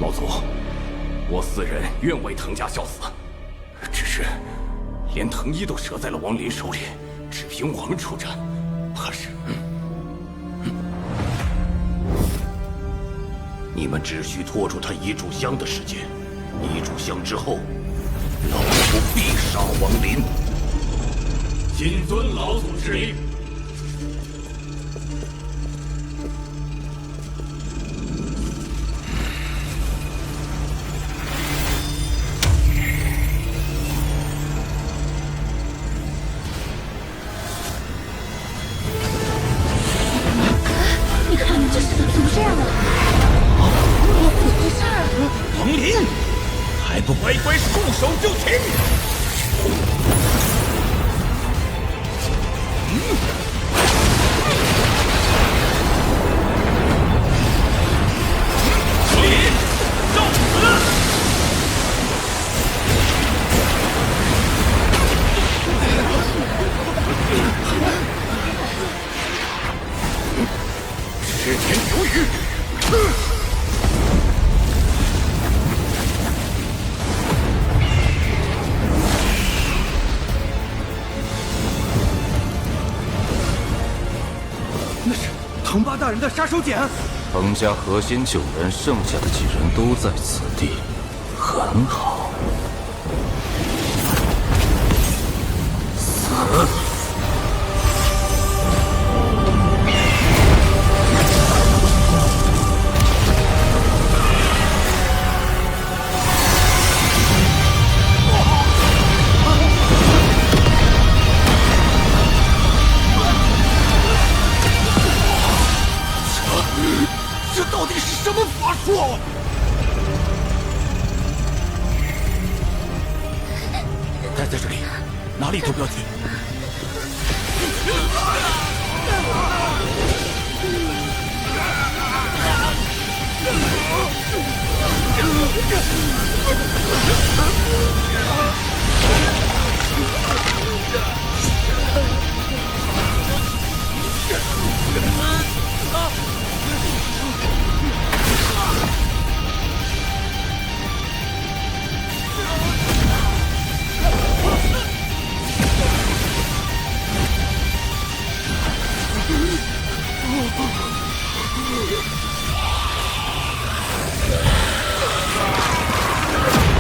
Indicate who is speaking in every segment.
Speaker 1: 老祖，我4人愿为藤家效死，只是连藤一都折在了王林手里，只凭我们出战，怕是……
Speaker 2: 你们只需拖住他1炷香的时间，1炷香之后，老夫必杀王林。
Speaker 1: 谨遵老祖之令。
Speaker 3: 你看，这是怎么这样啊？怎么回事儿？
Speaker 2: 王林，还不乖乖束手就擒！
Speaker 1: 赤田求雨。
Speaker 4: 那是藤八大人的杀手锏。
Speaker 5: 藤家核心9人，剩下的几人都在此地，很好。死！
Speaker 2: 这到底是什么法术？
Speaker 4: 待在这里，哪里都不要去。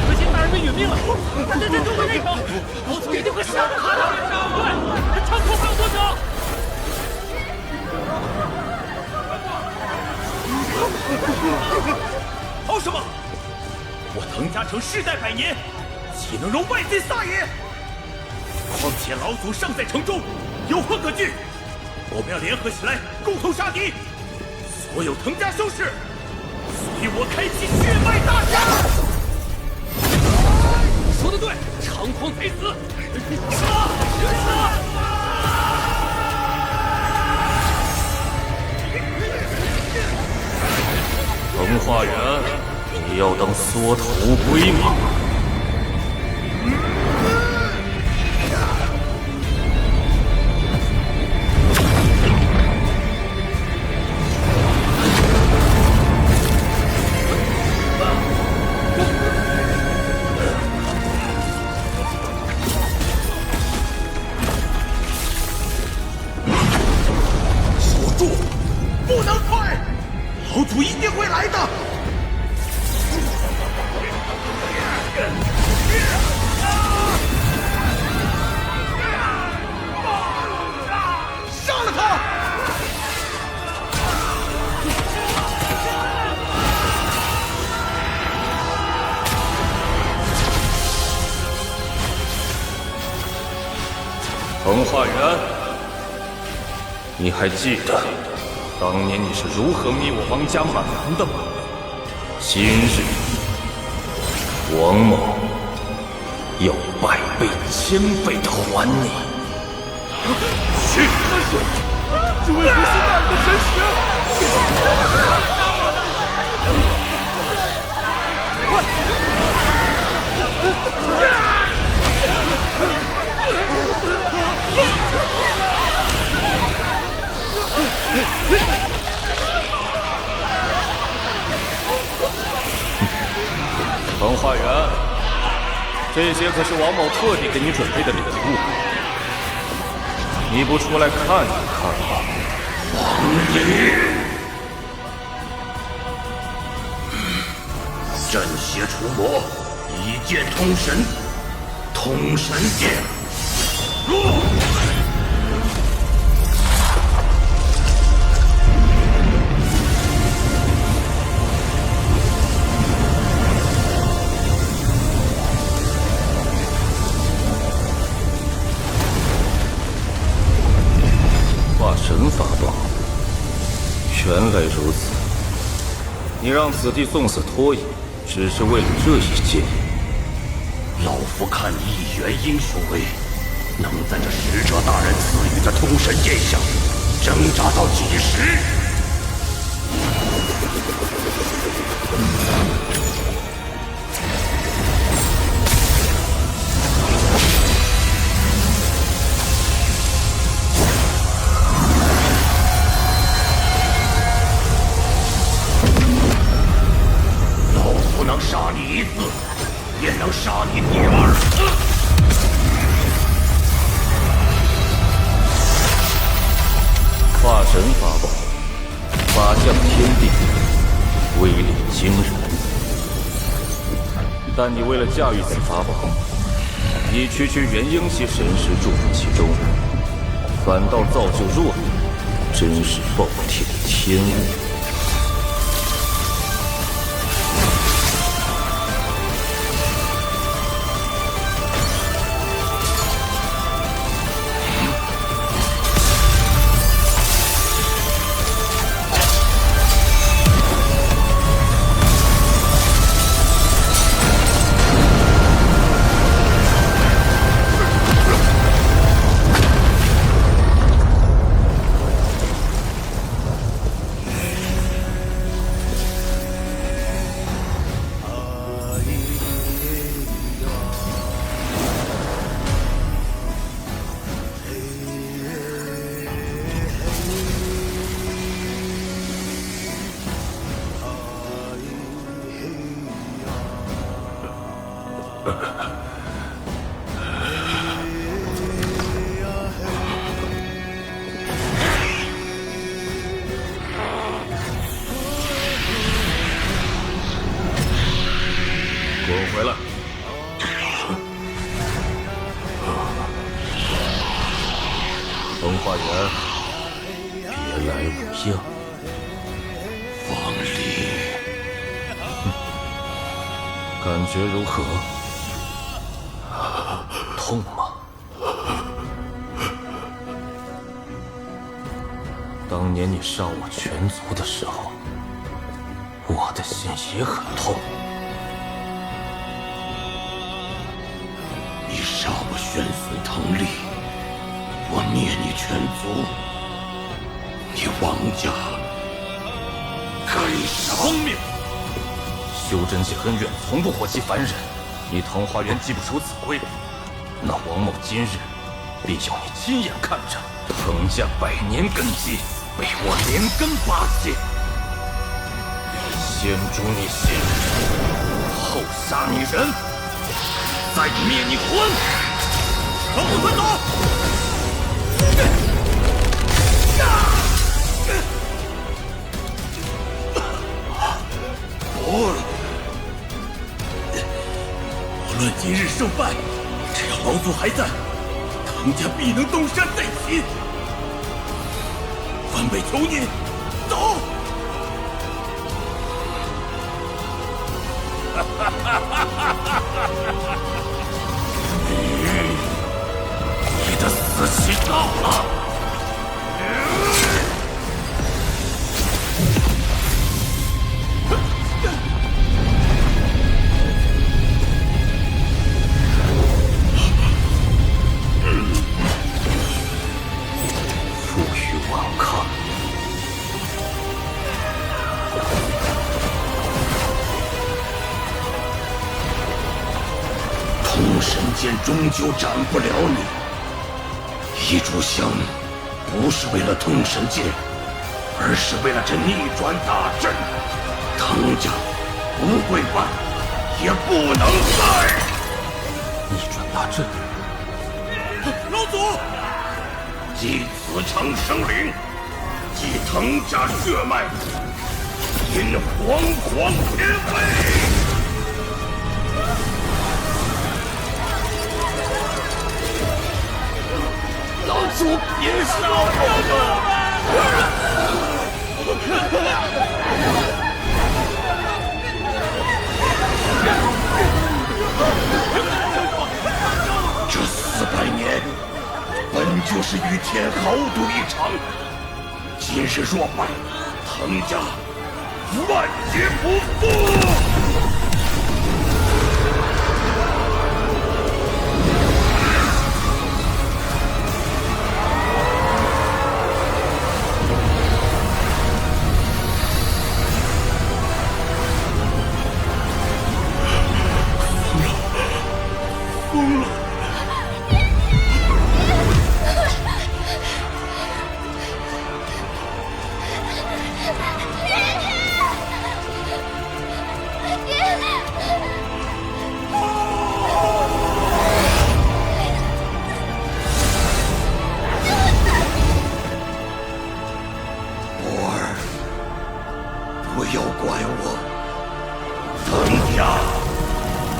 Speaker 6: 核心大人被殒命了，他在周围那头，老祖一定会杀了他的。对，长空还有多久？
Speaker 2: 逃什么？我藤家城世代100年，岂能容外贼撒野？况且老祖尚在城中，有何可惧？我们要联合起来，共同杀敌，所有藤家修士，随我开启血脉大战！
Speaker 6: 说得对，长空贼子，
Speaker 5: 藤化元，你要当缩头龟吗？
Speaker 2: 守住，不能退！老祖一定会来的！杀了他！
Speaker 5: 藤化元，你还记得当年你是如何灭我王家满门的吗？今日，王某要100倍、1000倍的还你。
Speaker 2: 去！
Speaker 6: 这位核心大人的神识！
Speaker 5: 彭化元，这些可是王某特地给你准备的礼物，你不出来看一看吗？
Speaker 1: 王离，阵邪除魔，一剑通神，通神剑，入！
Speaker 5: 化神法宝，原来如此。你让此地送死拖延，只是为了这一剑？
Speaker 1: 老夫看你一元英雄威，能在这使者大人赐予的通神剑下挣扎到几时？老夫能杀你一次，也能杀你第二次。
Speaker 5: 化神法宝，法降天地，威力惊人。但你为了驾驭此法宝，以区元婴系神识注入其中，反倒造就弱点，真是暴殄天物。滚回来！彭化元，别来无恙。
Speaker 1: 王离，
Speaker 5: 感觉如何？痛吗？当年你杀我全族的时候，我的心也很痛。
Speaker 1: 你杀我玄孙腾力，我灭你全族，你王家该杀！
Speaker 5: 聪明！修真界恩怨从不祸及凡人，你滕华元既不守此规，那王某今日必要你亲眼看着滕家100年根基被我连根拔起，先诛你心，后杀你人，再灭你魂！
Speaker 2: 老子快走！
Speaker 1: 不了，
Speaker 2: 无论今日胜败，只要老祖还在，滕家必能东山再起。关北求你，走！
Speaker 1: 你的死期到了！
Speaker 5: 负隅顽抗。
Speaker 1: 通神剑终究斩不了你。一炷香不是为了通神剑，而是为了这逆转大阵。滕家不会败，
Speaker 2: 也不能再
Speaker 5: 逆转大阵。
Speaker 2: 老祖，祭此城生灵，祭藤家血脉，引煌煌天威。
Speaker 1: 老祖，别杀我们！
Speaker 2: 这400年本就是与天豪赌一场，今日若败，藤家万劫不复。不要怪我，藤家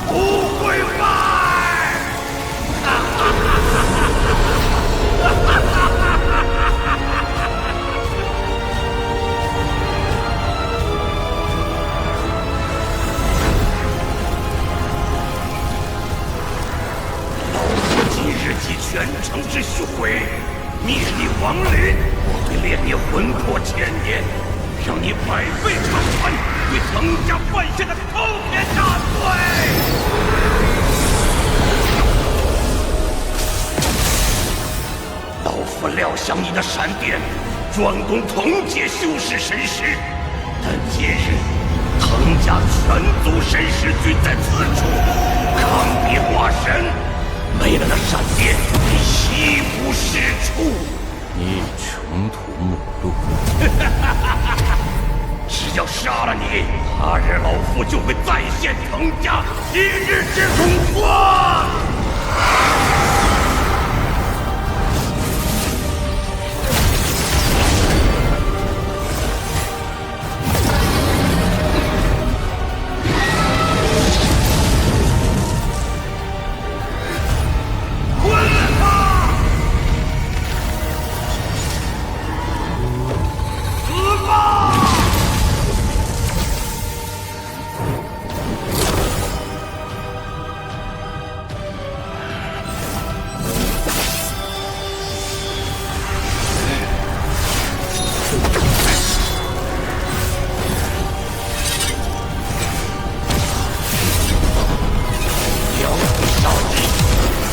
Speaker 2: 不会败。老夫今日集全城之血鬼，灭你亡灵，我会炼你魂魄1000年。让你百倍偿还对藤家犯下的滔天大罪！老夫料想你的闪电专攻同界修士神识，但今日藤家全族神识均在此处，抗敌化神，没了那闪电，你一无是处。
Speaker 5: 你穷途末路。
Speaker 2: 只要杀了你，他日老夫就会再现藤家一日之荣光。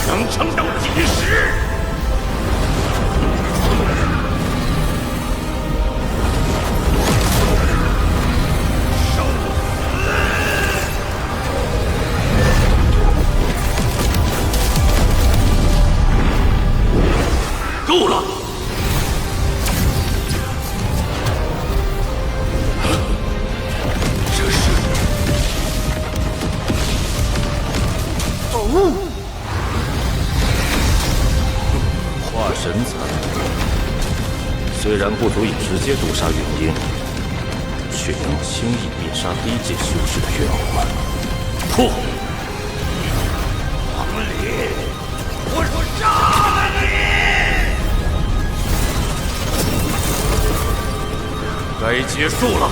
Speaker 2: 能撑到几时？受死！够了！这是……
Speaker 5: 化神残，虽然不足以直接毒杀元婴，却能轻易灭杀低阶修士的冤魂。
Speaker 2: 破！王离，我说杀了你！
Speaker 5: 该结束了。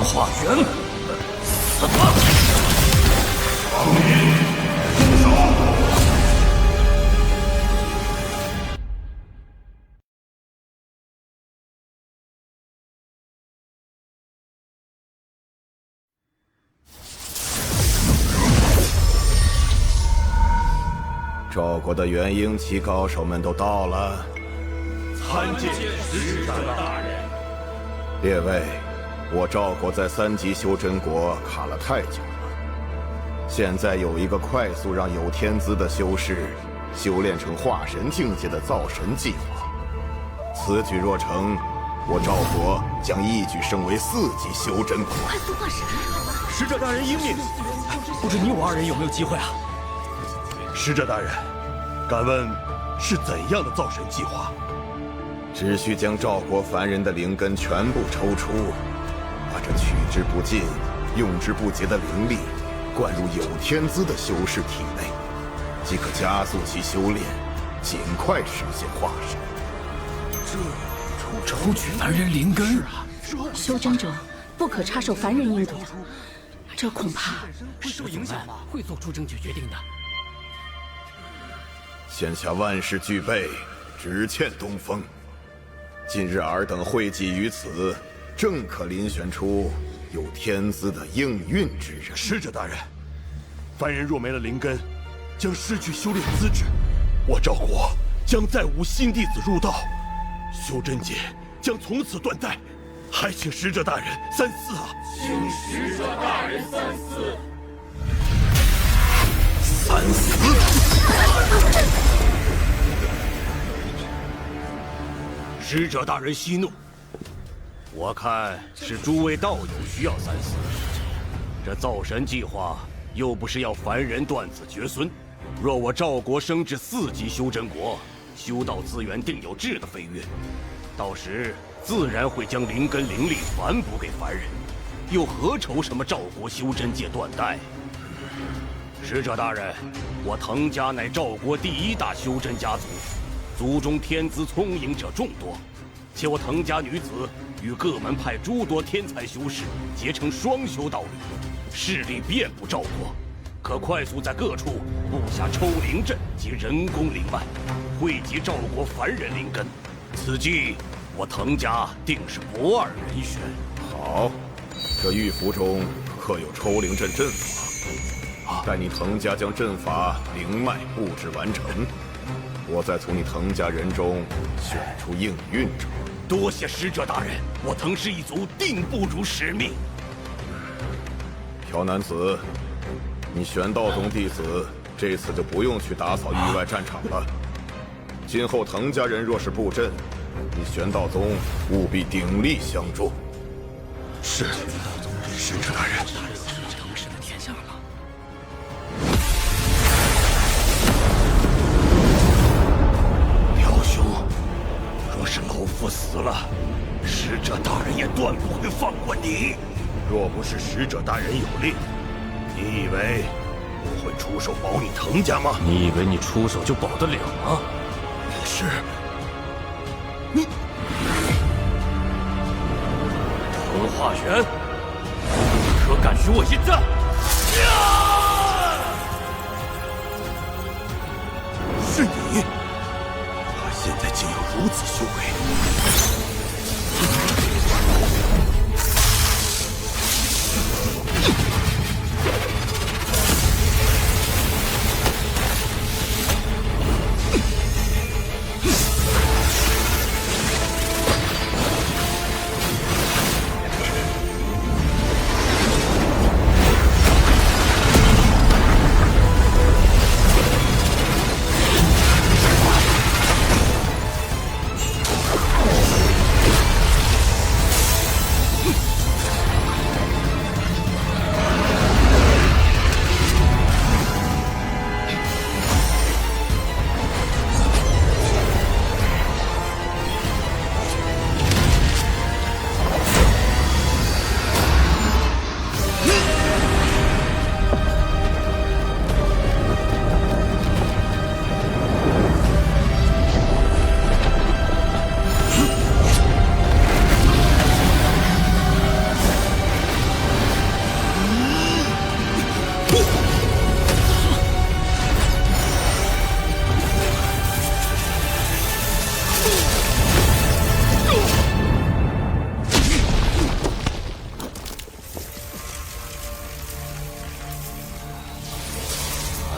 Speaker 2: 化元，死吧！王离，住手！
Speaker 7: 赵国的元婴期高手们都到了。
Speaker 2: 参见使者大人。
Speaker 7: 列位。我赵国在3级修真国卡了太久了，现在有一个快速让有天资的修士修炼成化神境界的造神计划。此举若成，我赵国将一举升为4级修真国。
Speaker 3: 快速化神！
Speaker 4: 使者大人英明，不知你我2人有没有机会啊？
Speaker 2: 使者大人，敢问是怎样的造神计划？
Speaker 7: 只需将赵国凡人的灵根全部抽出，把这取之不尽、用之不竭的灵力灌入有天资的修士体内，即可加速其修炼，尽快实现化神。
Speaker 4: 这抽取凡人灵根啊！
Speaker 3: 修真者不可插手凡人因果，这恐怕
Speaker 4: 会受影响吗？会做出正确决定的。
Speaker 7: 现下万事俱备，只欠东风。今日尔等汇集于此，正可遴选出有天资的应运之人。
Speaker 2: 使者大人，凡人若没了灵根，将失去修炼资质，我赵国将再无新弟子入道，修真界将从此断代。还请使者大人三思啊！
Speaker 5: 请使者大人三思。
Speaker 7: 三思！
Speaker 2: 使者大人息怒，我看是诸位道友需要三思。这造神计划又不是要凡人断子绝孙，若我赵国升至4级修真国，修道资源定有质的飞跃，到时自然会将灵根灵力反哺给凡人，又何愁什么赵国修真界断代？使者大人，我滕家乃赵国第1大修真家族，族中天资聪颖者众多，且我滕家女子与各门派诸多天才修士结成双修道侣，势力遍布赵国，可快速在各处布下抽灵阵及人工灵脉，汇集赵国凡人灵根。此计，我滕家定是不二人选。
Speaker 7: 好，这玉符中刻有抽灵阵阵法。待你滕家将阵法灵脉布置完成，我再从你滕家人中选出应运者。
Speaker 2: 多谢使者大人，我滕氏一族定不辱使命。
Speaker 7: 朴男子，你玄道宗弟子，这次就不用去打扫域外战场了。今后滕家人若是布阵，你玄道宗务必鼎力相助。
Speaker 2: 是，使者大人。
Speaker 4: 滕氏的天下了。
Speaker 2: 朴兄，若是老夫死了，使者大人也断不会放过你。若不是使者大人有令，你以为我会出手保你滕家吗？
Speaker 5: 你以为你出手就保得了吗？
Speaker 2: 是。
Speaker 5: 滕化元，可敢许我一战？
Speaker 2: 是你！他现在竟有如此修为！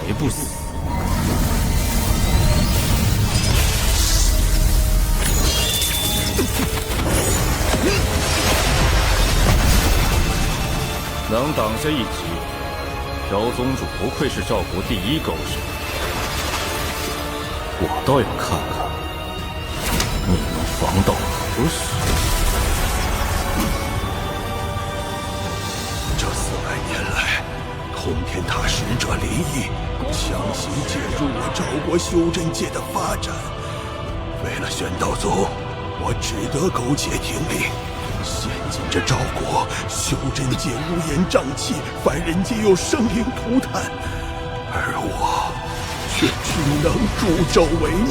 Speaker 5: 还不死？能挡下一击，朴宗主不愧是赵国第一高手，我倒要看看你能防到何时。
Speaker 2: 这400年来，通天塔使者林毅强行介入我赵国修真界的发展，为了玄道宗，我只得苟且听令。现今这赵国修真界乌烟瘴气，凡人皆有生灵涂炭，而我却只能助纣为虐。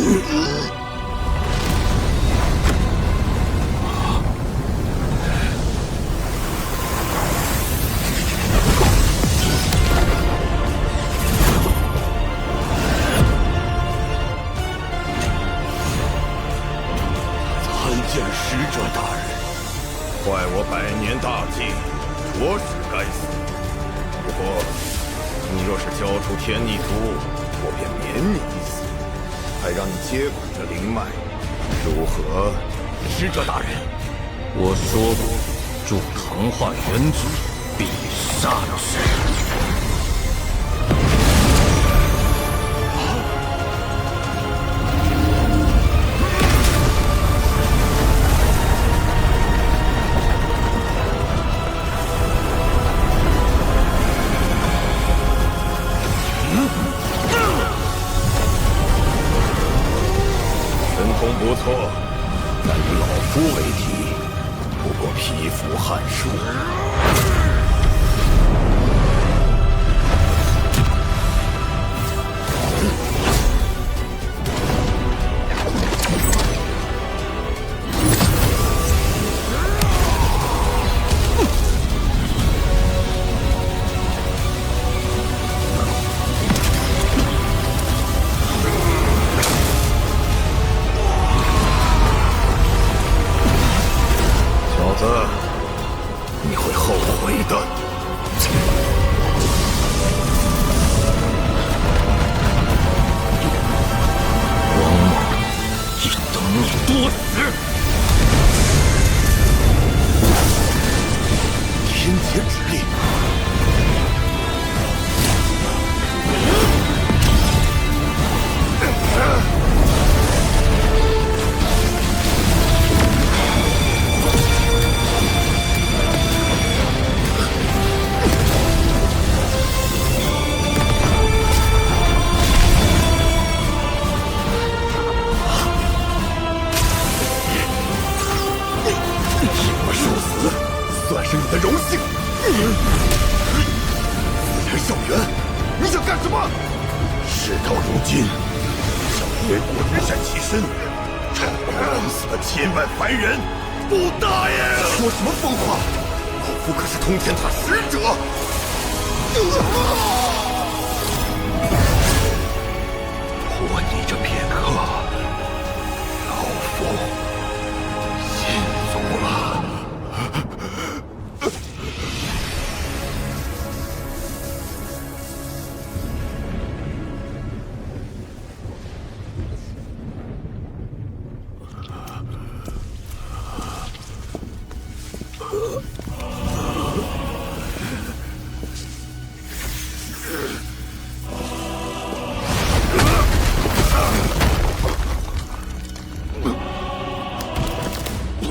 Speaker 2: 参见使者大人。
Speaker 7: 坏我100年大计，着实该死。不过，你若是交出天逆族，我便免你一死，还让你接管这灵脉，如何？
Speaker 1: 使者大人，
Speaker 5: 我说过，助唐化元之，必杀之。
Speaker 7: 不错，但以老夫为题，不过匹夫撼树。你会后悔的。
Speaker 5: 王莽亦等你多死！
Speaker 7: 天劫之力。算是你的荣幸。自然校园，你想干什么？事到如今，向越过日山起身，赵国枉死了千万凡人，不答应！说什么疯话！老夫可是通天塔使者。
Speaker 2: 拖你这片刻，老夫信足了。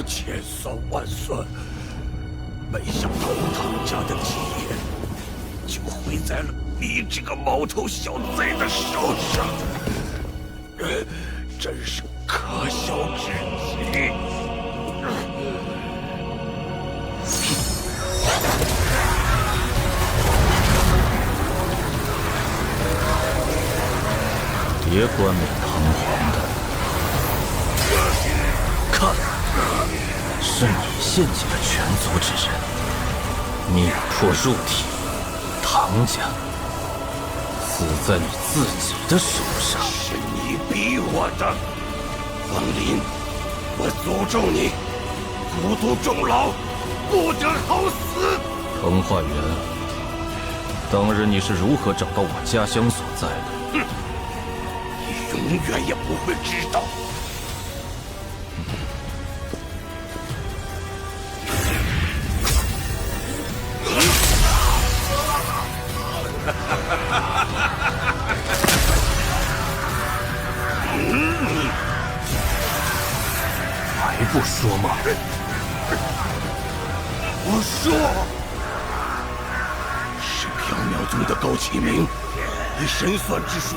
Speaker 2: 千算万算，没想到唐家的基业就毁在了你这个毛头小贼的手上，真是可笑至极。
Speaker 5: 别冠冕堂皇的，看，是你献祭了全族之人，灭破入体，唐家死在你自己的手上。
Speaker 2: 是你逼我的，王林，我诅咒你，孤独终老，不得好死。
Speaker 5: 滕化元，当日你是如何找到我家乡所在的？
Speaker 2: 你永远也不会知道。
Speaker 5: 还不说吗？
Speaker 7: 我说，是缥缈宗的高启明，以神算之术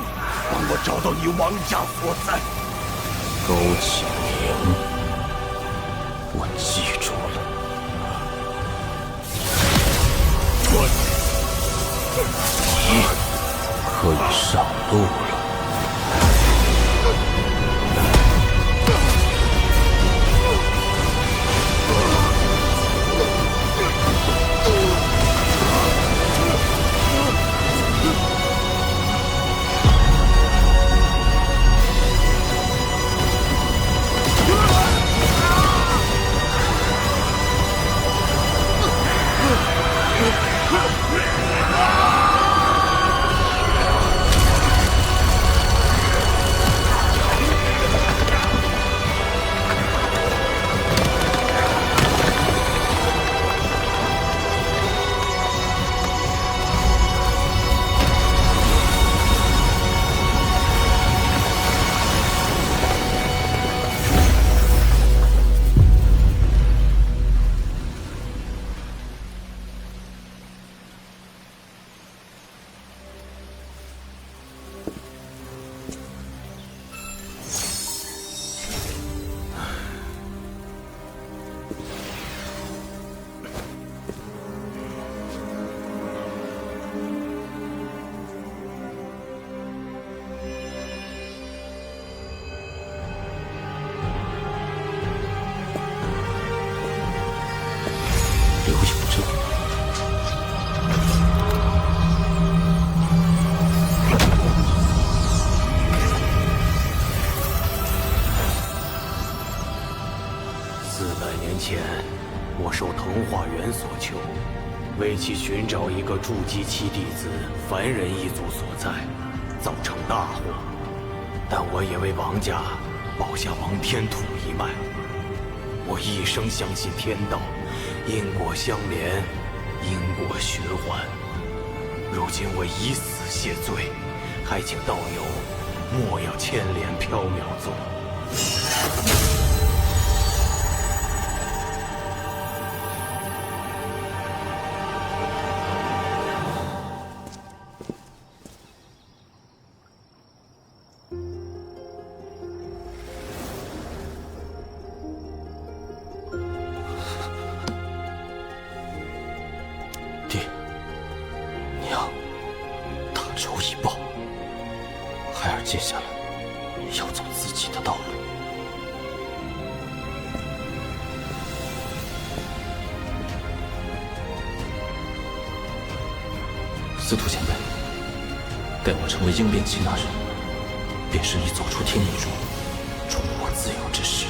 Speaker 7: 帮我找到你王家所在。
Speaker 5: 高启明，我记住了。你可以上路了。刘有贞，400
Speaker 8: 年前，我受腾化元所求，为其寻找一个筑基期弟子凡人一族所在，造成大祸。但我也为王家保下王天土一脉。我一生相信天道，因果相连，因果循环。如今我以死谢罪，还请道友莫要牵连缥缈宗。
Speaker 5: 爹，娘，大仇已报，孩儿接下来要走自己的道路。司徒前辈，待我成为鹰变期那日，便是你走出天女中，重获自由之时。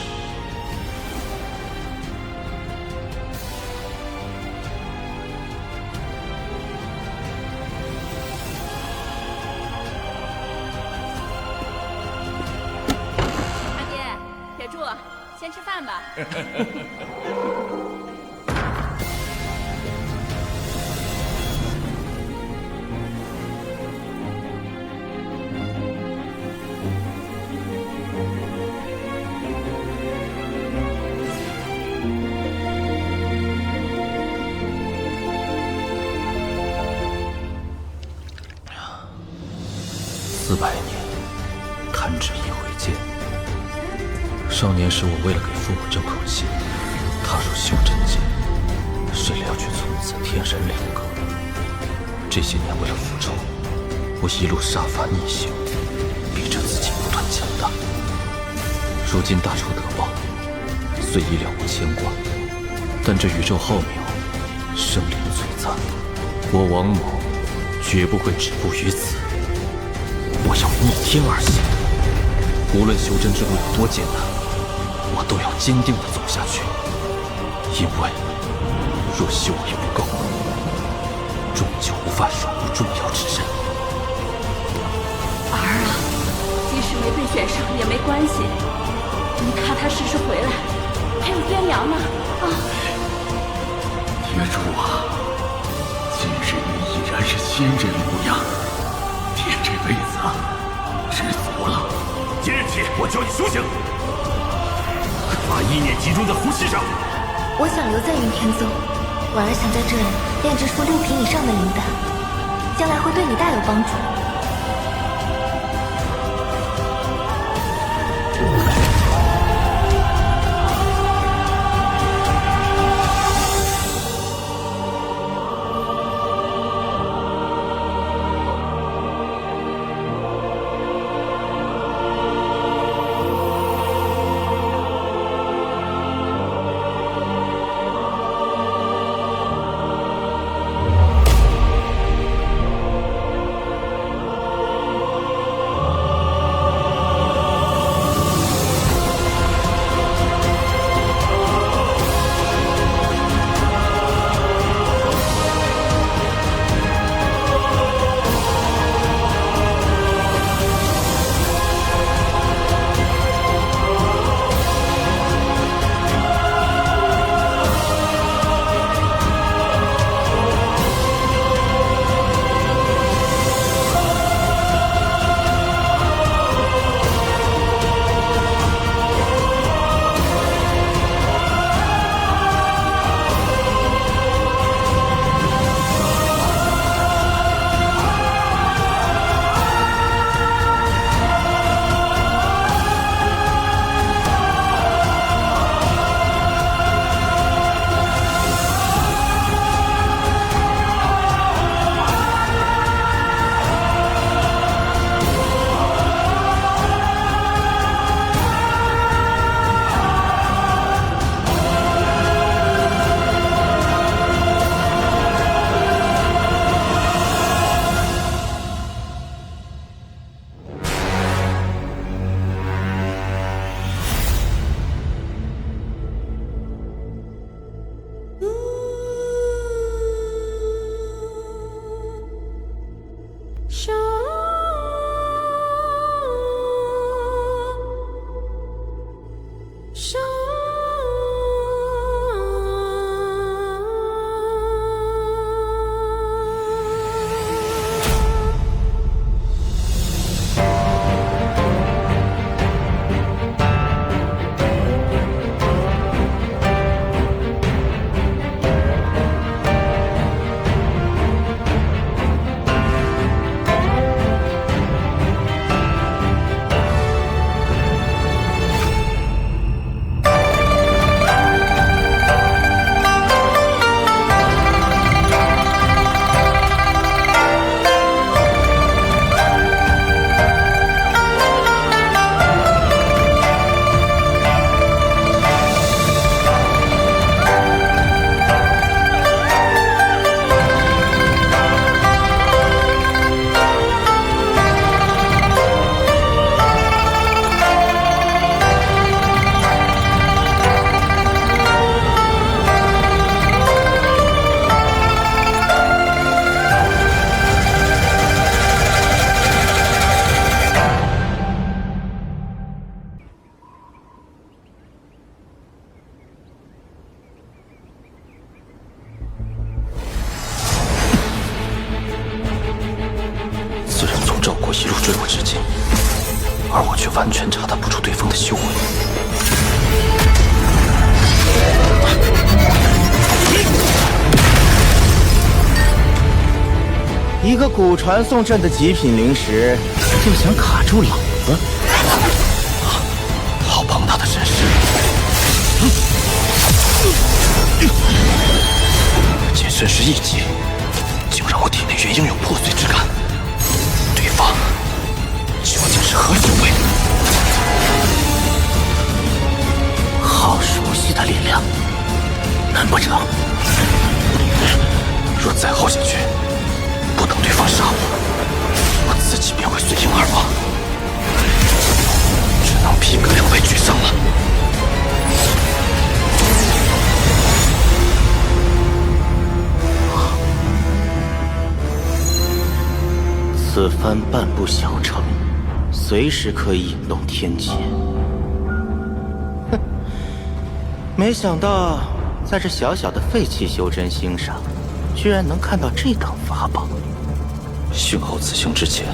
Speaker 3: 阿爹，铁柱，先吃饭吧。
Speaker 5: 400年，弹指一挥间。少年时，我为了给父母争口气，踏入修真界，谁料却从此天人两隔。这些年为了复仇，我一路杀伐逆行，逼着自己不断强大。如今大仇得报，虽已了无牵挂，但这宇宙浩渺，生灵璀璨，我王某绝不会止步于此。我要逆天而行，无论修真之路有多艰难，我都要坚定地走下去。因为若修为不够，终究无法守护重要之身。
Speaker 3: 儿啊，即使没被选上也没关系，你踏踏实实回来，还有爹娘呢啊！
Speaker 1: 铁柱啊，今日你已然是仙人模样，
Speaker 2: 我教你修行，把意念集中在呼吸上。
Speaker 9: 我想留在云天宗，婉儿想在这里炼制出6品以上的灵丹，将来会对你大有帮助。
Speaker 5: 一路追我至今，而我却完全查探不出对方的修为。
Speaker 10: 一个古传送阵的极品灵石，就想卡住老子？
Speaker 5: 好庞大的阵势！仅身世一击，竟让我体内元婴有破碎之感。对方究竟是何修为？
Speaker 10: 好熟悉的力量，难不成
Speaker 5: 若再耗下去，不等对方杀我，我自己便会随应而亡，只能拼个2败俱伤了。
Speaker 10: 此番半步小城，随时可以引动天劫。哼，没想到在这小小的废弃修真星上，居然能看到这等法宝。
Speaker 5: 幸好此行之前，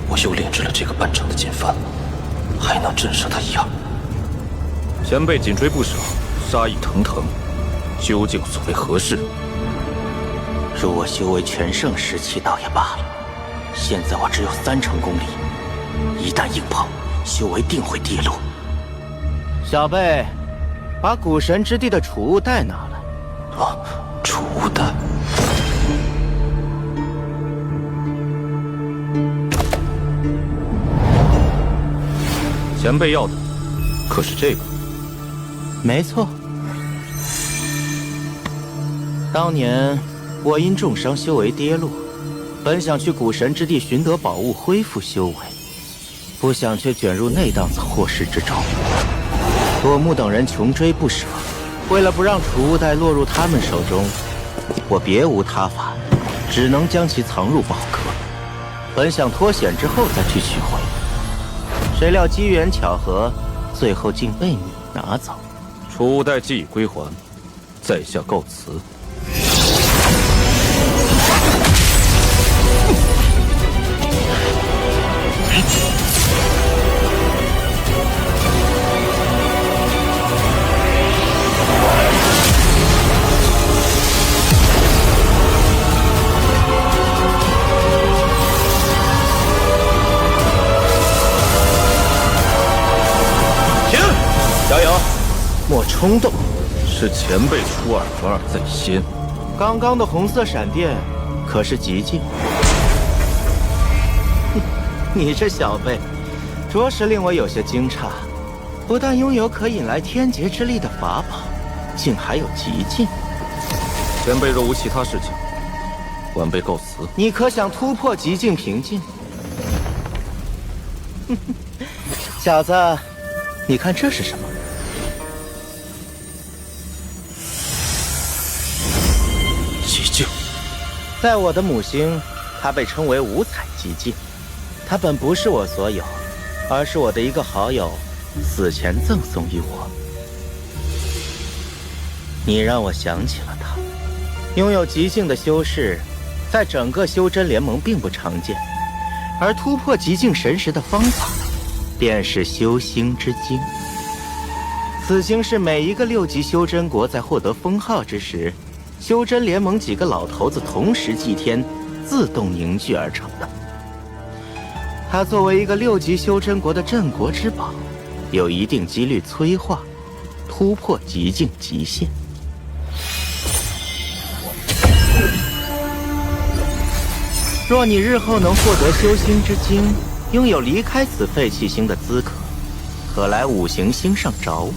Speaker 5: 我又炼制了这个半成的剑幡，还能震慑他一二。前辈紧追不舍，杀意腾腾，究竟所为何事？
Speaker 10: 如我修为全盛时期倒也罢了，现在我只有30%功力，一旦硬碰，修为定会跌落。小辈，把古神之地的储物袋拿来。
Speaker 5: 啊，储物袋。前辈要的，可是这个？
Speaker 10: 没错。当年我因重伤修为跌落，本想去古神之地寻得宝物恢复修为，不想却卷入那档子祸事之中。落木等人穷追不舍，为了不让储物袋落入他们手中，我别无他法，只能将其藏入宝阁。本想脱险之后再去取回，谁料机缘巧合，最后竟被你拿走。
Speaker 5: 储物袋既已归还，在下告辞。
Speaker 10: 加油！莫冲动，
Speaker 5: 是前辈出尔反尔在先。
Speaker 10: 刚刚的红色闪电可是极境。你这小辈，着实令我有些惊诧，不但拥有可引来天劫之力的法宝，竟还有极境。
Speaker 5: 前辈若无其他事情，晚辈告辞。
Speaker 10: 你可想突破极境瓶颈？小子，你看这是什么？
Speaker 5: 极境，
Speaker 10: 在我的母星，它被称为五彩极境。它本不是我所有，而是我的一个好友死前赠送于我。你让我想起了他。拥有极境的修士，在整个修真联盟并不常见，而突破极境神识的方法，便是修星之精。此星是每一个6级修真国在获得封号之时，修真联盟几个老头子同时祭天，自动凝聚而成的。它作为一个6级修真国的镇国之宝，有一定几率催化、突破极境极限。若你日后能获得修星之精，拥有离开此废弃星的资格，可来5行星上找我，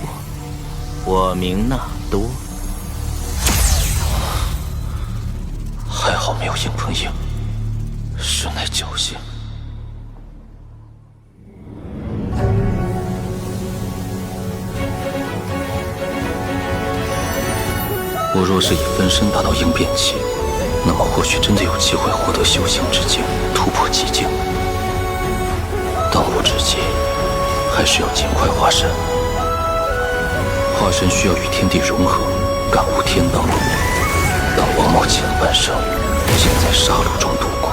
Speaker 10: 我名纳多。
Speaker 5: 还好没有硬碰硬，实乃侥幸。我若是以分身达到应变期，那么或许真的有机会获得修行之境，突破极境。当务之急，还是要尽快化神。化神需要与天地融合，感悟天道。但王某前半生竟在杀戮中度过，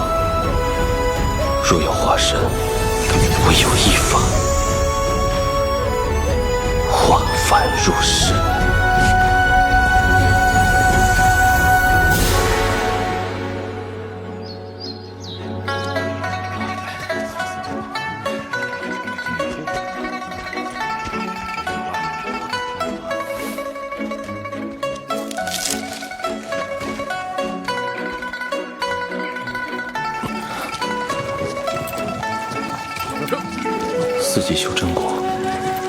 Speaker 5: 若要化神，唯有一法：化凡入世。4级修真国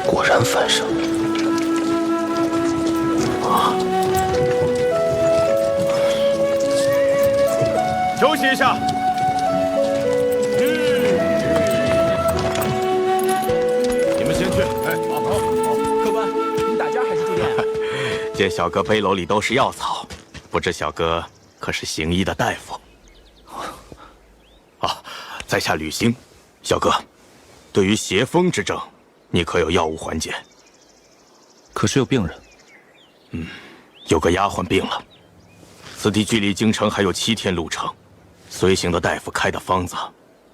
Speaker 5: 果然繁盛。
Speaker 2: 休息一下。你们先去。哎，好。
Speaker 6: 客官，你打尖还是住院？
Speaker 10: 见小哥背篓里都是药草，不知小哥可是行医的大夫？啊，在下吕兴，小哥。对于邪风之症，你可有药物缓解？
Speaker 5: 可是有病人。
Speaker 10: 有个丫鬟病了，此地距离京城还有7天路程，随行的大夫开的方子，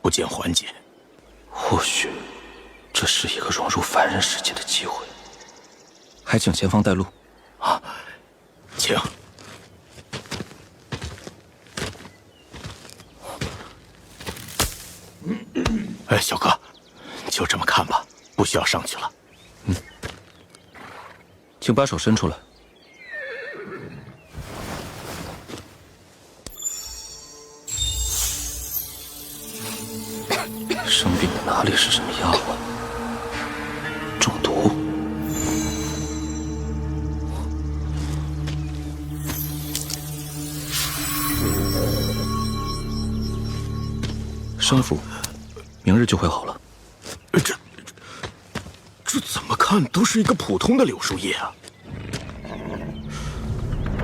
Speaker 10: 不见缓解。
Speaker 5: 或许这是一个融入凡人世界的机会，还请前方带路。
Speaker 8: 啊，请。哎，小哥，就这么看吧，不需要上去了。
Speaker 5: 请把手伸出来。生病的哪里是什么丫鬟？中毒。生服，明日就会好了。
Speaker 8: 这怎么看都是一个普通的柳树叶啊！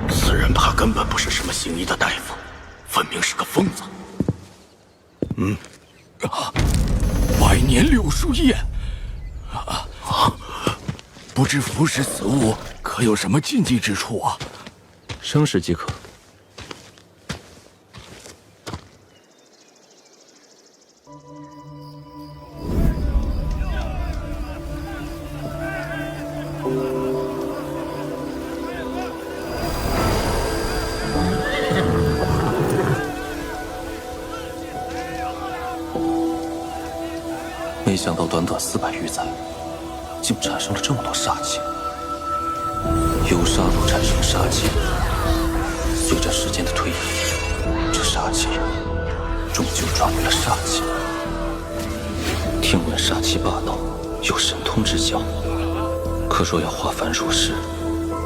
Speaker 8: 此人怕根本不是什么行医的大夫，分明是个疯子。
Speaker 4: 百年柳树叶，不知服食此物可有什么禁忌之处啊？
Speaker 5: 生食即可。没想到短短400余载，竟产生了这么多煞气。由杀戮产生杀气，随着时间的推移，这杀气终究转为了煞气。听闻煞气霸道，有神通之效，可若要化凡入世，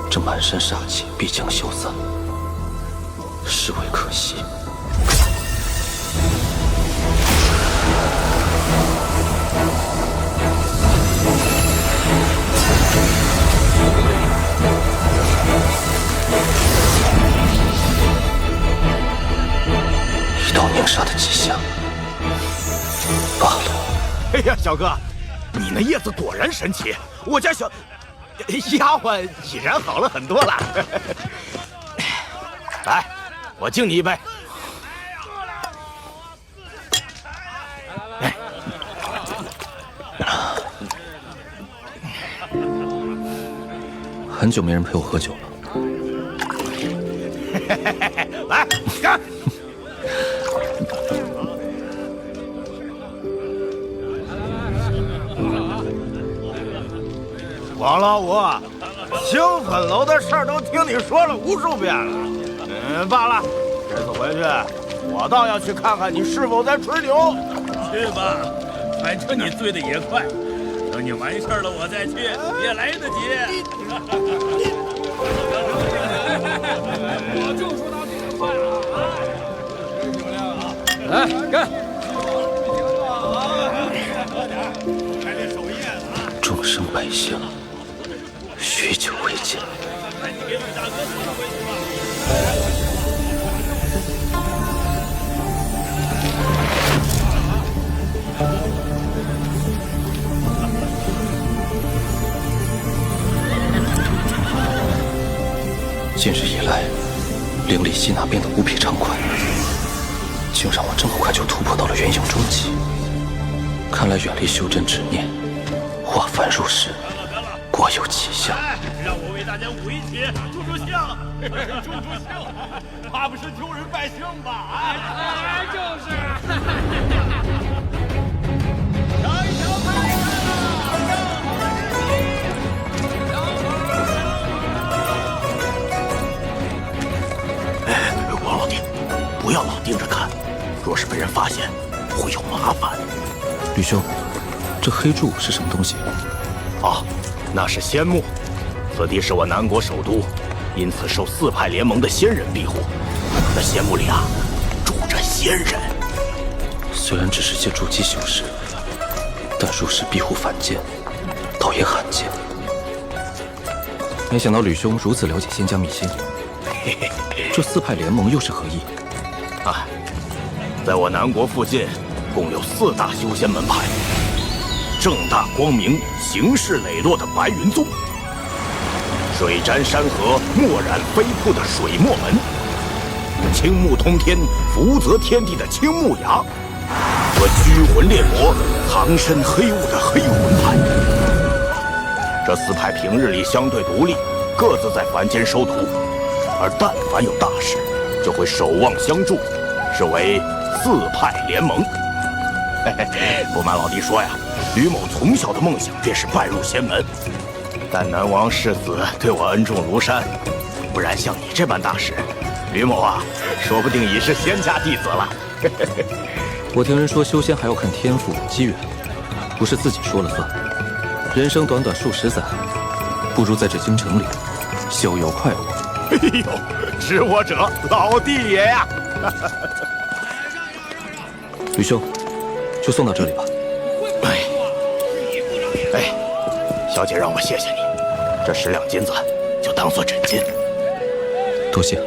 Speaker 5: 这满身煞气必将消散，实为可惜。一道凝煞的迹象，罢了。
Speaker 8: 哎呀，小哥，你那叶子果然神奇，我家小丫鬟已然好了很多了。来，我敬你一杯。
Speaker 5: 很久没人陪我喝酒了。
Speaker 8: 来，干！王老五，兴奋楼的事儿都听你说了无数遍了。罢了，这次回去，我倒要去看看你是否在吹牛。
Speaker 2: 去吧，反正你醉得也快。等你完事儿了，我再去也来得及。
Speaker 6: 我就说他醉得快啊！来干！
Speaker 5: 众生百姓，许久未见。近日以来，灵力吸纳变得无比畅快，竟让我这么快就突破到了元婴中期。看来远离修真执念，化凡入世，果有奇效。
Speaker 2: 让我为大家舞一曲，助助兴，助助兴，怕不是救人百姓吧？哎，就是。瞧一瞧，快
Speaker 8: 王老弟，不要老盯着看，若是被人发现，会有麻烦。
Speaker 5: 吕兄，这黑柱是什么东西？
Speaker 8: 啊，那是仙木，此地是我南国首都，因此受4派联盟的仙人庇护。那仙木里啊，住着仙人。
Speaker 5: 虽然只是些筑基修士，但入世庇护凡间，倒也罕见。没想到吕兄如此了解仙家秘辛。这4派联盟又是何意？
Speaker 8: 啊，在我南国附近，共有4大修仙门派：正大光明、行事磊落的白云宗，水沾山河、漠然飞瀑的水墨门，青木通天、福泽天地的青木崖，
Speaker 4: 和拘魂猎魔，藏身黑雾的黑魂派。这4派平日里相对独立，各自在凡间收徒，而但凡有大事，就会守望相助，是为4派联盟。不瞒老弟说呀，吕某从小的梦想便是拜入仙门，但南王世子对我恩重如山，不然像你这般大师，吕某啊，说不定已是仙家弟子了。
Speaker 5: 我听人说修仙还要看天赋机缘，不是自己说了算。人生短短数十载，不如在这京城里逍遥快活。
Speaker 4: 哎呦，知我者老弟也呀！
Speaker 5: 吕兄，就送到这里吧。
Speaker 4: 哎，小姐让我谢谢你，这10两金子就当做诊金。
Speaker 5: 多谢。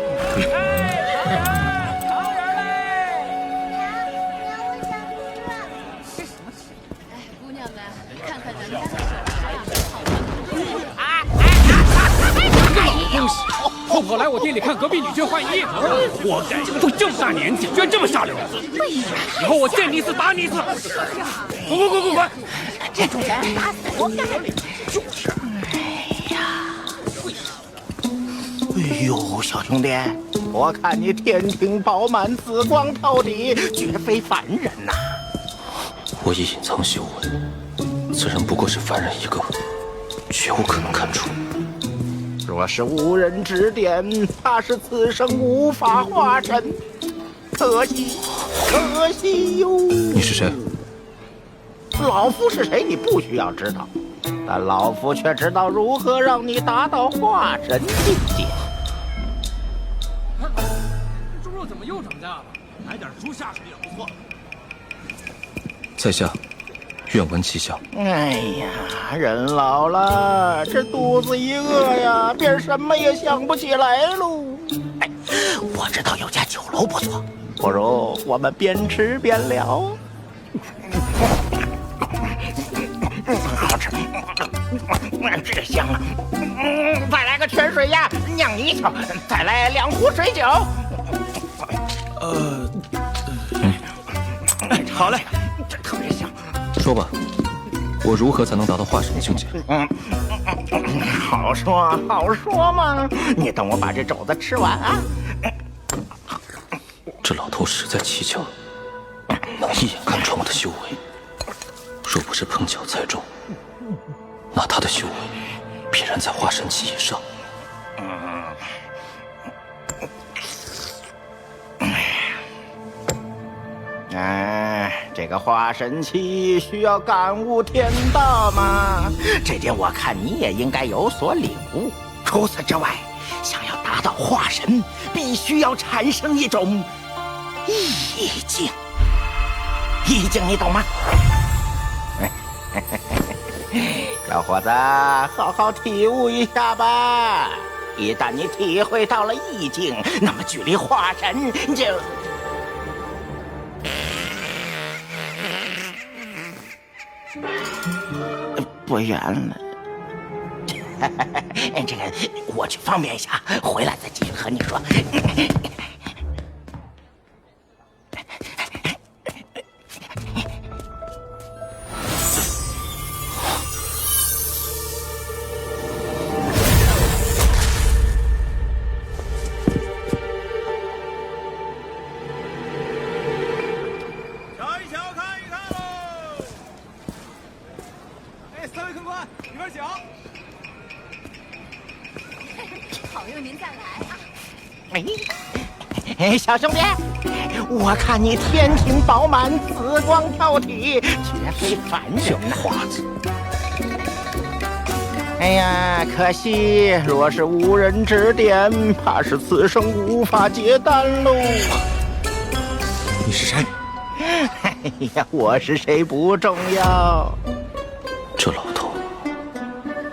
Speaker 6: 后跑来我店里看隔壁女眷换衣服，活该！都这么大年纪，居然这么下流！以后我见你一次打你一次！滚！
Speaker 9: 这种人打死我干！就是。
Speaker 10: 哎呦，小兄弟，我看你天庭饱满，紫光透底，绝非凡人呐！
Speaker 5: 我已隐藏修为，此人不过是凡人一个，绝无可能看出。
Speaker 10: 若是无人指点，怕是此生无法化身。可惜哟！
Speaker 5: 你是谁？
Speaker 10: 老夫是谁，你不需要知道，但老夫却知道如何让你达到化神境界。
Speaker 6: 猪肉怎么又涨价了？来点猪下水也不错。
Speaker 5: 在下愿闻其详。
Speaker 10: 哎呀，人老了，这肚子一饿呀，便什么也想不起来喽。哎，我知道有家酒楼不错，不如我们边吃边聊。好吃，这个香啊！再来个泉水鸭、酿泥鳅，再来2壶水酒。
Speaker 4: 好嘞，
Speaker 10: 这特别香。
Speaker 5: 说吧，我如何才能达到化神境界？
Speaker 10: 好说嘛！你等我把这肘子吃完啊！
Speaker 5: 这老头实在蹊跷，能一眼看穿我的修为。若不是碰巧猜中，那他的修为必然在化神期以上。
Speaker 10: 这个化神期需要感悟天道嘛，这点我看你也应该有所领悟。除此之外，想要达到化神，必须要产生一种意境。意境你懂吗？小伙子，好好体悟一下吧。一旦你体会到了意境，那么距离化神就……不远了。这个我去方便一下，回来再继续和你说。小兄弟，我看你天庭饱满，紫光透体，绝非凡人呐！
Speaker 5: 花子，
Speaker 10: 哎呀，可惜，若是无人指点，怕是此生无法结丹喽。
Speaker 4: 你是谁？
Speaker 10: 哎呀，我是谁不重要。
Speaker 5: 这老头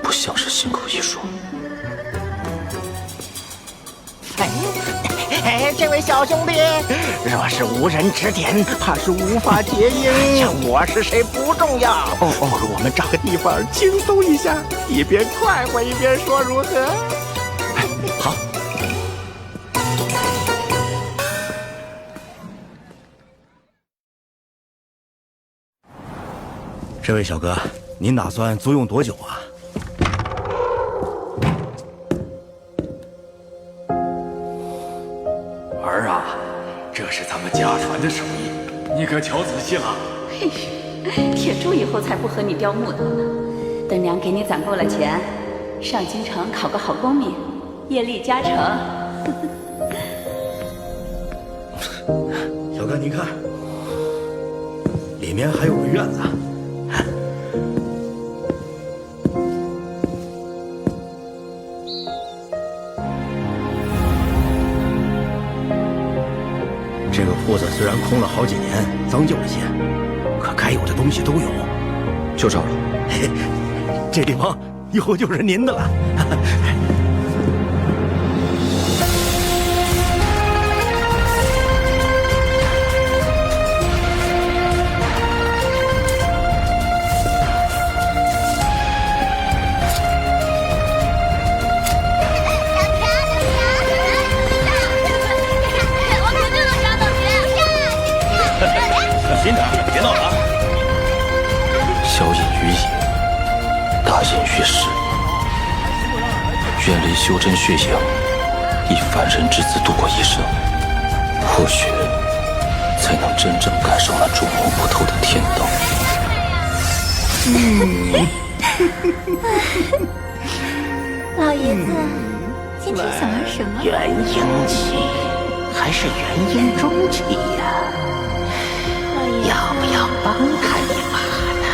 Speaker 5: 不像是信口一说。
Speaker 10: 这位小兄弟，若是无人指点，怕是无法结姻。我是谁不重要，不如我们找个地方轻松一下，一边快活一边说，如何？
Speaker 4: 好。这位小哥，您打算租用多久啊？
Speaker 1: 儿啊，这是咱们家传的手艺，你可瞧仔细了。
Speaker 3: 嘿，铁柱以后才不和你雕木头呢。等娘给你攒够了钱，上京城考个好功名，业力加成。
Speaker 4: 小哥，您看，里面还有个院子。这个铺子虽然空了好几年，脏旧了些，可该有的东西都有。
Speaker 5: 就这儿了。
Speaker 4: 嘿，这地方以后就是您的了。
Speaker 5: 小心点，别闹了啊！小隐于野，大隐于市，远离修真血影，以凡人之姿度过一生，或许才能真正感受那捉摸不透的天道。
Speaker 9: 老爷子，今天想玩什么？
Speaker 10: 元婴期还是元婴中期呀？要不要帮他一把呢？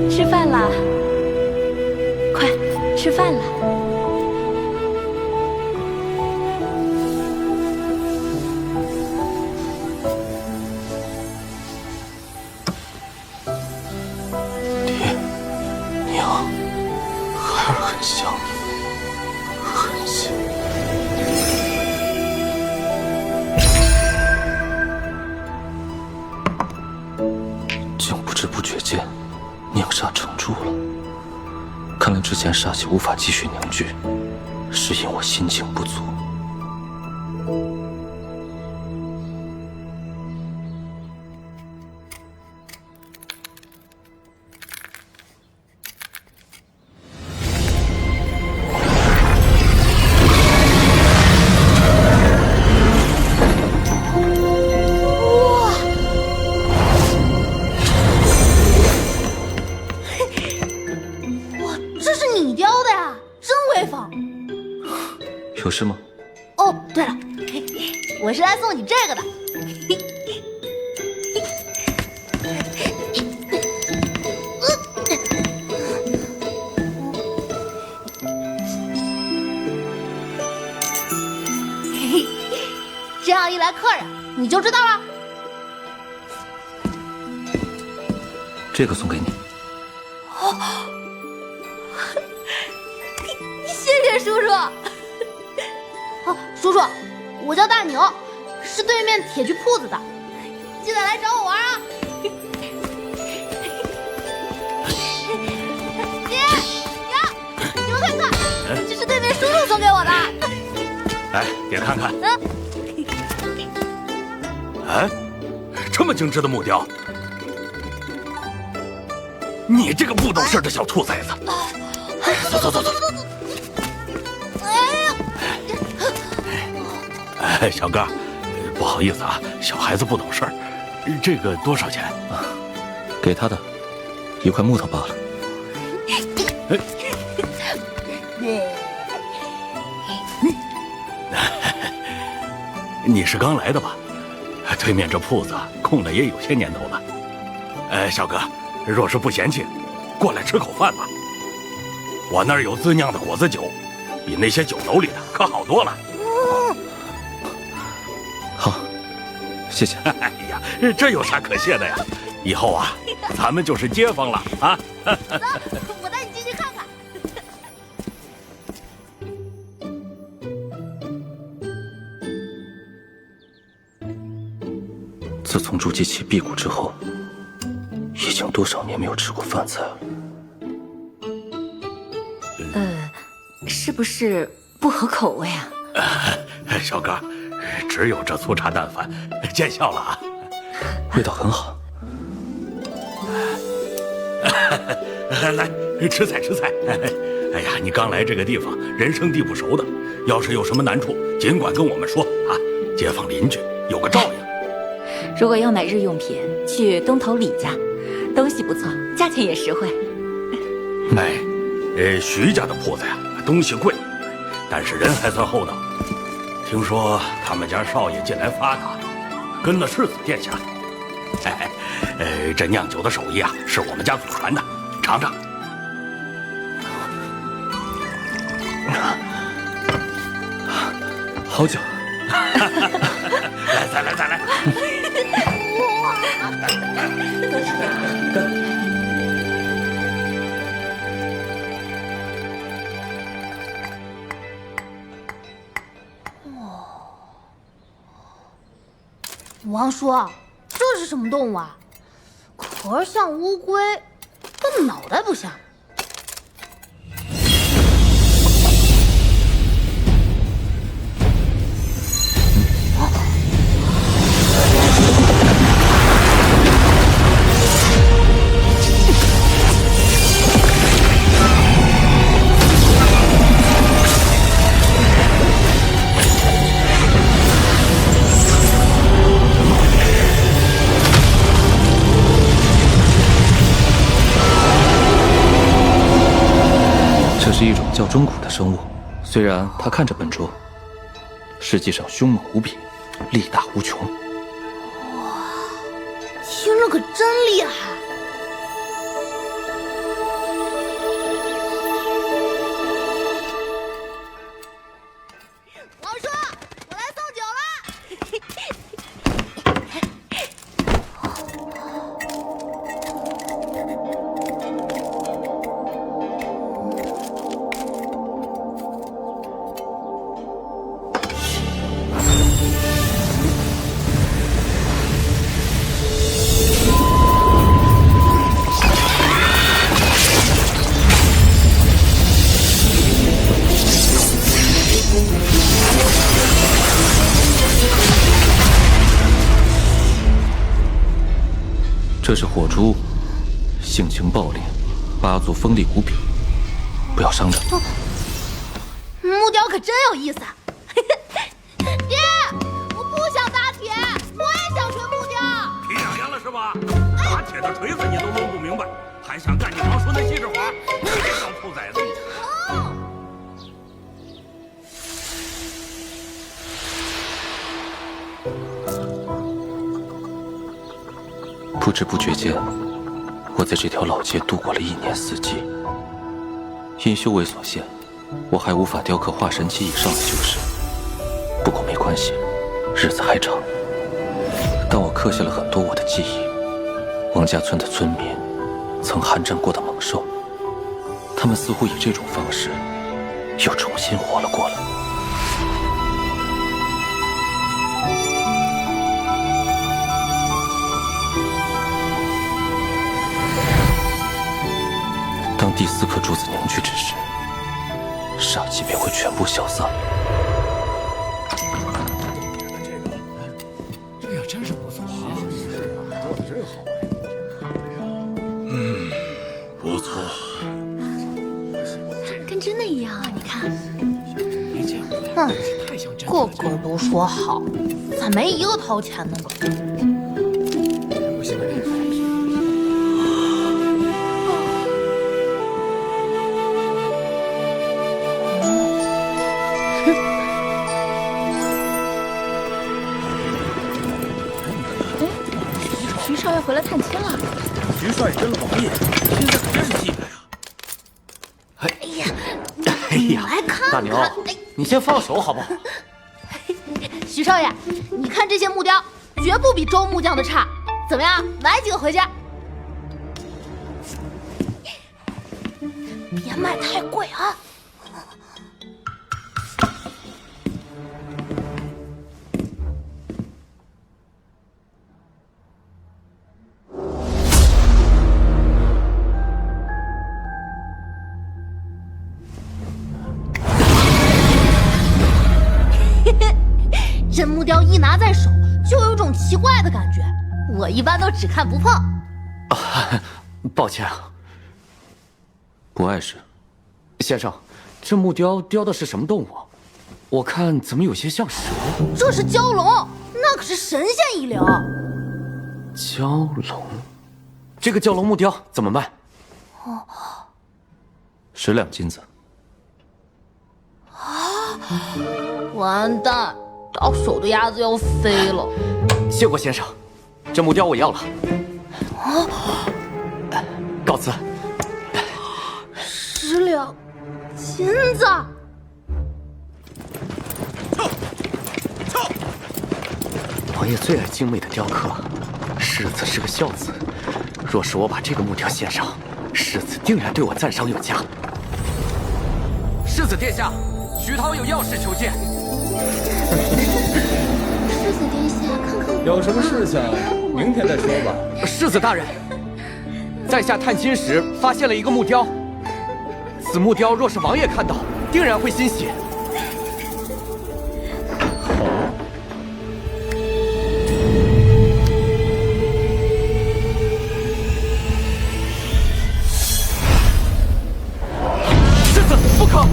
Speaker 3: 吃饭啦，快吃饭了。
Speaker 5: 爹，娘，孩儿很想你，很想。竟不知不觉间凝煞成柱了。看来之前煞气无法继续凝聚，是因我心情不足。有事吗？
Speaker 9: 哦，对了，我是来送你这个的。这样一来客人你就知道了。
Speaker 5: 这个送给你。
Speaker 9: 谢叔叔。叔叔，我叫大牛，是对面铁具铺子的，记得来找我玩啊！姐娘，你们看看，这是对面叔叔送给我的。
Speaker 4: 哎，给看看。哎，这么精致的木雕，你这个不懂事的小兔崽子！走走走走。哎，小哥，不好意思啊，小孩子不懂事儿。这个多少钱啊？
Speaker 5: 给他的1块木头罢了。
Speaker 4: 你是刚来的吧？对面这铺子空了也有些年头了。小哥，若是不嫌弃，过来吃口饭吧。我那儿有自酿的果子酒，比那些酒楼里的可好多了。
Speaker 5: 好，谢谢。
Speaker 4: 哎呀，这有啥可谢的呀？以后啊，咱们就是街坊了啊。
Speaker 9: 走，我带你进去看看。
Speaker 5: 自从朱继奇辟谷之后，已经多少年没有吃过饭菜了。
Speaker 3: 是不是不合口味啊？
Speaker 4: 小哥，只有这粗茶淡饭，见笑了啊。
Speaker 5: 味道很好。
Speaker 4: 来，吃菜吃菜。哎呀，你刚来这个地方，人生地不熟的，要是有什么难处，尽管跟我们说啊。街坊邻居有个照应。
Speaker 3: 如果要买日用品，去东头李家，东西不错，价钱也实惠。
Speaker 4: 哎，徐家的铺子呀，东西贵，但是人还算厚道。听说他们家少爷近来发达，跟了世子殿下。这酿酒的手艺啊，是我们家祖传的，尝尝。
Speaker 5: 好酒。
Speaker 4: 来，再来，再来。
Speaker 9: 王叔，这是什么动物啊？壳像乌龟，但脑袋不像。
Speaker 5: 这是一种叫钟骨的生物，虽然它看着笨拙，实际上凶猛无比，力大无穷。
Speaker 9: 哇，听着可真厉害！王叔，我来送酒了。
Speaker 5: 这是火猪，性情暴烈，八族锋利无比，不要伤着。
Speaker 9: 木雕可真有意思。爹，我不想打铁，我也想学木雕。
Speaker 4: 皮痒痒了是吧？打铁的锤子你都弄不明白，还想干你王叔那细致活？你这小兔崽子！
Speaker 5: 不知不觉间，我在这条老街度过了1年4季。因修为所限，我还无法雕刻化神期以上的修士。不过没关系，日子还长。但我刻下了很多我的记忆。王家村的村民曾寒战过的猛兽，他们似乎以这种方式又重新活了过来。当第4颗珠子凝聚之时，煞气便会全部消散。
Speaker 6: 这样真是不错啊！
Speaker 7: 做的真好。
Speaker 2: 不错。
Speaker 9: 跟真的一样啊！你看。
Speaker 6: 没见过，太像真的
Speaker 11: 个个都说好，咋没一个掏钱的呢？
Speaker 6: 不行，
Speaker 9: 徐少爷回来探亲了。
Speaker 2: 徐帅跟了王爷，现在可真是气派啊！
Speaker 10: 哎呀，
Speaker 11: 来看
Speaker 10: 大牛，你先放手好不好？
Speaker 11: 徐少爷，你看这些木雕，绝不比周木匠的差。怎么样，买几个回家？别卖太贵啊！真木雕一拿在手，就有种奇怪的感觉。我一般都只看不碰。
Speaker 10: 抱歉啊，
Speaker 5: 不碍事。
Speaker 10: 先生，这木雕雕的是什么动物？我看怎么有些像蛇。
Speaker 11: 这是蛟龙，那可是神仙一流。
Speaker 10: 蛟龙，这个蛟龙木雕怎么卖
Speaker 5: ？10两金子。
Speaker 11: 完蛋，到手的鸭子要飞了。
Speaker 10: 谢过先生，这木雕我要了。告辞。
Speaker 11: 10两金子。
Speaker 10: 王爷最爱精美的雕刻，世子是个孝子。若是我把这个木雕献上，世子定然对我赞赏有加。世子殿下，徐涛有要事求见。
Speaker 9: 世子殿下，看看
Speaker 12: 有什么事情，明天再说吧。
Speaker 10: 世子大人，在下探亲时发现了一个木雕，此木雕若是王爷看到，定然会欣喜。世子不可！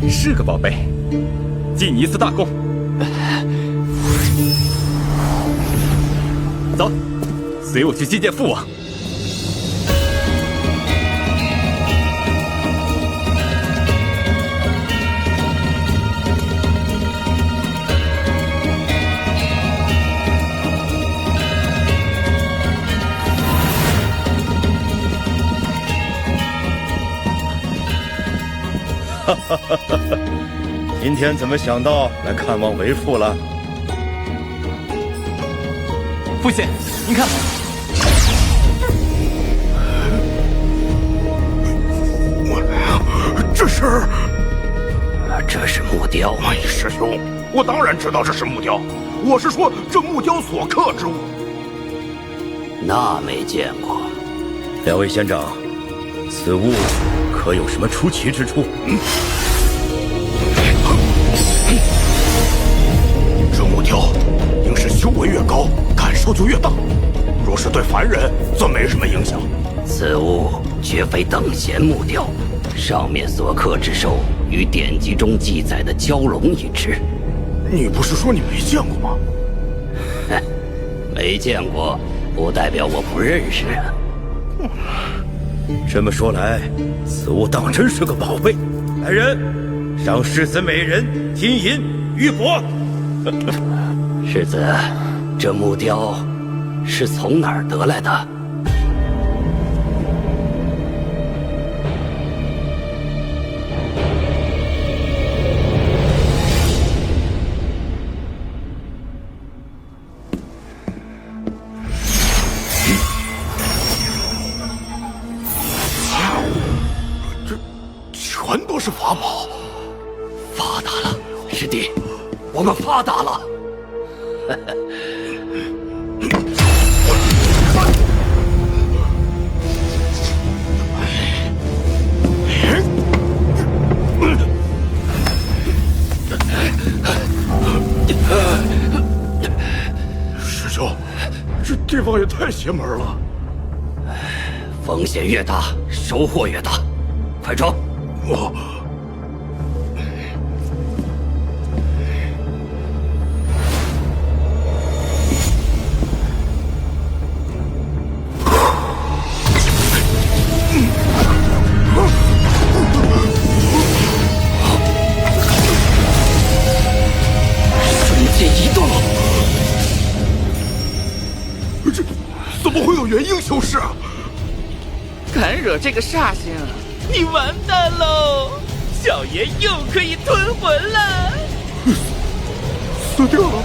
Speaker 12: 是个宝贝，记你一次大功。走，随我去接见父王。
Speaker 4: 今天怎么想到来看望为父了？
Speaker 10: 父亲，您看，
Speaker 4: 这是木雕。师兄，我当然知道这是木雕，我是说这木雕所刻之物。那没见过。两位仙长，此物可有什么出奇之处？这木雕应是修为越高，感受就越大。若是对凡人，则没什么影响。此物绝非等闲木雕，上面所刻之兽与典籍中记载的蛟龙一致。你不是说你没见过吗？没见过，不代表我不认识啊。这么说来，此物当真是个宝贝。来人，赏世子美人金银玉帛。世子，这木雕是从哪儿得来的？全都是法宝。
Speaker 1: 发达了，师弟，我们发达了。
Speaker 4: 师兄，这地方也太邪门了。
Speaker 1: 风险越大，收获越大。快装！瞬间移动。
Speaker 4: 这怎么会有元婴修士啊？
Speaker 13: 敢惹这个煞星，你完蛋喽！小爷又可以吞魂了。
Speaker 4: 死掉了！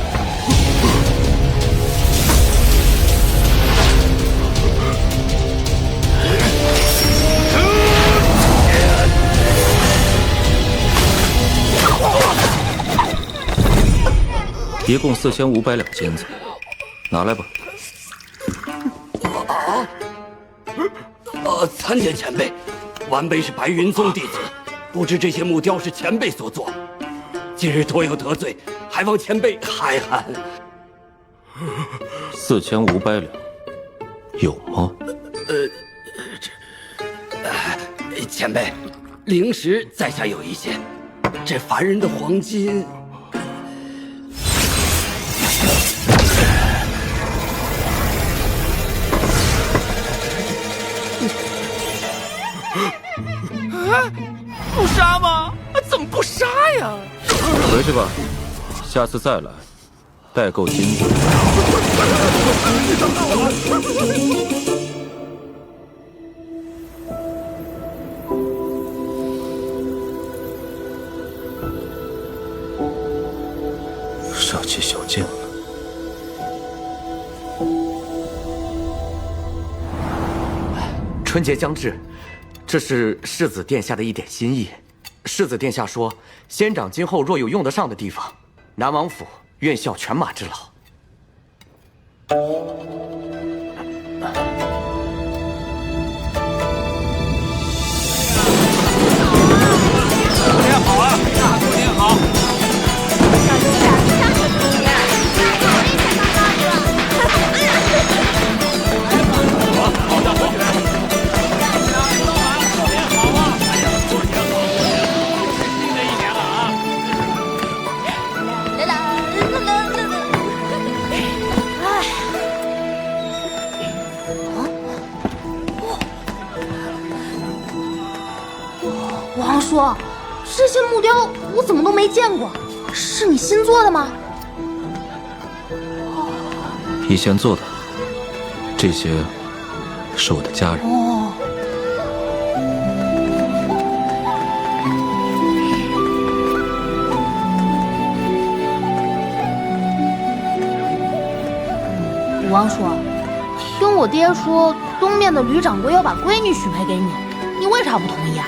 Speaker 5: 一共4500两金子，拿来吧。
Speaker 1: 参见前辈，晚辈是白云宗弟子，不知这些木雕是前辈所作，今日多有得罪，还望前辈海涵。
Speaker 5: 4500两，有吗？
Speaker 1: 前辈，灵石在下有一些，这凡人的黄金。
Speaker 13: 不杀吗？怎么不杀呀？
Speaker 5: 回去吧，下次再来，带够金子。煞气小将了。
Speaker 14: 春节将至，这是世子殿下的一点心意。世子殿下说，仙长今后若有用得上的地方，南王府愿效犬马之劳。
Speaker 6: 过年好啊！过年好！好的，好的。
Speaker 11: 王叔，这些木雕我怎么都没见过，是你新做的吗？
Speaker 5: 以前做的，这些是我的家人。
Speaker 11: 哦。王叔，听我爹说，东面的吕掌柜要把闺女许配给你，你为啥不同意啊？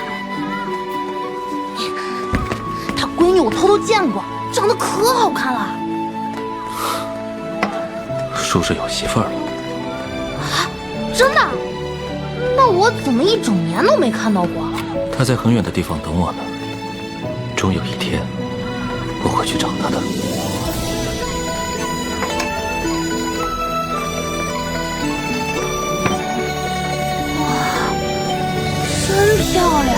Speaker 11: 他闺女我偷偷见过，长得可好看了。
Speaker 5: 叔是有媳妇儿了。
Speaker 11: 啊，真的？那我怎么一整年都没看到过？
Speaker 5: 他在很远的地方等我呢，终有一天我会去找他的。
Speaker 11: 真漂亮！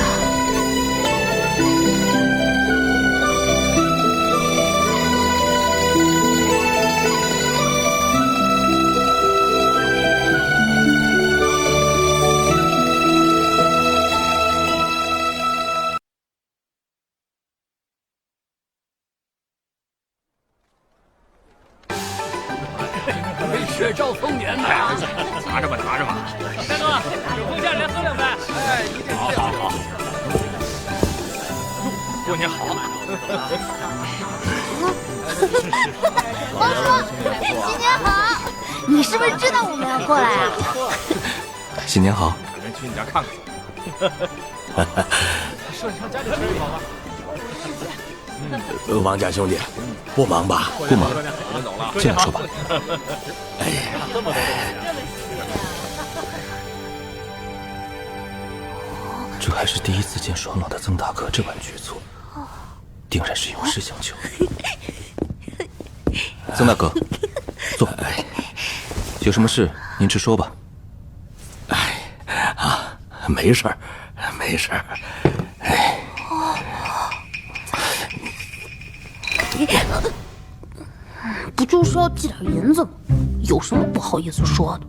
Speaker 1: 雪兆丰年呐！
Speaker 6: 拿着吧，拿着吧。大哥，有空下来喝两杯。哎，一定好好好。过年好。
Speaker 11: 王叔，新年好！你是不是知道我们要过来啊？
Speaker 14: 新年好。
Speaker 6: 有人去你家看看。
Speaker 8: 顺畅家里吃一口吧。
Speaker 4: 王家兄弟，不忙吧？
Speaker 5: 不忙，进来说吧。
Speaker 4: 哎呀，
Speaker 8: 这么多东西。
Speaker 5: 这还是第一次见爽朗的曾大哥这般局促，定然是有事相求。曾大哥，坐。有什么事您直说吧。
Speaker 4: 没事儿，没事儿。
Speaker 11: 不就是要寄点银子吗？有什么不好意思说的？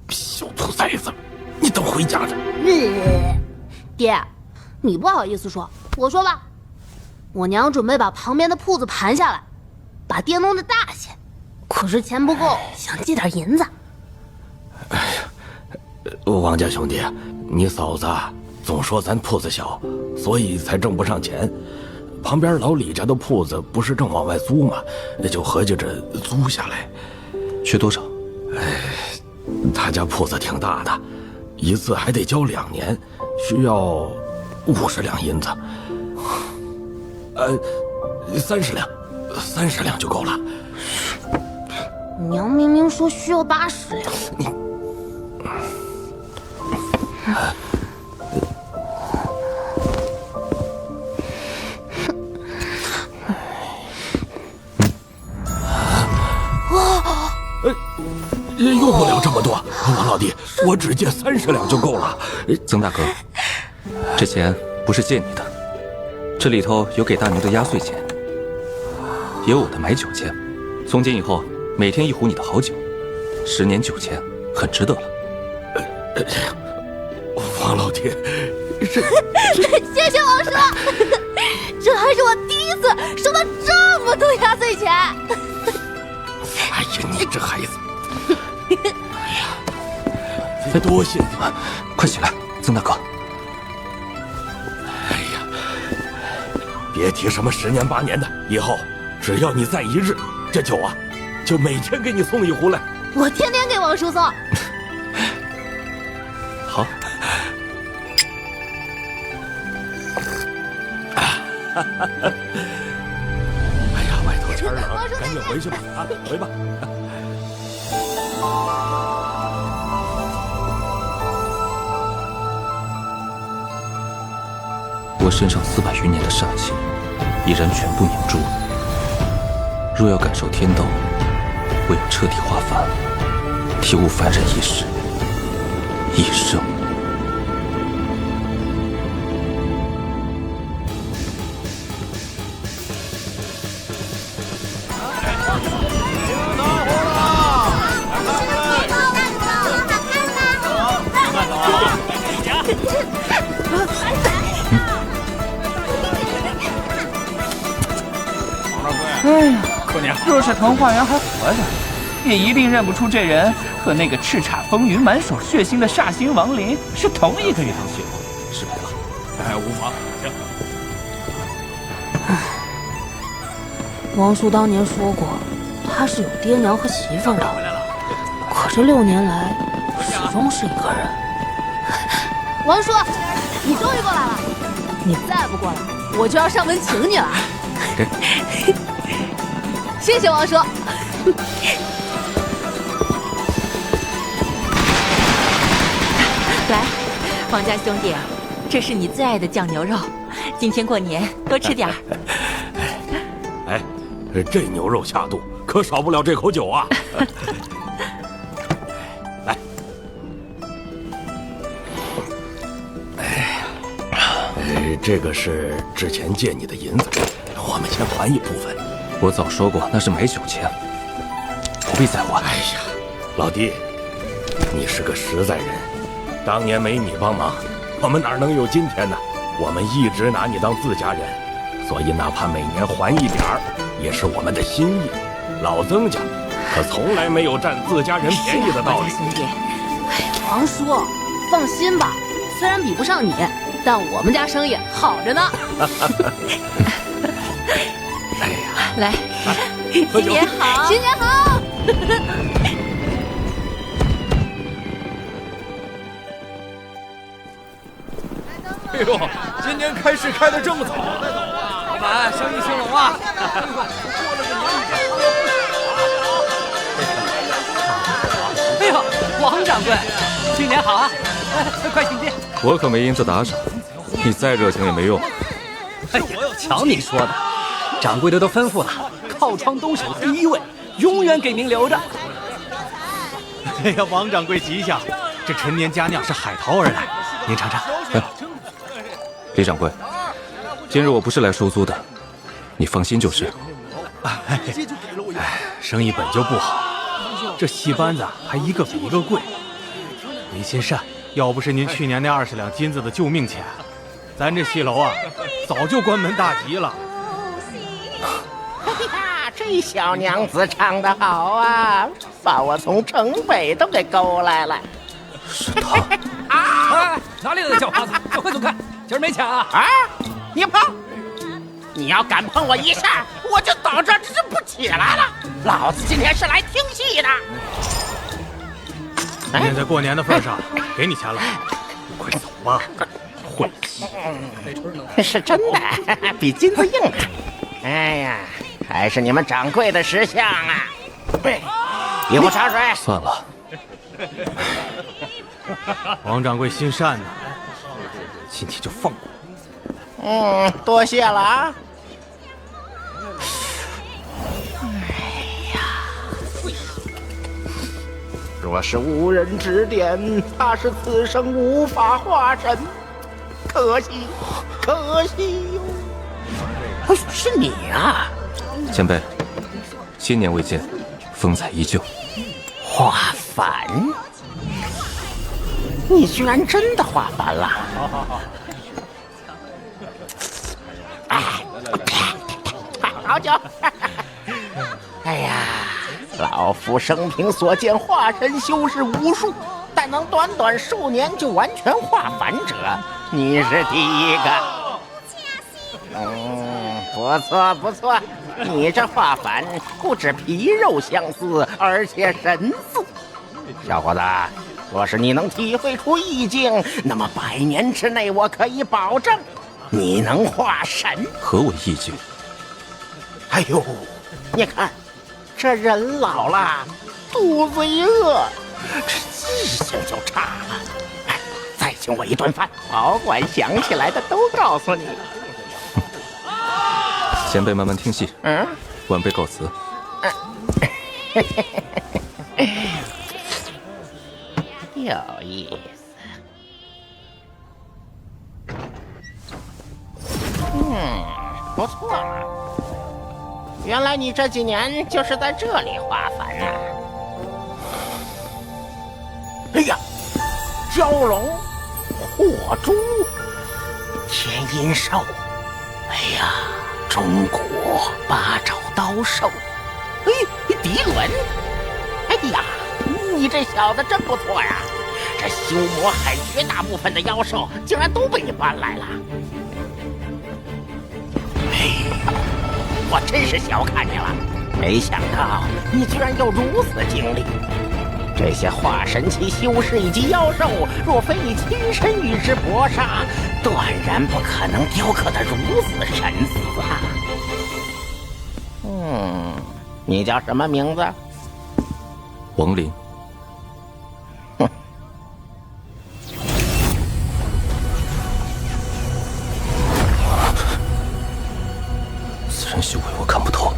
Speaker 4: 小兔崽子，你等回家的。
Speaker 11: 爹，你不好意思说，我说吧。我娘准备把旁边的铺子盘下来，把爹弄得大些，可是钱不够，想寄点银子。
Speaker 4: 王家兄弟，你嫂子总说咱铺子小，所以才挣不上钱。旁边老李家的铺子不是正往外租吗？就合计着租下来。
Speaker 5: 缺多少？
Speaker 4: 他家铺子挺大的，一次还得交2年，需要50两银子。30两，30两就够了。
Speaker 11: 娘明明说需要80两。
Speaker 4: 用不了这么多，王老弟，我只借30两就够了。
Speaker 5: 曾大哥，这钱不是借你的，这里头有给大牛的压岁钱，也有我的买酒钱。从今以后，每天1壶你的好酒，10年9千，很值得了。
Speaker 4: 王老弟，
Speaker 11: 谢谢王叔，这还是我第一次收到这么多压岁钱。
Speaker 4: 哎呀，你这孩子！多谢你，
Speaker 5: 快起来，曾大哥。
Speaker 4: 哎呀，别提什么10年8年的，以后只要你在一日，这酒啊，就每天给你送1壶来。
Speaker 11: 我天天给王叔送。
Speaker 5: 好。
Speaker 4: 哎呀，外头天冷，赶紧回去吧，回吧。
Speaker 5: 我身上400余年的煞气，已然全部凝住。若要感受天道，唯有彻底化凡，体悟凡人一世一生。
Speaker 13: 哎呀，若是藤化元还活着，也一定认不出这人和那个叱咤风云、满手血腥的煞星王林是同一个人。
Speaker 5: 失陪了，
Speaker 2: 无妨，行。
Speaker 11: 王叔当年说过，他是有爹娘和媳妇儿的，可这6年来，始终是一个人。王叔，你终于过来了！你再不过来，我就要上门请你了。谢谢王叔。
Speaker 15: 来，王家兄弟，这是你最爱的酱牛肉，今天过年多吃点儿。
Speaker 4: 哎，这牛肉下肚，可少不了这口酒啊！来，这个是之前借你的银子，我们先还一部分。
Speaker 5: 我早说过，那是买酒钱，不必再还。
Speaker 4: 哎呀，老弟，你是个实在人，当年没你帮忙，我们哪能有今天呢？我们一直拿你当自家人，所以哪怕每年还一点儿，也是我们的心意。老曾家可从来没有占自家人便宜的道理。
Speaker 11: 哎，王叔，放心吧，虽然比不上你，但我们家生意好着呢。
Speaker 4: 哎呀，
Speaker 15: 来，新年好，
Speaker 11: 新年好。
Speaker 12: 呦，今年开市开得这么早，
Speaker 6: 老板生意兴隆啊！哎呦，王掌柜，新年好啊！快请进。
Speaker 5: 我可没银子打赏，你再热情也没用。
Speaker 6: 哎呀，瞧你说的，掌柜的都吩咐了，靠窗兜首第一位，永远给您留着。
Speaker 8: 哎呀，王掌柜吉祥，这陈年佳酿是海淘而来，您尝尝。
Speaker 5: 李掌柜，今日我不是来收租的，你放心就是。
Speaker 8: 生意本就不好，这戏班子还一个比一个贵。李亲善，要不是您去年那20两金子的救命钱，咱这戏楼啊，早就关门大吉了。
Speaker 16: 哎呀，这小娘子唱得好啊，把我从城北都给勾来了。
Speaker 5: 是他
Speaker 6: 啊！哪里来的叫花子？走开走开！今儿没钱啊！
Speaker 16: 啊！你碰！你要敢碰我一下，我就倒这直不起来了。老子今天是来听戏的。
Speaker 8: 今天在过年的份上，给你钱了，快走吧，晦气。
Speaker 16: 是真的，比金子硬啊！哎呀，还是你们掌柜的识相啊！一壶茶水。
Speaker 5: 算了。
Speaker 8: 王掌柜心善呐，今天就放过
Speaker 16: 我。多谢了啊！哎呀，若是无人指点，怕是此生无法化神，可惜，可惜哟！哎，是你啊！
Speaker 5: 前辈，新年未见，风采依旧。
Speaker 16: 化凡？你居然真的化凡了！哎，好酒！哎呀，老夫生平所见化神修士无数，但能短短数年就完全化凡者，你是第一个。不错不错，你这化凡不止皮肉相似，而且神似。小伙子，若是你能体会出意境，那么100年之内，我可以保证你能化神。
Speaker 5: 何为意境？
Speaker 16: 哎呦，你看，这人老了，肚子一饿，这记性就差了。哎，再请我一顿饭，保管想起来的都告诉你。
Speaker 5: 前辈慢慢听戏。晚辈告辞。
Speaker 16: 有意思。不错嘛。原来你这几年就是在这里化凡呐。哎呀，蛟龙、火猪、天阴兽，哎呀，中国八爪刀兽，哎，涤纶，哎呀，你这小子真不错呀！这修魔海绝大部分的妖兽竟然都被你搬来了。哎，我真是小看你了，没想到你居然有如此经历。这些化神期修士以及妖兽，若非你亲身与之搏杀，断然不可能雕刻得如此神似啊！你叫什么名字？
Speaker 5: 王林。此人修为我看不透，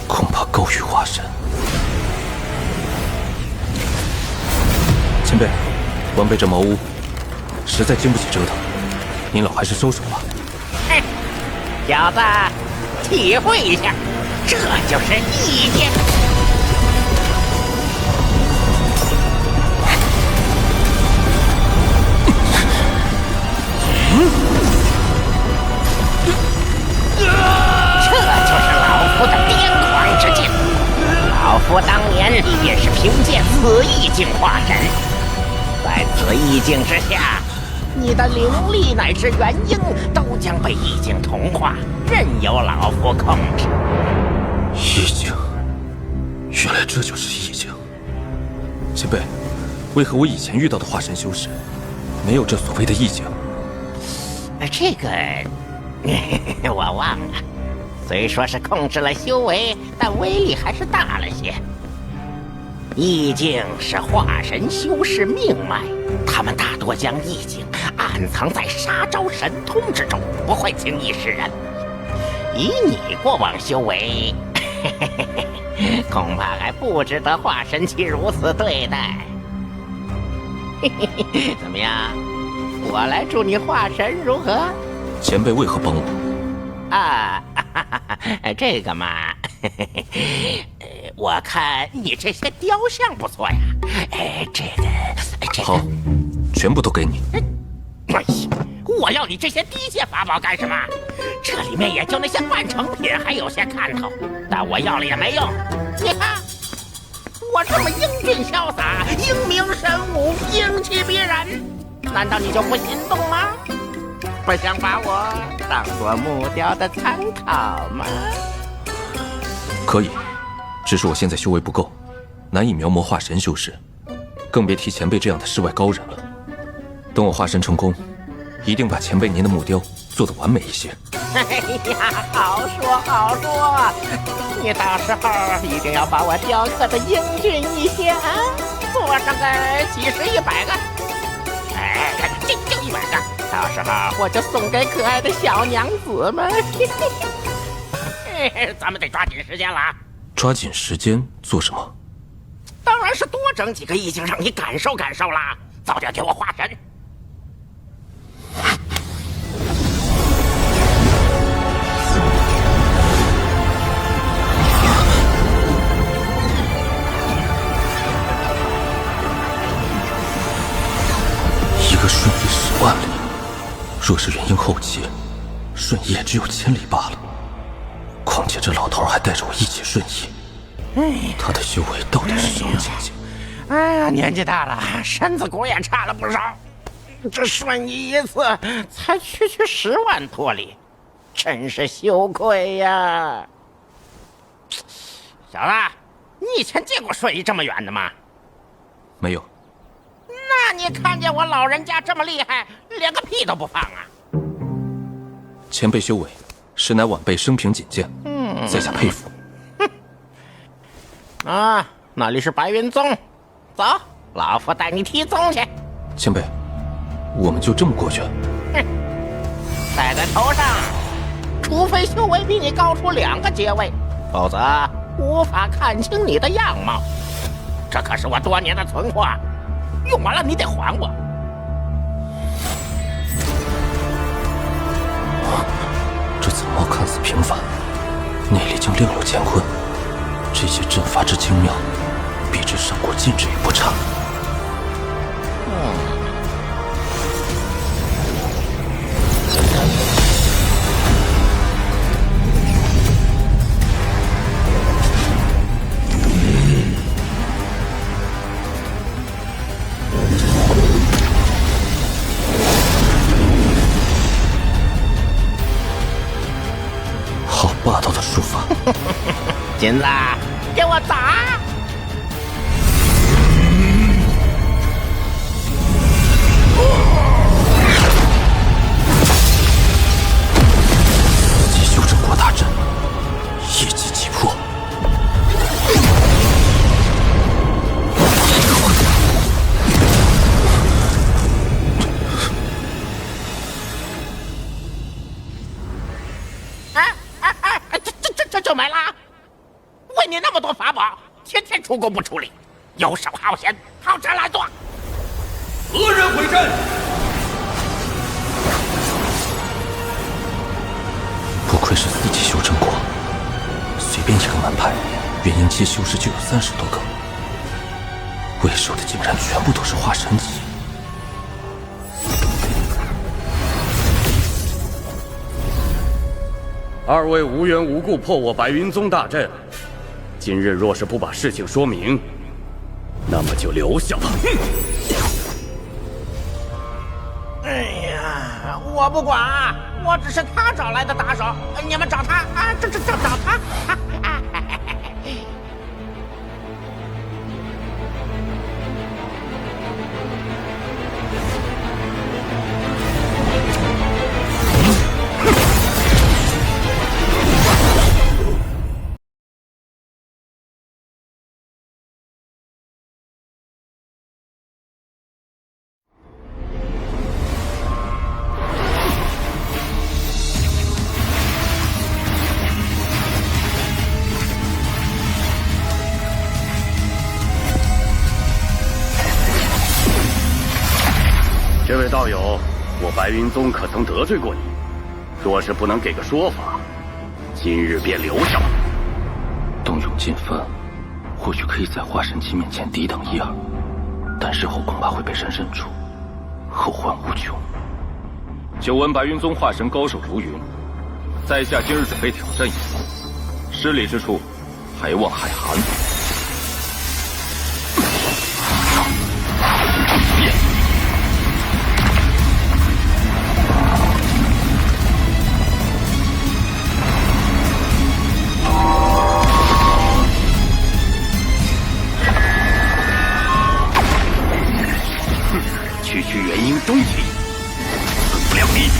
Speaker 5: 恐怕高于化神。前辈，晚辈这茅屋实在经不起折腾，您老还是收手吧。
Speaker 16: 嘿，小子，体会一下，这就是意境。这就是老夫的癫狂之境。老夫当年也是凭借此意境化神。在此意境之下，你的灵力乃至元婴都将被意境同化，任由老夫控制。
Speaker 5: 意境，原来这就是意境。前辈，为何我以前遇到的化神修士没有这所谓的意境？
Speaker 16: 这个我忘了。虽说是控制了修为，但威力还是大了些。意境是化神修士命脉，他们大多将意境暗藏在杀招神通之中，不会轻易示人。以你过往修为，恐怕还不值得化神期如此对待。怎么样？我来助你化神如何？
Speaker 5: 前辈为何帮我？
Speaker 16: 啊，这个嘛，我看你这些雕像不错呀。这个
Speaker 5: 好，全部都给你。
Speaker 16: 哎呀，我要你这些低阶法宝干什么？这里面也就那些半成品还有些看头，但我要了也没用。你看，我这么英俊潇洒、英明神武、英气逼人，难道你就不心动吗？不想把我当作木雕的参考吗？
Speaker 5: 可以，只是我现在修为不够，难以描摹化神修士，更别提前辈这样的世外高人了。等我化神成功，一定把前辈您的木雕做得完美一些。
Speaker 16: 哎呀，好说好说，你到时候一定要把我雕刻的英俊一些啊，做上个几十100个，就100个。到时候我就送给可爱的小娘子们。咱们得抓紧时间了啊！
Speaker 5: 抓紧时间做什么？
Speaker 16: 当然是多整几个意境让你感受感受啦！早点给我化神。
Speaker 5: 一个瞬移10万里，若是元婴后期，瞬移也只有1000里罢了。况且这老头还带着我一起瞬移，他的修为到底是什么境界？
Speaker 16: 哎呀，年纪大了，身子骨也差了不少。这瞬移一次才区10万多里，真是羞愧呀！小子，你以前见过瞬移这么远的吗？
Speaker 5: 没有。
Speaker 16: 那你看见我老人家这么厉害，连个屁都不放啊！
Speaker 5: 前辈修为实乃晚辈生平仅见，在下佩服。
Speaker 16: 啊，那里是白云宗，走，老夫带你提宗去。
Speaker 5: 前辈，我们就这么过去？
Speaker 16: 哼，戴在头上，除非修为比你高出2个阶位，否则无法看清你的样貌。这可是我多年的存货，用完了你得还我。
Speaker 5: 这紫帽看似平凡，内里竟另有乾坤。这些阵法之精妙，必之上过禁制与不差。好霸道的术法！
Speaker 16: 金子，给我打！4
Speaker 5: 级修真国大阵，一击即破。
Speaker 16: 这就没了？为你那么多法宝，天天出工不出力，游手好闲，好吃懒做。
Speaker 2: 何人回阵？
Speaker 5: 不愧是4级修真国，随便一个门派，元婴期修士就有30多个，为首的竟然全部都是化神级。
Speaker 1: 2位无缘无故破我白云宗大阵，今日若是不把事情说明，那么就留下吧。
Speaker 16: 哎呀，我不管，我只是他找来的打手，你们找他啊，找他。
Speaker 1: 这位道友，我白云宗可曾得罪过你？若是不能给个说法，今日便留下。
Speaker 5: 动用禁分，或许可以在化神期面前抵挡一二，但事后恐怕会被人认出，后患无穷。久闻白云宗化神高手如云，在下今日准备挑战一番，失礼之处，还望海涵。
Speaker 1: 区区元婴中期，死不了你。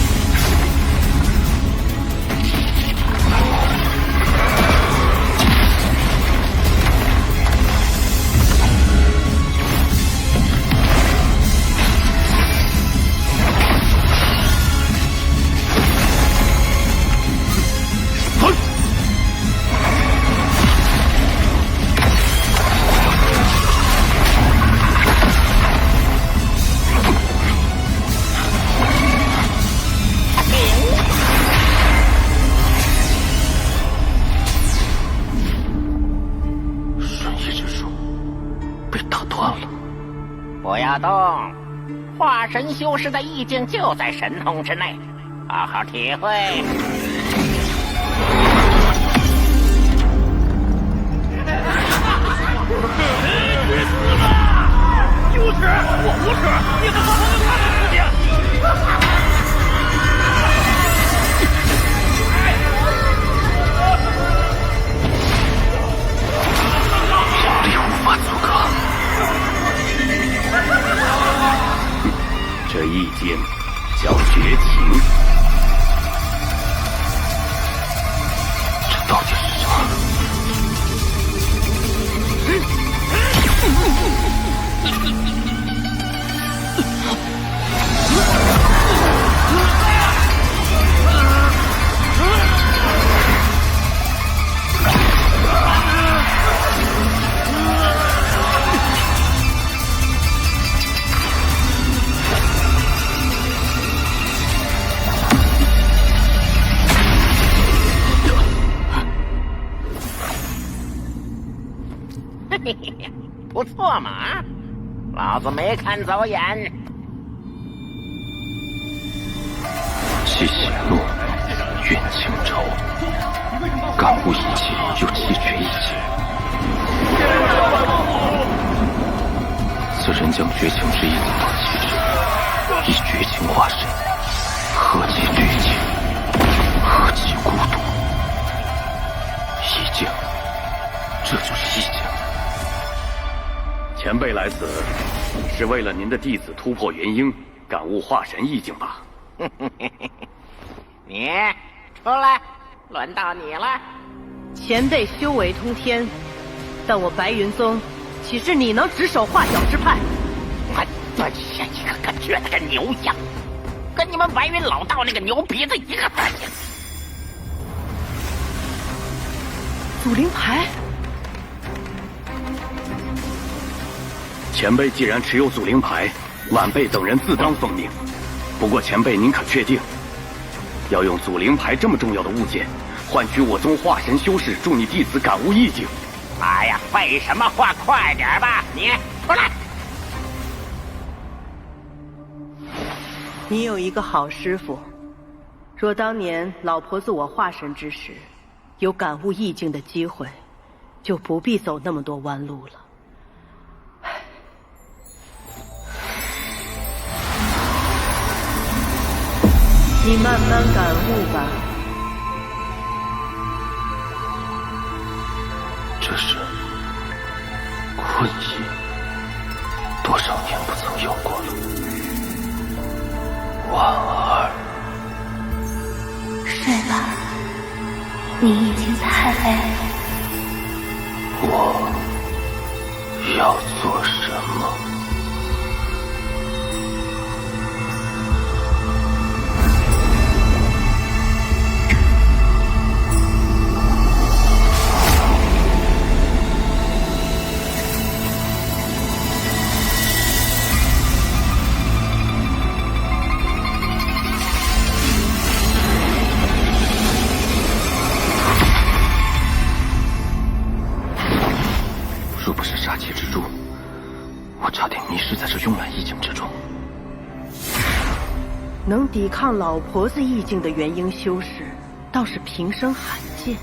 Speaker 16: 不要动，化神修士的意境就在神通之内，好好体会。
Speaker 2: 去死吧！有耻！我无耻！你们好好的看看自己！
Speaker 5: 灵力无法阻隔。
Speaker 1: 这意境叫绝情，
Speaker 5: 这到底是什么？
Speaker 16: 嘿嘿嘿，不错嘛，老子没看走眼。
Speaker 5: 气血落，怨情仇，感悟一切，又气绝一切。此人将绝情之意自导其至，以绝情化身，何其绝情，何其孤独。意境，这就是意境。
Speaker 1: 前辈来此，是为了您的弟子突破元婴，感悟化神意境吧？
Speaker 16: 你出来，轮到你了。
Speaker 17: 前辈修为通天，但我白云宗岂是你能指手画脚之派？
Speaker 16: 我蹲下一个个倔得跟牛一样，跟你们白云老道那个牛鼻子一个德行。
Speaker 17: 祖灵牌。
Speaker 1: 前辈既然持有祖灵牌，晚辈等人自当奉命。不过前辈您可确定，要用祖灵牌这么重要的物件，换取我宗化神修士助你弟子感悟意境？
Speaker 16: 哎呀，废什么话，快点吧！你出来。
Speaker 17: 你有一个好师傅，若当年老婆自我化神之时，有感悟意境的机会，就不必走那么多弯路了。你慢慢感悟吧。
Speaker 5: 这是困意，多少年不曾有过了。婉儿，
Speaker 9: 睡吧，你已经太累了。
Speaker 5: 我要做什么？
Speaker 1: 迷失在这慵懒意境之中。
Speaker 17: 能抵抗老婆子意境的元婴修士，倒是平生罕见。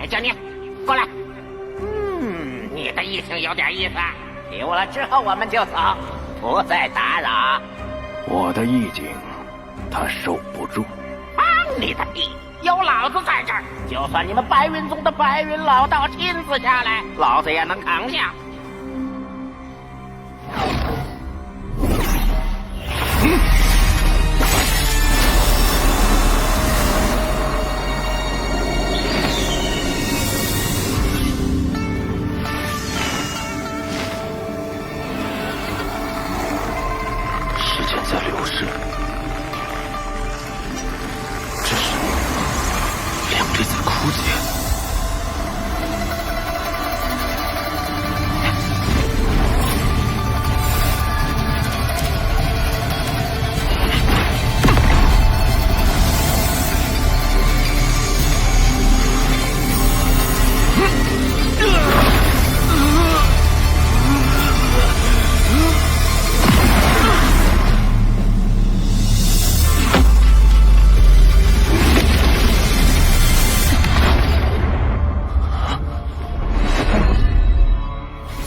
Speaker 16: 叫你过来。你的意境有点意思，有了之后我们就走，不再打扰。
Speaker 1: 我的意境，他受不住。
Speaker 16: 放你的屁！有老子在这儿，就算你们白云宗的白云老道亲自下来，老子也能扛下。
Speaker 1: 时间在流逝，这是两粒在枯竭。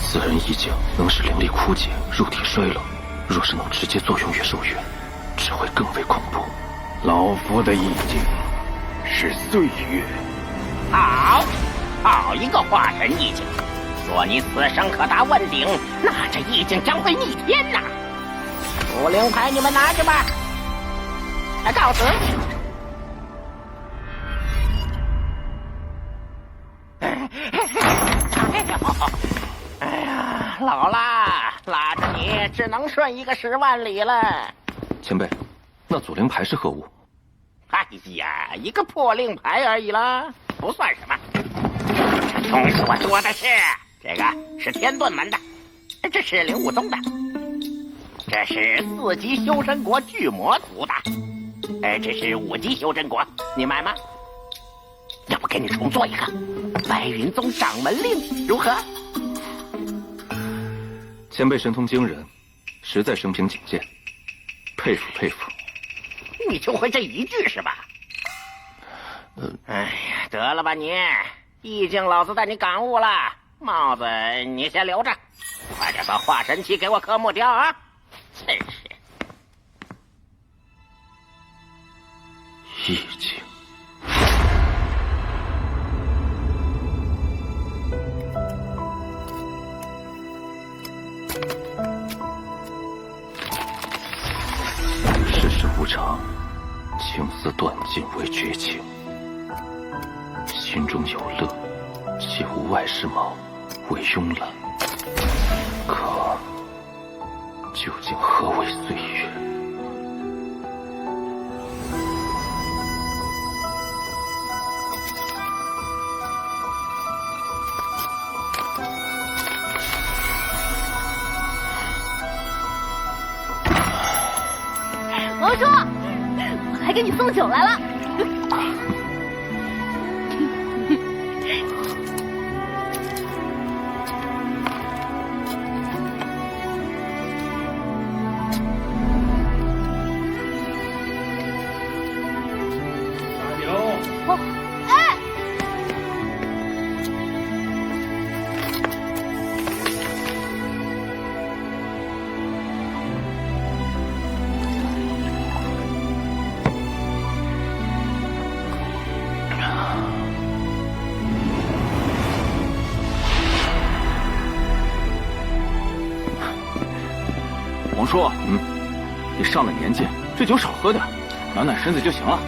Speaker 1: 此人意境能使灵力枯竭，肉体衰老。若是能直接作用越受越，只会更为恐怖。老夫的意境是岁月。
Speaker 16: 好一个化神意境！若你此生可达问鼎，那这意境将会逆天呐！武灵牌你们拿着吧，告辞。哎呀，老啦，拉着你只能顺一个10万里了。
Speaker 1: 前辈，那祖灵牌是何物？
Speaker 16: 哎呀，一个破令牌而已啦，不算什么。东西我说的是，这个是天遁门的，这是灵武宗的，这是4级修真国巨魔族的，这是5级修真国，你买吗？要不给你重做一个白云宗掌门令，如何？
Speaker 1: 前辈神通惊人，实在生平仅见，佩服佩服。
Speaker 16: 你就会这一句是吧？哎呀，得了吧你，意境老子带你感悟了，帽子你先留着，快点把化神期给我刻木雕啊！真是。
Speaker 1: 意境。世事无常，情丝断尽为绝情。心中有乐，岂无外事忙为慵懒？可究竟何为岁月？
Speaker 9: 王叔，我还给你送酒来了。
Speaker 1: 王叔，你上了年纪，这酒少喝点，暖暖身子就行了。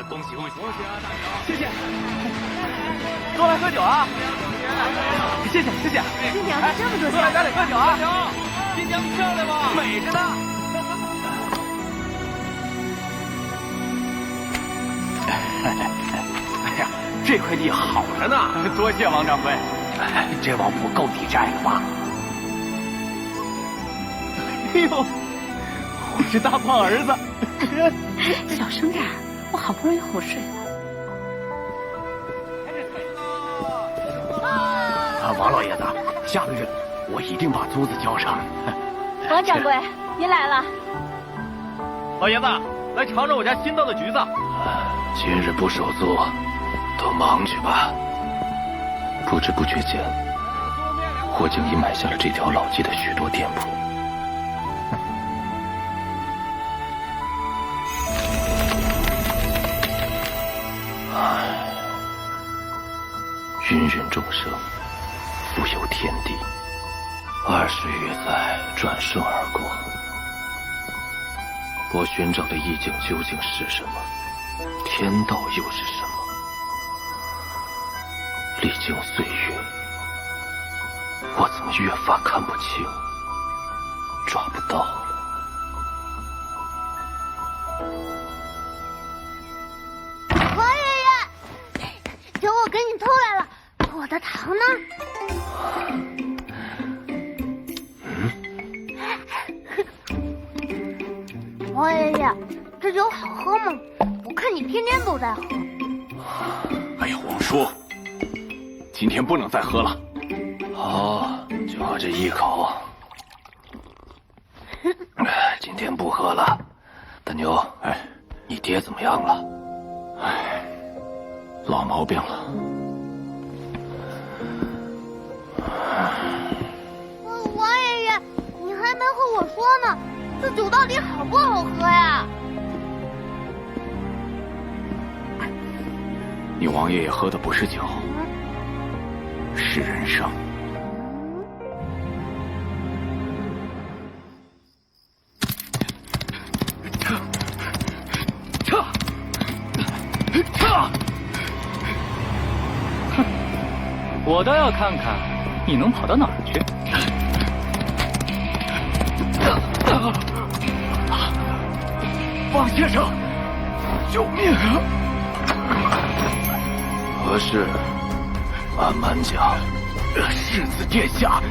Speaker 1: 恭喜恭喜！恭喜啊，大牛！谢谢。多来喝酒啊！谢谢谢谢。
Speaker 9: 新娘子这么多
Speaker 1: 多来家里喝酒啊！
Speaker 6: 新娘子漂亮吗？
Speaker 1: 美着呢。哎呀，这块地好着呢，多谢王掌柜。
Speaker 16: 这王不够抵债了吧？
Speaker 1: 哎呦，我是大胖儿子，
Speaker 3: 小声点，我好不容易哄睡了。
Speaker 1: 王老爷子，下个月我一定把租子交上。
Speaker 9: 王掌柜，您来了。
Speaker 5: 老爷子，来尝尝我家新倒的橘子。
Speaker 1: 今日不守租，都忙去吧。
Speaker 5: 不知不觉间，我竟已买下了这条老街的许多店铺。芸芸众生，富有天地，20余载转瞬而过。我寻找的意境究竟是什么？天道又是什么？历经岁月，我怎么越发看不清，抓不到了？
Speaker 9: 王爷爷，酒我给你偷来了，我的糖呢？王爷爷，这酒好喝吗？我看你天天都在喝。
Speaker 1: 哎呀，王叔，今天不能再喝了。好，就喝这一口。今天不喝了。大牛，你爹怎么样了？老毛病了。
Speaker 9: 王爷爷，你还没和我说呢，这酒到底好不好喝呀？
Speaker 1: 你王爷爷喝的不是酒，是人生。
Speaker 6: 我倒要看看你能跑到哪儿去。
Speaker 1: 王先生，救命啊！何事？慢慢讲。世子殿下，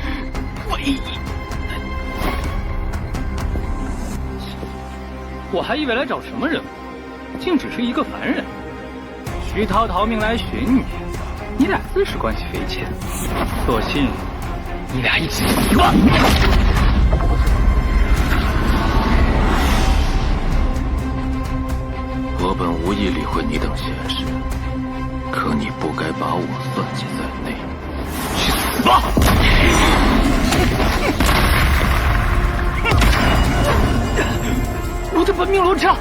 Speaker 6: 我还以为来找什么人物，竟只是一个凡人。徐涛逃命来寻你，你俩自是关系匪浅，索性你俩一起死吧。
Speaker 5: 我本无意理会你等闲事，可你不该把我算计在内。去死吧！
Speaker 6: 我的本命龙车！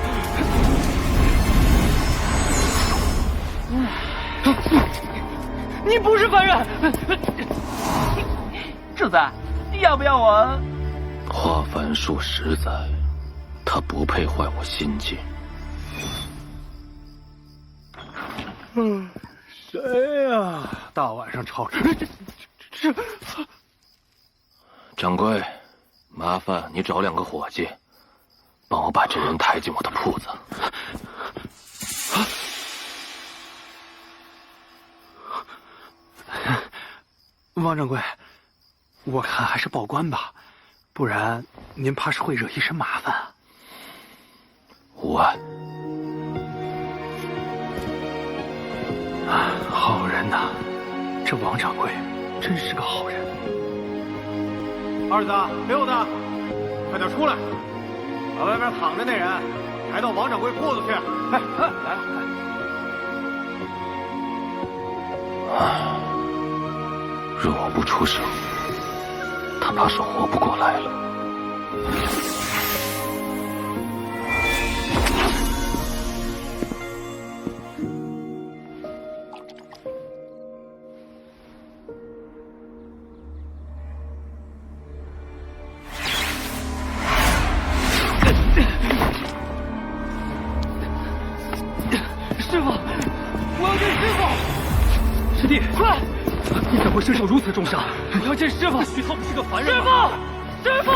Speaker 6: 你不是凡人！
Speaker 13: 主子，要不要我？
Speaker 5: 华凡数10载，他不配坏我心境。
Speaker 6: 谁呀？大晚上吵这……
Speaker 5: 掌柜，麻烦你找2个伙计，帮我把这人抬进我的铺子。
Speaker 6: 王掌柜，我看还是报官吧，不然您怕是会惹一身麻烦。
Speaker 5: 无碍。
Speaker 6: 好人呐，这王掌柜真是个好人。
Speaker 12: 二子、六子，快点出来，把外边躺着那人抬到王掌柜铺子去。
Speaker 6: 来了。
Speaker 5: 若我不出手，他怕是活不过来了。
Speaker 6: 师傅，我要见师傅！师弟，快！你怎会身受如此重伤？我要见师傅！徐涛不是个凡人吗？师傅！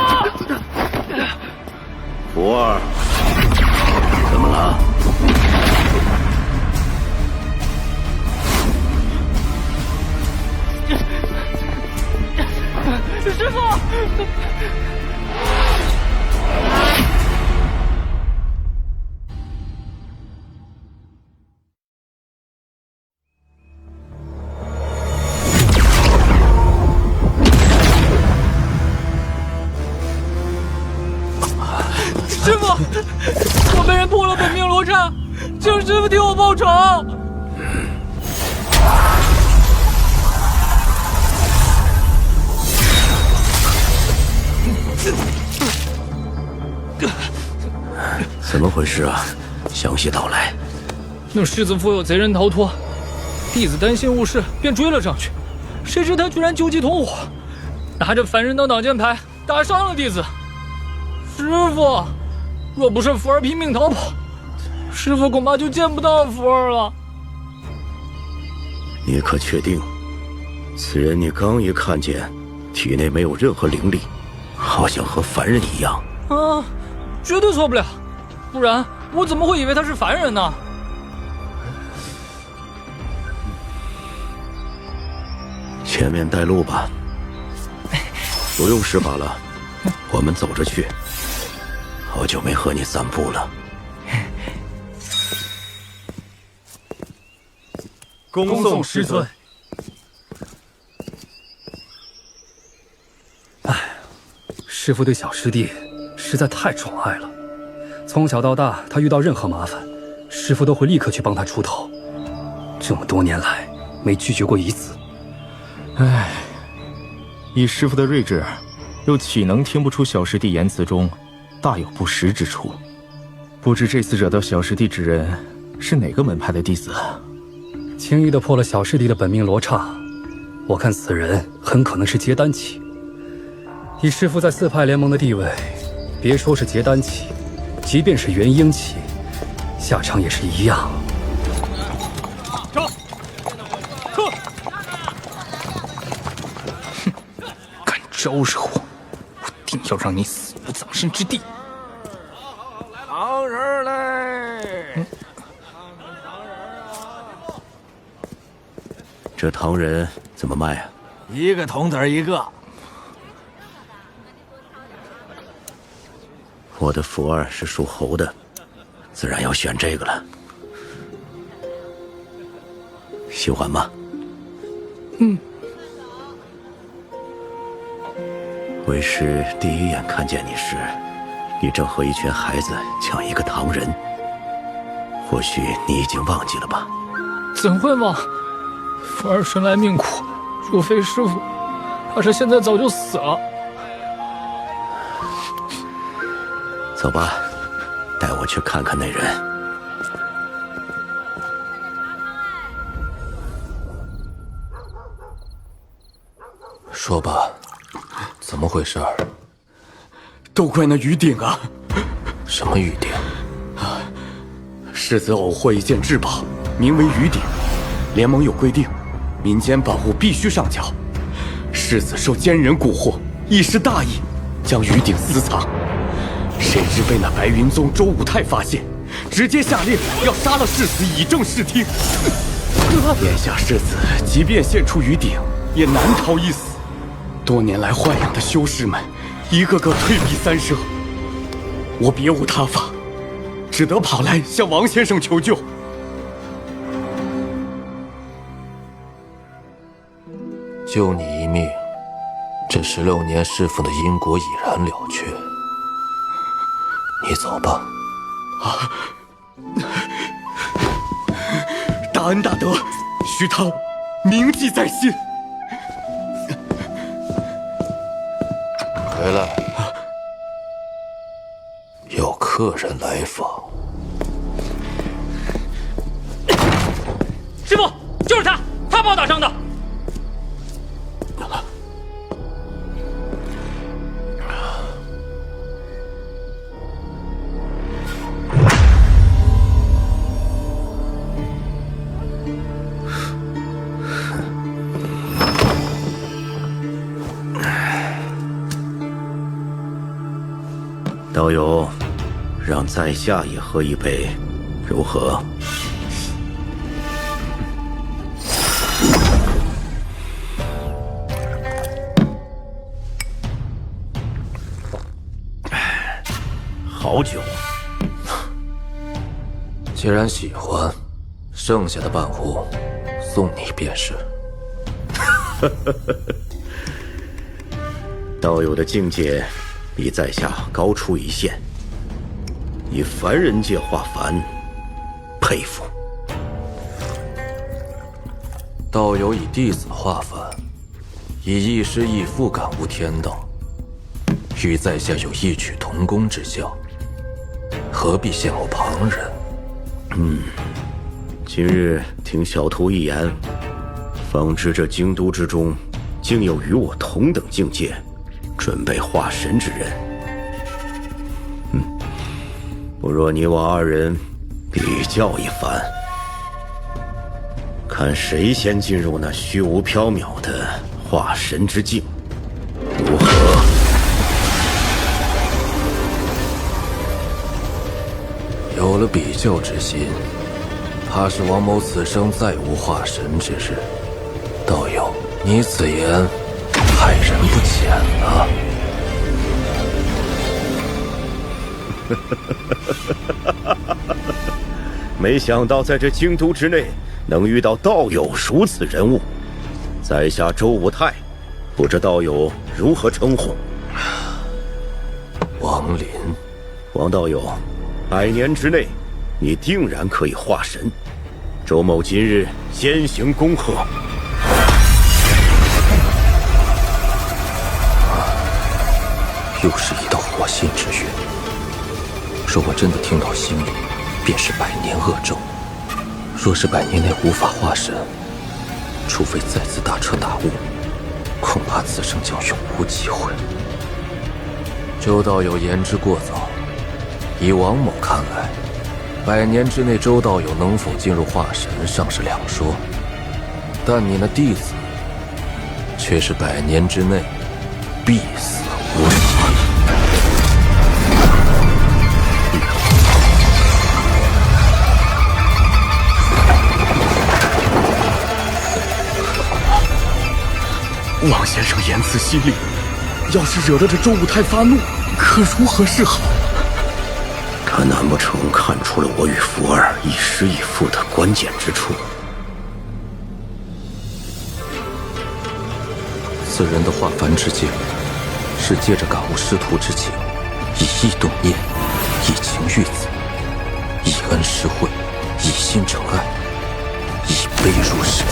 Speaker 4: 福儿，
Speaker 1: 怎么了？
Speaker 6: 师傅！
Speaker 13: 请师傅替我报仇！
Speaker 4: 怎么回事啊？详细道来。
Speaker 13: 那世子府有贼人逃脱，弟子担心误事，便追了上去。谁知他居然救济同伙，拿着凡人的挡箭牌打伤了弟子。师傅，若不是福儿拼命逃跑，师傅恐怕就见不到福儿了。
Speaker 4: 你可确定？此人你刚一看见，体内没有任何灵力，好像和凡人一样。
Speaker 13: 啊，绝对错不了，不然我怎么会以为他是凡人呢？
Speaker 4: 前面带路吧，不用施法了，我们走着去。好久没和你散步了。
Speaker 12: 恭送师尊。
Speaker 18: 师父对小师弟实在太宠爱了，从小到大，他遇到任何麻烦，师父都会立刻去帮他出头。这么多年来，没拒绝过一次。
Speaker 19: 唉，以师父的睿智，又岂能听不出小师弟言辞中大有不实之处？不知这次惹到小师弟之人是哪个门派的弟子？
Speaker 18: 轻易地破了小师弟的本命罗刹，我看此人很可能是结丹期。以师父在四派联盟的地位，别说是结丹期，即便是元婴期，下场也是一样。
Speaker 13: 招，撤！
Speaker 18: 哼，敢招惹我，我定要让你死无葬身之地！
Speaker 16: 唐人嘞！
Speaker 4: 这唐人怎么卖啊？
Speaker 16: 一个铜子一个。
Speaker 4: 我的福儿是属猴的，自然要选这个了。喜欢吗？
Speaker 18: 嗯。
Speaker 4: 为师第一眼看见你时，你正和一群孩子抢一个唐人。或许你已经忘记了吧？
Speaker 13: 怎会忘？福儿生来命苦，若非师父，怕是现在早就死了。
Speaker 4: 走吧，带我去看看那人。
Speaker 5: 说吧，怎么回事？
Speaker 14: 都怪那鱼鼎啊！
Speaker 5: 什么鱼鼎？
Speaker 14: 世子偶获一件至宝，名为鱼鼎。联盟有规定，民间宝物必须上缴。世子受奸人蛊惑，一时大意，将鱼鼎私藏。谁知被那白云宗周武泰发现，直接下令要杀了世子以正视听。眼下世子即便献出鱼鼎，也难逃一死。多年来豢养的修士们，一个个退避三舍。我别无他法，只得跑来向王先生求救。
Speaker 5: 救你一命，这16年师父的因果已然了却。你走吧。
Speaker 14: 大恩大德，徐涛铭记在心。
Speaker 5: 回来，有客人来访。
Speaker 13: 师父，就是他，他把我打伤的。
Speaker 4: 道友，让在下也喝一杯，如何？好酒。
Speaker 5: 既然喜欢，剩下的半壶送你便是。
Speaker 4: 道友的境界比在下高出一线，以凡人界化凡，佩服。
Speaker 5: 道友以弟子化凡，以亦师亦父感悟天道，与在下有异曲同工之效，何必羡慕旁人？
Speaker 4: 今日听小徒一言，方知这京都之中，竟有与我同等境界，准备化神之人。不若你我二人比较一番，看谁先进入那虚无缥缈的化神之境，如何？
Speaker 5: 有了比较之心，怕是王某此生再无化神之日。道友，你此言害人不浅啊！
Speaker 4: 没想到在这京都之内能遇到道友如此人物，在下周无泰，不知道友如何称呼？
Speaker 5: 王林，
Speaker 4: 王道友，100年之内，你定然可以化神。周某今日先行恭贺。
Speaker 5: 又是一道火线之约。若我真的听到心里，便是100年恶咒。若是100年内无法化神，除非再次大彻大悟，恐怕此生将永无机会。周道友言之过早，以王某看来，100年之内周道友能否进入化神尚是两说，但你那弟子，却是100年之内必死无疑。
Speaker 1: 王先生言辞犀利，要是惹得这周武泰发怒，可如何是好？
Speaker 4: 他难不成看出了我与福儿亦师亦父的关键之处？
Speaker 5: 此人的化凡之境，是借着感悟师徒之情，以意动念，以情喻子，以恩施惠，以心成爱，以悲入神。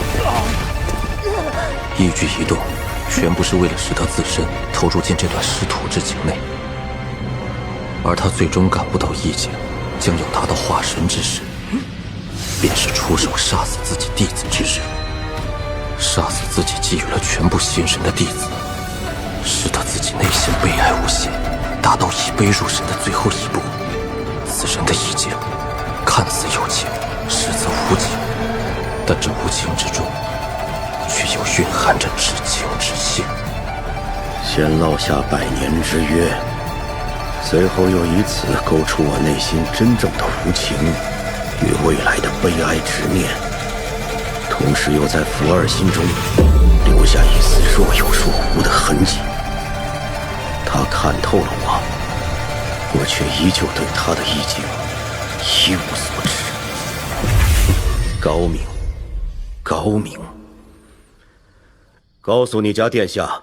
Speaker 5: 一举一动，全部是为了使他自身投入进这段师徒之情内。而他最终感悟到意境，将要达到化神之时，便是出手杀死自己弟子之日。杀死自己给予了全部心神的弟子，使他自己内心悲哀无限，达到以悲入神的最后一步。此人的意境，看似有情，实则无情，但这无情之中，却又蕴含着至情至性。
Speaker 4: 先落下100年之约，随后又以此勾出我内心真正的无情与未来的悲哀执念，同时又在福儿心中留下一丝若有若无的痕迹。他看透了我，我却依旧对他的意境一无所知。高明，高明！告诉你家殿下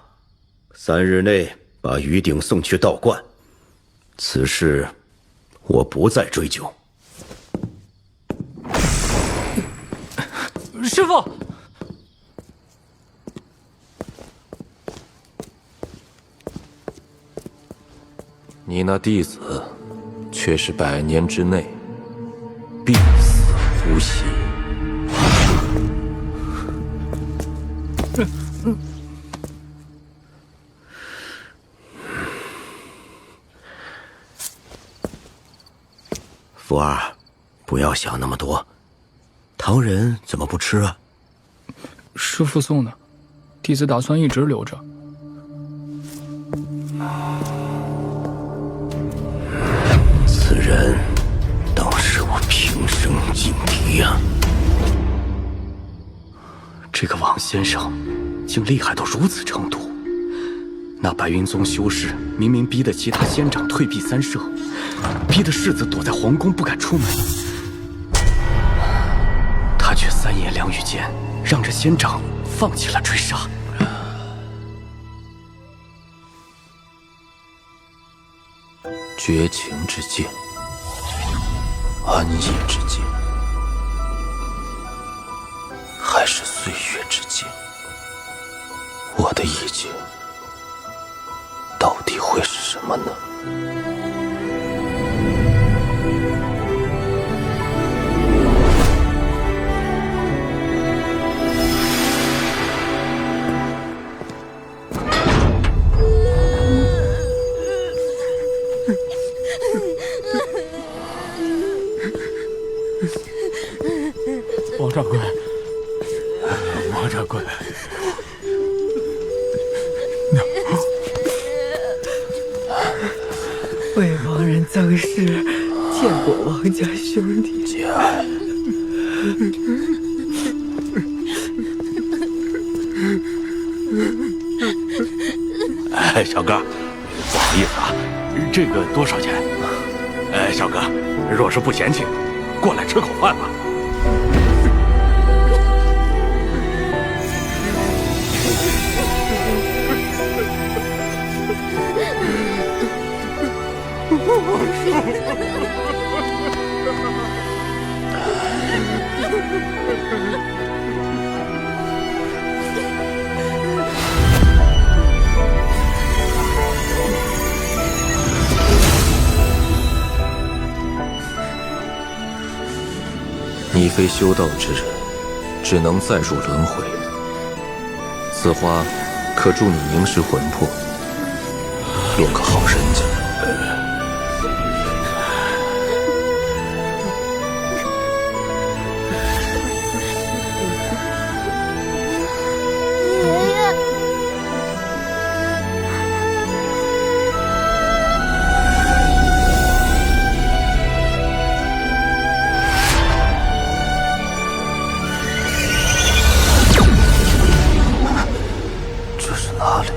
Speaker 4: ，3日内把于鼎送去道观。此事我不再追究。
Speaker 13: 师父，
Speaker 5: 你那弟子却是100年之内必死无疑。
Speaker 4: 福儿，不要想那么多。唐人怎么不吃啊？
Speaker 13: 师父送的，弟子打算一直留着。
Speaker 4: 此人当是我平生劲敌呀！
Speaker 1: 这个王先生竟厉害到如此程度。那白云宗修士明明逼得其他仙长退避三舍，逼得世子躲在皇宫不敢出门，他却3言2语间让这仙长放弃了追杀。
Speaker 5: 绝情之境，安逸之境，境，我的意境到底会是什么呢？
Speaker 19: 王掌柜，王掌柜，
Speaker 20: 为王人增事，见过王家兄弟。
Speaker 5: 节哀。
Speaker 4: 哎，小哥，不好意思啊，这个多少钱？小哥，若是不嫌弃，过来吃口饭吧。
Speaker 5: 你非修道之人，只能再入轮回。此花可助你凝实魂魄，落个好人家。
Speaker 11: 爷爷，
Speaker 5: 这是哪里？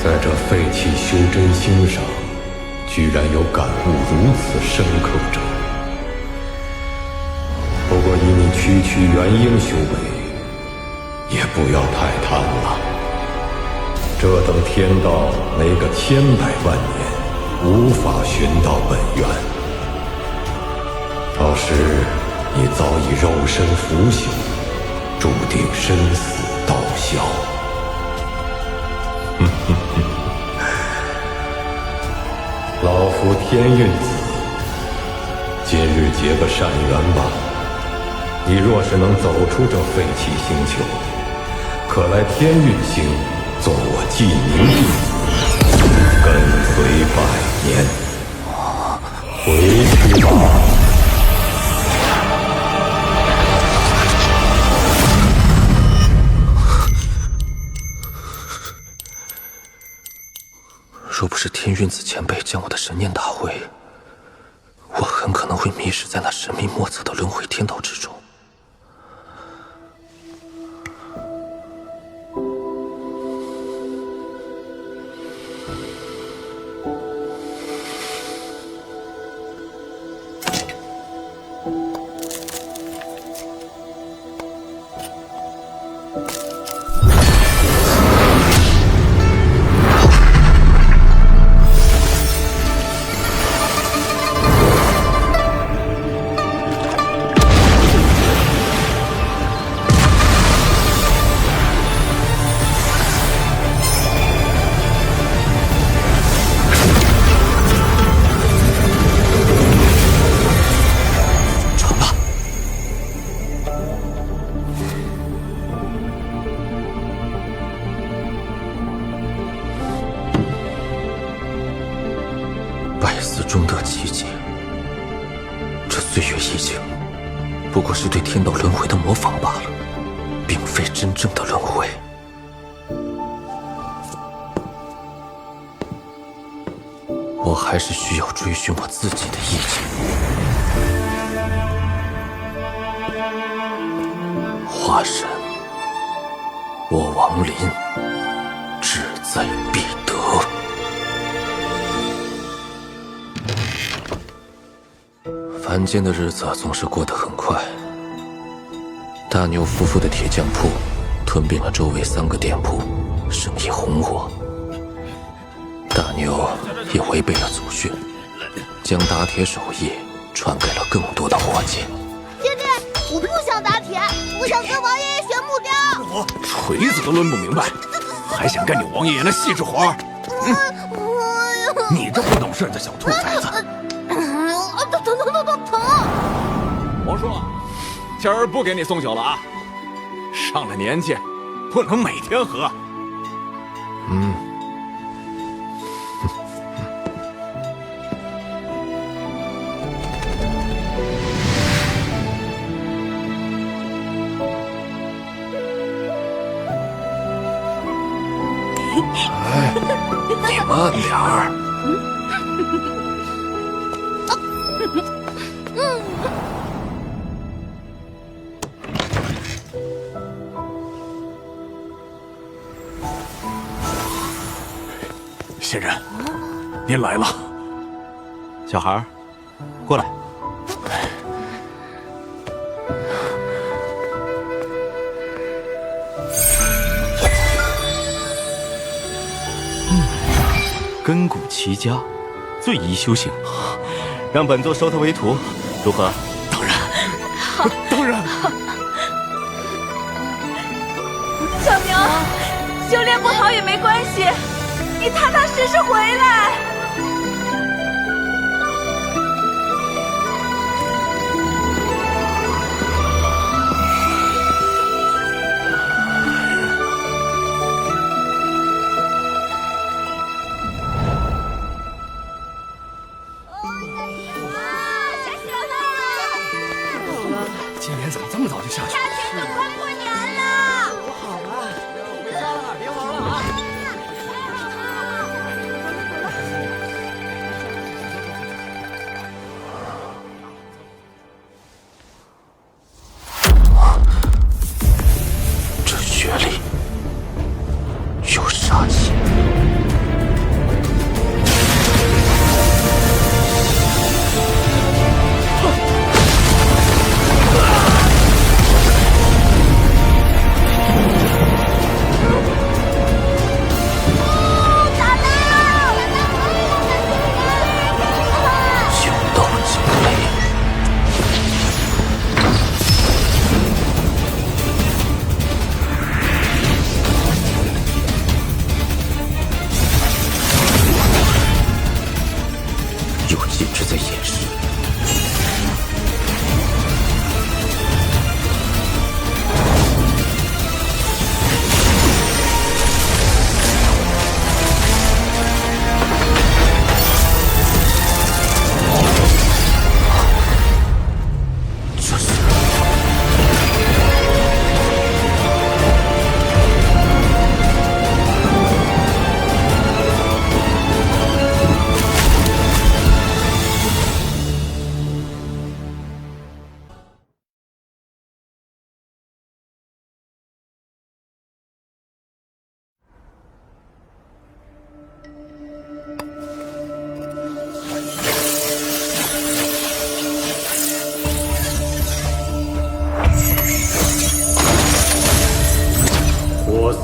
Speaker 21: 在这废弃修真星上，居然有感悟如此深刻者。不过以你区区元婴修为，也不要太贪了。这等天道没个千百万年，无法寻到本源。到时你早已肉身腐朽，注定生死道消。老夫天运子，今日结个善缘吧。你若是能走出这废弃星球，可来天运星做我记名弟子，跟随100年。回去吧。
Speaker 5: 若不是天运子前辈将我的神念打回，我很可能会迷失在那神秘莫测的轮回天道之中。终得奇迹。这岁月意境，不过是对天道轮回的模仿罢了，并非真正的轮回。我还是需要追寻我自己的意境。化神。我王林志在必得。凡间的日子总是过得很快。大牛夫妇的铁匠铺吞并了周围3个店铺，生意红火。大牛也违背了祖训，将打铁手艺传给了更多的伙计。
Speaker 11: 爹爹，我不想打铁，我想跟王爷爷学木雕。
Speaker 4: 锤子都抡不明白，还想干你王爷爷那细致活儿？你这不懂事的小兔崽子！
Speaker 11: 疼！
Speaker 4: 王叔，今儿不给你送酒了啊！上了年纪，不能每天喝。
Speaker 5: 哎，你慢点儿。
Speaker 4: 仙人，您来了。
Speaker 19: 小孩儿，过来。根骨奇家，最宜修行，让本座收他为徒，如何？
Speaker 4: 当然，当然。
Speaker 3: 小牛，修炼不好也没关系，你踏踏实实回来。
Speaker 4: 今年怎么这么早就下雪？
Speaker 11: 夏天都快过年了。
Speaker 12: 不好了，回家了，别玩了啊！
Speaker 5: 这雪里有杀气。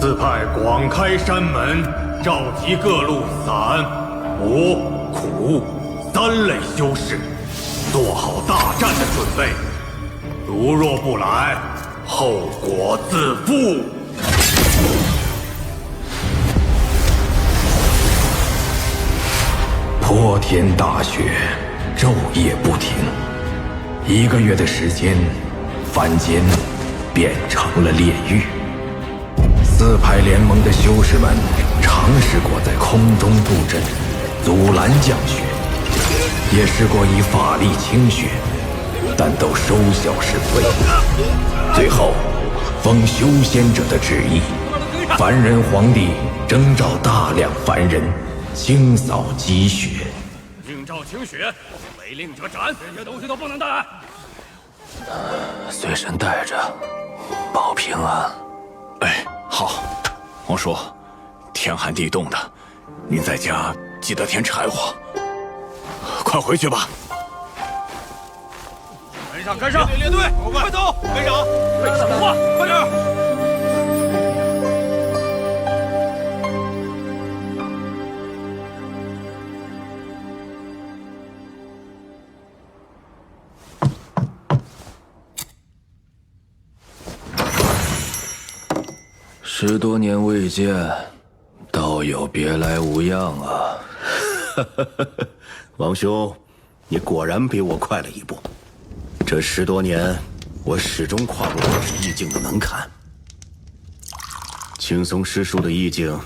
Speaker 2: 四派广开山门，召集各路散、魔、苦3类修士，做好大战的准备。如若不来，后果自负。
Speaker 21: 泼天大雪，昼夜不停，1个月的时间，凡间变成了炼狱。4派联盟的修士们尝试过在空中布阵，阻拦降雪，也试过以法力清雪，但都收效甚微。最后，奉修仙者的旨意，凡人皇帝征召大量凡人，清扫积雪。
Speaker 2: 应召清雪，违令者斩，这些东西都不能带。
Speaker 5: 随身带着，保平安。
Speaker 4: 哎，好，王叔，天寒地冻的，您在家记得添柴火。快回去吧。
Speaker 2: 跟上！列队，快走！跟上！废什么话？快点！10
Speaker 5: 多年未见，道友别来无恙啊！
Speaker 4: 王兄，你果然比我快了一步。这10多年，我始终跨不过这意境的门槛。轻松诗书的意境，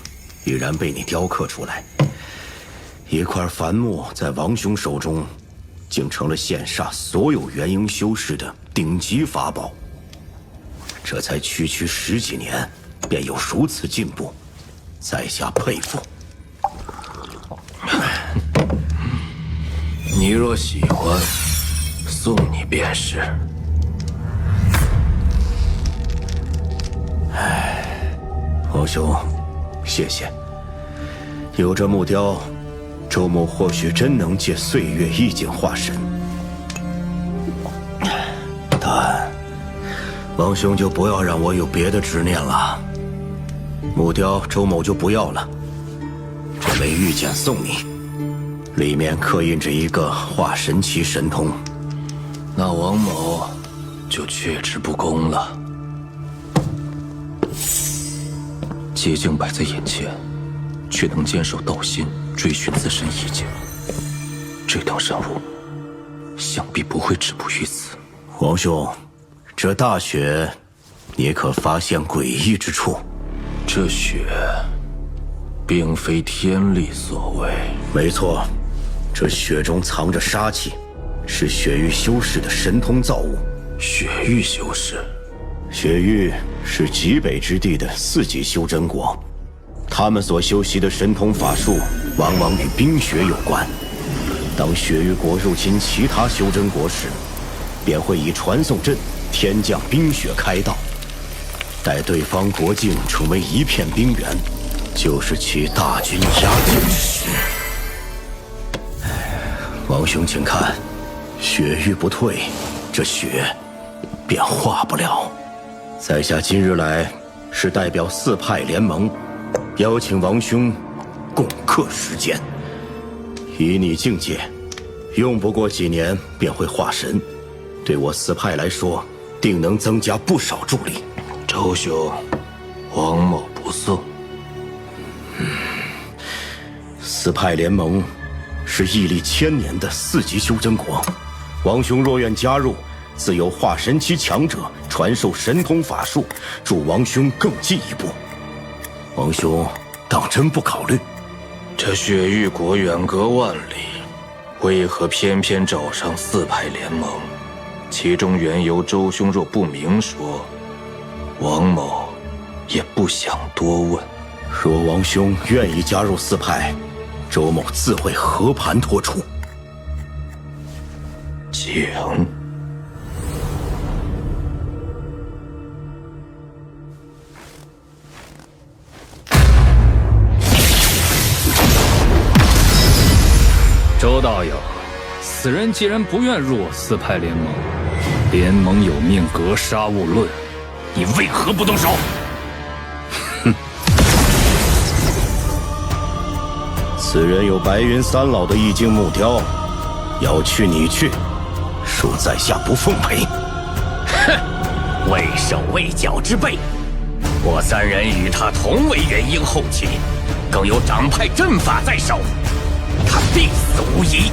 Speaker 4: 已然被你雕刻出来。一块繁木在王兄手中，竟成了羡煞所有元婴修士的顶级法宝。这才区10几年，便有如此进步，在下佩服。
Speaker 5: 你若喜欢，送你便是。
Speaker 4: 王兄，谢谢。有这木雕，周某或许真能借岁月意境化神。但王兄就不要让我有别的执念了。木雕周某就不要了，这枚玉简送你，里面刻印着一个化神期神通。
Speaker 5: 那王某就却之不恭了。捷径摆在眼前，却能坚守道心，追寻自身意境，这等任务，想必不会止步于此。
Speaker 4: 王兄，这大雪，你可发现诡异之处？
Speaker 5: 这雪，并非天力所为。
Speaker 4: 没错，这雪中藏着杀气，是雪域修士的神通造物。
Speaker 5: 雪域修士，
Speaker 4: 雪域是极北之地的4级修真国，他们所修习的神通法术，往往与冰雪有关。当雪域国入侵其他修真国时，便会以传送阵天降冰雪开道，待对方国境成为一片冰原，就是其大军压境之时。王兄，请看，雪域不退，这雪便化不了。在下今日来，是代表4派联盟，邀请王兄共克时艰。以你境界，用不过几年便会化神，对我4派来说，定能增加不少助力。
Speaker 5: 周兄，王某不送。
Speaker 4: 4派联盟是屹立1000年的4级修真国，王兄若愿加入，自有化神期强者传授神通法术，助王兄更进一步。王兄当真不考虑？
Speaker 5: 这雪域国远隔万里，为何偏偏找上4派联盟？其中缘由，周兄若不明说，王某也不想多问。
Speaker 4: 若王兄愿意加入4派，周某自会和盘托出。
Speaker 5: 请。
Speaker 6: 周道友，此人既然不愿入我4派联盟，联盟有命格杀勿论，你为何不动手？
Speaker 4: 哼！此人有白云3老的意境木雕，要去你去，恕在下不奉陪。
Speaker 1: 哼！为手为脚之辈，我3人与他同为元婴后期，更有掌派阵法在手。他必死无疑。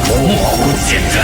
Speaker 1: 猛虎剑阵，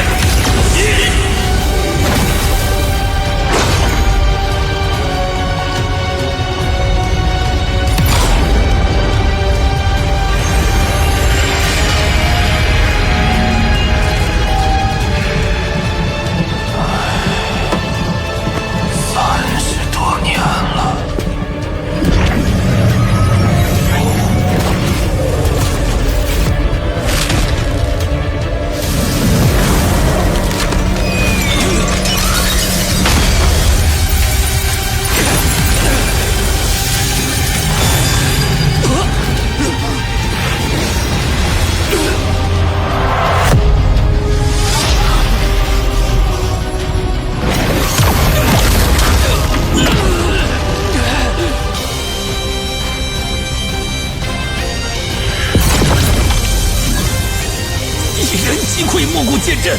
Speaker 2: 阵，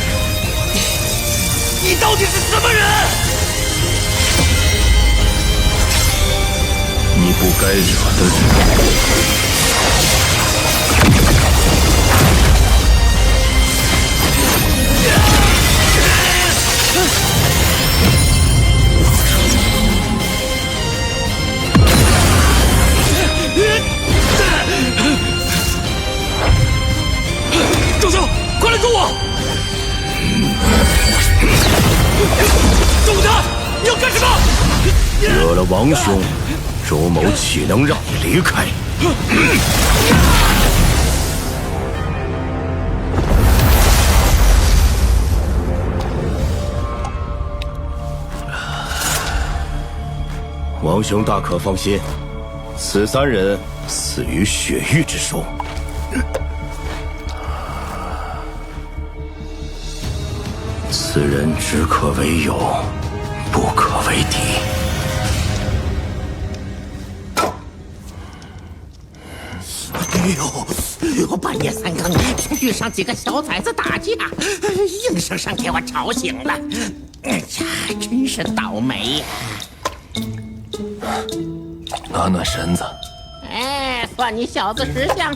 Speaker 2: 你到底是什么人？
Speaker 5: 你不该惹的人。
Speaker 2: 周兄，快来救我！周武他，你要干什么？
Speaker 4: 惹了王兄，周某岂能让你离开？王兄大可放心，此3人死于血域之手。此人只可为友，不可为敌。
Speaker 16: 哎呦，半夜3更却遇上几个小崽子打架，硬生生给我吵醒了。哎呀，真是倒霉呀！
Speaker 5: 暖暖身子。
Speaker 16: 哎，算你小子识相。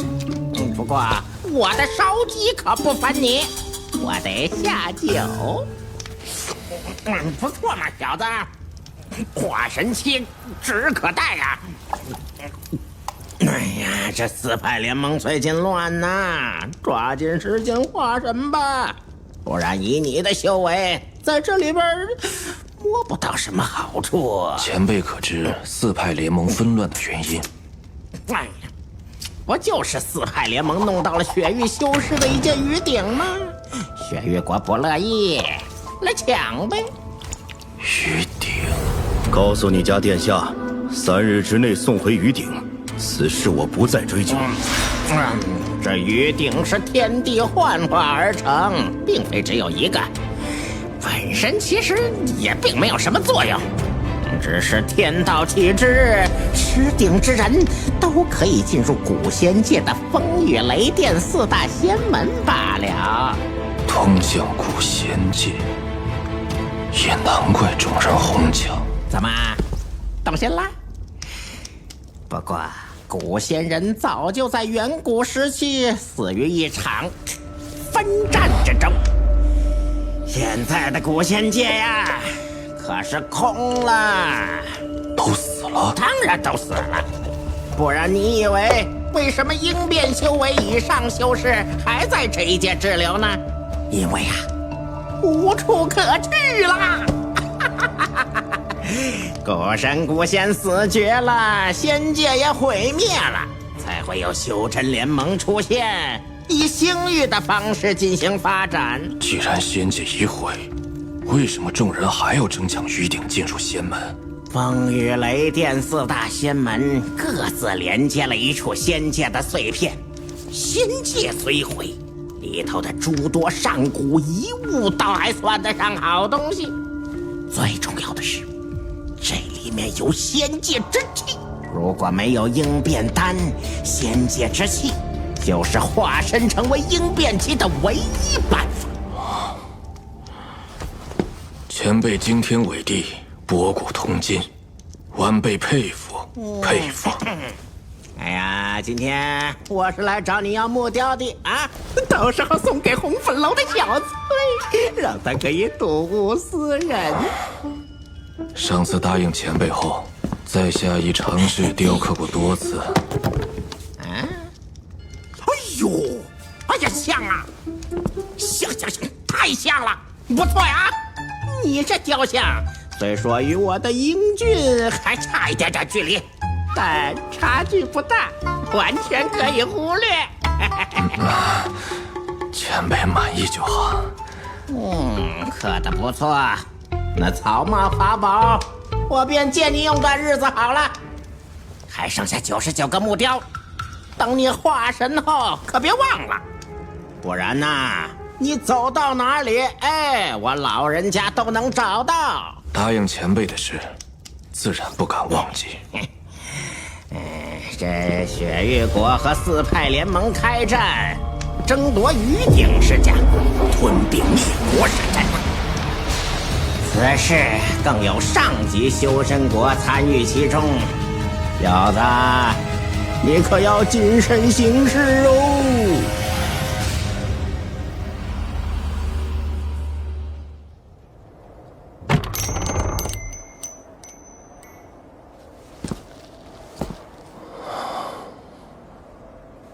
Speaker 16: 不过我的烧鸡可不烦你，我得下酒。不错嘛，小子，化神期指可待呀！哎呀，这4派联盟最近乱呐，抓紧时间化神吧，不然以你的修为，在这里边摸不到什么好处。
Speaker 5: 前辈可知4派联盟纷乱的原因？
Speaker 16: 哎呀，不就是4派联盟弄到了雪域修士的一件鱼鼎吗？雪域国不乐意，来抢呗。
Speaker 4: 鱼鼎，告诉你家殿下，3日之内送回鱼鼎，此事我不再追究。
Speaker 16: 这鱼鼎是天地幻化而成，并非只有一个，本身其实也并没有什么作用，只是天道启之，吃鼎之人都可以进入古仙界的风雨雷电4大仙门罢了。
Speaker 5: 通向古仙界，也难怪众人哄抢。
Speaker 16: 怎么，动心了？不过古仙人早就在远古时期死于一场纷战之中，现在的古仙界呀，可是空了。
Speaker 5: 都死了？
Speaker 16: 当然都死了，不然你以为什么应变修为以上修士还在这一界滞留呢？因为啊，无处可去啦！古神古仙死绝了，仙界也毁灭了，才会有修真联盟出现，以星域的方式进行发展。
Speaker 5: 既然仙界已毁，为什么众人还要争抢鱼鼎进入仙门？
Speaker 16: 风雨雷电4大仙门各自连接了一处仙界的碎片，仙界虽毁，里头的诸多上古遗物倒还算得上好东西。最重要的是，这里面有仙界之气，如果没有应变丹，仙界之气就是化身成为应变期的唯一办法。
Speaker 5: 前辈惊天伟地，博古通今，晚辈佩服佩服。
Speaker 16: 哎呀，今天我是来找你要木雕的啊，到时候送给红粉楼的小翠，让他可以睹物思人。
Speaker 5: 上次答应前辈后，在下已尝试雕刻过多次。
Speaker 16: 哎呦，哎呀，像啊，像，太像了，不错呀！你这雕像虽说与我的英俊还差一点点距离，但差距不大，完全可以忽略。
Speaker 5: 前辈满意就好。
Speaker 16: 刻得不错，那草帽法宝，我便借你用段日子好了。还剩下99个木雕，等你化神后可别忘了，不然呐，你走到哪里，哎，我老人家都能找到。
Speaker 5: 答应前辈的事，自然不敢忘记。
Speaker 16: 这雪域国和4派联盟开战，争夺余景是假，吞并灭国是真的。此事更有上级修身国参与其中，小子，你可要谨慎行事哦。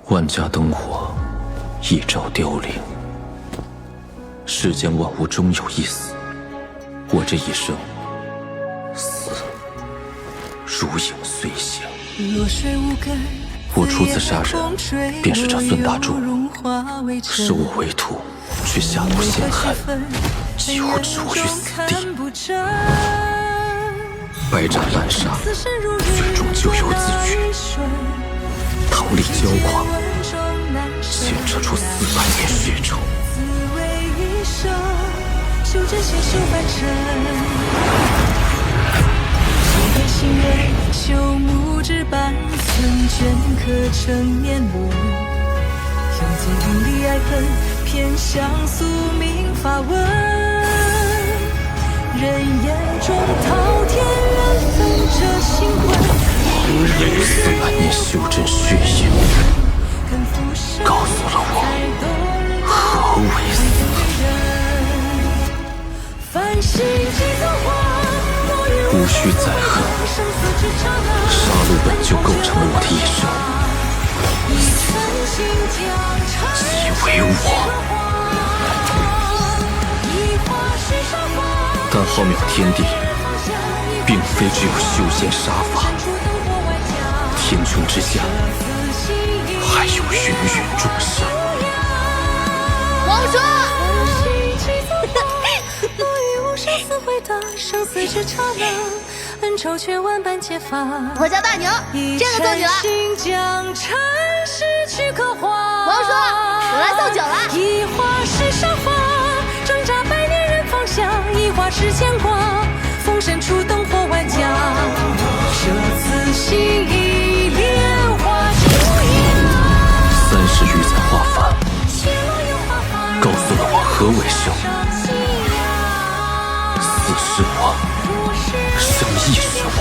Speaker 5: 万家灯火，一朝凋零。世间万物终有一死，我这一生，死如影随形。我初次杀人，便是这孙大柱，视我为徒，却下毒陷害，几乎置我于死地。百斩滥杀，最终咎由自取。逃离骄狂，牵扯出400年血仇。
Speaker 7: 心为朽木之半寸，镌刻成面目。用尽云里爱恨，偏向宿命发问。人眼中滔天缘分，这心魂。
Speaker 5: 也与400年修真血液，告诉了我何为死。无需再恨，杀戮本就构成了我的一生。即为我，但浩渺天地，并非只有修仙杀法。天穹之下，还有芸芸众生。
Speaker 11: 王叔，我叫大牛，这个送你了。王叔，我来送酒了。
Speaker 7: 一花是沙发，挣扎百年人方向；一花是牵挂，风声出灯火万家。这次心意莲花出
Speaker 5: 30余载化凡，告诉了我何为生。死是我，生亦是我。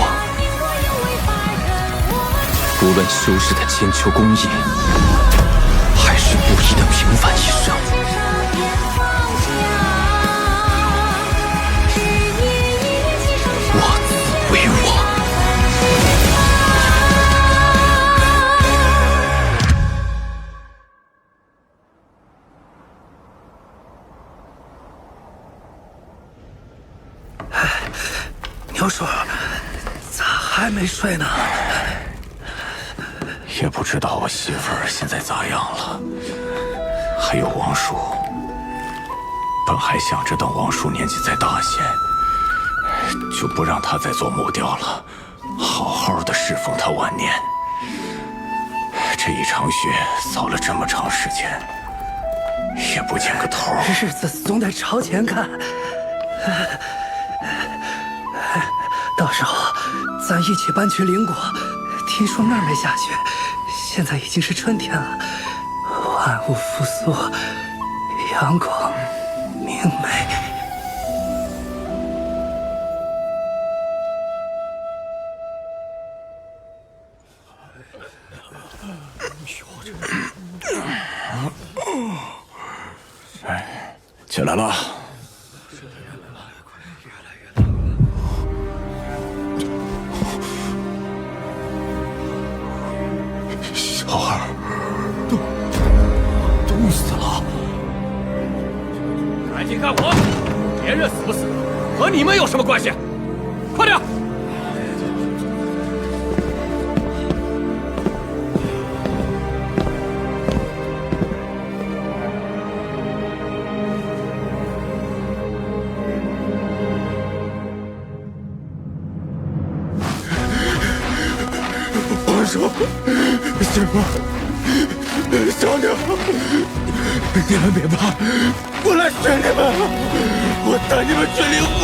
Speaker 5: 无论修士的千秋功业，还是不义的平凡一生，我自为我。
Speaker 12: 牛叔，咋还没睡呢？
Speaker 4: 也不知道我媳妇儿现在咋样了。还有王叔，本还想着等王叔年纪再大些，就不让他再做木雕了，好好的侍奉他晚年。这一场雪扫了这么长时间，也不见个头。
Speaker 12: 日子总得朝前看。到时候咱一起搬去邻国，听说那儿没下雪，现在已经是春天了，万物复苏，阳光明媚。
Speaker 4: 哎，起来了。小孩冻死了！
Speaker 2: 赶紧干活！别人死不死，和你们有什么关系？快点！
Speaker 4: 我说，媳妇儿，小鸟，你们别怕，我来选你们，我带你们去灵华。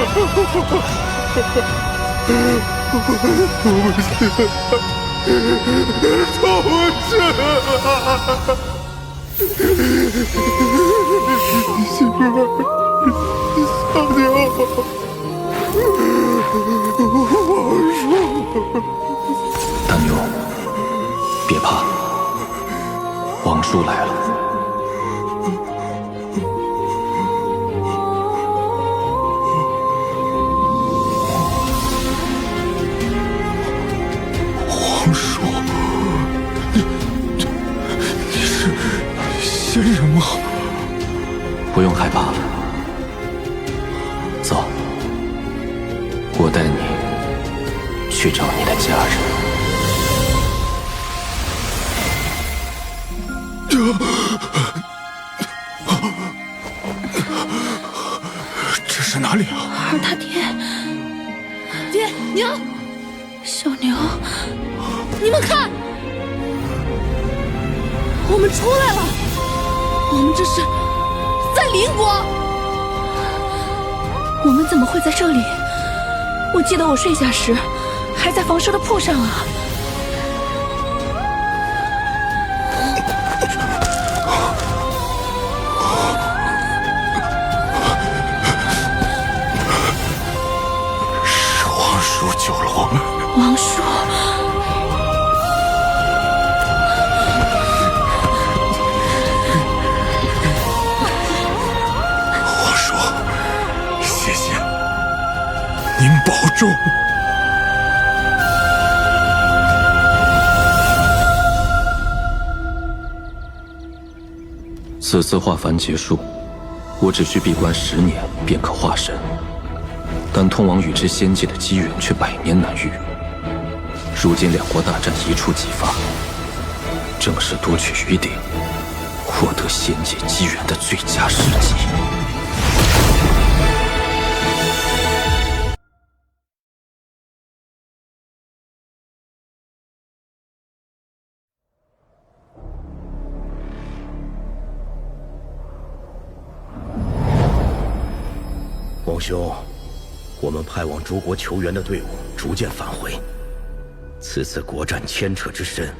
Speaker 21: 媳妇儿，小妞，
Speaker 14: 大牛，别怕，王叔来了。
Speaker 21: 王叔，你是仙人吗？
Speaker 14: 不用害怕，走，我带你去找你的家人。
Speaker 21: 这是哪里啊？
Speaker 11: 二大爹，爹娘，小牛，你们看，我们出来了，我们这是在邻国。我们怎么会在这里？我记得我睡下时还在房舍的铺上啊。
Speaker 21: 是王叔救了我们。
Speaker 11: 王叔，
Speaker 21: 王叔，谢谢，您保重。
Speaker 14: 此次化凡结束，我只需闭关10年便可化神，但通往与之仙界的机缘却100年难遇。如今两国大战一触即发，正是夺取余鼎、获得仙界机缘的最佳时机。
Speaker 4: 王兄，我们派往诸国求援的队伍逐渐返回。此次国战牵扯之深，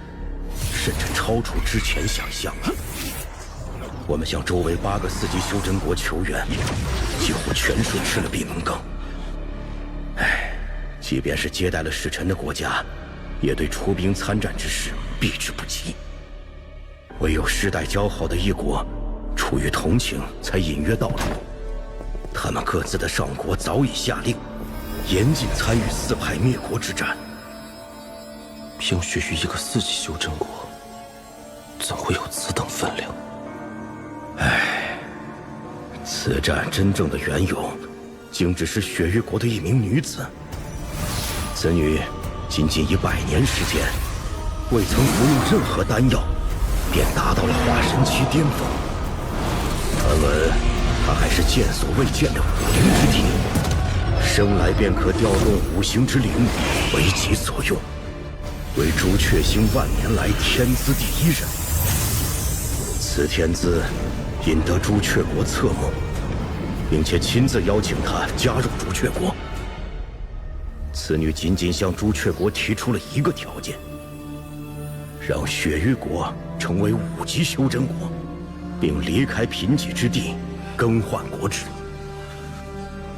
Speaker 4: 甚至超出之前想象了。我们向周围8个4级修真国求援，几乎全数吃了闭门羹。唉，即便是接待了使臣的国家，也对出兵参战之事避之不及。唯有世代交好的一国，出于同情才隐约道出。他们各自的上国早已下令，严禁参与4派灭国之战。
Speaker 14: 相血于一个4级修真国，怎会有此等分量？
Speaker 4: 唉，此战真正的缘由，竟只是雪域国的一名女子。此女仅仅以100年时间，未曾服用任何丹药，便达到了化神期巅峰。传闻她还是见所未见的武灵之体，生来便可调动5行之灵为己所用，为朱雀星万年来天资第1人。此天资引得朱雀国侧目，并且亲自邀请他加入朱雀国。此女仅仅向朱雀国提出了一个条件，让雪域国成为5级修真国，并离开贫瘠之地，更换国制。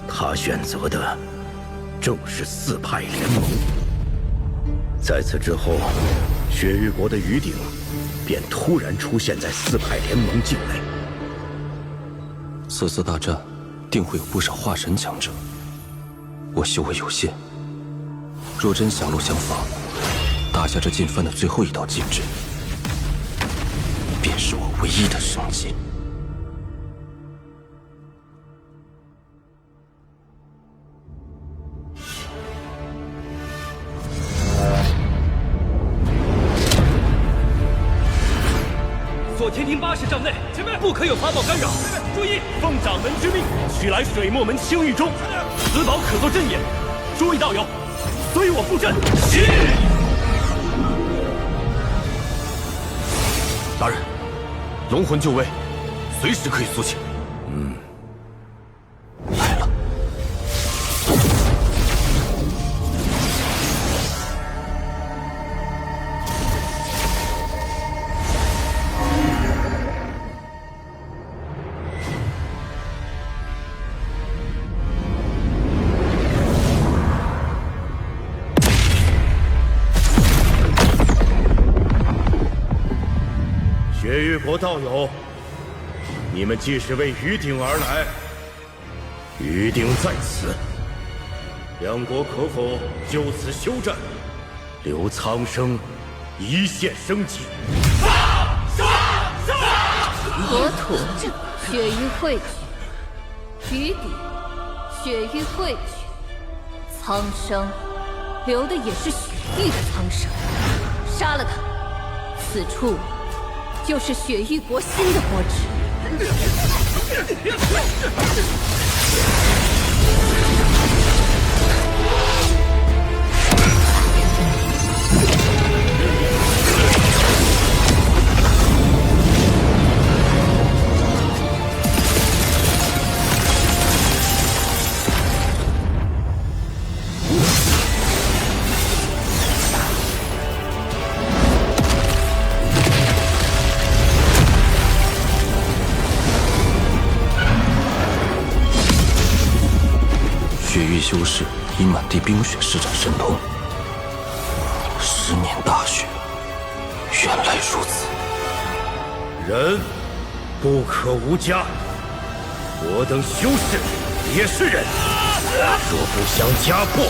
Speaker 4: 他选择的正是4派联盟。在此之后，雪域国的余鼎便突然出现在4派联盟境内。
Speaker 14: 此次大战定会有不少化神强者，我修为有限，若真狭路相逢，打下这进犯的最后一道禁制，便是我唯一的生机。
Speaker 2: 锁天庭80丈内，前面不可有法宝干扰。注意，奉掌门之命，取来水墨门青玉钟，此宝可作镇眼。诸位道友，随我布阵。是。
Speaker 1: 大人，龙魂就位，随时可以苏醒。
Speaker 14: 来了。
Speaker 4: 雪域国道友，你们既是为于鼎而来，于鼎在此，两国可否就此休战，留苍生一线生机？
Speaker 10: 国土血域汇聚，于鼎血域汇聚，苍生留的也是血域的苍生，杀了他，此处就是雪域国新的国址。
Speaker 5: 修士以满地冰雪施展神通，10年大雪，原来如此。
Speaker 4: 人不可无家，我等修士也是人，若不想家破，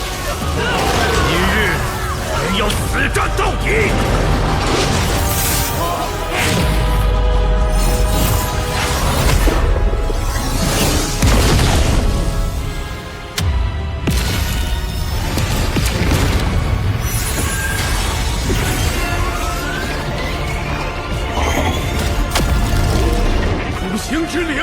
Speaker 4: 今日也要死战到底。
Speaker 2: 行之灵，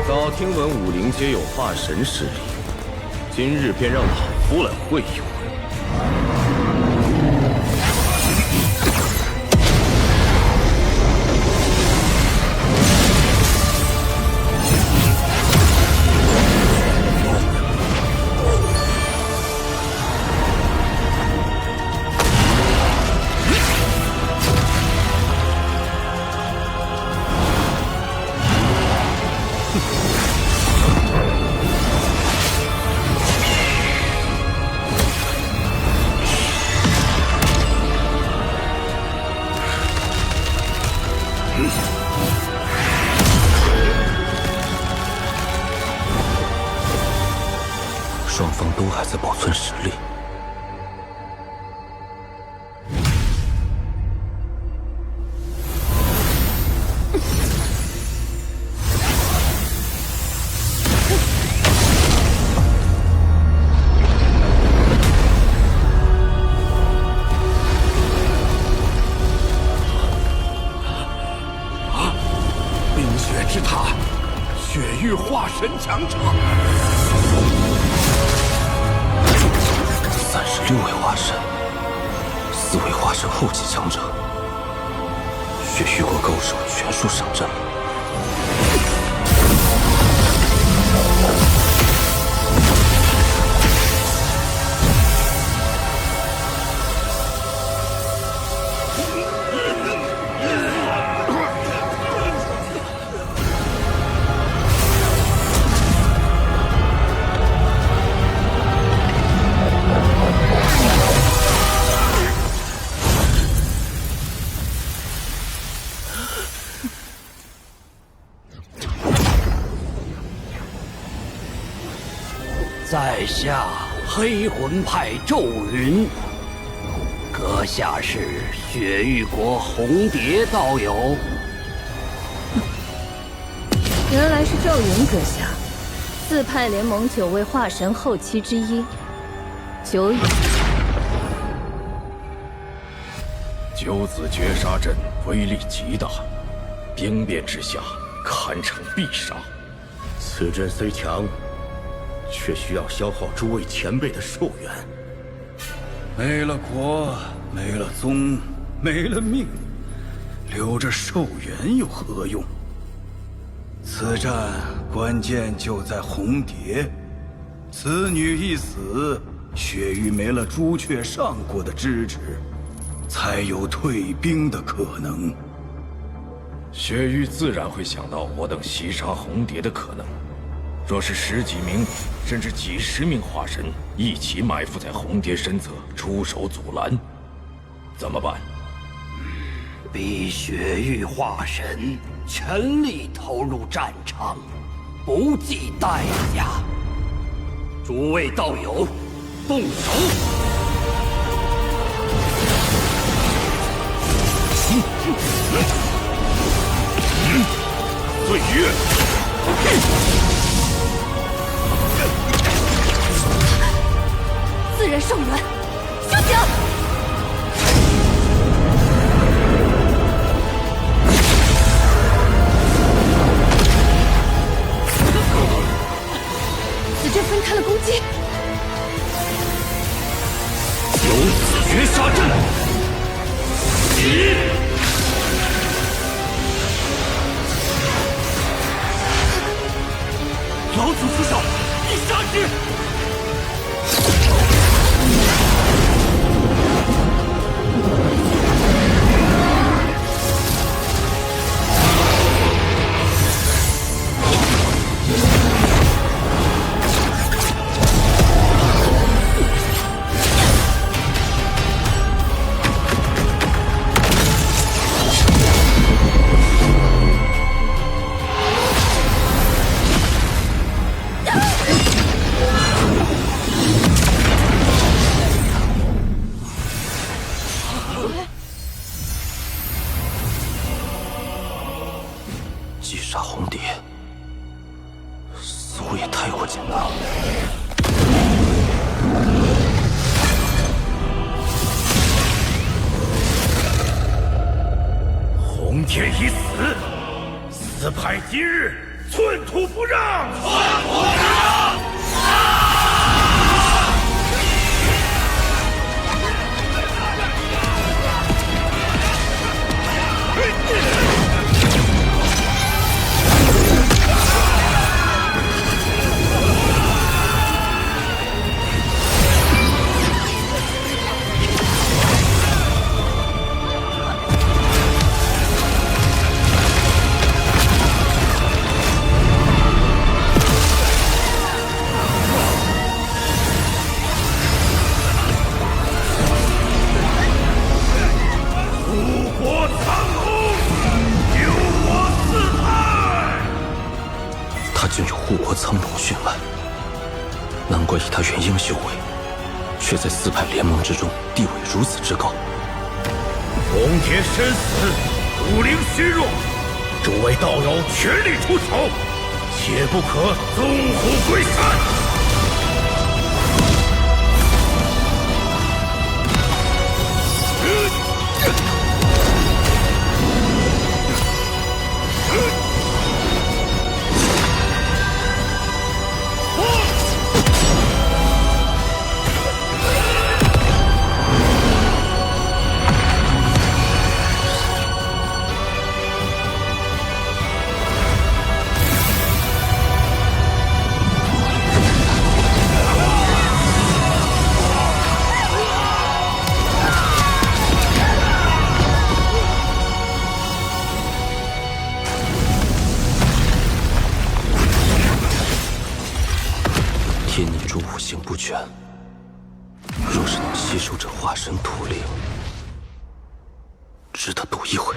Speaker 5: 早听闻武林皆有化神势力，今日便让老夫来会一会。双方都还在保存实力。
Speaker 2: 冰雪之塔，雪域化神强者。
Speaker 5: 36位化神，4位化神后期强者，雪域国高手全数上阵了。
Speaker 16: 在下黑魂派骤云，阁下是雪域国红蝶道友。
Speaker 10: 原来是赵云阁下，4派联盟9位化神后期之一，久矣。
Speaker 4: 九子绝杀阵威力极大，兵变之下堪称必杀。此阵虽强，却需要消耗诸位前辈的寿元。
Speaker 22: 没了国，没了宗，没了命，留着寿元有何用？此战关键就在红蝶，此女一死，雪域没了朱雀上国的支持，才有退兵的可能。
Speaker 19: 雪域自然会想到我等袭杀红蝶的可能。若是10几名甚至几10名化神一起埋伏在红蝶身侧出手阻拦，怎么办？
Speaker 16: 逼雪域化神全力投入战场，不计代价。诸位道友，动手！
Speaker 4: 岁月。
Speaker 7: 自然圣元，休想！子阵分开了攻击，
Speaker 4: 有子绝杀阵，起！
Speaker 2: 老祖出手，必杀之！
Speaker 4: 击杀红蝶，似乎也太过简单了。
Speaker 2: 红天已死，四派今日寸土不让！寸土不让！
Speaker 4: 竟有护国苍龙血脉，难怪以他元婴修为，却在四派联盟之中地位如此之高。
Speaker 2: 红蝶身死，武灵虚弱，诸位道友全力出手，切不可纵虎归山。
Speaker 4: 天念珠五行不全，若是能吸收这化神土灵，值得赌一回。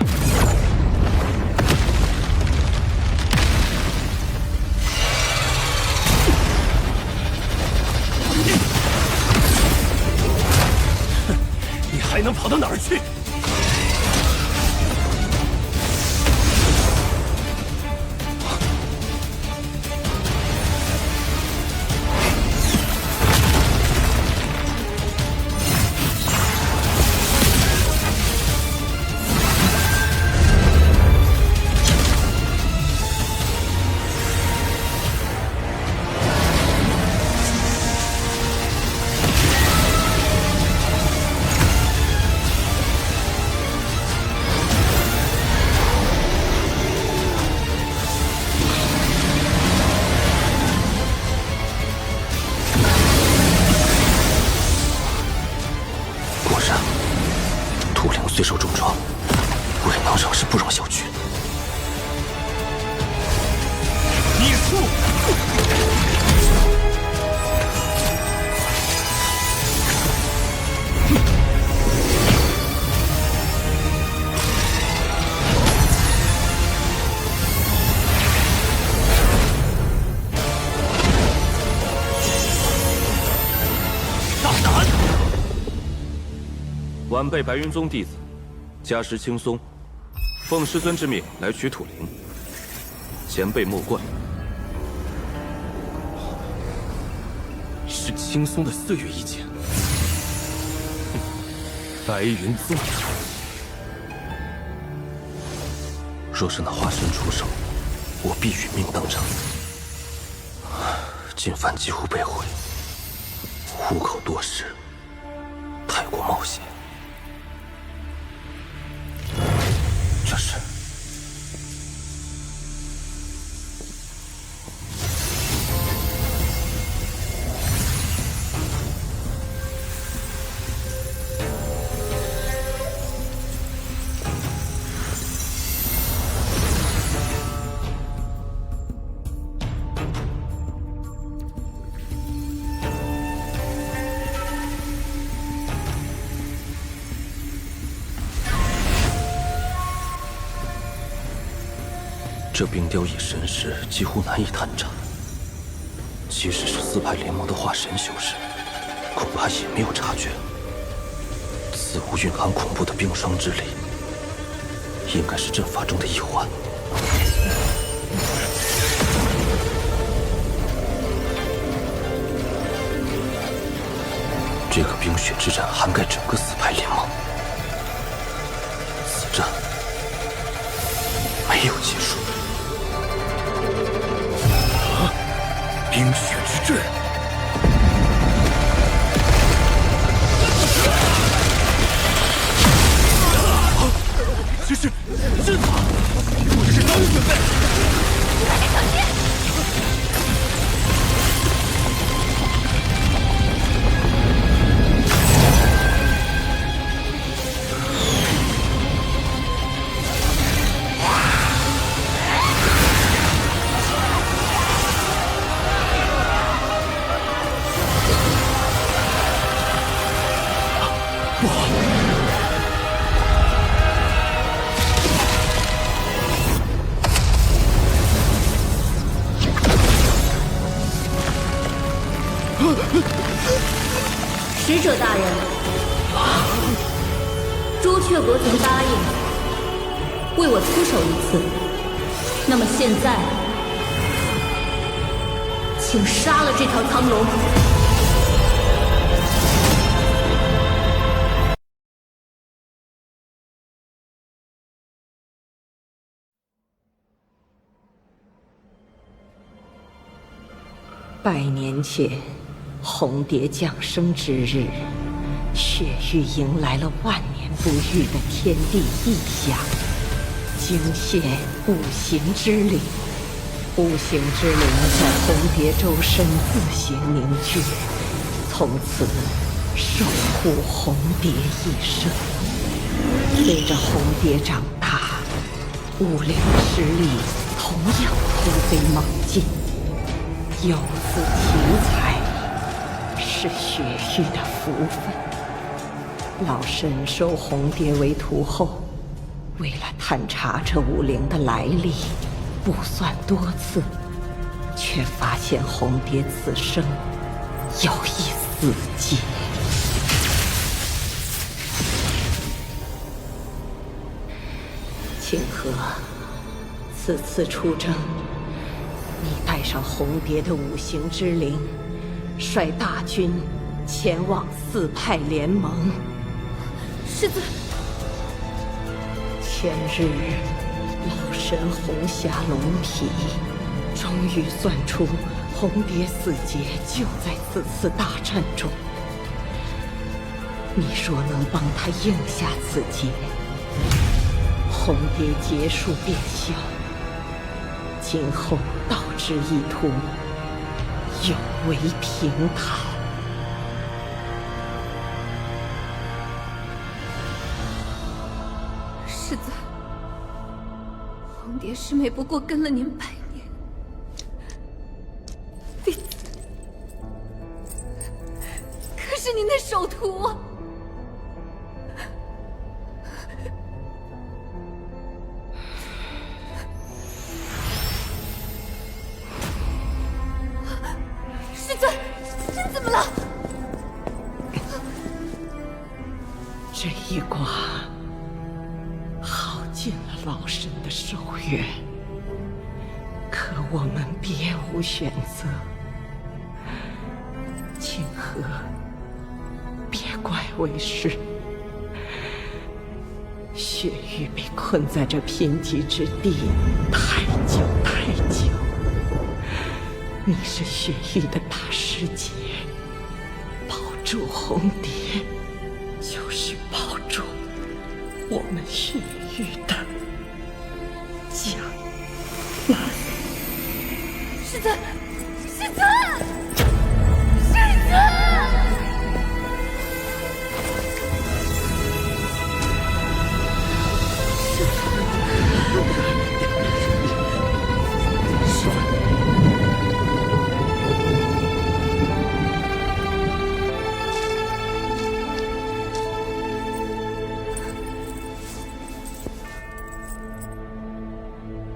Speaker 2: 你还能跑到哪儿去？
Speaker 5: 晚辈白云宗弟子，家师青松，奉师尊之命来取土灵，前辈莫怪。
Speaker 8: 是青松的岁月一剑。白云宗，
Speaker 5: 若是那化身出手，我必殒命当场。进犯几乎被毁，虎口多时，太过冒险。这是这冰雕野神识几乎难以探查，即使是四派联盟的化神修士，恐怕也没有察觉。此物蕴含恐怖的冰霜之力，应该是阵法中的一环。这个冰雪之阵涵盖整个四派联盟，此战没有结束。
Speaker 22: 冰雪之阵，这是阵法，或者是刀准备。
Speaker 7: 小心！
Speaker 10: 使者大人，朱雀国曾答应为我出手一次，那么现在，请杀了这条苍龙。
Speaker 20: 百年前，红蝶降生之日，雪域迎来了万年不遇的天地异象，惊现五行之灵。五行之灵在红蝶周身自行凝聚，从此守护红蝶一生。随着红蝶长大，五灵的实力同样突飞猛进。有此奇才，是雪域的福分。老身收红蝶为徒后，为了探查这五灵的来历，不算多次，却发现红蝶此生有一死劫。清河，此次出征，你带上红蝶的五行之灵，率大军前往四派联盟。
Speaker 10: 世子，
Speaker 20: 前日老神红霞龙体终于算出红蝶死劫就在此次大战中。你若能帮他应下此劫，红蝶劫数变消，今后道之意图有违平坦。
Speaker 10: 世子，红蝶师妹不过跟了您100年，弟子可是您的首徒啊！师尊，您怎么了？
Speaker 20: 这老身的寿元，可我们别无选择。清河，别怪为师。雪域被困在这贫瘠之地太久太久，你是雪域的大师姐，保住红蝶，就是保住我们雪域的江南。
Speaker 7: 世尊，世尊，世尊！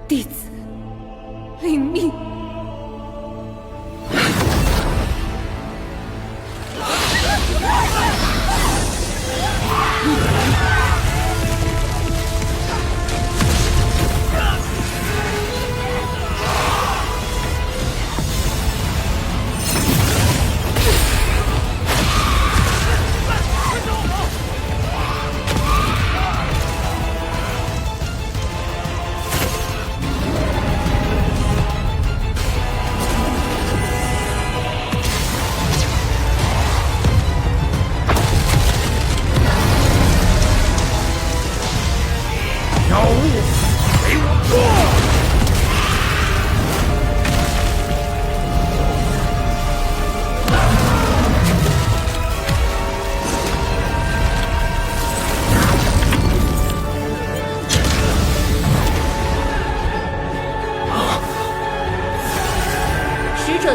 Speaker 7: 弟子领命。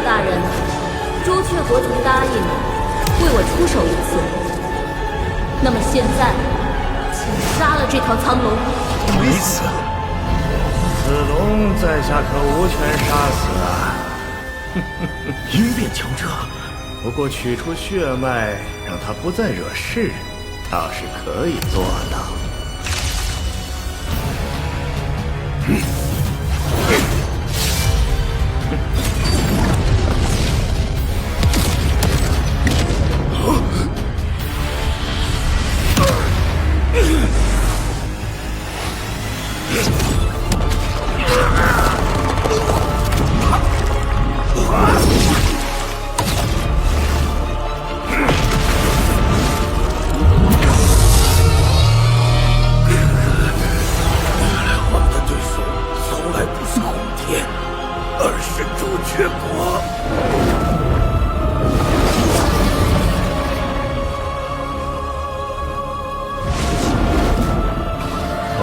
Speaker 10: 大人，朱雀国曾答应为我出手一次，那么现在，请杀了这条苍龙。
Speaker 4: 没死，
Speaker 15: 此龙在下可无权杀死啊！
Speaker 4: 应变强者，
Speaker 15: 不过取出血脉，让他不再惹事，倒是可以做到。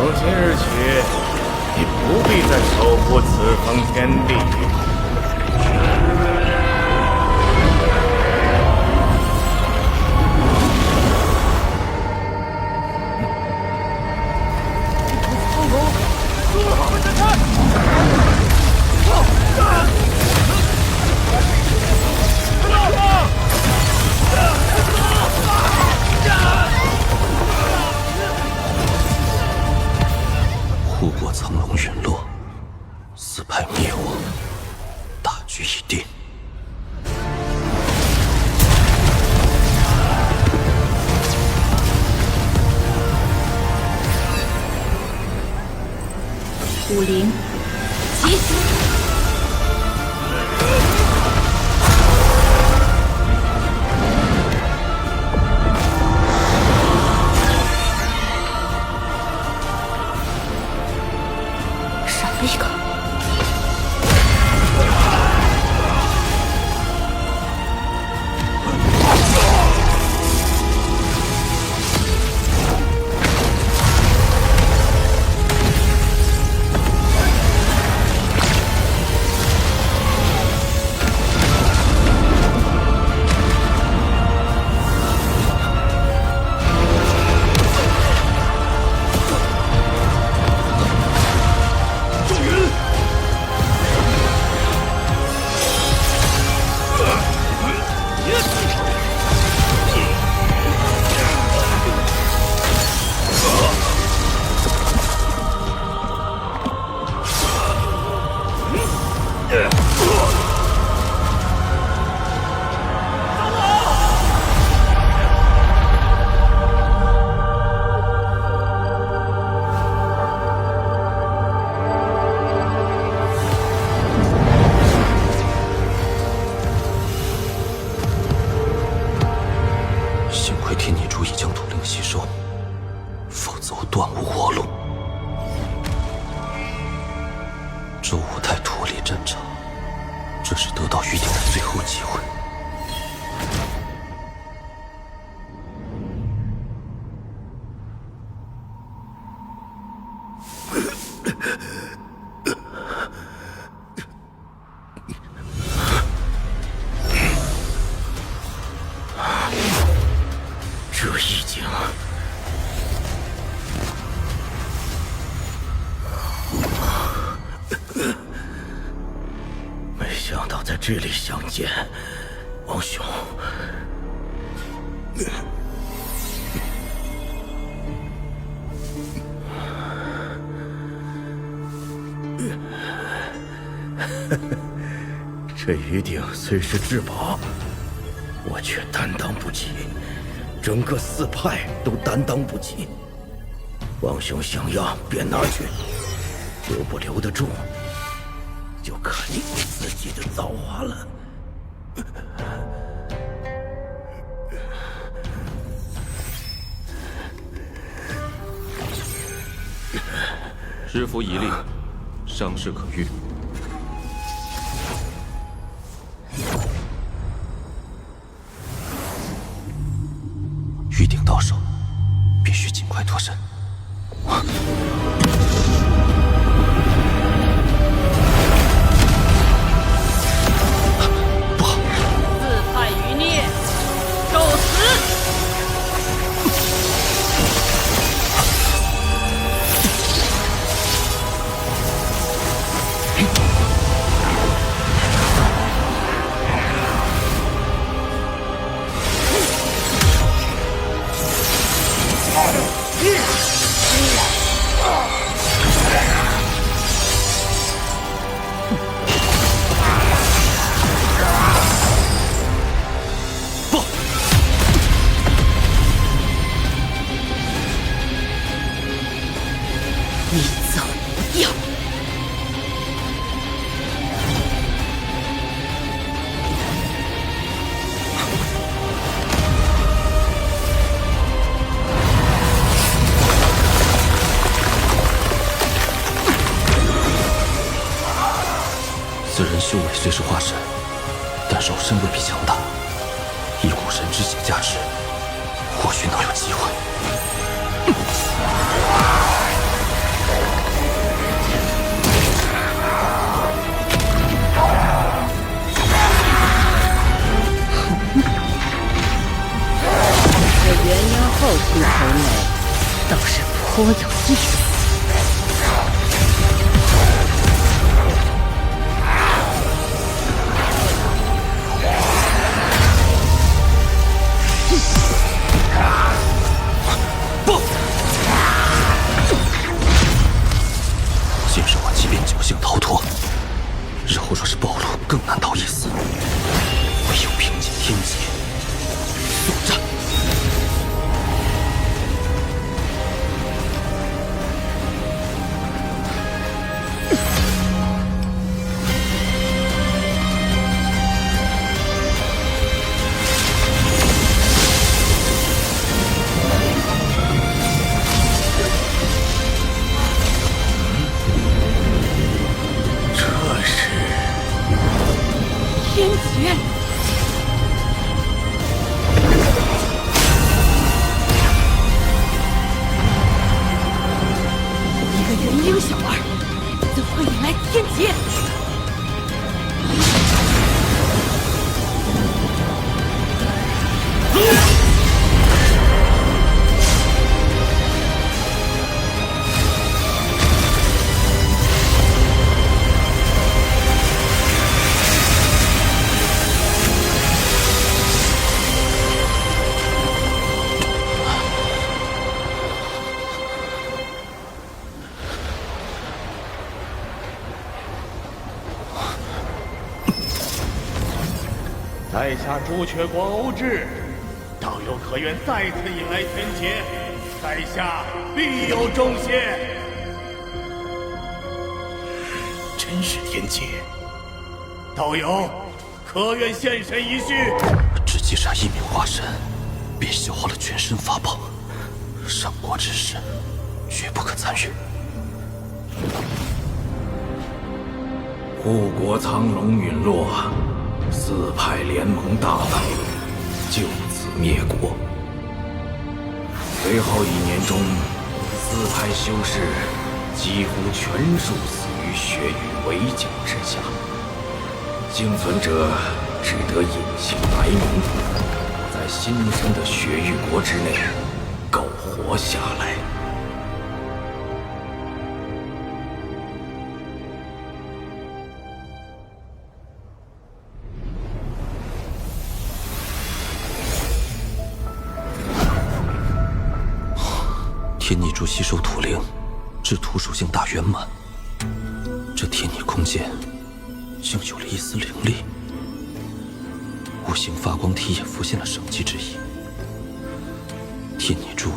Speaker 15: 从今日起，你不必再守护此方天地。
Speaker 2: 苍龙，快闪开！
Speaker 8: 护国苍龙陨落，四派灭亡，大局已定。
Speaker 10: 武林，起！
Speaker 11: 一个。
Speaker 8: 幸亏天孽主已将土灵吸收，否则我断无活路。周武泰脱离战场，这是得到玉鼎的最后机会。
Speaker 16: 这已经没想到在这里相见，王兄。这玉鼎虽是至宝，我却担当不起，整个四派都担当不起。王兄想要便拿去，留不留得住，就看你自己的造化了。
Speaker 5: 师傅已立，伤势可愈。
Speaker 8: 玉鼎到手，必须尽快脱身。不好！
Speaker 7: 自派余孽，受死！
Speaker 20: 你走不掉。
Speaker 8: 此人修为虽是化神，但肉身未必强大，一股神之血加持，或许能有机会。
Speaker 20: 这元婴后出头美，倒是颇有意思。
Speaker 8: 不！先生我即便侥幸逃脱，日后若是暴露，更难逃一死。唯有凭借天劫速战。
Speaker 20: 天劫！一个元婴小儿，怎会引来天劫？
Speaker 2: 在下朱雀国欧志，道友可愿再次引来天劫？在下必有重谢。
Speaker 4: 真是天劫！
Speaker 2: 道友可愿现身一叙？
Speaker 8: 只击杀一名化神，便消耗了全身法宝，上国之事，绝不可参与。
Speaker 22: 护国苍龙陨落，四派联盟大败，就此灭国。随后1年中，四派修士几乎全数死于血雨围剿之下，幸存者只得隐姓埋名，在新生的血域国之内苟活下来。
Speaker 8: 天拟柱吸收土灵，致土属性大圆满。这天拟空间竟有了一丝灵力，五行发光体也浮现了生机之意。天拟柱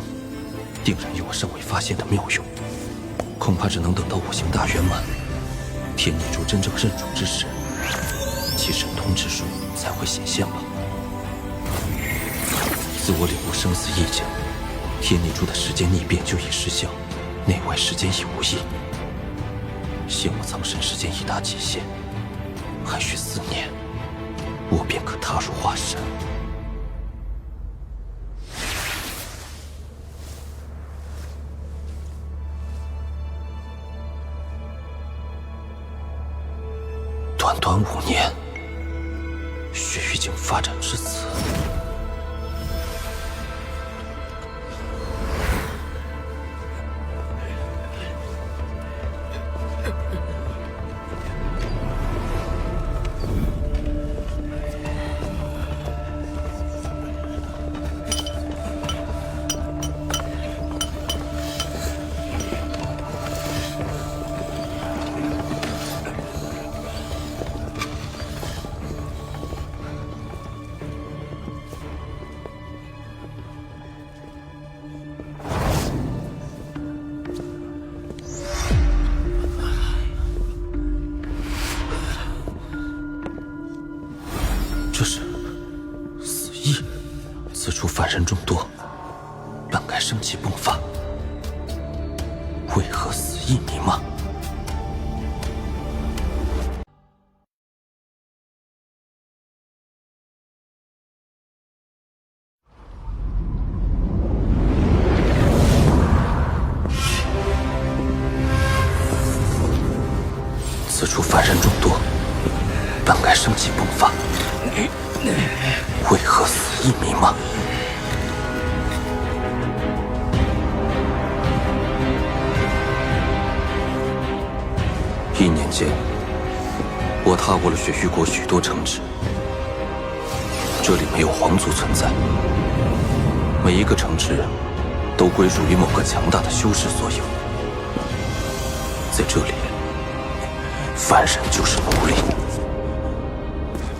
Speaker 8: 定然有我尚未发现的妙用，恐怕只能等到五行大圆满，天拟柱真正认主之时，其神通之术才会显现吧。自我领悟生死意境，天拟柱的时间逆变就已失效，内外时间已无异。现我苍生时间已达极限，还需4年，我便可踏入化神。短短5年，血域竟发展至此。这是死意，此处凡人众多，本该生气迸发，为何死意弥漫？此处凡人众多，本该生气迸发，为何死意弥漫？1年间，我踏过了血域国许多城池，这里没有皇族存在，每一个城池都归属于某个强大的修士所有。在这里，凡人就是奴隶。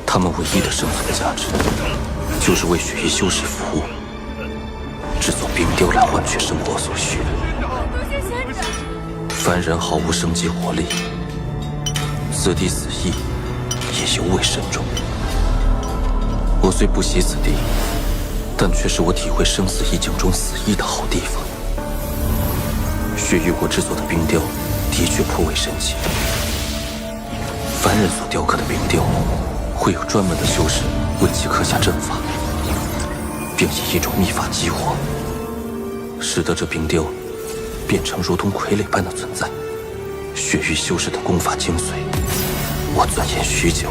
Speaker 8: 他们唯一的生存价值，就是为血域修士服务，制作冰雕来换取生活所需。凡人毫无生机活力，此地死意也尤为慎重。我虽不习此地，但却是我体会生死意境中死意的好地方。血域国制作的冰雕的确颇为神奇，凡人所雕刻的冰雕，会有专门的修士为其刻下阵法，并以一种秘法激活，使得这冰雕变成如同傀儡般的存在。血域修士的功法精髓，我钻研许久，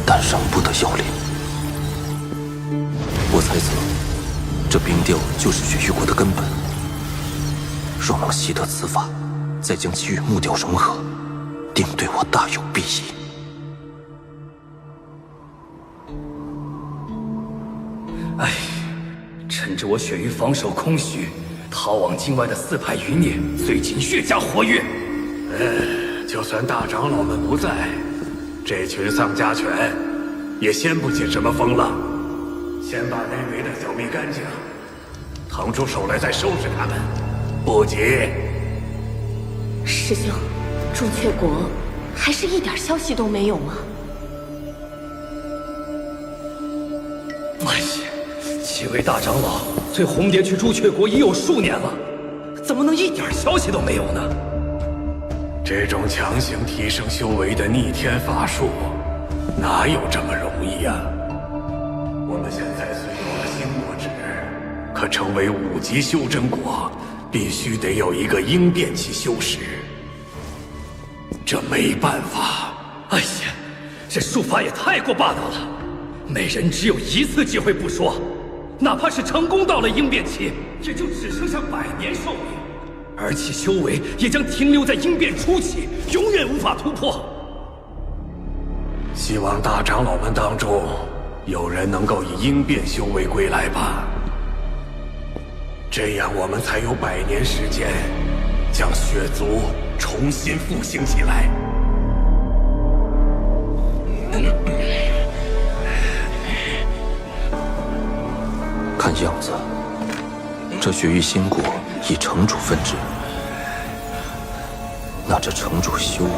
Speaker 8: 但仍不得要领。我猜测，这冰雕就是血域国的根本。若能习得此法，再将其与木雕融合，定对我大有裨益。
Speaker 18: 哎，趁着我血域防守空虚，逃往境外的4派余孽最近越加活跃。
Speaker 9: 就算大长老们不在，这群丧家犬
Speaker 22: 也掀不起什么风浪。先把那围的剿灭干净，腾出手来再收拾他们，不急。
Speaker 11: 师兄，朱雀国还是一点消息都没有吗？
Speaker 12: 哎呀，7位大长老随红蝶去朱雀国已有数年了，怎么能一点消息都没有呢？
Speaker 22: 这种强行提升修为的逆天法术，哪有这么容易呀？我们现在虽有了星国旨，可成为5级修真国，必须得有一个应变期修士。这没办法。
Speaker 12: 哎呀，这术法也太过霸道了！每人只有1次机会不说，哪怕是成功到了应变期，也就只剩下100年寿命，而其修为也将停留在应变初期，永远无法突破。
Speaker 22: 希望大长老们当中有人能够以应变修为归来吧，这样我们才有100年时间将血族重新复兴起来。
Speaker 8: 看样子，这血域星国以城主分支，那这城主修为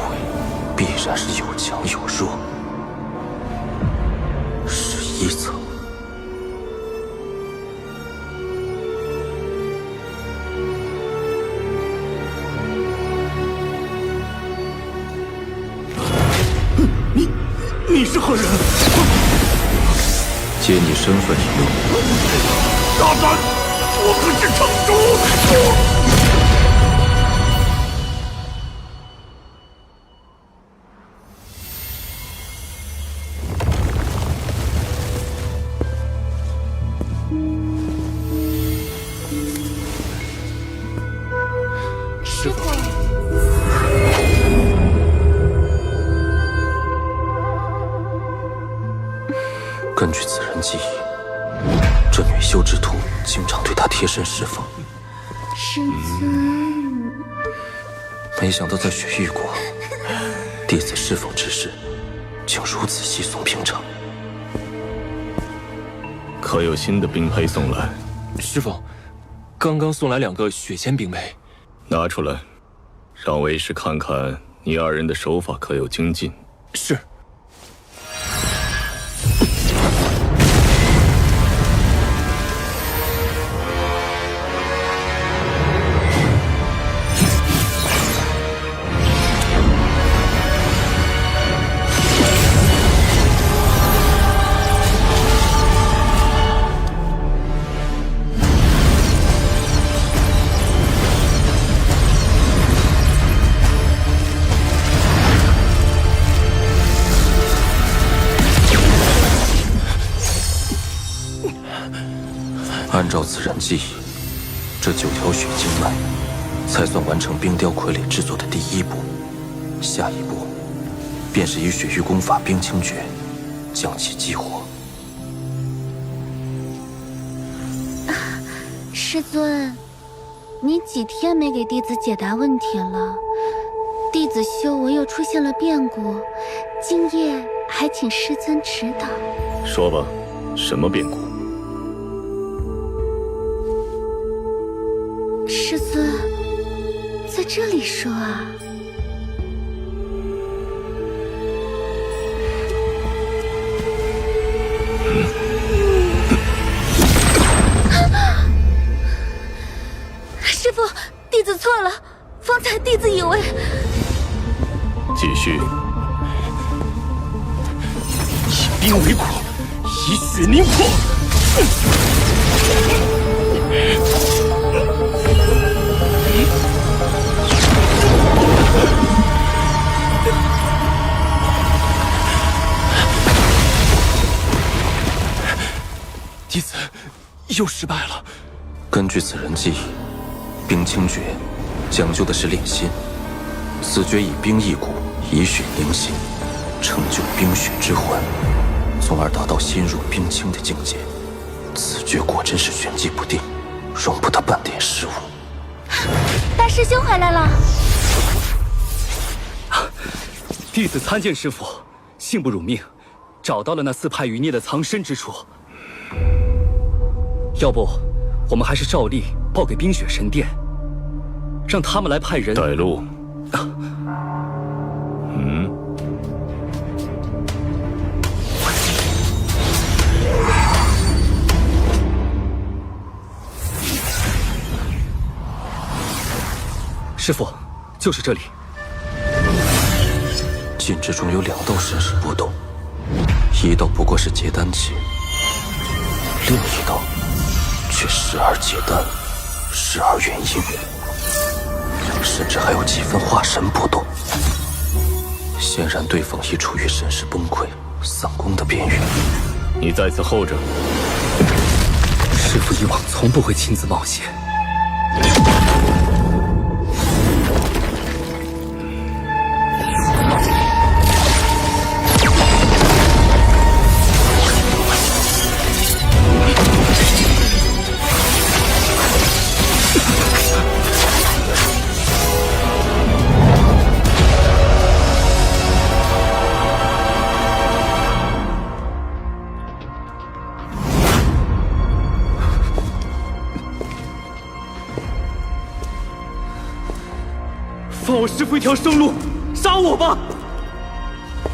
Speaker 8: 必然是有强有弱。11层。
Speaker 22: 你是何人？
Speaker 8: 借你身份一用。
Speaker 22: 大胆！我可是城主！
Speaker 11: 师傅，
Speaker 8: 根据此人记忆，这女修之徒经常对他贴身侍奉。
Speaker 11: 师尊，
Speaker 8: 没想到在雪域国，弟子侍奉之事竟如此稀松平常。
Speaker 19: 可有新的兵胚送来？
Speaker 5: 师傅，刚刚送来2个血仙兵胚，
Speaker 19: 拿出来，让为师看看你2人的手法可有精进。
Speaker 5: 是。
Speaker 8: 按照此人记忆，这9条血经脉才算完成冰雕傀儡制作的第1步。下一步，便是以血域功法冰清诀将其激活。
Speaker 11: 师尊，你几天没给弟子解答问题了，弟子修为又出现了变故，今夜还请师尊指导。
Speaker 19: 说吧，什么变故？
Speaker 11: 师尊，在这里说啊。师父，弟子错了，方才弟子以为……
Speaker 19: 继续。
Speaker 22: 以冰为火，以血凝魄。
Speaker 5: 弟子又失败了。
Speaker 8: 根据此人记忆，冰清诀讲究的是炼心，此诀以冰易骨，以血凝心，成就冰雪之魂，从而达到心入冰清的境界。此诀果真是玄机不定，容不得半点失误。
Speaker 11: 大师兄回来了。
Speaker 12: 弟子参见师父，幸不辱命，
Speaker 18: 找到了那4派余孽的藏身之处。要不，我们还是照例报给冰雪神殿，让他们来派人
Speaker 5: 带路。
Speaker 18: 师父，就是这里。
Speaker 8: 禁制中有2道神识波动，一道不过是结丹期，另一道却时而结丹，时而元婴，甚至还有几分化神波动。显然对方已处于神识崩溃、丧功的边缘。
Speaker 5: 你在此候着。
Speaker 18: 师父以往从不会亲自冒险。
Speaker 1: 放我师父一条生路，杀我吧！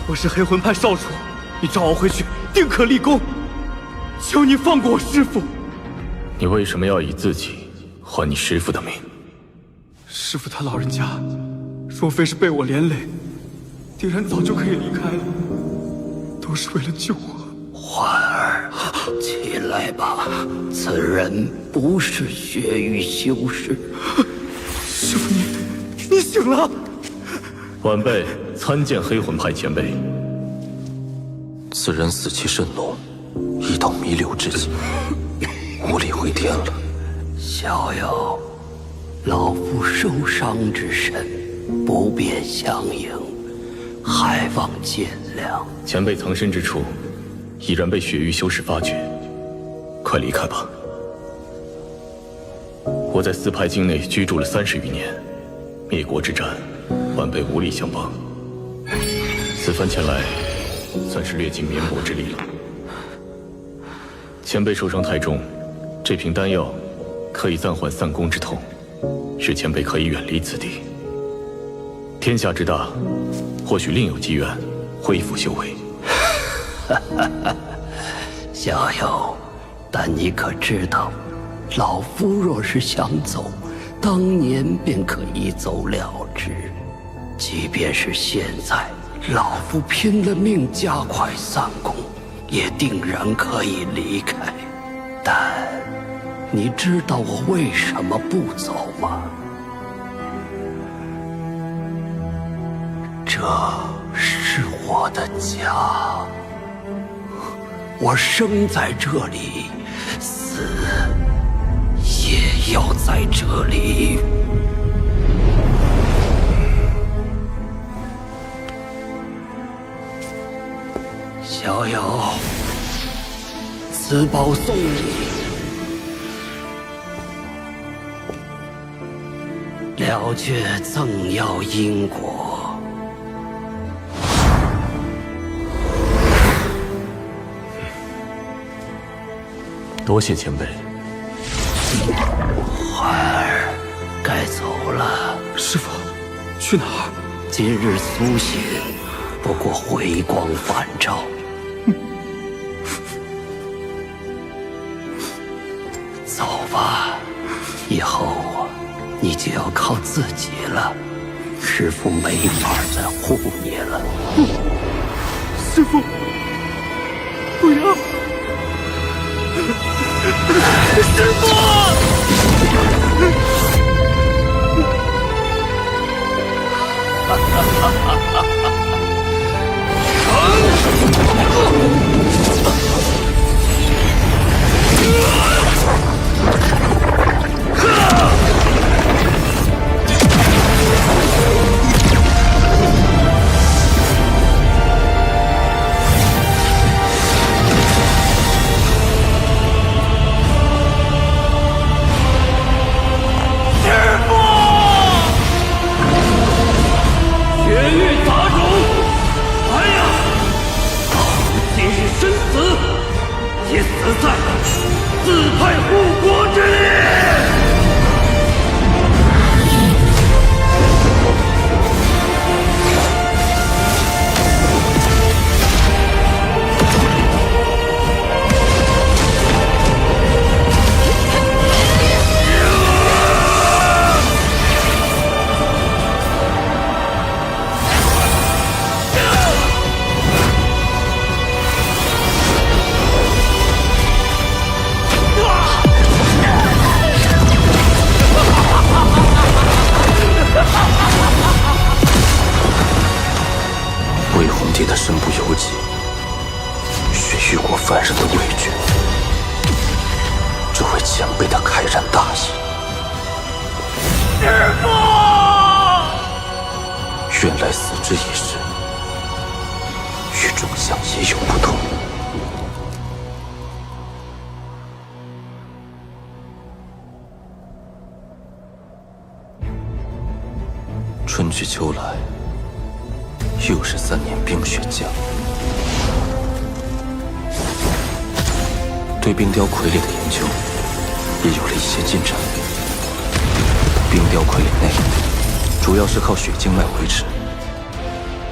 Speaker 1: 我是黑魂派少主，你召我回去，定可立功。求你放过我师父。
Speaker 5: 你为什么要以自己换你师父的命？
Speaker 1: 师父他老人家，若非是被我连累，定然早就可以离开了。都是为了救我。
Speaker 16: 环儿，起来吧，此人不是血域修士。
Speaker 1: 师父你醒了。
Speaker 5: 晚辈参见黑魂派前辈。
Speaker 8: 此人死气甚浓，已到弥留之际，无力回天了。
Speaker 16: 逍遥，老夫受伤之身，不便相迎，还望见谅。
Speaker 5: 前辈藏身之处，已然被血域修士发觉，快离开吧。我在4派境内居住了30余年，灭国之战，晚辈无力相帮。此番前来，算是略尽绵薄之力了。前辈受伤太重，这瓶丹药可以暂缓散功之痛，使前辈可以远离此地。天下之大，或许另有机缘恢复修为。
Speaker 16: 逍遥，但你可知道，老夫若是想走，当年便可一走了之。即便是现在，老夫拼了命加快散功，也定然可以离开。但你知道我为什么不走吗？这是我的家，我生在这里，死也要在这里。逍遥，此宝送你，了却赠药因果。
Speaker 5: 多谢前辈。
Speaker 16: 环儿，该走了。
Speaker 1: 师父，去哪儿？
Speaker 16: 今日苏醒，不过回光返照。走吧，以后你就要靠自己了。师父没法再护你了。
Speaker 1: 师父，不要！师父！血域杂质。
Speaker 2: 皆死在四派护国之力！
Speaker 8: 为皇帝的身不由己，血玉国凡人的畏惧，这位前辈的开然大义。
Speaker 2: 师父！
Speaker 8: 原来死之一事，与众相也有不同。春去秋来，又是3年冰雪降。对冰雕傀儡的研究也有了一些进展。冰雕傀儡内主要是靠血经脉维持，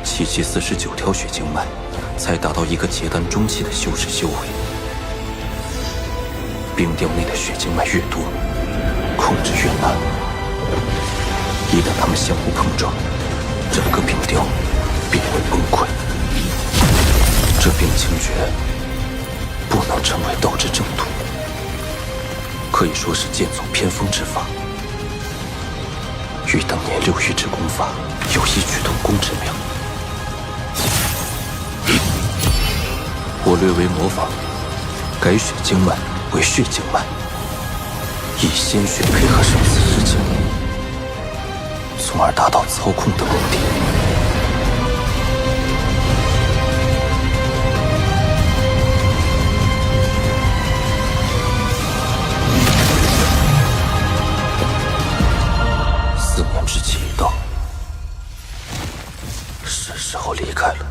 Speaker 8: 其49条血经脉才达到一个结丹中期的修士修为。冰雕内的血经脉越多，控制越难。一旦它们相互碰撞，整个冰雕必会崩溃。这冰清诀不能称为道之正途，可以说是剑走偏锋之法，与当年6玉之功法有异曲同工之妙。我略为模仿，改血经脉为血经脉，以鲜血配合生死之境，从而达到操控的目的。4年之期已到，是时候离开了。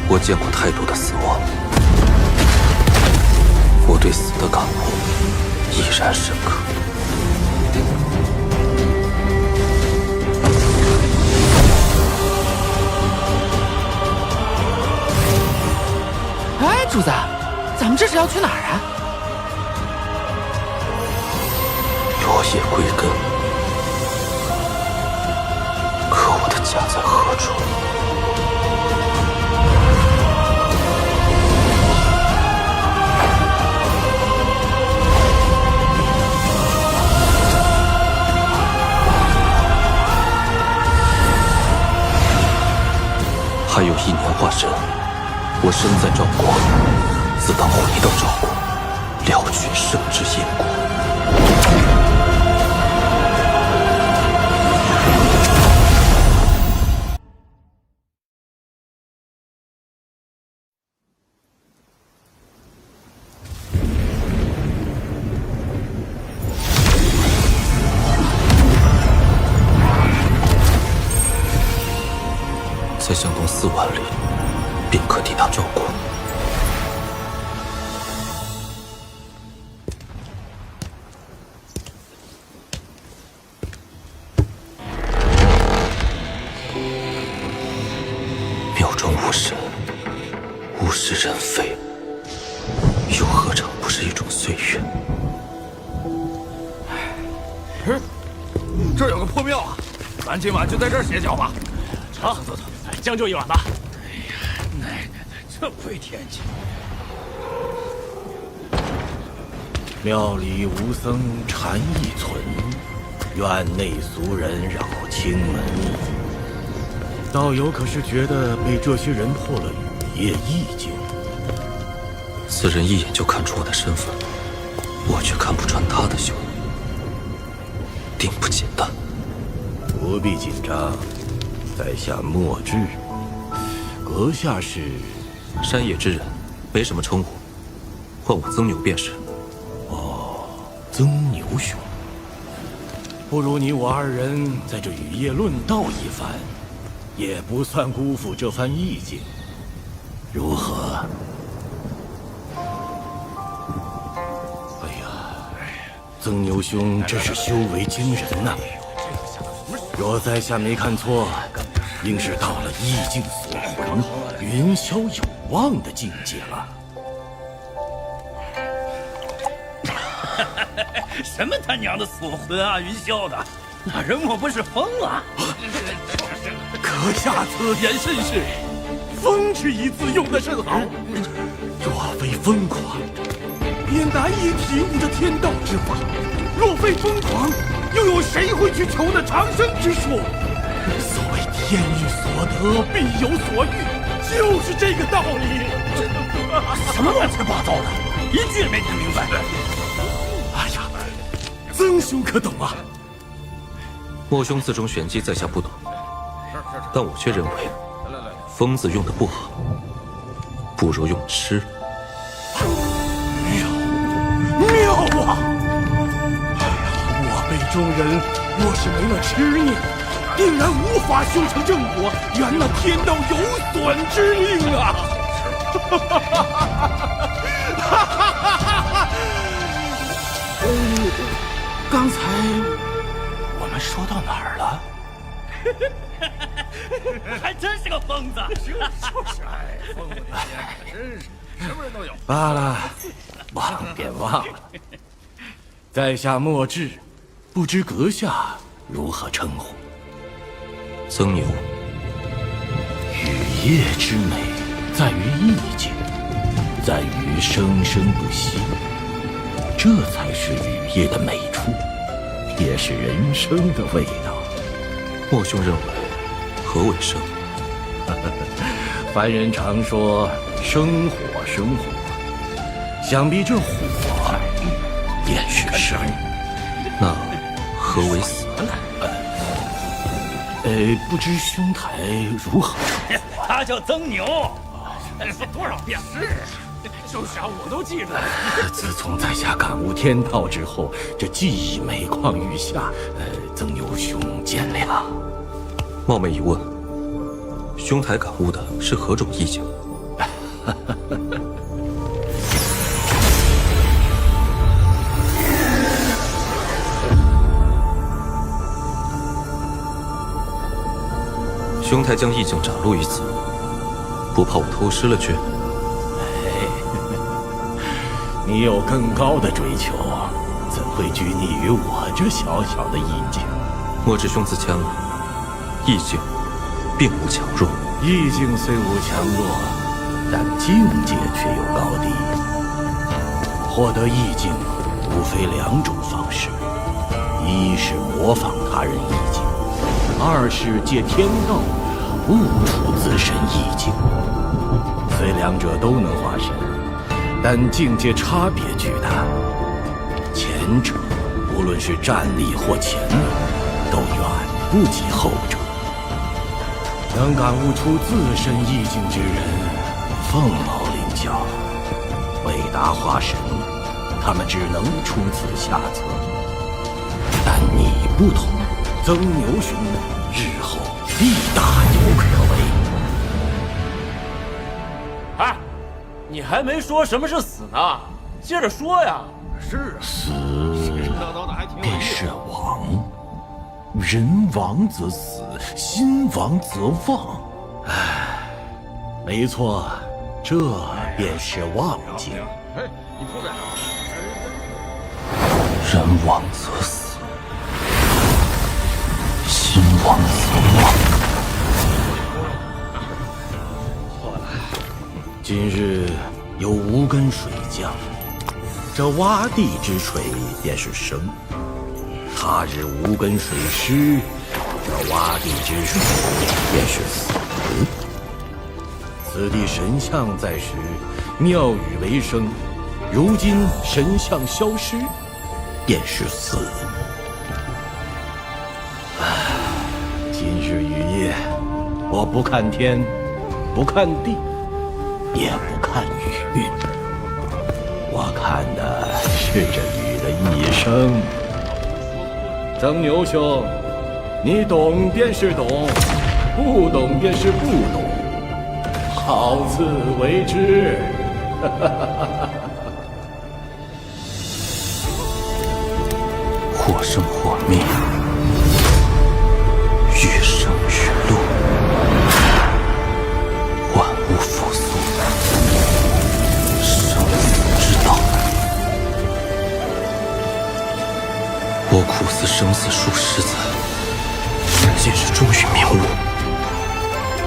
Speaker 8: 我见过太多的死亡，我对死的感悟依然深刻。
Speaker 9: 哎，主子，咱们这是要去哪儿啊？
Speaker 8: 落叶归根，可我的家在何处？还有1年化身，我身在赵国，自当回到赵国，了却生之因果。再向东4万里，便可抵达赵国。庙中无神，物是人非，又何尝不是一种岁月？
Speaker 2: 这儿有个破庙啊，咱今晚就在这儿歇脚吧。走走走，将就一晚吧。哎呀，奶，这鬼天气！
Speaker 15: 庙里无僧禅意存，
Speaker 4: 院内俗人扰清门矣。道友可是觉得被这些人破了雨夜意境？
Speaker 8: 此人一眼就看出我的身份，我却看不穿他的胸，定不简单。
Speaker 4: 不必紧张，在下墨志。阁下是
Speaker 8: 山野之人，没什么称呼，唤我曾牛便是。
Speaker 4: 哦，曾牛兄，不如你我二人在这雨夜论道一番，也不算辜负这番意境，如何？曾牛兄真是修为惊人呐！若在下没看错，应是到了意境锁魂、云霄有望的境界了。
Speaker 2: 什么他娘的锁魂啊，云霄的，那人莫不是疯了？
Speaker 4: 阁下此言甚是，疯这一字用得甚好。若非疯狂，也难以体悟这天道之法；若非疯狂，又有谁会去求那长生之术？所谓天欲所得，必有所欲，就是这个道理。
Speaker 2: 什么乱七八糟的，一句也没听明白。
Speaker 4: 哎呀，曾兄可懂啊？
Speaker 8: 莫兄字中玄机，在下不懂，但我却认为，疯字用的不好，不如用痴。
Speaker 4: 妙啊！哎呀，我辈中人若是没了痴念，定然无法修成正果，圆那天道有损之令啊！刚才我们说到哪儿了？
Speaker 2: 还真是个疯子！
Speaker 22: 就是哎，疯子真是什么人都有。
Speaker 4: 罢了，忘便忘了。在下墨志，不知阁下如何称呼？
Speaker 8: 曾牛。
Speaker 4: 雨夜之美，在于意境，在于生生不息，这才是雨夜的美处，也是人生的味道。
Speaker 8: 莫兄认为何为生？
Speaker 4: 凡人常说生火，生火，想必这火便是生。
Speaker 8: 那何为死？
Speaker 4: 不知兄台如何称呼？
Speaker 2: 他叫曾牛，说多少遍是？
Speaker 22: 就是啊，我都记得。
Speaker 4: 自从在下感悟天道之后，这记忆每况愈下，曾牛兄见谅。
Speaker 8: 冒昧一问，兄台感悟的是何种意境？兄台将意境展露于此，不怕我偷师了去？
Speaker 4: 你有更高的追求，怎会拘泥于我这小小的意境？
Speaker 8: 莫知兄自谦了，意境并无强弱。
Speaker 4: 意境虽无强弱，但境界却有高低。获得意境，无非两种方式：一是模仿他人意境，二是借天道悟出自身意境。虽两者都能化身，但境界差别巨大。前者无论是战力或潜能，都远不及后者。能感悟出自身意境之人，凤毛麟角；伟达化神，他们只能出此下策。但你不同，曾牛兄日后必大有可为。
Speaker 13: 哎，你还没说什么是死呢，接着说呀。
Speaker 22: 是
Speaker 4: 死便是亡，人亡则死，心亡则忘。唉，没错，这便是忘境。
Speaker 22: 哎，你出来。
Speaker 8: 人亡则死，心亡则忘。
Speaker 4: 今日有无根水降，这洼地之水便是生，他日无根水湿，这洼地之水便是死。此地神像在时，庙宇为生；如今神像消失，便是死。今日雨夜，我不看天，不看地，也不看雨，我看的是这雨的一生。曾牛兄，你懂便是懂，不懂便是不懂，好自为之。
Speaker 8: 或生或灭，愈生愈落，万物复苏，生死之道。我苦思生死数十载，今日终于明悟：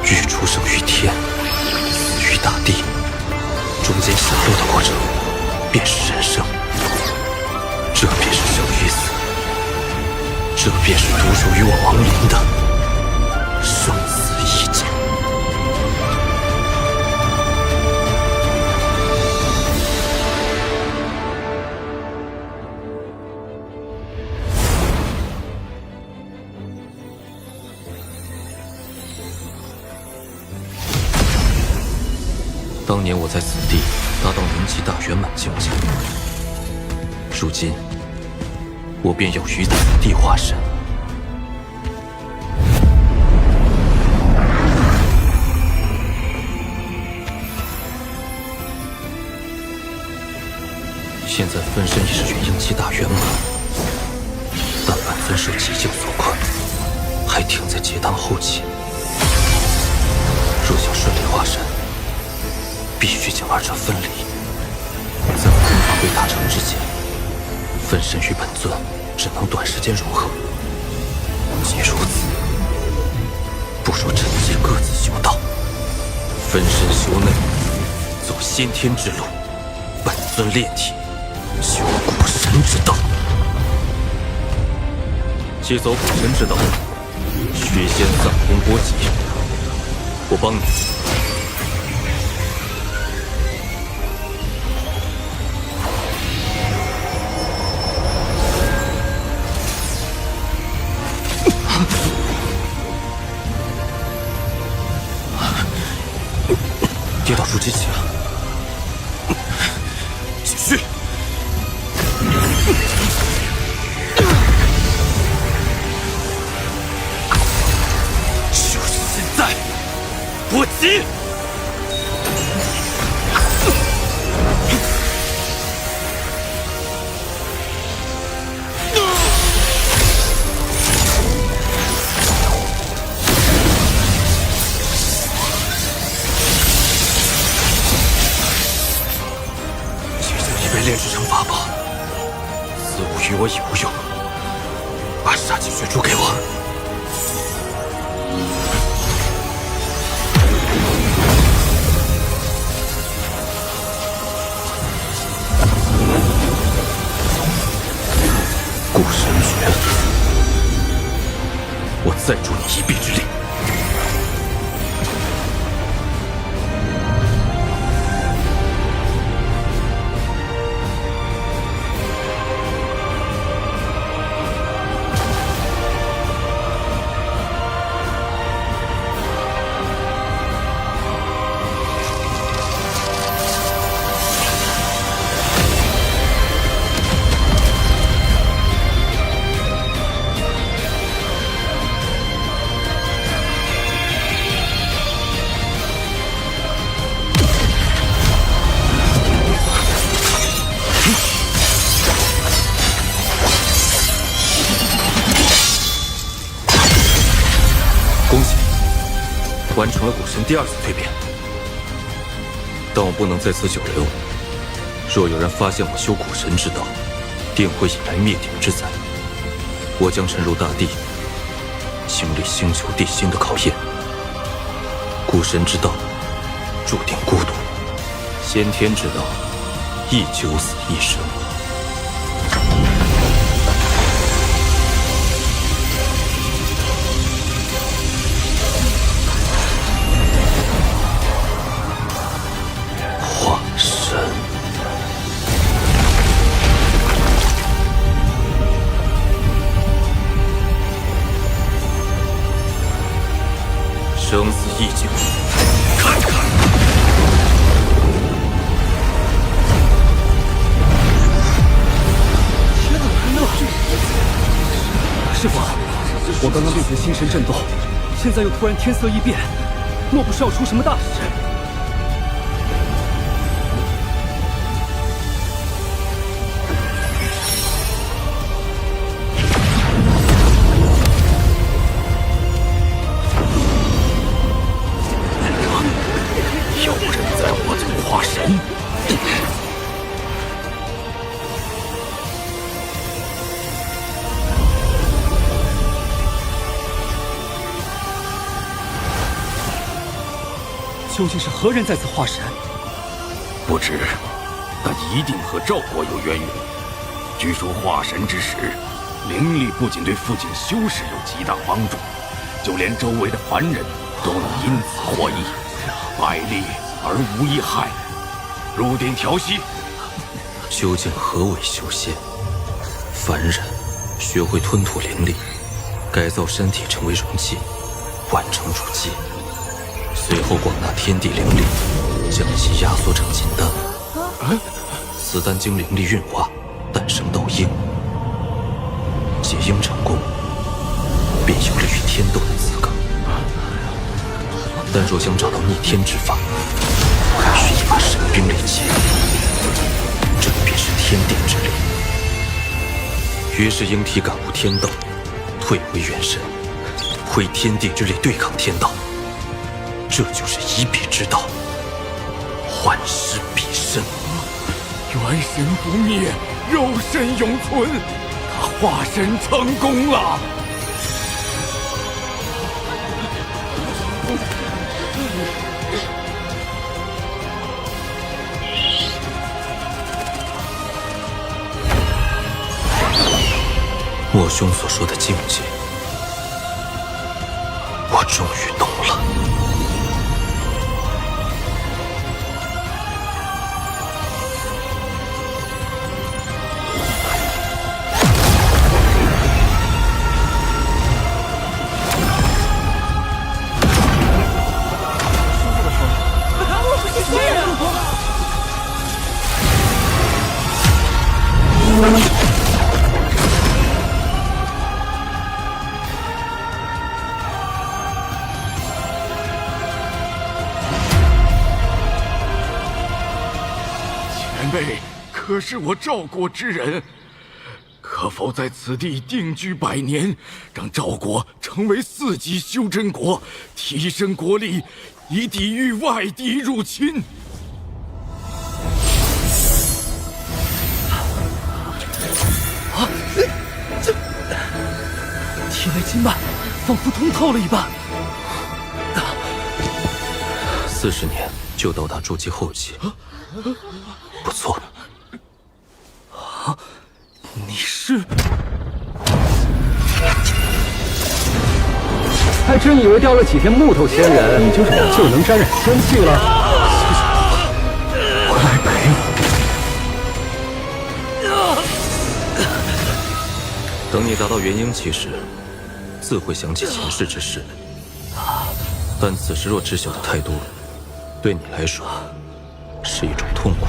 Speaker 8: 欲出生于天，死于大地，中间下落的过程便是人生。这便是生与死，这便是独属于我亡灵的生死一境。当年我在此地达到灵气大圆满境界，如今我便要于此地化身。现在分身已是元婴期大圆满，但本尊受极境所困，还停在结丹后期。若想顺利化身，必须将二者分离，在我功法未达成之前，分身与本尊只能短时间融合。既如此，不如趁机各自修道，分身修内，走先天之路；本尊炼体，修古神之道。既走古神之道，须先散功波及。我帮你。跌倒出机器了，继续。就是现在，不急。炼制成法宝，似乎与我已无用。把杀气血珠给我。古神诀，我再助你一臂之力。恭喜，完成了古神第2次蜕变。但我不能在此久留，若有人发现我修古神之道，定会引来灭顶之灾。我将沉入大地，经历星球地心的考验。古神之道注定孤独，先天之道亦九死一生。意境。
Speaker 2: 看看，
Speaker 18: 天哪！师傅，我刚刚弟子心神震动，现在又突然天色异变，莫不是要出什么大事？
Speaker 4: 有人在我宗化神。
Speaker 18: 究竟是何人在此化神？
Speaker 4: 不知，但一定和赵国有渊源。据说化神之时，灵力不仅对附近修士有极大帮助，就连周围的凡人都能因此获益，百利而无一害。入定调息。
Speaker 8: 究竟何为修仙？凡人学会吞吐灵力，改造身体成为容器，完成主机。随后广纳天地灵力，将其压缩成金丹。此丹经灵力运化，诞生斗婴。结婴成功，便有了与天斗的资格。但若想找到逆天之法，还需一把神兵利器，这便是天地之力。于是婴体感悟天道，退回元神，挥天地之力对抗天道。这就是以彼之道，还施彼身。
Speaker 4: 元神不灭，肉身永存。他化神成功了。
Speaker 8: 我兄所说的境界，我终于懂了。
Speaker 4: 前辈可是我赵国之人，可否在此地定居100年，让赵国成为4级修真国，提升国力，以抵御外敌入侵？
Speaker 18: 体内经脉仿佛通透了一般。
Speaker 8: 40年就到达筑基后期，不错。
Speaker 18: 你是？
Speaker 3: 还真以为雕了几天木头仙人，你就能沾染仙气了？快来陪我！
Speaker 8: 等你达到元婴期时，自会想起前世之事。但此时若知晓的太多，对你来说是一种痛苦。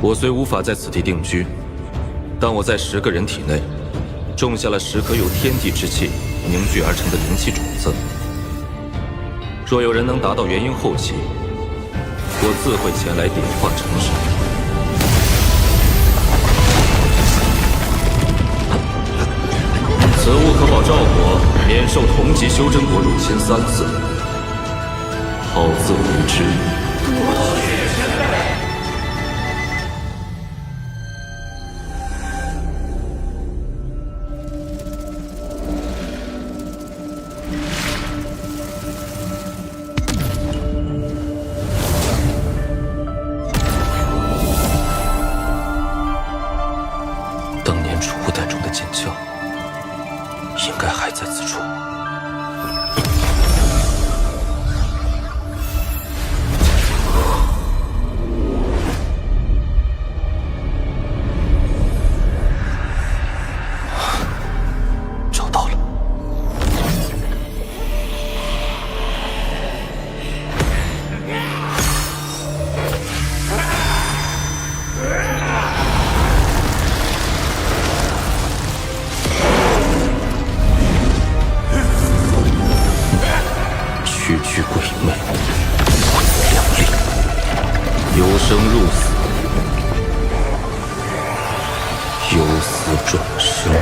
Speaker 8: 我虽无法在此地定居，但我在10个人体内种下了10颗由天地之气凝聚而成的灵气种子。若有人能达到元婴后期，我自会前来点化成圣。此物可保赵国免受同级修真国入侵3次，好自为之。多谢前辈。当年储物袋中的剑鞘，应该还在此处。找到了。凶。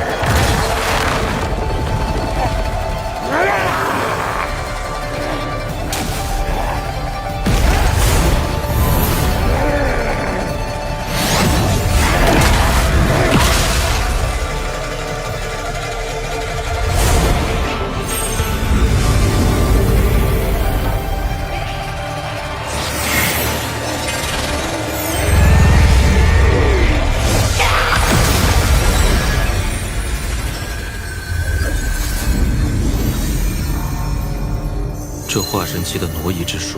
Speaker 8: 这化神期的挪移之术，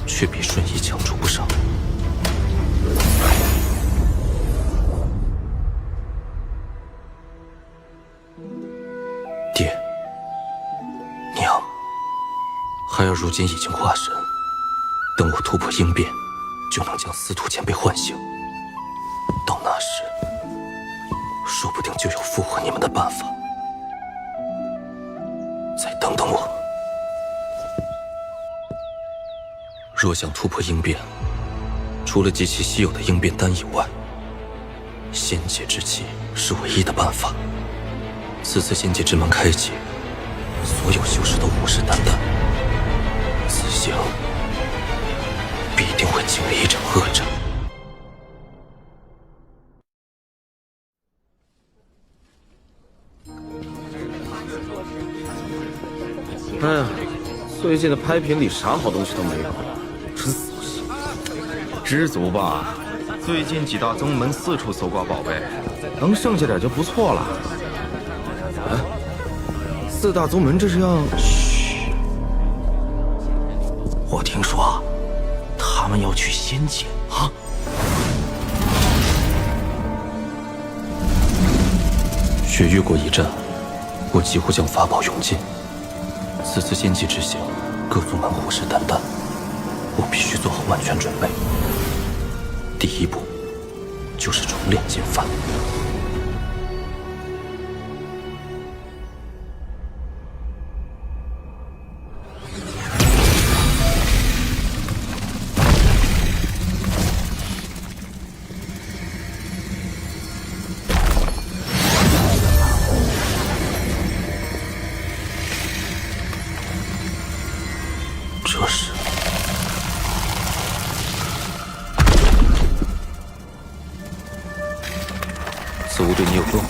Speaker 8: 却比瞬移强出不少。爹，娘，孩儿如今已经化神，等我突破应变，就能将司徒前辈唤醒。到那时，说不定就有复活你们的办法。再等等我。若想突破应变，除了极其稀有的应变丹以外，仙界之气是唯一的办法。此次仙界之门开启，所有修士都虎视眈眈，此行必定会经历一场恶战。
Speaker 6: 哎呀，最近的拍品里啥好东西都没有，真扫兴。
Speaker 19: 知足吧，最近几大宗门四处搜刮宝贝，能剩下点就不错了。
Speaker 6: 啊，四大宗门这是要……
Speaker 16: 嘘，我听说他们要去仙界啊。
Speaker 8: 雪域国一战，我几乎将法宝用尽。此次仙界之行，各宗门虎视眈眈，我必须做好万全准备。第一步就是重炼金幡。这是此物对你有用。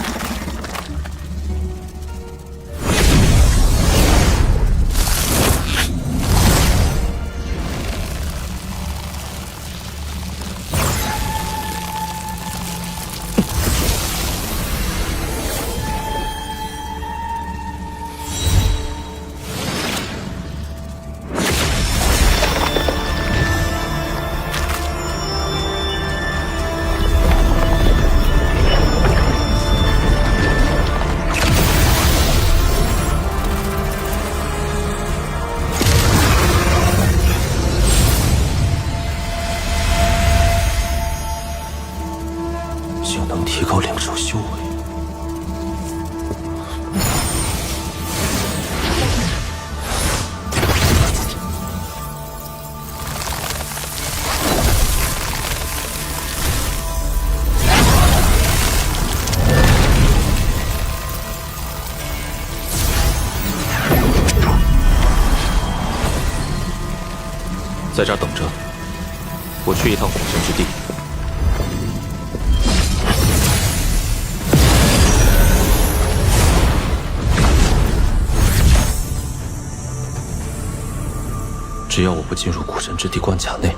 Speaker 8: 就能提高两手修为。在这儿等着，我去一趟火神之地。只要我不进入古神之地关卡内，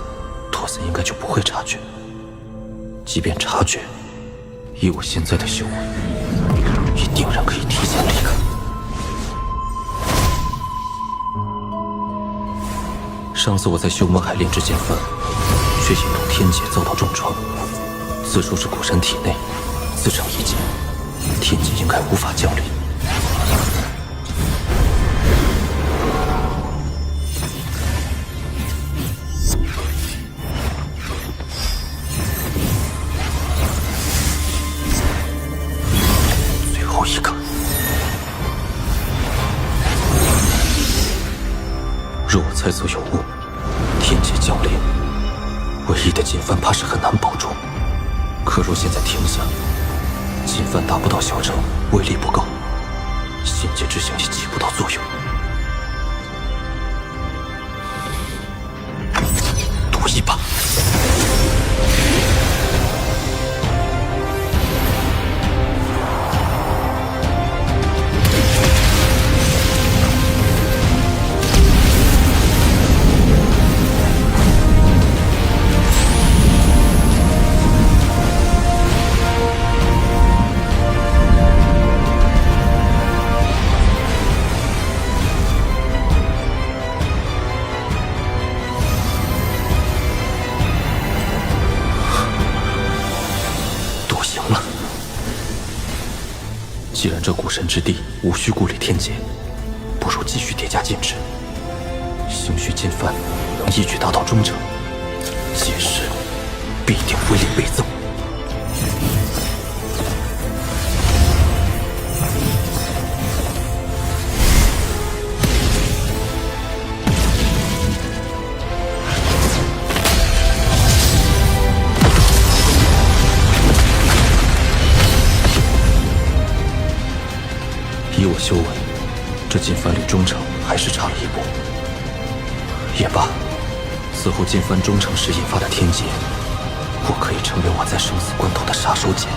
Speaker 8: 托森应该就不会察觉。即便察觉，以我现在的修为，也定然可以提前离开。上次我在修魔海炼制剑幡，却引动天劫遭到重创。此术是古神体内自成一劫，天劫应该无法降临。最后一个，若我猜测有误，天劫降临，唯一的金幡怕是很难保住。可若现在停下，金幡达不到小成，威力不够，仙界之星也起不到作用。赌一把。既然这古神之地无需顾虑天劫，不如继续叠加禁制。兴许金幡能一举达到中程，届时必定威力倍增。以我修为，这金幡离中程还是差了一步。也罢，此后金幡中程时引发的天劫，或可以成为我在生死关头的杀手锏。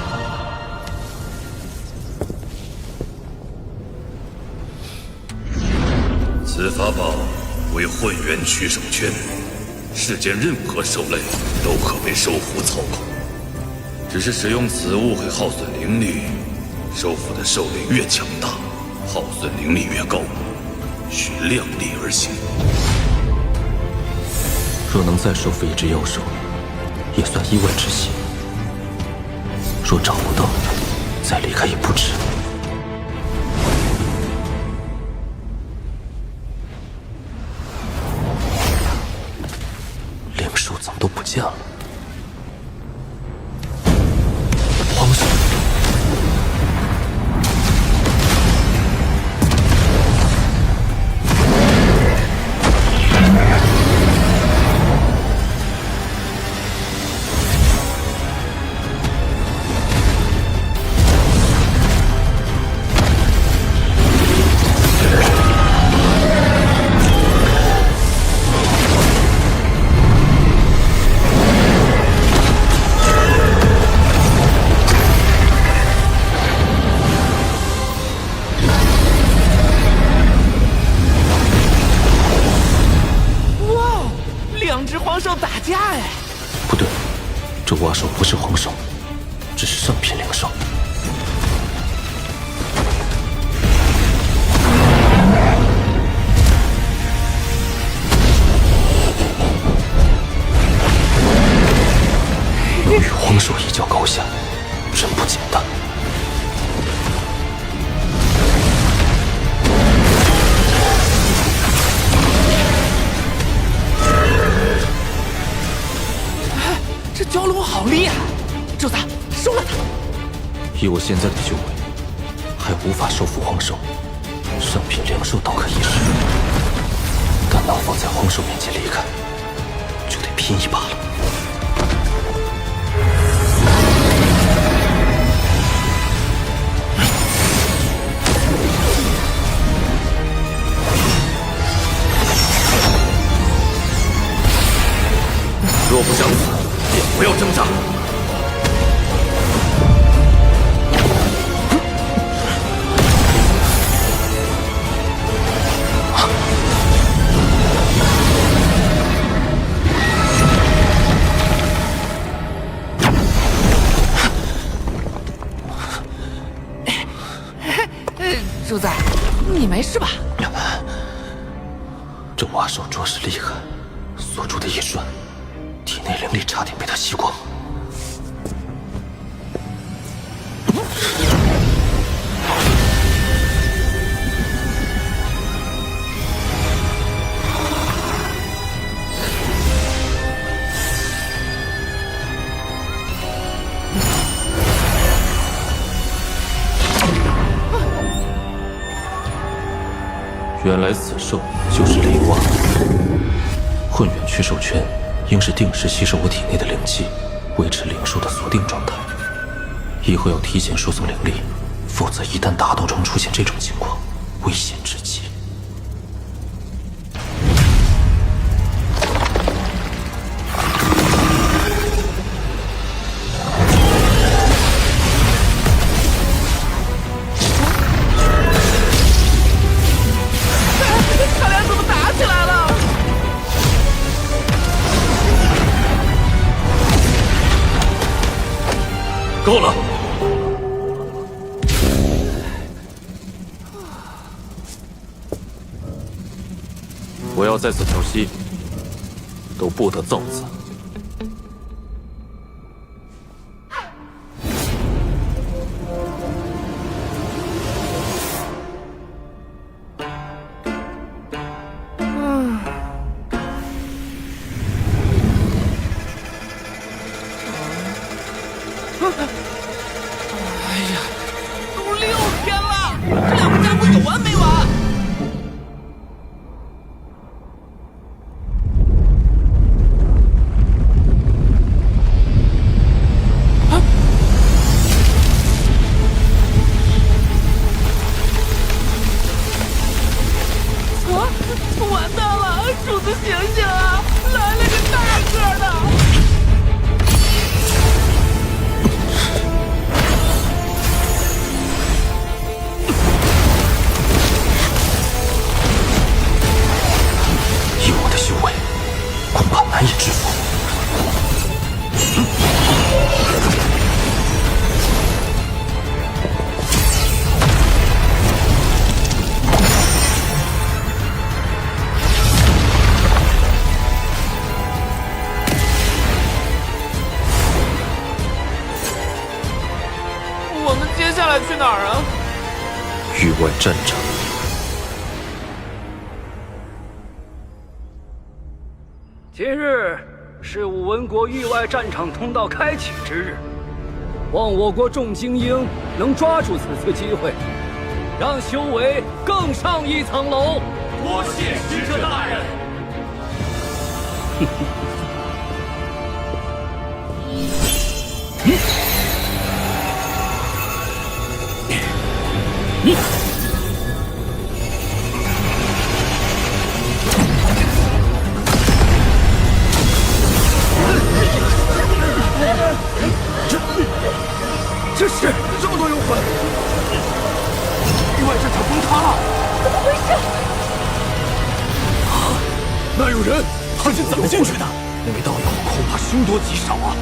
Speaker 2: 此法宝为混元取手圈，世间任何兽类都可被兽符操控，只是使用此物会耗损灵力，兽符的兽类越强大，耗损灵力越高，需量力而行。
Speaker 8: 若能再收服一只妖兽，也算意外之喜。若找不到，再离开也不迟。灵兽怎么都不见了？皇上！不对，这蛙兽不是黄兽，只是上品灵兽。能与黄兽一较高下，真不简单。
Speaker 9: 这蛟龙好厉害，主子收了它。
Speaker 8: 以我现在的修为，还无法收服黄兽，上品灵兽倒可一试，但能否在黄兽面前离开，就得拼一把了。
Speaker 2: 若不想死，便不要挣扎。
Speaker 9: 主子，你没事吧？
Speaker 8: 这蛙兽着实厉害，锁住的一瞬，体内灵力差点被他吸光。原来此兽就是雷蛙。混元驱兽圈应是定时吸收我体内的灵气，维持灵兽的锁定状态。以后要提前输送灵力，否则一旦大斗中出现这种情况，危险至极。
Speaker 9: 他俩怎么打起来了？
Speaker 5: 够了！我要在此调息，都不得造次。
Speaker 9: 哎呀，都6天了，这两个家伙有完没完？完蛋了，主子醒醒啊！来了个大个的！
Speaker 8: 以我的修为，恐怕难以制服。
Speaker 9: 我们接下来去哪儿啊？
Speaker 8: 域外战场。
Speaker 18: 今日是武文国域外战场通道开启之日，望我国众精英能抓住此次机会，让修为更上一层楼。
Speaker 2: 多谢使者大人。
Speaker 9: 这是这么多幽魂，域外战场崩塌了，
Speaker 7: 怎么回事？
Speaker 2: 那有人，他是怎么进去的？那位道友恐怕凶多吉少啊！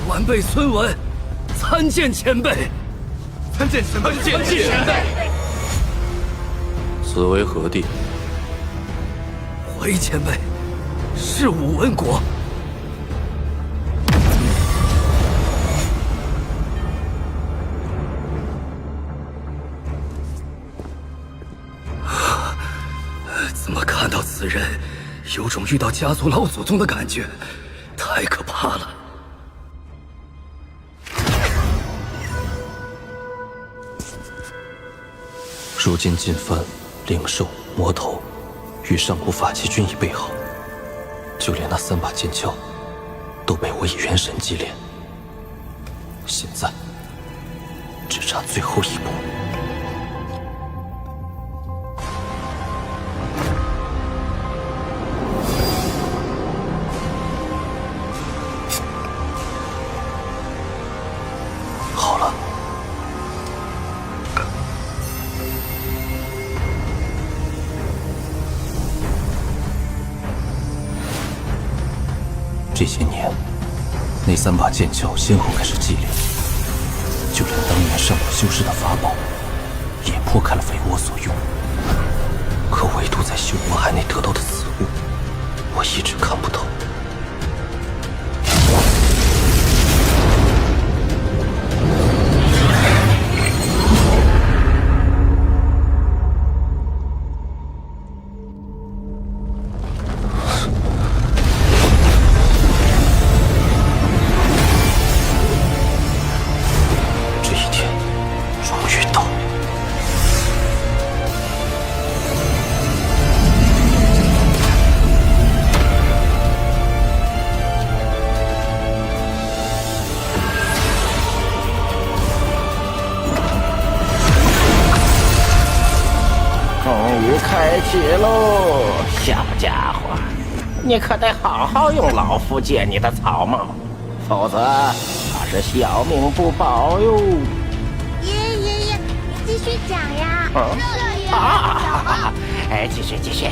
Speaker 18: 晚辈孙文，参见前辈。
Speaker 2: 参见前辈，参见前辈。
Speaker 8: 此为何地？
Speaker 18: 回前辈，是武文国。怎么看到此人，有种遇到家族老祖宗的感觉，太可怕了。
Speaker 8: 如今金幡、灵兽、魔头与上古法器均已备好，就连那3把剑鞘都被我以元神击炼。现在只差最后一步。好了。这些年，那3把剑鞘先后开始祭炼，就连当年上古修士的法宝，也颇开了为我所用。可唯独在修魔海内得到的此物，我一直看不透。
Speaker 16: 开启喽，小家伙，你可得好好用老夫借你的草帽，否则怕是小命不保哟。
Speaker 17: 爷爷，你继续讲呀。
Speaker 16: 继续。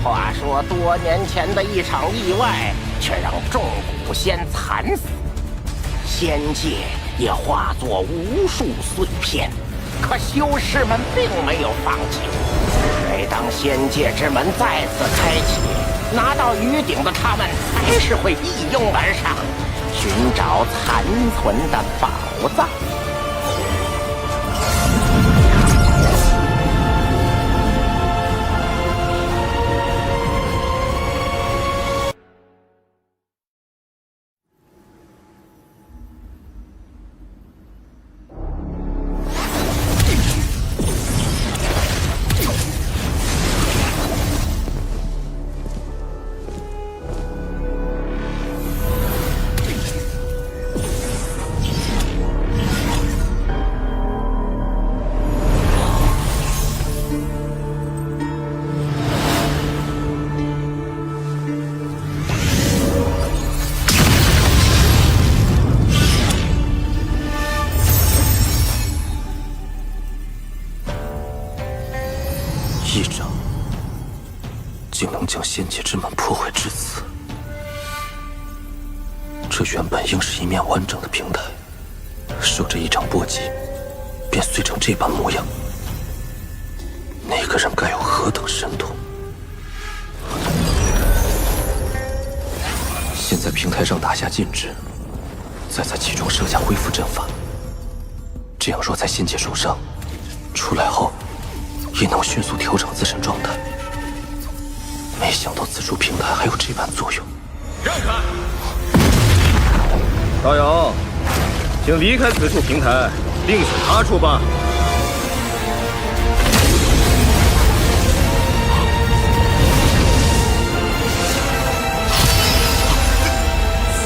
Speaker 16: 话说多年前的一场意外，却让众古仙惨死，仙界也化作无数碎片。可修士们并没有放弃。每当仙界之门再次开启，拿到鱼鼎的他们还是会一拥而上，寻找残存的宝藏。
Speaker 8: 一掌竟能将仙界之门破坏至此，这原本应是一面完整的平台，受这一掌波及，便碎成这般模样。那个人该有何等神通？先在平台上打下禁制，再在其中设下恢复阵法，这样若在仙界受伤，出来后也能迅速调整自身状态。没想到此处平台还有这般作用。
Speaker 2: 让开！
Speaker 6: 道友，请离开此处平台，另选他处吧。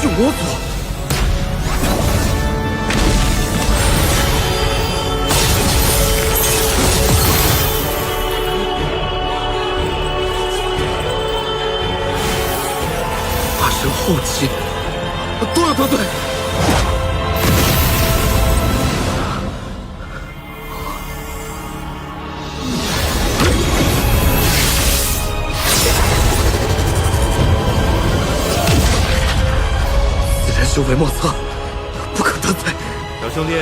Speaker 2: 是我祖。
Speaker 6: 后期，对，此人修为莫测，不可得罪。
Speaker 5: 小兄弟，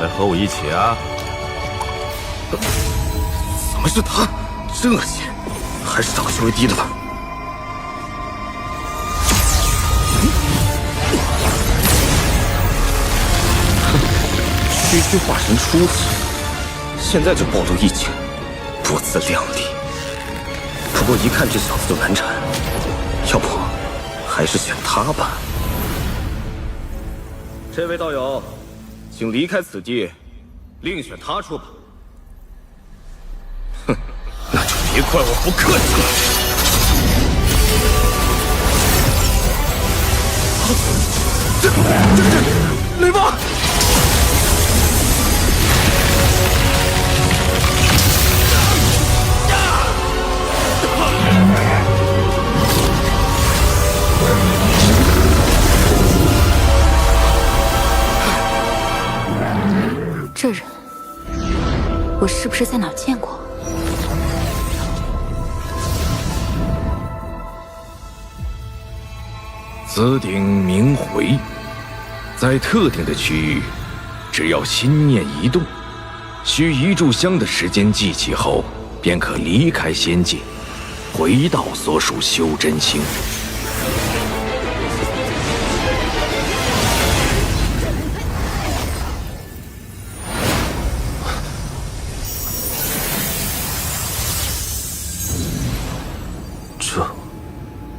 Speaker 5: 来和我一起啊！
Speaker 6: 怎么是他？真恶心！还是找个修为低的吧。区区化神初级，现在就暴露异境，不自量力。不过一看这小子就难缠，要不还是选他吧。这位道友，请离开此地，另选他处吧。哼，那就别怪我不客气了。雷霸！
Speaker 11: 这人，我是不是在哪儿见过？
Speaker 21: 此鼎名回，在特定的区域，只要心念一动，需一炷香的时间记起后，便可离开仙界，回到所属修真星。
Speaker 8: 这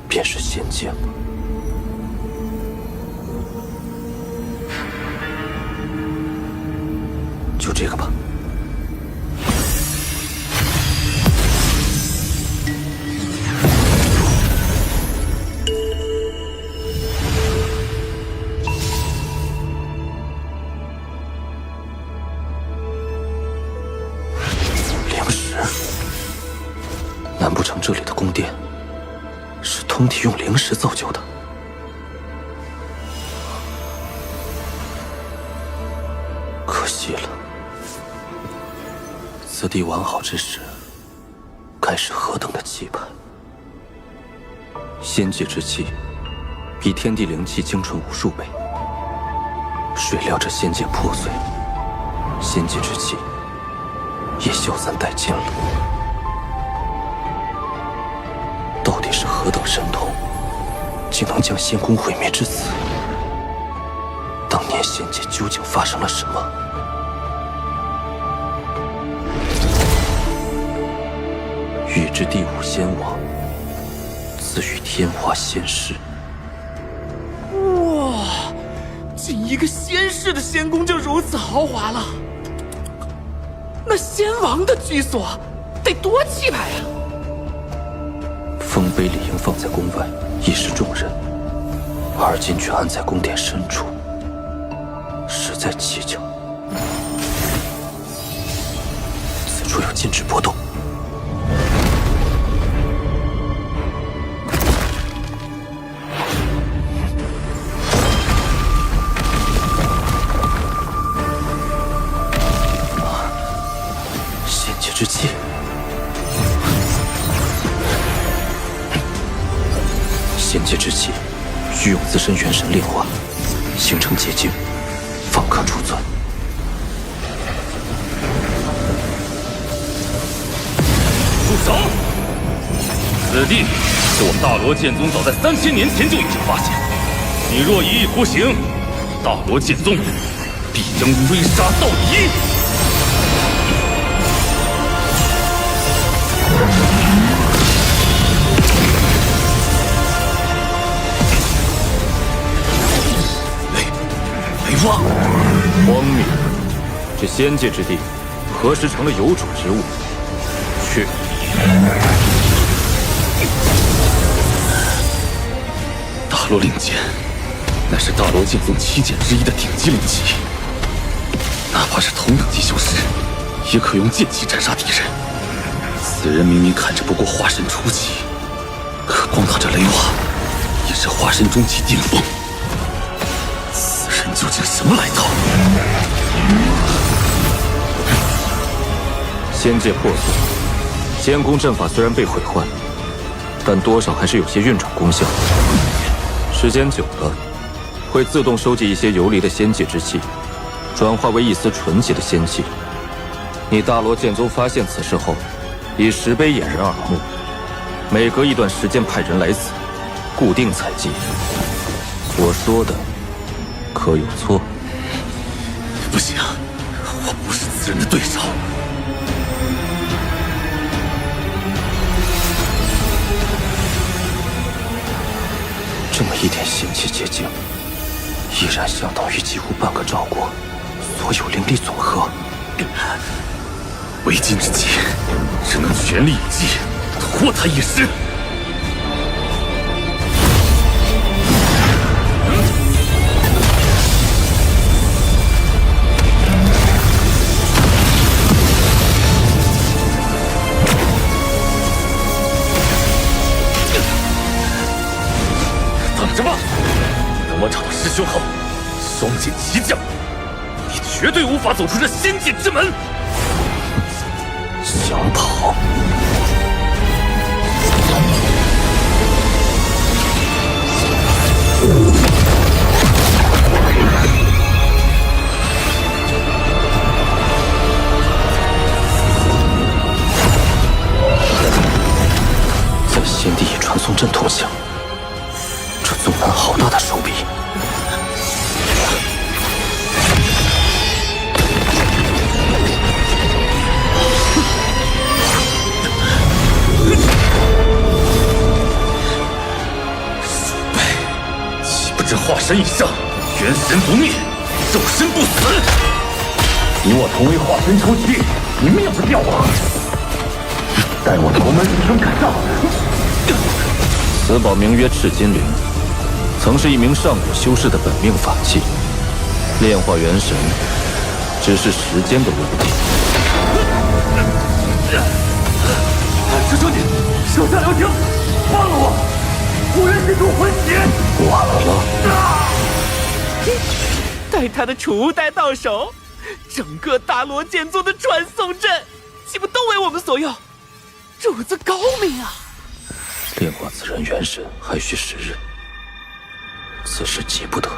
Speaker 8: 便是仙界吗？就这个吧。灵石。宫殿是通体用灵石造就的。可惜了，此地完好之时，该是何等的气派！仙界之气，比天地灵气精纯无数倍。谁料这仙界破碎，仙界之气也消散殆尽了。到底是何等神通，竟能将仙宫毁灭至此？当年仙界究竟发生了什么？禹之第五仙王，赐予天华仙士。
Speaker 9: 哇，仅一个仙士的仙宫就如此豪华了，那仙王的居所得多气派啊！
Speaker 8: 丰碑理应放在宫外，以示众人，而今却安在宫殿深处，实在蹊跷。此处有禁止波动。仙界之气。仙界之气，需用自身元神炼化，形成结晶，方可储存。
Speaker 5: 住手！此地是我大罗剑宗早在3000年前就已经发现，你若一意孤行，大罗剑宗必将追杀到底。
Speaker 8: 雷王，荒谬！这仙界之地，何时成了有主之物？去！
Speaker 21: 大罗灵剑，乃是大罗剑宗7剑之一的顶级灵器，哪怕是同等级修士，也可用剑气斩杀敌人。此人明明看着不过化神初期，可光靠这雷瓦，也是化神中期巅峰。此人究竟什么来头？
Speaker 8: 仙界破碎，仙宫阵法虽然被毁坏，但多少还是有些运转功效。时间久了，会自动收集一些游离的仙界之气，转化为一丝纯洁的仙气。你大罗剑宗发现此事后，以石碑掩人耳目，每隔一段时间派人来此，固定采集。我说的可有错？
Speaker 21: 不行，我不是此人的对手。
Speaker 8: 这么一点仙气结晶，依然相当于几乎半个赵国所有灵力总和。
Speaker 21: 为今之计，只能全力以赴，拖他一时。
Speaker 5: 等着吧，等我找到师兄后，双剑齐降，你绝对无法走出这仙界之门。
Speaker 8: 想跑？在仙地以传送阵通向，这宗门好大的手笔！
Speaker 5: 这化神以上，元神不灭，肉身不死。
Speaker 21: 你我同为化神初期，你命不掉啊！待我头门一声赶上。
Speaker 8: 此宝名曰赤金铃，曾是一名上古修士的本命法器，炼化元神只是时间的问题。
Speaker 5: 求求你，
Speaker 2: 手下留情，放了我！无人之主魂血！
Speaker 8: 晚了。
Speaker 9: 待他的储物袋到手，整个大罗剑宗的传送阵，岂不都为我们所用？主子高明啊！
Speaker 8: 炼化此人元神还需时日，此事急不得。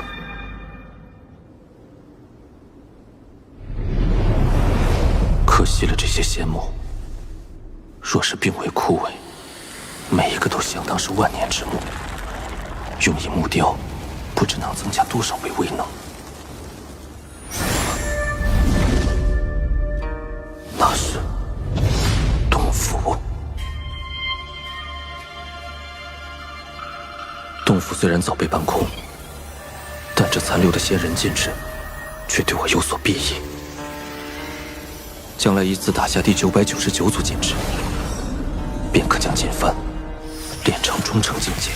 Speaker 8: 可惜了这些仙木，若是并未枯萎，每一个都相当是万年之木，用以木雕，不知能增加多少倍威能。那是洞府。洞府虽然早被搬空，但这残留的仙人禁制，却对我有所裨益。将来一次打下第999组禁制，便可将锦幡炼成中层境界。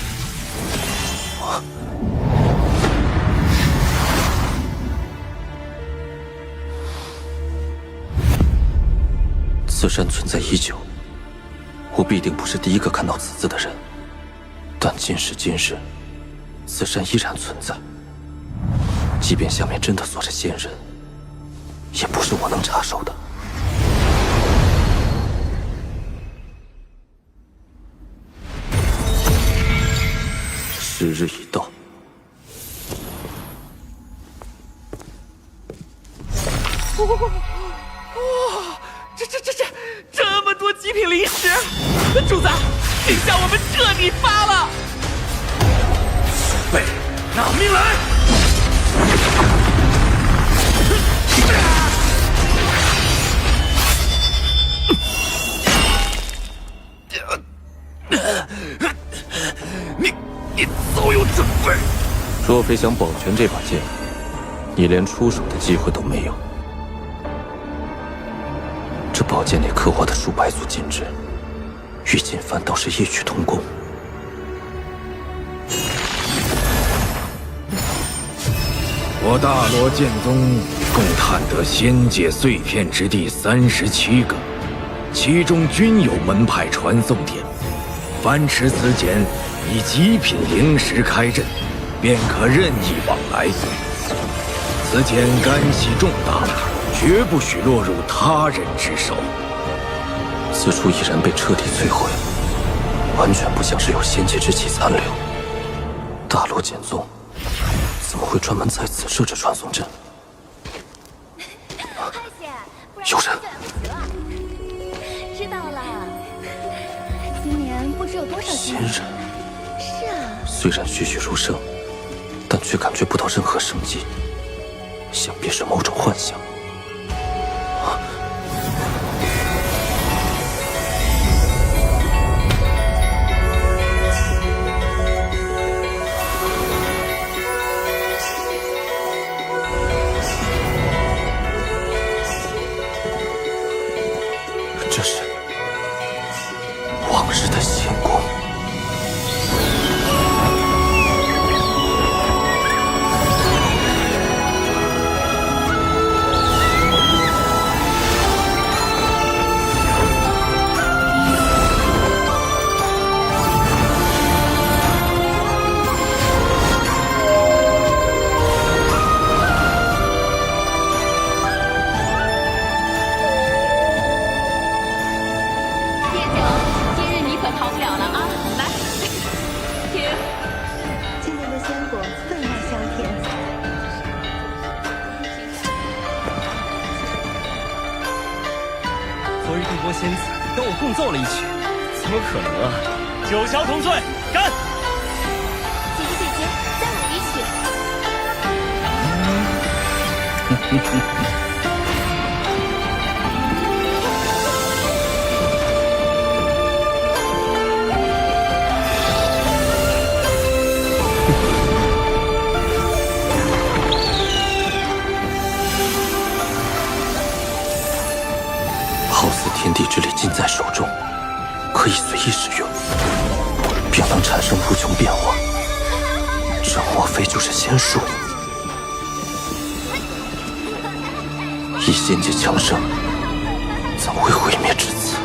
Speaker 8: 此山存在已久，我必定不是第一个看到此字的人。但今时今日，此山依然存在。即便下面真的锁着仙人，也不是我能插手的。时日已到。
Speaker 9: 这么多极品灵石，主子，这下我们彻底发了！
Speaker 2: 喂，拿命来！你早有准备。
Speaker 8: 若非想保全这把剑，你连出手的机会都没有。这宝剑内刻画的数百组禁制，与锦幡倒是异曲同工。
Speaker 21: 我大罗剑宗共探得仙界碎片之地37个，其中均有门派传送点。凡持此剑以极品灵石开阵，便可任意往来。此剑干系重大，绝不许落入他人之手。
Speaker 8: 此处已然被彻底摧毁，完全不像是有仙界之气残留。大罗剑宗怎么会专门在此设置传送阵？有人！
Speaker 17: 知道了。今年不知有多少
Speaker 8: 仙人。
Speaker 17: 是啊。
Speaker 8: 虽然栩栩如生，但却感觉不到任何生机，想必是某种幻象。这是往日的仙宫。
Speaker 3: 昨日帝国仙子跟我共奏了一曲，怎么可能啊？
Speaker 2: 九霄同岁，干！
Speaker 17: 姐姐姐姐，再舞一曲。
Speaker 8: 好似天地之力尽在手中，可以随意使用，便能产生无穷变化。这莫非就是仙术？以仙界强盛，怎会毁灭至此？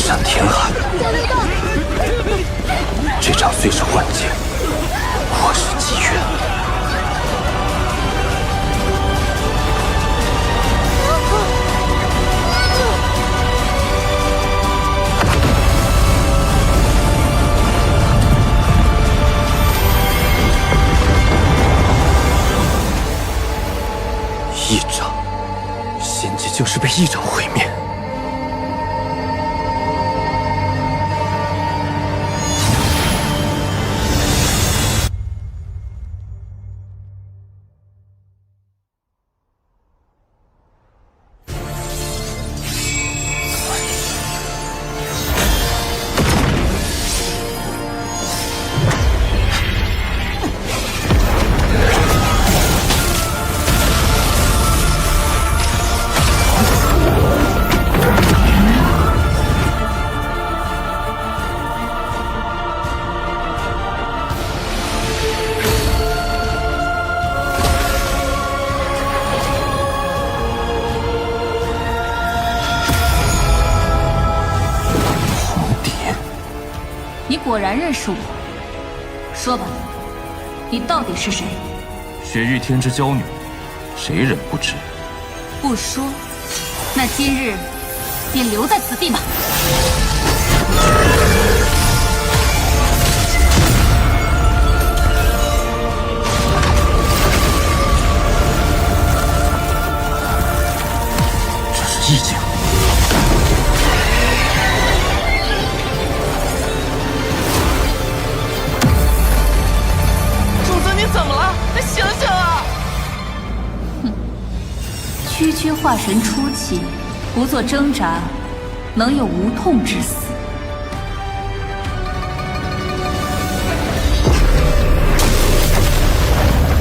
Speaker 8: 山填海。这场虽是幻境，或是机缘。一掌，仙界就是被一掌毁灭。
Speaker 10: 果然认识我，说吧，你到底是谁？
Speaker 5: 雪域天之娇女，谁人不知？
Speaker 10: 不说，那今日便留在此地吧。
Speaker 8: 这是意境。
Speaker 9: 怎么了？醒醒啊！
Speaker 10: 哼，区区化神初期，不做挣扎，能有无痛之死？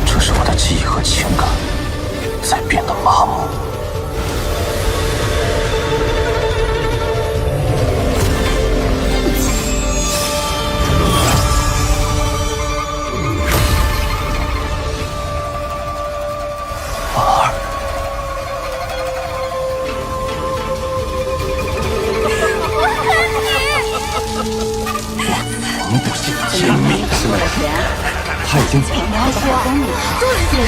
Speaker 8: 这是我的记忆和情感在变得麻木。他已经走了。不对，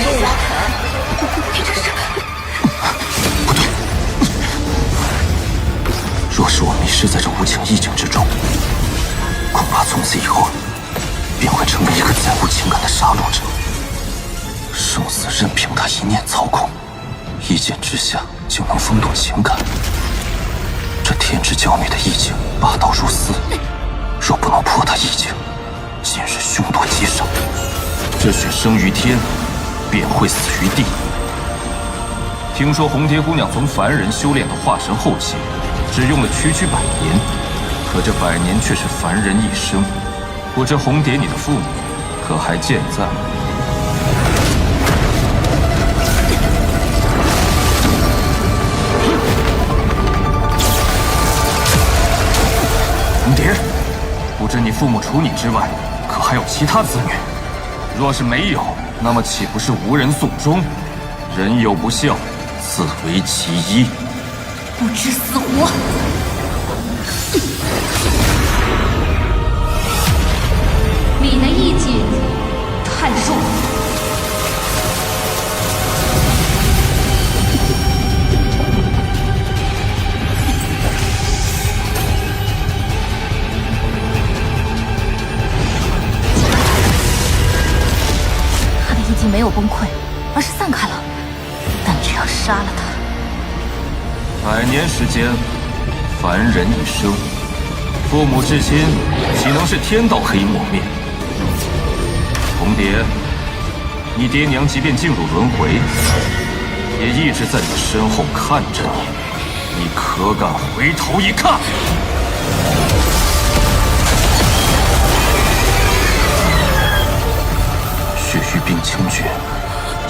Speaker 8: 若是我迷失在这无情意境之中，恐怕从此以后便会成为一个再无情感的杀戮者。生死任凭他一念操控，一剑之下就能风动情感。这天之娇女的意境霸道如斯，若不能破她意境，今日凶多吉少。这雪生于天，便会死于地。
Speaker 5: 听说红蝶姑娘从凡人修炼到化神后期，只用了区区100年，可这100年却是凡人一生。不知红蝶你的父母可还健在？红蝶，不知你父母除你之外，可还有其他子女？若是没有，那么岂不是无人送终？人有不孝，此为其一。
Speaker 10: 不知死活！你的意境太弱。已经没有崩溃，而是散开了。但只要杀了他
Speaker 5: ，100年时间，凡人一生，父母至亲岂能是天道可以抹灭？红蝶，你爹娘即便进入轮回，也一直在你身后看着你，你可敢回头一看？
Speaker 8: 血域冰清绝，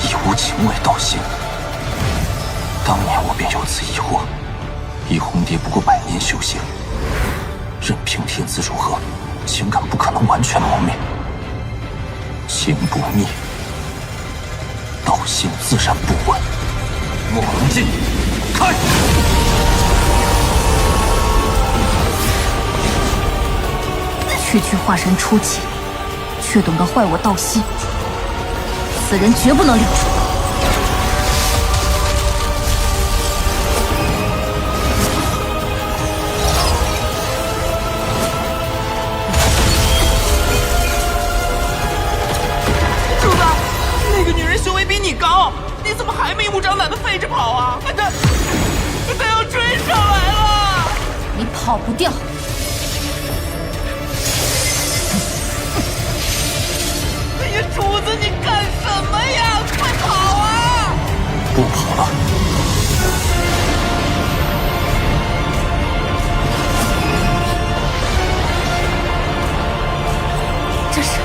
Speaker 8: 已无情味道心。当年我便有此疑惑，以红蝶不过100年修行，任凭天资如何，情感不可能完全磨灭。情不灭，道心自然不稳。
Speaker 5: 莫龙镜，开！
Speaker 10: 区区化神初期，却懂得坏我道心，此人绝不能留住。
Speaker 9: 主子，那个女人修为比你高，你怎么还明目张胆的飞着跑啊？她要追上来了！
Speaker 10: 你跑不掉。
Speaker 9: 哎呀，主子，你干什么呀？快跑啊！
Speaker 8: 不跑了。
Speaker 10: 这是。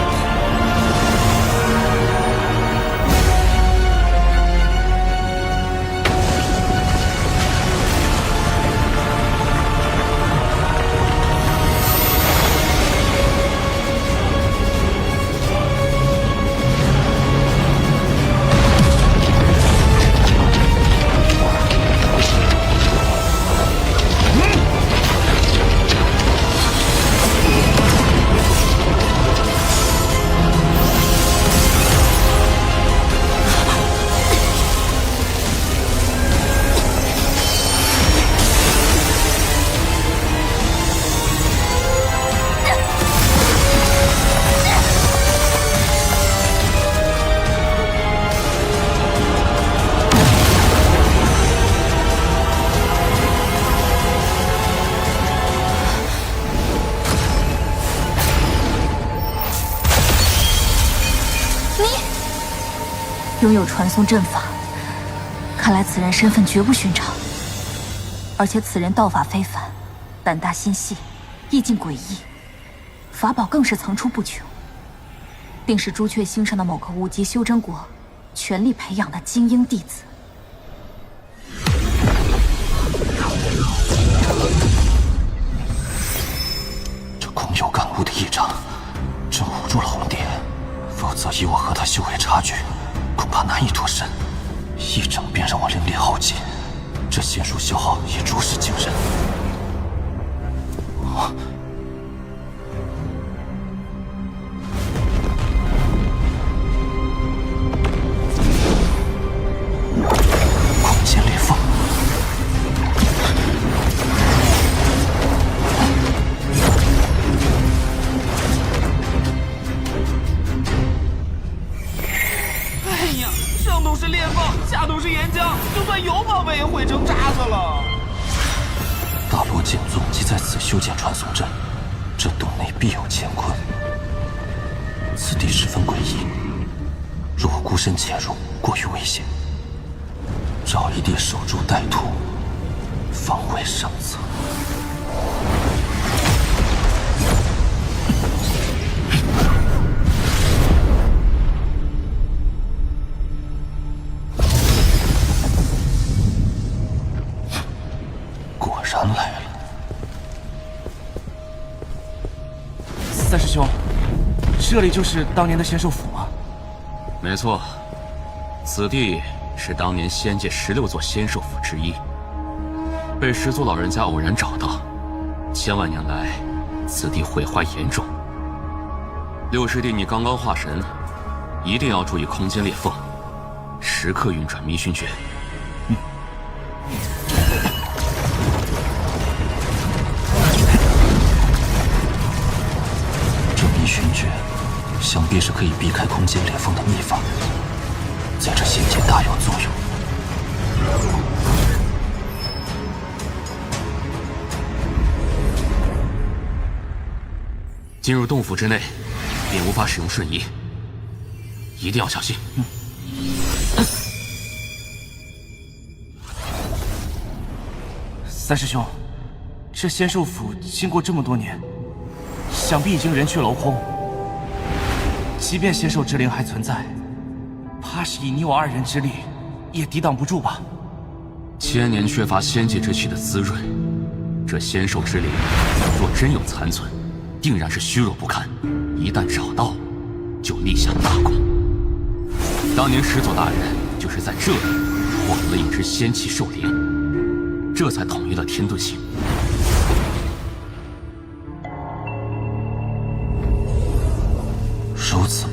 Speaker 10: 拥有传送阵法，看来此人身份绝不寻常。而且此人道法非凡，胆大心细，意境诡异，法宝更是层出不穷，定是朱雀星上的某个无极修真国全力培养的精英弟子。
Speaker 8: 这空有感悟的异常，真唬住了红蝶，否则以我和他修为差距，恐怕难以脱身。一整便让我灵力耗尽，这仙术消耗也着实惊人。空间裂缝。
Speaker 9: 哎呀，上头是裂缝，下头是岩浆，就算有宝贝也毁成渣子了。
Speaker 8: 大罗剑宗即在此修建传送阵，这洞内必有乾坤。此地十分诡异，若我孤身潜入，过于危险。找一地守株待兔，方为上策。果然来了。
Speaker 9: 三师兄，这里就是当年的仙兽府吗？
Speaker 5: 没错，此地是当年仙界16座仙兽府之一，被始祖老人家偶然找到。千万年来，此地毁坏严重。六师弟，你刚刚化神，一定要注意空间裂缝，时刻运转迷熏诀。
Speaker 8: 这迷熏诀，想必是可以避开空间裂缝的秘法，在这仙界大有作用。
Speaker 5: 进入洞府之内，便无法使用瞬移，一定要小心。
Speaker 9: 三师兄，这仙兽府经过这么多年，想必已经人去楼空。即便仙兽之灵还存在，怕是以你我2人之力，也抵挡不住吧？
Speaker 5: 千年缺乏仙界之气的滋润，这仙兽之灵若真有残存，定然是虚弱不堪。一旦找到，就立下大功。当年始祖大人就是在这里获得了一只仙气兽灵，这才统一了天遁星。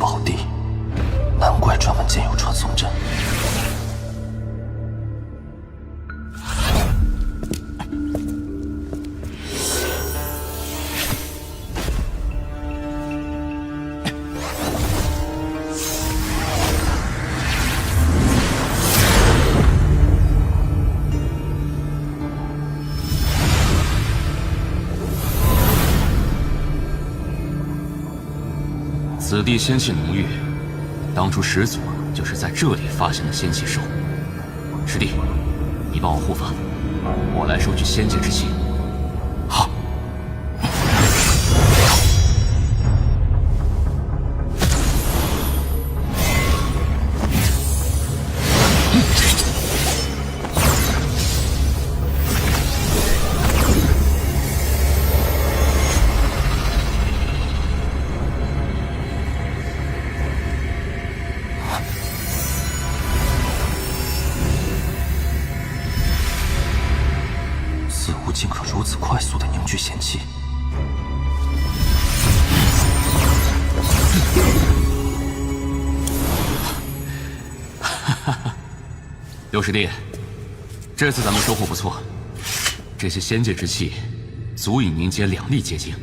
Speaker 8: 宝地，难怪专门建有传送阵。此地仙气浓郁，当初始祖就是在这里发现的仙气兽。师弟，你帮我护法，我来收取仙界之气。好。竟可如此快速地凝聚仙气。刘师弟，这次咱们收获不错，这些仙界之气足以凝结2粒结晶。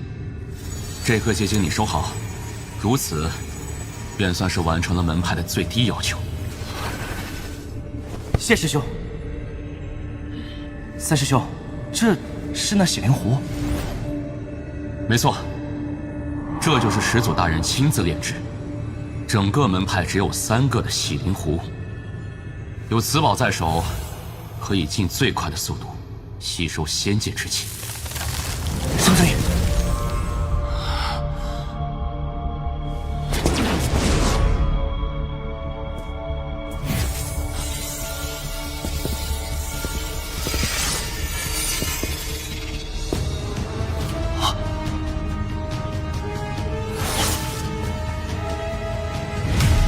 Speaker 8: 这颗结晶你收好，如此便算是完成了门派的最低要求。
Speaker 9: 谢师兄。三师兄，这是那洗灵壶？
Speaker 8: 没错，这就是始祖大人亲自炼制，整个门派只有3个的洗灵壶。有此宝在手，可以尽最快的速度吸收仙界之气。
Speaker 9: 上尊，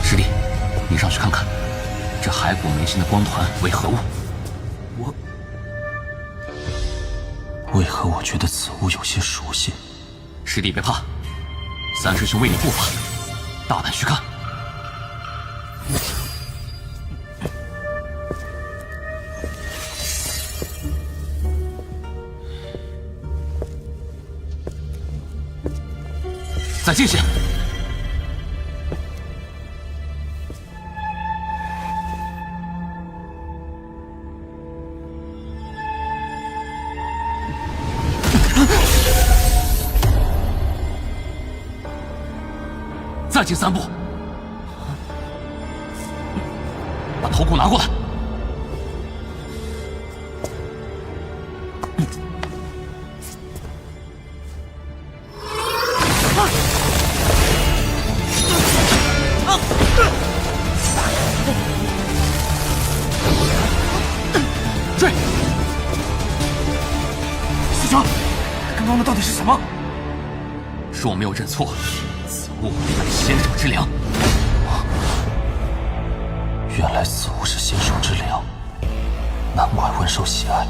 Speaker 8: 师弟，你上去看看，这骸骨眉心的光团为何物？为何我觉得此物有些熟悉？师弟别怕，三师兄为你护法，大胆去看。再近些。再进3步，把头骨拿过来。追！师兄，刚刚的到底是什么？若没有认错，物乃仙手之粮。原来此物是仙手之粮，难怪温受喜爱。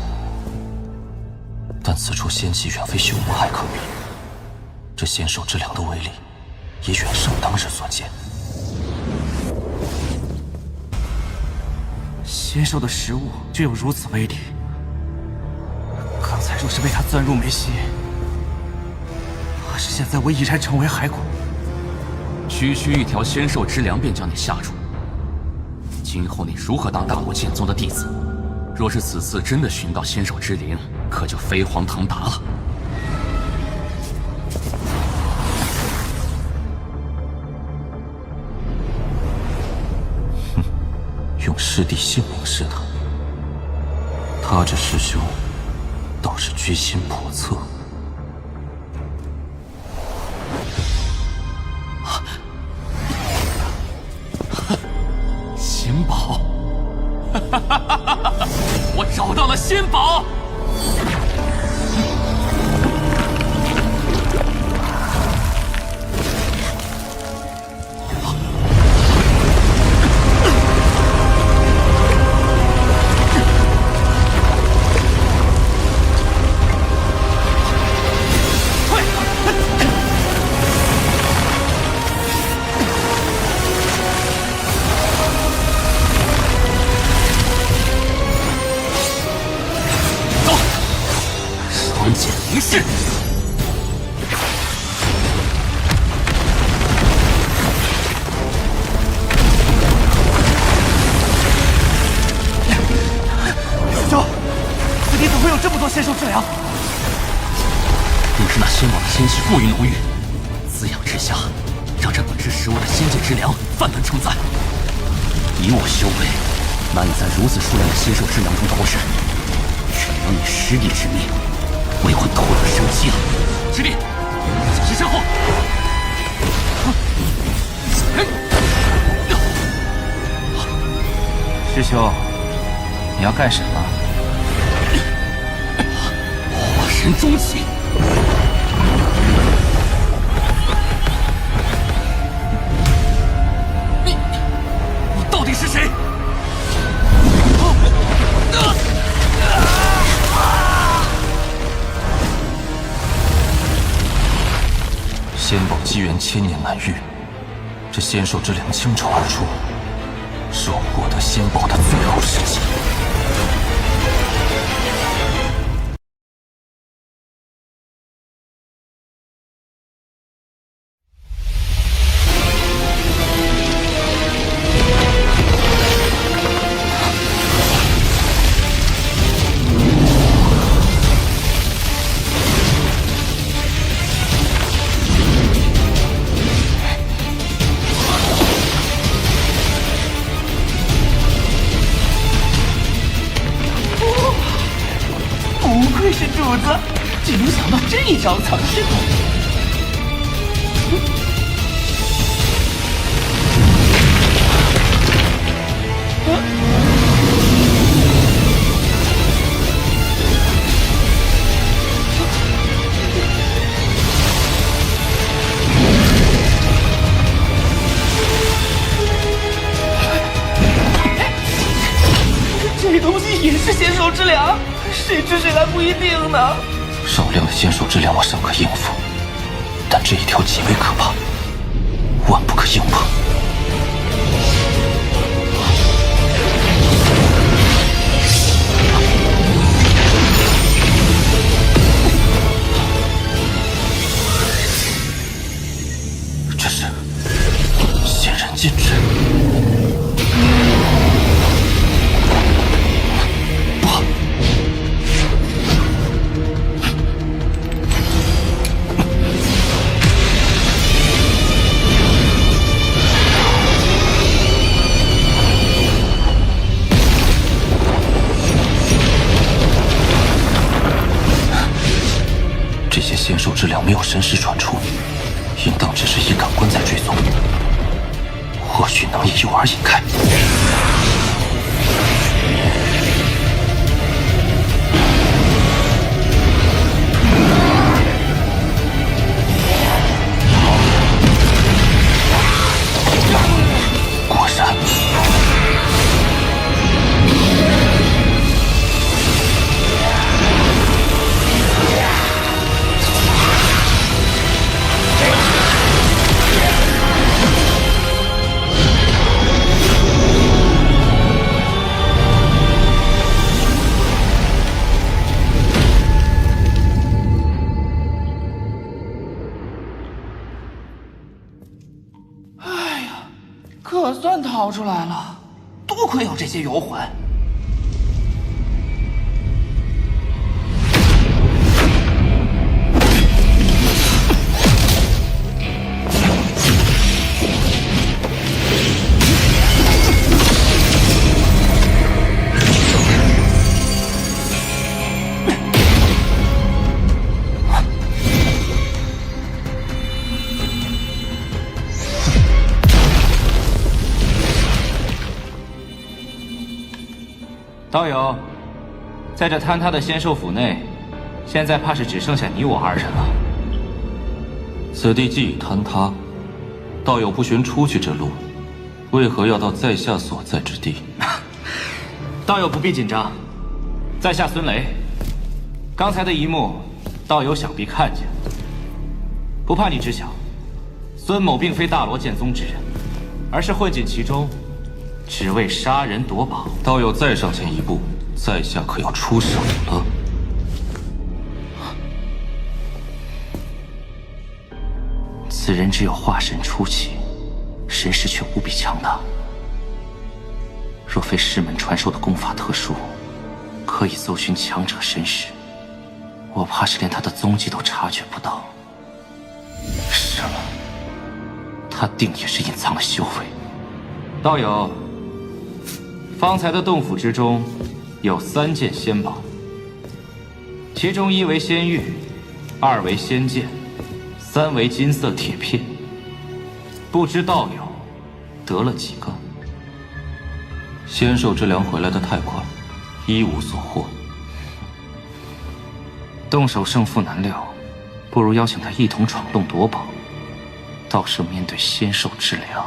Speaker 8: 但此处仙气远非修魔海可比，这仙手之粮的威力也远胜当日所见。
Speaker 9: 仙兽的食物就有如此威力，刚才若是被他钻入眉心，怕是现在我已然成为骸骨。
Speaker 8: 区区一条仙兽之粮便将你吓住，今后你如何当大魔剑宗的弟子？若是此次真的寻到仙兽之灵，可就飞黄腾达了。哼，用师弟性命试他，他这师兄倒是居心叵测。仙宝，我找到了仙宝！关键离世。
Speaker 9: 师兄，此地怎么会有这么多仙兽之粮？
Speaker 8: 定是那仙王的仙气过于浓郁，滋养之下，让这本是食物的仙界之粮泛滥成灾。以我修为，难以在如此数量的仙兽之粮中脱身，只能以师弟之命为我夺得生机了。师弟，小心身后！
Speaker 9: 师兄，你要干什么？
Speaker 8: 化神终极。你到底是谁？仙宝机缘千年难遇，这仙兽之粮倾巢而出，是我获得仙宝的最后时机。
Speaker 9: 不愧是主子，竟能想到这一招藏身。这东西也是仙兽之粮，谁吃谁还不一定呢。
Speaker 8: 少量的仙兽之粮我尚可应付，但这一条极为可怕，万不可硬碰。这是仙人禁制。这些仙兽之粮没有神识传出，应当只是以感官在追踪，或许能以诱饵引开。果然。
Speaker 9: 可算逃出来了，多亏有这些游魂。道友，在这坍塌的仙兽府内，现在怕是只剩下你我二人了。
Speaker 8: 此地既已坍塌，道友不寻出去之路，为何要到在下所在之地？
Speaker 9: 道友不必紧张，在下孙雷。刚才的一幕，道友想必看见。不怕你知晓，孙某并非大罗剑宗之人，而是混进其中，只为杀人夺宝。
Speaker 8: 道友再上前一步，在下可要出手了。
Speaker 9: 此人只有化神初期，神识却无比强大。若非师门传授的功法特殊，可以搜寻强者神识，我怕是连他的踪迹都察觉不到。是了，他定也是隐藏了修为。道友，方才的洞府之中有3件仙宝，其中1为仙玉，2为仙剑，3为金色铁片。不知道友得了几个？仙兽之粮回来的太快，一无所获。动手胜负难料，不如邀请他一同闯洞夺宝。到时面对仙兽之粮，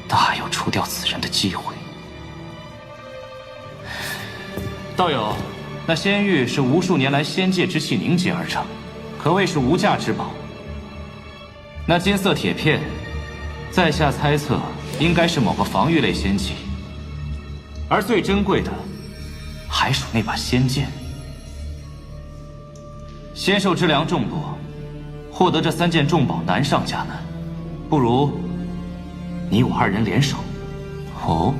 Speaker 9: 大有除掉此人的机会。道友，那仙玉是无数年来仙界之气凝结而成，可谓是无价之宝。那金色铁片，在下猜测应该是某个防御类仙器，而最珍贵的还属那把仙剑。仙兽之粮众多，获得这3件重宝难上加难，不如你我2人联手。
Speaker 5: 哦，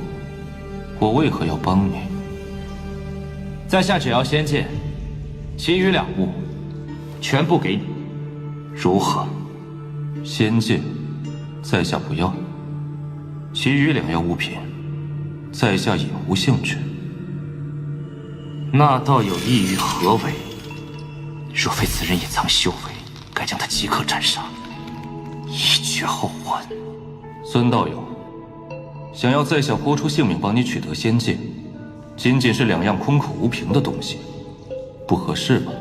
Speaker 5: 我为何要帮你？
Speaker 9: 在下只要仙剑，其余2物全部给你，如何？
Speaker 5: 仙剑，在下不要；其余2样物品，在下也无兴趣。
Speaker 9: 那倒有意于何为？若非此人隐藏修为，该将他即刻斩杀，以绝后患。
Speaker 5: 孙道友，想要在下豁出性命帮你取得仙剑，仅仅是2样空口无凭的东西，不合适吧？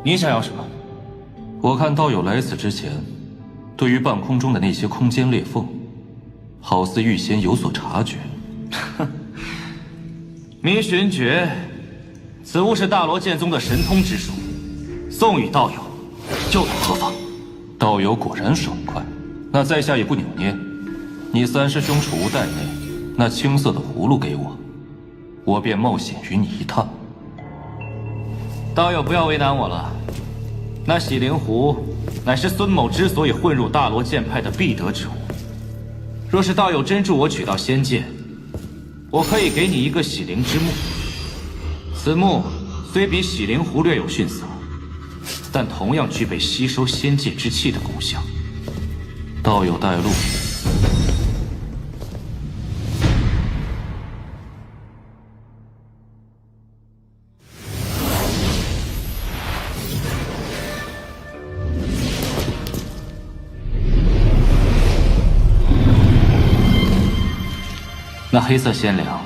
Speaker 9: 你想要什么？
Speaker 5: 我看道友来此之前，对于半空中的那些空间裂缝，好似预先有所察觉。
Speaker 9: 迷寻诀，此物是大罗剑宗的神通之术，送与道友，又有何妨？
Speaker 5: 道友果然爽快，那在下也不扭捏。你3师兄储物袋内那青色的葫芦给我，我便冒险与你一趟。
Speaker 9: 道友不要为难我了，那洗灵壶乃是孙某之所以混入大罗剑派的必得之物。若是道友真助我取到仙剑，我可以给你一个洗灵之木。此木虽比洗灵壶略有逊色，但同样具备吸收仙界之气的功效。
Speaker 5: 道友带路。
Speaker 9: 那黑色仙粮，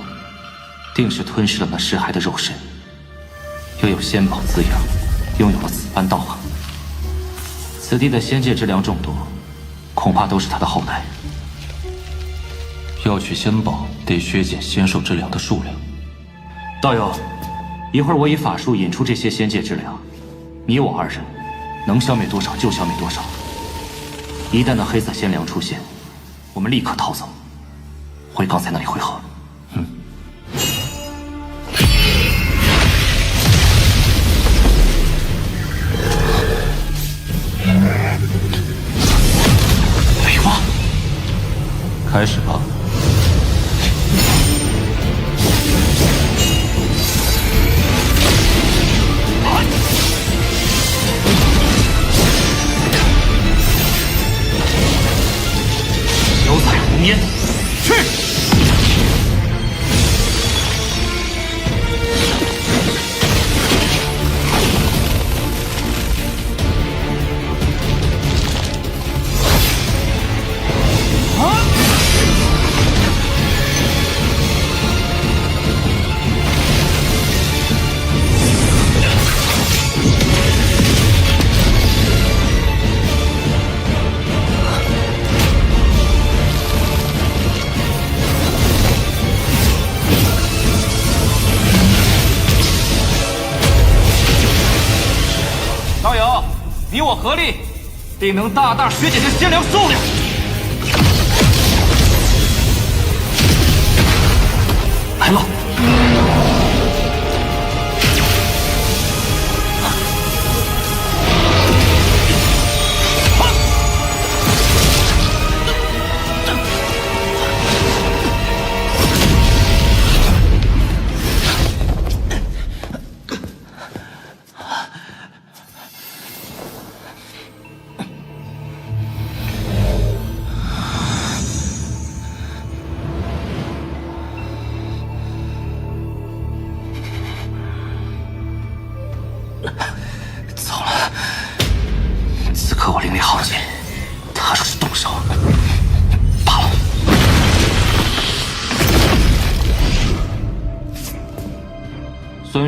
Speaker 9: 定是吞噬了那尸骸的肉身，又有仙宝滋养，拥有了此般道行。此地的仙界之粮众多，恐怕都是他的后代。
Speaker 5: 要取仙宝，得削减仙兽之粮的数量。
Speaker 9: 道友，一会儿我以法术引出这些仙界之粮，你我2人能消灭多少就消灭多少。一旦那黑色仙粮出现，我们立刻逃走，回刚才那里汇合。雷王，
Speaker 5: 开始吧。
Speaker 9: 九彩红烟，去！道友，你我合力，定能大大削减这仙粮数量。来了！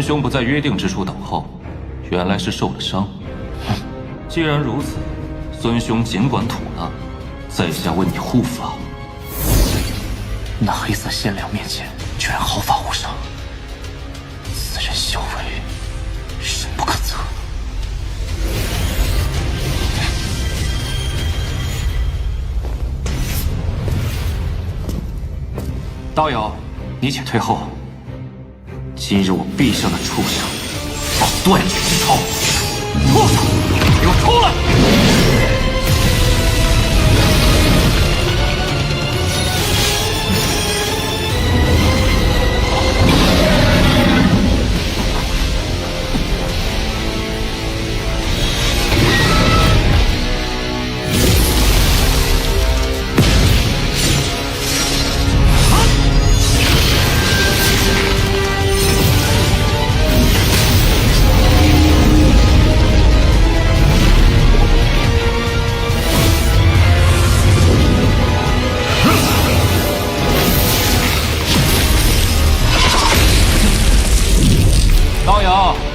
Speaker 8: 孙兄不在约定之处等候，原来是受了伤。既然如此，孙兄尽管吐纳，在下为你护法。
Speaker 9: 那黑色仙良面前居然毫发无伤，此人修为深不可测。道友，你且退后。今日我必向那畜生报断绝之仇！畜生，给我出来！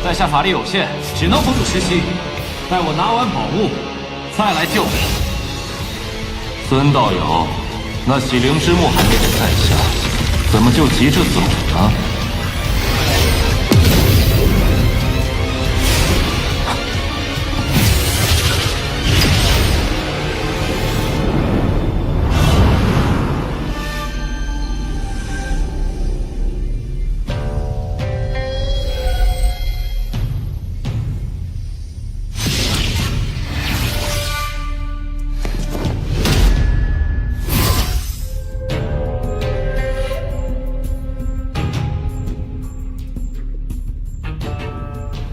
Speaker 9: 在下法力有限，只能辅助实习。待我拿完宝物，再来救你。
Speaker 8: 孙道友，那洗灵之木还没给在下，怎么就急着走呢？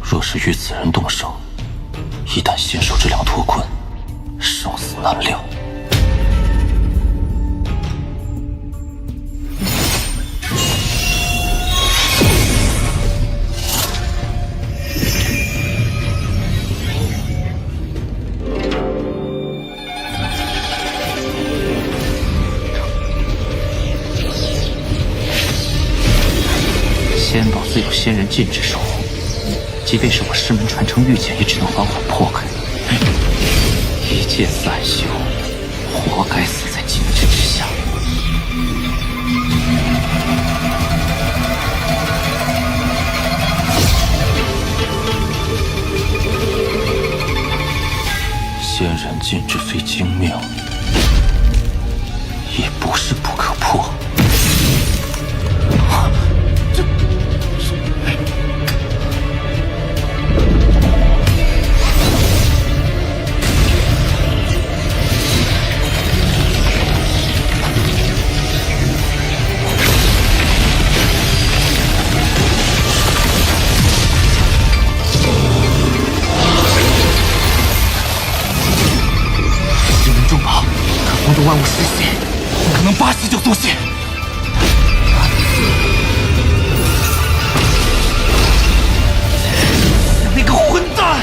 Speaker 8: 若是与此人动手，一旦仙兽之量脱困，生死难料。
Speaker 9: 仙宝自有仙人禁制守护。即便是我师门传承御剑，也只能缓缓破开。一剑散修，活该死在禁制之下。
Speaker 8: 仙人禁制非精妙，也不是不可破。
Speaker 9: 万物失血，不可能8息就速血。那个混蛋！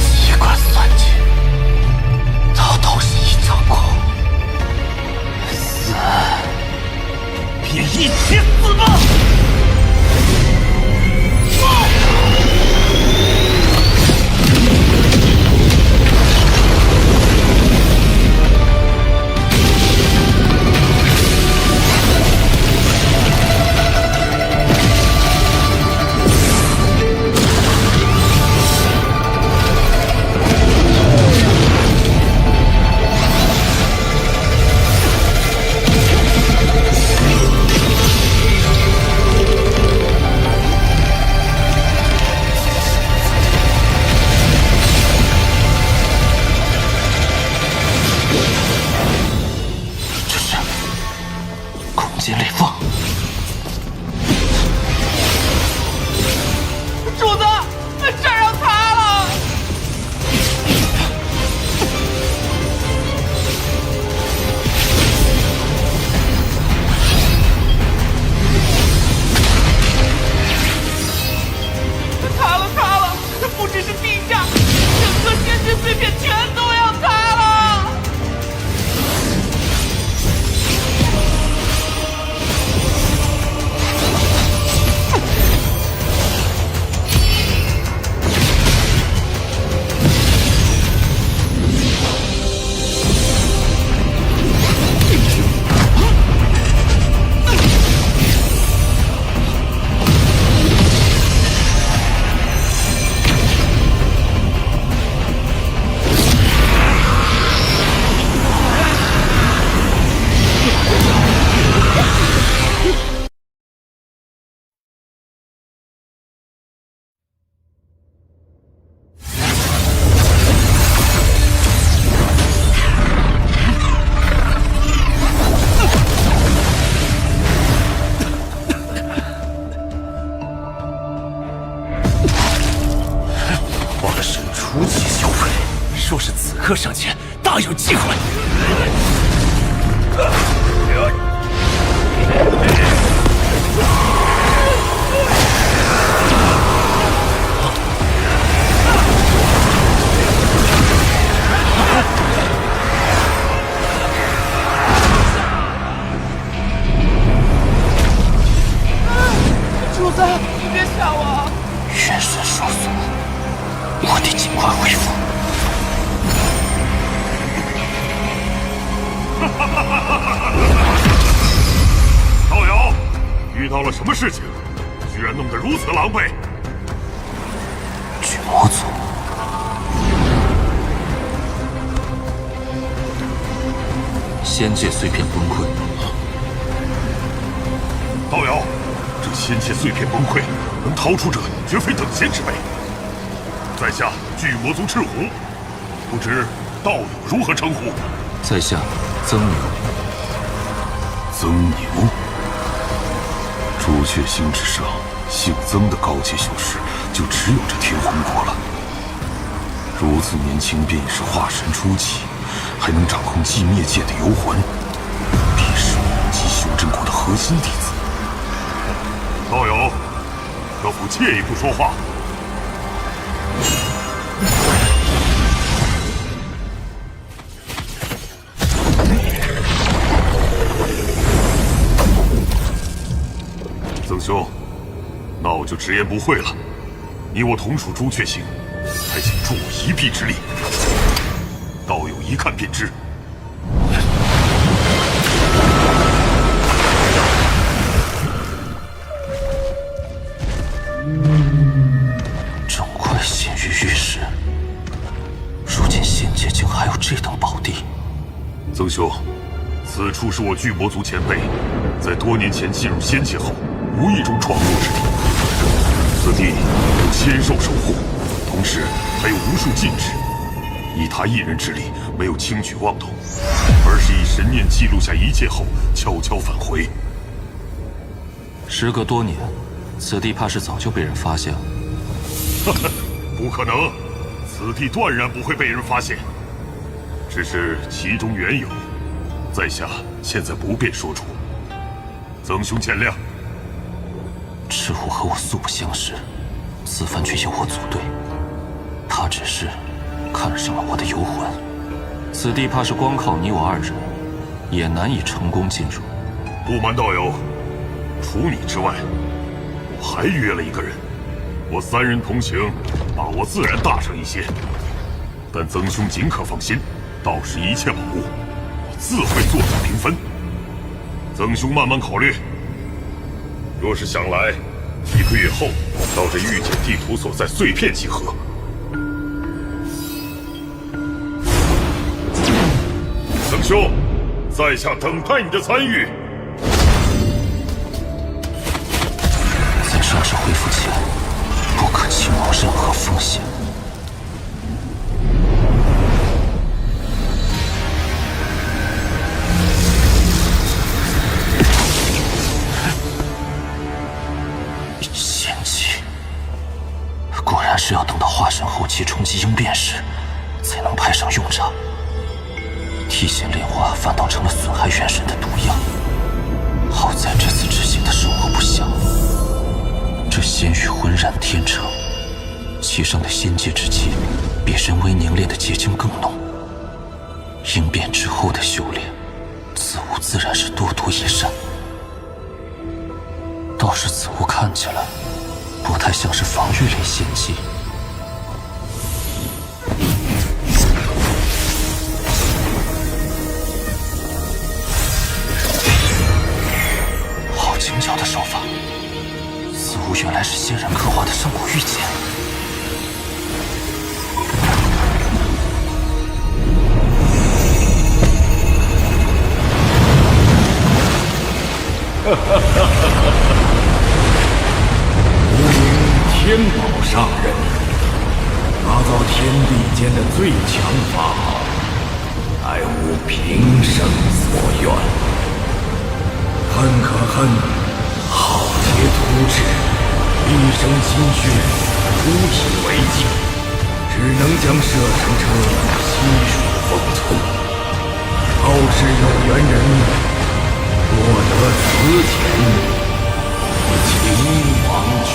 Speaker 9: 习惯算计。
Speaker 7: 片全都要塌了！
Speaker 2: 化神初期修为，若是此刻上前，大有机会。
Speaker 7: 主子，你别吓我！
Speaker 8: 元神受损，我得尽快恢复。
Speaker 2: 道友，遇到了什么事情？居然弄得如此狼狈！
Speaker 8: 巨魔族，仙界碎片崩溃。
Speaker 2: 道友，这仙界碎片崩溃，能逃出者绝非等闲之辈。在下巨魔族赤狐，不知道友如何称呼？
Speaker 8: 在下曾牛。
Speaker 2: 曾牛，朱雀星之上，姓曾的高阶修士就只有这天魂国了。如此年轻便已是化神初期，还能掌控寂灭界的游魂，必是我们及修真国的核心弟子。道友，可否借一步说话？曾兄，那我就直言不讳了。你我同属朱雀星，还请助我一臂之力。道友一看便知。
Speaker 8: 整块仙域玉石，如今仙界竟还有这等宝地。
Speaker 2: 曾兄，此处是我巨魔族前辈在多年前进入仙界后无意中闯入之地。此地有仙兽守护，同时还有无数禁制。以他一人之力，没有轻举妄动，而是以神念记录下一切后，悄悄返回。
Speaker 8: 时隔多年，此地怕是早就被人发现了。
Speaker 2: 不可能，此地断然不会被人发现。只是其中缘由，在下现在不便说出。曾兄见谅。
Speaker 8: 赤狐和我素不相识，此番却由我组队，他只是看上了我的游魂。此地怕是光靠你我二人，也难以成功进入。
Speaker 2: 不瞒道友，除你之外，我还约了一个人。我三人同行，把握自然大上一些。但曾兄尽可放心，到时一切宝物，我自会做出平分。曾兄慢慢考虑。若是想来，1个月后到这御姐地图所在碎片集合。曾兄，在下等待你的参与。
Speaker 8: 在伤势恢复前，不可轻冒任何风险。仙气，果然是要等到化神后期冲击应变时，才能派上用场。提前炼化反倒成了损害元神的毒药。好在这次执行的时候不详，这仙域浑然天成，其体上的仙界之气比人为凝练的结晶更浓。应变之后的修炼，此物自然是多多益善。倒是此物看起来不太像是防御类仙技。好精巧的手法，此物原来是仙人刻画的上古玉简。
Speaker 21: 无名天宝上人，打造天地间的最强法宝，乃吾平生所愿。恨可恨，浩劫突至，一生心血，无以为继，只能将摄成车悉数封存。后世有缘人若得此钱，秦王取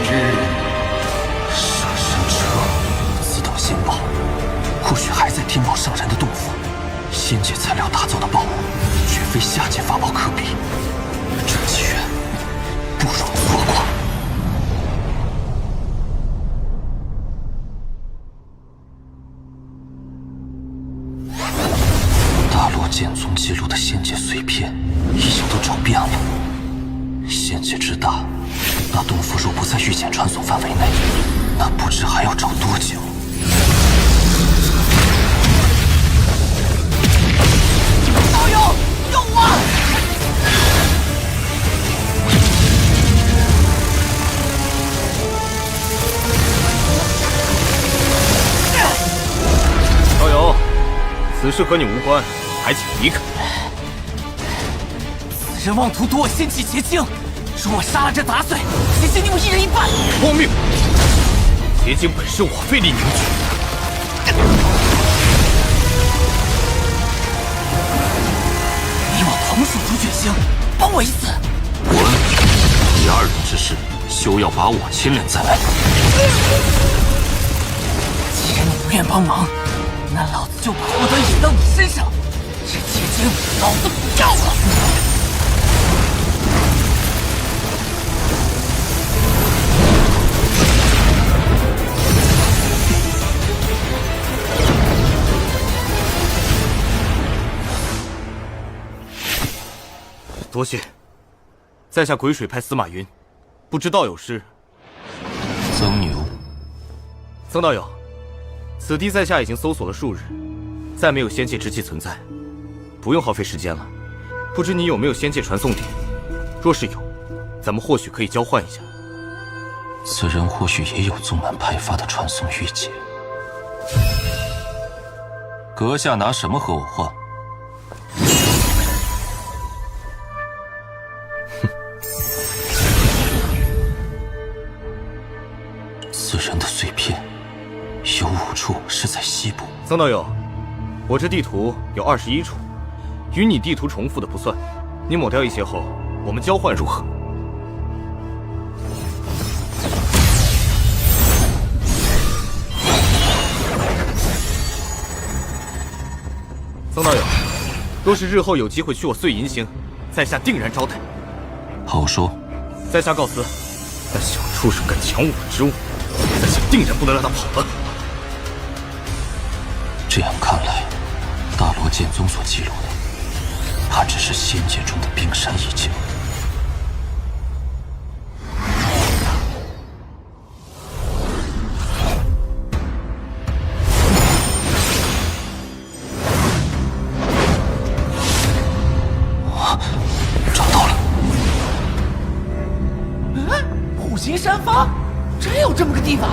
Speaker 21: 之。
Speaker 8: 摄神车，此等仙宝，或许还在天宝上人的洞府。仙界材料打造的宝物，绝非下界法宝可比。这机缘，不容错过。大罗剑宗记录的仙界碎片，已经都找遍了。仙界之大，那洞府若不在御剑传送范围内，那不知还要找多久。
Speaker 7: 道友，救我！
Speaker 6: 道友，此事和你无关，还请离开。
Speaker 9: 此人妄图夺我仙气结晶，若我杀了这杂碎，结晶定我一人一半。
Speaker 6: 荒谬！结晶本是我费力凝聚。
Speaker 9: 你我同属朱卷星，帮我一次。
Speaker 8: 滚！你二人之事，休要把我牵连在内。
Speaker 9: 既然你不愿帮忙，那老子就把祸端引到你身上。这结晶，老子不要了！
Speaker 6: 多谢，在下鬼水派司马云，不知道有失。
Speaker 8: 曾牛，
Speaker 6: 曾道友，此地在下已经搜索了数日，再没有仙界之气存在，不用耗费时间了。不知你有没有仙界传送点？若是有，咱们或许可以交换一下。
Speaker 8: 此人或许也有宗门派发的传送玉简。阁下拿什么和我换？此人的碎片有5处是在西部。
Speaker 6: 曾道友，我这地图有21处，与你地图重复的不算。你抹掉一些后，我们交换如何？曾道友，若是日后有机会去我碎银星，在下定然招待。
Speaker 8: 好说。
Speaker 6: 在下告辞。那小畜生敢抢我之物，在下定然不能让他跑了。
Speaker 8: 这样看来，大罗剑宗所记录的，怕只是仙界中的冰山一角。找到了！
Speaker 9: 虎形山峰，真有这么个地方？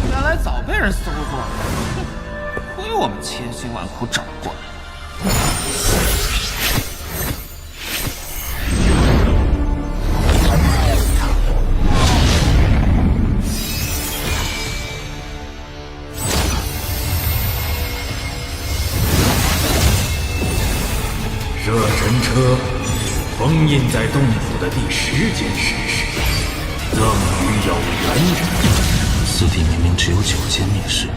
Speaker 13: 原来早被人搜过了，亏我们千辛万苦找过来。
Speaker 21: 神车封印在洞府的第10件石室，赠予有缘人。
Speaker 8: 此地明明只有9件密室，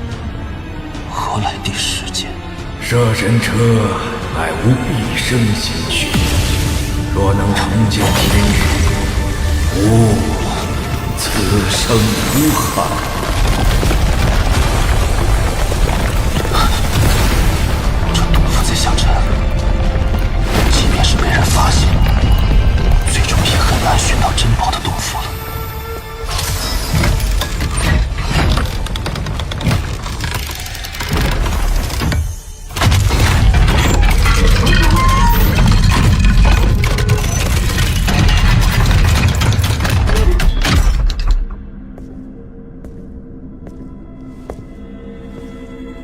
Speaker 8: 何来第10件？
Speaker 21: 摄神车乃无毕生心血，若能重见天日，此生无憾。
Speaker 8: 这洞府在下沉，即便是被人发现，最终也很难寻到珍宝的洞府了。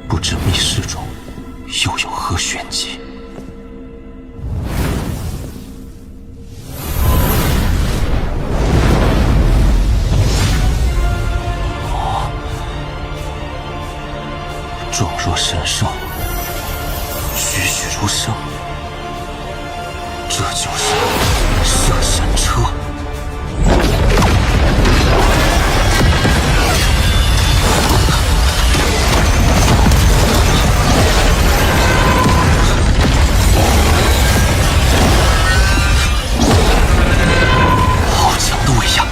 Speaker 8: 不知密室中又有何玄机？状若神兽，栩栩如生，这就是摄神车。好强的威压！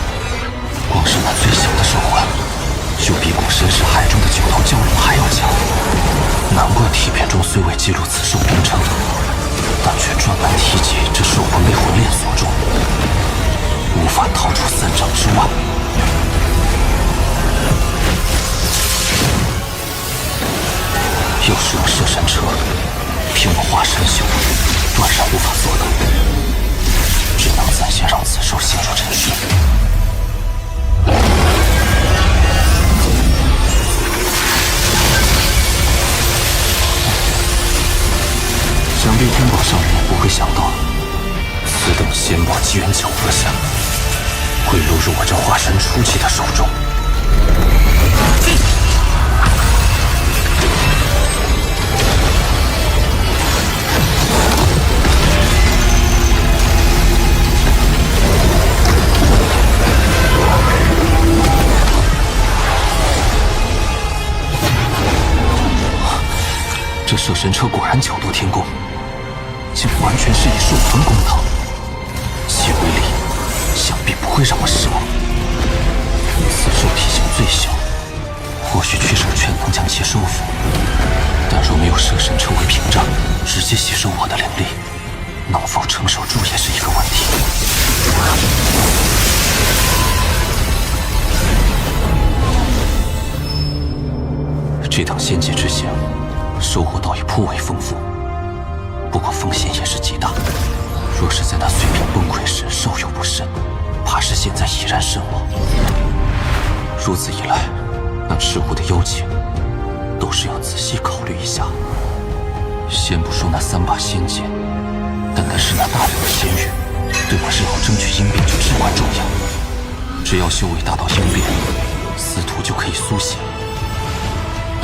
Speaker 8: 光是那最小的手环，就比古神识海中的9头蛟龙还要强。难怪体片中虽未记录此兽名称，但却专门提及这兽魂被魂链锁住，无法逃出3丈之外。要是用摄神车，凭我化神修，断然无法做到，只能暂先让此兽陷入沉睡。想必天宝上人也不会想到，此等仙宝机缘巧合下，会落入我这化神初期的手中。这摄神车果然巧夺天工，竟完全是以兽魂攻讨，其威力想必不会让我失望。此兽体型最小，或许屈手圈能将其收服，但若没有摄神车为屏障，直接吸收我的灵力，能否承受住也是一个问题。这趟仙界之行，收获倒也颇为丰富，不过风险也是极大。若是在那碎片崩溃时稍有不慎，怕是现在已然身亡。如此一来，那赤狐的妖情都是要仔细考虑一下。先不说那3把仙剑，单单是那大量的仙玉，对我日后争取阴变就至关重要。只要修为达到阴变，司徒就可以苏醒。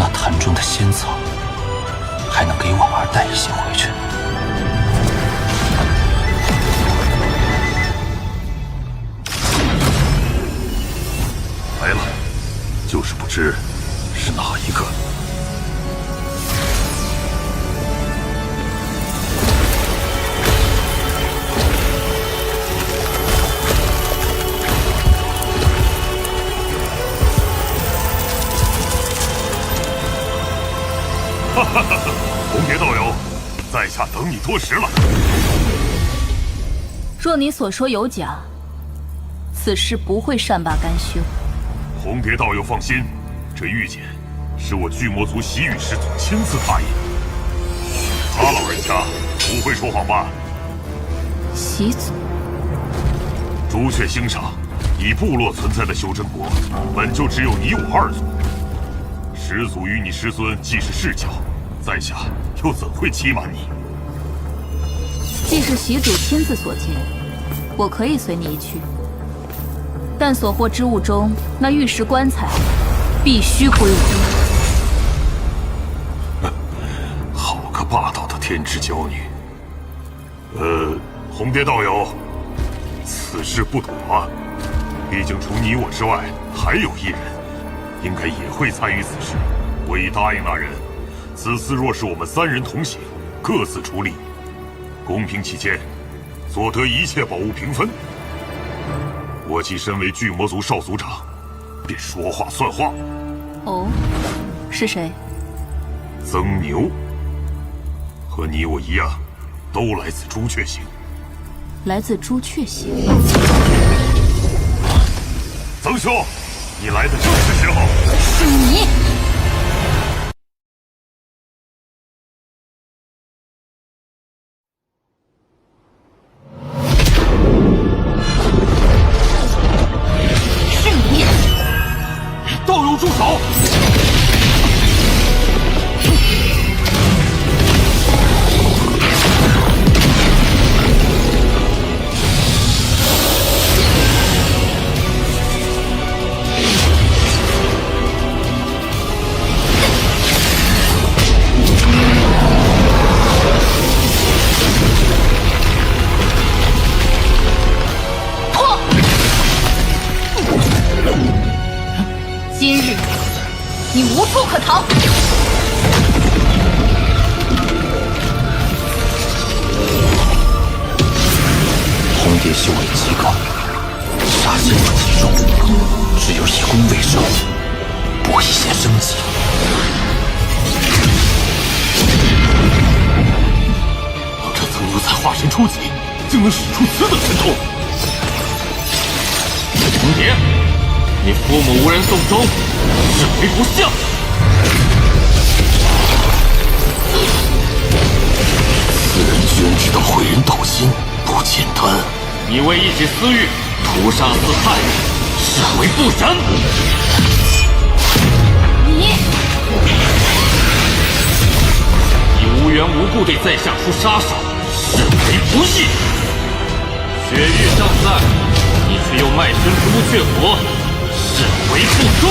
Speaker 8: 那坛中的仙草，还能给婉儿带一些回去。
Speaker 2: 来了，就是不知是哪一个。哈哈哈！红蝶道友，在下等你多时了。
Speaker 10: 若你所说有假，此事不会善罢甘休。
Speaker 2: 红蝶道友放心，这玉简是我巨魔族洗雨师祖亲自踏印，他老人家不会说谎吧？
Speaker 10: 洗祖，
Speaker 2: 朱雀星上以部落存在的修真国，本就只有你我2族。始祖与你师尊既是世交，在下又怎会欺瞒你？
Speaker 10: 既是习祖亲自所见，我可以随你一去，但所获之物中那玉石棺材必须归我。
Speaker 2: 好个霸道的天之娇女！红蝶道友，此事不妥啊！毕竟除你我之外，还有一人，应该也会参与此事。我已答应那人，此次若是我们3人同行，各自出力，公平起见，所得一切宝物平分。我既身为巨魔族少族长，便说话算话。
Speaker 10: 哦，是谁？
Speaker 2: 曾牛，和你我一样，都来自朱雀星。
Speaker 10: 来自朱雀星。
Speaker 2: 曾兄，你来的正是时候。
Speaker 10: 是你。是你。
Speaker 2: 道友住手！
Speaker 10: 今日你无处可逃。
Speaker 8: 红蝶修为极高，杀气极重，只有以攻为守，不宜显生机。
Speaker 2: 这曾牛才化神初级，竟能使出此等神通！
Speaker 5: 红蝶，你父母无人送终，是为不孝。
Speaker 8: 此人居然知道毁人道心，不简单。
Speaker 5: 你为一己私欲屠杀四派，是为不仁。你无缘无故对在下出杀手，是为不义。血域尚在，你却又卖身朱雀国，是为不忠。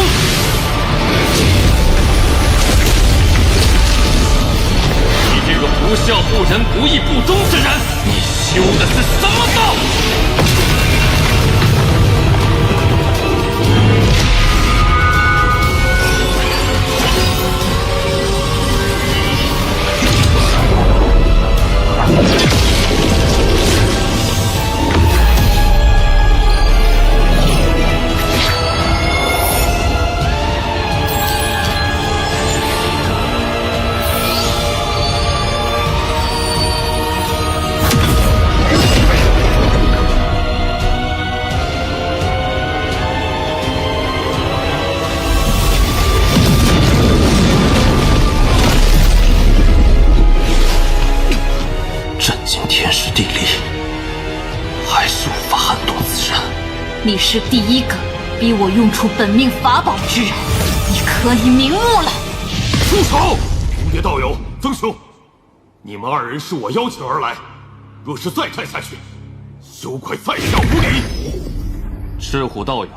Speaker 5: 你这个不孝不仁不义不忠之人，你修的是什么道？
Speaker 10: 你是第一个逼我用出本命法宝之人，你可以瞑目了。
Speaker 2: 住手！红蝶道友，曾兄，你们2人是我邀请而来，若是再战下去，休怪在下无礼。
Speaker 5: 赤虎道友，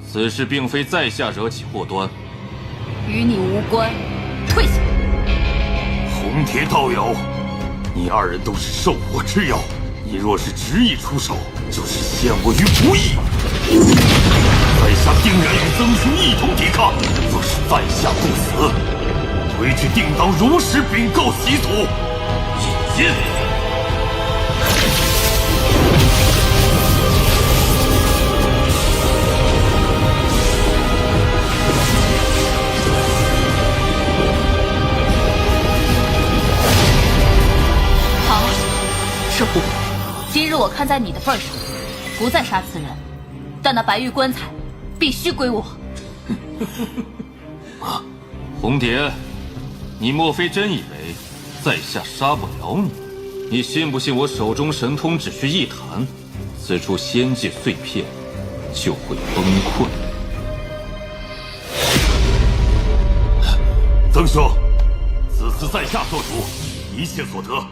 Speaker 5: 此事并非在下惹起祸端，
Speaker 10: 与你无关，退下。
Speaker 2: 红蝶道友，你2人都是受我之邀，你若是执意出手，就是陷我于不义。在下定然与曾兄一同抵抗，若是在下不死，回去定当如实禀告习祖。引进。
Speaker 10: 好，赤虎，今日我看在你的份上，不再杀此人，但那白玉棺材必须归我。
Speaker 5: 红蝶，你莫非真以为在下杀不了你？你信不信我手中神通只需一弹，此处仙界碎片就会崩溃？
Speaker 2: 曾兄，此次在下做主，一切所得，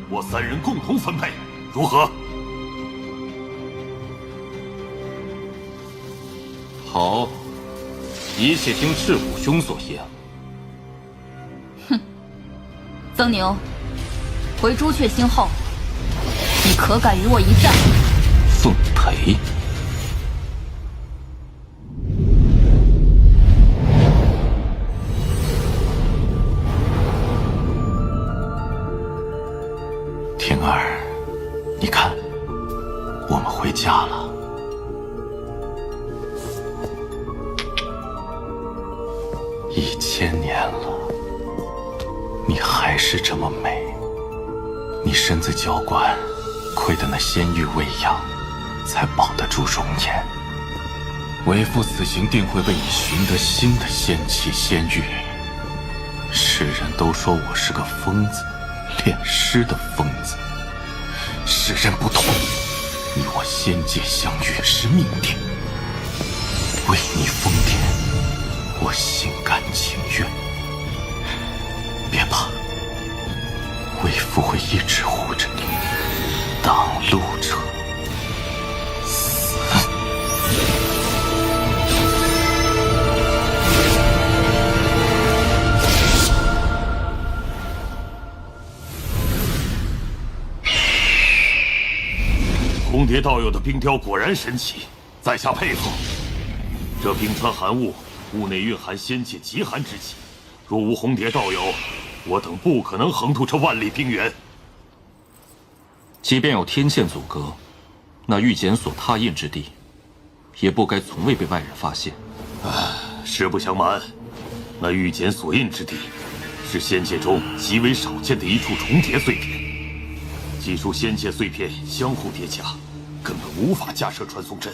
Speaker 2: 我3人共同分配，如何？
Speaker 5: 好，一切听赤虎兄所言。
Speaker 10: 哼，曾牛，回朱雀星后，你可敢与我一战？
Speaker 8: 奉陪。天儿，你看，我们回家了。1000年了，你还是这么美。你身子娇惯，亏得那仙玉未央，才保得住容颜。为父此行定会为你寻得新的仙气仙玉。世人都说我是个疯子，炼尸的疯子。世人不同，你我仙界相遇是命定。为你疯癫，我心甘情愿。别怕，为父会一直护着你，挡路者死。
Speaker 2: 红蝶道友的冰雕果然神奇，在下佩服。这冰川寒雾，雾内蕴含仙界极寒之气，若无红蝶道友，我等不可能横渡这万里冰原。
Speaker 8: 即便有天堑阻隔，那玉简所踏印之地，也不该从未被外人发现。
Speaker 2: 实不相瞒，那玉简所印之地，是仙界中极为少见的一处重叠碎片。几处仙界碎片相互叠加，根本无法架设传送阵。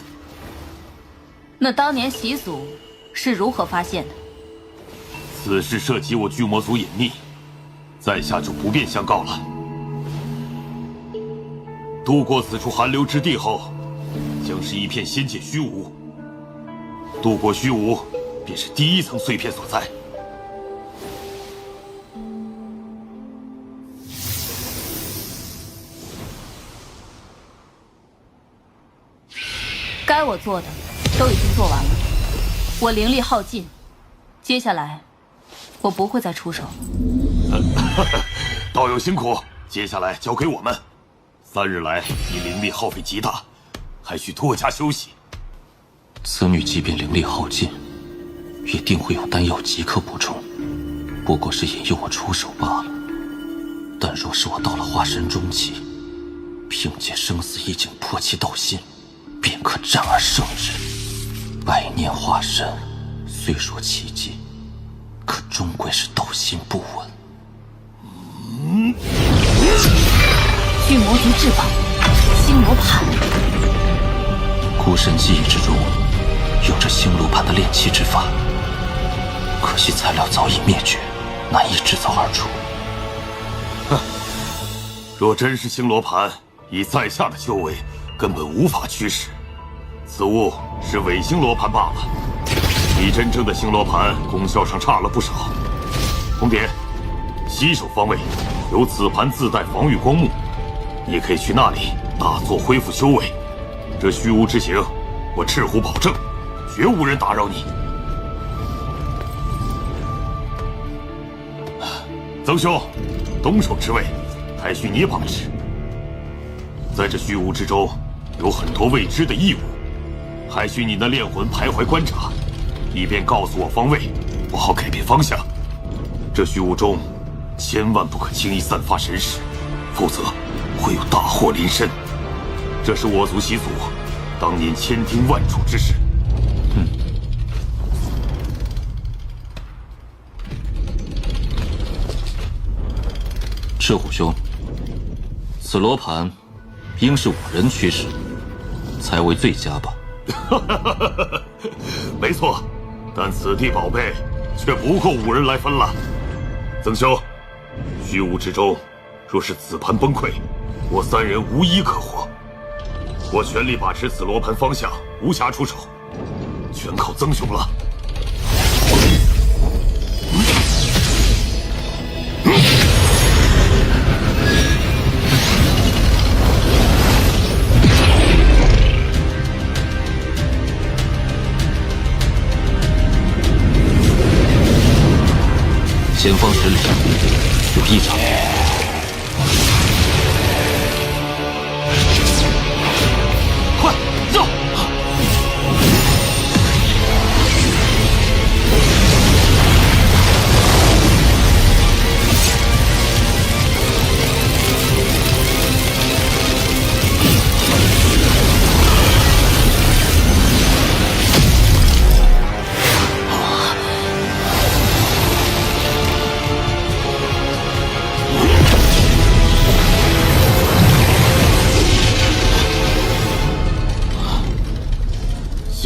Speaker 10: 那当年习俗是如何发现的？
Speaker 2: 此事涉及我巨魔族隐秘，在下就不便相告了。渡过此处寒流之地后，将是一片仙界虚无。渡过虚无，便是第一层碎片所在。
Speaker 10: 该我做的都已经做完了，我灵力耗尽，接下来我不会再出手。
Speaker 2: 道友辛苦，接下来交给我们。3日来你灵力耗费极大，还需多加休息。
Speaker 8: 此女即便灵力耗尽，也定会有丹药即刻补充，不过是引诱我出手罢了。但若是我到了化神中期，凭借生死意境破其道心，便可战而胜之。百年化神虽说奇迹，可终归是道心不稳。
Speaker 10: 巨魔族至宝星罗盘，
Speaker 8: 孤神记忆之中有着星罗盘的炼器之法，可惜材料早已灭绝，难以制造而出。
Speaker 2: 若真是星罗盘，以在下的修为，根本无法驱使。此物是伪星罗盘罢了，比真正的星罗盘功效上差了不少。红蝶，西首方位有此盘自带防御光幕，你可以去那里大作恢复修为。这虚无之行，我赤虎保证，绝无人打扰你。曾兄，东首之位，还需你把持。在这虚无之中，有很多未知的异物，还需你那炼魂徘徊观察，以便告诉我方位，我好改变方向。这虚无中，千万不可轻易散发神识，否则会有大祸临身。这是我族习俗，当年千叮万嘱之事。
Speaker 8: 赤虎兄，此罗盘应是5人驱使，才为最佳吧？
Speaker 2: 没错，但此地宝贝却不够5人来分了。曾兄，虚无之中，若是此盘崩溃，我3人无一可活。我全力把持此罗盘方向，无暇出手，全靠曾兄了。
Speaker 8: 前方10里有异常。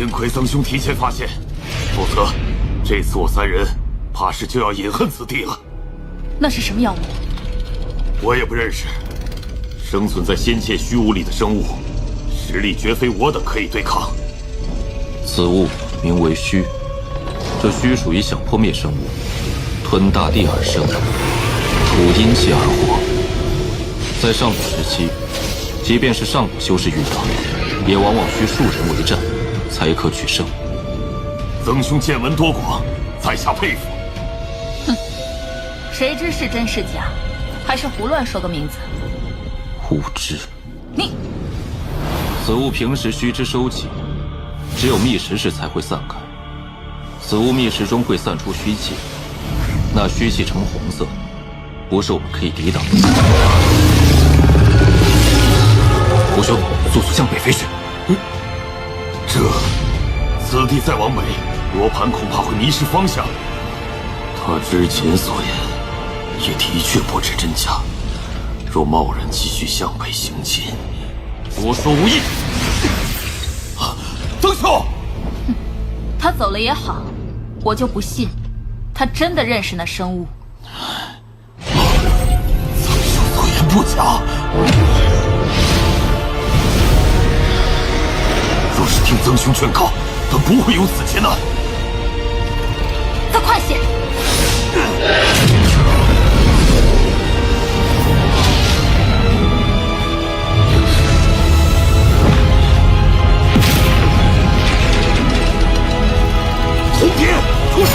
Speaker 2: 幸亏曾兄提前发现，否则这次我三人怕是就要饮恨此地了。
Speaker 10: 那是什么妖物？
Speaker 2: 我也不认识。生存在仙界虚无里的生物，实力绝非我等可以对抗。
Speaker 8: 此物名为虚，这虚属于想破灭生物，吞大地而生，吐阴气而活。在上古时期，即便是上古修士遇到，也往往需数人为战，才可取胜。
Speaker 2: 曾兄见闻多广，在下佩服。
Speaker 10: 哼，谁知是真是假，还是胡乱说个名字？
Speaker 8: 无知！
Speaker 10: 你，
Speaker 8: 此物平时须知收集，只有觅食时才会散开。此物觅食中会散出虚气，那虚气呈红色，不是我们可以抵挡的。
Speaker 2: 胡兄，速速向北飞去。此地再往北，罗盘恐怕会迷失方向。
Speaker 4: 他之前所言，也的确不知真假。若贸然继续向北行进，
Speaker 2: 多说无益。曾兄，
Speaker 10: 他走了也好，我就不信他真的认识那生物。
Speaker 2: 曾兄所言不假。若是听曾兄劝告，他不会有此劫难。
Speaker 10: 再快些！
Speaker 2: 红蝶出手！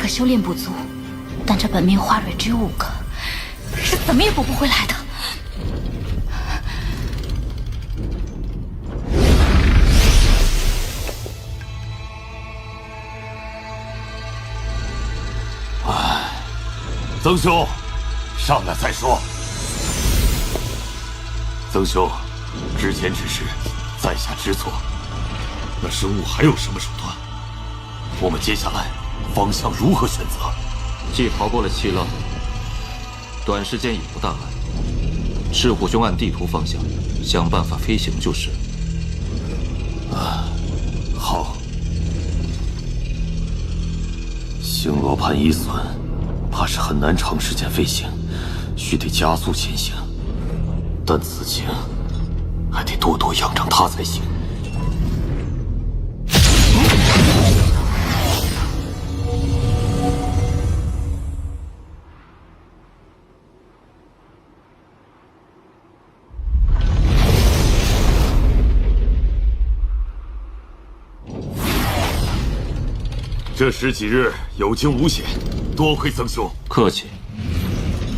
Speaker 10: 修炼不足，但这本命花蕊只有5个，是怎么也补不回来的。
Speaker 2: 曾兄，上来再说。曾兄，之前之事，在下知错。那生物还有什么手段？我们接下来方向如何选择？
Speaker 8: 既逃过了气浪，短时间已无大碍。赤虎兄按地图方向想办法飞行就是。
Speaker 4: 好。星罗盘一损，怕是很难长时间飞行，须得加速前行。但此行还得多多仰仗他才行。
Speaker 2: 这10几日有惊无险，多亏曾兄。
Speaker 8: 客气。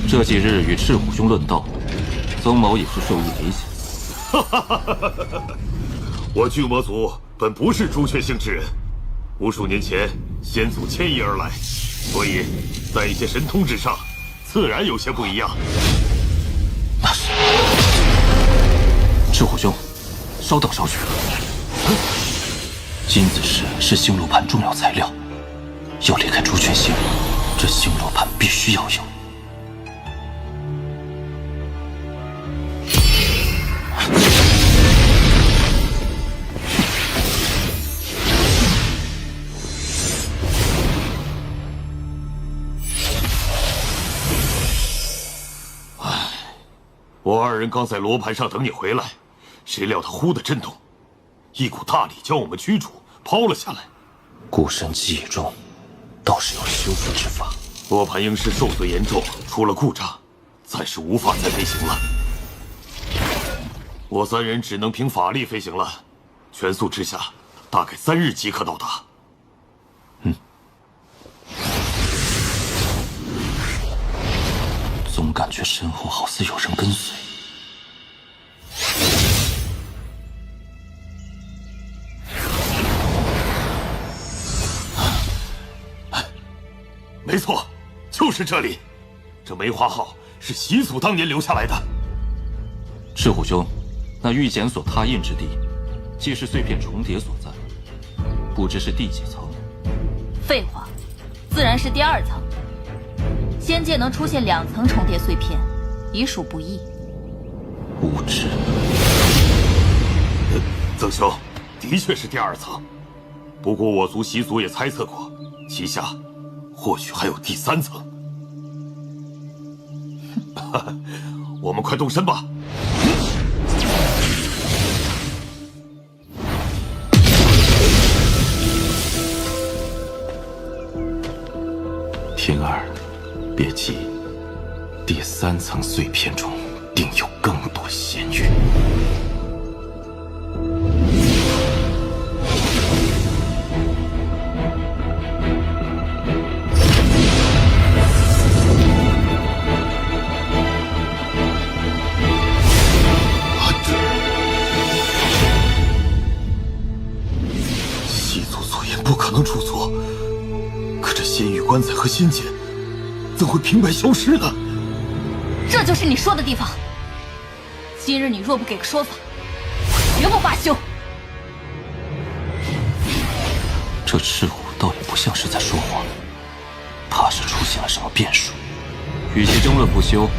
Speaker 8: 这几日与赤虎兄论道，曾某也是受益匪浅。
Speaker 2: 我巨魔族本不是朱雀星之人，无数年前先祖迁移而来，所以在一些神通之上，自然有些不一样。
Speaker 8: 那是。赤虎兄，稍等少许。金子石是星罗盘重要材料，要离开朱雀星，这星罗盘必须要有。
Speaker 2: 我2人刚在罗盘上等你回来，谁料他忽的震动，一股大力将我们驱逐，抛了下来。
Speaker 8: 孤身记忆中，倒是有修复之法。
Speaker 2: 罗盘应是受损严重，出了故障，暂时无法再飞行了。我3人只能凭法力飞行了，
Speaker 4: 全速之下，大概3日即可到达。
Speaker 8: 总感觉身后好似有人跟随。
Speaker 4: 没错，就是这里。这梅花号是习祖当年留下来的。
Speaker 8: 赤虎兄，那玉检所拓印之地，既是碎片重叠所在，不知是第几层？
Speaker 10: 废话，自然是第2层。仙界能出现2层重叠碎片，已属不易。
Speaker 8: 无知。
Speaker 4: 曾兄，的确是第2层。不过我族习祖也猜测过，其下或许还有第3层。我们快动身吧。
Speaker 8: 天儿，别急，第3层碎片中定有更多仙玉。
Speaker 4: 习祖所言不可能出错，可这仙玉棺材和仙剑怎会平白消失呢？
Speaker 10: 这就是你说的地方。今日你若不给个说法，我绝不罢休。
Speaker 8: 这赤虎倒也不像是在说谎，怕是出现了什么变数。与其争论不休，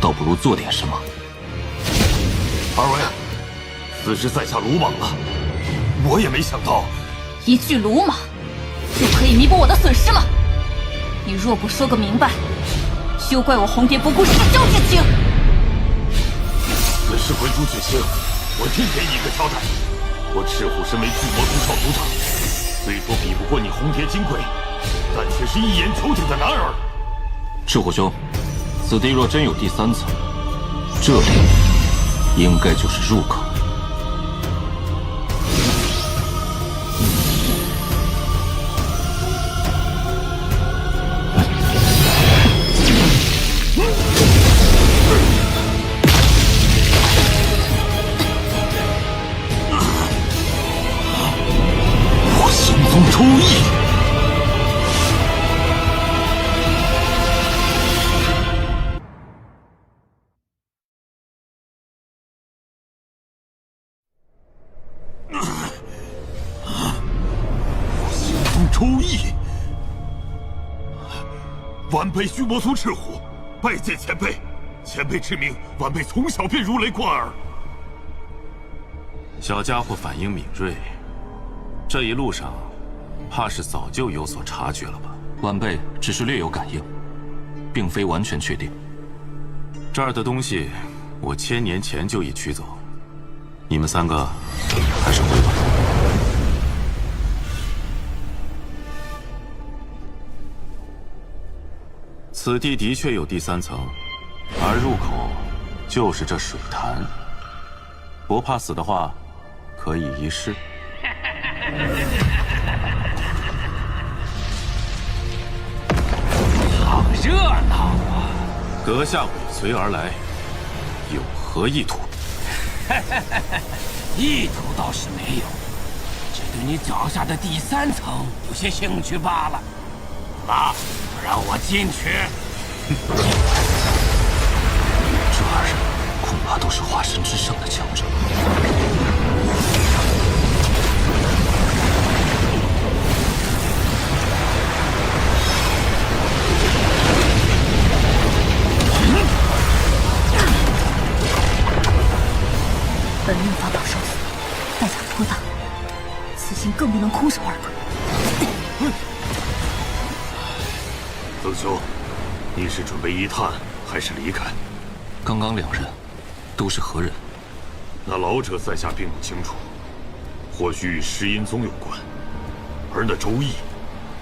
Speaker 8: 倒不如做点什么。
Speaker 4: 二位，此时在下鲁莽了，我也没想到。
Speaker 10: 一句鲁莽，就可以弥补我的损失吗？你若不说个明白，休怪我红蝶不顾师兄之情。
Speaker 4: 此事回朱雀星，我定给你一个交代。我赤虎身为巨魔族少族长，虽说比不过你红蝶金贵，但却是一眼九鼎的男儿。
Speaker 8: 赤虎兄，此地若真有第3层，这里应该就是入口。
Speaker 4: 出意，行风抽意。晚辈虚魔族赤虎，拜见前辈。前辈之名，晚辈从小便如雷贯耳。
Speaker 5: 小家伙反应敏锐，这一路上怕是早就有所察觉了吧？
Speaker 8: 晚辈只是略有感应，并非完全确定。
Speaker 5: 这儿的东西，我1000年前就已取走，你们3个还是回吧。此地的确有第3层，而入口就是这水潭。不怕死的话，可以一试。
Speaker 16: 好热闹啊！
Speaker 5: 阁下尾随而来，有何意图？
Speaker 16: 意图倒是没有，只对你脚下的第3层有些兴趣罢了。来，让我进去。
Speaker 8: 这2人恐怕都是化身之上的强者。
Speaker 10: 本命法宝受损，代价颇大，此行更不能空手而归。
Speaker 4: 曾兄，你是准备一探，还是离开？
Speaker 8: 刚刚2人都是何人？
Speaker 4: 那老者在下并不清楚，或许与石阴宗有关。而那周易，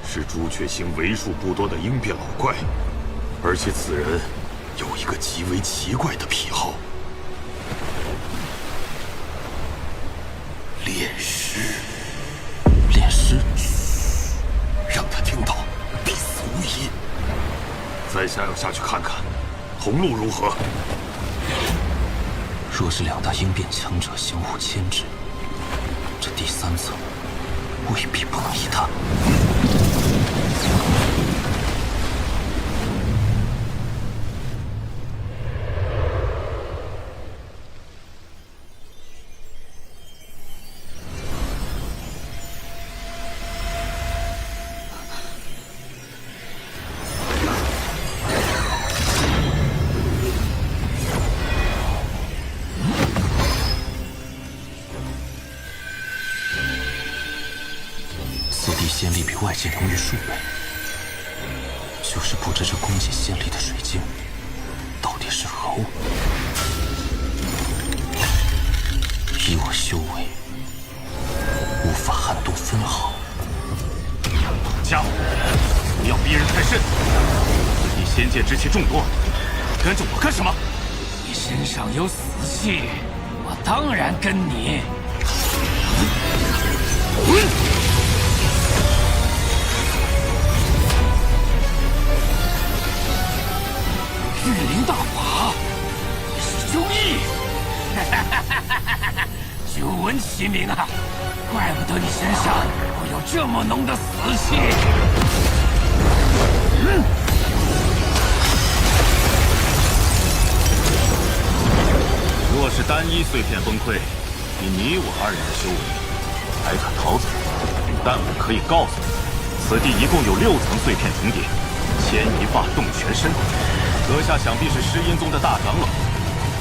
Speaker 4: 是朱雀星为数不多的鹰变老怪，而且此人有一个极为奇怪的癖好。
Speaker 21: 炼尸。
Speaker 8: 炼尸？
Speaker 21: 让他听到，必死无疑。
Speaker 2: 在下要下去看看，同路如何？
Speaker 8: 若是两大鹰变强者相互牵制，这第三层未必不能一探。仙力比外界浓郁数倍，就是不知这供给仙力的水晶到底是何物。以我修为，无法撼动分毫。
Speaker 2: 家伙，不要逼人太甚！你仙界之气众多，跟着我干什么？
Speaker 9: 你身上有死气，我当然跟你。御灵大法，你是周易，久闻其名啊！怪不得你身上会有这么浓的死气。
Speaker 2: 若是单一碎片崩溃，以你我二人的修为，还敢逃走？但我可以告诉你，此地一共有6层碎片重叠，牵一发动全身。阁下想必是尸阴宗的大长老，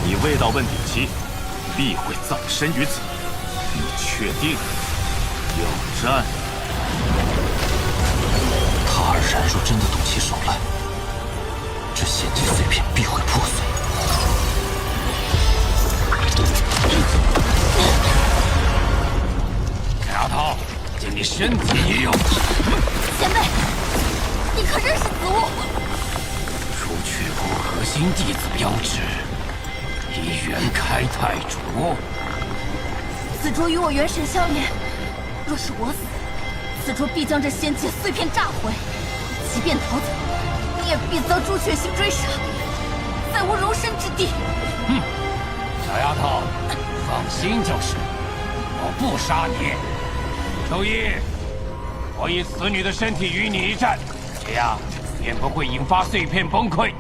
Speaker 2: 你未到问鼎期，必会葬身于此。你确定要战？
Speaker 8: 他二人若真的动起手来，这仙界碎片必会破碎。
Speaker 9: 丫头，见你身体也有。
Speaker 10: 前辈，你可认识子物？
Speaker 9: 除去部核心弟子标志，以元开太主。
Speaker 10: 此镯与我元神相连，若是我死，此镯必将这仙界碎片炸毁。即便逃走，你也必遭朱雀星追杀，再无容身之地。
Speaker 9: 哼，小丫头，放心就是，我不杀你。周一，我以此女的身体与你一战，这样便不会引发碎片崩溃。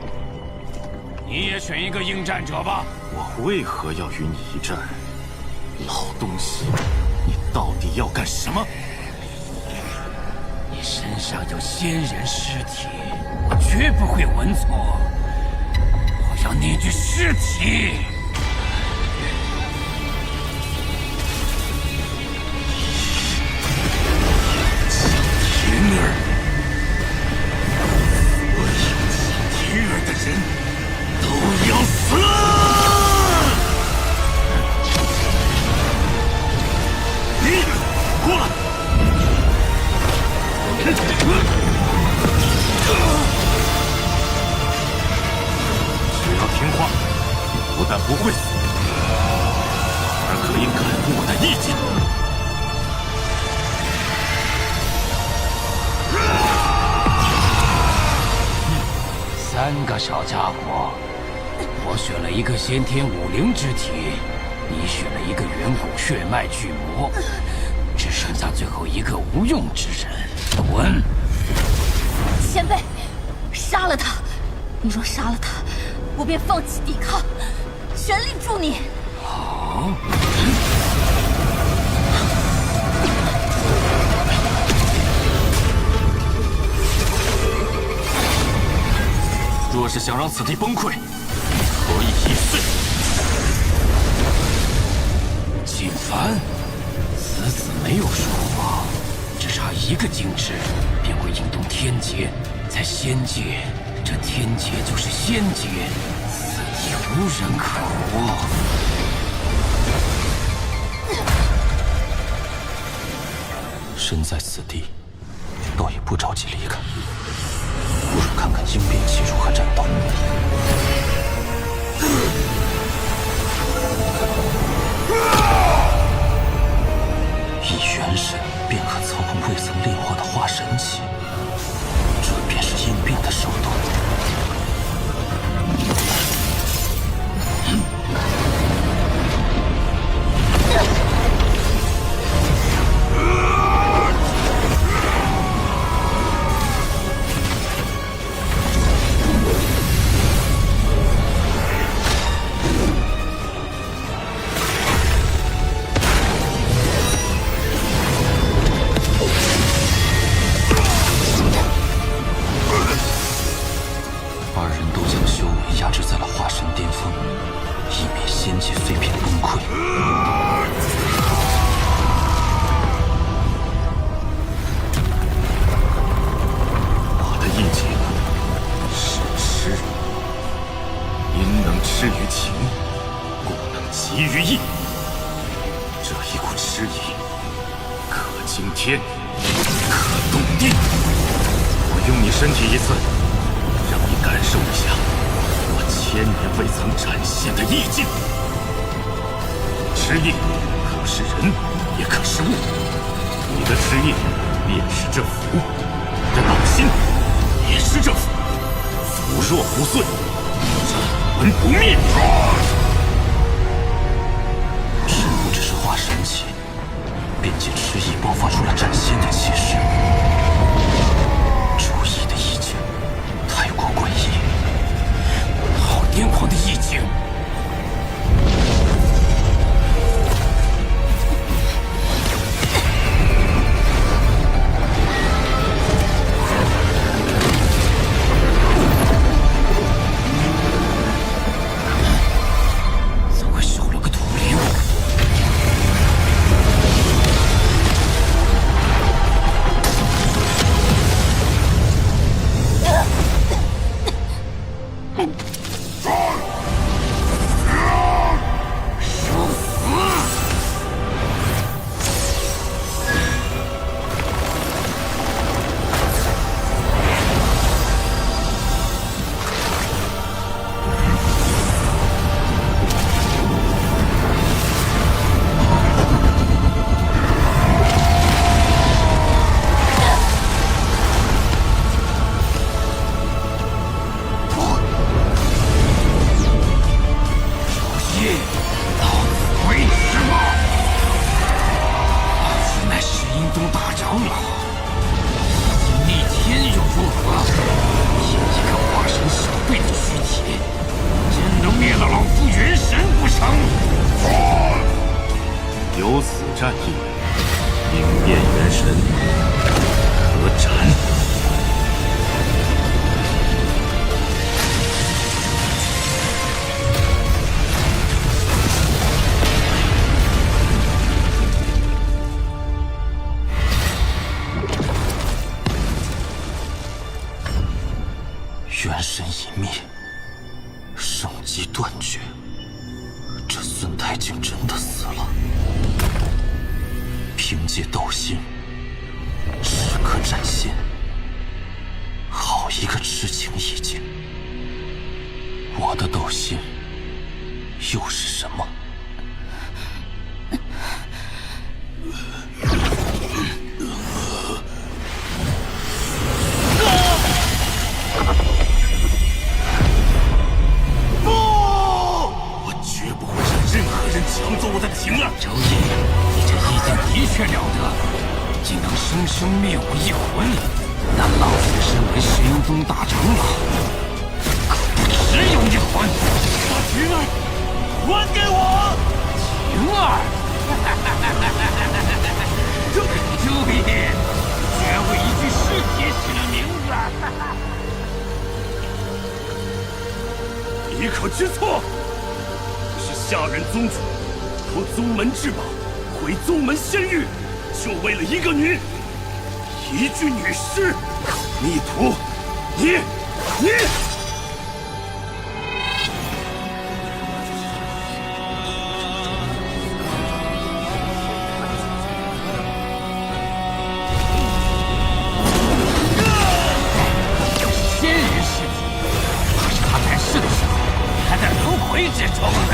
Speaker 9: 你也选一个应战者吧。
Speaker 2: 我为何要与你一战？老东西，你到底要干什么？
Speaker 9: 你身上有仙人尸体，我绝不会闻错。我要那具尸体。晴儿，我请晴儿的人都要死！你过来！只要听话，不但不会死，反而可以感悟我的意境。3个小家伙，我选了一个先天武灵之体，你选了一个远古血脉巨魔，只剩下最后一个无用之人。滚！
Speaker 10: 前辈，杀了他！你若杀了他，我便放弃抵抗，全力助你。
Speaker 9: 好。若是想让此地崩溃，可以一试。锦凡，此子没有说谎，只差一个精致，便会引动天劫。在仙界，这天劫就是仙劫，此地无人可活。
Speaker 8: 身在此地，倒也不着急离开。不如看看应变技如何战斗。压制在了化神巅峰，以免仙界废品崩溃。
Speaker 21: 我的意境是痴，因能痴于情，故能集于意。这一股痴意，可惊天，可动地。我用你身体一次，让你感受一下我千年未曾展现的意境。痴意可是人，也可是物。你的痴意便是这符，这道心也是这符。符若不碎，斩魂不灭。
Speaker 8: 身不只是化神期，便借痴意爆发出了斩仙的气势。注意的意境太过诡异，好癫狂的意境！怎会少了个土灵？
Speaker 21: 有此战意，应变元神，可斩。
Speaker 8: 元神已灭，生机断绝，这孙太竟真的死了。凭借斗心，时刻展现，好一个痴情意境！我的斗心又是什么？
Speaker 21: 抢走我的婷儿！
Speaker 8: 周易，你这意境的确了得，竟能生生灭我一魂。但老子身为石英宗大长老，可不只有一魂。把婷儿还给我！婷儿，周易，居然为一具尸体起了名
Speaker 2: 字！你可知错？是下人宗主夺宗门至宝，毁宗门仙域，就为了一个女，一具女尸！逆徒，你！
Speaker 8: 仙人尸体，怕是他在世的时候还在轮回之中呢。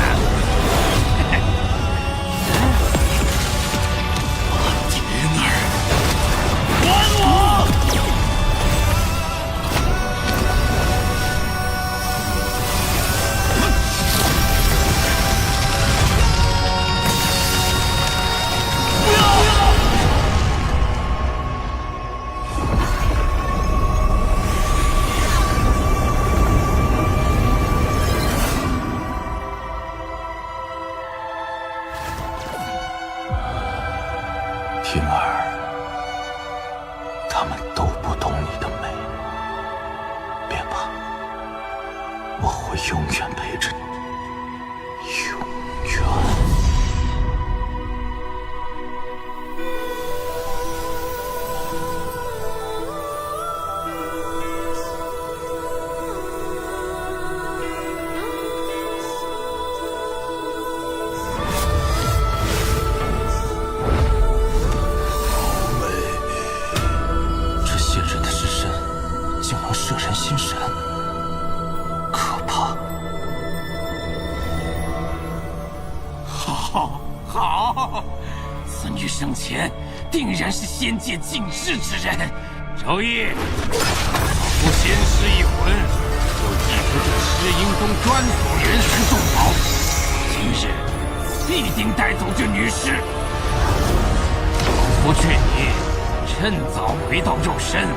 Speaker 8: 会永远陪着你，永远。这仙人的尸身竟能摄人心神，可怕！
Speaker 16: 好，此女生前定然是仙界尽智之人。周易，不仙师一魂，就记住这石英峰专属元神重宝，今日必定带走这女尸。不劝你趁早回到肉身，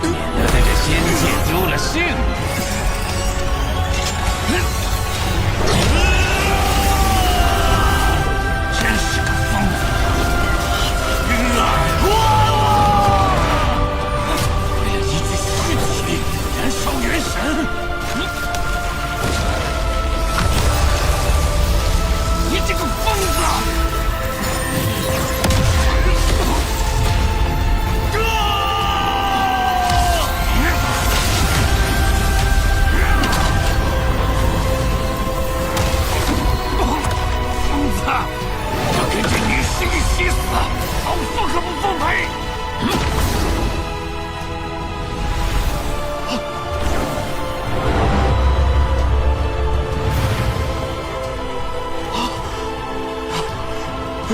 Speaker 16: 免得在这仙界丢了性命。真是个疯子！为了一具尸体燃烧元神，你这个疯子！要跟这女尸一起死，好说可不奉陪。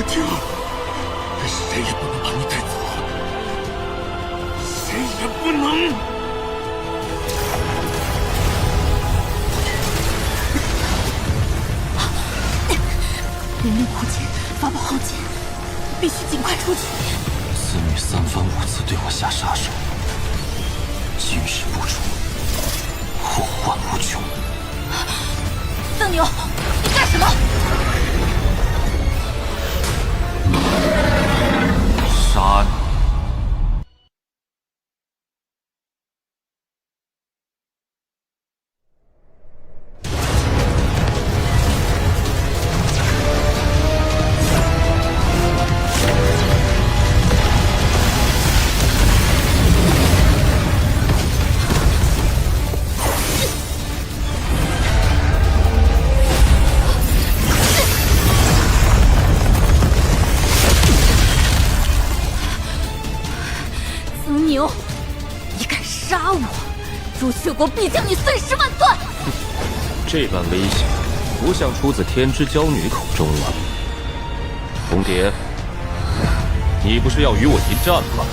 Speaker 16: 停！谁也不能把你带走，谁也不能。
Speaker 10: 灵力枯竭，法宝耗尽，必须尽快出去。
Speaker 8: 此女三番五次对我下杀手，今日不出，祸患无穷。
Speaker 10: 邓牛，你干什么？
Speaker 8: 杀你！
Speaker 10: 曾牛，你敢杀我，朱雀国必将你碎尸万段！
Speaker 5: 这般威胁，不像出自天之娇女口中啊。红蝶，你不是要与我一战吗？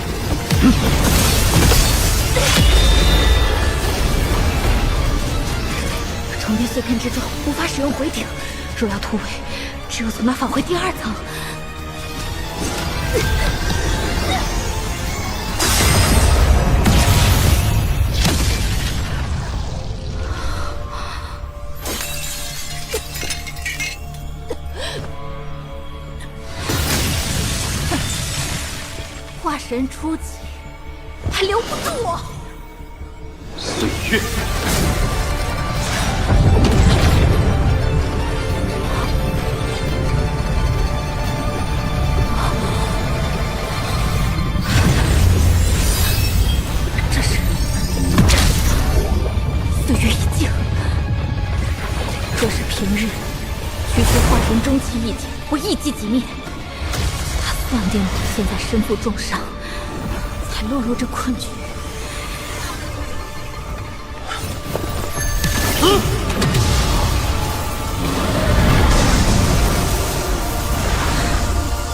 Speaker 10: 重叠碎片之中无法使用回顶，若要突围，只有从那返回第二层。化神初期，还留不住我。
Speaker 8: 岁月。
Speaker 10: 这是岁月已尽。若是平日，区区化神中期一剑，我一击即灭。算定我现在身负重伤，才落入这困局。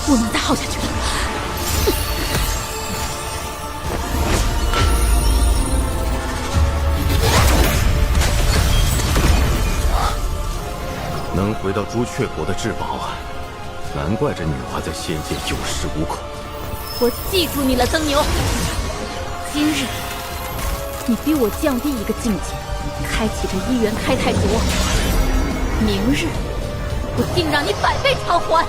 Speaker 10: 不能再耗下去了。
Speaker 6: 能回到朱雀国的至宝啊！难怪这女娲在仙界有恃无恐。
Speaker 10: 我记住你了，曾牛。今日你逼我降低一个境界，开启这一元开泰诀。明日我定让你百倍偿还。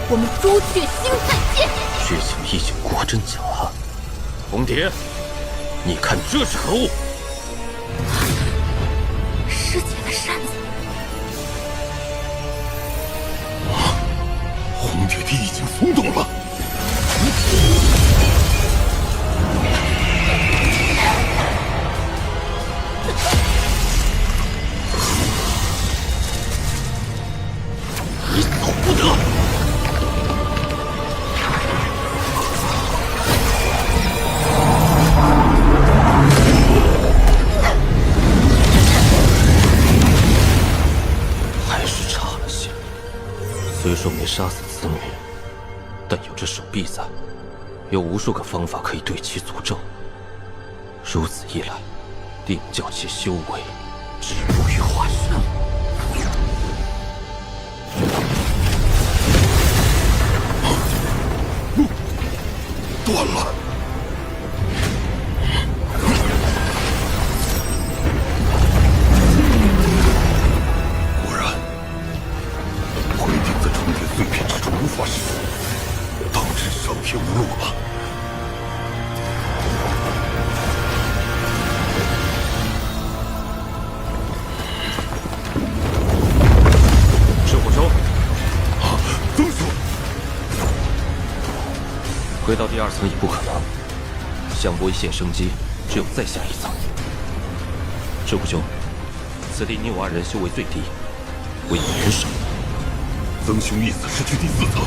Speaker 10: 我们朱雀星再见。
Speaker 8: 血性已经果真狡猾。红蝶，你看这是何物？虽说没杀死此女，但有这手臂在，有无数个方法可以对其诅咒。如此一来，定叫其修为止步于化神。
Speaker 4: 断了！果然，灰顶子重叠碎片之中无法使用，当真上天无路了。
Speaker 8: 赤虎兄，
Speaker 4: 曾兄。
Speaker 8: 回到第2层已不可能，想拨一线生机，只有再下一层。赤虎兄，此地你我2人修为最低，为你人少。
Speaker 4: 曾兄意思是去第4层，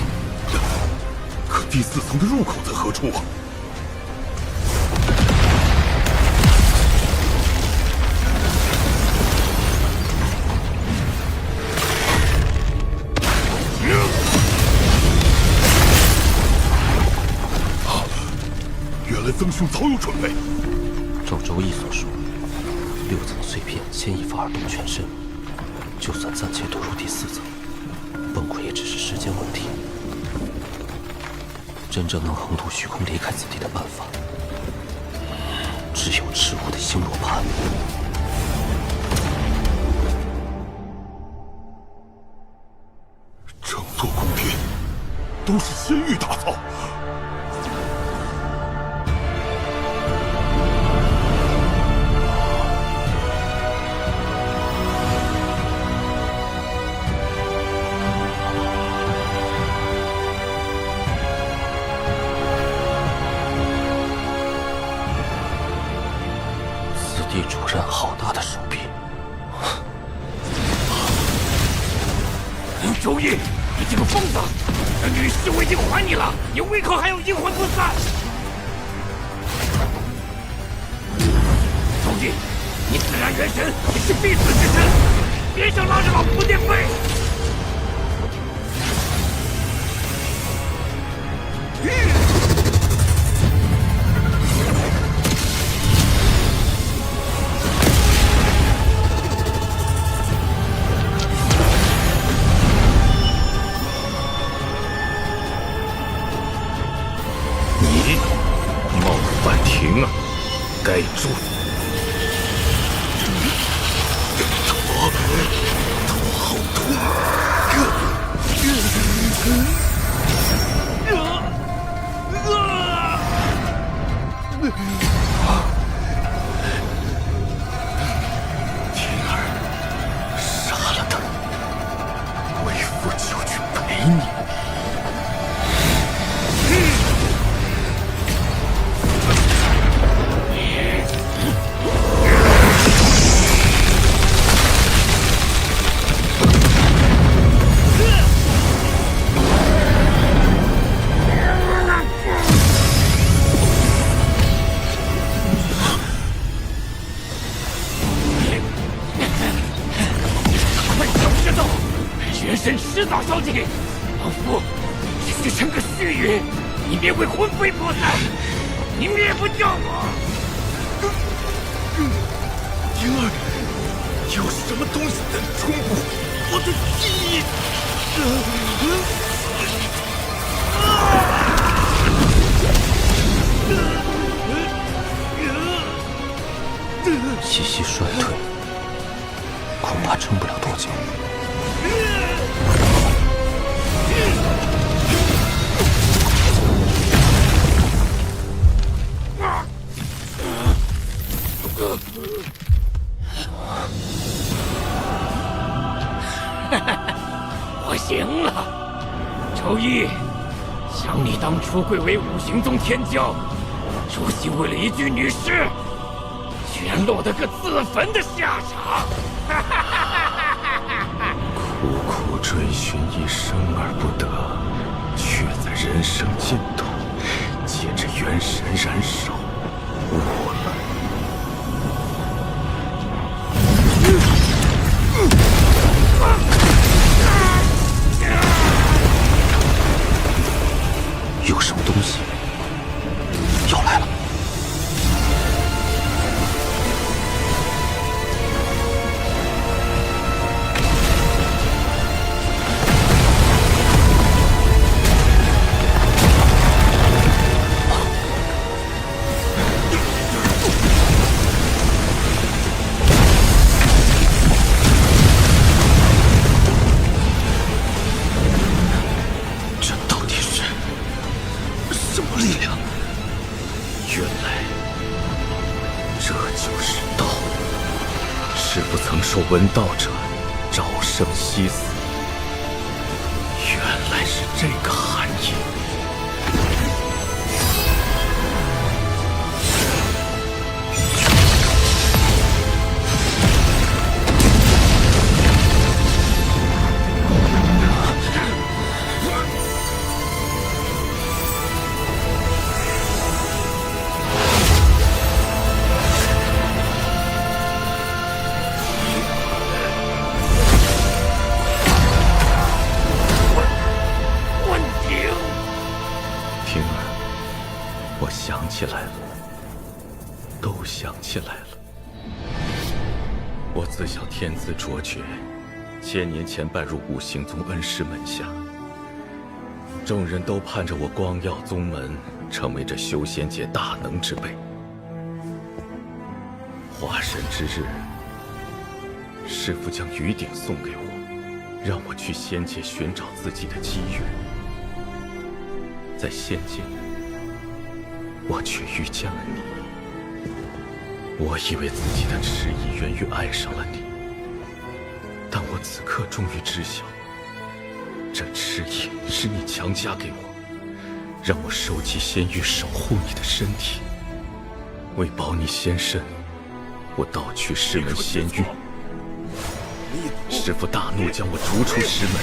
Speaker 4: 可第4层的入口在何处啊？原来曾兄早有准备。
Speaker 8: 照周易所说，6层碎片牵一发而动全身，就算暂且躲入第4层，崩溃也只是时间问题。真正能横渡虚空离开此地的办法，只有赤虎的星罗盘。
Speaker 4: 整座宫殿都是仙玉打造。
Speaker 8: 地主人好大的手臂！
Speaker 2: 周易，你这个疯子！那女尸我已经还你了，你胃口还有阴魂不散！周易，你自然元神，你是必死之身，别想拉着老夫垫背！
Speaker 4: 该诛！多好痛！天儿，杀了他！为父就去陪你。
Speaker 2: 身迟早烧尽，老夫只是成个虚云，你别会魂飞魄散，你灭不掉我。
Speaker 4: 灵儿，有什么东西在冲破我的记忆？
Speaker 8: 气息衰退，恐怕撑不了多久。
Speaker 2: 我行了，周易，想你当初贵为五行宗天骄，如今为了一具女尸，居然落得个自焚的下场！
Speaker 21: 苦苦追寻一生而不得，却在人生尽头借着元神燃烧，无奈。师父曾说闻道者朝生夕死，原来是这个含义。起来了，都想起来了。我自小天资卓绝，1000年前拜入五行宗恩师门下，众人都盼着我光耀宗门，成为这修仙界大能之辈。化神之日，师父将鱼鼎送给我，让我去仙界寻找自己的机缘。在仙界，我却遇见了你。我以为自己的痴意源于爱上了你，但我此刻终于知晓，这痴意是你强加给我，让我收集仙玉，守护你的身体。为保你仙身，我盗取师门仙玉。师父大怒，将我逐出师门。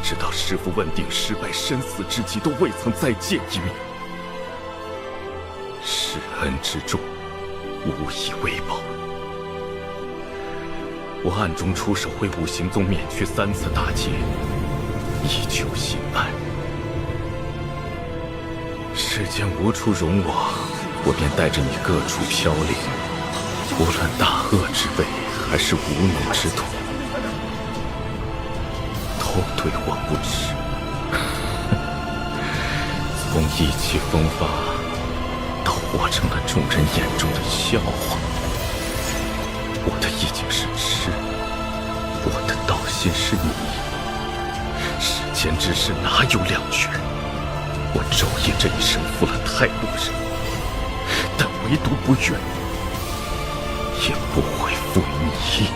Speaker 21: 直到师父问鼎失败，生死之际都未曾再见一面。施恩之重，无以为报。我暗中出手，为五行宗免去3次大劫，以求心安。世间无处容我便带着你各处飘零，无论大恶之辈，还是无能之徒，都对我不耻。从意气风发到活成了众人眼中的笑话，我的意境是痴，我的道心是你。世间之事哪有两全？我昼夜这一生负了太多人，但唯独不愿，也不会负你。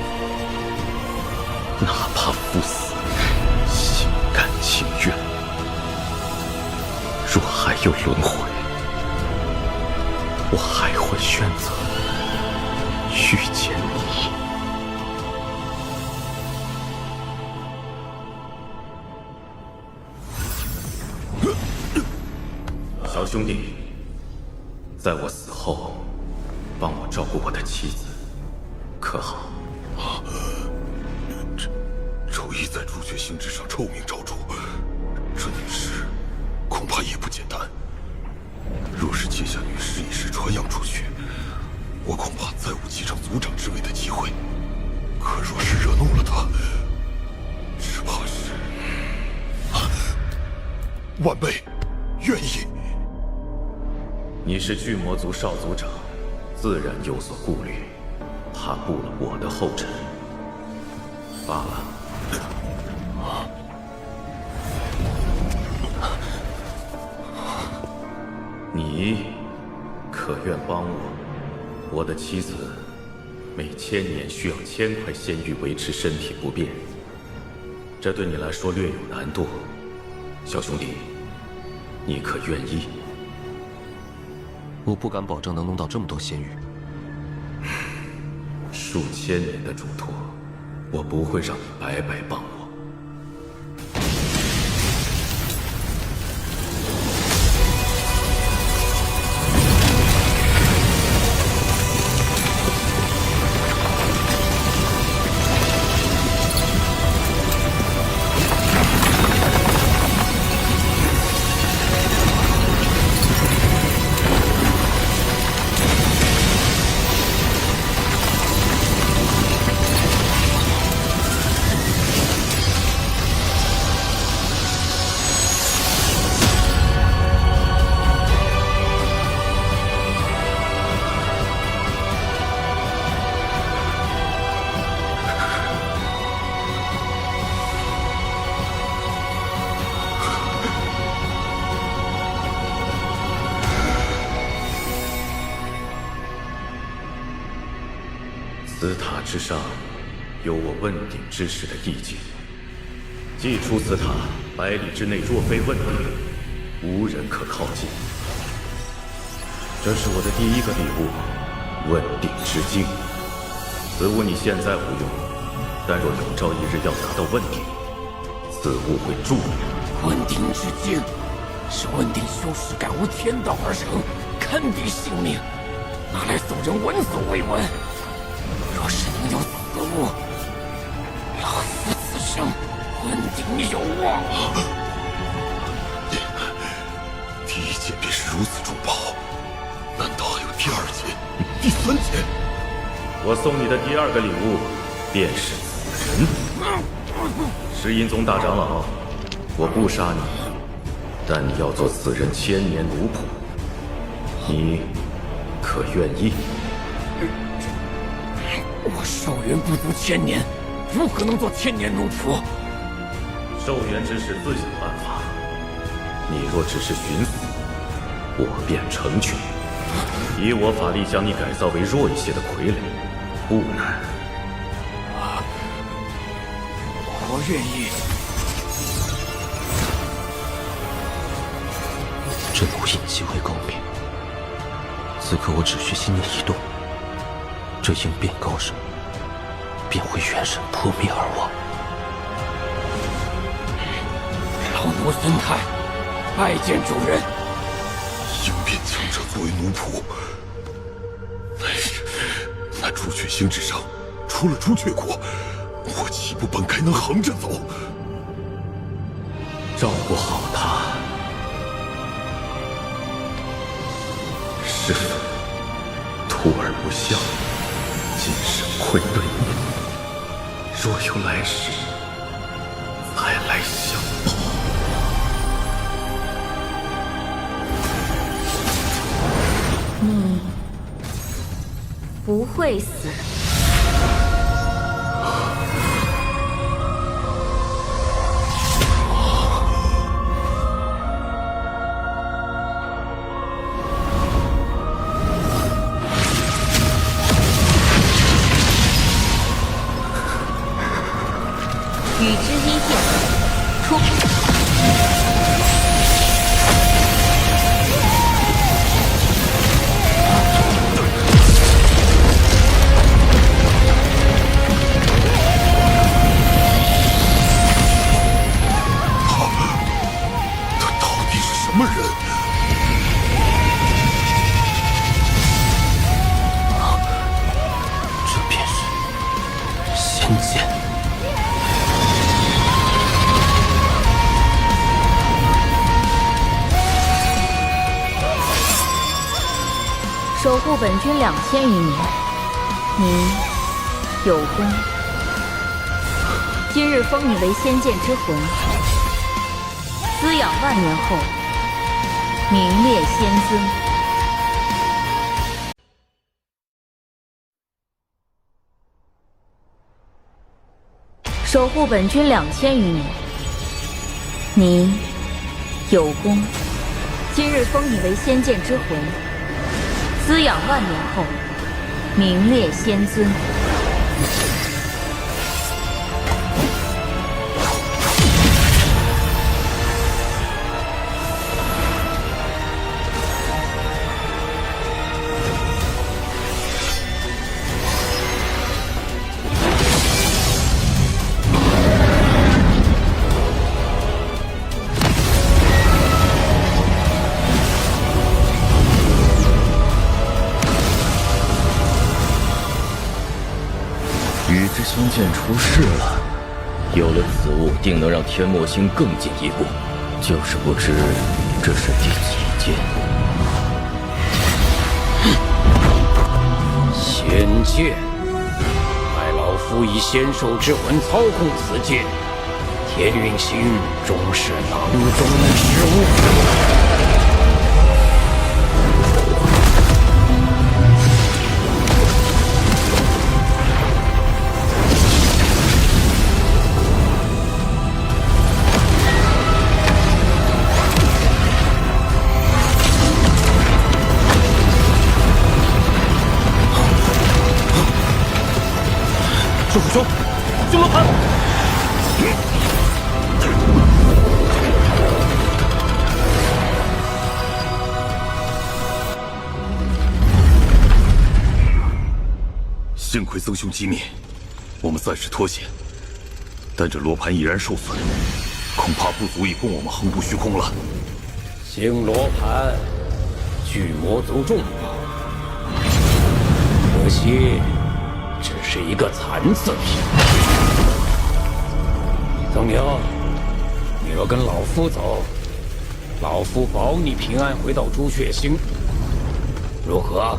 Speaker 21: 哪怕赴死，心甘情愿。若还有轮回，我还会选择遇见你。小兄弟，在我死后，帮我照顾我的妻子，可好？
Speaker 4: 周一在朱雀星之上臭名昭著，这女尸恐怕也不简单。若是接下女尸一事传扬出去，我恐怕再无继承族长之位的机会。可若是惹怒了她，只怕是……晚辈愿意。
Speaker 21: 你是巨魔族少族长，自然有所顾虑，怕步了我的后尘。罢了。你可愿帮我？我的妻子每1000年需要1000块仙玉维持身体不变，这对你来说略有难度。小兄弟，你可愿意？
Speaker 8: 我不敢保证能弄到这么多仙玉。
Speaker 21: 数千年的嘱托，我不会让你白白帮我。
Speaker 5: 此塔之上有我问鼎之时的意境，既出此塔100里之内若非问鼎，无人可靠近。这是我的第一个礼物，问鼎之经。此物你现在无用，但若有朝一日要达到问鼎，此物会助你。
Speaker 16: 问鼎之经是问鼎修士感悟天道而成，堪比性命，拿来送人闻所未闻。若是能有此物，老夫此生问鼎有望。
Speaker 14: 第一件便是如此重宝，难道还有第2件、第3件？
Speaker 5: 我送你的第2个礼物，便是此人。石阴宗大长老，我不杀你，但你要做此人1000年奴仆，你可愿意？
Speaker 16: 我寿元不足1000年，如何能做1000年奴仆？
Speaker 5: 寿元之事自想办法。你若只是寻死，我便成全。以我法力将你改造为弱一些的傀儡，不难。
Speaker 16: 我愿意。
Speaker 8: 这炉印极为高明，此刻我只需心念一动，这应变高手便会元神破灭而亡。
Speaker 16: 老奴孙泰拜见主人。
Speaker 14: 应变强者作为奴仆，那朱雀星之上，除了朱雀国，我岂不本该能横着走？
Speaker 8: 照顾好他。
Speaker 5: 师父，徒儿不孝，今生愧对你。若有来世，再来相报。
Speaker 10: 你不会死。与之一剑，出。
Speaker 14: 他到底是什么人？
Speaker 8: 这便是仙剑。
Speaker 10: 守护本君2000余年，你有功。今日封你为仙剑之魂，滋养万年后，名列仙尊。守护本君2000余年，你有功。今日封你为仙剑之魂。滋养万年后，名列仙尊。
Speaker 8: 与之仙剑出世了，有了此物，定能让天墨星更进一步。就是不知这是第几剑。
Speaker 16: 仙剑，待老夫以仙兽之魂操控此剑，天陨星终是囊中之物。
Speaker 5: 赤虎兄，星罗盘！
Speaker 14: 幸亏曾兄机密，我们暂时脱险。但这罗盘已然受损，恐怕不足以供我们横渡虚空了。
Speaker 16: 星罗盘，巨魔族重宝，可惜只是一个残次品。曾宁，你若跟老夫走，老夫保你平安回到朱雀星，如何？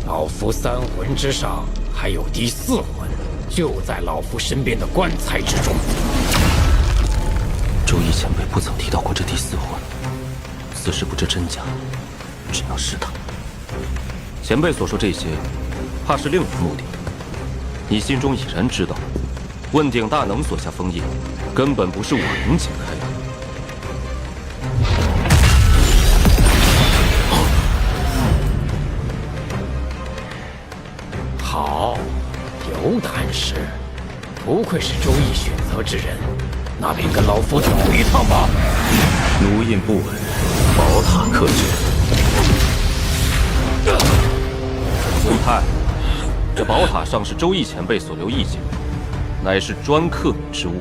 Speaker 16: 老夫三魂之上还有第四魂，就在老夫身边的棺材之中。
Speaker 8: 周易前辈不曾提到过这第四魂，此事不知真假，只能试探。前辈所说这些，怕是另有目的。你心中已然知道，问鼎大能所下封印，根本不是我能解开的。
Speaker 16: 好，有胆识，不愧是周易选择之人。那便跟老夫走一趟吧。
Speaker 8: 奴印不稳，宝塔克制。孙泰，这宝塔上是周易前辈所留意境，乃是专克你之物。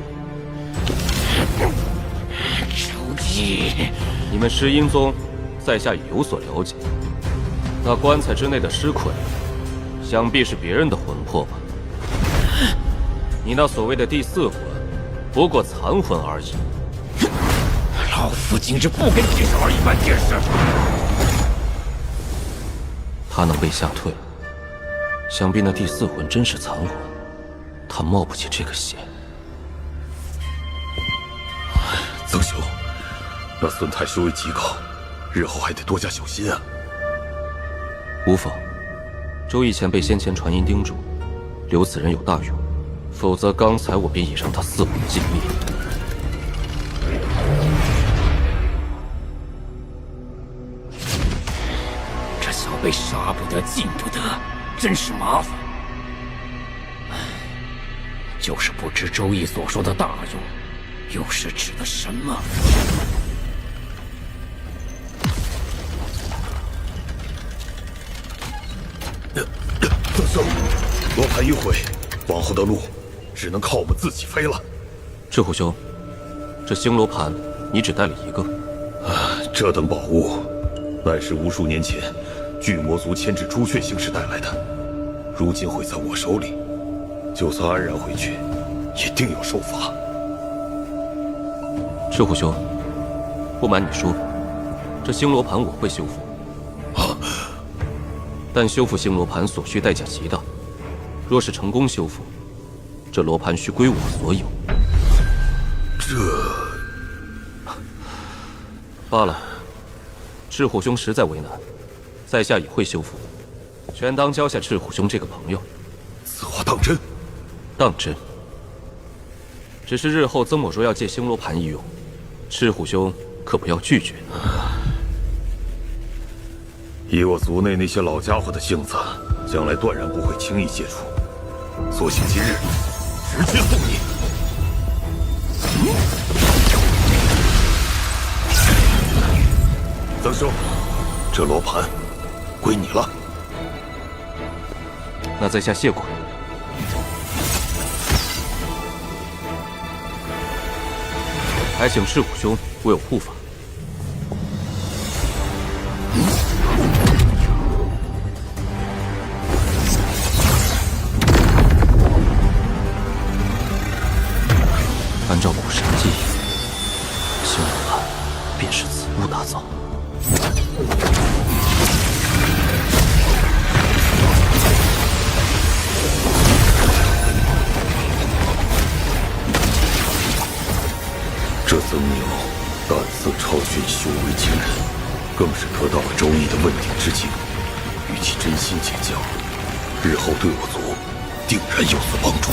Speaker 16: 周易，
Speaker 8: 你们石英宗在下已有所了解。那棺材之内的尸块，想必是别人的魂魄吧？你那所谓的第四魂，不过残魂而已。
Speaker 16: 老夫今日不跟这小儿一般见识。
Speaker 8: 他能被吓退，想必那第四魂真是残魂，他冒不起这个险。
Speaker 14: 曾兄，那孙泰修为极高，日后还得多加小心啊。
Speaker 8: 无妨，周易前辈先前传音叮嘱，留此人有大用，否则刚才我便已让他四魂尽灭。
Speaker 16: 这小辈杀不得，进不得，真是麻烦。就是不知周易所说的大用，又是指的什么？
Speaker 14: 曾兄，罗盘迂回，往后的路只能靠我们自己飞了。
Speaker 8: 赤虎兄，这星罗盘你只带了一个。
Speaker 14: 这等宝物，乃是无数年前巨魔族迁至朱雀星时带来的，如今会在我手里，就算安然回去，也定要受罚。
Speaker 8: 赤虎兄，不瞒你说，这星罗盘我会修复，但修复星罗盘所需代价极大，若是成功修复，这罗盘须归我所有。罢了，赤虎兄实在为难，在下也会修复，全当交下赤虎兄这个朋友。
Speaker 14: 此话当真？
Speaker 8: 当真。只是日后曾某若要借星罗盘一用，赤虎兄可不要拒绝。
Speaker 14: 以我族内那些老家伙的性子，将来断然不会轻易接触。所幸今日，直接送你。曾兄，这罗盘归你了。
Speaker 8: 那在下谢过。还请赤虎兄为我护法。按照古神记忆，星罗盘便是此物打造。
Speaker 14: 这曾宁胆色超群，修为惊人，更是得到了周易的问鼎之境。与其真心结交，日后对我族定然有所帮助。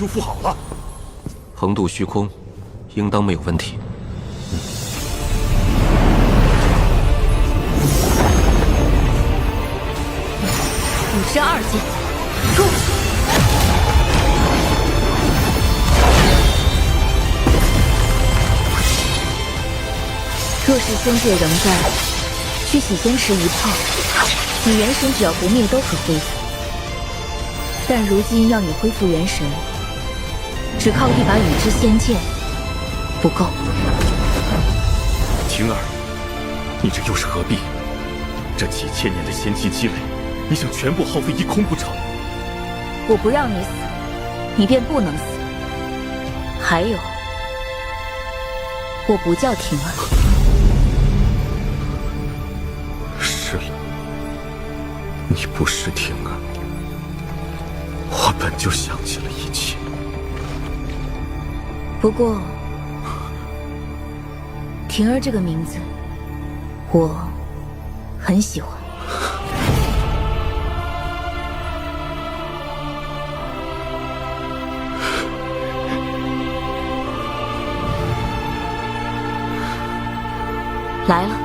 Speaker 2: 修复好了。
Speaker 8: 横渡虚空，应当没有问题。
Speaker 10: 武神2剑，冲！若是仙界仍在，去洗仙池一泡，你元神只要不灭都可恢复。但如今要你恢复元神，只靠一把宇之仙剑不够。
Speaker 14: 婷儿，你这又是何必？这几千年的仙气积累，你想全部耗费一空不成？
Speaker 10: 我不让你死，你便不能死。还有，我不叫婷儿。
Speaker 14: 是了，你不是婷儿，我本就想起了一切。
Speaker 10: 不过，婷儿这个名字，我很喜欢。来了。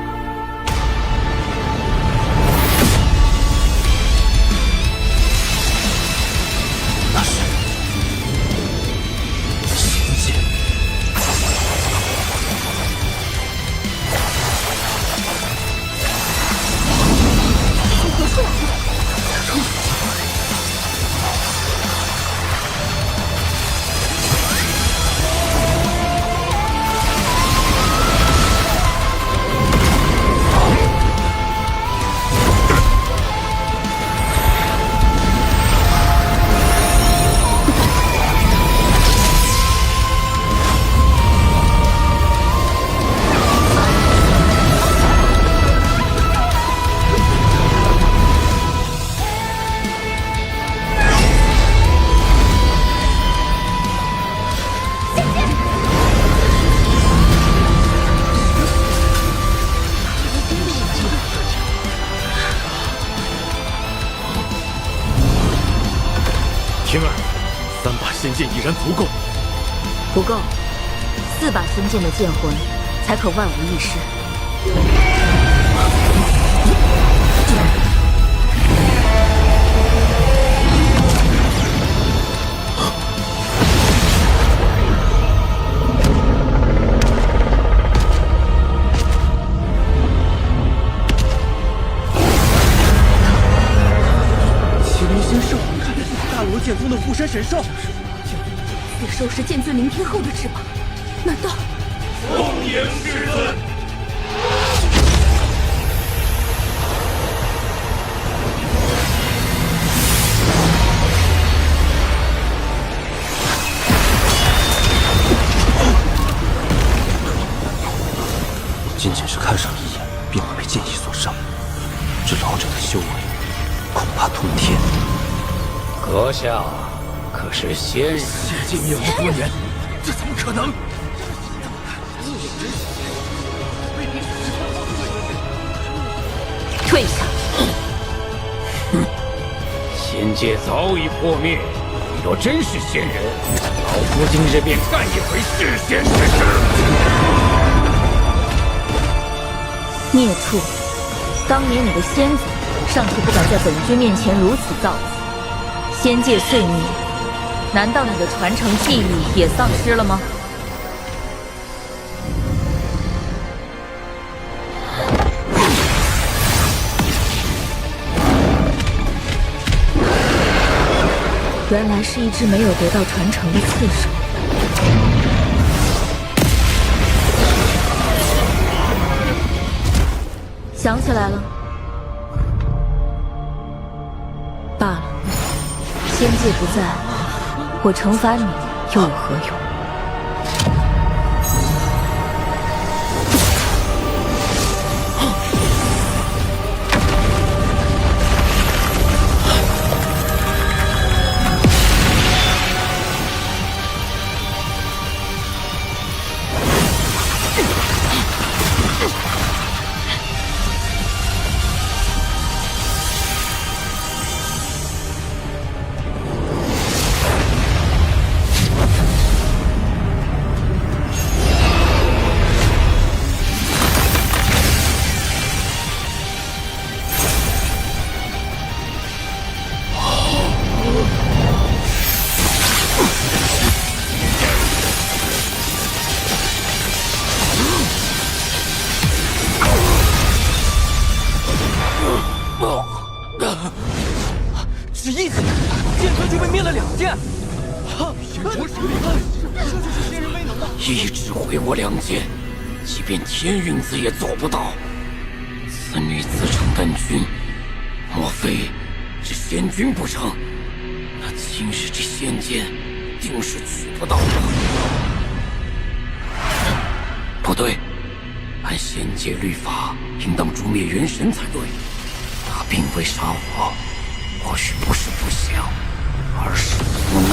Speaker 8: 那是仙剑。
Speaker 14: 婷儿，3把仙剑已然足够。
Speaker 10: 不够，4把仙剑的剑魂才可万无一失。
Speaker 9: 麒麟仙兽，大罗剑宗的护山神兽。
Speaker 10: 此兽是剑尊凌天后的翅膀，难道？
Speaker 2: 凤迎至尊。
Speaker 8: 仅仅是看上一眼，便会被剑意所伤，这老者的修为恐怕通天。
Speaker 22: 阁下可是仙人？
Speaker 2: 仙界灭亡多年，这怎么可能？
Speaker 10: 退下！
Speaker 22: 仙界早已破灭，你若真是仙人，老夫今日便干一回弑仙之事。
Speaker 10: 孽畜！当年你的先祖尚且不敢在本君面前如此造次，仙界碎灭，难道你的传承技艺也丧失了吗？原来是一只没有得到传承的刺手。想起来了，罢了，仙界不在，我惩罚你又有何用？
Speaker 3: 只一击，剑尊就被灭了2剑。
Speaker 16: 一只毁我2剑，即便天运子也做不到。此女自称丹君，莫非是仙君不成？那今日这仙剑，定是取不到了。不对，按仙界律法，应当诛灭元神才对。他并未杀我，或许不是不想，而是不能。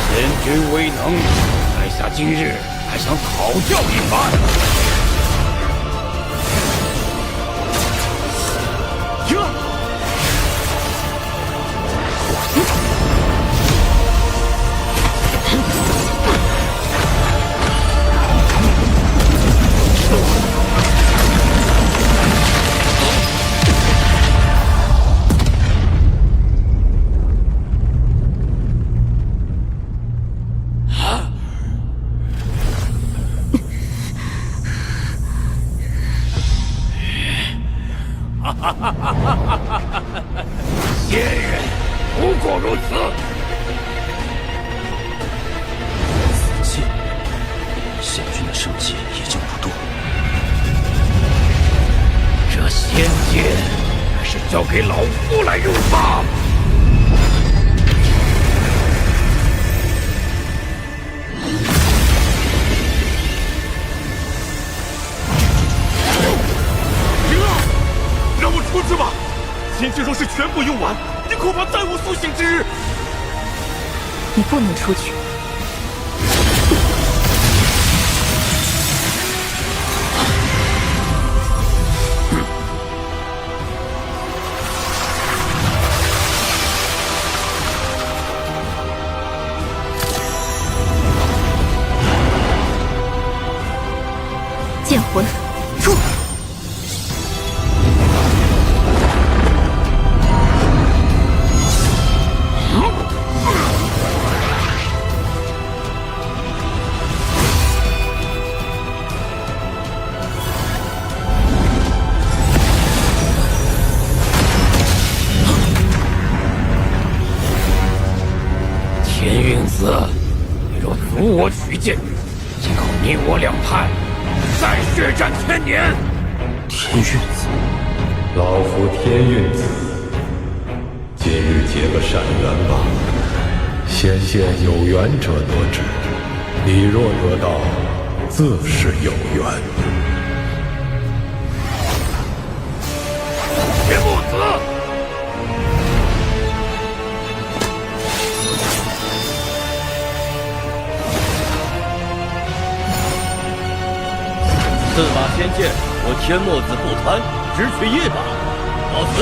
Speaker 16: 仙君威能，在下今日还想讨教一番。停！仙人不过如此。
Speaker 8: 此剑，仙君的生机已经不多。
Speaker 16: 这仙剑还是交给老夫来用吧。
Speaker 2: 让我出去吧！仙剑若是全部用完，你恐怕再无苏醒之日。
Speaker 10: 你不能出去。剑魂，出！
Speaker 16: 天运子，你若阻我取剑，今后你我两派再血战1000年。
Speaker 8: 天运子，
Speaker 14: 老夫天运子，今日结个善缘吧。仙剑有缘者得之，你若得到，自是有缘。
Speaker 16: 天木子，
Speaker 2: 此把仙剑，我天墨子不贪，只取一把。老子，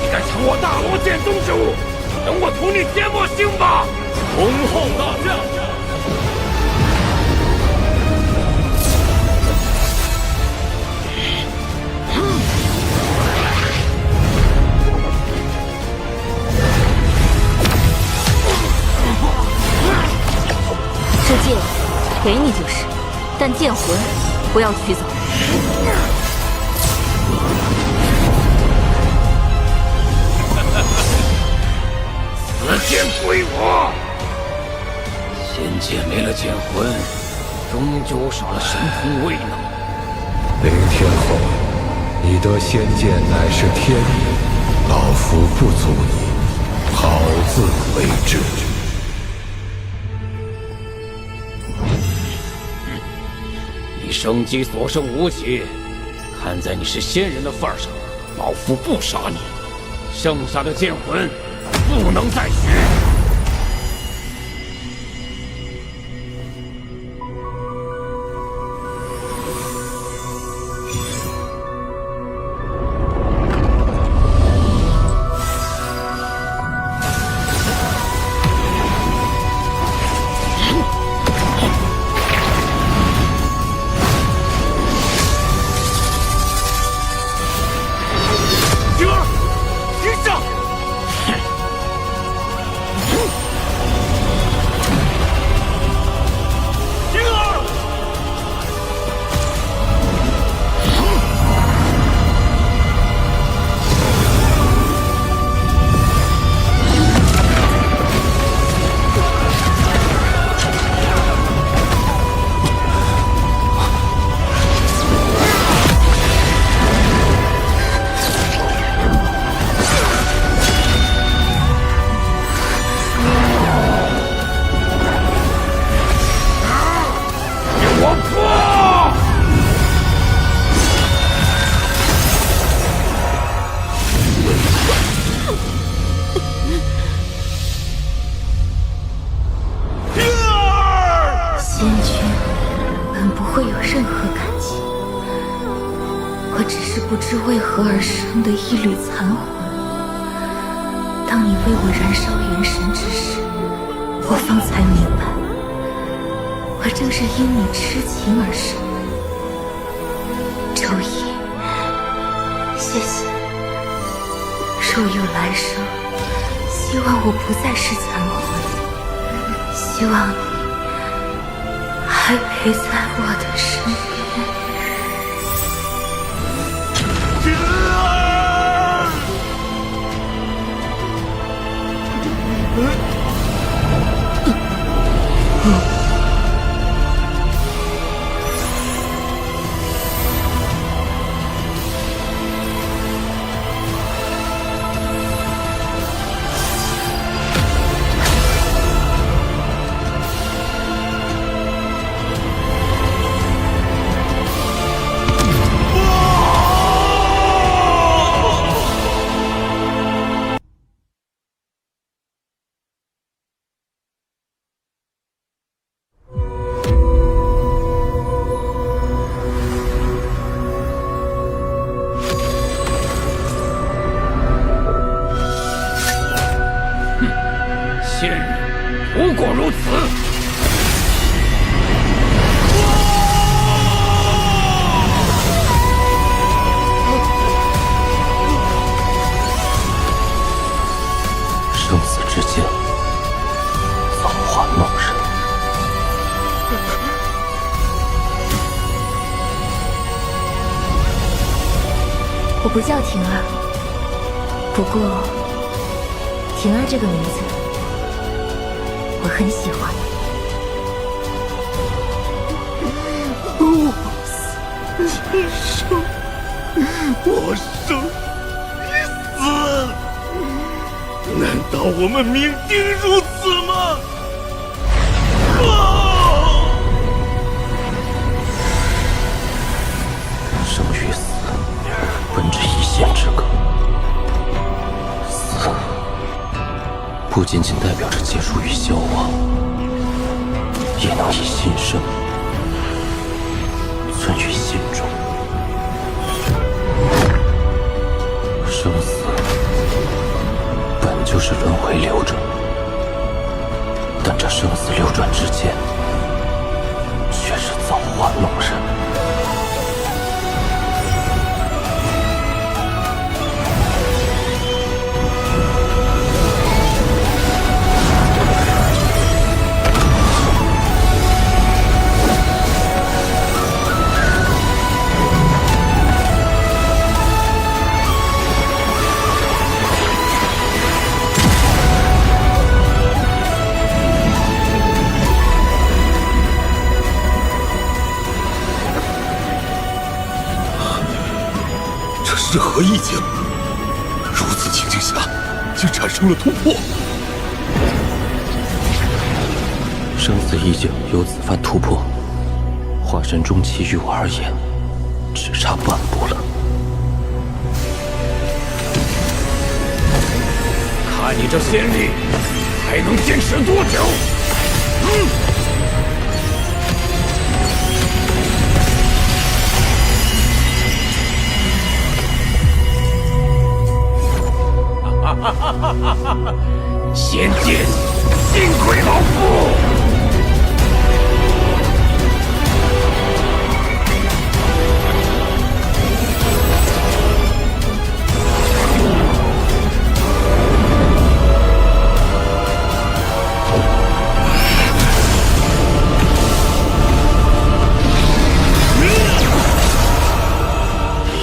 Speaker 16: 你敢抢我大罗剑宗之物，等我图你天墨星吧！
Speaker 2: 恭候大将。
Speaker 10: 这剑给你就是，但剑魂不要取走。
Speaker 16: 此剑归我。仙剑没了剑魂，终究少了神通威能。
Speaker 14: 灵天后，你得仙剑乃是天意，老夫不阻你，好自为之。
Speaker 16: 你生机所剩无几，看在你是仙人的份上，老夫不杀你。剩下的剑魂不能再取。
Speaker 10: 合而生的一缕残魂。当你为我燃烧元神之时，我方才明白，我正是因你痴情而生。周易，谢谢。若有来生，希望我不再是残魂，希望你还陪在我的身边。
Speaker 21: 不过如此。
Speaker 8: 生死之间，造化弄人。
Speaker 10: 我不叫婷儿，不过婷儿这个名字我很喜欢。
Speaker 2: 我生，你死，难道我们命定如此吗？
Speaker 8: 生与死，本着一线之隔。死不仅仅代表着结束与消亡，也能以新生存于心中。生死本就是轮回流转，但这生死流转之间，却是造化弄人。
Speaker 2: 是何意境？如此情境下，竟产生了突破。
Speaker 8: 生死意境由此番突破，化神中期于我而言，只差半步了。
Speaker 21: 看你这仙力，还能坚持多久？仙剑，幸亏老夫！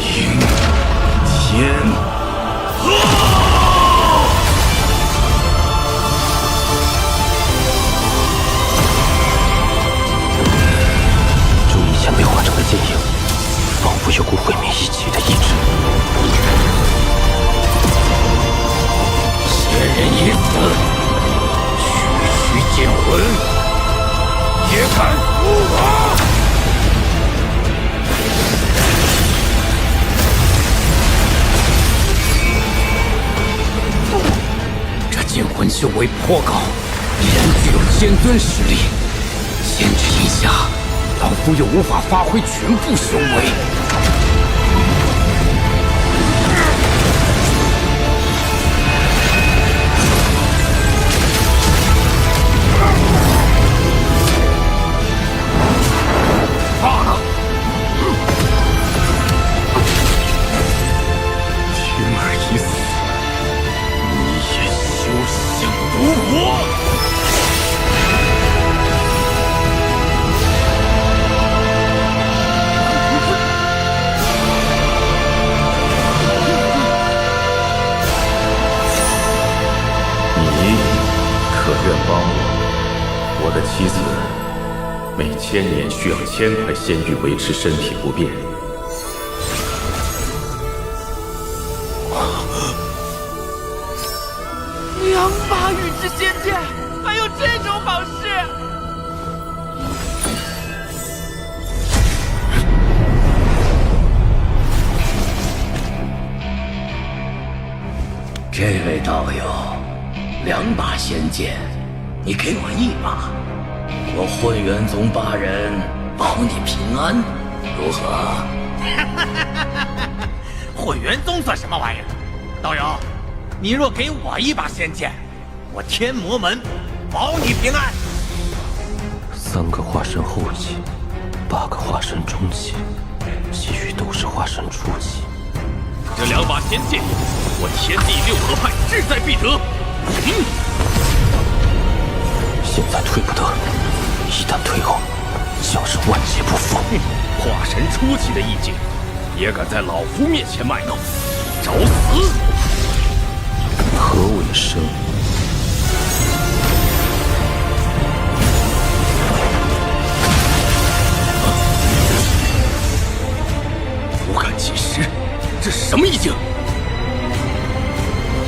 Speaker 2: 阴天。
Speaker 8: 被化成了剑影，仿佛有股毁灭一切的意志。
Speaker 21: 仙人已死，区区剑魂也敢负我？这剑魂修为颇高，依然具有仙尊实力，限制一下，老夫又无法发挥全部修为。
Speaker 14: 儿已死，你也休想夺活！
Speaker 21: 你可愿帮我？我的妻子每1000年需要1000块仙玉维持身体不变。
Speaker 12: 200羽之仙剑，还有这种好事？
Speaker 16: 这位道友，2把仙剑，你给我1把，我混元宗8人保你平安，如何？
Speaker 12: 混元宗算什么玩意儿？道友，你若给我1把仙剑，我天魔门保你平安。
Speaker 8: 3个化神后期，8个化神中期，其余都是化神初期。
Speaker 2: 这2把仙剑，我天地6合派志在必得。
Speaker 8: 现在退不得，一旦退后，将是万劫不复。
Speaker 2: 化神初期的意境，也敢在老夫面前卖弄，找死！
Speaker 8: 何为生？
Speaker 2: 不敢其实，这是什么意境？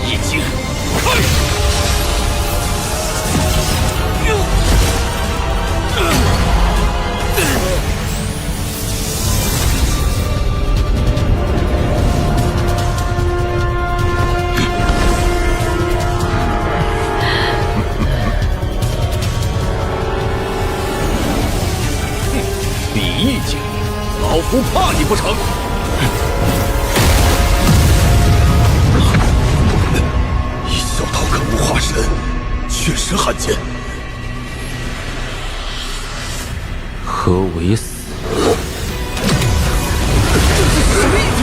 Speaker 2: 意境，开！比意境，老夫怕你不成？
Speaker 14: 一小道可无化神，确实罕见。
Speaker 8: 何为死？
Speaker 12: 这是什么意境？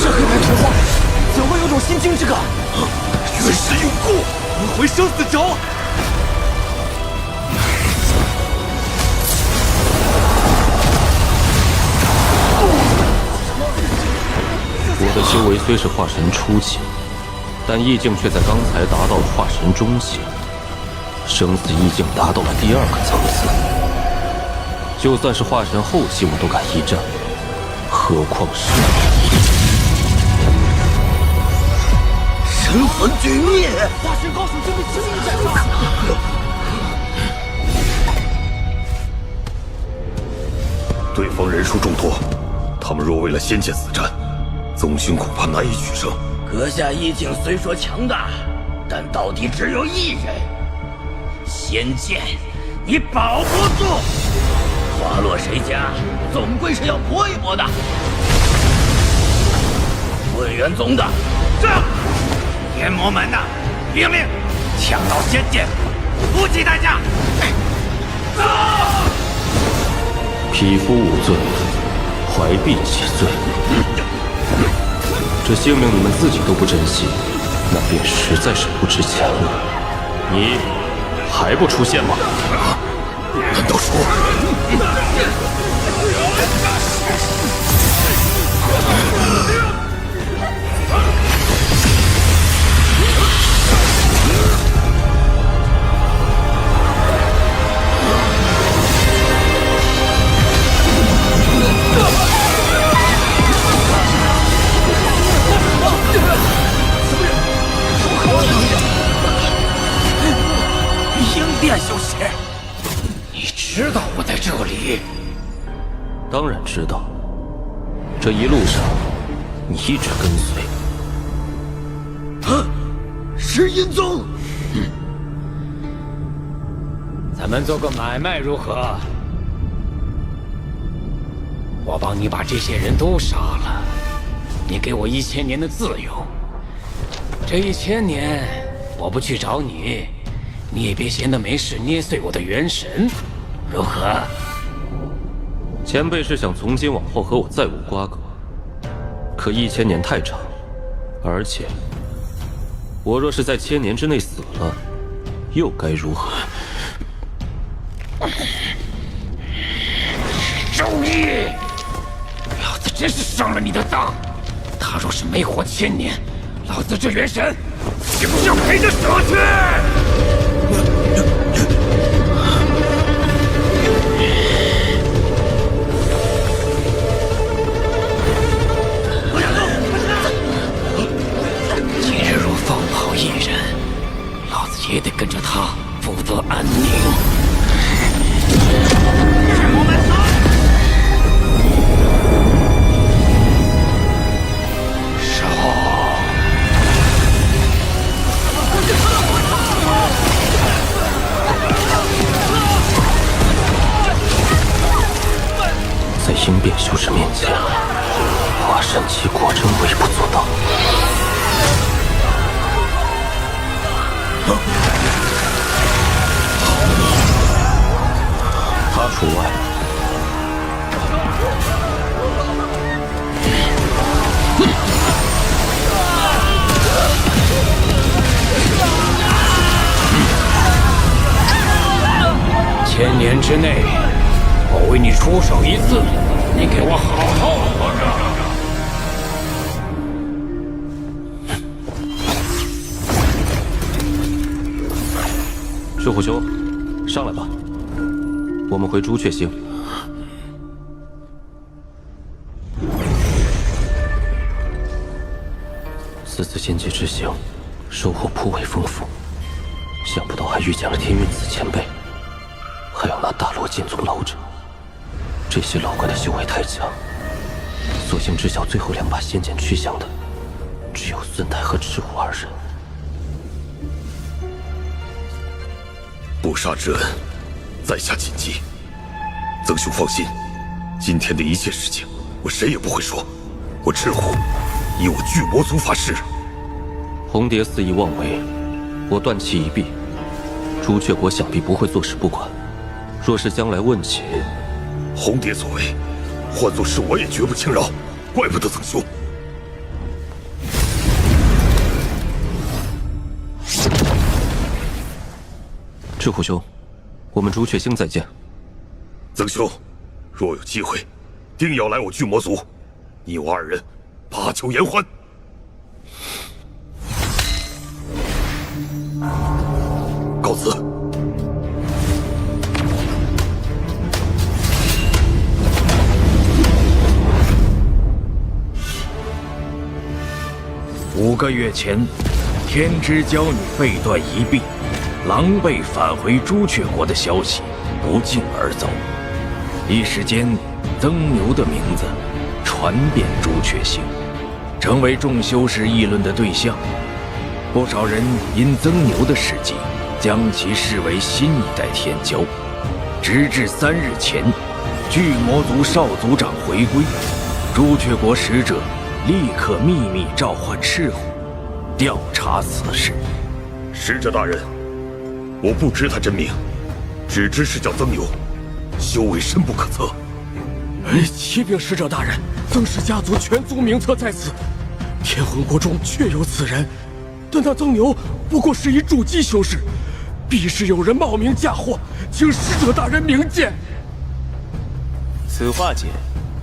Speaker 12: 这黑白图画，怎会有种心惊之感？
Speaker 14: 原是永固，
Speaker 12: 轮回生死轴。
Speaker 8: 我的修为虽是化神初期，但意境却在刚才达到了化神中期，生死意境达到了第2个层次。就算是化神后期，我都敢一战，何况是你？
Speaker 16: 神魂俱灭！
Speaker 12: 化神高手正被生命斩杀。
Speaker 14: 对方人数众多，他们若为了仙剑死战，宗兄恐怕难以取胜。
Speaker 16: 阁下意境虽说强大，但到底只有1人，仙剑你保不住。花落谁家，总归是要搏一搏的。混元宗的，
Speaker 12: 上！天魔门的，命令抢到仙剑，不计代价。走！
Speaker 8: 匹夫无罪，怀璧其罪。这性命你们自己都不珍惜，那便实在是不值钱了。你还不出现吗？
Speaker 14: 难道说？
Speaker 16: 鹰殿修士，你知道我在这里？
Speaker 8: 当然知道，这一路上你一直跟随。
Speaker 16: 是阴宗。
Speaker 12: 咱们做个买卖如何？我帮你把这些人都杀了，你给我1000年的自由。这1000年我不去找你，你也别闲得没事捏碎我的元神，如何？
Speaker 8: 前辈是想从今往后和我再无瓜葛，可1000年太长，而且，我若是在1000年之内死了，又该如何？
Speaker 12: 周易，老子真是上了你的当！他若是没活1000年，老子这元神就要陪着死去！今日若放跑一人，老子也得跟着他不得安宁。
Speaker 8: 在应变修士面前，华山旗果真微不足道。他除外。
Speaker 12: 1000年之内，我为你出手一次，你给我好好活
Speaker 8: 着。赤虎兄，上来吧，我们回朱雀星。此次仙界之行，收获颇为丰富，想不到还遇见了天云子前辈。还有那大罗剑宗老者，这些老怪的修为太强，所幸知晓最后2把仙剑去向的，只有孙泰和赤虎2人。
Speaker 14: 不杀之恩，在下谨记。曾兄放心，今天的一切事情，我谁也不会说。我赤虎，以我巨魔族发誓。
Speaker 8: 红蝶肆意妄为，我断其一臂，朱雀国想必不会坐视不管。若是将来问起
Speaker 14: 红蝶所为，换作是我也绝不轻饶，怪不得曾兄。
Speaker 8: 赤虎兄，我们朱雀星再见。
Speaker 14: 曾兄，若有机会，定要来我巨魔族，你我2人把酒言欢。告辞。
Speaker 21: 5个月前，天之娇女被断一臂，狼狈返回朱雀国的消息不胫而走，一时间，曾牛的名字传遍朱雀星，成为众修士议论的对象。不少人因曾牛的事迹，将其视为新一代天骄。直至3日前，巨魔族少族长回归，朱雀国使者立刻秘密召唤赤虎，调查此事。
Speaker 14: 使者大人，我不知他真名，只知是叫曾牛，修为深不可测。
Speaker 1: 启禀使者大人，曾氏家族全族名册在此，天魂国中确有此人，但那曾牛不过是一筑基修士，必是有人冒名嫁祸，请使者大人明鉴。
Speaker 20: 此画简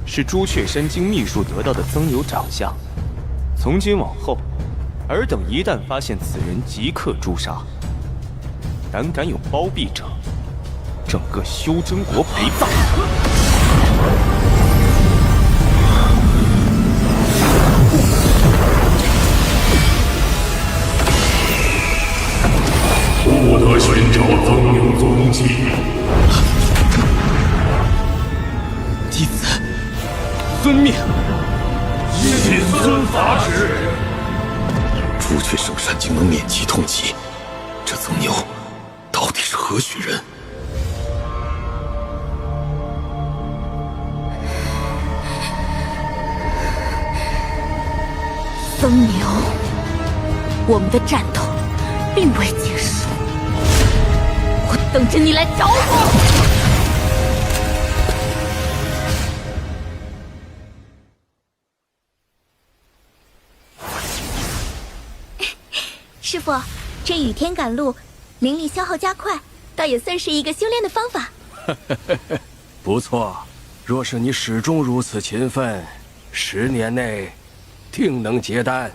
Speaker 20: 是朱雀山经秘术得到的曾牛长相，从今往后，尔等一旦发现此人，即刻诛杀。胆敢有包庇者，整个修真国陪葬。
Speaker 14: 不得寻找曾牛踪迹。
Speaker 1: 弟子遵命。
Speaker 14: 谨遵法旨。朱雀圣山竟能免其痛疾，这曾牛到底是何许人？
Speaker 10: 曾牛，我们的战斗并未结束，我等着你来找我。
Speaker 17: 师傅，这雨天赶路，灵力消耗加快，倒也算是一个修炼的方法。
Speaker 1: 不错，若是你始终如此勤奋，10年内定能结丹。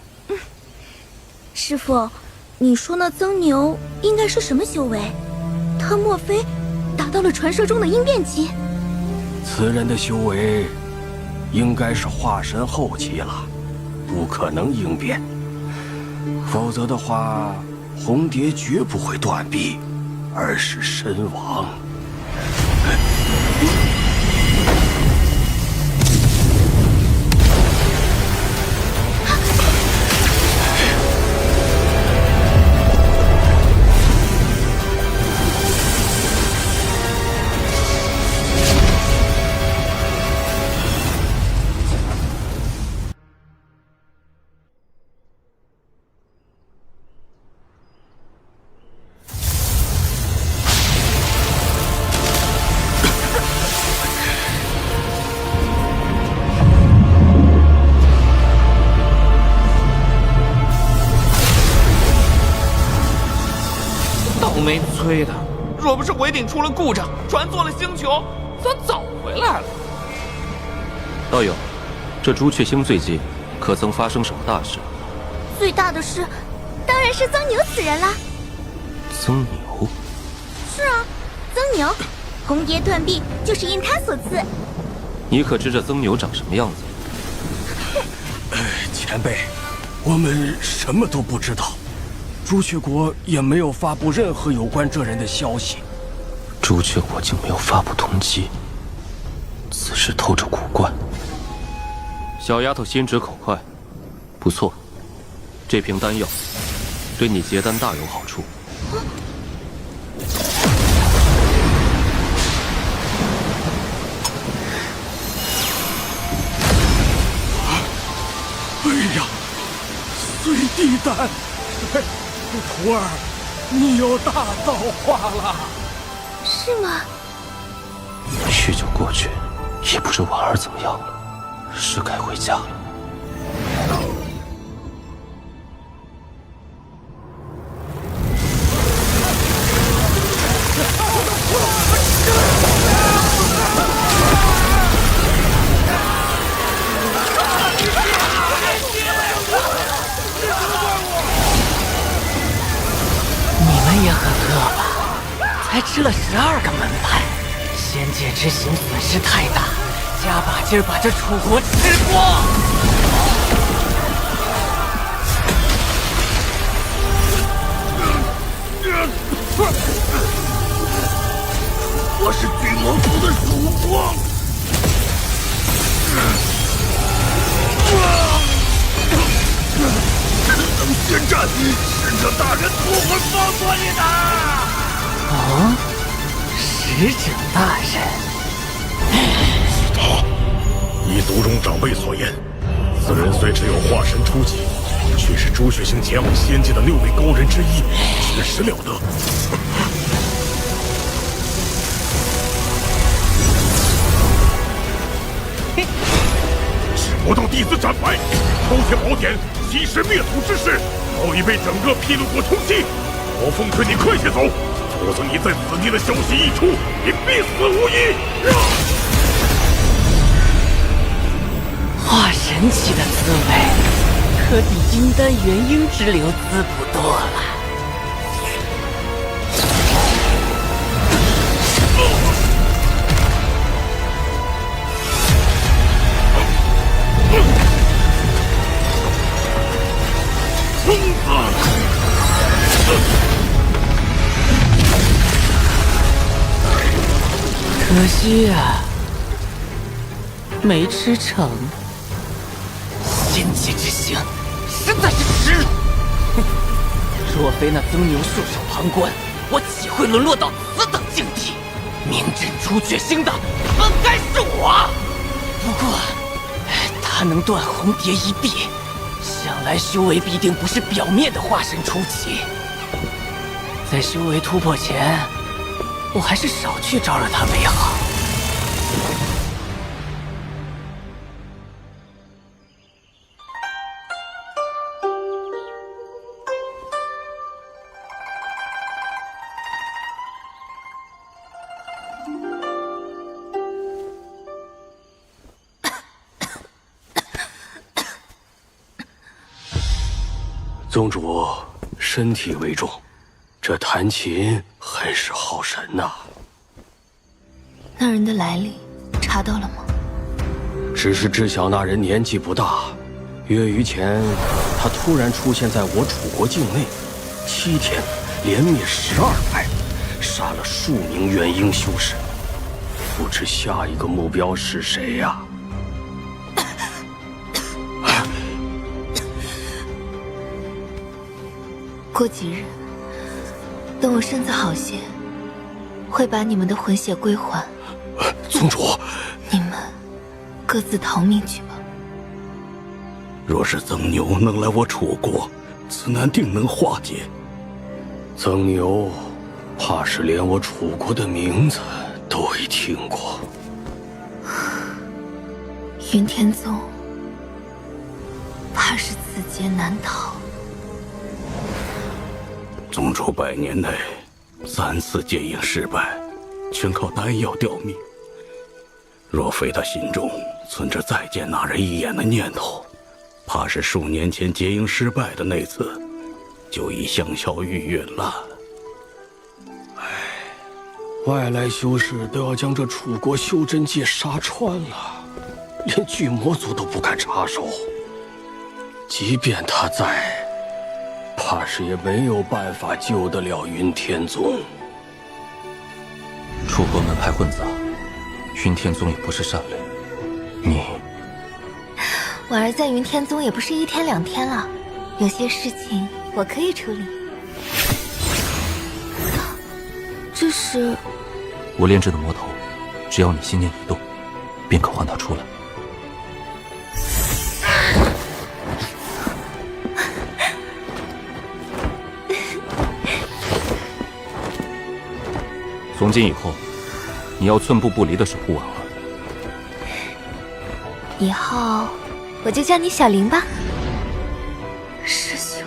Speaker 17: 师傅，你说那曾牛应该是什么修为？他莫非达到了传说中的应变期？
Speaker 1: 此人的修为应该是化神后期了，不可能应变。否则的话，红蝶绝不会断臂，而是身亡。
Speaker 9: 没催的，若不是尾顶出了故障，船错了星球，咱早回来了。
Speaker 8: 道友，这朱雀星最近可曾发生什么大事？
Speaker 17: 最大的事，当然是曾牛此人啦。
Speaker 8: 曾牛？
Speaker 17: 是啊，曾牛，红蝶断臂就是因他所赐。
Speaker 8: 你可知这曾牛长什么样子？
Speaker 1: 前辈，我们什么都不知道。朱雀国也没有发布任何有关这人的消息。
Speaker 8: 朱雀国竟没有发布通缉，此事透着古怪。小丫头心直口快，不错，这瓶丹药对你结丹大有好处。
Speaker 1: 哎呀，碎地丹！徒儿，你有大造化了。
Speaker 17: 是吗？
Speaker 8: 去就过去，也不知婉儿怎么样了，是该回家了。
Speaker 16: 也很饿吧？才吃了12个门派，仙界之行损失太大，加把劲儿把这楚国吃光！
Speaker 4: 我是巨魔族的曙光！能宣战，使者大人不会放过你的！
Speaker 16: 哦，使者大人，
Speaker 14: 是他。依族中长辈所言，此人虽只有化神初级，却是朱雀星前往仙界的6位高人之一，确实了得。只魔道弟子斩白，偷窃宝典，欺师灭祖之事，早已被整个霹雳国通缉。我奉劝你快些走，否则你在此地的消息一出，你必死无疑。
Speaker 16: 化神期的滋味，可比金丹元婴之流滋补多了。可惜呀，没吃成。仙界之行实在是耻辱。若非那曾牛袖手旁观，我岂会沦落到此等境地？名震朱雀星的本该是我。不过，他能断红蝶一臂，想来修为必定不是表面的化神初期。在修为突破前，我还是少去招惹他为好。
Speaker 1: 宗主身体为重，这弹琴很是耗神呐。
Speaker 10: 那人的来历查到了吗？
Speaker 1: 只是知晓那人年纪不大，月余前他突然出现在我楚国境内，7天连灭12派，杀了数名元婴修士。不知下一个目标是谁呀？
Speaker 10: 过几日，等我身子好些，会把你们的魂血归还。
Speaker 1: 宗主，
Speaker 10: 你们各自逃命去吧。
Speaker 4: 若是曾牛能来我楚国，此难定能化解。
Speaker 1: 曾牛，怕是连我楚国的名字都已听过。
Speaker 10: 云天宗，怕是此劫难逃。
Speaker 4: 宗主100年内3次结营失败，全靠丹药吊命。若非他心中存着再见那人一眼的念头，怕是数年前结营失败的那次，就已香消玉殒了。
Speaker 1: 外来修士都要将这楚国修真界杀穿了，连巨魔族都不敢插手。即便他在，怕是也没有办法救得了云天宗。
Speaker 8: 楚国门派混杂，云天宗也不是善类。你，
Speaker 10: 婉儿在云天宗也不是1天2天了，有些事情我可以处理。这是
Speaker 8: 我炼制的魔头，只要你心念一动，便可唤他出来。从今以后，你要寸步不离的守护婉儿。
Speaker 10: 以后我就叫你小林吧，师兄。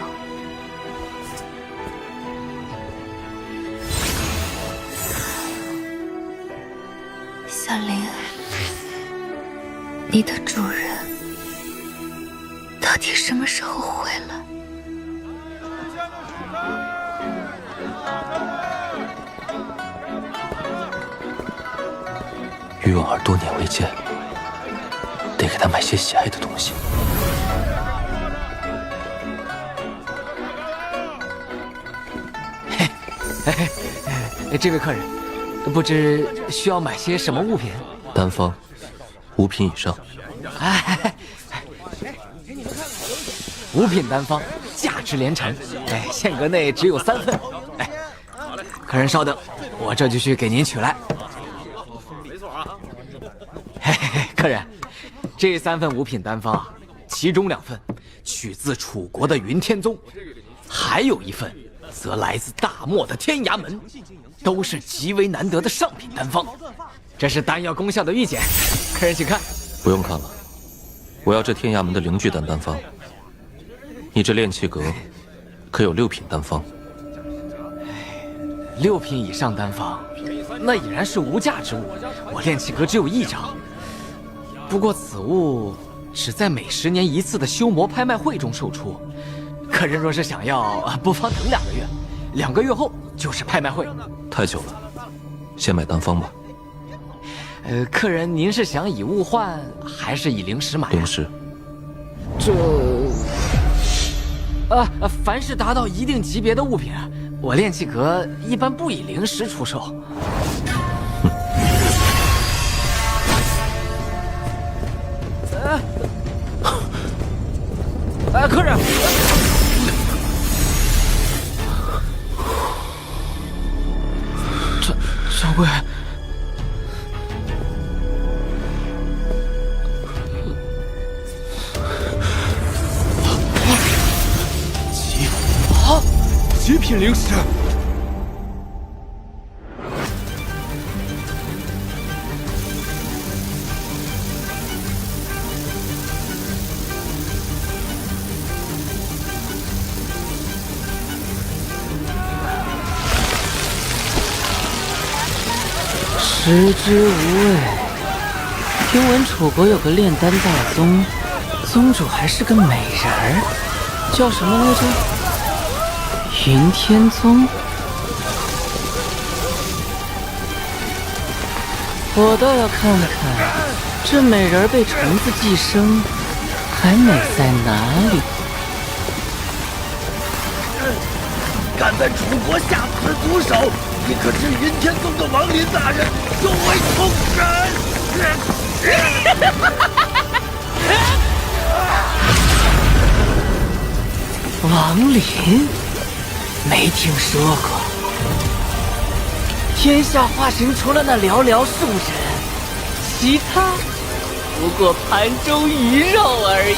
Speaker 10: 小林，你的主人到底什么时候回来？
Speaker 8: 与婉儿多年未见，得给她买些喜爱的东西。
Speaker 9: 这位客人，不知需要买些什么物品？
Speaker 8: 单方5品以上。
Speaker 9: 5品单方，价值连城。限额内只有3份。客人稍等，我这就去给您取来。客人，这3份5品单方啊，其中2份取自楚国的云天宗，还有1份则来自大漠的天涯门，都是极为难得的上品单方。这是丹药功效的玉简，客人请看。
Speaker 8: 不用看了，我要这天涯门的灵聚丹单方。你这炼气阁可有6品单方
Speaker 9: ？6品以上单方，那已然是无价之物。我炼气阁只有1张。不过此物只在每10年1次的修魔拍卖会中售出，客人若是想要，不妨等2个月，2个月后就是拍卖会。
Speaker 8: 太久了，先买单方吧。
Speaker 9: 客人您是想以物换，还是以灵石买？
Speaker 8: 灵石。
Speaker 9: 这，凡是达到一定级别的物品，我炼气阁一般不以灵石出售。客人，掌柜，
Speaker 1: 极品灵石。
Speaker 12: 食之无味。听闻楚国有个炼丹大宗，宗主还是个美人儿。
Speaker 9: 叫什么来着？云天宗。我倒要看看，这美人被虫子寄生，还美在哪里？
Speaker 2: 敢在楚国下此毒手，你可知云天宗的王林大人有为从人？
Speaker 9: 王林，没听说过。天下化神除了那寥寥数人，其他不过盘中鱼肉而已。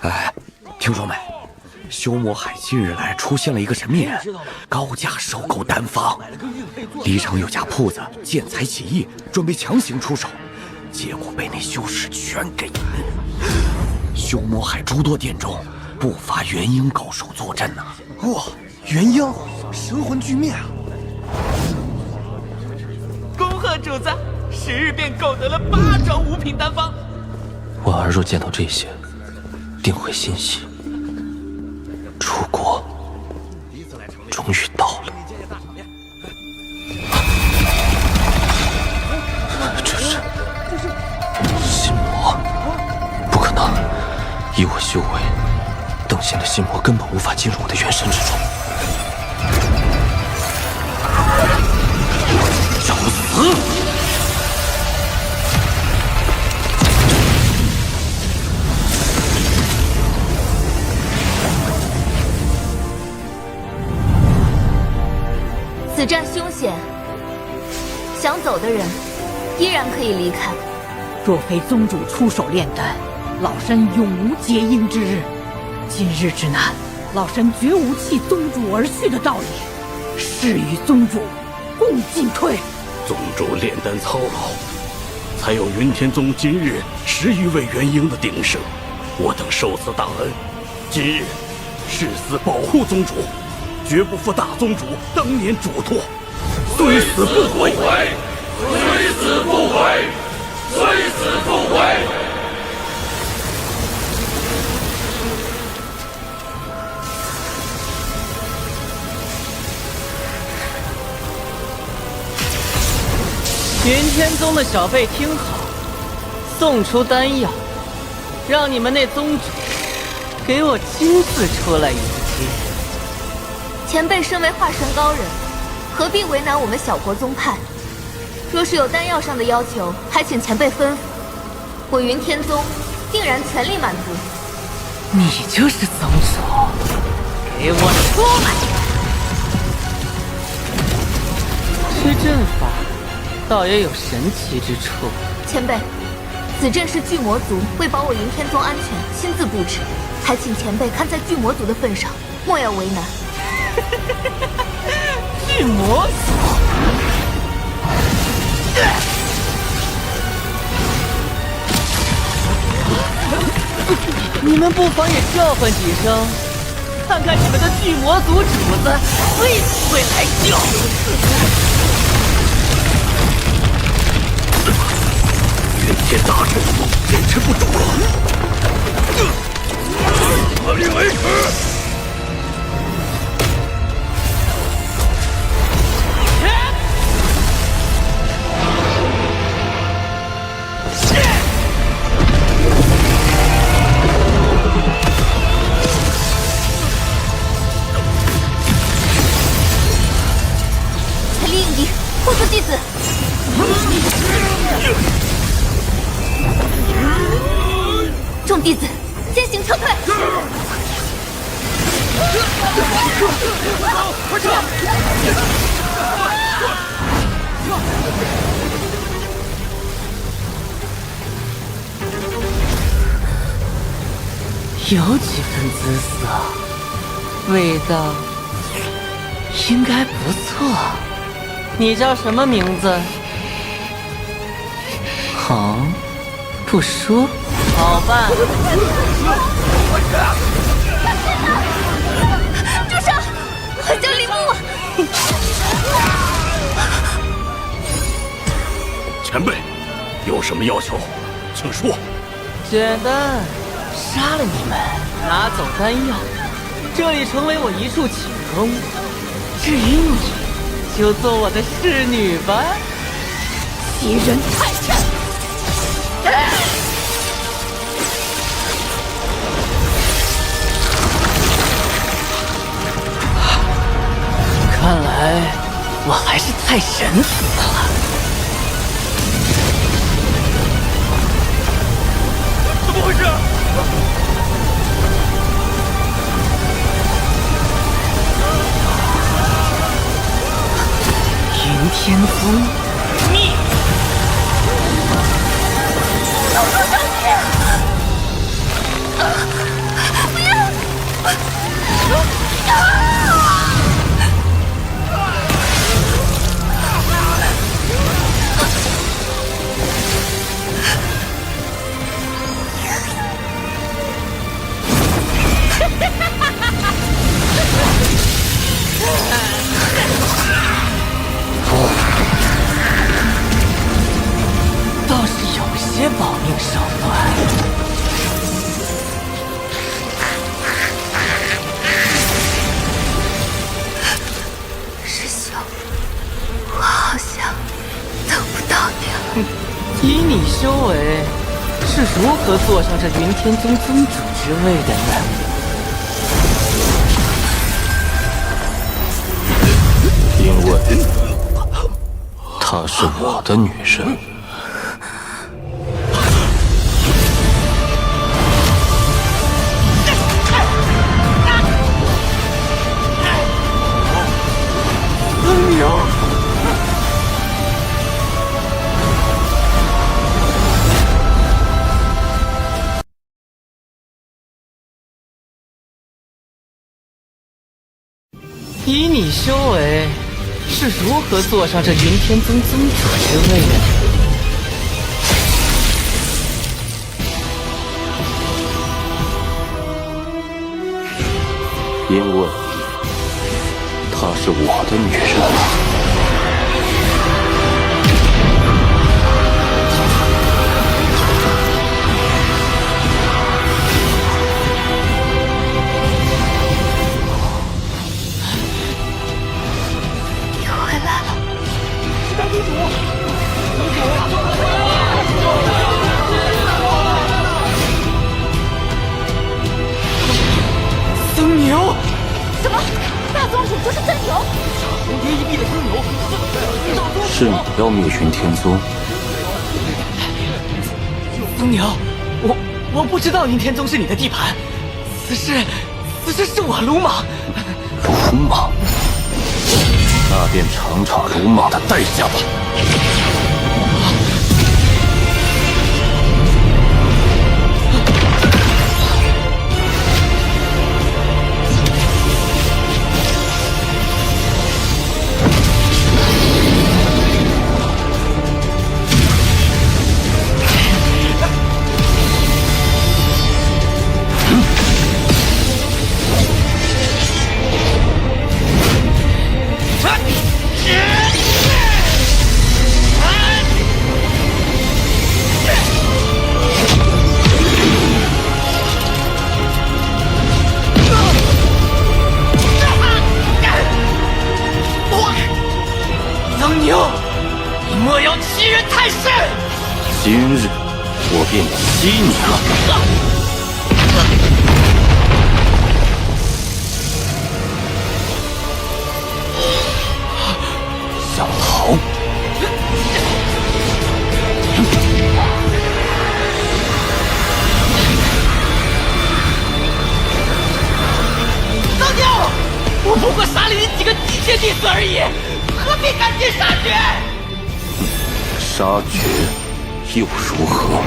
Speaker 6: 哎，听说没？修魔海近日来出现了一个神秘人，高价收购丹方。离城有家铺子见财起意，准备强行出手，结果被那修士全给修魔海诸多店中，不乏元婴高手坐镇呐。
Speaker 1: 哇，元婴，神魂俱灭啊！
Speaker 9: 恭贺主子，10日便购得了8种5品丹方。
Speaker 8: 我儿若见到这些，定会欣喜。出国终于到了。这是心魔，不可能！以我修为，邓仙的心魔根本无法进入我的元神之中。找死！
Speaker 17: 此战凶险，想走的人依然可以离开。
Speaker 15: 若非宗主出手炼丹，老身永无结阴之日。今日之难，老身绝无弃宗主而去的道理。誓与宗主共进退。
Speaker 4: 宗主炼丹操劳，才有云天宗今日10余位元婴的鼎盛。我等受此大恩，今日誓死保护宗主，绝不负大宗主当年嘱托，虽死不悔，虽死不悔，虽死不悔。
Speaker 9: 云天宗的小辈听好，送出丹药，让你们那宗主给我亲自出来迎接。
Speaker 17: 前辈身为化神高人，何必为难我们小国宗派？若是有丹药上的要求，还请前辈吩咐，我云天宗定然全力满足。
Speaker 9: 你就是宗主，给我出来！这阵法倒也有神奇之处。
Speaker 17: 前辈，此阵是巨魔族为保我云天宗安全亲自布置，还请前辈看在巨魔族的份上，莫要为难。
Speaker 9: 巨魔族，你们不妨也叫唤几声，看看你们的巨魔族主子会不会来叫。
Speaker 4: 云天大阵坚持不住了，合力维持。
Speaker 17: 全力应敌，护送弟子。众弟子先行撤退。
Speaker 2: 快撤！
Speaker 9: 有几分姿色，味道应该不错。你叫什么名字？好，不说。好办。
Speaker 17: 住手！
Speaker 4: 前辈，有什么要求，请说。
Speaker 18: 简单，杀了你们，拿走丹药，这里成为我一处寝宫。至于你，就做我的侍女吧。
Speaker 15: 欺人太甚！
Speaker 18: 看来我还是太神死了。
Speaker 2: 怎么回事？
Speaker 18: 云天宗，你！
Speaker 7: 小猪小姐，不要！
Speaker 18: 倒是有些保命手段。
Speaker 17: 师兄，我好像等不到你了。
Speaker 18: 以你修为，是如何坐上这云天宗宗主之位的呢？
Speaker 8: 因为她是我的女人。
Speaker 18: 曾牛，以你修为，是如何坐上这云天宗宗主之位的？
Speaker 8: 因为她是我的女人。
Speaker 17: 你回来了，
Speaker 2: 大公主，
Speaker 18: 僧牛，
Speaker 15: 什么？大宗主就是真牛？
Speaker 18: 红蝶一臂的真牛，
Speaker 8: 是你要灭云天宗？
Speaker 18: 僧牛，我不知道云天宗是你的地盘，此事是我鲁莽。
Speaker 8: 鲁莽？那便尝尝鲁莽的代价吧。
Speaker 18: 僧牛，你莫要欺人太甚！
Speaker 8: 今日我便欺你了。想逃？
Speaker 18: 僧牛，我不过杀了你几个机械弟子而已，何必赶尽杀绝？
Speaker 8: 杀绝又如何？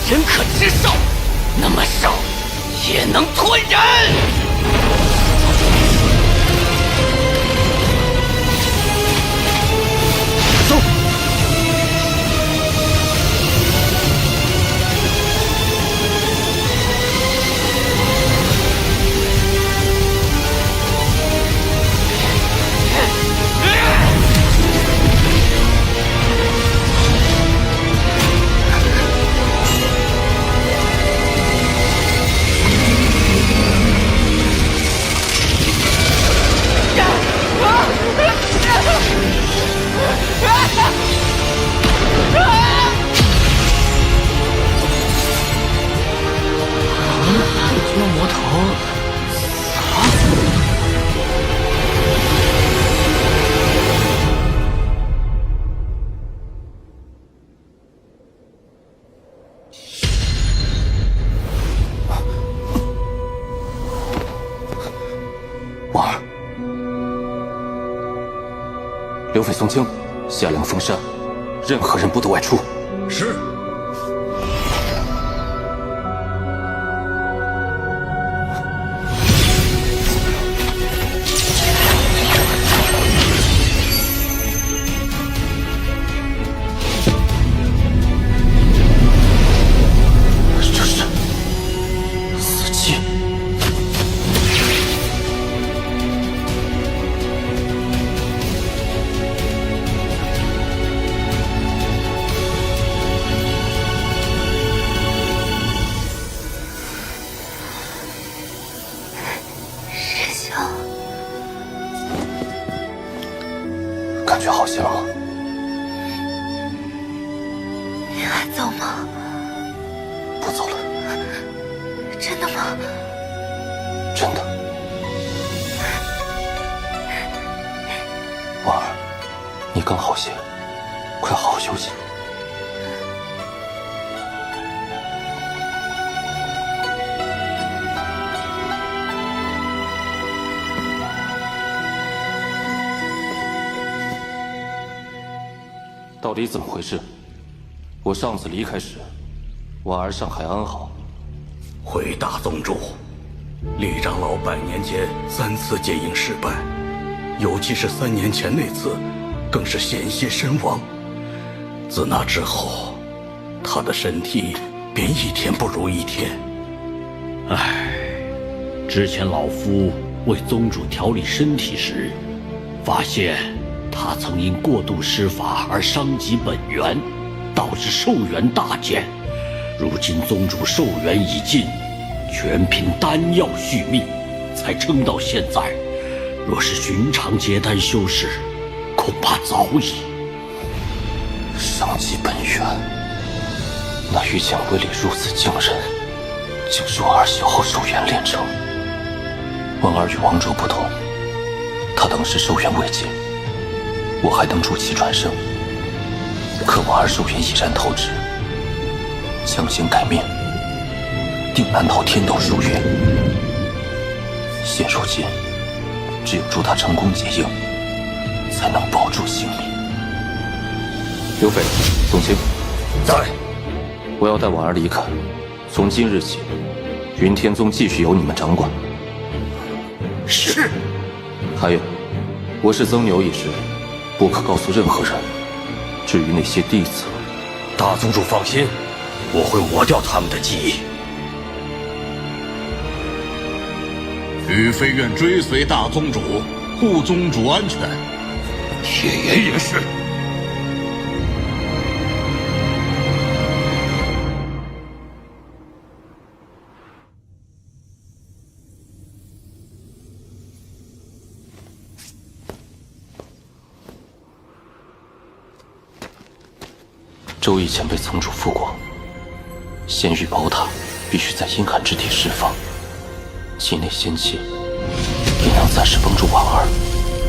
Speaker 12: 人可吃兽，那么兽也能吞人。走。
Speaker 16: 恶魔头
Speaker 8: 婉儿，刘匪宋清，下令封山，任何人不得外出。
Speaker 22: 是。
Speaker 8: 感觉好些了吗？
Speaker 10: 你还走吗？
Speaker 8: 不走了。
Speaker 10: 真的吗？
Speaker 8: 真的。婉儿，你刚好些，快好好休息。到底怎么回事？我上次离开时，婉儿尚还安好。
Speaker 4: 回大宗主，李长老100年间3次结营失败，尤其是3年前那次，更是险些身亡。自那之后，他的身体便一天不如一天。
Speaker 11: 唉，之前老夫为宗主调理身体时，发现他曾因过度施法而伤及本源，导致寿元大减。如今宗主寿元已尽，全凭丹药续命，才撑到现在。若是寻常结丹修士，恐怕早已
Speaker 8: 伤及本源。那御剑威力如此惊人，竟是婉儿消耗寿元炼成。婉儿与王卓不同，她当时寿元未尽，我还能助其转生。可婉儿寿元已然透支，强行改命，定难逃天道寿元。现如今，只有助她成功结营，才能保住性命。刘匪、宋清，
Speaker 4: 在。
Speaker 8: 我要带婉儿离开。从今日起，云天宗继续由你们掌管。
Speaker 4: 是。
Speaker 8: 还有，我是曾牛一事，不可告诉任何人。至于那些弟子，
Speaker 4: 大宗主放心，我会抹掉他们的记忆。
Speaker 19: 羽飞愿追随大宗主，护宗主安全。
Speaker 4: 铁岩也是。
Speaker 8: 周易前被宗主附过，仙域宝塔必须在阴寒之地释放，体内仙气也能暂时帮助婉儿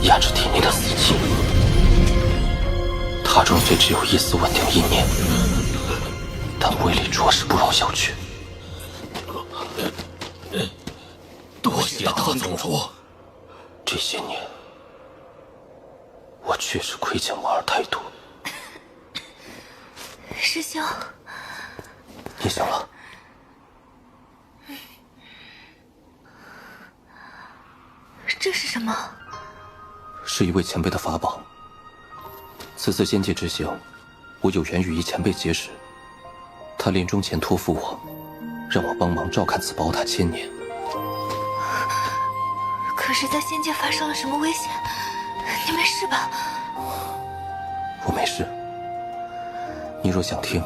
Speaker 8: 压制体内的死气。塔中虽只有一丝稳定意念，但威力着实不容小觑。
Speaker 4: 多谢大宗主。
Speaker 8: 这些年，我确实亏欠婉儿太多。
Speaker 10: 师兄，
Speaker 8: 你醒了。
Speaker 17: 这是什么？
Speaker 8: 是一位前辈的法宝。此次仙界之行，我有缘与一前辈结识，他临终前托付我，让我帮忙照看此宝塔1000年。
Speaker 17: 可是，在仙界发生了什么危险？你没事吧？
Speaker 8: 我没事。你若想听，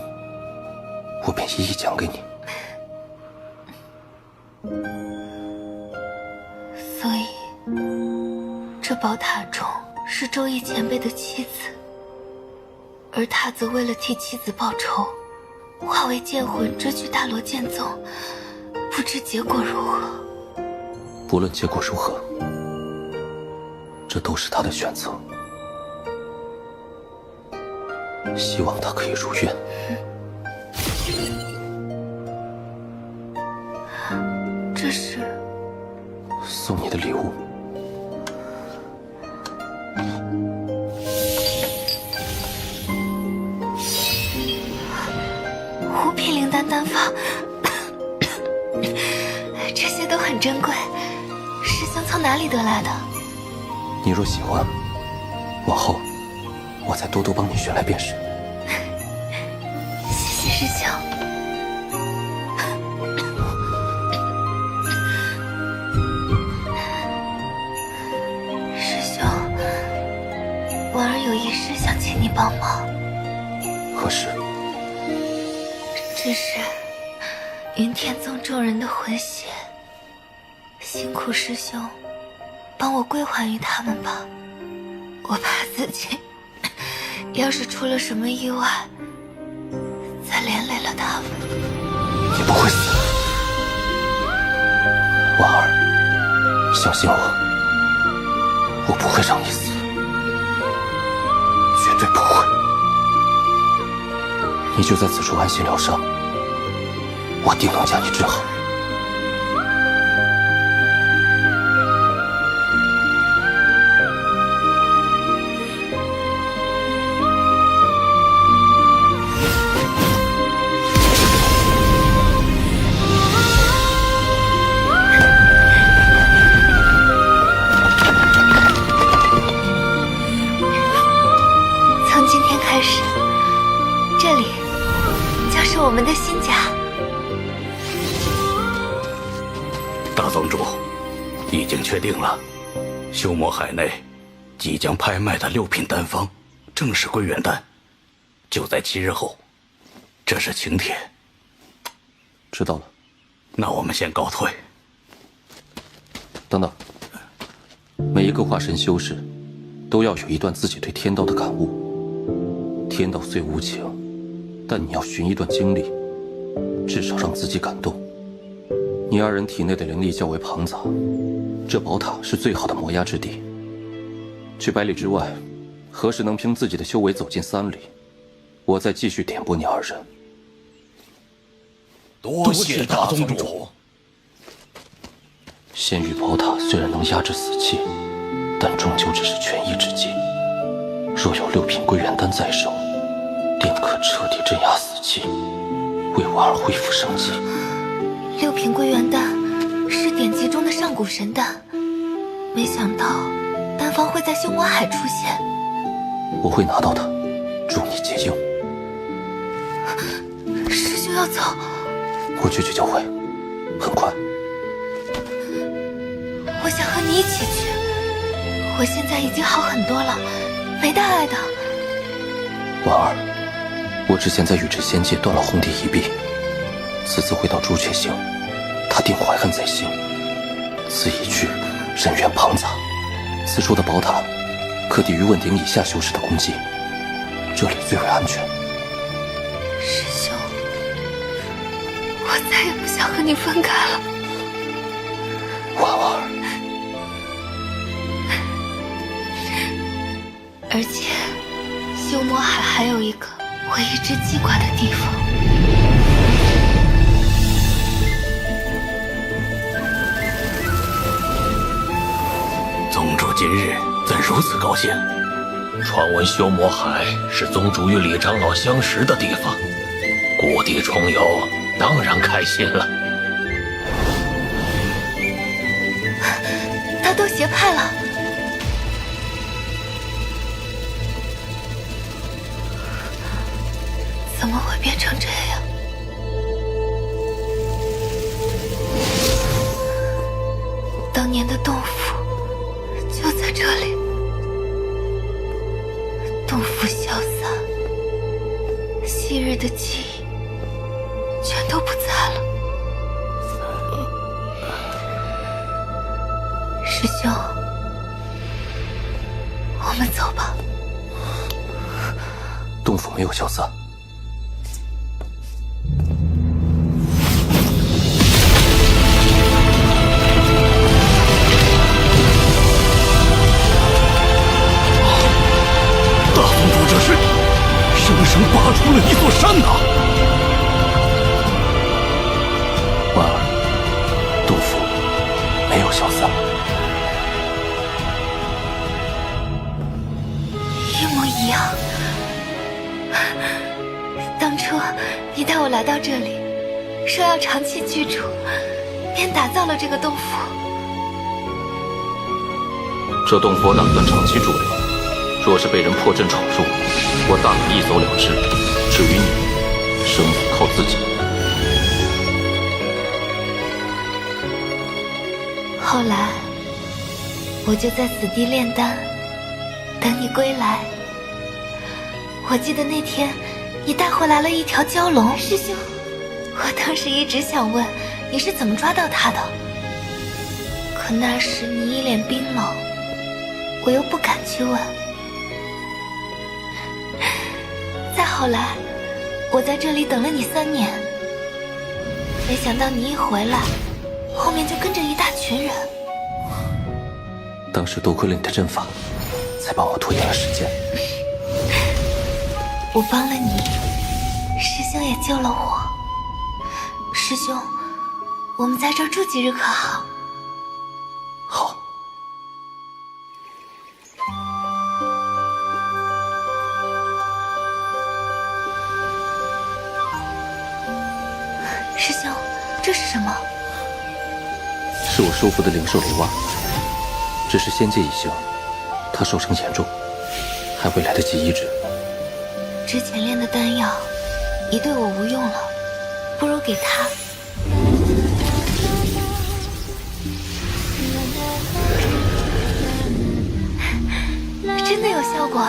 Speaker 8: 我便一一讲给你。
Speaker 17: 所以，这宝塔中是周易前辈的妻子，而他则为了替妻子报仇，化为剑魂追去大罗剑宗，不知结果如何。
Speaker 8: 不论结果如何，这都是他的选择。希望他可以如愿。
Speaker 17: 这是
Speaker 8: 送你的礼物。
Speaker 17: 虎皮灵丹丹方，这些都很珍贵。师兄从哪里得来的？
Speaker 8: 你若喜欢，往后我再多多帮你寻来便是。
Speaker 17: 谢谢师兄。师兄，婉儿有一事想请你帮忙。
Speaker 8: 何事？
Speaker 17: 这是云天宗众人的魂血，辛苦师兄帮我归还于他们吧。我怕自己要是出了什么意外，再连累了他们。
Speaker 8: 你不会死，婉儿，相信我，我不会让你死，绝对不会。你就在此处安心疗伤，我定能将你治好。
Speaker 17: 从今天开始，这里将是我们的新家。
Speaker 4: 大宗主，已经确定了，修魔海内即将拍卖的6品丹方，正是归元丹，就在7日后。这是请帖。
Speaker 8: 知道了。
Speaker 4: 那我们先告退。
Speaker 8: 等等，每一个化神修士，都要有一段自己对天道的感悟。天道虽无情，但你要寻一段经历，至少让自己感动。你2人体内的灵力较为庞杂，这宝塔是最好的磨压之地。去100里之外，何时能凭自己的修为走进3里？我再继续点拨你2人。
Speaker 4: 多谢大宗主。
Speaker 8: 仙域宝塔虽然能压制死气，但终究只是权宜之计。若有6品归元丹在手，定可彻底镇压死气，为婉儿恢复生机。
Speaker 17: 6品归元丹是典籍中的上古神丹，没想到丹方会在修魔海出现。
Speaker 8: 我会拿到的，助你结硬。
Speaker 17: 师兄要走？
Speaker 8: 我去就会，很快。
Speaker 17: 我想和你一起去。我现在已经好很多了，没大碍的。
Speaker 8: 婉儿，我之前在宇智仙界断了红帝一臂，此次回到朱雀星，他定怀恨在心。此一去，人员庞杂，此处的宝塔可抵御问鼎以下修士的攻击，这里最为安全。
Speaker 17: 师兄，我再也不想和你分开了。
Speaker 8: 婉儿，
Speaker 17: 而且修魔海还有一个我一直记挂的地方。
Speaker 4: 宗主今日怎如此高兴？
Speaker 11: 传闻修魔海是宗主与李长老相识的地方，故地重游，当然开心了。
Speaker 17: 他都邪派了。怎么会变成这样？当年的洞府就在这里，洞府消散，昔日的记忆全都不在了。师兄，我们走吧。
Speaker 8: 洞府没有消散。
Speaker 1: 大宗主，这是生生拔出了一座山呐！
Speaker 8: 婉儿，洞府没有消散。
Speaker 17: 一模一样。当初你带我来到这里，说要长期居住，便打造了这个洞府。
Speaker 8: 这洞府我打算长期驻留，若是被人破阵闯入，我大可一走了之。至于你，生死靠自己。
Speaker 17: 后来，我就在此地炼丹，等你归来。我记得那天，你带回来了一条蛟龙。师兄，我当时一直想问你是怎么抓到它的，可那时你一脸冰冷，我又不敢去问。再后来，我在这里等了你3年，没想到你一回来，后面就跟着一大群人。
Speaker 8: 当时多亏了你的阵法，才帮我拖延了时间。
Speaker 17: 我帮了你，师兄也救了我。师兄，我们在这儿住几日可好？
Speaker 8: 好。
Speaker 17: 师兄，这是什么？
Speaker 8: 是我收服的灵兽雷蛙，只是仙界一行，他受伤严重，还未来得及医治。
Speaker 17: 之前炼的丹药已对我无用了，不如给他。真的有效果。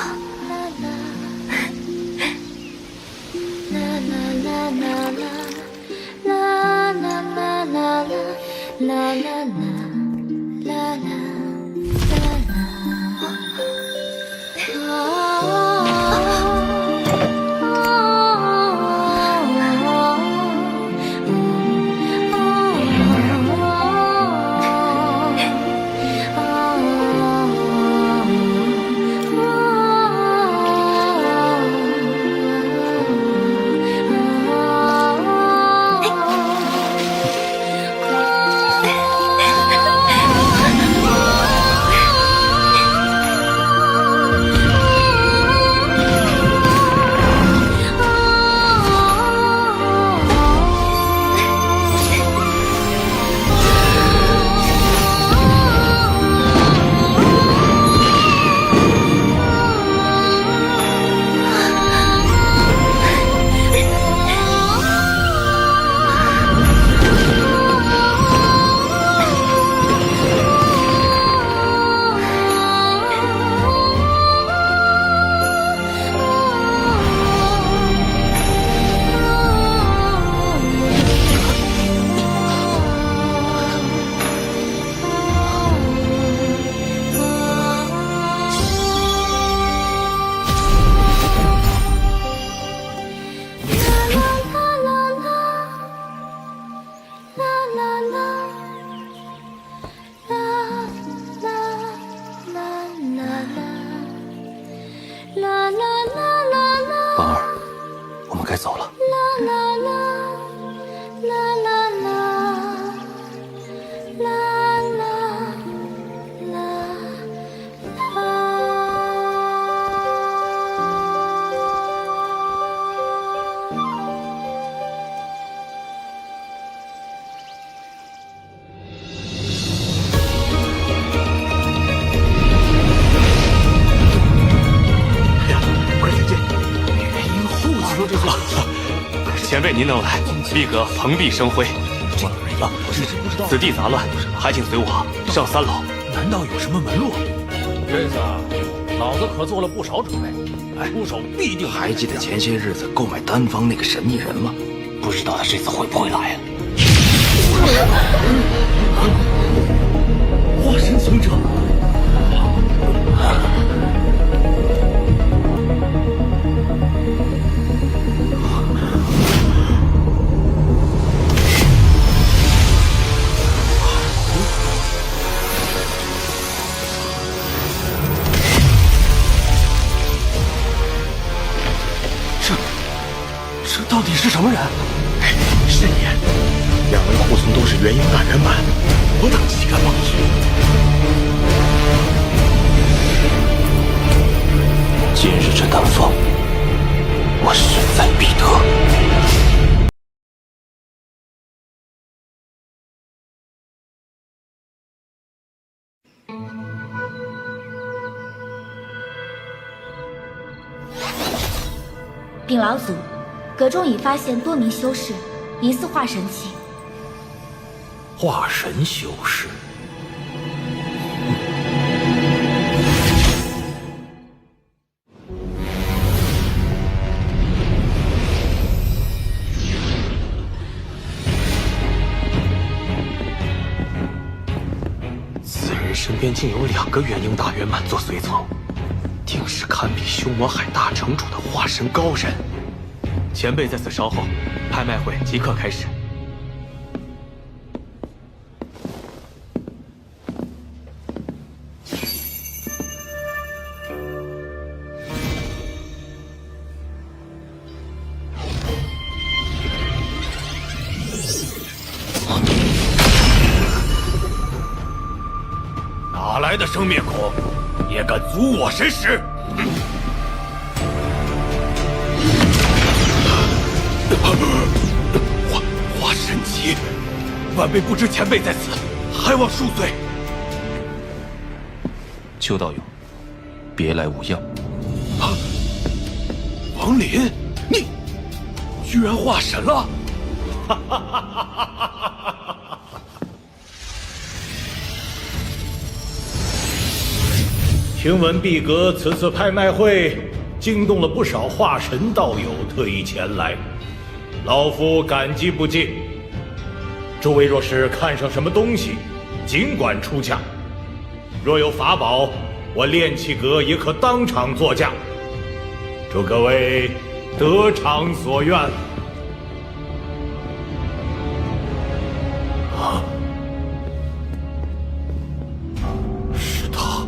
Speaker 8: 婉儿，我们该走了。
Speaker 20: 前辈您能来，毕阁蓬荜生辉。此地杂乱，还请随我上3楼。
Speaker 5: 难道有什么门路？
Speaker 11: 这次老子可做了不少准备，出手必定。
Speaker 3: 还记得前些日子购买丹方那个神秘人吗？
Speaker 11: 不知道他这次会不会来啊？
Speaker 1: 化神行者。这到底是什么人？是你，2位护从都是元婴大圆满，我等岂敢妄议？
Speaker 8: 今日这丹方，我势在必得。
Speaker 10: 禀老祖，阁中已发现多名修士疑似化神期。
Speaker 5: 化神修士。
Speaker 20: 此人身边竟有2个元婴大圆满做随从，定是堪比修魔海大城主的化神高人。前辈在此稍后，拍卖会即刻开始。
Speaker 2: 哪来的生面孔，也敢阻我神识？化神期，晚辈不知前辈在此，还望恕罪。
Speaker 8: 邱道友，别来无恙。
Speaker 2: 王林，你居然化神了！
Speaker 5: 听闻碧阁此次拍卖会惊动了不少化神道友，特意前来，老夫感激不尽。诸位若是看上什么东西，尽管出价；若有法宝，我炼气阁也可当场作价。祝各位得偿所愿。
Speaker 20: 是他。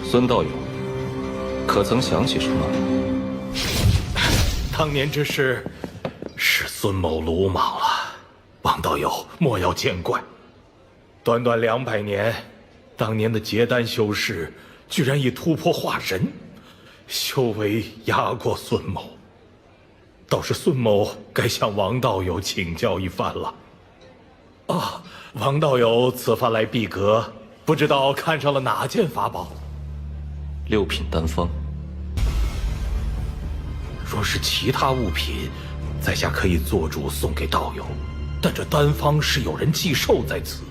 Speaker 8: 孙道友，可曾想起什么？
Speaker 5: 当年之事，是孙某鲁莽了，王道友莫要见怪。短短200年，当年的结丹修士居然已突破化神，修为压过孙某，倒是孙某该向王道友请教一番了。啊，王道友此番来碧阁，不知道看上了哪件法宝
Speaker 8: ？6品丹方。
Speaker 5: 若是其他物品，在下可以做主送给道友，但这丹方是有人寄售在此，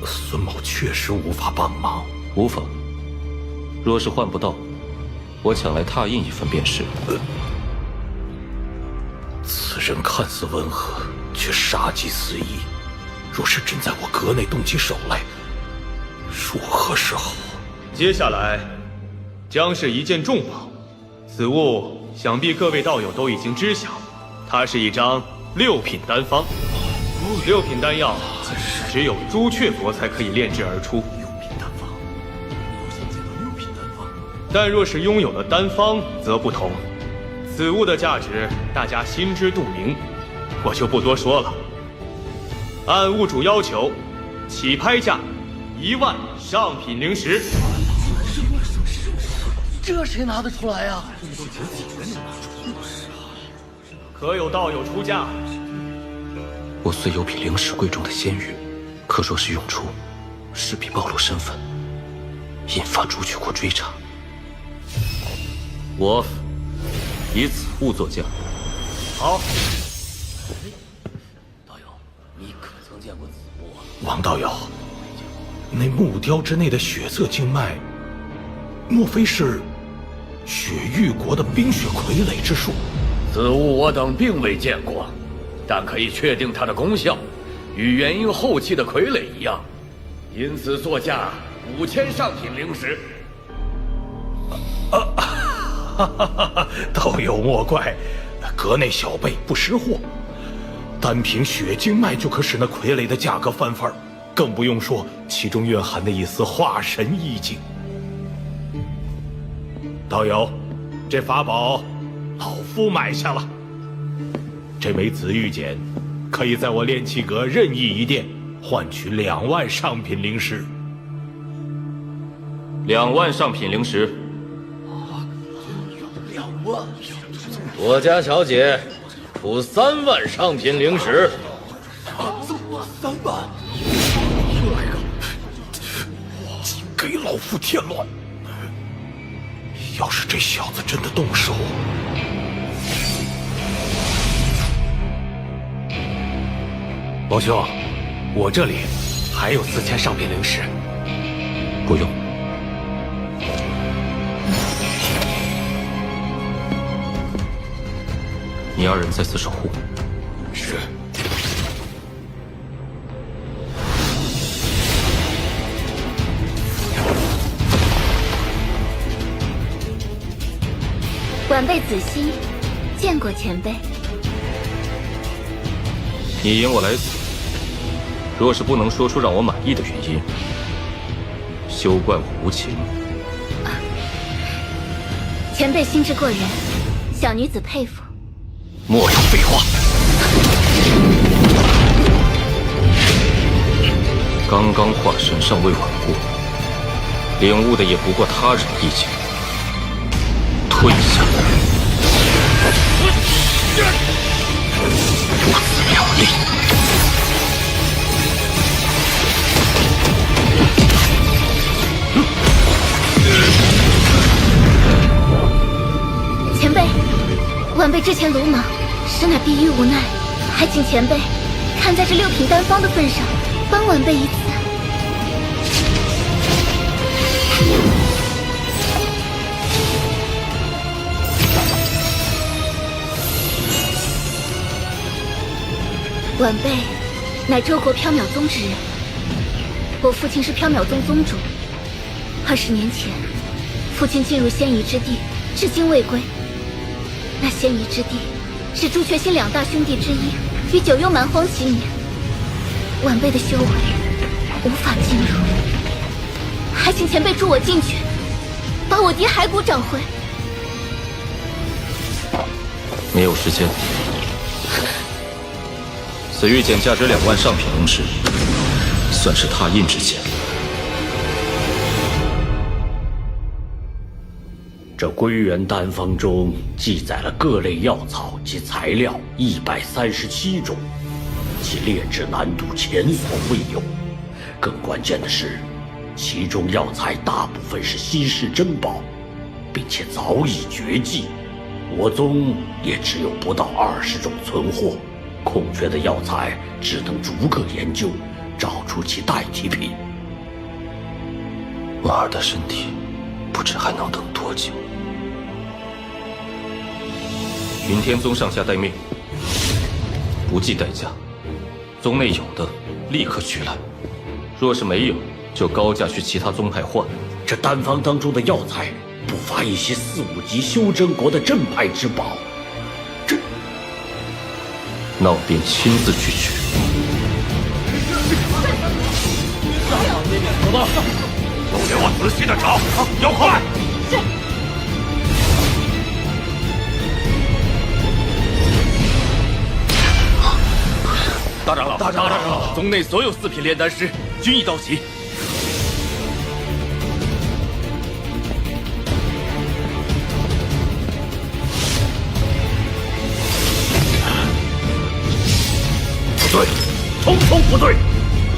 Speaker 5: 孙某确实无法帮忙。
Speaker 8: 无妨，若是换不到，我抢来拓印一份便是。
Speaker 5: 此人看似温和，却杀机四溢，若是真在我阁内动起手来，如何是好？
Speaker 20: 接下来将是一件重宝，此物想必各位道友都已经知晓，它是一张6品丹方。6品丹药只有朱雀佛才可以炼制而出。6品丹方，我想见到6品丹方。但若是拥有了丹方则不同，此物的价值大家心知肚明，我就不多说了。按物主要求，起拍价1万上品灵石。
Speaker 1: 这谁拿得出来呀？
Speaker 20: 可有道友出价？
Speaker 8: 我虽有比灵石贵重的仙玉，可若是用出，势必暴露身份，引发朱雀国追查。
Speaker 20: 我
Speaker 8: 以此物作价。
Speaker 5: 好。
Speaker 12: 道友，你可曾见过子木啊？
Speaker 5: 王道友，那木雕之内的血色经脉，莫非是雪域国的冰雪傀儡之术？
Speaker 11: 此物我等并未见过，但可以确定它的功效与元婴后期的傀儡一样，因此作价5000上品灵石。
Speaker 5: 道友莫怪，阁内小辈不识货，单凭血经脉就可使那傀儡的价格翻番，更不用说其中蕴含的一丝化神意境。道友，这法宝老夫买下了。这枚紫玉简可以在我炼气阁任意一殿换取2万上品灵石。
Speaker 8: 2万上品灵石。
Speaker 11: 2万！我家小姐出3万上品灵石。
Speaker 5: 3万！又来个！竟给老夫添乱！要是这小子真的动手，
Speaker 9: 王兄，我这里还有4000上品灵石。
Speaker 8: 不用。你2人在此守护。
Speaker 5: 是。
Speaker 17: 晚辈子熙，见过前辈。
Speaker 8: 你引我来此，若是不能说出让我满意的原因，休怪我无情。
Speaker 17: 前辈心智过人，小女子佩服。
Speaker 8: 莫有废话！刚刚化神尚未稳固，领悟的也不过他人意境。退下！如此两力，
Speaker 17: 前辈，晚辈之前鲁莽，实乃逼于无奈，还请前辈看在这6品丹方的份上，帮晚辈一次。晚辈乃周国缥缈宗之人，我父亲是缥缈宗宗主。20年前，父亲进入仙夷之地，至今未归。那仙夷之地是朱雀心2大兄弟之一，与九幽蛮荒齐名。晚辈的修为无法进入，还请前辈助我进去，把我爹骸骨找回。
Speaker 8: 没有时间。此玉简价值2万上品灵石，算是他印之钱。
Speaker 11: 这归元丹方中记载了各类药草及材料137种，其炼制难度前所未有。更关键的是，其中药材大部分是稀世珍宝，并且早已绝迹。我宗也只有不到20种存货。空缺的药材只能逐个研究，找出其代替品。
Speaker 8: 婉儿的身体不知还能等多久。云天宗上下待命，不计代价，宗内有的立刻取来，若是没有，就高价去其他宗派换。
Speaker 11: 这丹方当中的药材，不乏一些4、5级修真国的镇派之宝。
Speaker 8: 那我便亲自去取。
Speaker 2: 走吧，都给我仔细的找，要快！
Speaker 17: 是。
Speaker 2: 大长老，宗内所有4品炼丹师均已到齐。
Speaker 11: 不对，统统不对！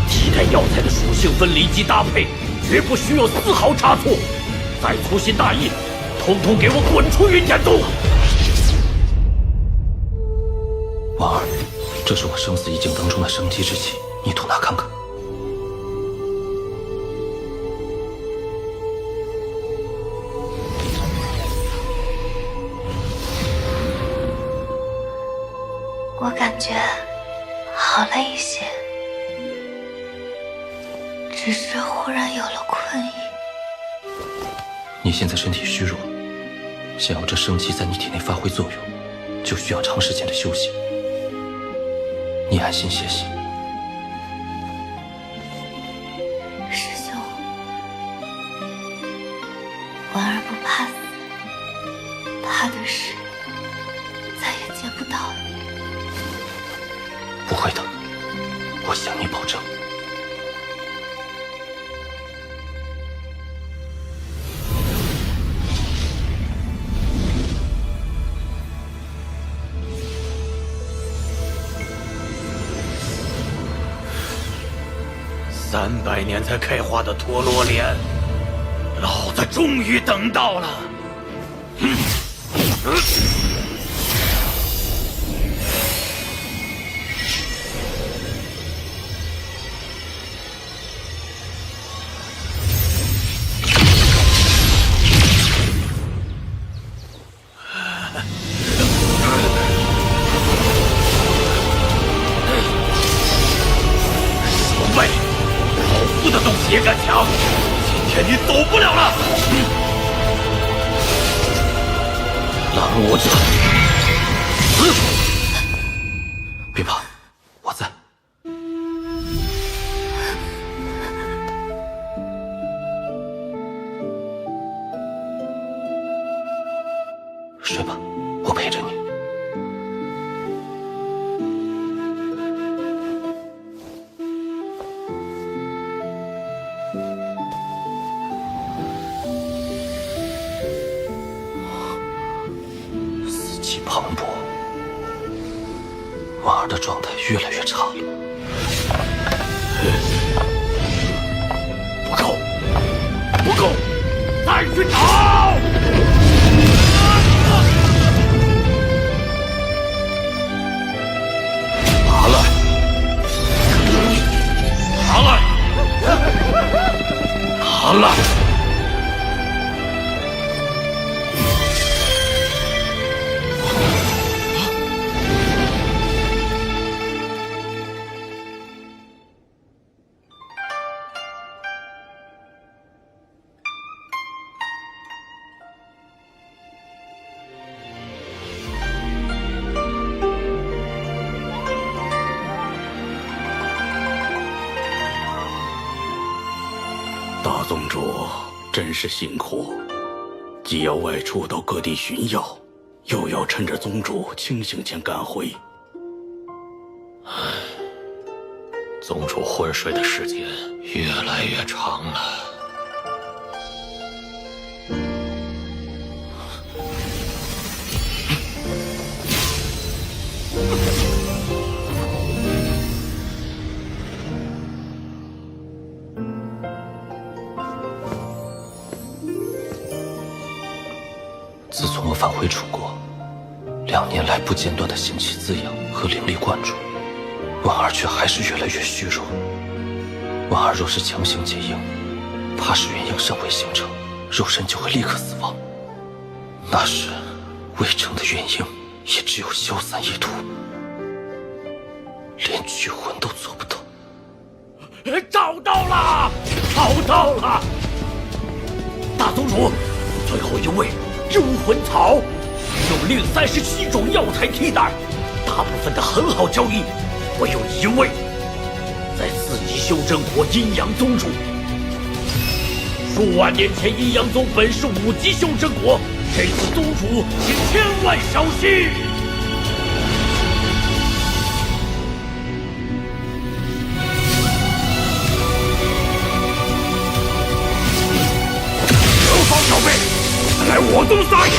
Speaker 11: 期待药材的属性分离及搭配，绝不许有丝毫差错。再粗心大意，统统给我滚出云天宗！
Speaker 8: 王儿，这是我生死一境当中的生机之气，你吐纳看看。
Speaker 17: 我感觉好了一些，只是忽然有了困意。
Speaker 8: 你现在身体虚弱，想要这生机在你体内发挥作用，就需要长时间的休息。你安心歇息。
Speaker 17: 师兄，婉儿不怕死，怕的是再也见不到你。
Speaker 8: 不会的，我向你保证。
Speaker 2: 300年才开花的陀螺莲，老子终于等到了。也敢抢！今天你走不了了！
Speaker 8: 狼魔者，别怕，我在。睡吧，我陪着你。磅礴，婉儿的状态越来越差了。
Speaker 2: 不够，不够，再去找！
Speaker 14: 拿来，
Speaker 2: 拿来，拿来！大宗主真是辛苦，既要外出到各地寻药，又要趁着宗主清醒前赶回。
Speaker 5: 宗主昏睡的时间越来越长了。
Speaker 8: 自从我返回楚国，2年来不间断的行气滋养和灵力灌注，婉儿却还是越来越虚弱。婉儿若是强行结婴，怕是元婴尚未形成，肉身就会立刻死亡。那时未成的元婴也只有消散一途，连聚魂都做不到。
Speaker 2: 找到了，找到了！大宗主，最后一味幽魂草，用另37种药材替代，大部分的很好交易，唯有一味在4级修真国阴阳宗主。数万年前，阴阳宗本是5级修真国，这次宗主请千万小心。何方小辈，来我宗撒野！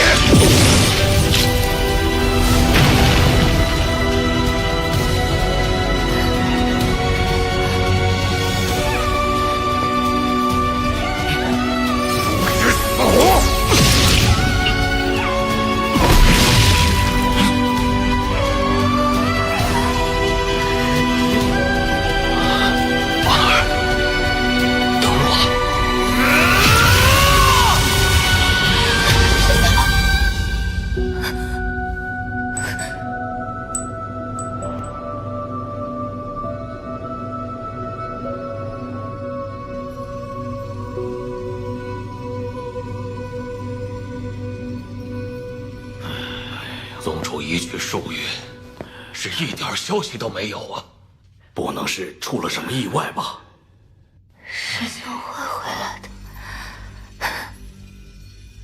Speaker 5: 一去数月，是一点消息都没有啊！不能是出了什么意外吧？
Speaker 17: 师兄会回来的，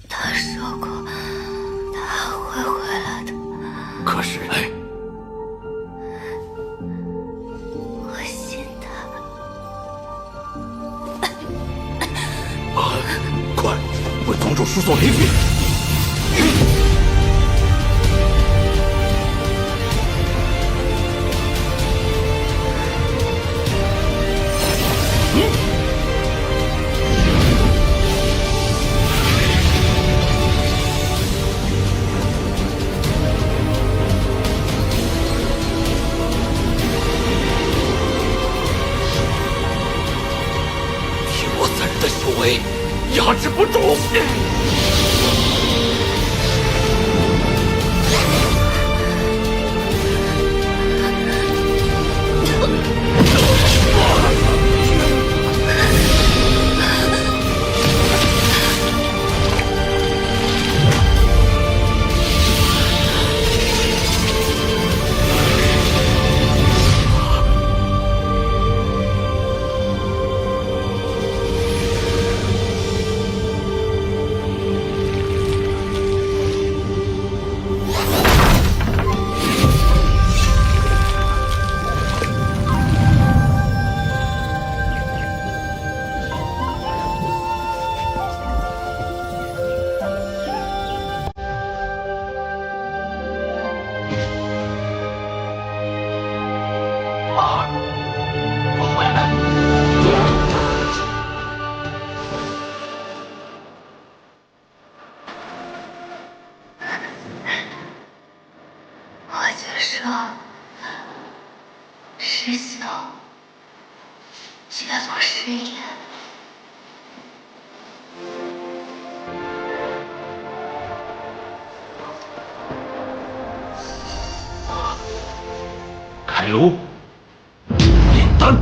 Speaker 17: 他说过他会回来的。
Speaker 5: 可是，
Speaker 17: 我信他。
Speaker 5: 快，为宗主输送灵血！压制不住。
Speaker 17: 师兄，绝不食言。
Speaker 11: 开炉，炼丹。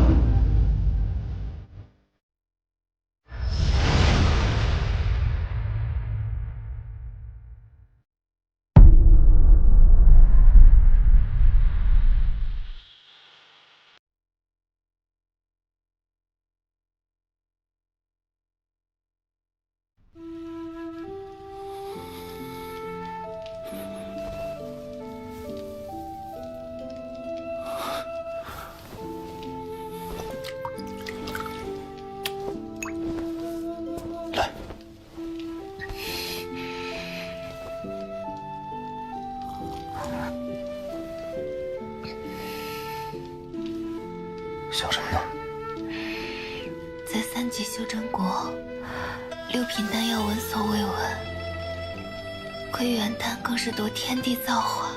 Speaker 8: 想什么呢？
Speaker 17: 在3级修真国，6品丹药闻所未闻，归元丹更是夺天地造化。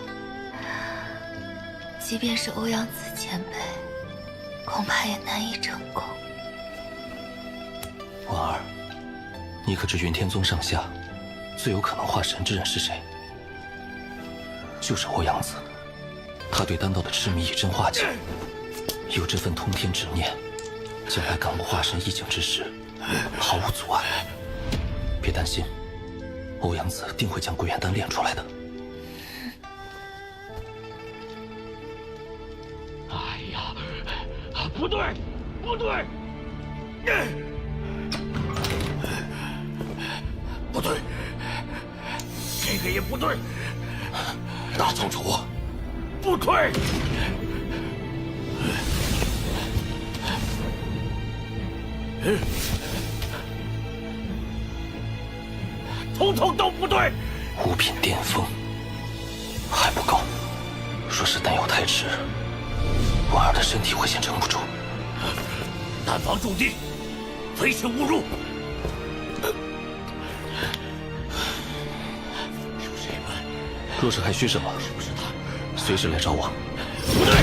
Speaker 17: 即便是欧阳子前辈，恐怕也难以成功。
Speaker 8: 婉儿，你可知云天宗上下最有可能化神之人是谁？就是欧阳子。他对丹道的痴迷已臻化境。有这份通天执念，将来感悟化神意境之时，毫无阻碍。别担心，欧阳子定会将归元丹炼出来的。
Speaker 11: 哎呀，不对，不对，
Speaker 5: 不对，这个也不对，大宗主，
Speaker 11: 不对。统统都不对
Speaker 8: ！5品巅峰还不够，若是丹药太迟，婉儿的身体会先撑不住。
Speaker 11: 丹房重地，非是误入。是谁们？
Speaker 8: 若是还需什么，
Speaker 11: 是不是他？
Speaker 8: 随时来找我。
Speaker 11: 不对。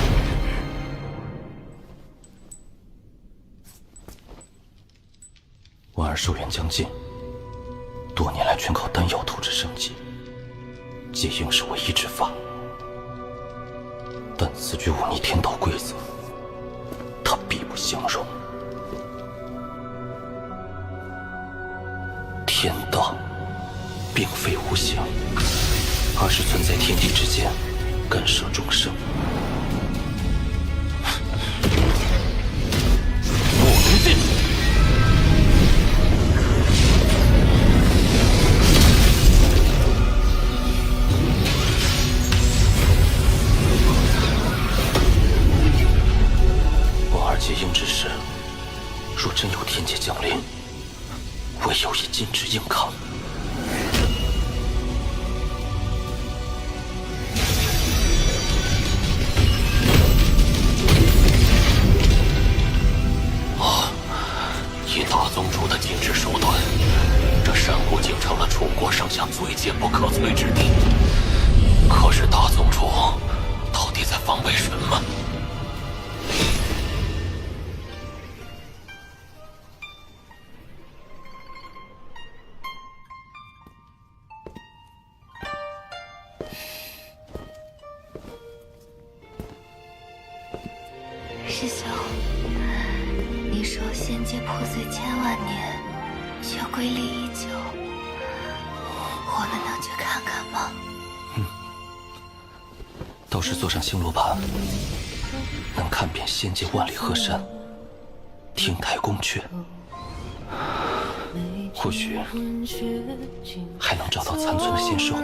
Speaker 8: 婉儿寿元将尽，多年来全靠丹药透支生机，结婴是唯一之法。但此举忤逆天道规则，他必不相容。天道并非无形，而是存在天地之间干涉众生。莫龙剑。我二结鹰之时，若真有天劫降临，唯有以金之硬抗。以大宗主的禁制手段，这山谷竟成了楚国上下最坚不可摧之地。可是大宗主到底在防备什么？
Speaker 17: 师兄，你说仙界破碎千万年，却瑰丽依旧，我们能去看看吗？
Speaker 8: 倒是坐上星罗盘，能看遍仙界万里河山，亭台宫阙，或许还能找到残存的仙兽。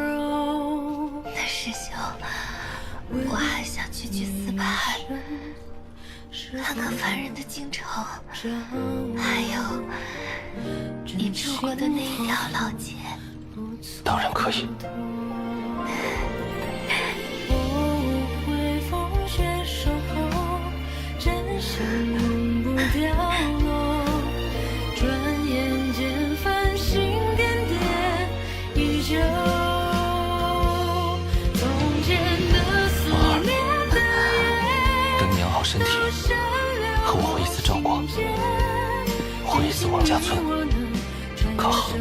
Speaker 17: 那师兄，我还想去四派，看看凡人的京城，还有你住过的那一条老街。
Speaker 8: 当然可以。等你养好身体，和我回一次赵国，回一次王家村，可好？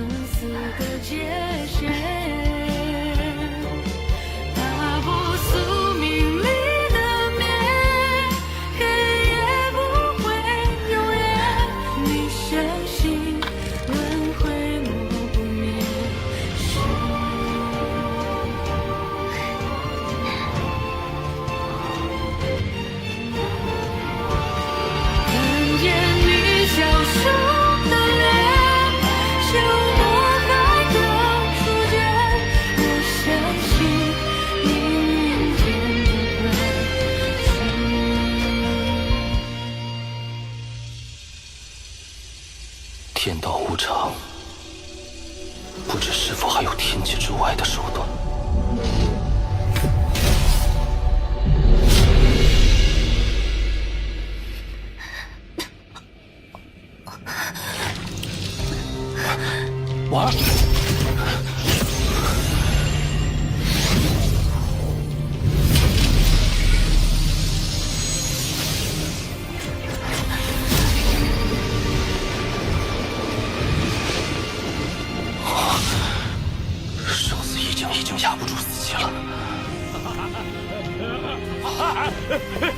Speaker 8: 天道无常，不知是否还有天界之外的手段。婉儿，生死已经压不住死气了。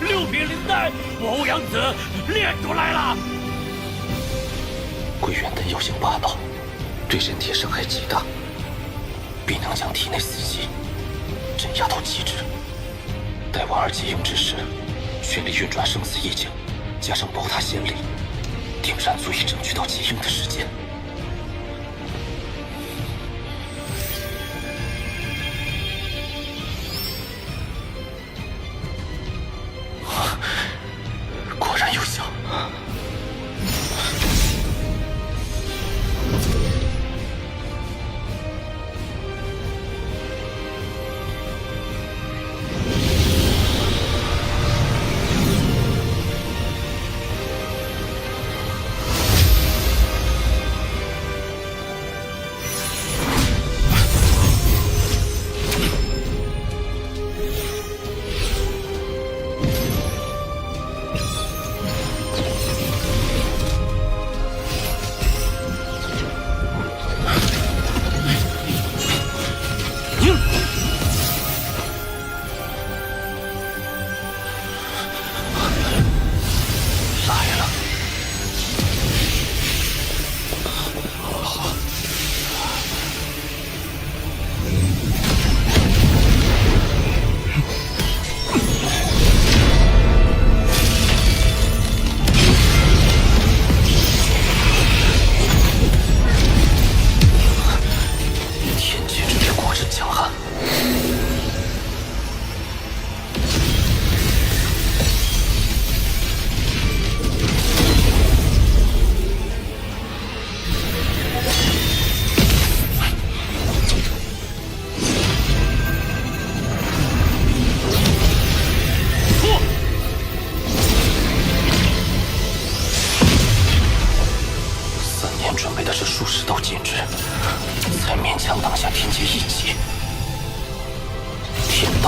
Speaker 2: 六品灵丹，我欧阳子练出来了。
Speaker 8: 归元丹药性霸道，对人体伤害极大，必能将体内死气镇压到极致。待婉儿结鹰之时，全力运转生死意境，加上宝塔仙力，定然足以争取到结鹰的时间。果然有效。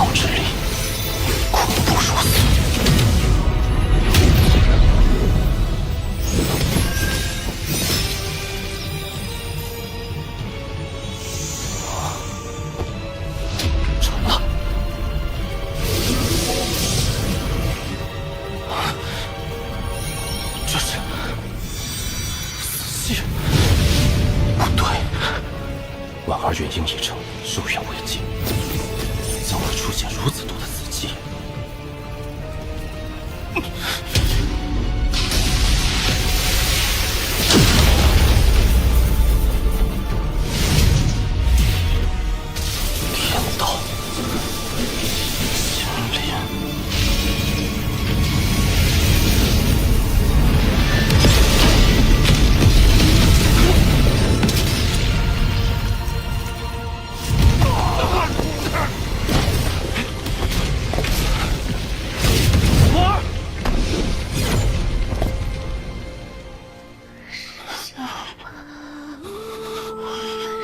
Speaker 8: 道之力，恐怖如斯。成了。这是死寂。不对，婉儿元婴已成，寿元未尽，怎会出现如此多的死寂？天道，心灵。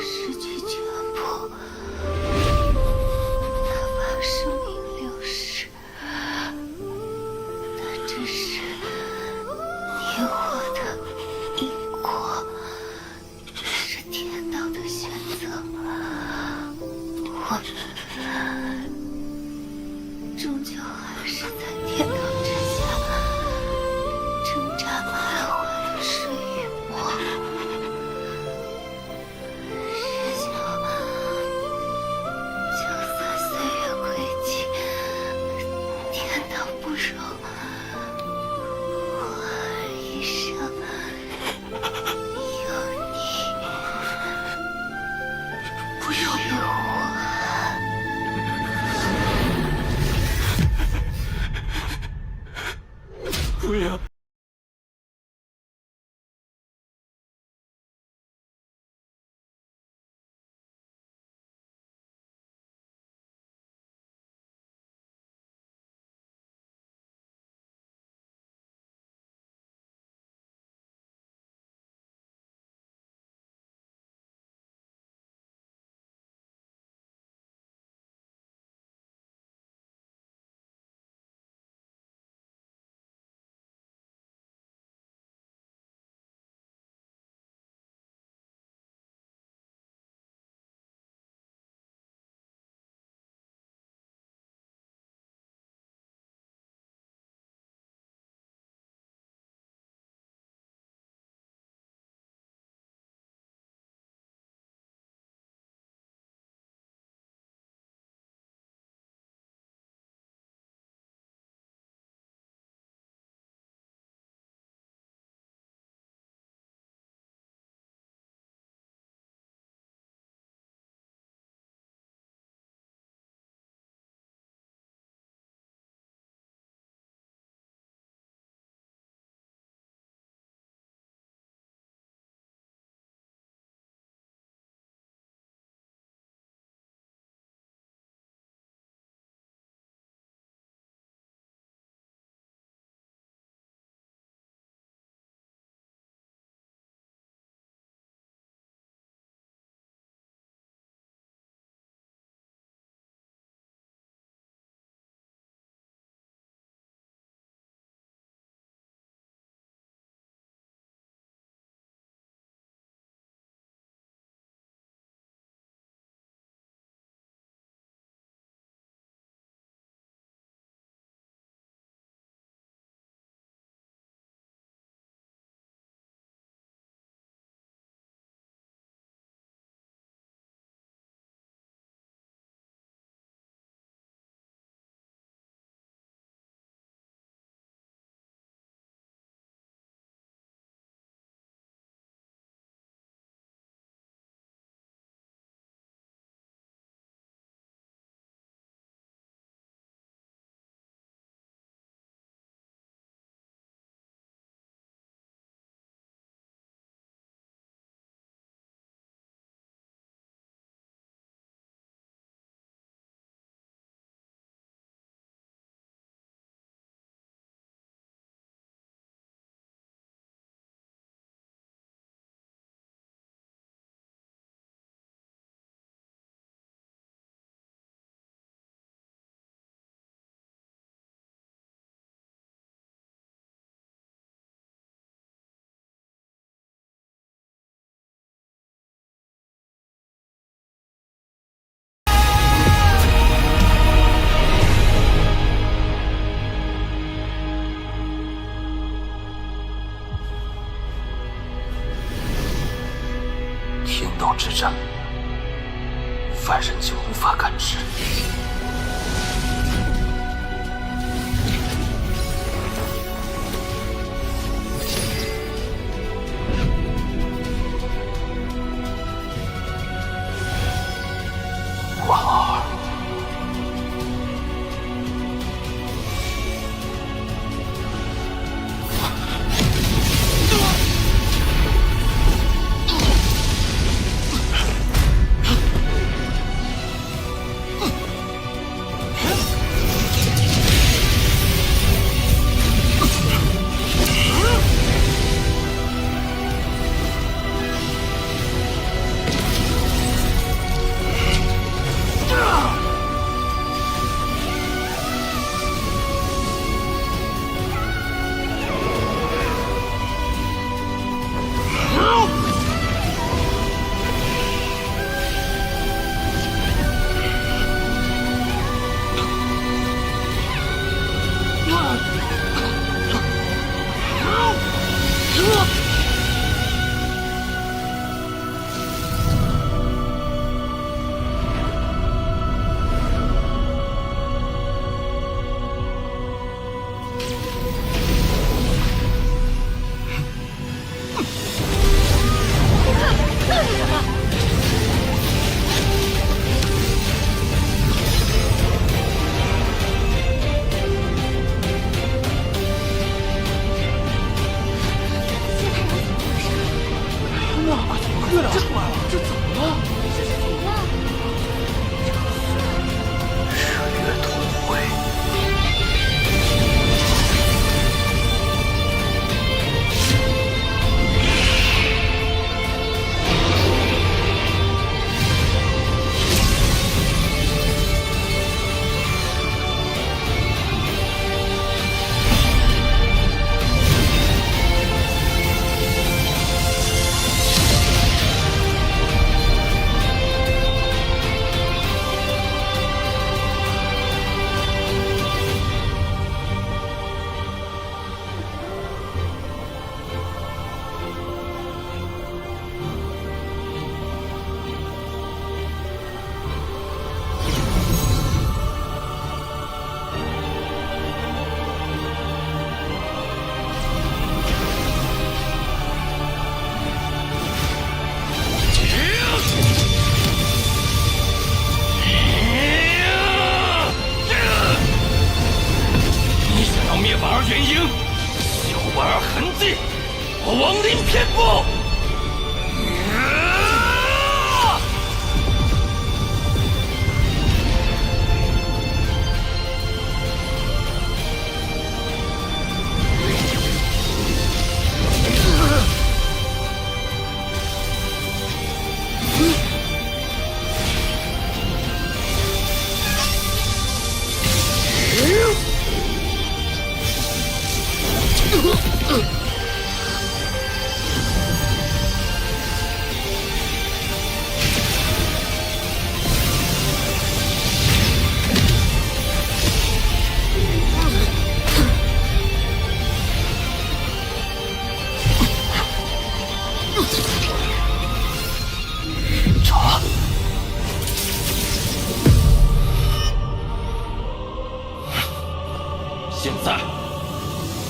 Speaker 7: 失去全部，哪怕生命流逝，那只是你我的因果，是天道的选择。我们终究还是在天道之下挣扎徘徊的水与魔。师兄，就算岁月归期，天道不容，我儿一生有你，
Speaker 1: 不要
Speaker 7: 有我。
Speaker 1: 不要。
Speaker 11: 我亡灵偏不！现在，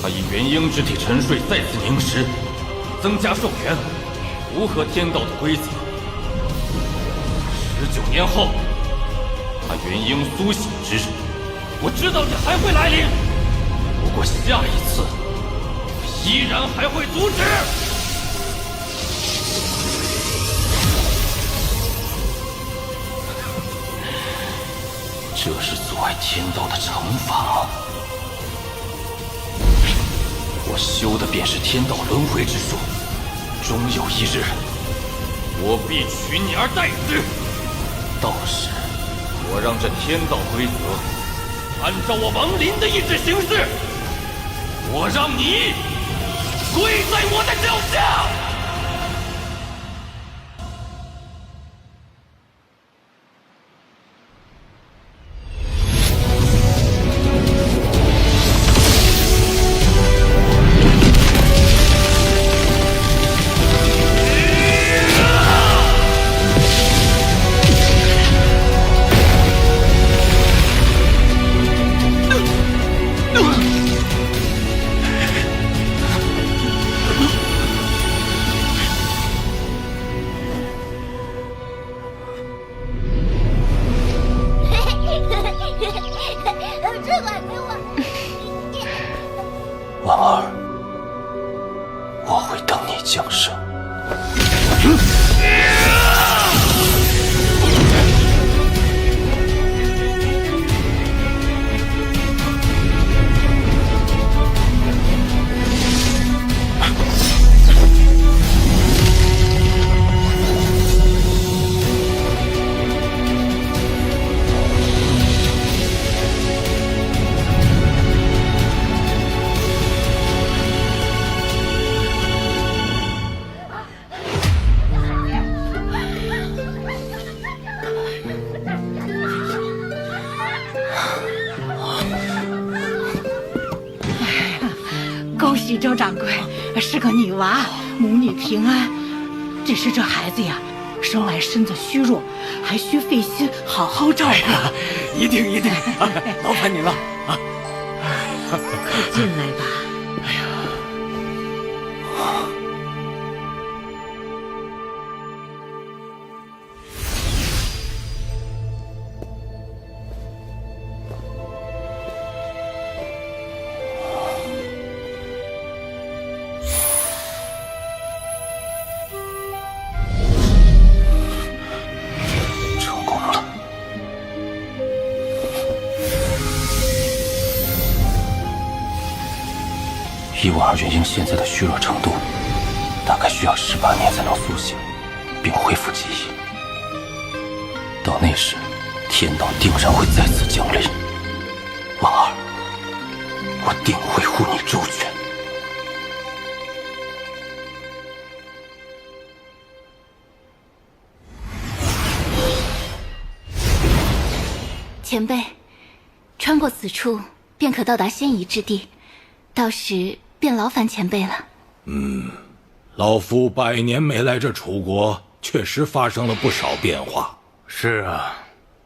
Speaker 11: 他以元婴之体沉睡，再次凝实，增加寿元，符合天道的规则。19年后，他元婴苏醒之日，我知道你还会来临。不过下一次，我依然还会阻止。这是阻碍天道的惩罚吗？我修的便是天道轮回之术，终有一日，我必取你而代之。到时，我让这天道规则按照我亡灵的意志行事，我让你跪在我的脚下。婉儿，我会等你降生。
Speaker 15: 恭喜周掌柜，是个女娃，母女平安。只是这孩子呀，生来身子虚弱，还需费心好好照顾。
Speaker 1: 一定一定，劳烦您了啊！
Speaker 15: 快进来吧。以婉儿元婴现在的虚弱程度，大概需要18年才能苏醒，并恢复记忆。到那时，天道定然会再次降临。婉儿，我定会护你周全。
Speaker 17: 前辈，穿过此处便可到达仙夷之地，到时便劳烦前辈了。
Speaker 5: 老夫100年没来这楚国，确实发生了不少变化。
Speaker 9: 是啊，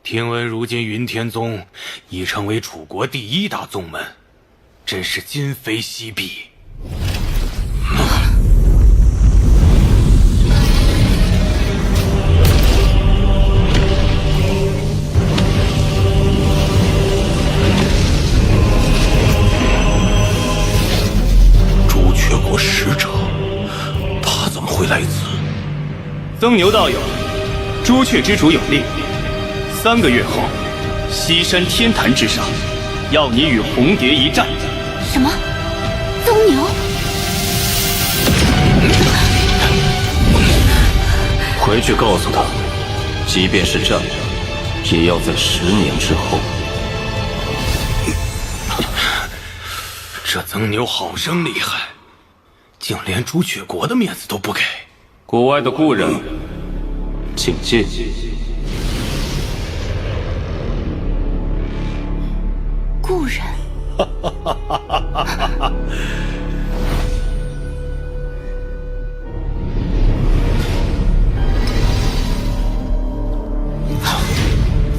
Speaker 9: 听闻如今云天宗已成为楚国第1大宗门，真是今非昔比。
Speaker 4: 朱雀国使者
Speaker 20: 曾牛道友，朱雀之主有令，3个月后，西山天坛之上，要你与红蝶一战。
Speaker 10: 什么？曾牛？
Speaker 8: 回去告诉他，即便是战，也要在10年之后。
Speaker 5: 这曾牛好生厉害，竟连朱雀国的面子都不给。
Speaker 8: 国外的故人，请进。
Speaker 10: 故人。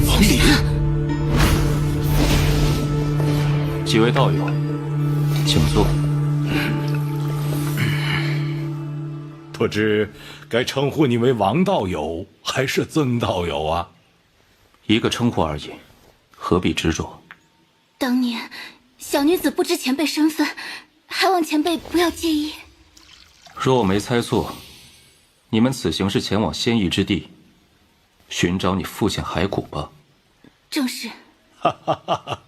Speaker 5: 王林，
Speaker 8: 几位道友，请坐。
Speaker 5: 不知该称呼你为王道友还是曾道友啊？
Speaker 8: 一个称呼而已，何必执着？
Speaker 10: 当年小女子不知前辈身份，还望前辈不要介意。
Speaker 8: 若我没猜错，你们此行是前往仙域之地，寻找你父亲骸骨吧？
Speaker 10: 正是。
Speaker 5: 哈哈哈哈！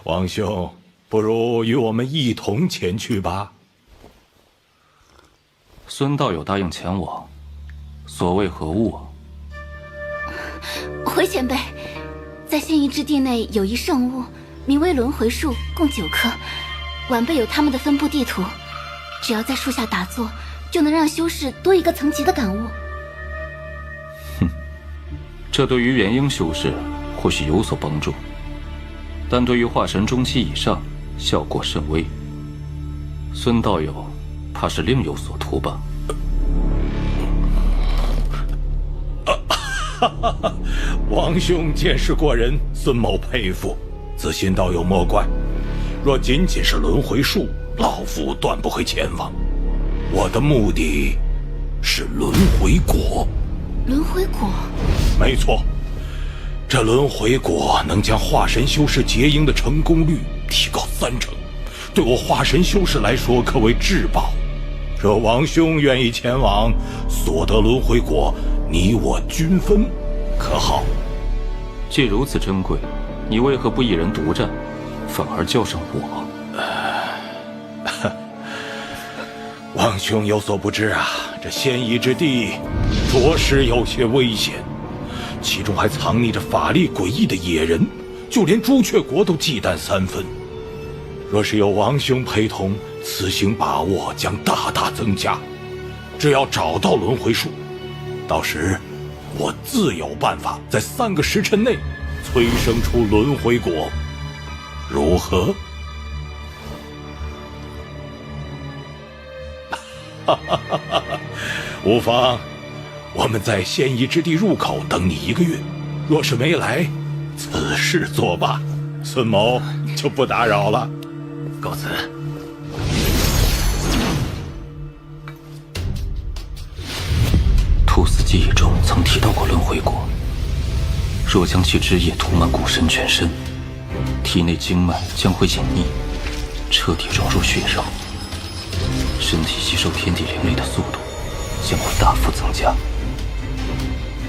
Speaker 5: 王兄，不如与我们一同前去吧。
Speaker 8: 孙道友答应前往，所谓何物啊？
Speaker 10: 回前辈，在仙域之地内有一圣物，名为轮回树，共9棵。晚辈有他们的分布地图，只要在树下打坐，就能让修士多一个层级的感悟。
Speaker 8: 这对于元婴修士或许有所帮助，但对于化神中期以上，效果甚微。孙道友怕是另有所图吧？
Speaker 5: 王兄见识过人，孙某佩服。自信道友莫怪，若仅仅是轮回术，老夫断不会前往。我的目的是轮回果。
Speaker 10: 轮回果？
Speaker 5: 没错，这轮回果能将化神修士结婴的成功率提高3成，对我化神修士来说可谓至宝。若王兄愿意前往，所得轮回果，你我均分，可好？
Speaker 8: 既如此珍贵，你为何不一人独占，反而叫上我？
Speaker 5: 王兄有所不知啊，这仙夷之地着实有些危险，其中还藏匿着法力诡异的野人，就连朱雀国都忌惮3分。若是有王兄陪同，此行把握将大大增加。只要找到轮回树，到时我自有办法在3个时辰内催生出轮回果，如何？哈哈哈哈！无妨，我们在仙夷之地入口等你1个月。若是没来，此事作罢，孙某就不打扰了。
Speaker 20: 告辞。
Speaker 8: 兔死记忆中曾提到过轮回果，若将其汁液涂满古神全身，体内经脉将会隐匿，彻底融入血肉，身体吸收天地灵力的速度将会大幅增加。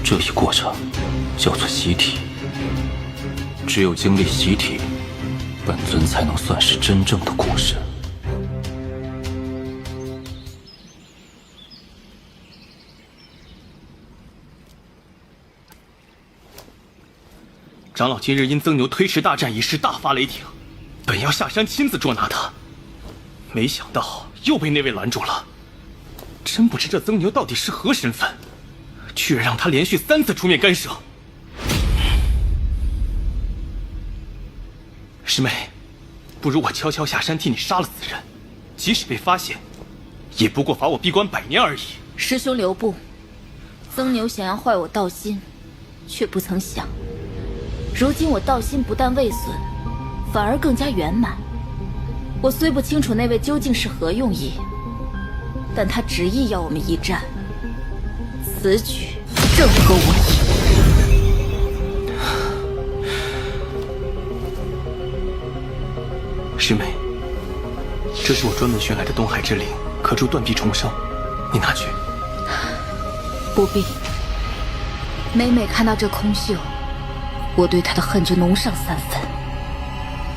Speaker 8: 这一过程叫做习体，只有经历习体，本尊才能算是真正的古神。
Speaker 20: 长老今日因曾牛推迟大战一事大发雷霆，本要下山亲自捉拿他，没想到又被那位拦住了。真不知这曾牛到底是何身份，居然让他连续3次出面干涉。师妹，不如我悄悄下山替你杀了此人，即使被发现，也不过罚我闭关100年而已。
Speaker 10: 师兄留步，曾牛想要坏我道心，却不曾想，如今我道心不但未损，反而更加圆满。我虽不清楚那位究竟是何用意，但他执意要我们一战，此举正合我意。
Speaker 20: 师妹，这是我专门寻来的东海之灵，可助断臂重生，你拿去。
Speaker 10: 不必。每每看到这空秀，我对他的恨就浓上3分。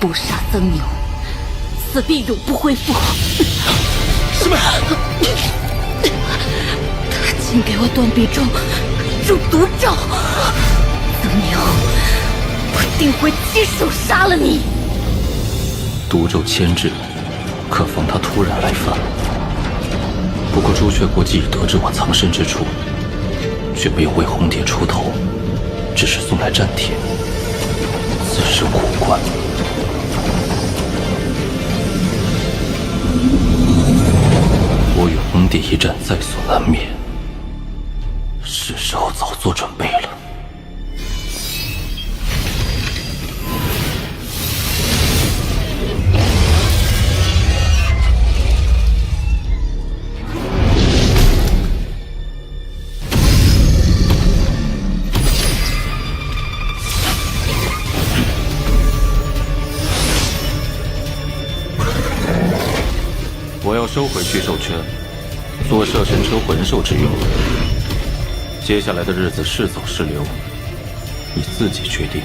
Speaker 10: 不杀曾牛，死必永不恢复。
Speaker 1: 师妹，
Speaker 10: 他竟给我断臂中毒咒，曾牛，我定会亲手杀了你。
Speaker 8: 毒咒牵制，可防他突然来犯。不过朱雀国既已得知我藏身之处，却没有为红蝶出头，只是送来战帖，此事苦关。我与红蝶一战在所难免，是时候早做准备了。我要收回巨兽圈，做摄神车魂兽之用。接下来的日子是走是留，你自己决定。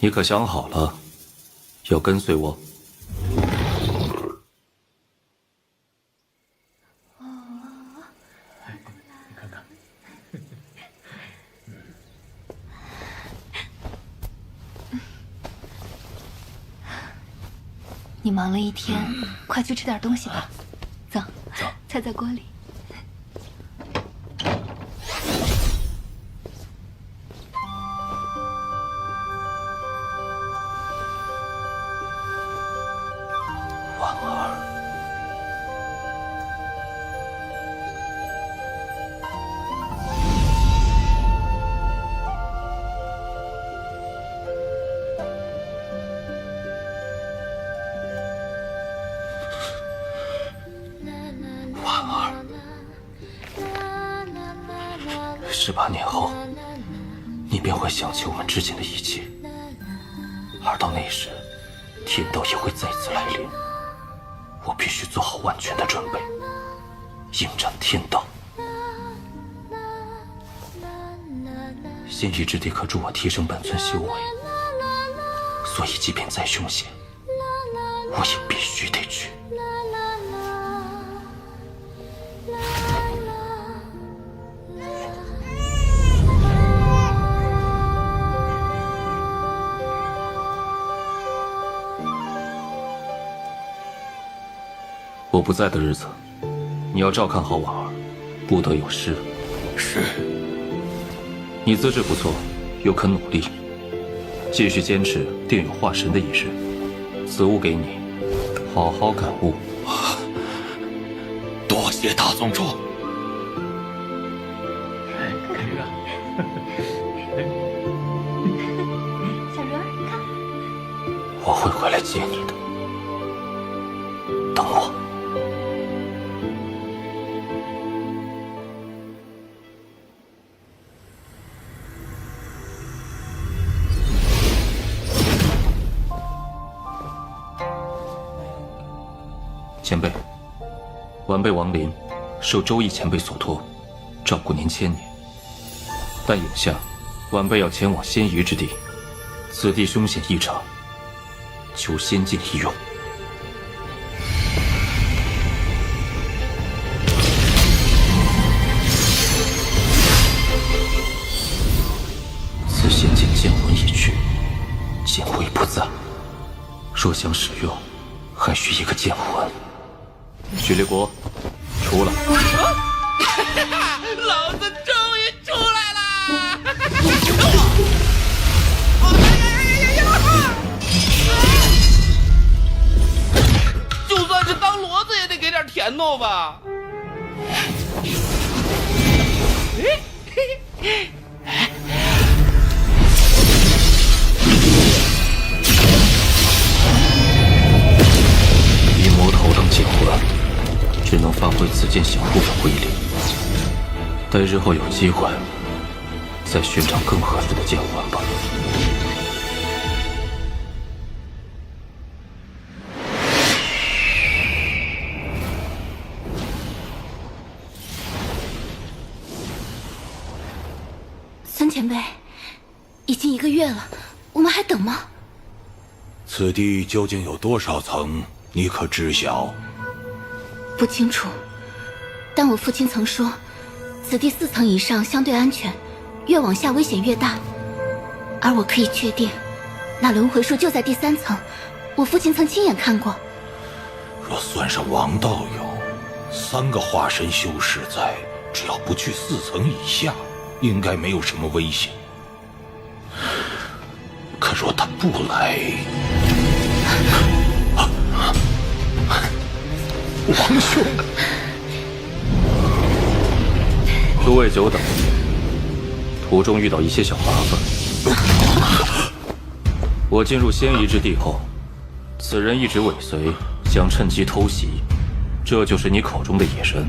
Speaker 8: 你可想好了，要跟随我？
Speaker 1: 你看看，
Speaker 10: 你忙了一天，快去吃点东西吧。走，菜在锅里。
Speaker 8: 18年后，你便会想起我们之间的一切，而到那时，天道也会再次来临。我必须做好万全的准备，迎战天道。仙域之地可助我提升本尊修为，所以即便再凶险，我也必须得去。我不在的日子，你要照看好婉儿，不得有失。
Speaker 14: 是。
Speaker 8: 你资质不错，又肯努力，继续坚持定有化神的一日。此物给你，好好感悟。
Speaker 14: 多谢大宗主。
Speaker 10: 小柔儿，看，
Speaker 8: 我会回来接你的，等我。前辈，晚辈王林，受周易前辈所托，照顾您1000年。但眼下，晚辈要前往仙夷之地，此地凶险异常，求仙境一用。此仙境剑魂已去，剑徽不在，若想使用，还需一个剑魂。许烈国，出来！
Speaker 13: 老子终于出来啦！就算是当骡子也得给点甜头吧。
Speaker 8: 以魔头当剑魂，只能发挥此剑小部分威力。待日后有机会，再寻找更合适的剑魂吧。
Speaker 10: 孙前辈，已经1个月了，我们还等吗？
Speaker 14: 此地究竟有多少层，你可知晓？
Speaker 10: 不清楚，但我父亲曾说，此地4层以上相对安全，越往下危险越大。而我可以确定，那轮回树就在第3层，我父亲曾亲眼看过。
Speaker 14: 若算上王道友，3个化身修士在，只要不去4层以下，应该没有什么危险。可若他不来，
Speaker 5: 王兄，
Speaker 8: 诸位久等，途中遇到一些小麻烦。我进入仙夷之地后，此人一直尾随，想趁机偷袭。这就是你口中的野人？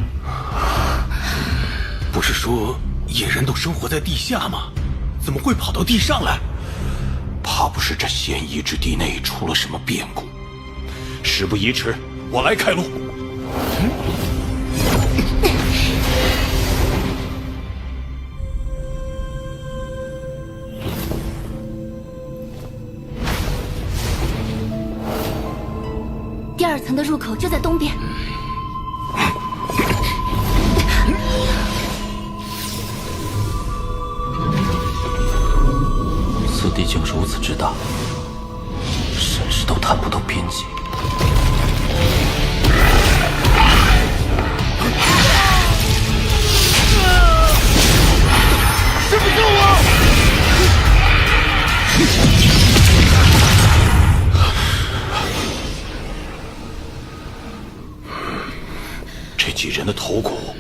Speaker 14: 不是说野人都生活在地下吗？怎么会跑到地上来？怕不是这仙夷之地内出了什么变故。事不宜迟，我来开路。
Speaker 10: 第2层的入口就在东边。
Speaker 8: 此地竟如此之大，甚是都探不到边际。
Speaker 13: 师傅救我！
Speaker 14: 这几人的头骨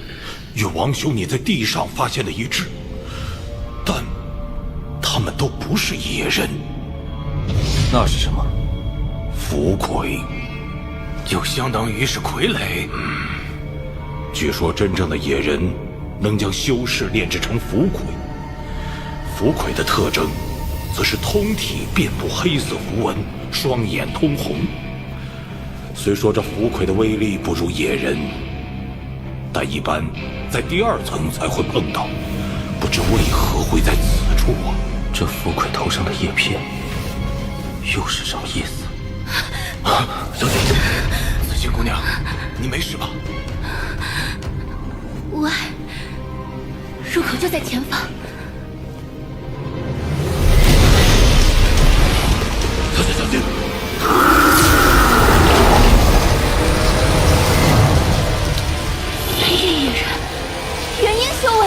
Speaker 14: 与王兄你在地上发现的一致，但他们都不是野人。
Speaker 8: 那是什么？
Speaker 14: 符魁，
Speaker 6: 就相当于是傀儡。
Speaker 14: 据说真正的野人能将修士炼制成符魁，符魁的特征则是通体遍布黑色符文，双眼通红。虽说这符魁的威力不如野人，但一般在第2层才会碰到，不知为何会在此处啊？
Speaker 8: 这符魁头上的叶片又是什么意思？
Speaker 6: 小姐，紫金姑娘，你没事吧？
Speaker 10: 无碍，入口就在前方。
Speaker 14: 小心，小心！
Speaker 10: 雷电野人，元婴修为。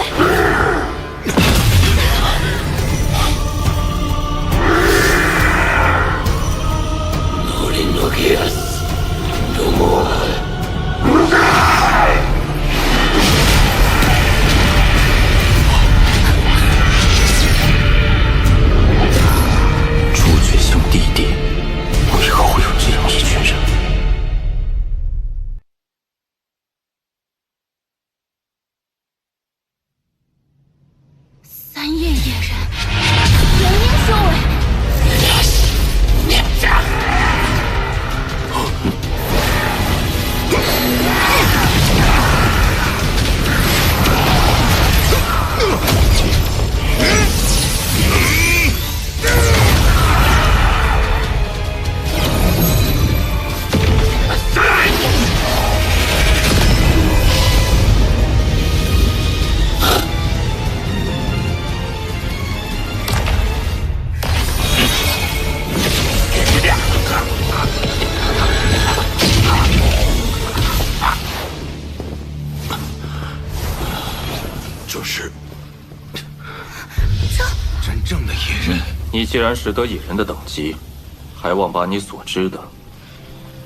Speaker 14: 这是
Speaker 6: 真正的野人。
Speaker 8: 你既然识得野人的等级，还望把你所知的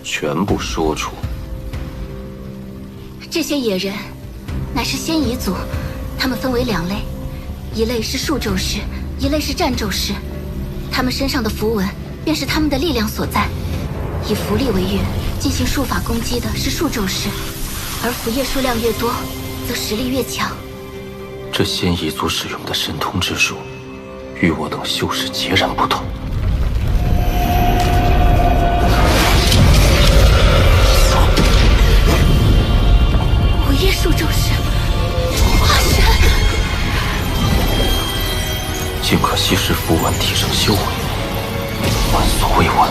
Speaker 8: 全部说出。
Speaker 10: 这些野人乃是仙夷族，他们分为2类，一类是术咒师，一类是战咒师。他们身上的符文便是他们的力量所在。以符力为月，进行术法攻击的是术咒师，而符页数量越多，则实力越强。
Speaker 8: 这仙夷族使用的神通之术，与我等修士截然不同。
Speaker 10: 午夜术咒师，化神！
Speaker 8: 尽可吸食符文提升修为，闻所未闻，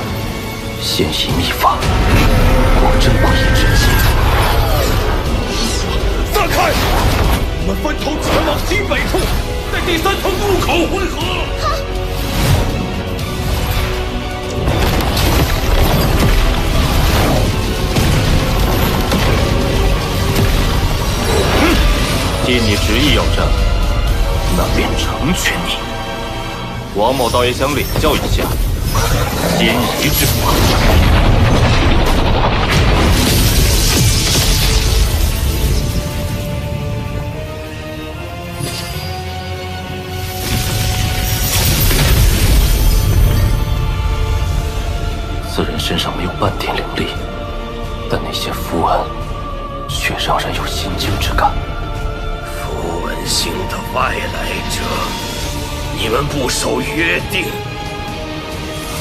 Speaker 8: 仙夷秘法，果真不易之极。
Speaker 2: 散开！我们分头前往西北处，在第3层入口会合。
Speaker 8: 既你执意要战，那便成全你。王某倒也想领教一下仙夷之法。此人身上没有半点灵力，但那些符文却让人有心惊之感。
Speaker 4: 符文性的外来者，你们不守约定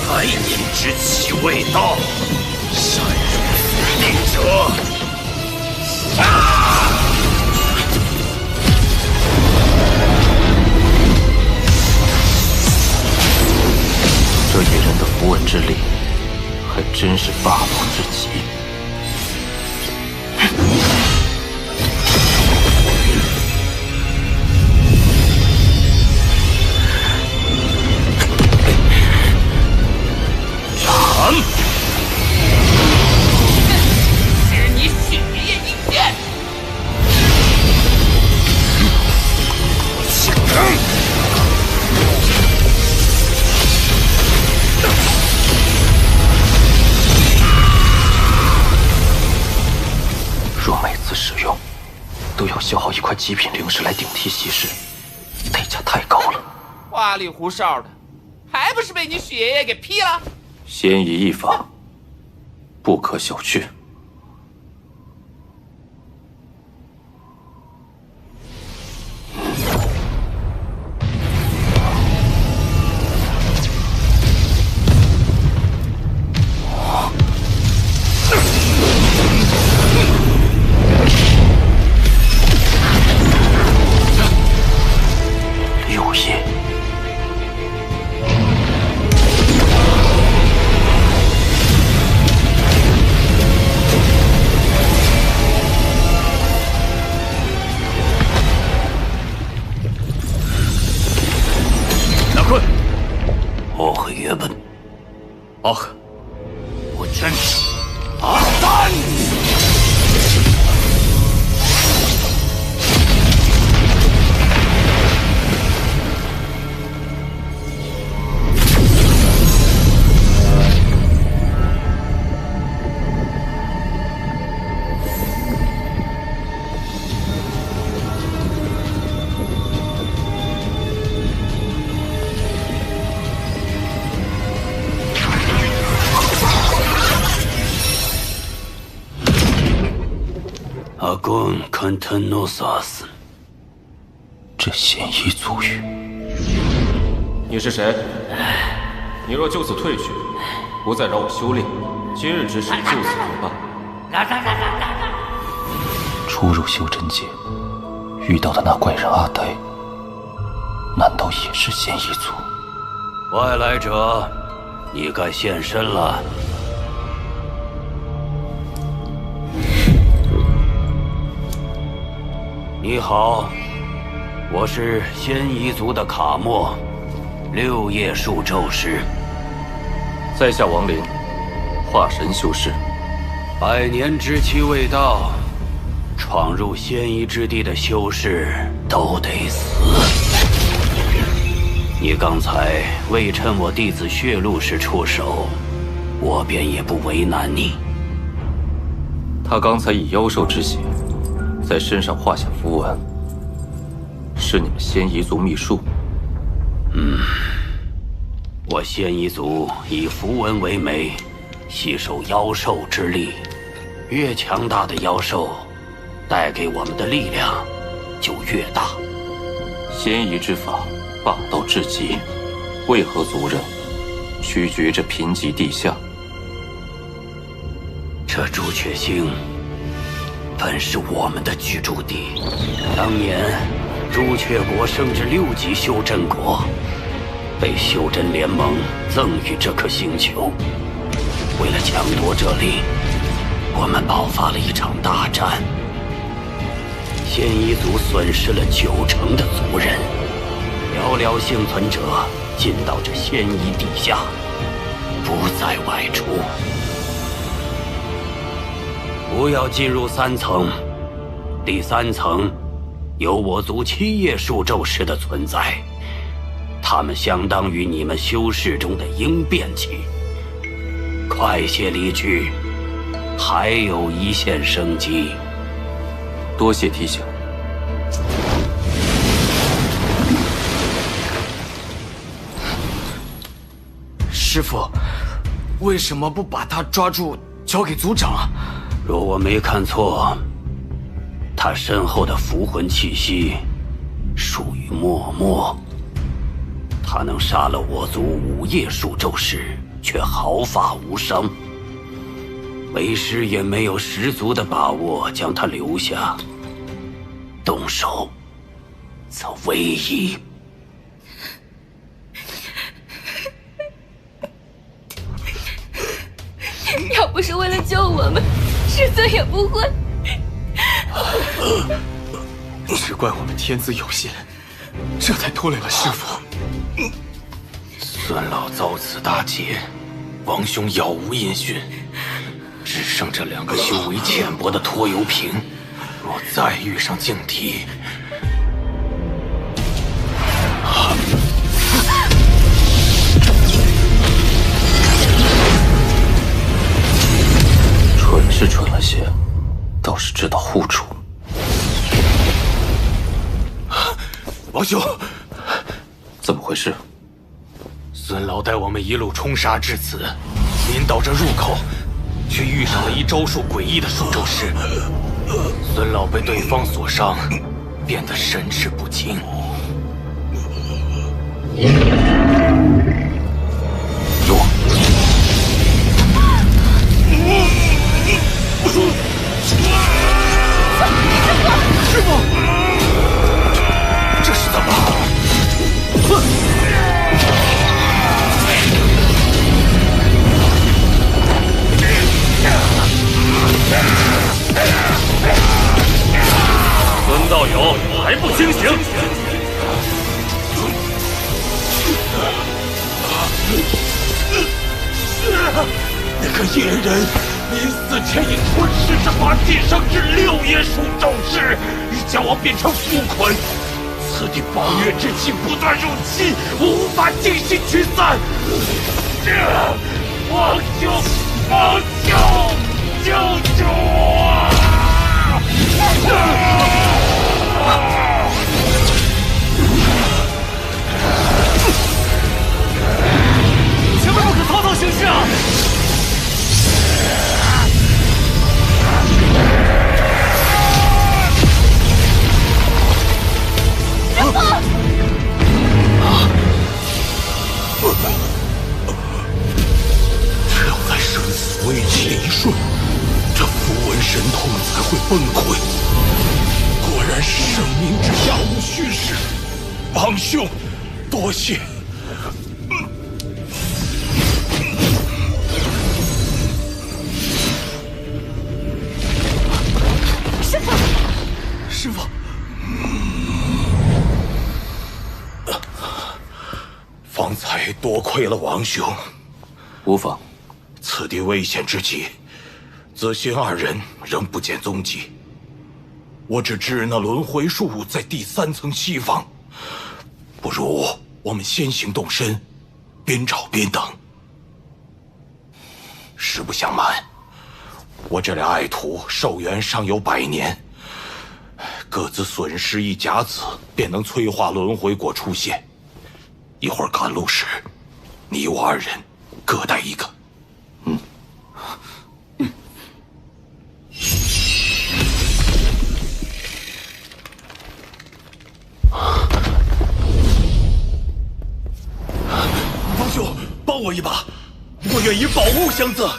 Speaker 4: ，100年之期未到，擅入府邸者，杀！
Speaker 8: 这野人的符文之力，还真是霸道至极。
Speaker 4: 斩！
Speaker 13: 吃你血液一剑！
Speaker 8: 若每次使用都要消耗1块极品灵石来顶替稀释，代价太高了。
Speaker 13: 花里胡哨的，还不是被你许爷爷给劈了？
Speaker 8: 仙夷一法，不可小觑。6夜。
Speaker 4: 纳坤，
Speaker 11: 我和约本，
Speaker 4: 阿赫，我真是阿三。
Speaker 11: 阿贡坎特诺萨斯，
Speaker 8: 这仙夷族语。
Speaker 20: 你是谁？你若就此退去，不再扰我修炼，今日之事就此作罢。
Speaker 8: 初入修真界，遇到的那怪人阿呆，难道也是仙夷族？
Speaker 11: 外来者，你该现身了。你好，我是仙夷族的卡莫，6夜术咒师。
Speaker 8: 在下王林，化神修士。
Speaker 11: 100年之期未到，闯入仙夷之地的修士都得死。你刚才未趁我弟子血路时出手，我便也不为难你。
Speaker 8: 他刚才以妖兽之血在身上画下符文，是你们仙夷族秘术？
Speaker 11: 我仙夷族以符文为媒，吸收妖兽之力，越强大的妖兽带给我们的力量就越大。
Speaker 8: 仙夷之法霸道至极，为何族人屈绝这贫瘠地下？
Speaker 11: 这朱雀星本是我们的居住地，当年朱雀国升至6级修真国，被修真联盟赠予这颗星球。为了抢夺这里，我们爆发了一场大战，仙夷族损失了90%的族人，寥寥幸存者进到这仙夷地下，不再外出。不要进入3层，第3层有我族7叶树咒师的存在，他们相当于你们修士中的应变器。快些离去，还有一线生机。
Speaker 8: 多谢提醒。
Speaker 9: 师父，为什么不把他抓住交给族长啊？
Speaker 11: 若我没看错，他身后的符魂气息属于默默。他能杀了我族5叶树咒师，却毫发无伤。为师也没有十足的把握将他留下，动手则唯一。
Speaker 17: 要不是为了救我们，师尊也不会。
Speaker 9: 只怪我们天资有限，这才拖累了师父。
Speaker 5: 孙老遭此大劫，王兄杳无音讯，只剩这2个修为浅薄的拖油瓶。若再遇上劲敌，
Speaker 8: 蠢是蠢了些，倒是知道护主。
Speaker 5: 王兄，
Speaker 8: 怎么回事？
Speaker 5: 孙老带我们一路冲杀至此，临到这入口，却遇上了一招数诡异的树咒师。孙老被对方所伤，变得神志不清。
Speaker 8: 躲！
Speaker 5: 师父，这是怎么？
Speaker 2: 孙道友还不清醒！
Speaker 5: 那个野人临死前已吞噬这把晋升至6叶树咒师，将我变成符捆。此地暴虐之气不断入侵，我无法尽心驱散。王兄，王兄，救主啊！
Speaker 9: 前辈不可草草行事啊！
Speaker 17: 师父！
Speaker 5: 只有在生死危机的一瞬，这符文神通才会崩溃。果然是生命之下无虚实。王兄，多谢。
Speaker 17: 师父，
Speaker 9: 师父，
Speaker 5: 方才多亏了王兄。
Speaker 8: 无妨。
Speaker 5: 此地危险之极，子欣2人仍不见踪迹。我只知那轮回树在第3层西方，不如我们先行动身，边找边等。实不相瞒，我这俩爱徒寿元尚有100年，各自损失1甲子，便能催化轮回果出现。一会儿赶路时，你我2人各带1个。王兄，帮我一把，我愿以宝物相赠。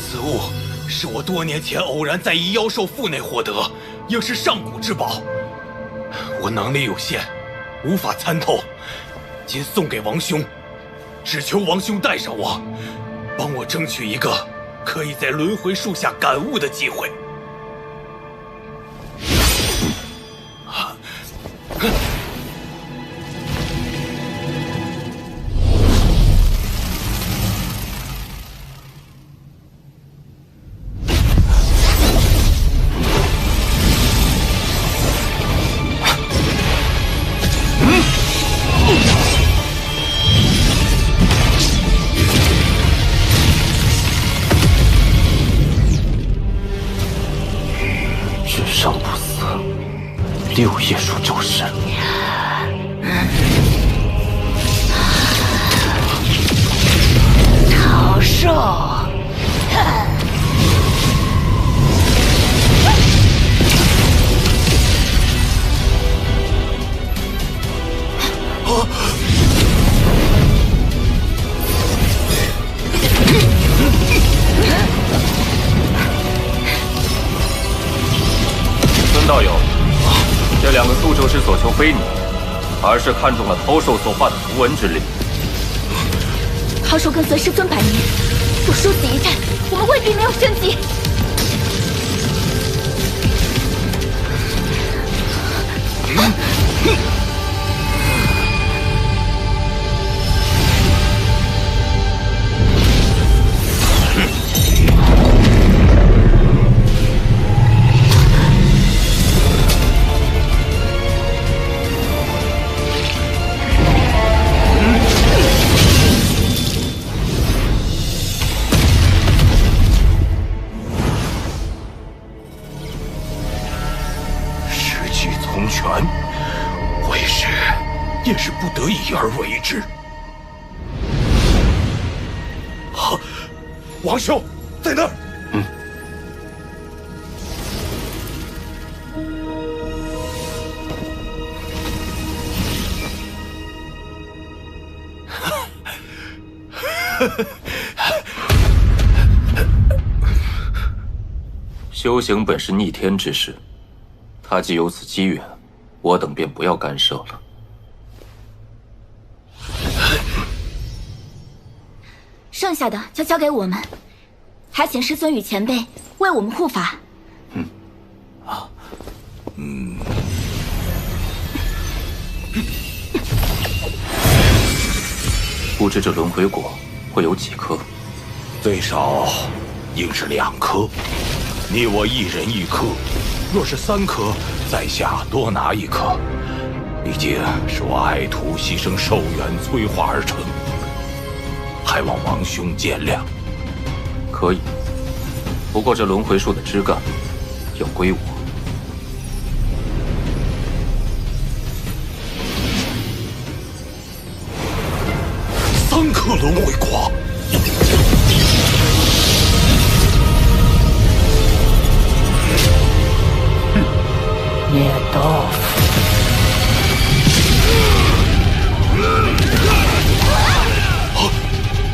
Speaker 5: 此物是我多年前偶然在一妖兽腹内获得，应是上古之宝。我能力有限，无法参透，今送给王兄，只求王兄带上我，帮我争取一个可以在轮回树下感悟的机会。
Speaker 8: 6叶树就是
Speaker 7: 桃树。
Speaker 6: 孙道友，这2个宿咒师所求非你，而是看中了桃兽所画的符文之力。
Speaker 10: 桃兽跟随师尊100年，若殊死一战，我们未必没有生机。
Speaker 5: 为师也是不得已而为之。王兄在那儿。
Speaker 8: 修行本是逆天之事，他既有此机缘，我等便不要干涉了。
Speaker 10: 剩下的就交给我们，还请师尊与前辈为我们护法。
Speaker 8: 不知这轮回果会有几颗？
Speaker 5: 最少应是2颗，你我1人1颗。若是3颗，在下多拿1颗。毕竟是我爱徒牺牲寿元催化而成，还望王兄见谅。
Speaker 8: 可以，不过这轮回树的枝干要归我。
Speaker 5: 3颗轮回果。
Speaker 16: 孽豆腐！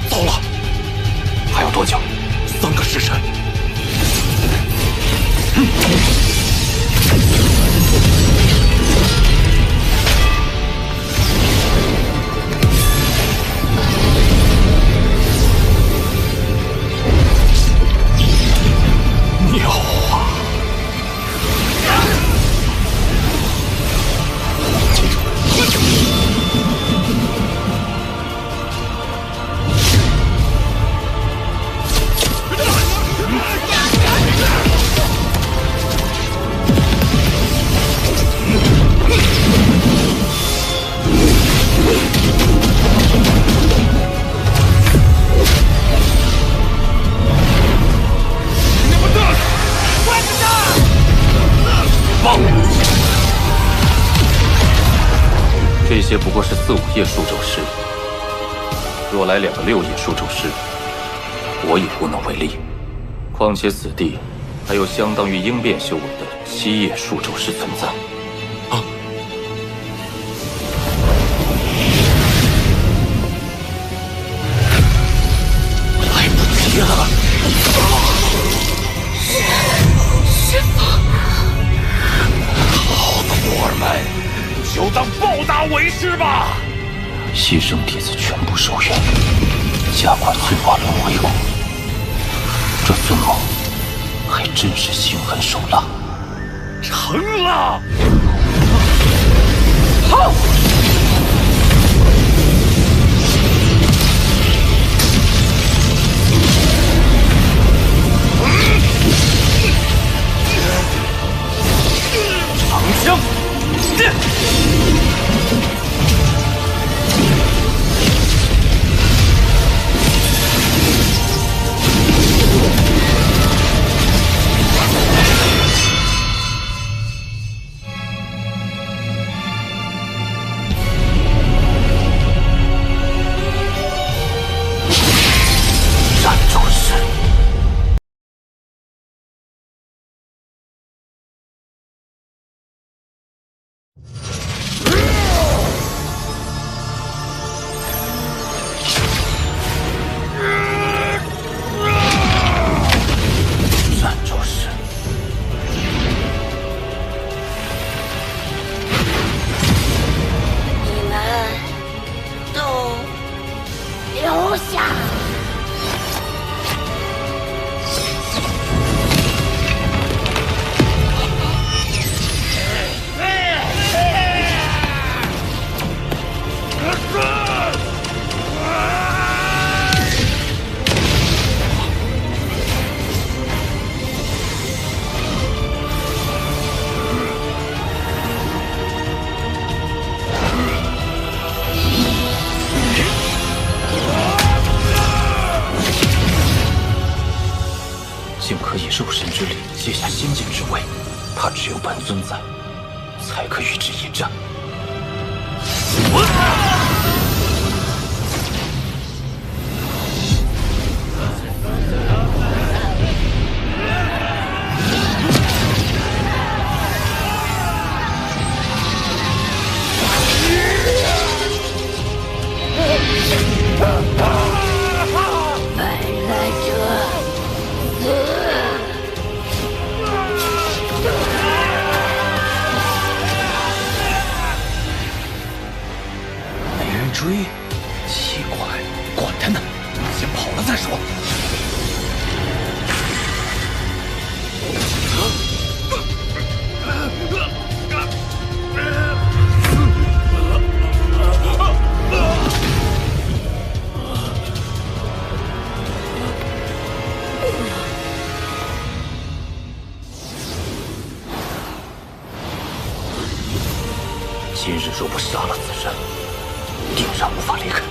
Speaker 5: 糟了，还有多久？3个时辰。妙啊！
Speaker 8: 这些不过是4、5叶数咒师，若来2个6叶数咒师，我也无能为力。况且此地还有相当于鹰变修为的7叶数咒师存在。啊！
Speaker 11: 来不及了！
Speaker 7: 师父，
Speaker 11: 好徒儿们，就当报答为师吧！
Speaker 8: 牺牲弟子全部收元，加快催化轮回果。这孙某还真是心狠手辣。
Speaker 11: 成了！好！长枪！
Speaker 8: 战咒师。战咒师。
Speaker 7: 你们都留下。
Speaker 8: 竟可以肉身之力接下仙境之位，他只有本尊在，才可与之一战。
Speaker 11: 追，奇怪，管他呢，先跑了再说。
Speaker 8: 今日若不杀了此人，定然无法离开。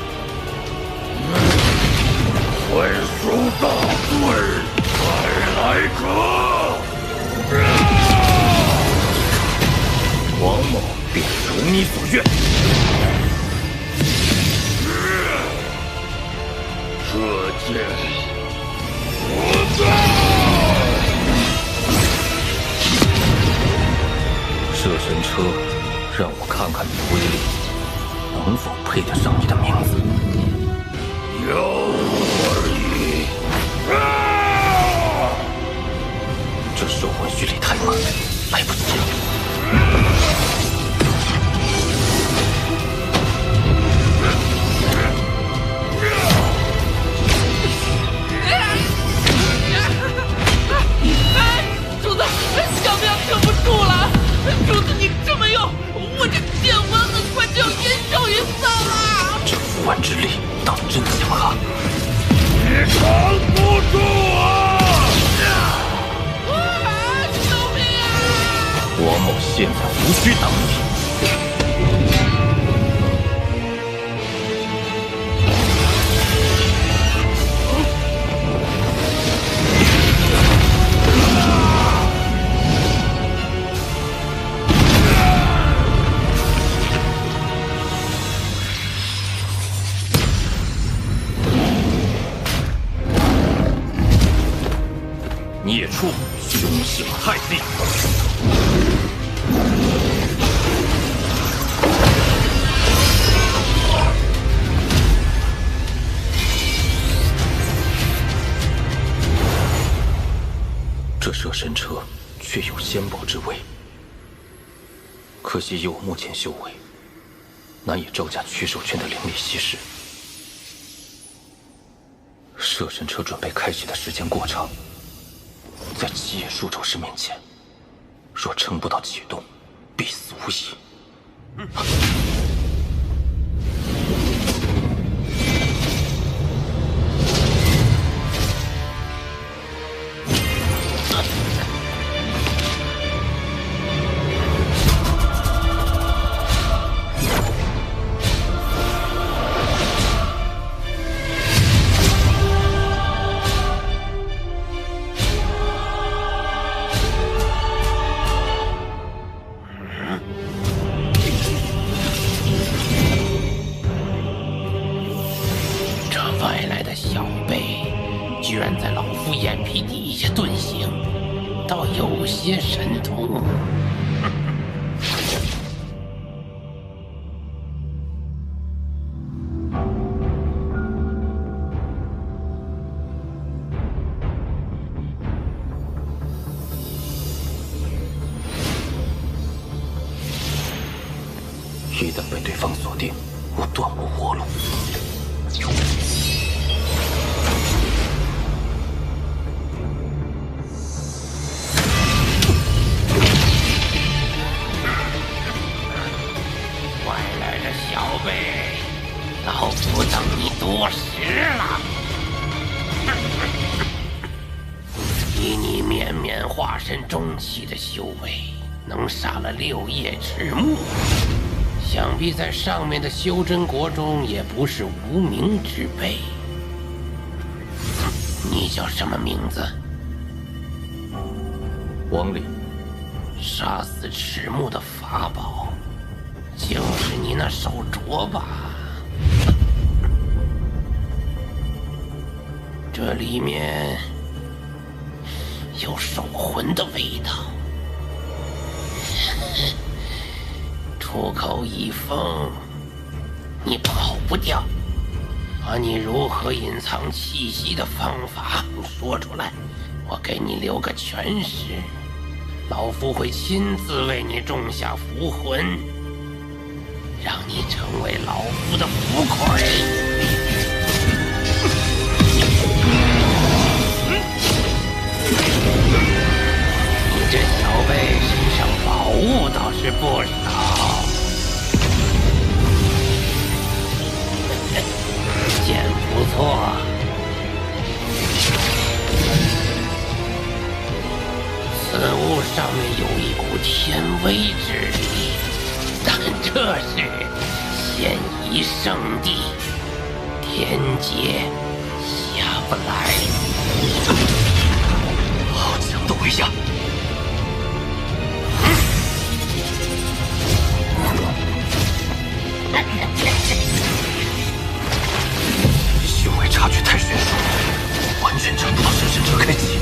Speaker 11: 会赎大罪，再来者！
Speaker 8: 王某便如你所愿。
Speaker 11: 这剑我在。
Speaker 8: 摄神车，让我看看你的威力，能否配得上你的名字？
Speaker 11: 有而已。
Speaker 8: 这兽魂蓄力太慢，来不及了。
Speaker 13: 主子，小命撑不住了！主子，你这么用，我这剑魂很快就要烟消云散了。
Speaker 8: 这符文之力当真强悍，
Speaker 11: 你扛不住啊！
Speaker 13: 救命啊！
Speaker 8: 王某现在无需等你。
Speaker 5: 太厉害了！
Speaker 8: 这舍神车确有仙宝之威，可惜以我目前修为，难以招架取手拳的凌厉袭势。摄神车准备开启的时间过长，在七叶树咒师面前，若撑不到启动，必死无疑。
Speaker 12: 居然在老夫眼皮底下遁形，倒有些神通。
Speaker 8: 一旦被对方锁定，我断无活路。
Speaker 12: 外来的小辈，老夫等你多时了。以你绵绵化身中期的修为，能杀了6叶赤木。想必在上面的修真国中也不是无名之辈。你叫什么名字？
Speaker 8: 王礼。
Speaker 12: 杀死赤木的法宝，就是你那手镯吧？这里面有守魂的味道。出口一封，你跑不掉。把你如何隐藏气息的方法说出来，我给你留个全尸。老夫会亲自为你种下符魂，让你成为老夫的符魁。你这小辈身上宝物倒是不少。剑不错，此物上面有一股天威之力，但这是仙夷圣地，天劫下不来。
Speaker 8: 好强的威压！修为差距太悬殊，完全撑不到神车开启。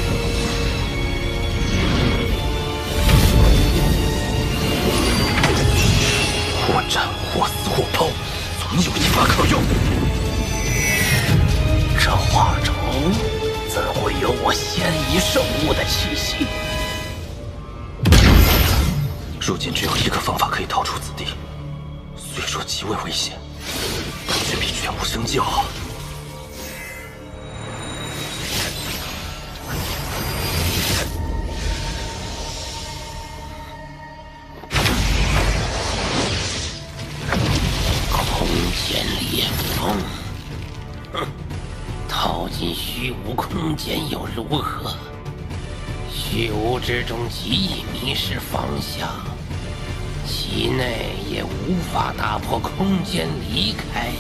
Speaker 8: 或战或死或抛，总有一法可用。
Speaker 12: 这画轴怎会有我仙夷圣物的气息？
Speaker 8: 如今只有一个方法可以逃出此地，虽说极为危险，但却比全无生机要好。
Speaker 12: 空间裂缝，套进虚无空间又如何？虚无之中极易迷失方向，其内也无法打破空间离开，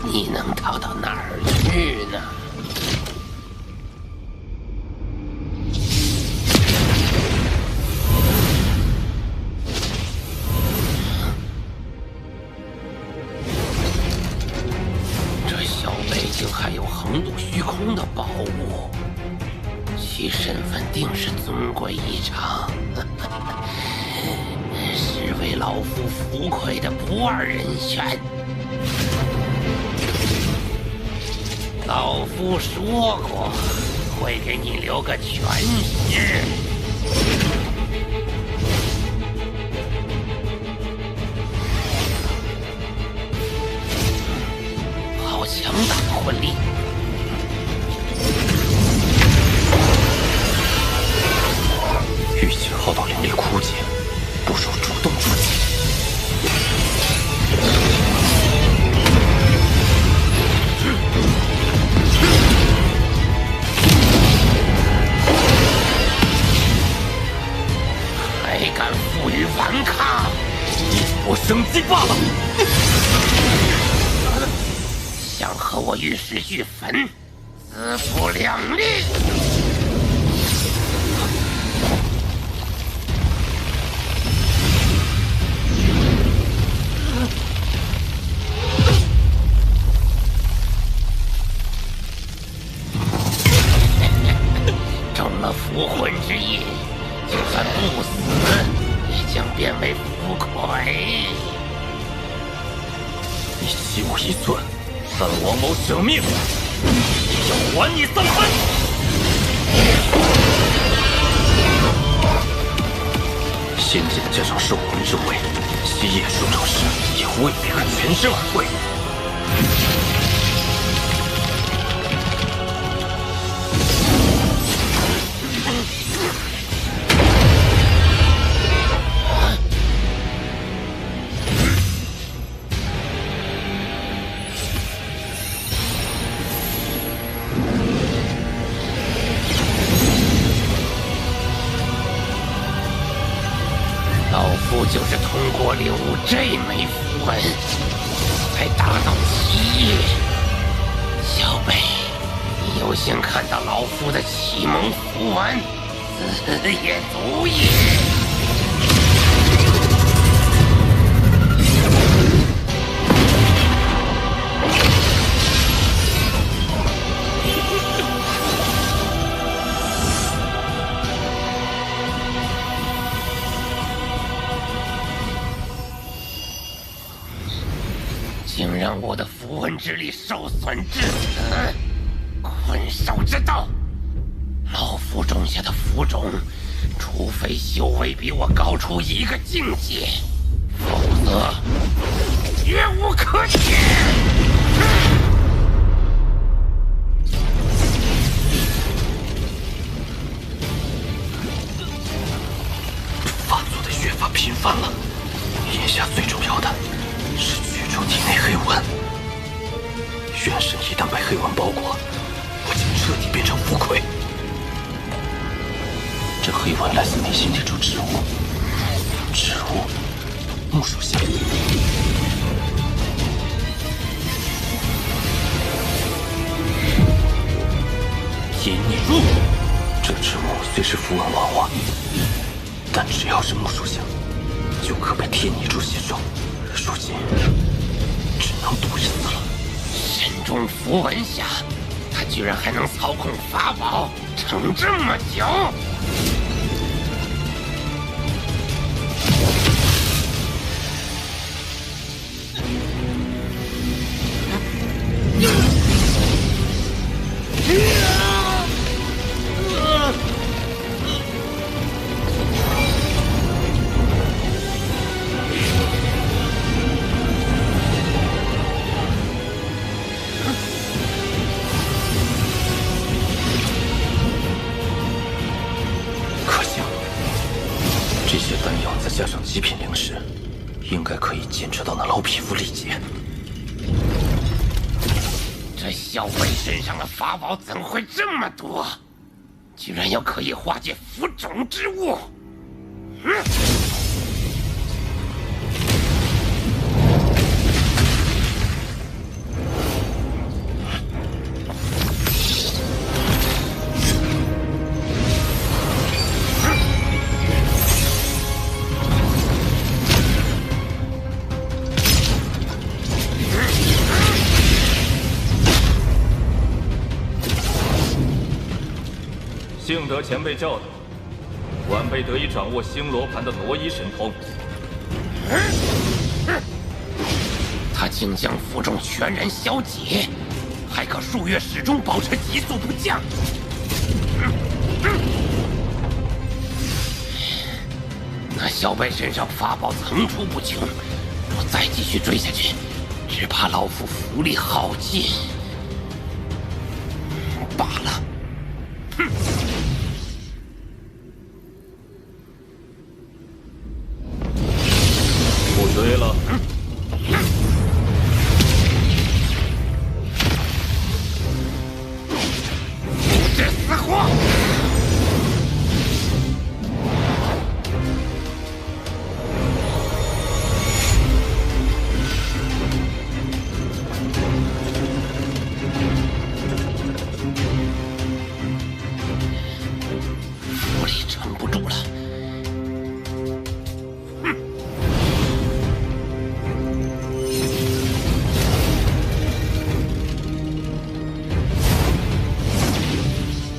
Speaker 12: 你能逃到哪儿去呢？这小辈竟还有横渡虚空的宝物，其身份定是尊贵异
Speaker 16: 老夫福魁的不二人选。老夫说过，会给你留个全尸。好强大的魂力！
Speaker 8: 玉璟浩道灵力枯竭，不如主动出击。
Speaker 16: 还敢负隅顽抗？
Speaker 8: 我升级罢了！
Speaker 16: 想和我玉石俱焚，自不量力！中了符魂之印，就算不死，也将变为符魁。
Speaker 8: 你欺我一寸，犯了王某舍命，要还你3分！先前加上兽魂之位，西叶树咒时也未必可全身而归。
Speaker 16: 就是通过领悟这枚符文，才达到奇业。小北，你有幸看到老夫的启蒙符文，此也足矣。竟让我的符文之力受损致死，困兽之斗！老夫种下的符种，除非修为比我高出一个境界，否则绝无可解。
Speaker 8: 发作的越发频繁了，眼下最重要的是去除体内黑纹。元神一旦被黑纹包裹，我将彻底变成符魁。这黑纹来自内心那种植物，木属性。天逆入，这植物虽是符文幻化，但只要是木属性，就可被天逆柱吸收。如今只能赌一次了。
Speaker 16: 身中符文下，他居然还能操控法宝撑这么久。
Speaker 8: 加上极品灵石，应该可以检测到那老匹夫力竭。
Speaker 16: 这小北身上的法宝怎会这么多？居然有可以化解符种之物！
Speaker 5: 幸得前辈教导，晚辈得以掌握星罗盘的挪移神通，
Speaker 12: 他竟将负重全然消解，还可数月始终保持急速不降。那小辈身上法宝层出不穷，若再继续追下去，只怕老夫符力耗尽罢了。哼！
Speaker 14: 不追了。
Speaker 12: 不知死活！符力撑不住了。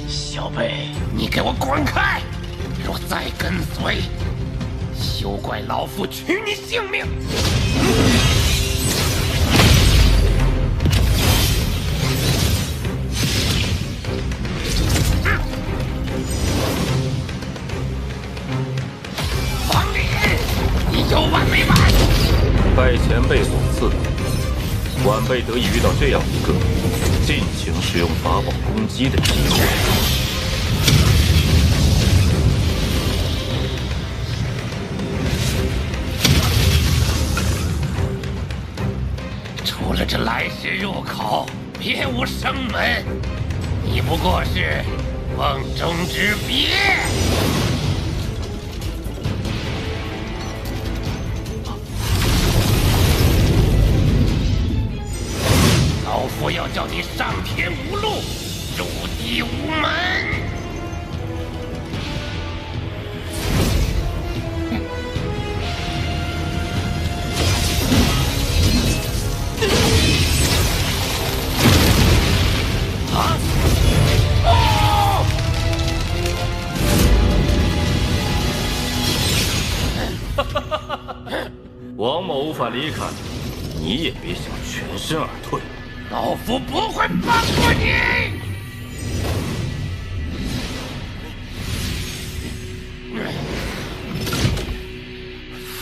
Speaker 12: 小辈，你给我滚开！若再跟随，休怪老夫取你性命！王离，你有完没完？
Speaker 14: 拜前辈所赐，晚辈得以遇到这样一个尽情使用法宝攻击的机会。
Speaker 12: 除了这来时入口，别无生门。你不过是瓮中之鳖。老夫要叫你上天无路，入地无门。啊！哦！
Speaker 14: 王某无法离开，你也别想全身而退。
Speaker 12: 老夫不会放过你！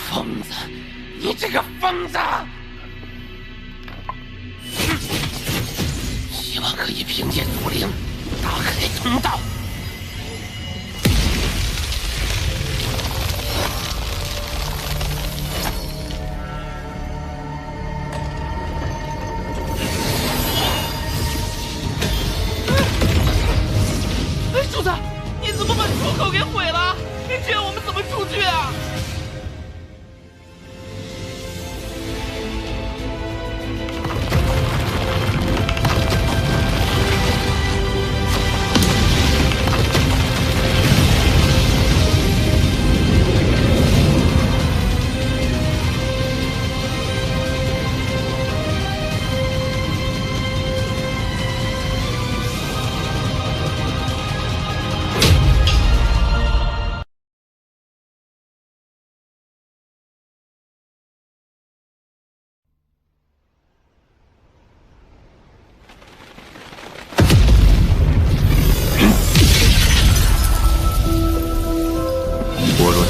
Speaker 12: 疯子，你这个疯子！希望可以凭借祖灵打开通道。
Speaker 13: 主子，你怎么把出口给毁了？这样我们怎么出去啊？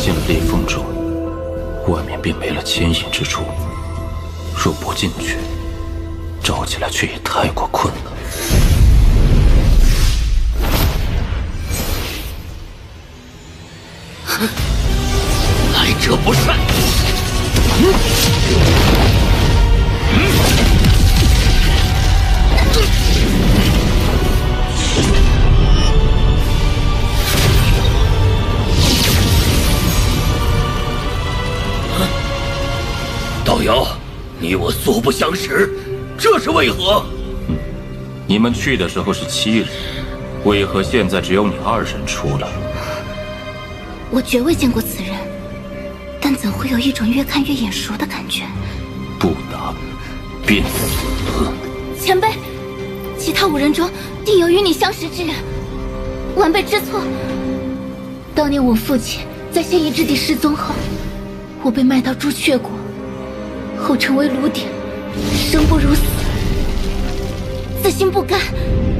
Speaker 8: 进了裂缝中，外面便没了牵引之处。若不进去，找起来却也太过困难。
Speaker 12: 来者不善！道友，你我素不相识，这是为何？
Speaker 8: 你们去的时候是7人，为何现在只有你2人出来？
Speaker 10: 我绝未见过此人，但怎会有一种越看越眼熟的感觉？
Speaker 8: 不打，便死。
Speaker 10: 前辈，其他5人中定有与你相识之人，晚辈知错。当年我父亲在现役之地失踪后，我被卖到朱雀国，后成为炉鼎，生不如死。自心不甘，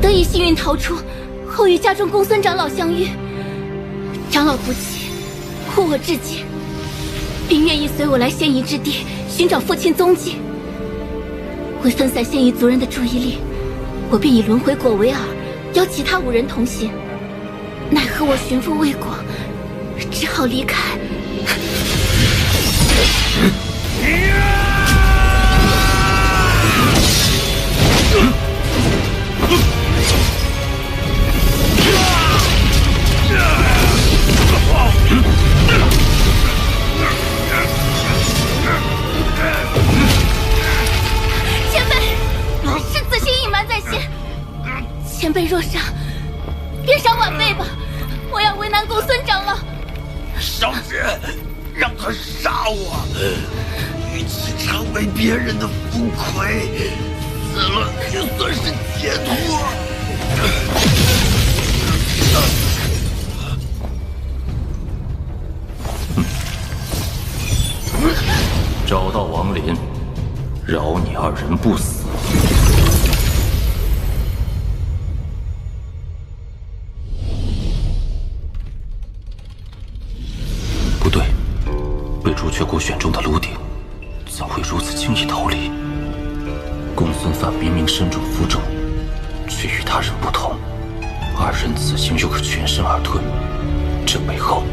Speaker 10: 得以幸运逃出，后与家中公孙长老相遇。长老不弃，护我至今，并愿意随我来仙夷之地寻找父亲踪迹。为分散仙夷族人的注意力，我便以轮回果为饵，邀其他5人同行。奈何我寻父未果，只好离开。前辈，是子欣隐瞒在先，前辈若杀，便杀晚辈吧。我要为难公孙长老。
Speaker 18: 少智，让他杀我，与其成为别人的浮魁，死了也算是解脱。
Speaker 8: 找到王林，饶你2人不死。不对，被朱雀国选中的炉鼎，怎会如此轻易逃离？公孙范明明身中符咒，却与他人不同，2人此行又可全身而退，这背后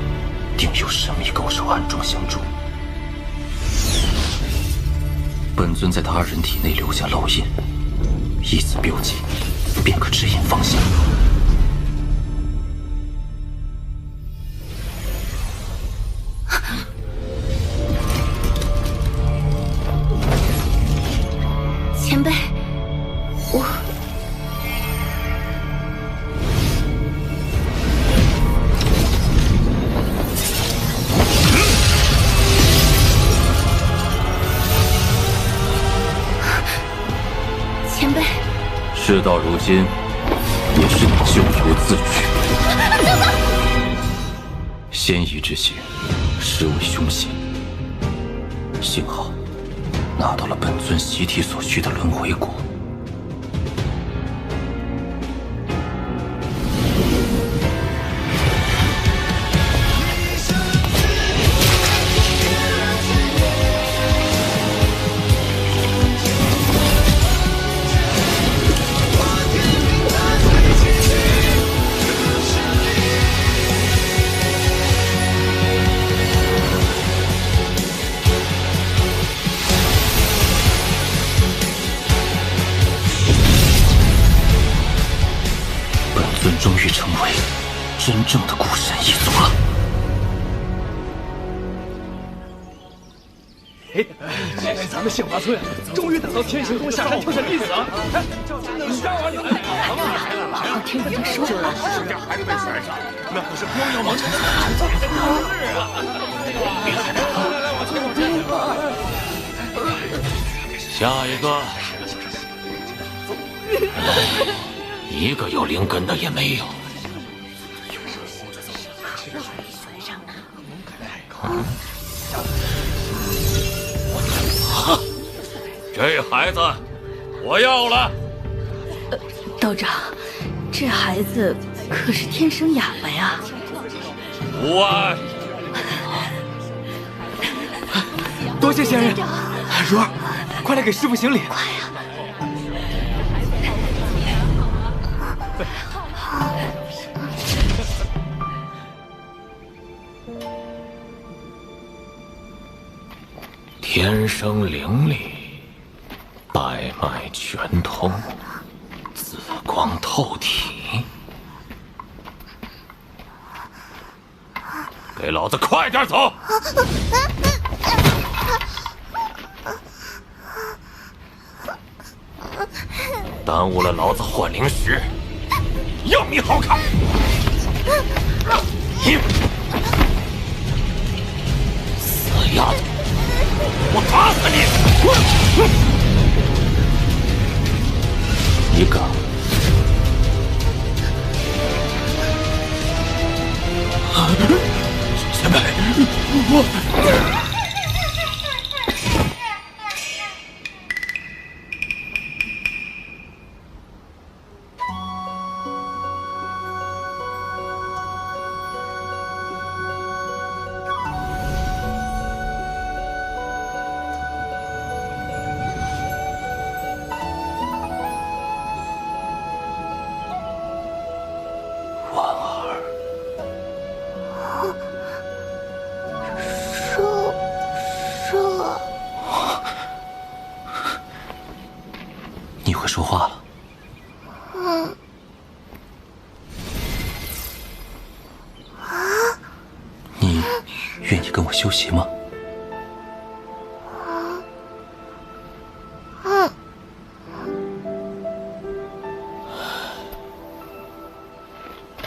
Speaker 8: 定有神秘高手暗中相助。本尊在他人体内留下烙印，以此标记，便可指引方向。
Speaker 10: 前辈，我前辈，
Speaker 8: 事到如今，也是你咎由自取。仙夷之行，实为凶险。幸好拿到了本尊习体所需的轮回果。终于成为真正的孤身一族了。
Speaker 1: 咱们杏花村终于等到天行宗下山挑选弟子了。你家往里来，
Speaker 10: 好听的说话。
Speaker 18: 谁家孩子被选上，那可是光耀王朝的
Speaker 11: 下一个。一个有灵根的也没有。这孩子，我要了。
Speaker 10: 道长，这孩子可是天生哑巴呀。
Speaker 11: 无碍。
Speaker 9: 多谢仙人。如儿，快来给师父行礼。
Speaker 10: 快呀！
Speaker 11: 天生灵力，百脉全通，紫光透体。给老子快点走！耽误了老子换灵石，要你好看！死丫头！我打死你！一个。前辈，
Speaker 8: 会说话了。你愿意跟我修习吗？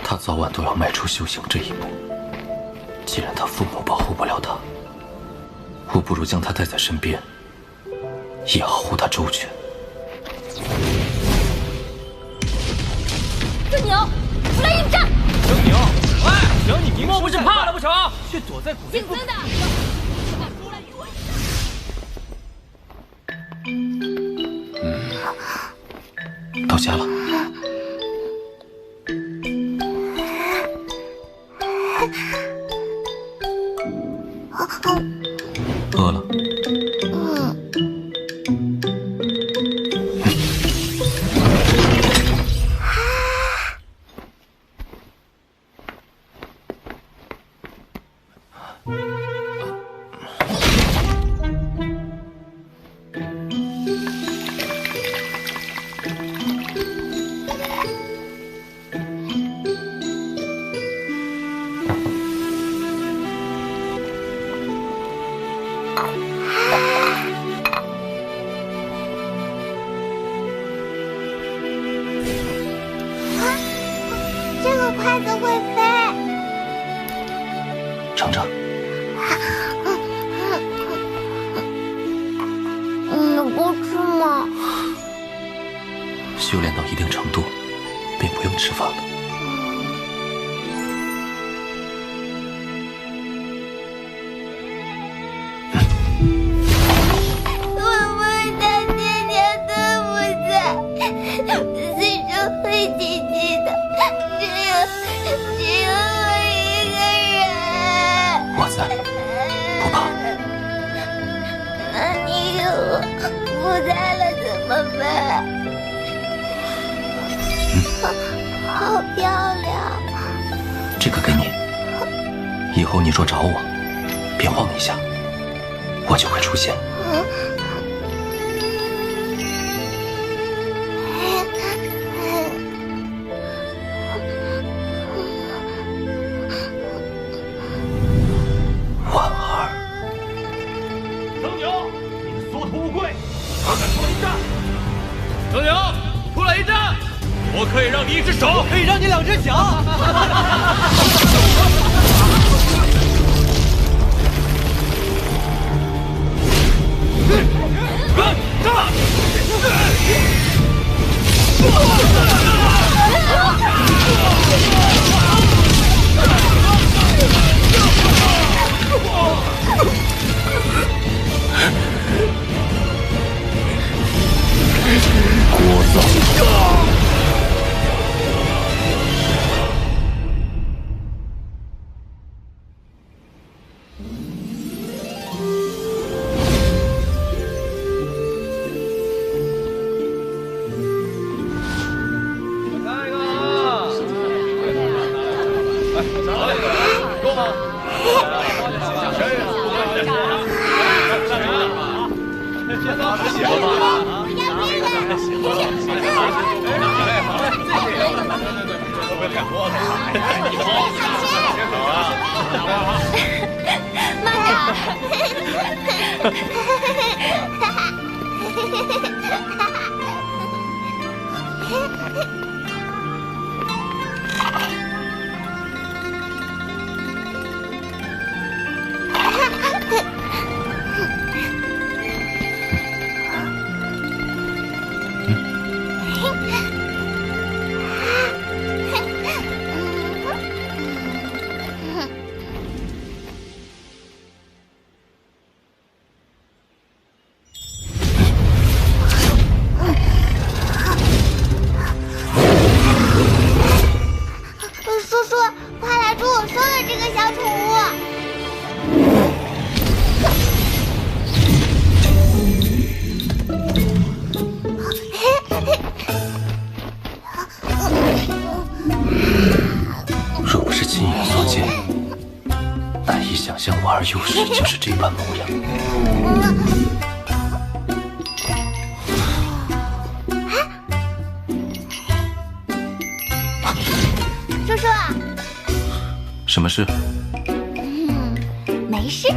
Speaker 8: 他早晚都要迈出修行这一步。既然他父母保护不了他，我不如将他带在身边，也好护他周全。
Speaker 7: 自牛，出来应战！
Speaker 20: 生牛，喂，等你明
Speaker 9: 莫不是怕了不成？
Speaker 20: 却躲在古
Speaker 7: 姓曾的，出来与我。
Speaker 8: 到家了。饿了。
Speaker 21: 这个筷子会飞。
Speaker 8: 尝尝。
Speaker 21: 你不吃吗？
Speaker 8: 修炼到一定程度，便不用吃饭了。
Speaker 21: 我不想天天都不在，四周黑漆漆的，只有我一个人。
Speaker 8: 我在，不怕。
Speaker 21: 那你我不在了怎么办？好漂亮。
Speaker 8: 这个给你，以后你若找我，别晃一下，我就会出现。婉儿，
Speaker 5: 曾牛，你的所图无归，我敢出来一战。
Speaker 2: 曾牛，出来一战！我可以让你一只手，
Speaker 20: 可以让你两只脚。
Speaker 8: 聒噪！
Speaker 21: 叔叔，快来捉我说的这个小宠物！
Speaker 8: 若不是亲眼所见，难以想象婉儿幼时竟是这般模样。什么事？
Speaker 21: 没事。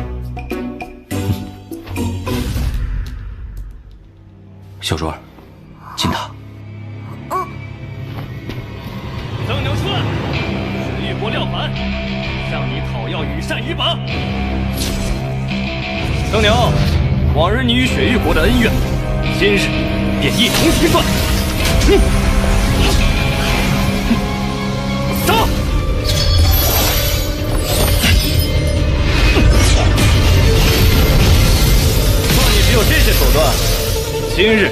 Speaker 8: 小珠儿，进塔。
Speaker 1: 曾牛出，是玉国廖凡，向你讨要羽扇羽榜。曾牛，往日你与雪域国的恩怨，今日便一同清算。走！若你只有这些手段，今日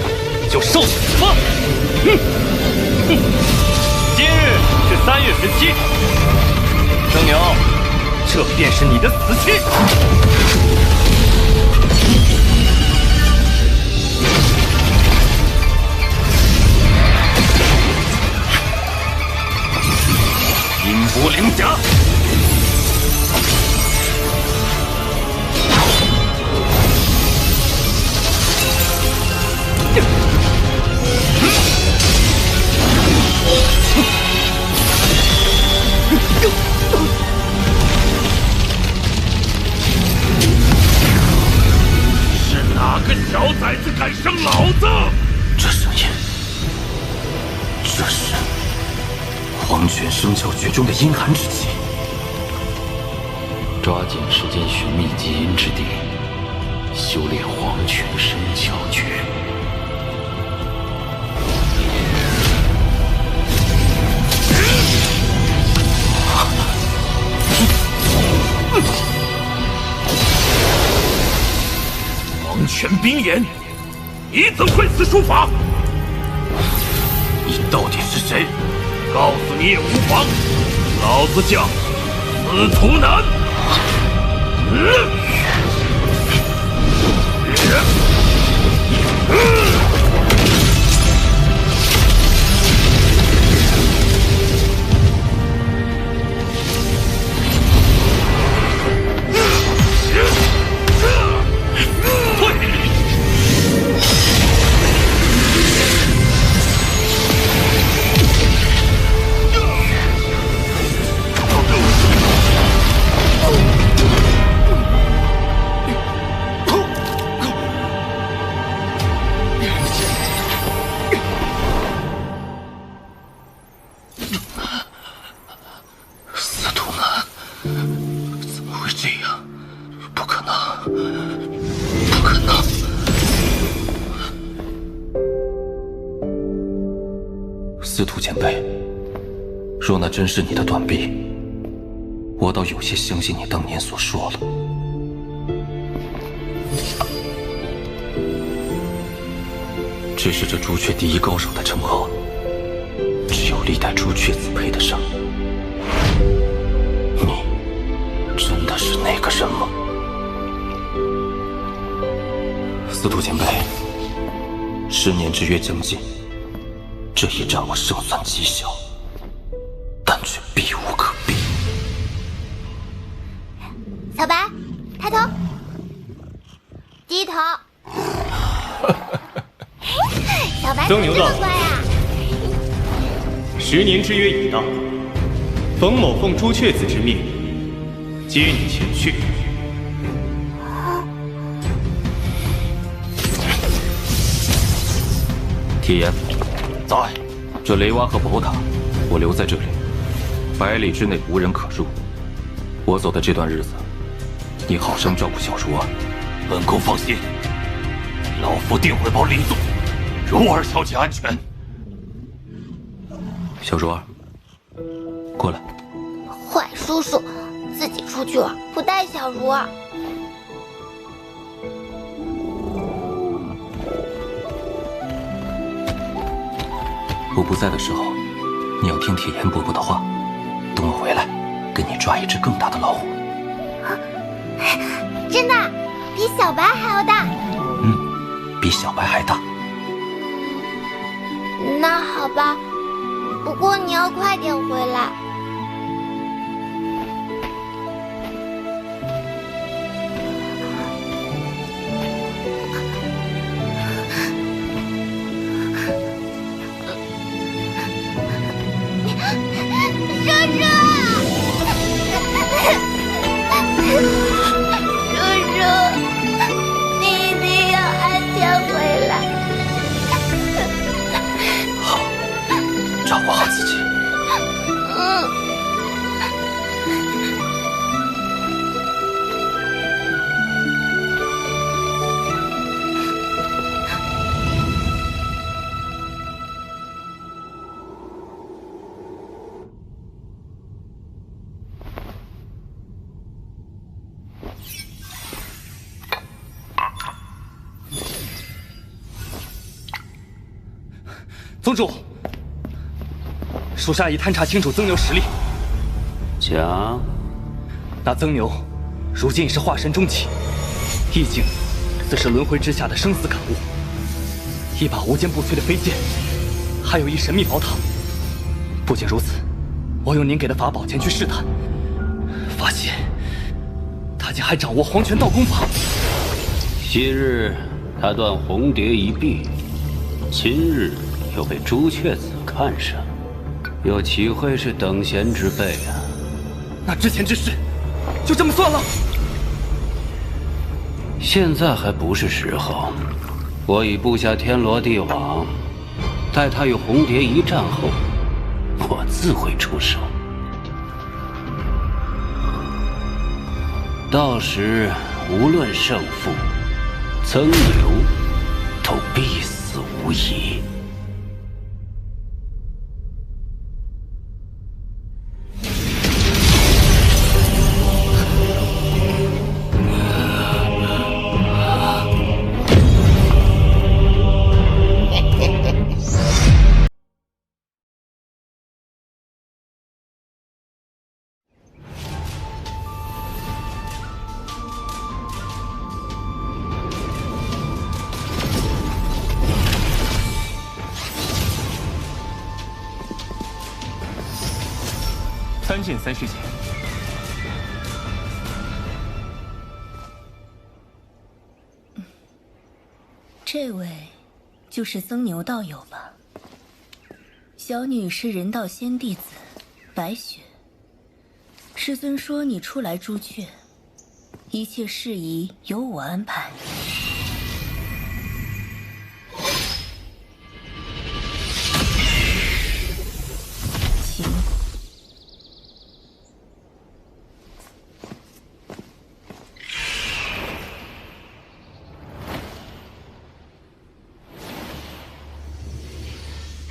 Speaker 1: 就受死吧！今日是3月17，曾牛，这便是你的死期。阴波灵甲。
Speaker 2: 是哪个小崽子敢伤老子？
Speaker 8: 这声音，这是黄泉生窍诀中的阴寒之气。
Speaker 11: 抓紧时间寻觅基因之地，修炼黄泉生窍诀。
Speaker 2: 黄泉冰岩，你怎会此术法？
Speaker 8: 你到底是谁？
Speaker 2: 告诉你也无妨，老子叫司徒南。
Speaker 8: 司徒前辈，若那真是你的短臂，我倒有些相信你当年所说了。只是这朱雀第一高手的称号，只有历代朱雀子配得上。你真的是那个人吗？司徒前辈，10年之约将近。这一战我胜算极小，但却避无可避。
Speaker 21: 小白，抬头，低头。小白怎么这么乖呀
Speaker 20: ？10年之约已到，冯某奉朱雀子之命，接你前去。
Speaker 8: 铁岩。在，这雷洼和宝塔，我留在这里，100里之内无人可入。我走的这段日子，你好生照顾小茹儿。
Speaker 2: 本宫放心，老夫定会保林总、茹儿小姐安全。
Speaker 8: 小茹儿，过来。
Speaker 21: 坏叔叔，自己出去玩，不带小茹儿。
Speaker 8: 我不在的时候，你要听铁岩伯伯的话。等我回来，给你抓一只更大的老虎。
Speaker 21: 真的，比小白还要大。
Speaker 8: 比小白还大。
Speaker 21: 那好吧，不过你要快点回来。叔叔！
Speaker 9: 宗主，属下已探查清楚曾牛实力。
Speaker 11: 讲。
Speaker 9: 那曾牛，如今已是化神中期，意境自是轮回之下的生死感悟，一把无坚不摧的飞剑，还有一神秘宝塔。不仅如此，我用您给的法宝前去试探，发现他竟还掌握黄泉道功法。
Speaker 11: 昔日他断红蝶一臂，今日又被朱雀子看上，又岂会是等闲之辈啊？
Speaker 9: 那之前之事，就这么算了？
Speaker 11: 现在还不是时候。我已布下天罗地网，待他与红蝶一战后，我自会出手。到时无论胜负，曾牛都必死无疑。
Speaker 20: 参见三师姐。
Speaker 19: 这位就是曾牛道友吧？小女是人道仙弟子白雪。师尊说你初来朱雀，一切事宜由我安排。请。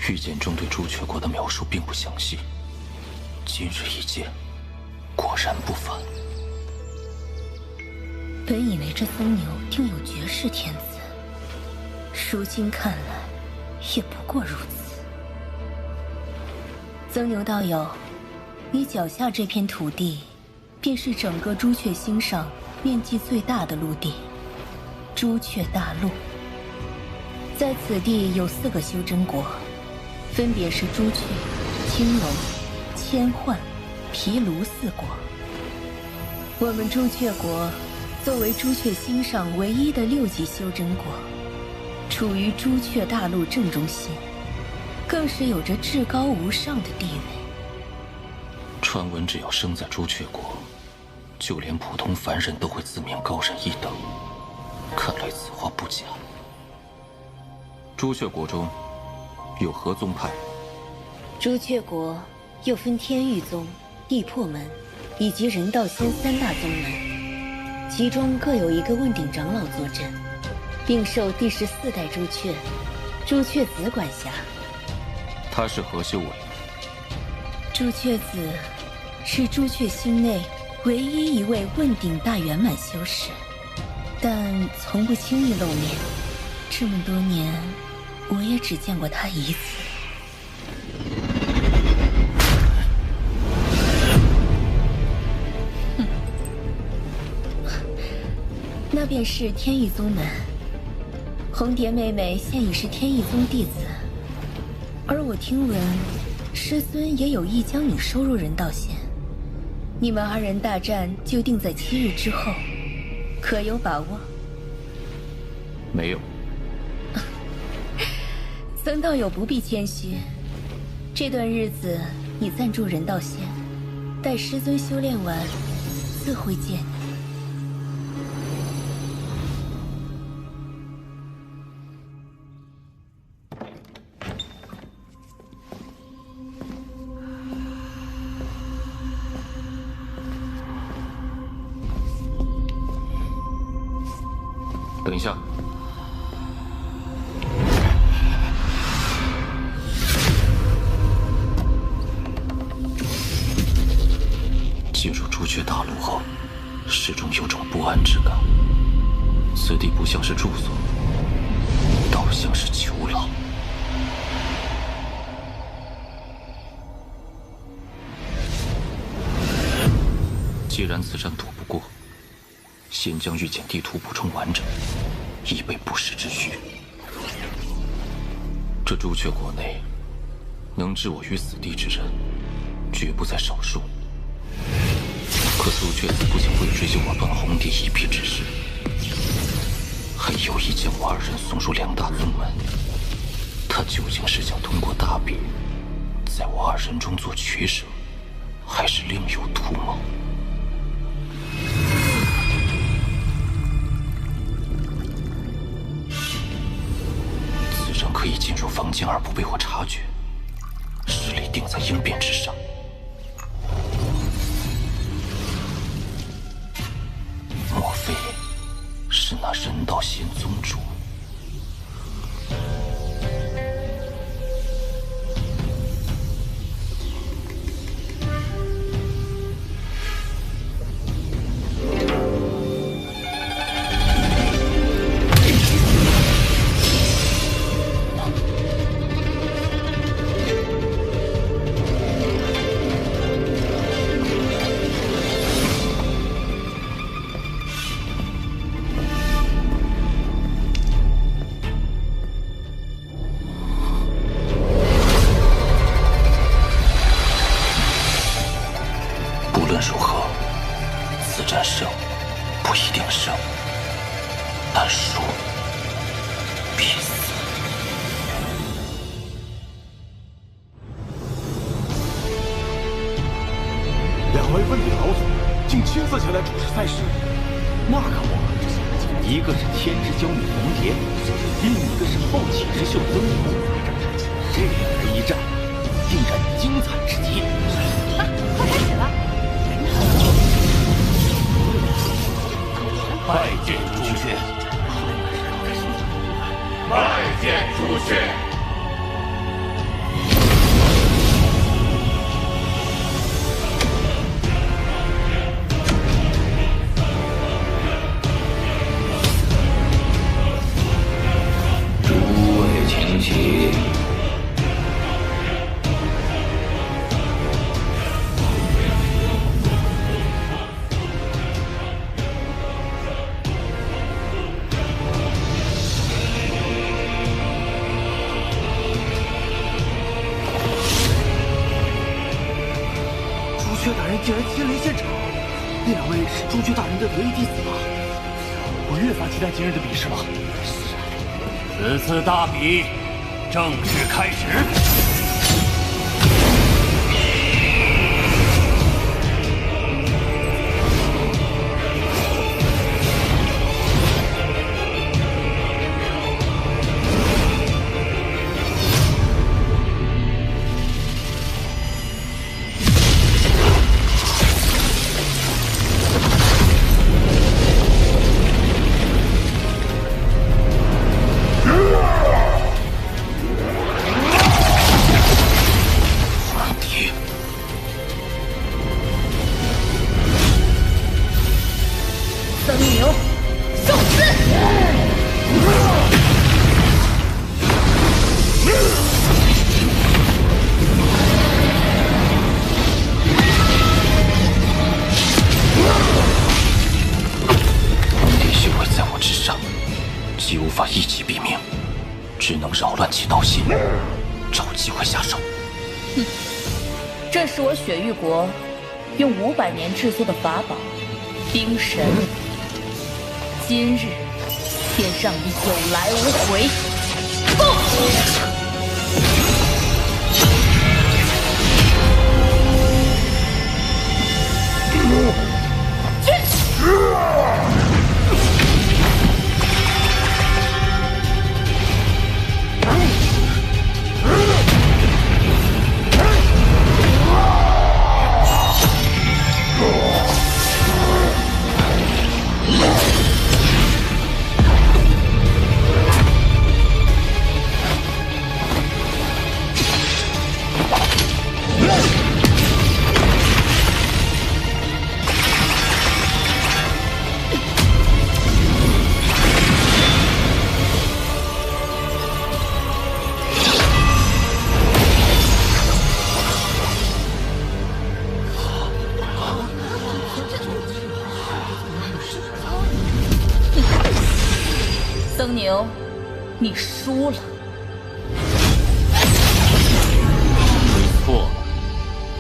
Speaker 8: 御剑中对朱雀国的描述并不详细，今日一见，果然不凡。
Speaker 19: 本以为这僧牛定有绝世天资，如今看来，也不过如此。曾牛道友，你脚下这片土地，便是整个朱雀星上面积最大的陆地——朱雀大陆。在此地有4个修真国。分别是朱雀、青龙、千幻、毗卢4国。我们朱雀国作为朱雀星上唯一的6级修真国，处于朱雀大陆正中心，更是有着至高无上的地位。
Speaker 8: 传闻只要生在朱雀国，就连普通凡人都会自命高人一等。看来此话不假。
Speaker 6: 朱雀国中有何宗派？
Speaker 19: 朱雀国又分天域宗、地破门以及人道仙3大宗门，其中各有一个问鼎长老坐镇，并受第14代朱雀子管辖。
Speaker 6: 他是何修为？
Speaker 19: 朱雀子是朱雀星内唯一一位问鼎大圆满修士，但从不轻易露面。这么多年，我也只见过他一次。那便是天域宗门。红蝶妹妹现已是天域宗弟子，而我听闻师尊也有意将你收入人道仙。你们2人大战就定在7日之后，可有把握？
Speaker 6: 没有。
Speaker 19: 曾道友不必谦虚，这段日子你暂住人道仙，待师尊修炼完，自会见你。
Speaker 6: 等一下。
Speaker 8: 进入朱雀大陆后，始终有种不安之感。此地不像是住所，倒像是囚牢。既然此战躲不过，先将御剑地图补充完整，以备不时之需。这朱雀国内能置我于死地之人，绝不在少数。可朱雀子不仅未追究我段宏帝一臂之事，还有意将我二人送入两大宗门。他究竟是想通过大比，在我二人中做取舍，还是另有图谋？此人可以进入房间而不被我察觉，实力定在应变之上。莫非是那人道仙宗主？
Speaker 11: 此次大比正式开始。
Speaker 19: 这是我雪域国用500年制作的法宝冰神，今日便让你有来无回！
Speaker 10: 曾牛，你输了。
Speaker 8: 没错，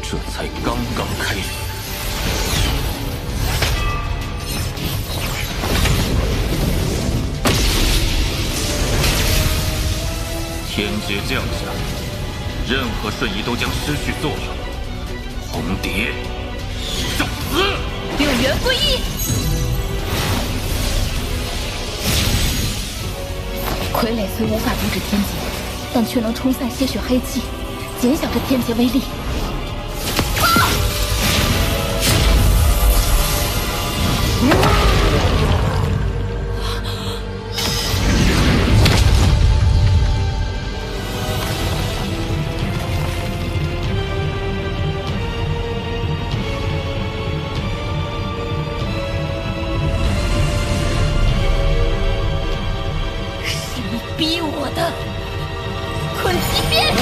Speaker 8: 这才刚刚开始。天劫降下，任何瞬移都将失去作用。红蝶，受死！
Speaker 10: 六元归一。傀儡虽无法阻止天劫，但却能冲散些许黑气，减小这天劫威力。逼我的困极变！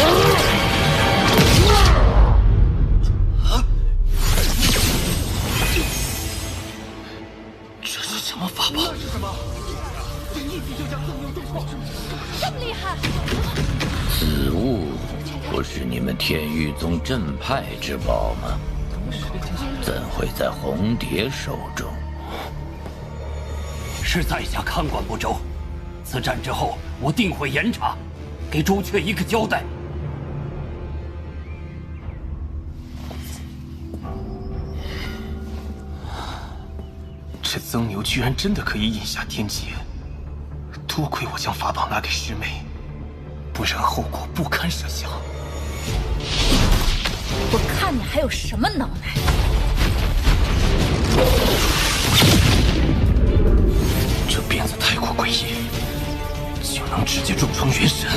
Speaker 8: 这是什么法宝？
Speaker 1: 是什么？一击就将曾牛洞破，
Speaker 10: 这么厉害！
Speaker 11: 此物不是你们天域宗镇派之宝吗？怎会在红蝶手中？
Speaker 9: 是在下看管不周。此战之后，我定会严查，给朱雀一个交代。
Speaker 20: 这曾牛居然真的可以引下天劫，多亏我将法宝拿给师妹，不然后果不堪设想。
Speaker 10: 我看你还有什么能耐？
Speaker 20: 这鞭子太过诡异，竟能直接重创元神。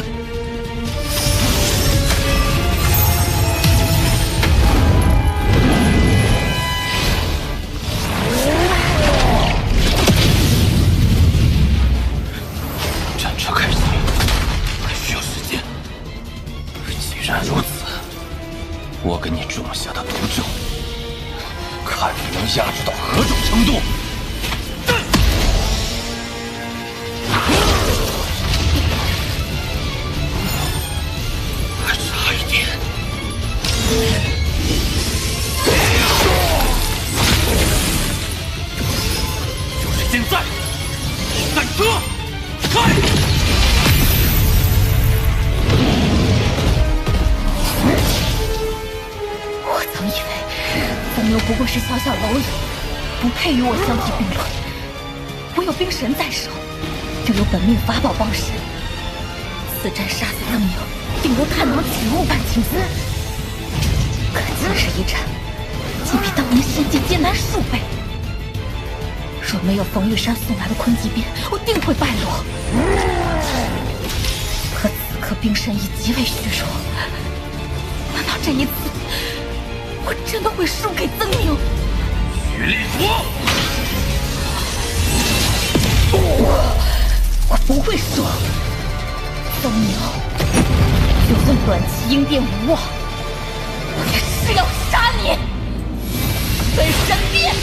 Speaker 20: 战车开启还需要时间。既然如此，我给你种下的毒咒，看你能压制到何种程度。就是现在！战车开！
Speaker 10: 我曾以为曾牛不过是小小蝼蚁，不配与我相提并论。我有冰神在手，又有本命法宝帮身，此战杀死曾牛，定如探囊取物般轻松。可今日一战，竟比当年仙界艰难数倍。若没有冯玉山送来的坤极鞭，我定会败落。可此刻冰神已极为虚弱，难道这一次我真的会输给曾牛？
Speaker 8: 血烈火！
Speaker 10: 我不会输。曾牛，就算短期应变无望，我也是要杀你！分神鞭，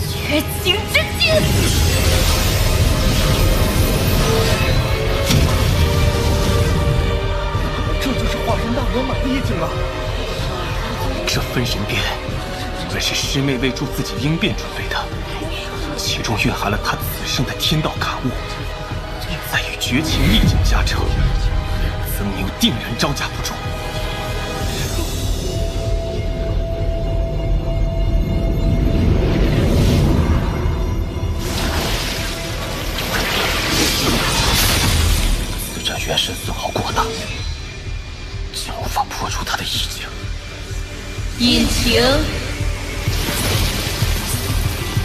Speaker 10: 绝情之剑。
Speaker 1: 这就是化神大罗马的意境了。
Speaker 20: 这分神鞭本是师妹为助自己应变准备的，其中蕴含了她此生的天道感悟，再与绝情意境加成，曾牛定然招架不住。此战元神损耗过大，竟无法破除他的意境。
Speaker 10: 隐情，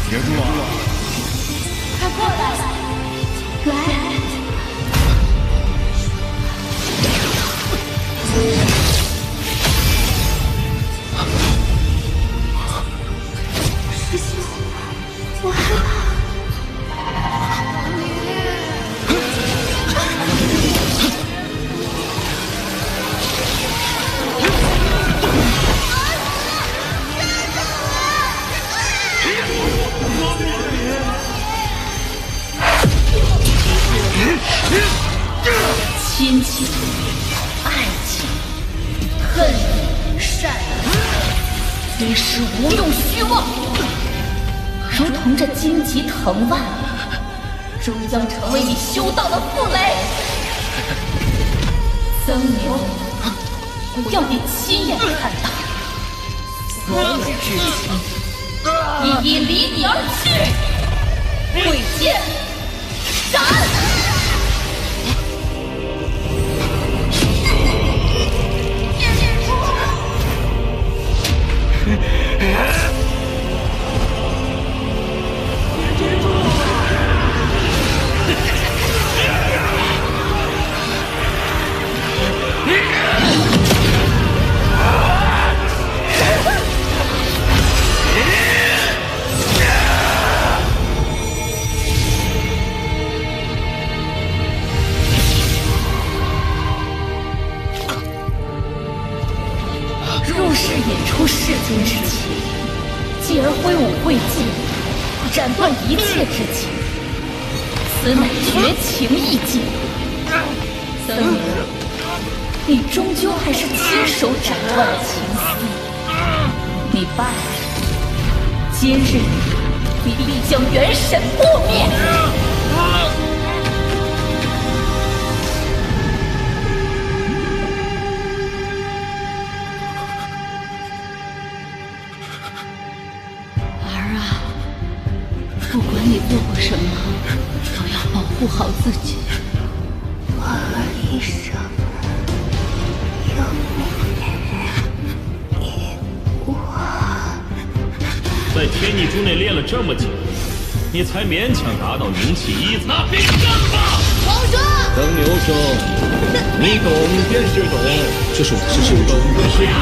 Speaker 14: 别住啊！
Speaker 10: 快过来！来！师兄，我害怕。亲情、爱情、恨意、善意，皆是无用虚妄，如同这荆棘藤蔓，终将成为你修道的负累。曾牛，我要你亲眼看到，所有至亲一一离你而去，会见斩！入世引出世间之气，继而挥舞慧剑，斩断一切之情，此乃绝情意境。曾牛，你终究还是亲手斩断了情丝，你败了，今日你必将元神破灭。不管你做过什么，都要保护好自己。
Speaker 21: 我和医生有你我，
Speaker 3: 在天地珠内练了这么久，你才勉强达到灵气1层。那便干吧！皇上，
Speaker 14: 曾牛兄，你懂便是懂，这是我师兄中的师父。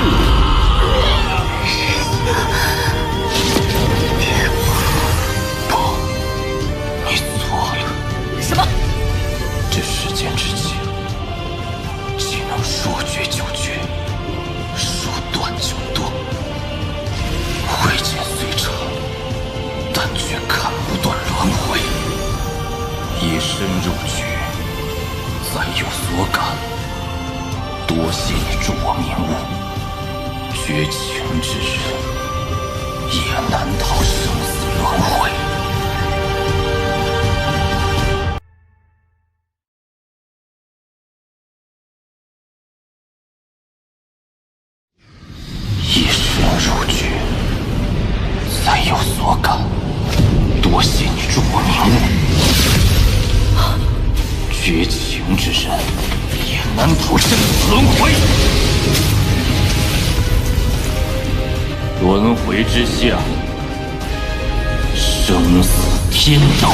Speaker 8: 什么？这世间之情，岂能说绝就绝，说断就断？慧剑虽长，但却砍不断轮回。一身入局，再有所感，多谢你助我明悟。绝情之人，也难逃生死轮回。一身入局，再有所感，多谢你助我明悟。绝情之人，也难逃生死轮回。轮回之下，生死天道。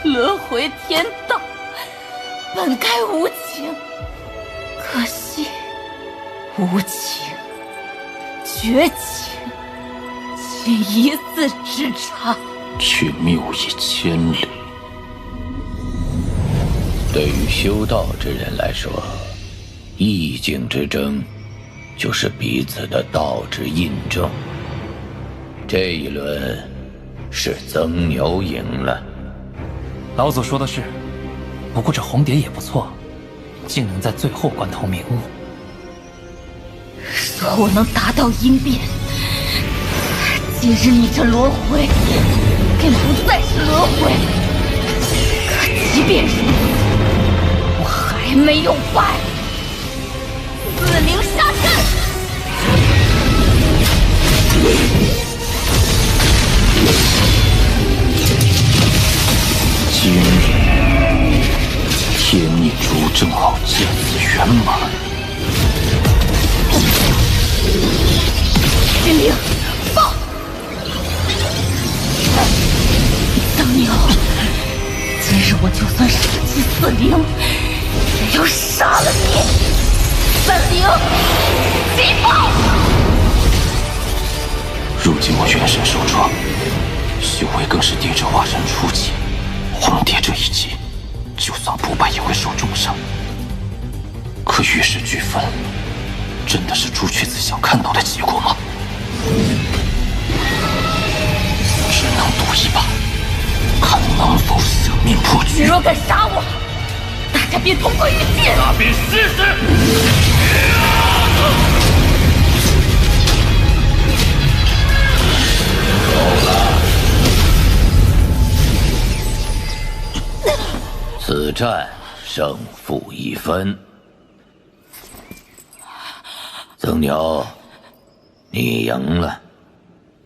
Speaker 10: 轮回天道本该无情，可惜无情、绝情，仅一字之差，
Speaker 8: 却谬以千里。
Speaker 11: 对于修道之人来说，意境之争就是彼此的道之印证。这一轮是曾牛赢了。
Speaker 9: 老祖说的是，不过这红蝶也不错，竟能在最后关头明悟。
Speaker 10: 说我能达到因变，今日你这轮回便不再是轮回。可即便如此，我还没有败。
Speaker 21: 灵杀阵。
Speaker 8: 今日天逆珠正好见此圆满。
Speaker 21: 天灵，放！当牛，今日我就算杀鸡死灵，也要杀了你！三灵，击爆！
Speaker 8: 如今我元神受创，修为更是跌至化神初期。黄蝶这一击，就算不败也会受重伤。可玉石俱焚，真的是朱雀子想看到的结果吗？只能赌一把，看能否舍命破局。
Speaker 21: 你若敢杀我，大家便同归于尽。
Speaker 3: 那便试试。
Speaker 11: 够了。此战胜负已分。曾牛，你赢了。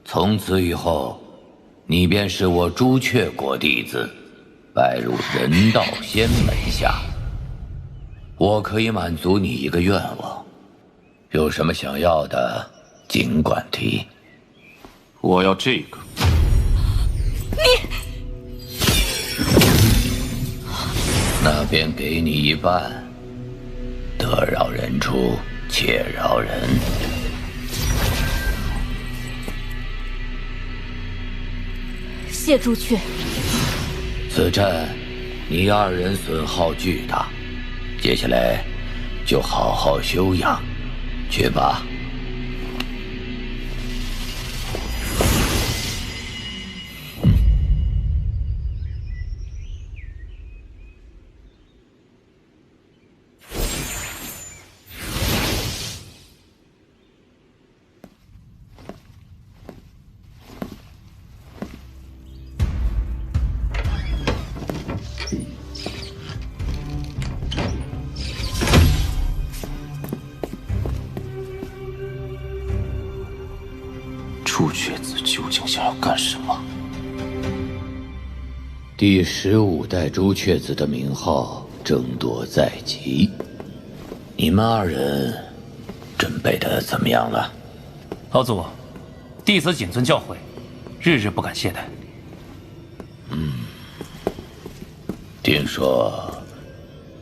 Speaker 11: 从此以后，你便是我朱雀国弟子，拜入人道仙门下。我可以满足你一个愿望，有什么想要的，尽管提。
Speaker 20: 我要这个。
Speaker 11: 那便给你一半。得饶人处且饶人。
Speaker 10: 谢朱雀。
Speaker 11: 此战你二人损耗巨大，接下来就好好休养，去吧。
Speaker 8: 朱雀子究竟想要干什么？
Speaker 11: 第15代朱雀子的名号争夺在即，你们二人准备的怎么样了？
Speaker 9: 老祖，弟子谨遵教诲，日日不敢懈怠。
Speaker 11: 听说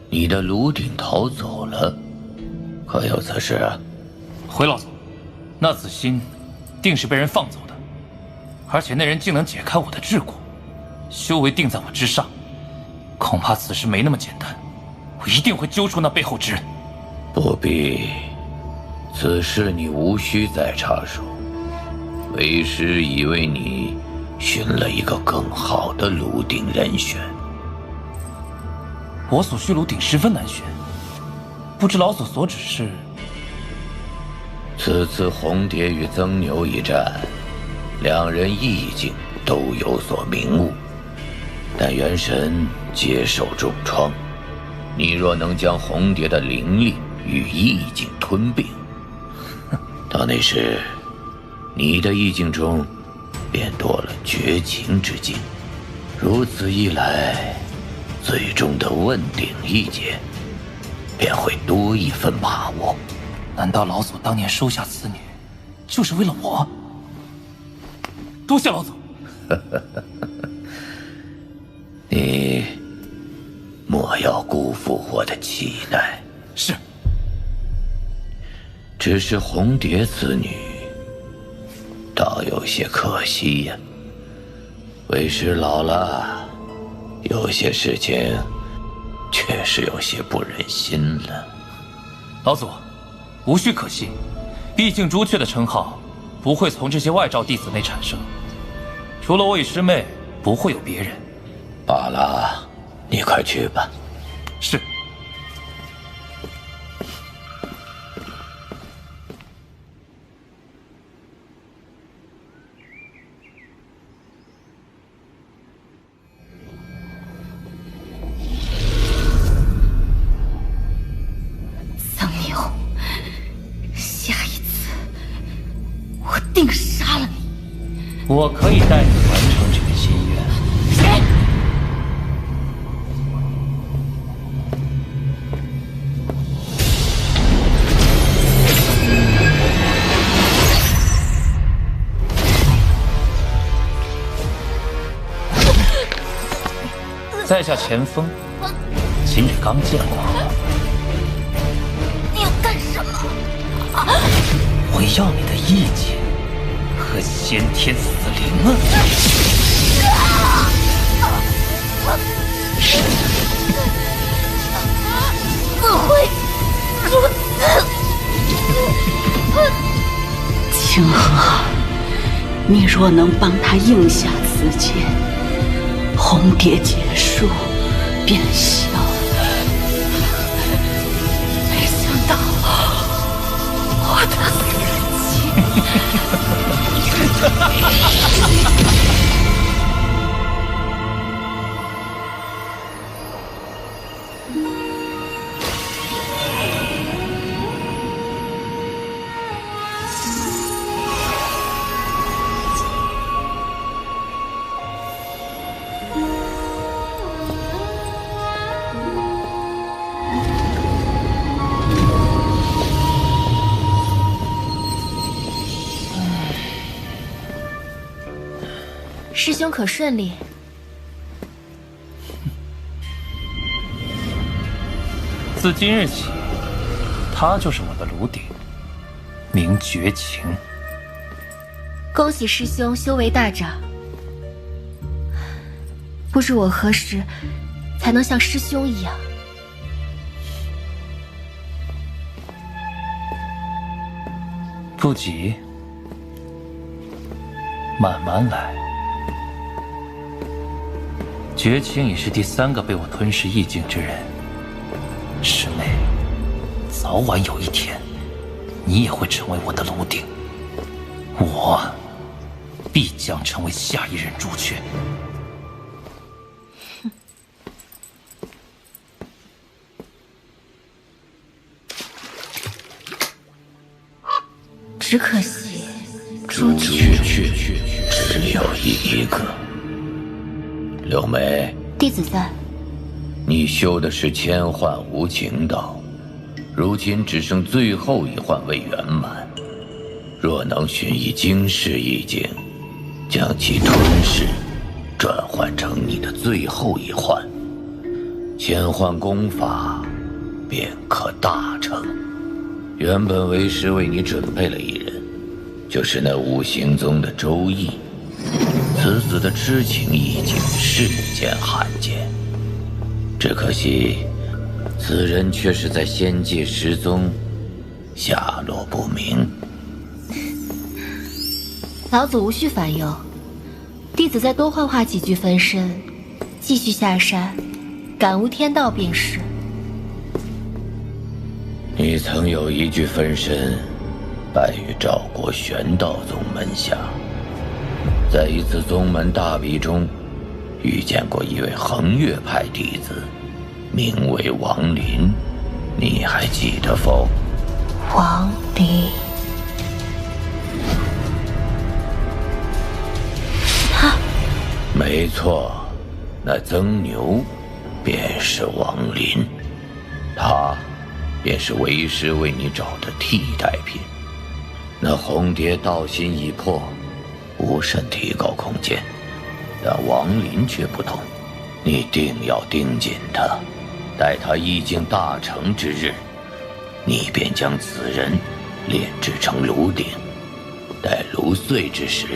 Speaker 11: 你的炉鼎逃走了，可有此事啊？
Speaker 9: 回老祖，那子欣定是被人放走的，而且那人竟能解开我的桎梏，修为定在我之上，恐怕此事没那么简单，我一定会揪出那背后之人。
Speaker 11: 不必，此事你无需再插手。为师已为你寻了一个更好的炉鼎人选。
Speaker 9: 我所需炉鼎十分难选，不知老祖所指是？
Speaker 11: 此次红蝶与曾牛一战，两人意境都有所明悟，但元神皆受重创。你若能将红蝶的灵力与意境吞并，到那时，你的意境中便多了绝情之境。如此一来，最终的问鼎一劫便会多一分把握。
Speaker 9: 难道老祖当年收下此女，就是为了我？多谢老祖。
Speaker 11: 你莫要辜负我的期待。
Speaker 9: 是。
Speaker 11: 只是红蝶此女，倒有些可惜呀。为师老了，有些事情确实有些不忍心了。
Speaker 9: 老祖，无需可惜，毕竟朱雀的称号不会从这些外罩弟子内产生，除了我与师妹，不会有别人。
Speaker 11: 罢了，你快去吧。
Speaker 9: 是。
Speaker 10: 曾牛，
Speaker 12: 我可以带你完成这个心愿。在下钱锋，今日刚见过。
Speaker 21: 你要干什么？
Speaker 12: 我要你的意见和先天死灵啊！
Speaker 21: 怎会如此？
Speaker 15: 清河，你若能帮他应下此剑，红蝶结束便消。没想到我的死期。
Speaker 17: 师兄可顺利？
Speaker 12: 自今日起，他就是我的炉鼎，名绝情。
Speaker 17: 恭喜师兄修为大涨。不知我何时才能像师兄一样？
Speaker 12: 不急，慢慢来。绝情已是第3个被我吞噬意境之人，师妹，早晚有一天，你也会成为我的炉鼎，我必将成为下一任朱雀。
Speaker 17: 只可惜，
Speaker 14: 朱雀只有一个。柳眉，
Speaker 17: 弟子在。
Speaker 14: 你修的是千幻无情道，如今只剩最后一幻未圆满。若能寻一惊世意境，将其吞噬，转换成你的最后一幻，千幻功法便可大成。原本为师为你准备了一人，就是那五行宗的周易。此子的痴情意境世间罕见，只可惜此人却是在仙界失踪，下落不明。
Speaker 17: 老祖无需烦忧，弟子再多幻化几具分身，继续下山，感悟天道便是。
Speaker 14: 你曾有一具分身，拜于赵国玄道宗门下。在一次宗门大比中，遇见过一位衡月派弟子，名为王林，你还记得否？
Speaker 17: 王林，是他？
Speaker 14: 没错，那曾牛便是王林，他便是为师为你找的替代品。那红蝶道心已破，无甚提高空间，但王林却不同，你定要盯紧他，待他意境大成之日，你便将此人炼制成炉鼎，待炉碎之时，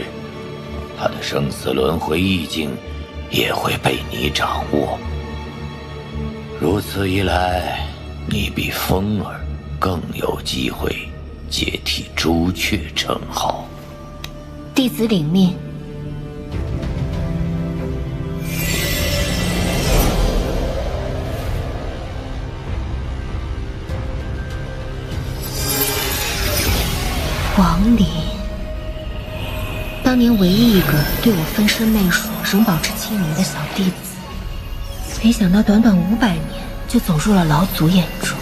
Speaker 14: 他的生死轮回意境也会被你掌握。如此一来，你比风儿更有机会接替朱雀称号。
Speaker 17: 弟子领命。王林，当年唯一一个对我分身媚术仍保持清明的小弟子，没想到短短500年就走入了老祖眼中。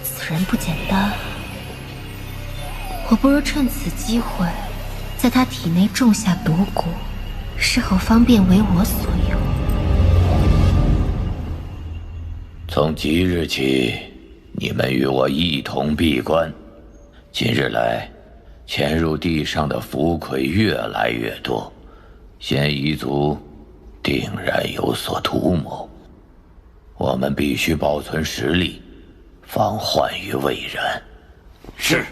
Speaker 17: 此人不简单，我不如趁此机会
Speaker 19: 在他体内种下毒蛊，是否方便为我所用？
Speaker 11: 从即日起，你们与我一同闭关。今日来，潜入地上的符魁越来越多，嫌疑族定然有所图谋。我们必须保存实力，防患于未然。
Speaker 8: 是。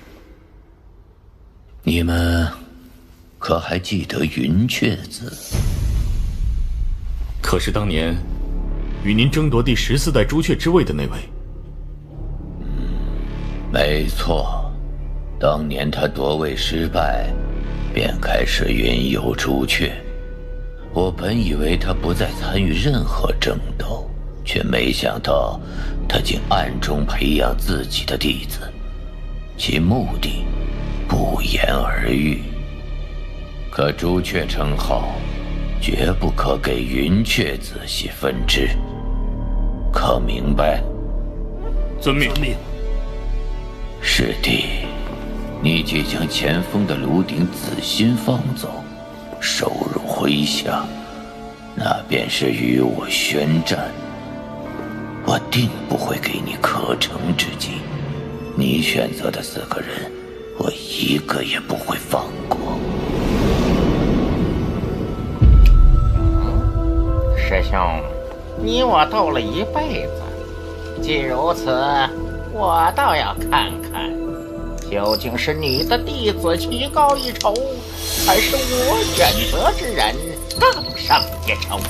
Speaker 11: 你们可还记得云雀子？
Speaker 5: 可是当年与您争夺第14代朱雀之位的那位。
Speaker 11: 没错，当年他夺位失败，便开始云游朱雀。我本以为他不再参与任何争斗，却没想到他竟暗中培养自己的弟子，其目的不言而喻。可朱雀称号绝不可给云雀仔细分支，可明白？
Speaker 5: 遵命。
Speaker 11: 师弟，你即将前锋的炉鼎紫心放走，收入麾下，那便是与我宣战。我定不会给你可乘之机，你选择的4个人，我一个也不会放过。
Speaker 16: 师兄，你我斗了一辈子，既如此，我倒要看看，究竟是你的弟子棋高一筹，还是我选择之人更胜一筹。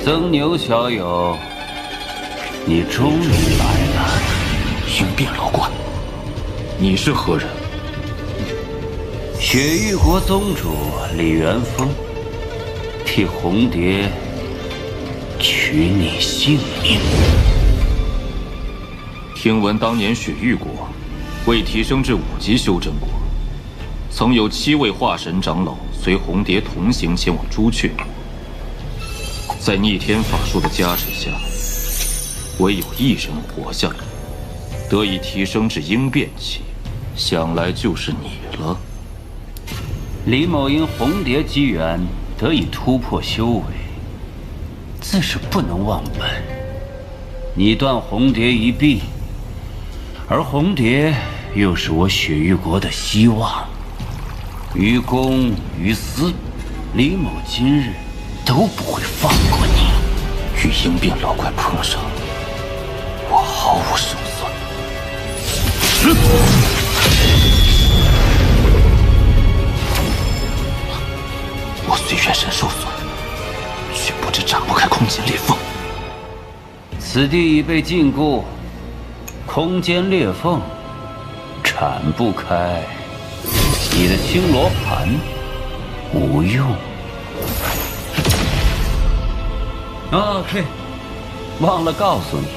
Speaker 11: 曾牛小友，你终于来了。
Speaker 6: 云变老怪，你是何人？
Speaker 11: 雪域国宗主李元丰，替红蝶取你性命。
Speaker 4: 听闻当年雪域国未提升至5级修真国，曾有7位化神长老随红蝶同行前往朱雀。在逆天法术的加持下，唯有1人活下来，得以提升至鹰变期，想来就是你了。
Speaker 11: 李某因红蝶机缘得以突破修为，自是不能忘本。你断红蝶一臂，而红蝶又是我雪域国的希望。于公于私，李某今日都不会放过你。
Speaker 6: 与鹰变老怪碰上，我毫无胜算。我虽元神受损，却不知炸不开空间裂缝。
Speaker 11: 此地已被禁锢，空间裂缝铲不开，你的青罗盘无用。OK， 忘了告诉你，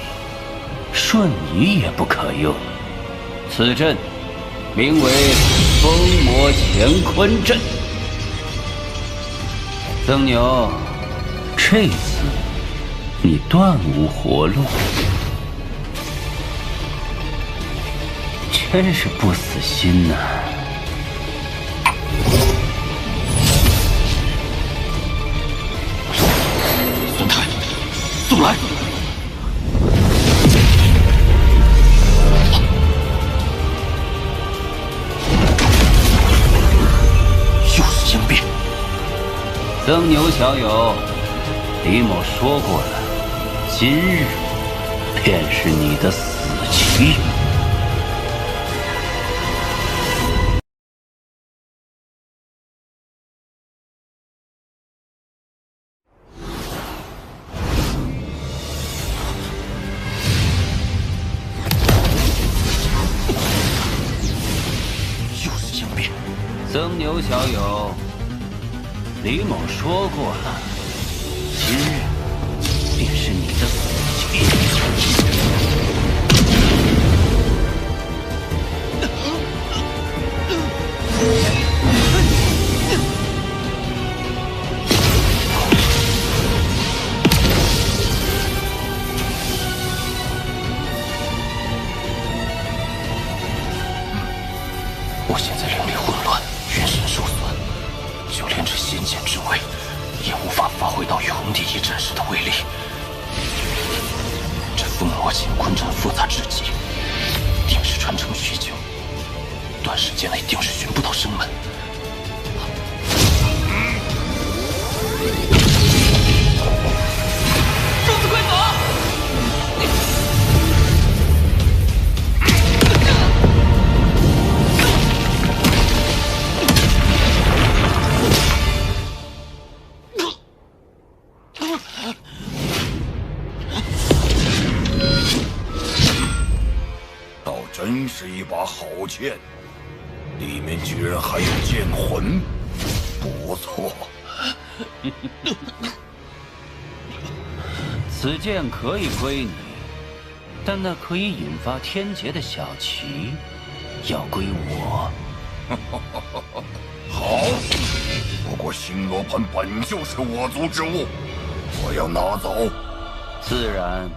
Speaker 11: 瞬移也不可用。此阵名为封魔乾坤阵。曾牛，这次你断无活路，真是不死心呐！
Speaker 8: 孙太，速来！又是应变。
Speaker 11: 曾牛小友，李某说过了，今日便是你的死期。
Speaker 8: 又是应变。
Speaker 11: 曾牛小友，李某说过了，今日便是你的死期。
Speaker 8: 我现在灵力混乱，元神受损，就连这仙剑之位，也无法发挥到与红帝一战时的威力。这封魔乾坤阵复杂至极，定是传承许久，短时间内定是寻不到生门。
Speaker 7: 众子快走！
Speaker 14: 倒真是一把好剑，里面居然还有剑魂，不错。
Speaker 11: 此剑可以归你，但那可以引发天劫的小旗，要归我。
Speaker 14: 好，不过星罗盘本就是我族之物，我要拿走。
Speaker 11: 自然。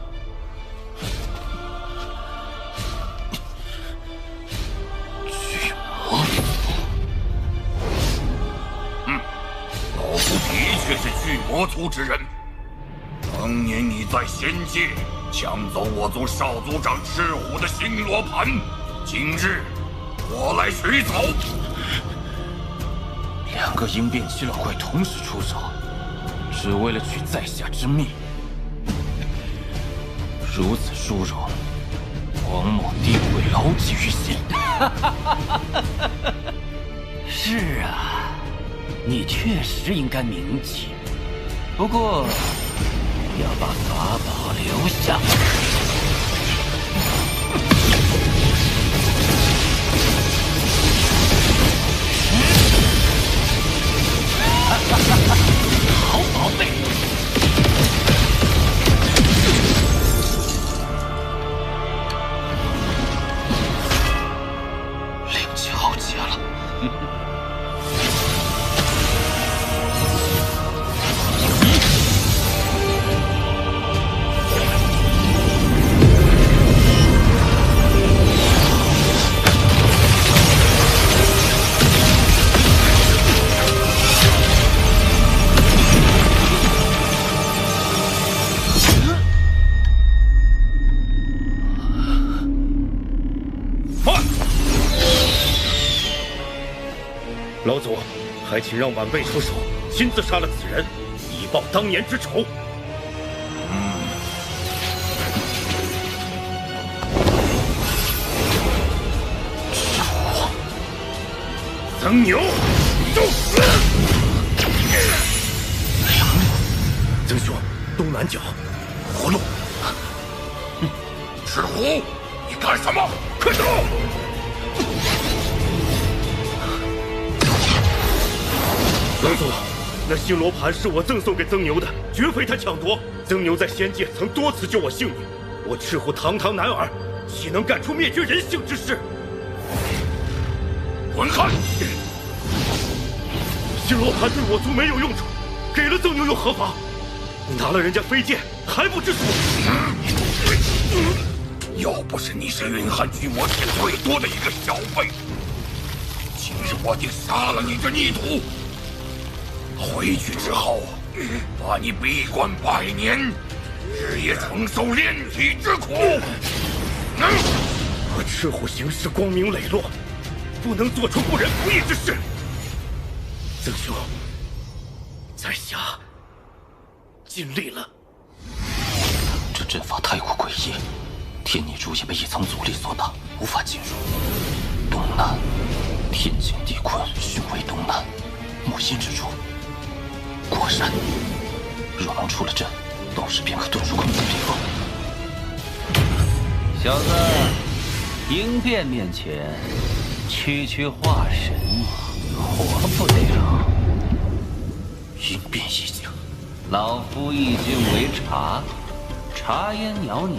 Speaker 14: 巨魔，老夫的确是巨魔族之人。当年你在仙界抢走我族少族长赤虎的星罗盘，今日我来取走。
Speaker 8: 两个应变七老怪同时出手，只为了取在下之命。如此殊荣，王某定会牢记于心。
Speaker 11: 是啊，你确实应该铭记。不过，要把法宝留下。好宝贝！
Speaker 8: 灵气浩劫了。
Speaker 5: 老祖，还请让晚辈出手，亲自杀了此人，以报当年之仇。曾牛，受死！曾兄，东南角，活路。
Speaker 14: 赤虎，你干什么？快走！
Speaker 5: 老祖，那星罗盘是我赠送给曾牛的，绝非他抢夺。曾牛在仙界曾多次救我性命，我赤虎堂堂男儿，岂能干出灭绝人性之事？
Speaker 14: 滚开！
Speaker 5: 星罗盘对我族没有用处，给了曾牛又何妨？拿了人家飞剑还不知足。
Speaker 14: 要不是你是云汉巨魔界最多的一个小辈，今日我定杀了你这逆徒。回去之后，把你闭关100年，日夜承受炼体之苦。
Speaker 5: 我赤虎行事光明磊落，不能做出不仁不义之事。曾兄，在下尽力了。
Speaker 8: 这阵法太过诡异，天逆珠也被一层阻力所挡，无法进入。东南，天井地困，凶为东南，木心之处，过山。若能出了阵，道士便可遁入空中避风。
Speaker 11: 小子，应变面前，区化神，活不了。
Speaker 8: 应变一境，
Speaker 11: 老夫一经为茶，茶烟袅袅，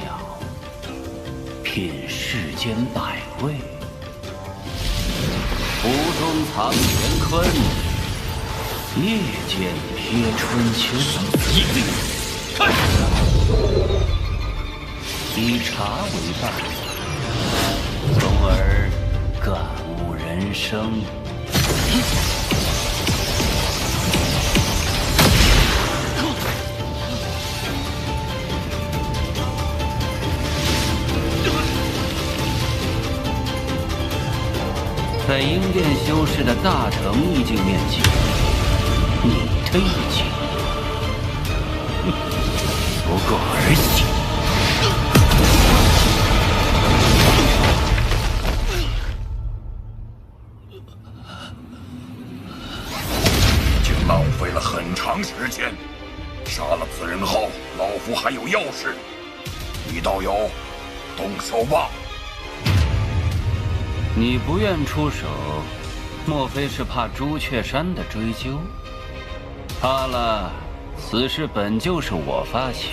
Speaker 11: 品世间百味。湖中藏乾坤，夜间瞥春秋。
Speaker 14: 一定看，
Speaker 11: 以茶为伴，从而感悟人生。在应变修士的大成意境面前，你的意境不过儿戏。
Speaker 14: 已经浪费了很长时间。杀了此人后，老夫还有要事。李道友，动手吧。
Speaker 11: 你不愿出手，莫非是怕朱雀山的追究？怕了，此事本就是我发起，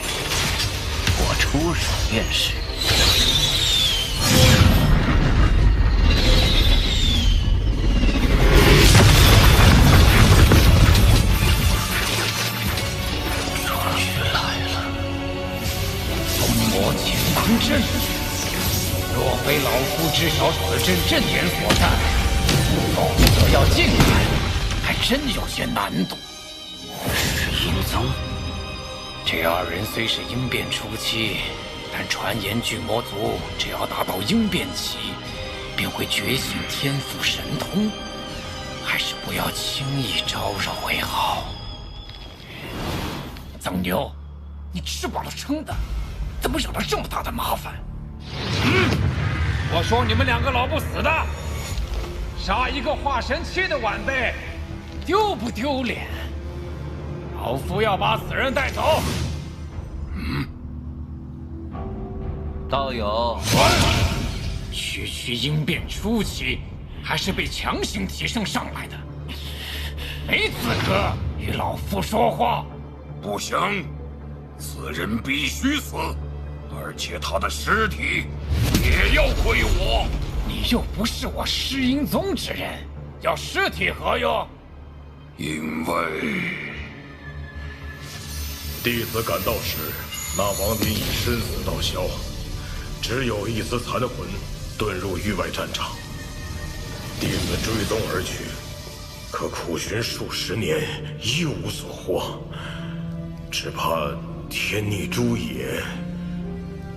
Speaker 11: 我出手便是。
Speaker 12: 终于来了，封魔乾坤阵。若非老夫知晓此阵阵眼所在，否则要进来，还真有些难度。
Speaker 11: 是阴宗，
Speaker 12: 这二人虽是应变初期，但传言巨魔族只要达到应变期，便会觉醒天赋神通，还是不要轻易招惹为好。曾牛，你吃饱了撑的，怎么惹了这么大的麻烦？
Speaker 13: 我说你们2个老不死的，杀一个化神期的晚辈，丢不丢脸？老夫要把此人带走。
Speaker 11: 道友，
Speaker 12: 区应变初期，还是被强行提升上来的，没资格与老夫说话。
Speaker 14: 不行，此人必须死。而且他的尸体也要归我。
Speaker 12: 你又不是我狮阴宗之人，要尸体何用？
Speaker 14: 因为
Speaker 5: 弟子赶到时，那亡灵已身死道消，只有一丝残魂遁入域外战场。弟子追踪而去，可苦寻数十年，一无所获。只怕天逆珠也。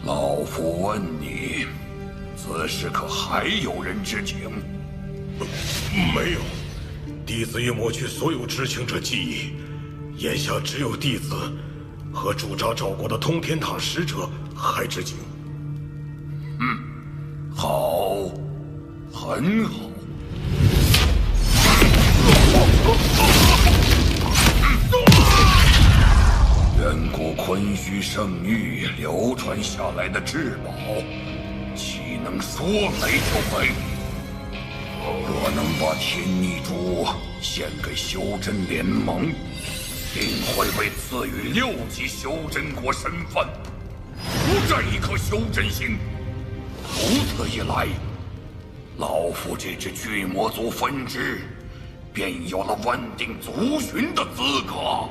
Speaker 14: 老夫问你，此事可还有人知情？
Speaker 5: 没有，弟子已抹去所有知情者记忆，眼下只有弟子和驻扎赵国的通天塔使者还知情。
Speaker 14: 好，很好。远古坤虚圣域流传下来的至宝，岂能说没就没？若能把天逆珠献给修真联盟，
Speaker 18: 定会被赐予6级修真国身份，无这一颗修真心，如此一来，老夫这支巨魔族分支便有了问鼎族群的资格。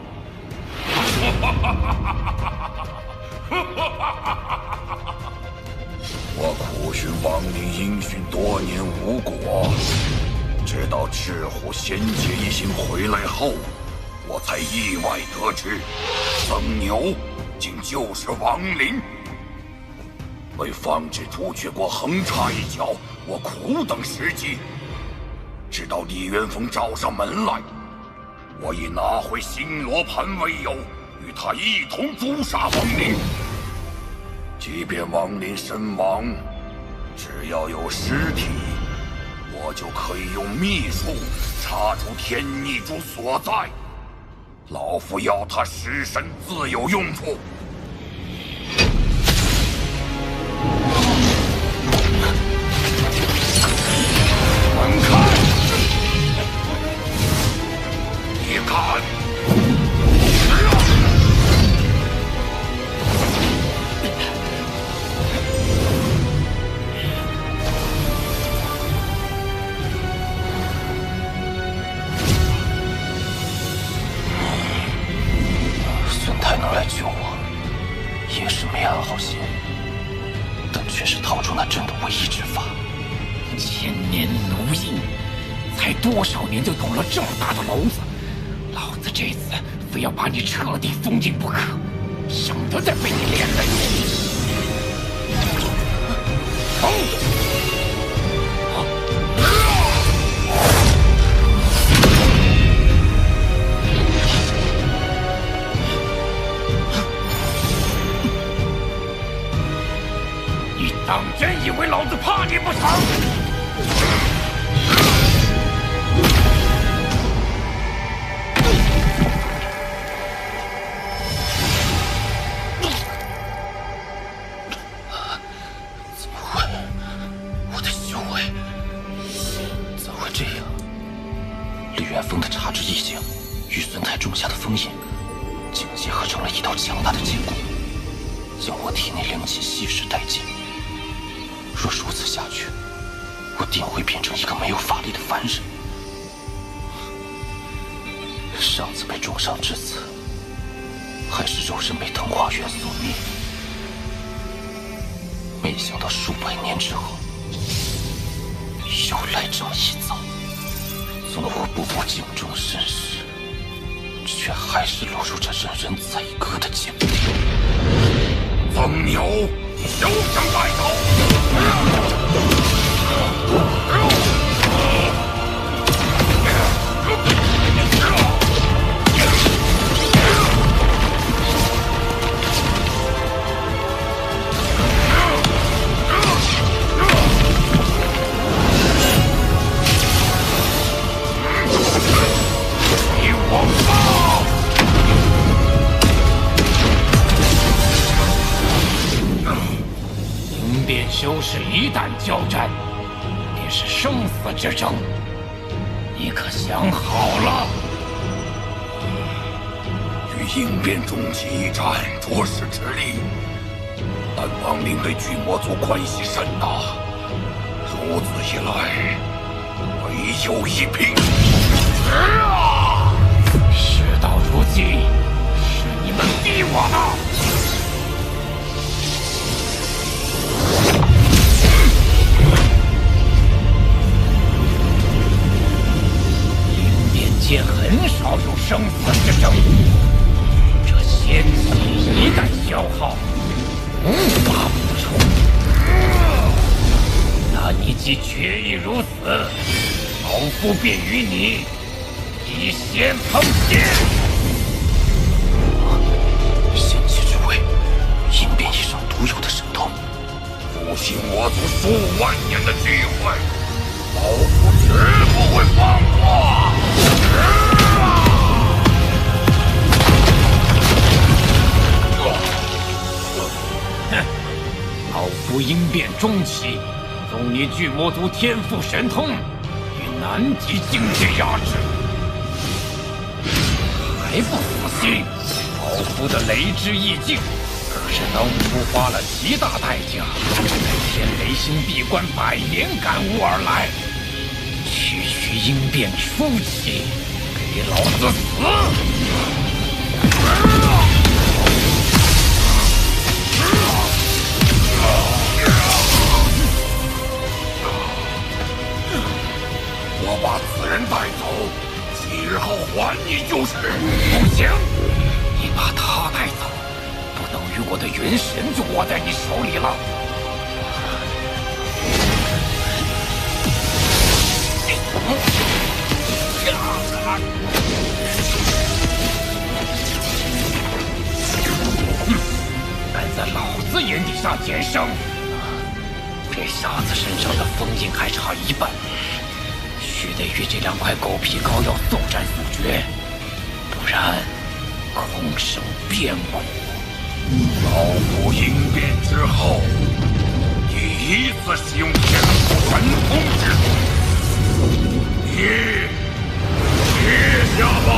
Speaker 18: 我苦寻亡灵音讯多年无果，直到赤虎仙界一行回来后，我才意外得知，曾牛竟就是亡灵。为防止朱雀国横插一脚，我苦等时机，直到李元丰找上门来，我以拿回星罗盘为由，与他一同诛杀亡灵。即便亡灵身亡，只要有尸体，我就可以用秘术查出天逆珠所在。老夫要他尸身自有用处。滚开！你敢！
Speaker 8: 孙太能来救我，也是没安好心，但却是逃出那阵的唯一之法。
Speaker 12: 千年奴役，才多少年就捅了这么大的篓子，老子这次非要把你彻底封印不可，省得再被你连累。走！你当真以为老子怕你不成？
Speaker 8: 怎么会？我的修为怎会这样？李元丰的察知意境与孙太种下的封印，竟结合成了一道强大的坚固，将我体内灵气吸食殆尽。若如此下去，我定会变成一个没有法力的凡人。上次被重伤至此，还是肉身被藤花源所灭，没想到数百年之后，又来这么一遭。纵我步步敬重身世，却还是落入这任人宰割的境地。
Speaker 18: 曾牛，休想带走！
Speaker 12: 修士一旦交战，便是生死之争。你可想好了？
Speaker 18: 与应变终极一战，着实吃力。但亡灵对巨魔族关系甚大，如此一来，唯有一拼。
Speaker 12: 事到如今，是你们逼我的。界很少有生死之争，这仙气一旦消耗，无法补充。那你既决意如此，老夫便与你一仙碰仙。
Speaker 8: 仙气之味，应变一生独有的神通，
Speaker 18: 复兴我族数万年的机会，老夫绝不会放过。
Speaker 12: 哼！老夫应变中期，纵你巨魔族天赋神通，与南极境界压制。
Speaker 13: 还不死心？老夫的雷之意境，可是当初花了极大代价，在天雷星闭关100年感悟而来。区区应变初期，给老子死！
Speaker 18: 我把此人带走，几日后还你就是。
Speaker 13: 不行，你把他带走，不等于我的元神就握在你手里了。敢在老子眼底下减生！这小子身上的封印还差1半。须得与这2块狗皮膏药速战速决，不然空生变故。
Speaker 18: 老夫应变之后，第一次使用天赋神通之术，你接下吧！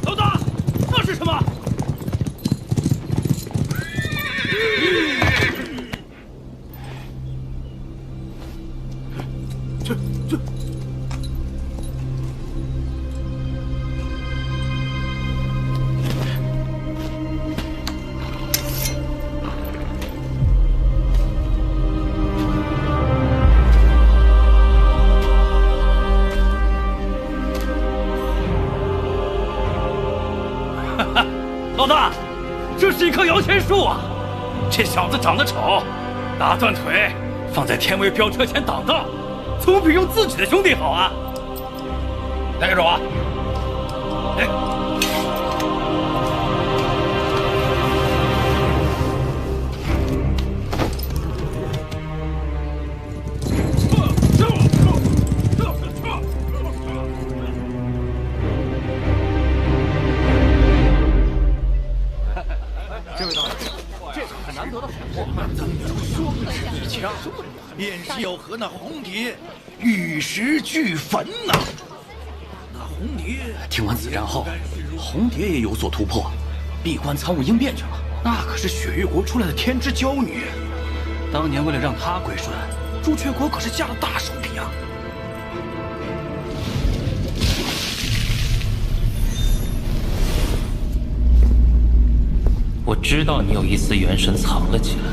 Speaker 13: 老大，那是什么？老大，这是一棵摇钱树啊！这小子长得丑，打断腿放在天威飙车前挡道，总比用自己的兄弟好啊！带给我，哎。
Speaker 2: 这位道长，这可很难得的好货。曾有双持枪，便是要和那红蝶玉石俱焚呐。那红蝶
Speaker 12: 听完此战后，红蝶也有所突破，闭关参悟应变去了。那可是雪域国出来的天之娇女，当年为了让她归顺，朱雀国可是下了大手笔啊。我知道你有一丝元神藏了起来，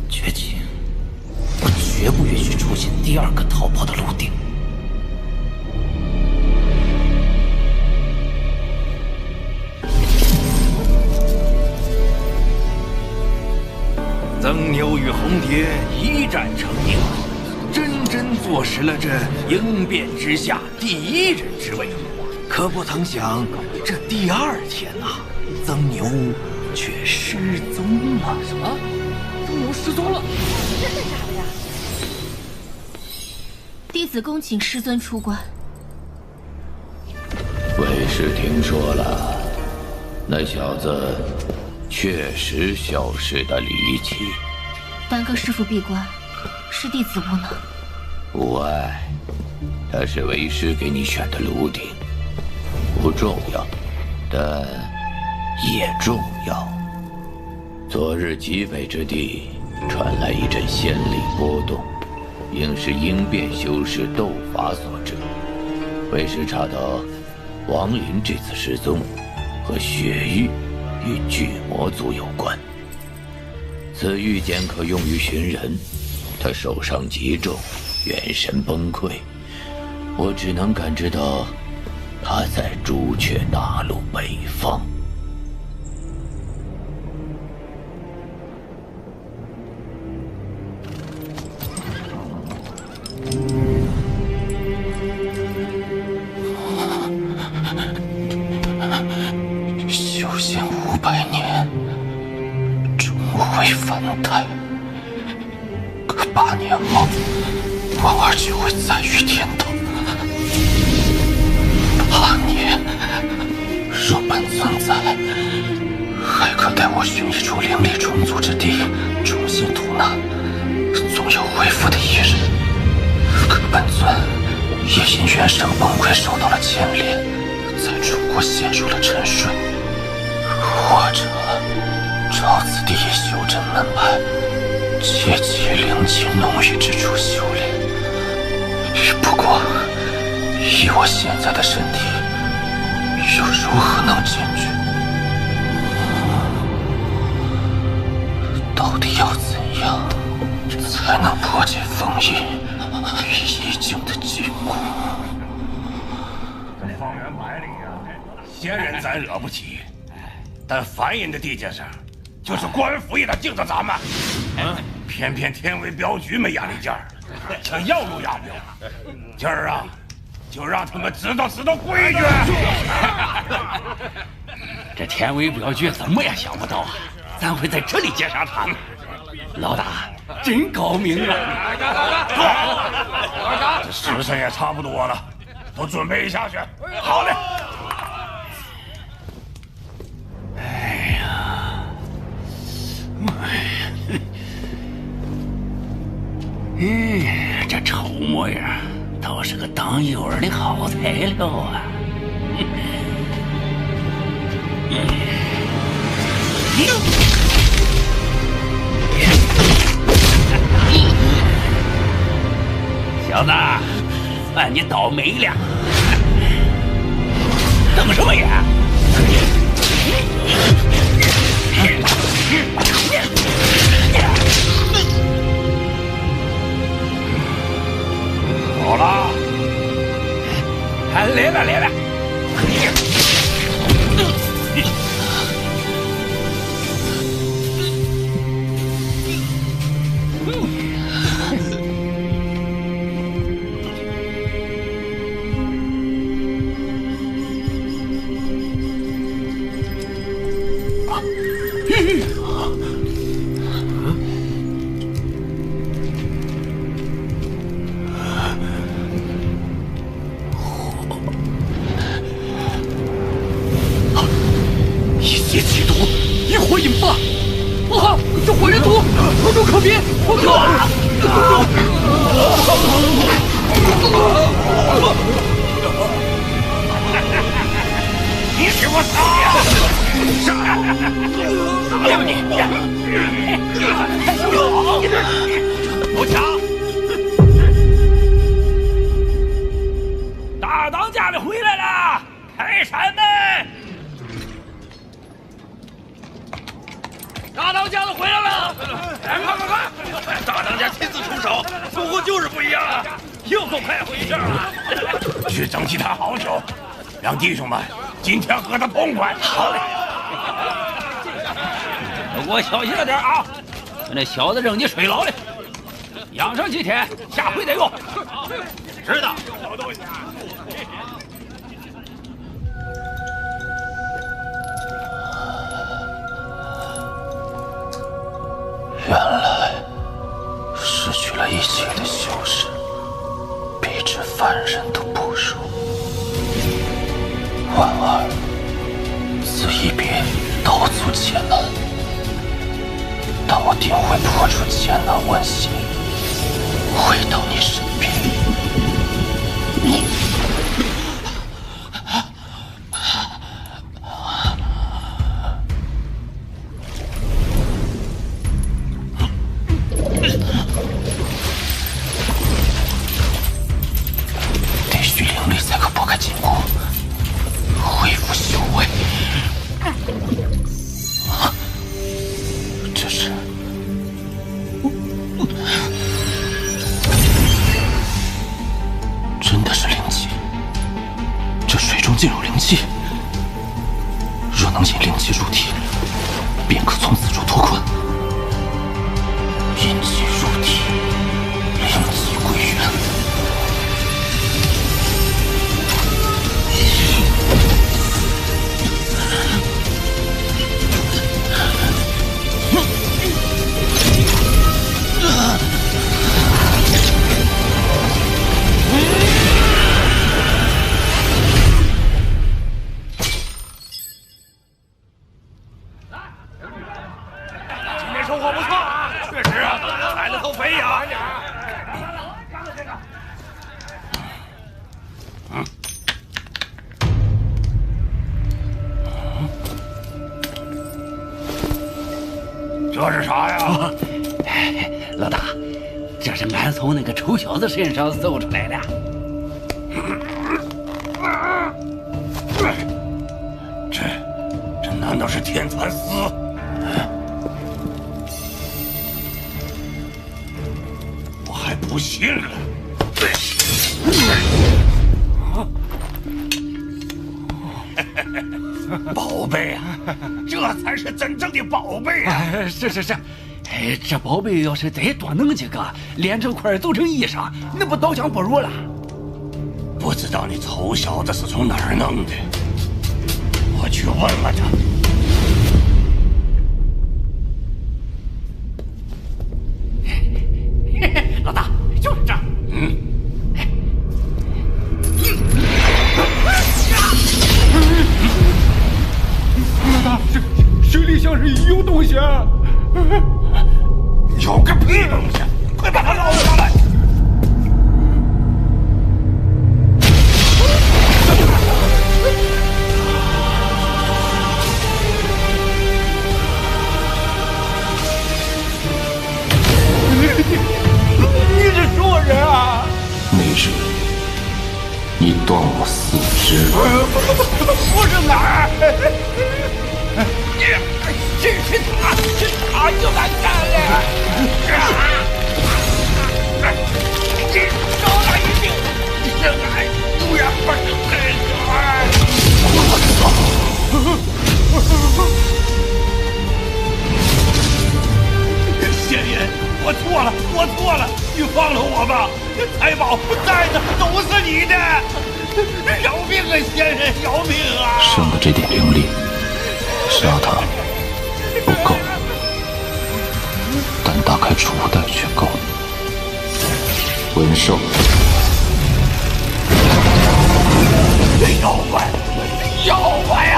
Speaker 12: 绝情，我绝不允许出现第二个逃跑的陆鼎。
Speaker 2: 曾牛与红蝶一战成名，真正坐实了这应变之下第一人之位。可不曾想，这第二天啊，曾牛却失踪了。
Speaker 21: 什么？曾牛失踪了？真的假的呀？弟子恭请师尊出关。
Speaker 11: 为师听说了，那小子确实消失的离奇。
Speaker 21: 耽搁师父闭关，是弟子无能。
Speaker 11: 无碍，他是为师给你选的炉鼎，不重要，但也重要。昨日极北之地传来一阵仙力波动，应是应变修士斗法所致。为师查到，王林这次失踪和血玉与巨魔族有关。此玉剑可用于寻人，他受伤极重，元神崩溃。我只能感知到他在朱雀大陆北方。
Speaker 6: 修仙500年，终回凡胎。可8年后，王二就会再遇天道。8年，若本存在，还可待我寻一处灵力充足之地，重新吐纳，总有恢复的一日。可本尊也因元神崩溃受到了牵连，在楚国陷入了沉睡。或者找此地修真门派，借其灵气浓郁之处修炼。不过以我现在的身体，又如何能进去？到底要怎样才能破解封印与意境的禁锢？
Speaker 1: 这方圆百里啊，仙人咱惹不起，但凡人的地界上，就是官府也得敬着咱们。偏偏天威镖局没压力劲儿，这要路压不了。今儿啊，就让他们知道规矩。
Speaker 13: 这天威镖局怎么也想不到啊，咱会在这里结上他们。老大真高明啊！
Speaker 1: 这时辰也差不多了，都准备下去。好嘞。
Speaker 13: 这丑模样倒是个当诱饵的好材料啊！小子，算你倒霉了！瞪什么眼？
Speaker 1: 好了，
Speaker 13: 来了！
Speaker 1: 你给我杀你！不抢！大当家的回来了，开山门！
Speaker 13: 当家的回来了！快！大当家亲自出手，出货就是不一样啊！又够快活一下了。
Speaker 1: 去整其他好酒，让弟兄们今天喝得痛快。好嘞。
Speaker 13: 给我小心了点啊！那小子扔进水牢里，养上几天，下回再用。知道。
Speaker 8: 原来失去了一切的修士，比之凡人都不如。婉儿，此一别道阻艰难，但我定会破除艰难万险，回到你身边。得需灵力才可拨开禁锢，恢复修为。这是真的是灵气，这水中竟有灵气。若能引灵气入体，便可从此处脱困。引气入体，灵气归元。
Speaker 13: 今天收获不错啊，确实啊，踩了头肥羊。
Speaker 1: 这是啥呀？
Speaker 11: 老大，这是俺从那个臭小子身上搜出来的。
Speaker 1: 这难道是天蚕丝？我还不信了。宝贝啊，这才是真正的宝贝啊！
Speaker 11: 是，哎，这宝贝要是再多弄几个，连成块做成衣裳，那不刀枪不入了？
Speaker 1: 不知道你臭小子是从哪儿弄的，我去问问他。
Speaker 11: 老大，就是这儿。
Speaker 5: 老大，水里像是有东西啊！
Speaker 1: 有个屁东西！快把它捞上来！
Speaker 5: 你是什么人啊？
Speaker 8: 那日你断我四肢。
Speaker 5: 我是哪儿？
Speaker 13: 是他就敢干了！这招他一定是俺永远不是配角。
Speaker 8: 我操！
Speaker 1: 仙人，我错了，你放了我吧！财宝在的都是你的，饶命啊，仙人，饶命啊！
Speaker 8: 剩的这点灵力，杀他不够，但打开储物袋却够。魂兽，
Speaker 1: 妖怪啊！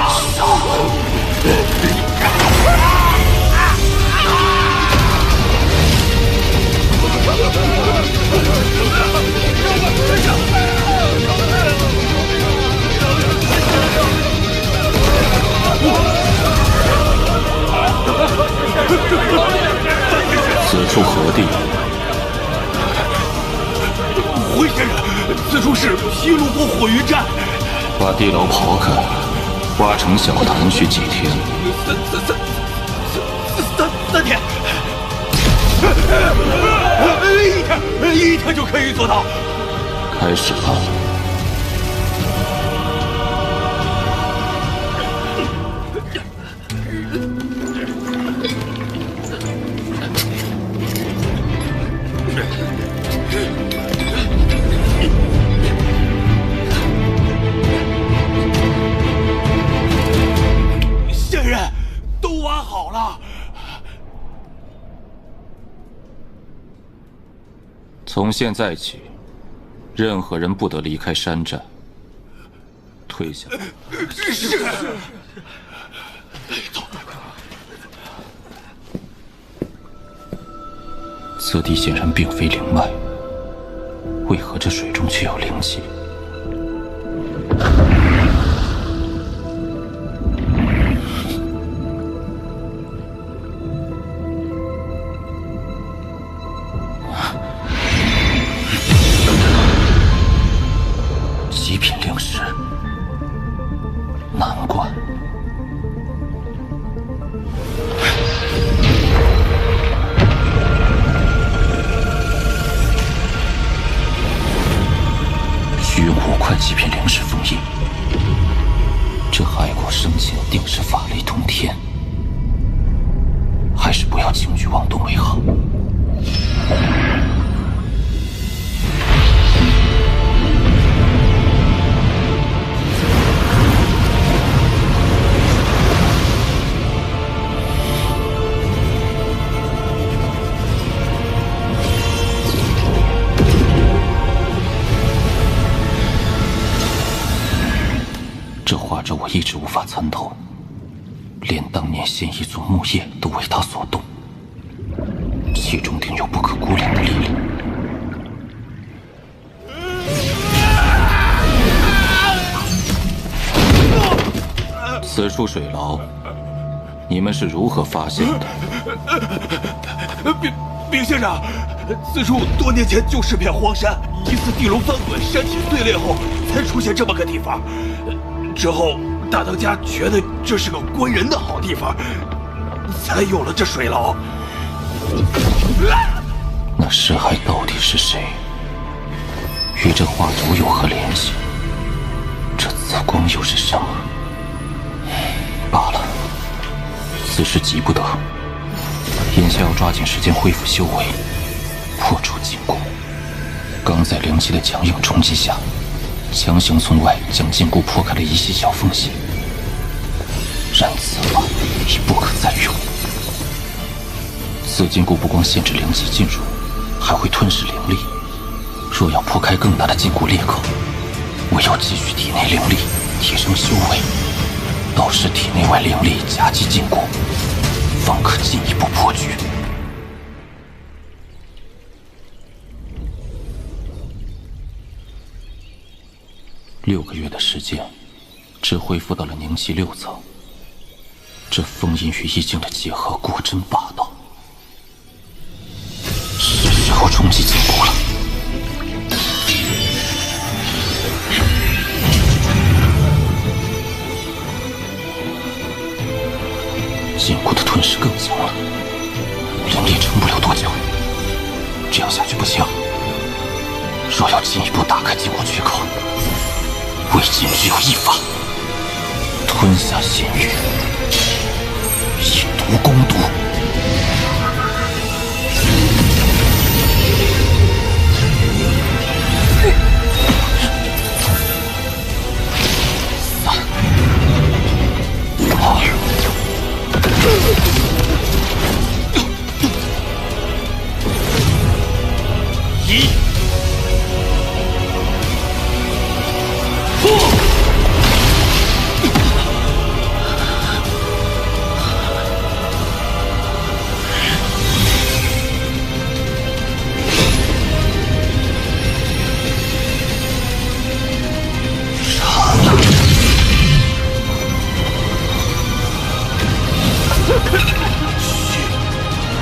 Speaker 8: 此处何地？
Speaker 5: 回仙人，此处是披露过火云寨。
Speaker 8: 把地牢刨开，挖成小潭去祭天。
Speaker 5: 3天。
Speaker 2: 一天就可以做到。
Speaker 4: 开始吧。
Speaker 2: 仙人，都挖好了。
Speaker 4: 从现在起，任何人不得离开山寨。退下。
Speaker 2: 是。走。
Speaker 4: 此地显然并非灵脉，为何这水中却有灵气？极品灵石，难怪。需用5块极品灵石封印，这骸骨生前定是法力通天，还是不要轻举妄动为好。这画着我一直无法参透，连当年仙一族木叶都为他所动，其中定有不可估量的力量。此处水牢，你们是如何发现的？
Speaker 2: 禀先生，此处多年前就是片荒山，疑似地龙翻滚，山体碎裂后才出现这么个地方。之后，大当家觉得这是个关人的好地方，才有了这水牢。
Speaker 4: 那尸骸到底是谁？与这画轴有何联系？这紫光又是什么？罢了，此事急不得，眼下要抓紧时间恢复修为，破除禁锢。刚在灵气的强硬冲击下，强行从外将禁锢破开了一些小缝隙，然此法已不可再用。此禁锢不光限制灵气进入，还会吞噬灵力。若要破开更大的禁锢裂口，唯有汲取体内灵力，提升修为，导致体内外灵力夹击禁锢，方可进一步破局。6个月的时间，只恢复到了凝气6层。这封印与意境的结合果真霸道，是时候冲击禁锢了。禁锢的吞噬更强了，灵力撑不了多久。这样下去不行，若要进一步打开禁锢缺口，为今只有一法：吞下仙域，以毒攻毒。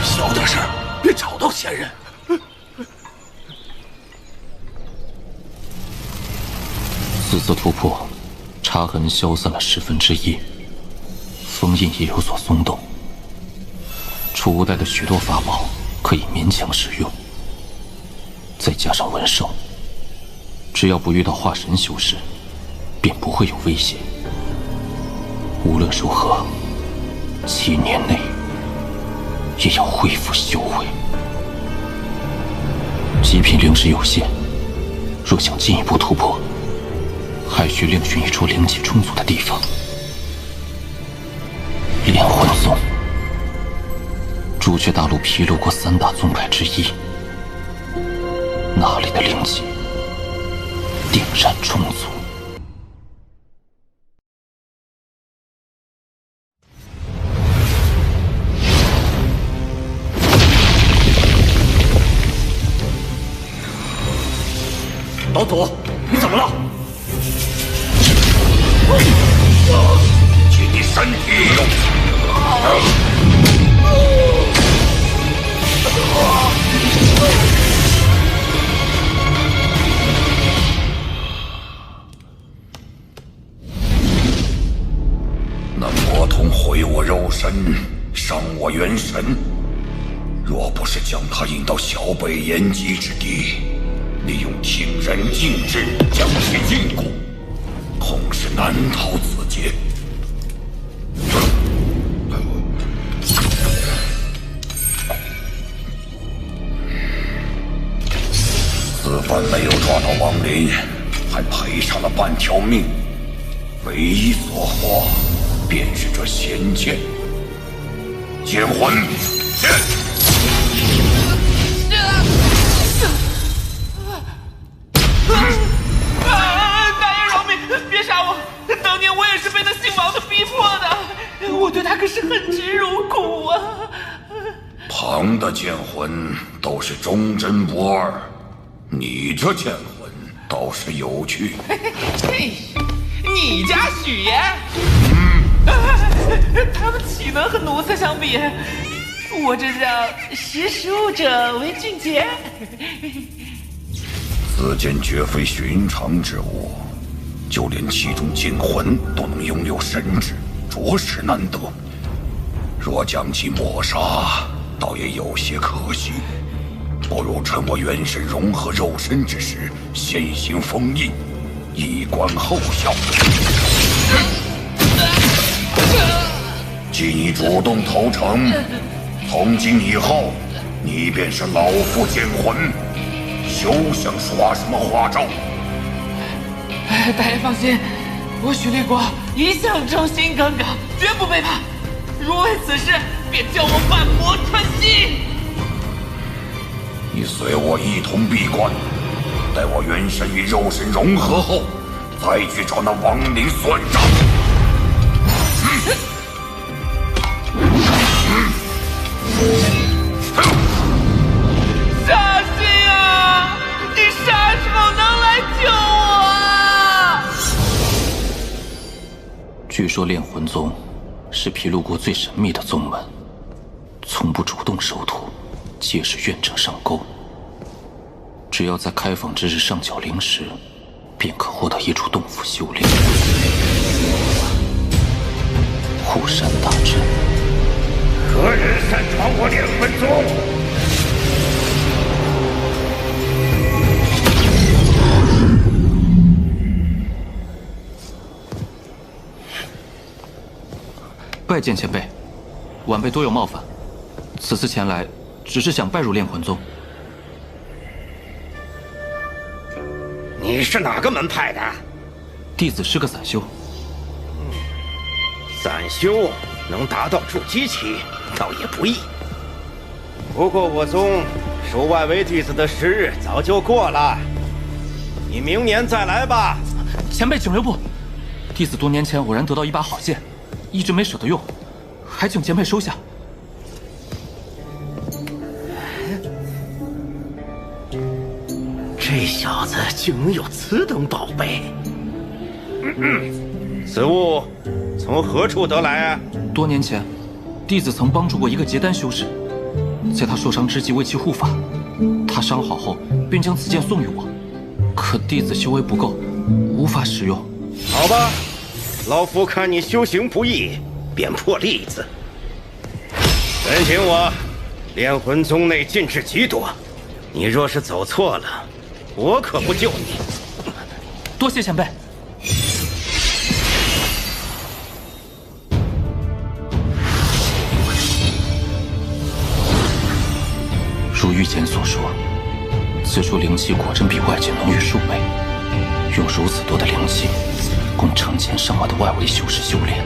Speaker 2: 小点声，别吵到仙人。
Speaker 4: 此次突破，插痕消散了1/10，封印也有所松动。初代的许多法宝可以勉强使用。再加上文圣，只要不遇到化神修士，便不会有危险。无论如何，7年内也要恢复修为。极品灵石有限，若想进一步突破，还需另寻一处灵气充足的地方。炼魂宗，朱雀大陆披露过3大宗派之一，那里的灵气定然充足。
Speaker 6: 老祖，你怎么了？
Speaker 18: 尽你身体！那魔童毁我肉身，伤我元神，若不是将他引到小北延吉之地，利用挺人禁制将其禁锢，恐是难逃此劫。此番没有抓到亡灵，还赔上了半条命，唯一所获便是这仙剑。剑魂，剑！
Speaker 9: 大爷饶命！别杀我！当年我也是被那姓王的逼迫的，我对他可是恨之入骨啊！
Speaker 18: 旁的剑魂都是忠贞不二，你这剑魂倒是有趣。
Speaker 9: 嘿，你家许爷，他们岂能和奴才相比？我这叫识时务者为俊杰。
Speaker 18: 此剑绝非寻常之物，就连其中剑魂都能拥有神智，着实难得。若将其抹杀，倒也有些可惜。不如趁我元神融合肉身之时，先行封印，以观后效。既你主动投诚，从今以后，你便是老夫剑魂，休想耍什么花招。
Speaker 9: 大爷放心，我许立国一向忠心耿耿，绝不背叛。如为此事，便叫我万魔穿心。
Speaker 18: 你随我一同闭关，待我元神与肉身融合后，再去找那亡灵算账。
Speaker 9: 杀心啊！你啥时候能来救我啊？
Speaker 4: 据说炼魂宗是毗卢国最神秘的宗门，从不主动收徒，皆是愿者上钩。只要在开放之日上缴灵石，便可获得一处洞府修炼。护山大阵，
Speaker 1: 何人擅闯我炼魂宗？
Speaker 4: 拜见前辈，晚辈多有冒犯，此次前来只是想拜入炼魂宗。
Speaker 16: 你是哪个门派的？
Speaker 4: 弟子是个散修。
Speaker 16: 散修能达到筑基期，倒也不易。不过我宗收外围弟子的时日早就过了，你明年再来吧。
Speaker 4: 前辈请留步，弟子多年前偶然得到一把好剑，一直没舍得用，还请前辈收下。
Speaker 16: 这小子竟能有此等宝贝！此物从何处得来啊？
Speaker 4: 多年前，弟子曾帮助过一个结丹修士，在他受伤之际为其护法，他伤好后便将此剑送予我。可弟子修为不够，无法使用。
Speaker 16: 好吧，老夫看你修行不易，便破例子，恳请我
Speaker 6: 炼魂宗内禁制极多，你若是走错了，我可不救你。
Speaker 9: 多谢前辈。
Speaker 4: 如玉简所说，此处灵气果真比外界浓郁数倍。用如此多的灵气，供成千上万的外围修士修炼，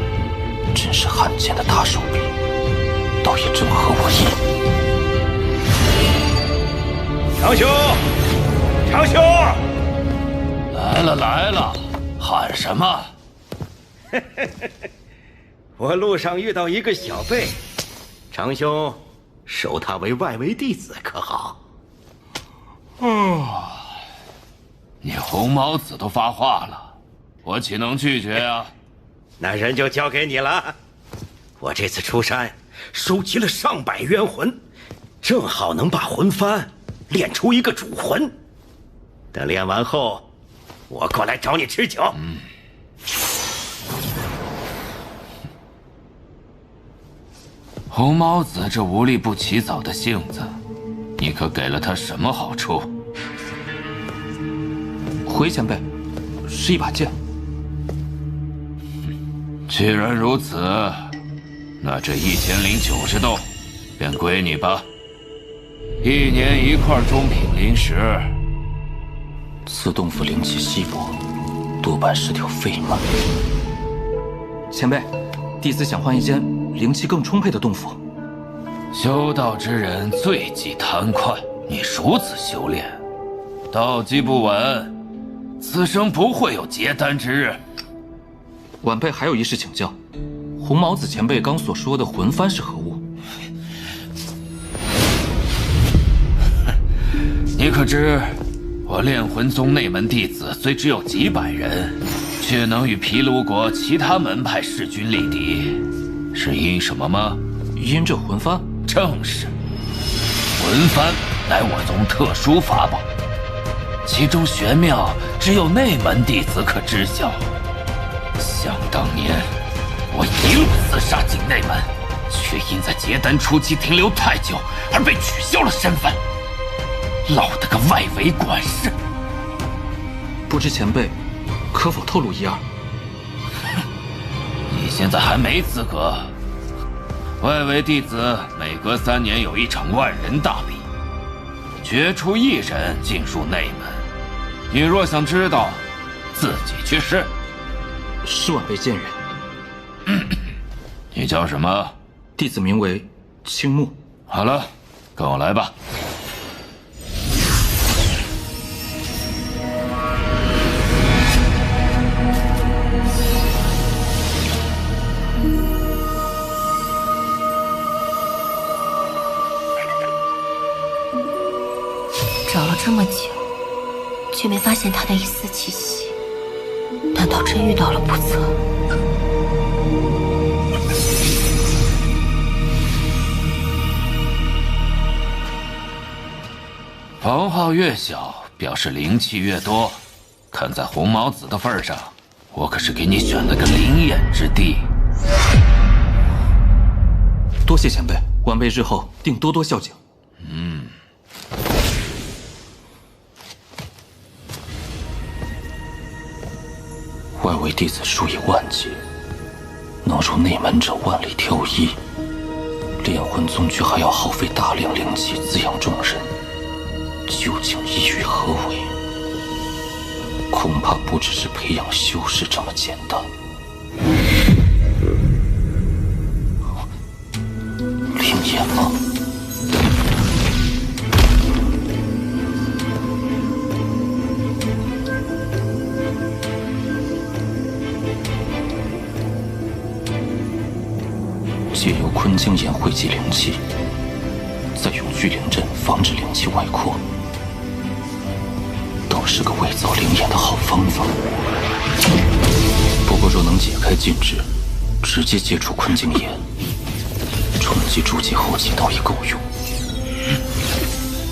Speaker 4: 真是罕见的大手笔，倒也正合我意。
Speaker 6: 长兄，长兄，
Speaker 13: 来了来了，喊什么？
Speaker 6: 我路上遇到一个小辈，长兄收他为外围弟子可好？
Speaker 13: 你红毛子都发话了，我岂能拒绝啊？
Speaker 6: 那人就交给你了。我这次出山，收集了上百冤魂，正好能把魂幡练出一个主魂。等练完后，我过来找你吃酒。
Speaker 13: 红毛子这无利不起早的性子，你可给了他什么好处？
Speaker 4: 回前辈，是一把剑。
Speaker 13: 既然如此，那这1090洞便归你吧。1年1块中品灵石。
Speaker 4: 此洞府灵气稀薄，多半是条废门。
Speaker 9: 前辈，弟子想换一间灵气更充沛的洞府。
Speaker 13: 修道之人最忌贪快，你如此修炼，道基不稳，此生不会有结丹之日。
Speaker 9: 晚辈还有一事请教，红毛子前辈刚所说的魂幡是何物？
Speaker 13: 你可知，我炼魂宗内门弟子虽只有几百人，却能与毗卢国其他门派势均力敌，是因什么吗？
Speaker 9: 因这魂幡。
Speaker 13: 正是，魂幡乃我宗特殊法宝，其中玄妙只有内门弟子可知晓。想当年，我一路厮杀进内门，却因在结丹初期停留太久而被取消了身份，落得个外围管事。
Speaker 9: 不知前辈可否透露一二？
Speaker 13: 你现在还没资格。外围弟子每隔3年有一场万人大比，决出1人进入内门。你若想知道，自己去试。
Speaker 9: 是晚辈见人。
Speaker 13: 你叫什么？
Speaker 9: 弟子名为青木。
Speaker 13: 好了，跟我来吧。
Speaker 19: 找了这么久，却没发现他的一丝气息，难道真遇到了不测？
Speaker 13: 房号越小，表示灵气越多。看在红毛子的份上，我可是给你选了个灵眼之地。
Speaker 9: 多谢前辈，晚辈日后定多多孝敬。
Speaker 4: 外围弟子数以万计，能入内门者万里挑一。炼魂宗却还要耗费大量灵气滋养众人，究竟意欲何为？恐怕不只是培养修士这么简单。灵眼吗？借由坤晶眼汇集灵气，再用聚灵阵防止灵气外扩，倒是个伪造灵眼的好方法。不过若能解开禁制，直接接触坤晶眼，冲击筑基后期倒也够用。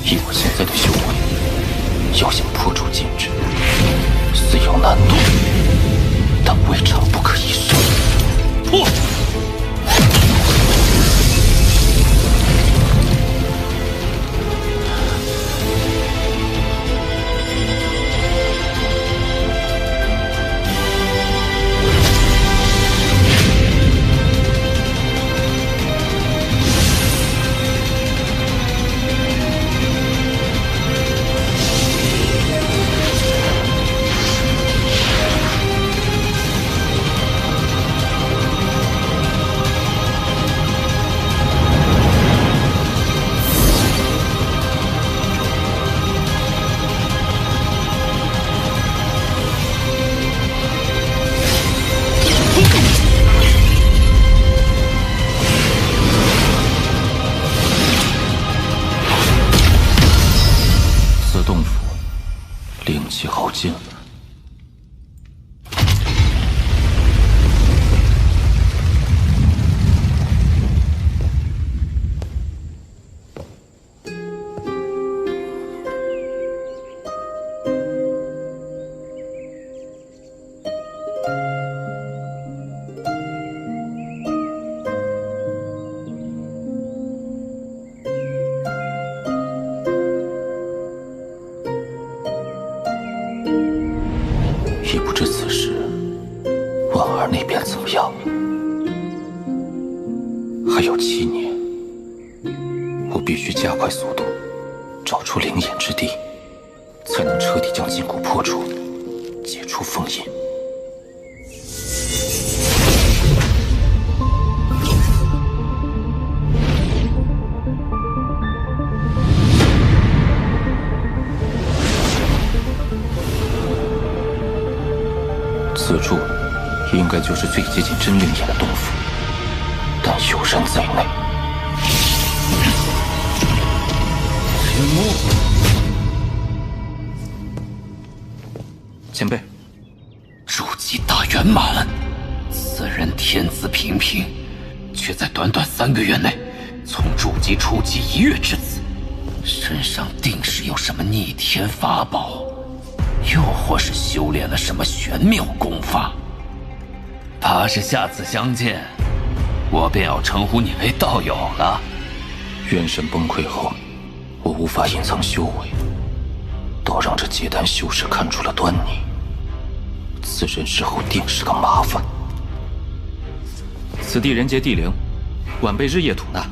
Speaker 4: 以我现在的修为，要想破除禁制，虽有难度，但未尝不可一试。破！灵气耗尽了。也不知此时婉儿那边怎么样了。还有7年，我必须加快速度，找出灵眼之地，才能彻底将禁锢破除，解除封印。此处应该就是最接近真灵眼的洞府，但有人在内。
Speaker 8: 青木，
Speaker 4: 前辈，
Speaker 13: 筑基大圆满，此人天资平平，却在短短3个月内从筑基初期一跃至此，身上定是有什么逆天法宝。又或是修炼了什么玄妙功法，怕是下次相见，我便要称呼你为道友了。
Speaker 4: 元神崩溃后，我无法隐藏修为，倒让这结丹修士看出了端倪。此人日后定是个麻烦。此地人杰地灵，晚辈日夜吐纳，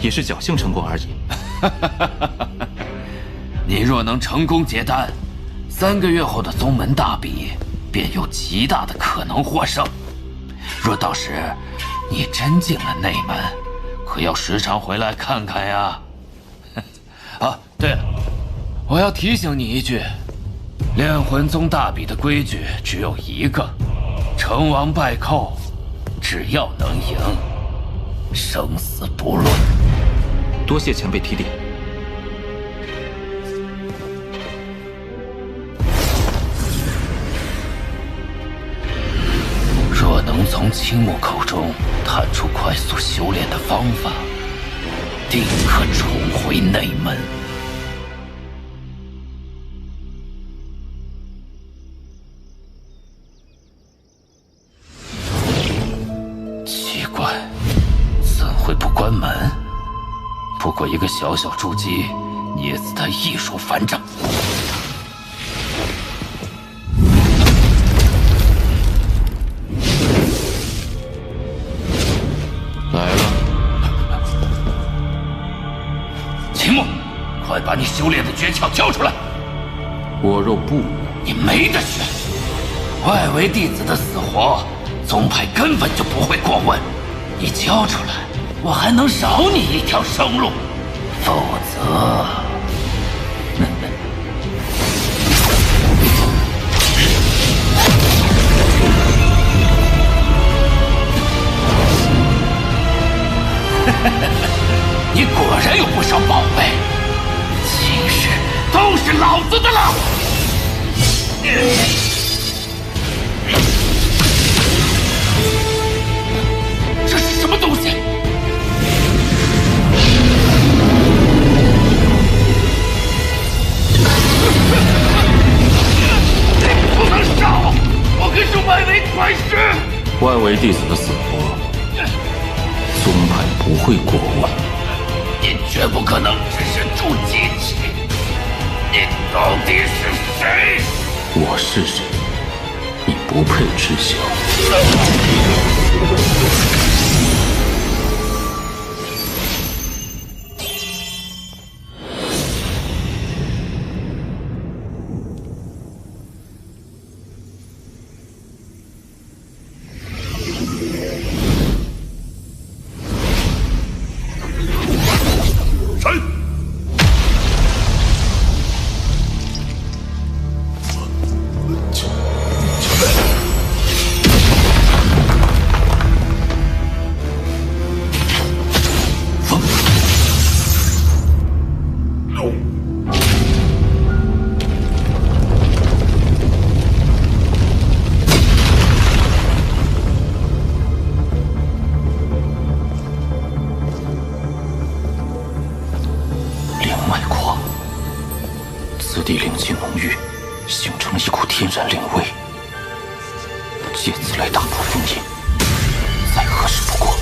Speaker 4: 也是侥幸成功而已。
Speaker 13: 你若能成功结丹，3个月后的宗门大比，便有极大的可能获胜。若到时你真进了内门，可要时常回来看看呀。啊，对了，我要提醒你一句，炼魂宗大比的规矩只有一个：成王败寇，只要能赢，生死不论。
Speaker 4: 多谢前辈提点。
Speaker 13: 若能从青木口中探出快速修炼的方法，定可重回内门。奇怪，怎会不关门？不过一个小小筑基，捏死他易如反掌。
Speaker 4: 来了，
Speaker 13: 秦牧，快把你修炼的诀窍交出来！
Speaker 4: 我若不，
Speaker 13: 你没得选。外围弟子的死活，宗派根本就不会过问。你交出来，我还能少你一条生路。否则，你果然有不少宝贝，今日都是老子的了！这是什么东西？不能杀我！我可是外围传师。
Speaker 4: 外围弟子的死活，宗派不会过问。
Speaker 13: 你绝不可能只是筑基期，你到底是谁？
Speaker 4: 我是谁？你不配知晓。此地灵气浓郁，形成了一股天然灵味，借此来打破封印，再合适不过。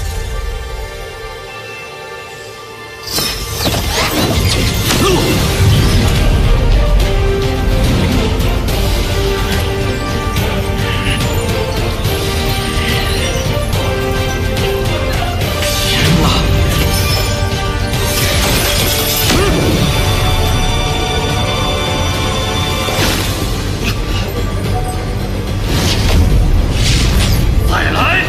Speaker 1: 再来！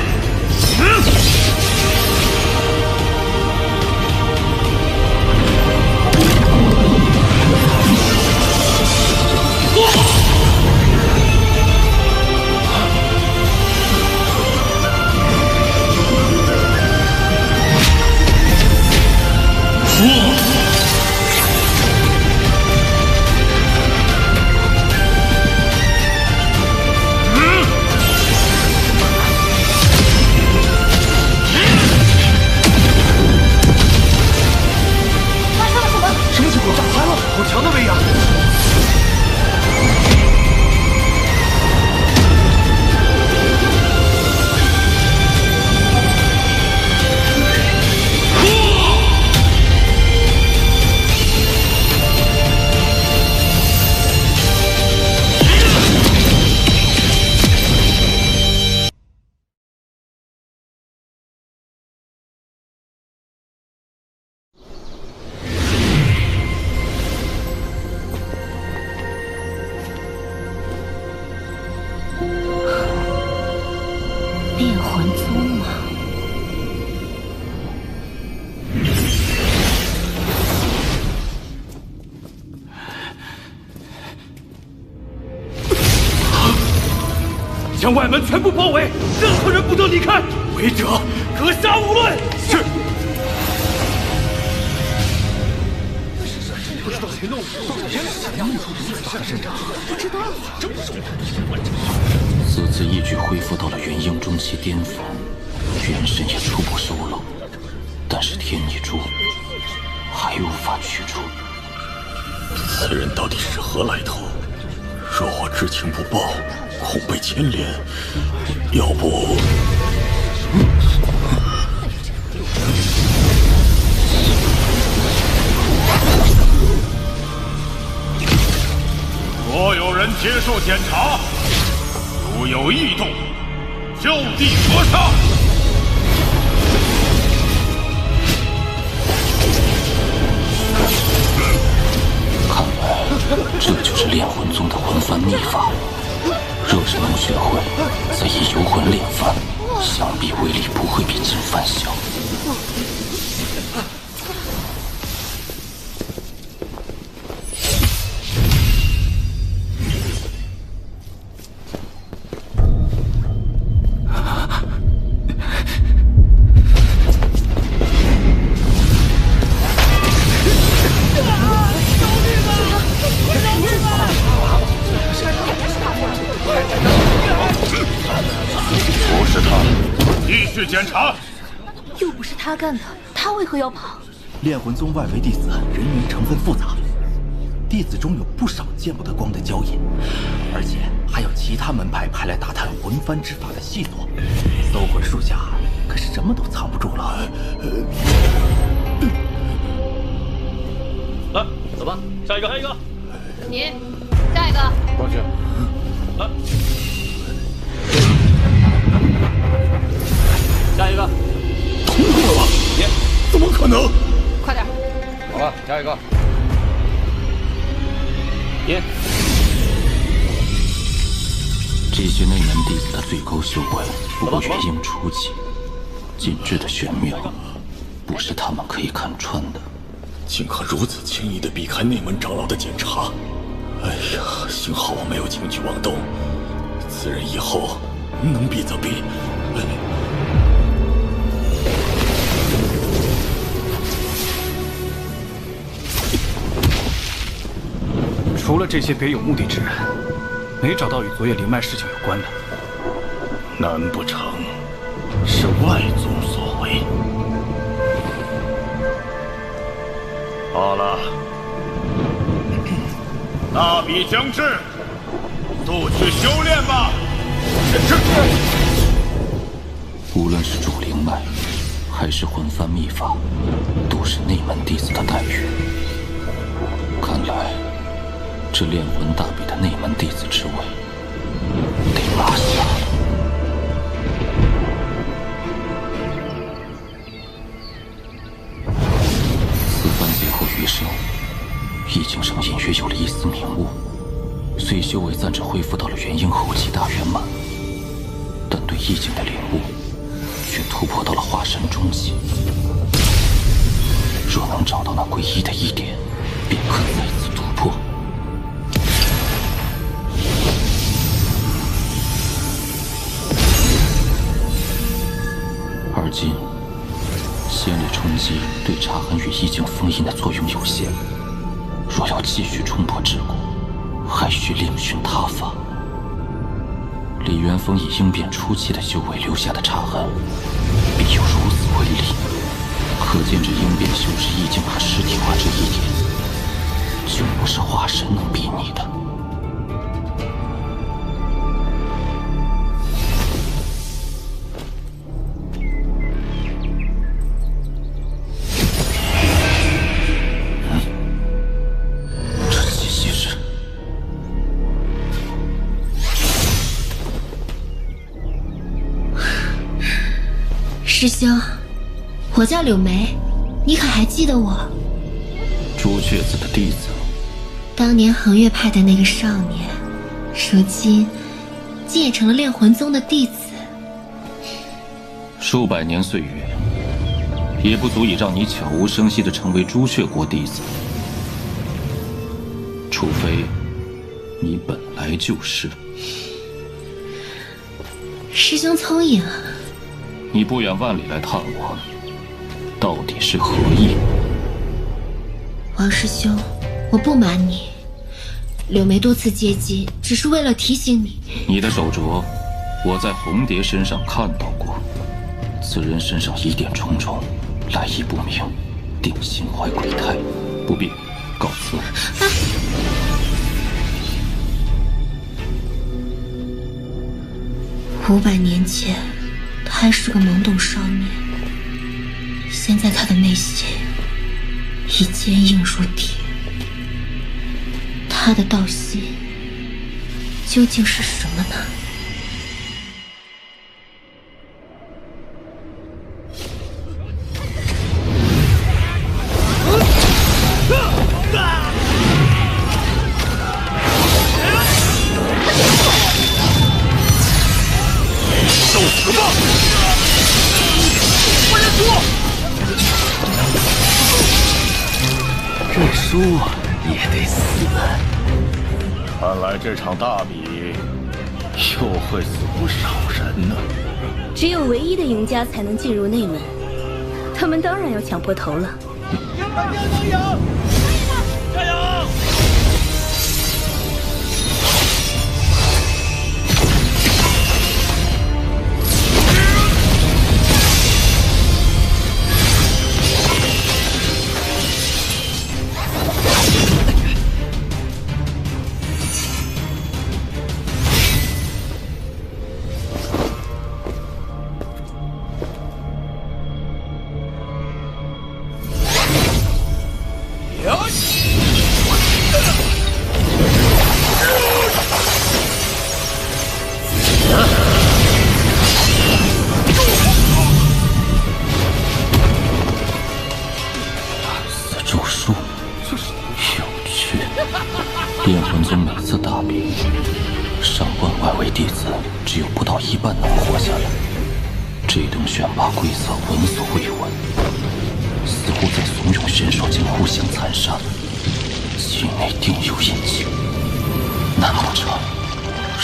Speaker 21: 炼魂宗吗？
Speaker 2: 将外门全部包围，任何人不得离开，违者格杀勿论。是。不知道谁弄的，不知道。
Speaker 4: 此次一举恢复到了元婴中期巅峰，元神也初步收拢，但是天意珠还无法取出。
Speaker 14: 此人到底是何来头？若我知情不报，恐被牵连。要不……
Speaker 1: 所有人接受检查，如有异动，就地格杀。
Speaker 4: 看来这就是炼魂宗的魂幡秘法。若是能学会，再以游魂炼幡，想必威力不会比金幡小。
Speaker 1: 不是他，继续检查。
Speaker 21: 又不是他干的，他为何要跑？
Speaker 2: 炼魂宗外围弟子人员成分复杂，弟子中有不少见不得光的交隐，而且还有其他门派派来打探魂幡之法的细作。搜魂术下可是什么都藏不住了。
Speaker 20: 来，走吧，下一个，下一个。
Speaker 21: 你，下一个。
Speaker 20: 过去。来。下一个，
Speaker 14: 通过了！怎么可能？
Speaker 21: 快点！
Speaker 20: 好了，下一个。你。
Speaker 4: 这些内门弟子的最高修为不过元婴初期，禁制的玄妙，不是他们可以看穿的。
Speaker 14: 竟可如此轻易地避开内门长老的检查！哎呀，幸好我没有轻举妄动，此人以后能避则避。
Speaker 2: 除了这些别有目的之人，没找到与昨夜灵脉事情有关的。
Speaker 14: 难不成是外宗所为？好了，
Speaker 3: 大比将至，速去修炼吧。是。
Speaker 8: 无论是主灵脉，还是魂幡秘法，都是内门弟子的待遇。看来，这炼魂大比的内门弟子之位得拿下。此番劫后余生，易境上隐约有了一丝明悟，虽修为暂时恢复到了元婴后期大圆满，但对易境的领悟却突破到了化神中期。若能找到那归一的一点，便可再次突破。而今，仙力冲击对茶痕与意境封印的作用有限，若要继续冲破桎梏，还需另寻他法。李元峰以应变初期的修为留下的茶痕，必有如此威力，可见这应变修士意境化实体化这一点，就不是化神能比拟的。这气息是……
Speaker 19: 师兄，我叫柳梅，你可还记得我？
Speaker 8: 朱雀子的弟子，
Speaker 19: 当年恒月派的那个少年，如今竟也成了炼魂宗的弟子。
Speaker 8: 数百年岁月，也不足以让你悄无声息地成为朱雀国弟子，除非你本来就是。
Speaker 19: 师兄聪颖啊！
Speaker 8: 你不远万里来探我，到底是何意？
Speaker 19: 王师兄，我不瞒你，柳梅多次接机，只是为了提醒你。
Speaker 8: 你的手镯，我在红蝶身上看到过，此人身上疑点重重，来意不明，定心怀鬼胎，不必，告辞。
Speaker 19: 500年前，他还是个懵懂少年，现在他的内心已坚硬如铁。他的道心究竟是什么呢？
Speaker 3: 受死吧！我认输。
Speaker 11: 认输也得死。
Speaker 3: 看来这场大比又会死不少人呢。
Speaker 21: 只有唯一的赢家才能进入内门，他们当然要抢破头了。
Speaker 3: 加油！
Speaker 8: 炼魂宗每次大比，上万外围弟子只有不到一半能活下来。这等选拔规则闻所未闻，似乎在怂恿选手间互相残杀。其内定有隐情，难不成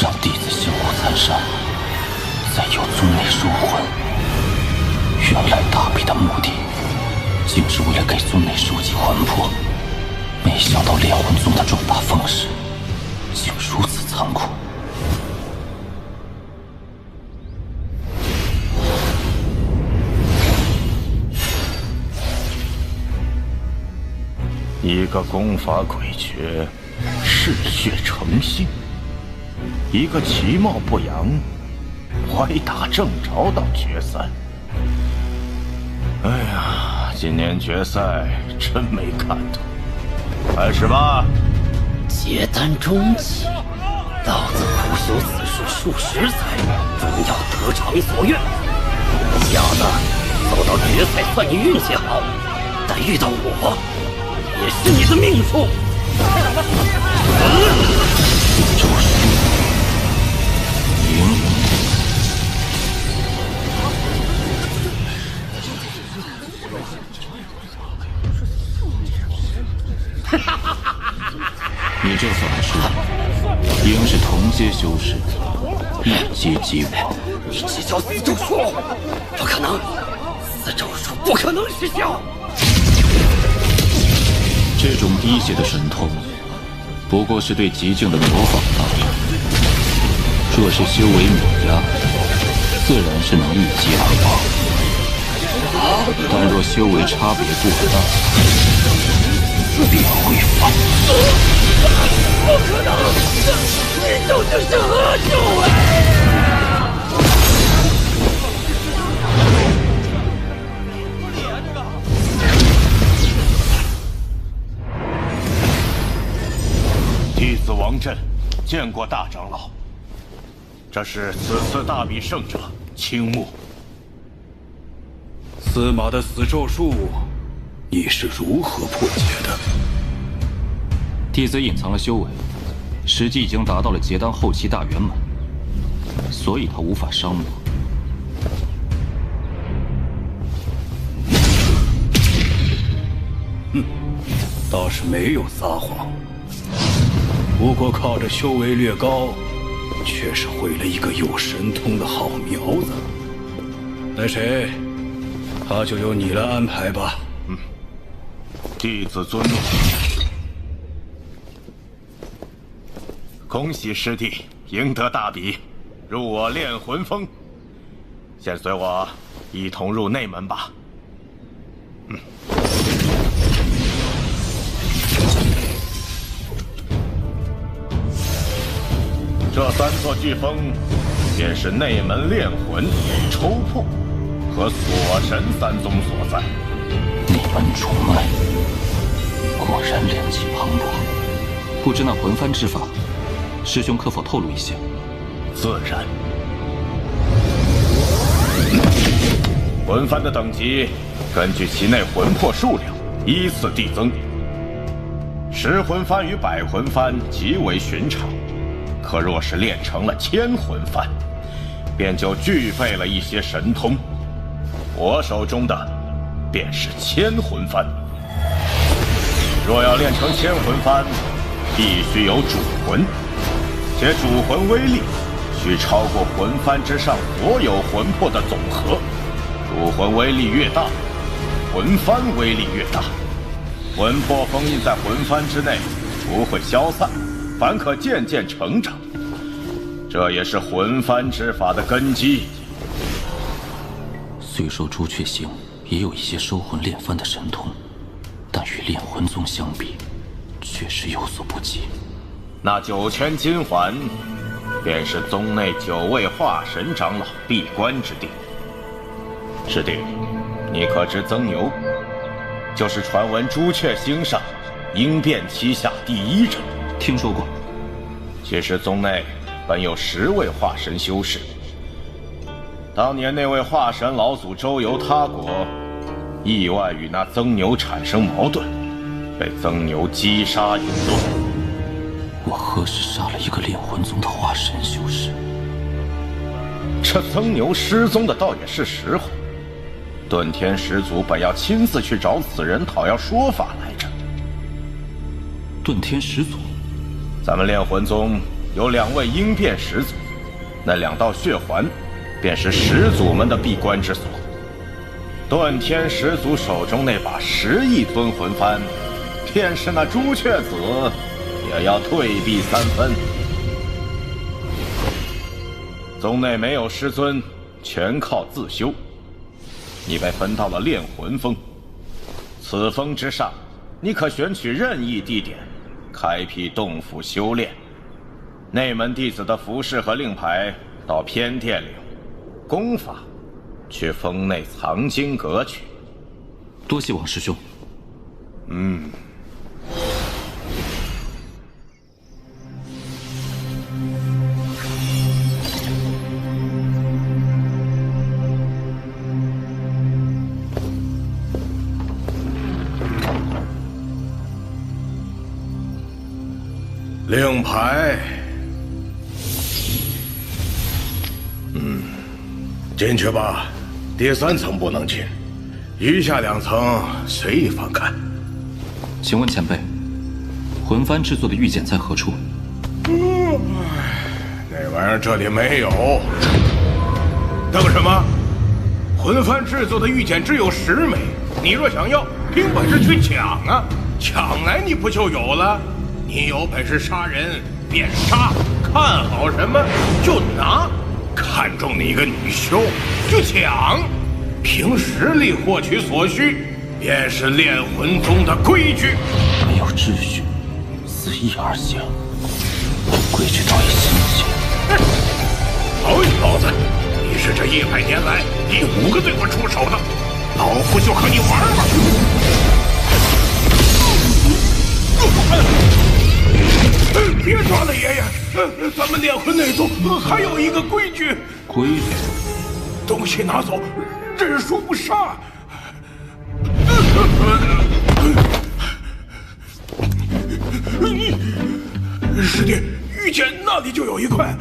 Speaker 8: 让弟子相互残杀，再由宗内收魂？原来大比的目的，竟是为了给宗内收集魂魄。没想到炼魂宗的壮大方式，竟如此残酷。
Speaker 3: 一个功法诡谲，嗜血成性，一个其貌不扬、歪打正着到决赛。哎呀，今年决赛真没看头。开始吧。
Speaker 11: 结丹中期，老子苦修此术数十载，总要得偿所愿。小子，走到决赛算你运气好，但遇到我，也是你的命数。
Speaker 4: 周叔，赢。你这算是赢是同阶修士，一击即亡。
Speaker 11: 你这叫死咒术，不可能，死咒术不可能失效。
Speaker 4: 这种低阶的神通，不过是对极境的模仿罢了。若是修为碾压，自然是能一击而亡。但若修为差别过大，必会反。
Speaker 11: 不可能！你究竟是何种哎！
Speaker 3: 弟子王震见过大长老。这是此次大比胜者青木。
Speaker 14: 司马的死咒术，你是如何破解的？
Speaker 4: 弟子隐藏了修为，实际已经达到了结丹后期大圆满，所以他无法伤我。
Speaker 14: 倒是没有撒谎，不过靠着修为略高，却是毁了一个有神通的好苗子。那谁，他就由你来安排吧。
Speaker 3: 弟子遵命。恭喜师弟赢得大比，入我炼魂峰。先随我一同入内门吧。这3座巨峰，便是内门炼魂、抽魄和锁神3宗所在。
Speaker 4: 内门主脉，果然炼气磅礴。不知那魂幡之法，师兄可否透露一些？
Speaker 3: 自然。魂幡的等级，根据其内魂魄数量依次递增。10魂幡与100魂幡极为寻常。可若是练成了1000魂幡，便就具备了一些神通。我手中的便是1000魂幡。若要练成1000魂幡，必须有主魂，且主魂威力需超过魂幡之上所有魂魄的总和。主魂威力越大，魂幡威力越大。魂魄封印在魂幡之内，不会消散，反可渐渐成长，这也是魂幡之法的根基。
Speaker 4: 虽说朱雀星也有一些收魂炼幡的神通，但与炼魂宗相比，确实有所不及。
Speaker 3: 那9圈金环，便是宗内9位化神长老闭关之地。师弟，你可知曾牛就是传闻朱雀星上鹰变旗下第1人？
Speaker 4: 听说过。
Speaker 3: 其实宗内本有10位化神修士，当年那位化神老祖周游他国，意外与那曾牛产生矛盾，被曾牛击杀引落。
Speaker 4: 我何时杀了一个炼魂宗的化神修士？
Speaker 3: 这曾牛失踪的倒也是实话。遁天始祖本要亲自去找此人讨要说法来着。
Speaker 4: 遁天始祖，
Speaker 3: 咱们炼魂宗有2位鹰变始祖，那2道血环便是始祖们的闭关之所。遁天始祖手中那把10亿尊魂幡，便是那朱雀子也要退避3分。宗内没有师尊，全靠自修。你被分到了炼魂峰，此峰之上，你可选取任意地点，开辟洞府修炼。内门弟子的服饰和令牌到偏殿领，功法去峰内藏经阁去。
Speaker 4: 多谢王师兄。
Speaker 14: 令牌，进去吧。第3层不能进，余下2层随意翻看。
Speaker 4: 请问前辈，魂幡制作的玉简在何处？
Speaker 14: 那玩意儿这里没有。等什么？魂幡制作的玉简只有10枚，你若想要，凭本事去抢啊！抢来你不就有了？你有本事杀人便杀，看好什么就拿，看中你一个女修就抢，凭实力获取所需，便是炼魂宗的规矩。
Speaker 8: 没有秩序，随意而行，规矩早已心结。
Speaker 14: 好小子，你是这100年来第5个对我出手的，老夫就和你玩玩。别抓了，爷爷！咱们炼魂内宗还有一个规矩。
Speaker 4: 规矩？
Speaker 14: 东西拿走，认输不杀。师弟，玉简那里就有一块。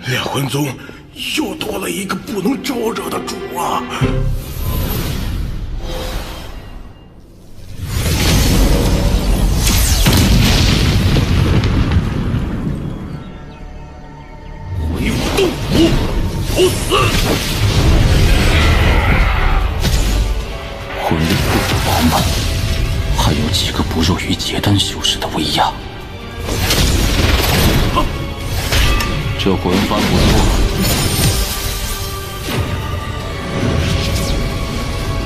Speaker 14: 炼魂宗又多了一个不能招惹的主啊！
Speaker 18: 求死！
Speaker 8: 魂力不足饱满，还有几个不弱于结丹修士的威压。
Speaker 4: 这魂幡不错，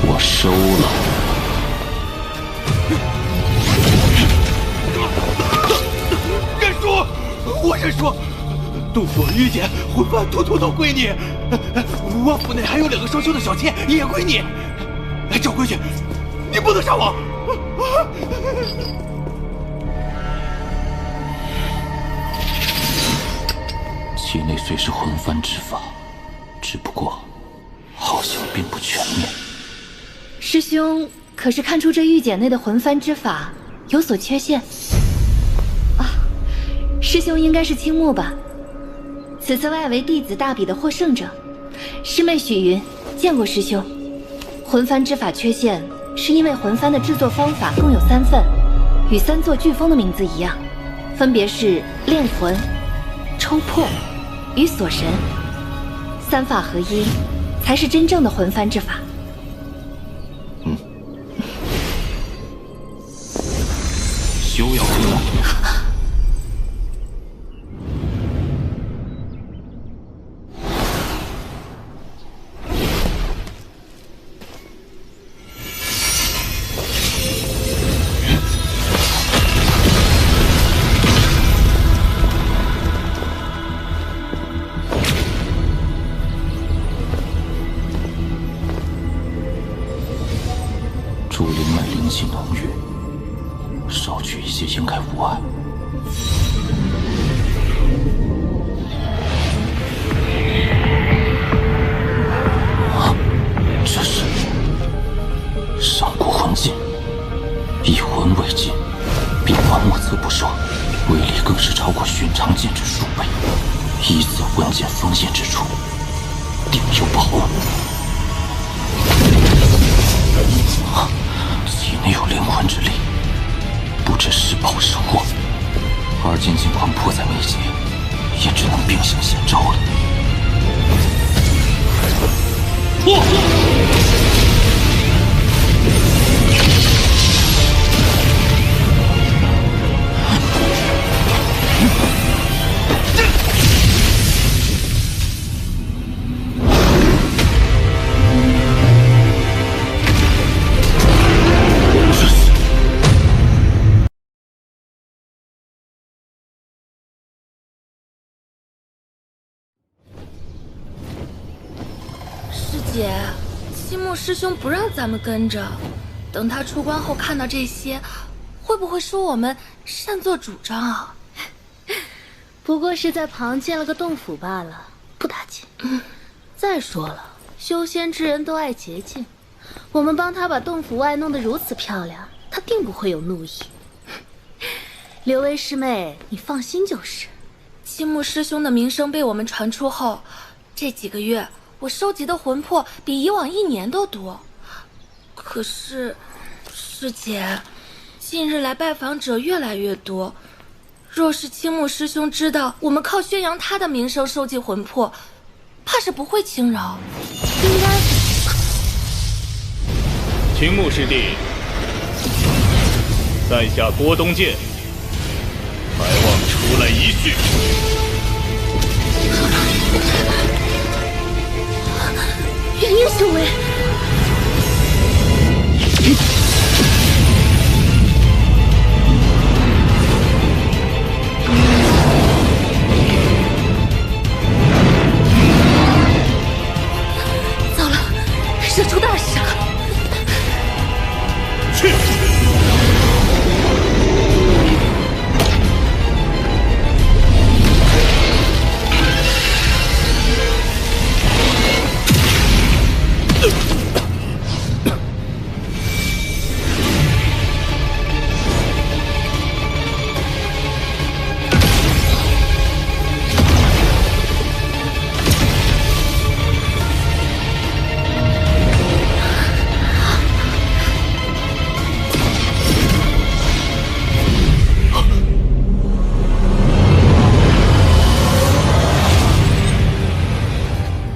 Speaker 8: 我收了。
Speaker 2: 认输！我认输！洞府玉简、魂幡统统都归你，我府内还有2个双修的小妾也归你。照规矩，你不能杀我！
Speaker 8: 其内虽是魂幡之法，只不过好像并不全面。
Speaker 19: 师兄可是看出这玉简内的魂幡之法有所缺陷啊？师兄应该是青木吧？此次外围弟子大比的获胜者，师妹许云见过师兄。魂幡之法缺陷，是因为魂幡的制作方法共有3份，与3座飓风的名字一样，分别是炼魂、抽魄与锁神，3法合一，才是真正的魂幡之法。
Speaker 4: 休要回来！
Speaker 8: 竹林脉灵气浓郁，少取一些应该无碍。这是上古魂剑，以魂为剑，变幻莫测不说，威力更是超过寻常剑之数倍。一此魂剑锋线之处，定有宝物。体内有灵魂之力，不知是宝是祸。而今尽管迫在眉睫，也只能并行险招了。
Speaker 21: 姐，西木师兄不让咱们跟着，等他出关后看到这些，会不会说我们擅作主张啊？
Speaker 19: 不过是在旁建了个洞府罢了，不打紧。再说了，修仙之人都爱洁净，我们帮他把洞府外弄得如此漂亮，他定不会有怒意。刘薇师妹，你放心就是。
Speaker 21: 西木师兄的名声被我们传出后，这几个月我收集的魂魄比以往1年都多。可是，师姐，近日来拜访者越来越多。若是青木师兄知道我们靠宣扬他的名声收集魂魄，怕是不会轻饶。应该……
Speaker 5: 青木师弟，在下郭东剑，还望出来一叙。
Speaker 21: 元婴修为。糟了，惹出大事了！
Speaker 5: 去！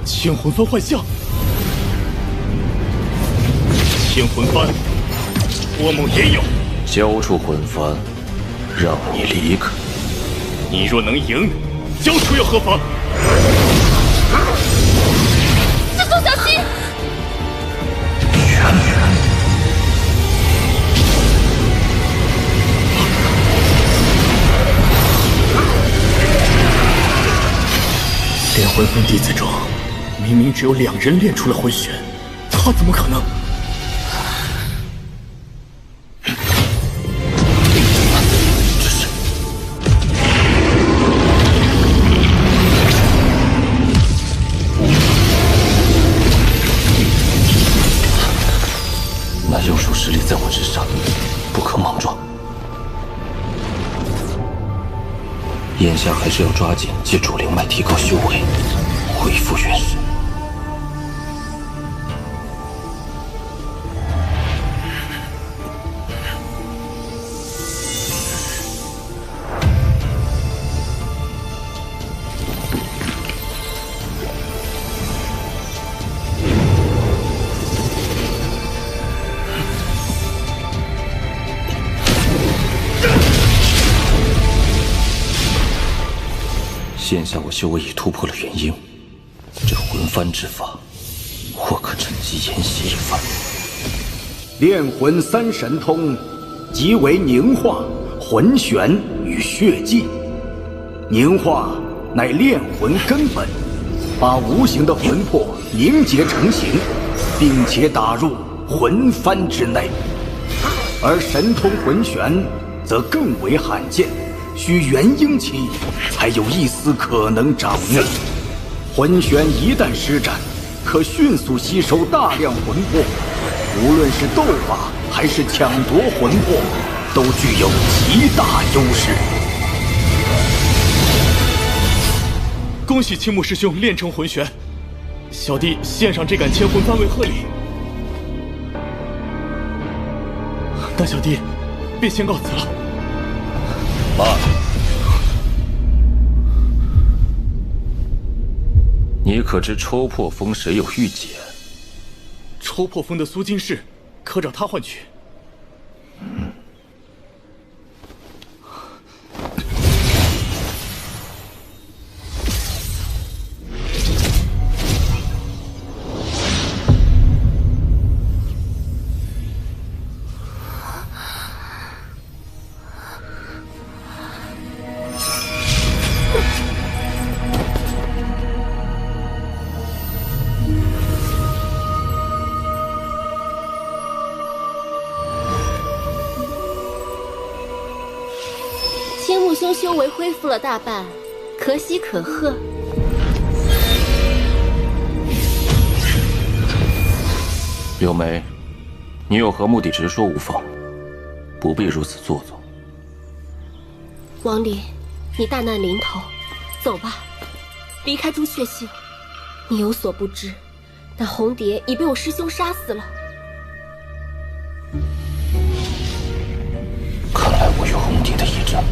Speaker 5: 千魂幡幻象，千魂幡，托梦也有。
Speaker 8: 交出魂幡，让你离开。
Speaker 5: 你若能赢，交出又何妨？
Speaker 21: 师兄小心！
Speaker 5: 炼魂幡弟子中，明明只有2人练出了魂玄，他怎么可能？
Speaker 8: 那幼术实力在我之上，不可莽撞。眼下还是要抓紧借主灵脉提高修为，恢复元神。现下我修为已突破了元婴，这魂幡之法，或可趁机研习一番。
Speaker 2: 炼魂3神通，即为凝化、魂玄与血寂。凝化乃炼魂根本，把无形的魂魄凝结成形，并且打入魂幡之内。而神通魂玄则更为罕见。需元婴期才有一丝可能掌握。魂玄一旦施展，可迅速吸收大量魂魄，无论是斗法还是抢夺魂魄，都具有极大优势。
Speaker 5: 恭喜青木师兄练成魂玄，小弟献上这杆千魂幡为贺礼。那小弟便先告辞了。
Speaker 8: 慢！你可知抽破封谁有玉简？
Speaker 5: 抽破封的苏金氏，可找他换取。
Speaker 10: 天木兄修为恢复了大半，可喜可贺。
Speaker 4: 柳眉，你有何目的直说无妨，不必如此做作。
Speaker 10: 王离，你大难临头，走吧，离开朱雀星。你有所不知，那红蝶已被我师兄杀死了。
Speaker 4: 看来我与红蝶的一战，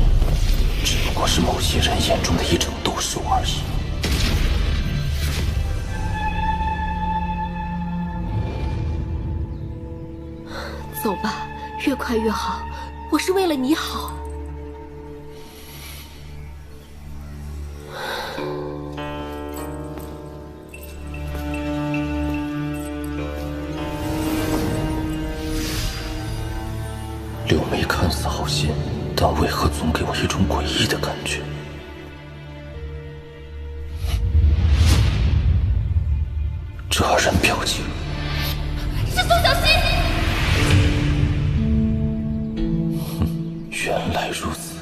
Speaker 4: 只不过是某些人眼中的一场斗兽而已。
Speaker 10: 走吧，越快越好，我是为了你好。
Speaker 4: 柳眉看似好心，但为何总给我一种诡异的感觉？这人表情，
Speaker 7: 师兄小心！
Speaker 4: 原来如此。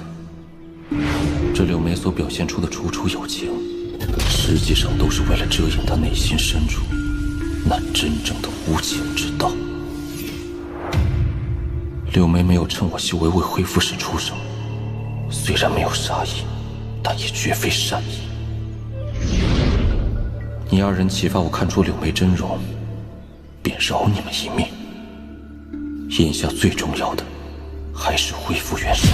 Speaker 4: 这柳眉所表现出的楚楚友情，实际上都是为了遮掩她内心深处那真正的无情之道。柳眉没有趁我修为未恢复时出手，虽然没有杀意，但也绝非善意。你二人启发我看出柳眉真容，便饶你们一命。眼下最重要的还是恢复元神。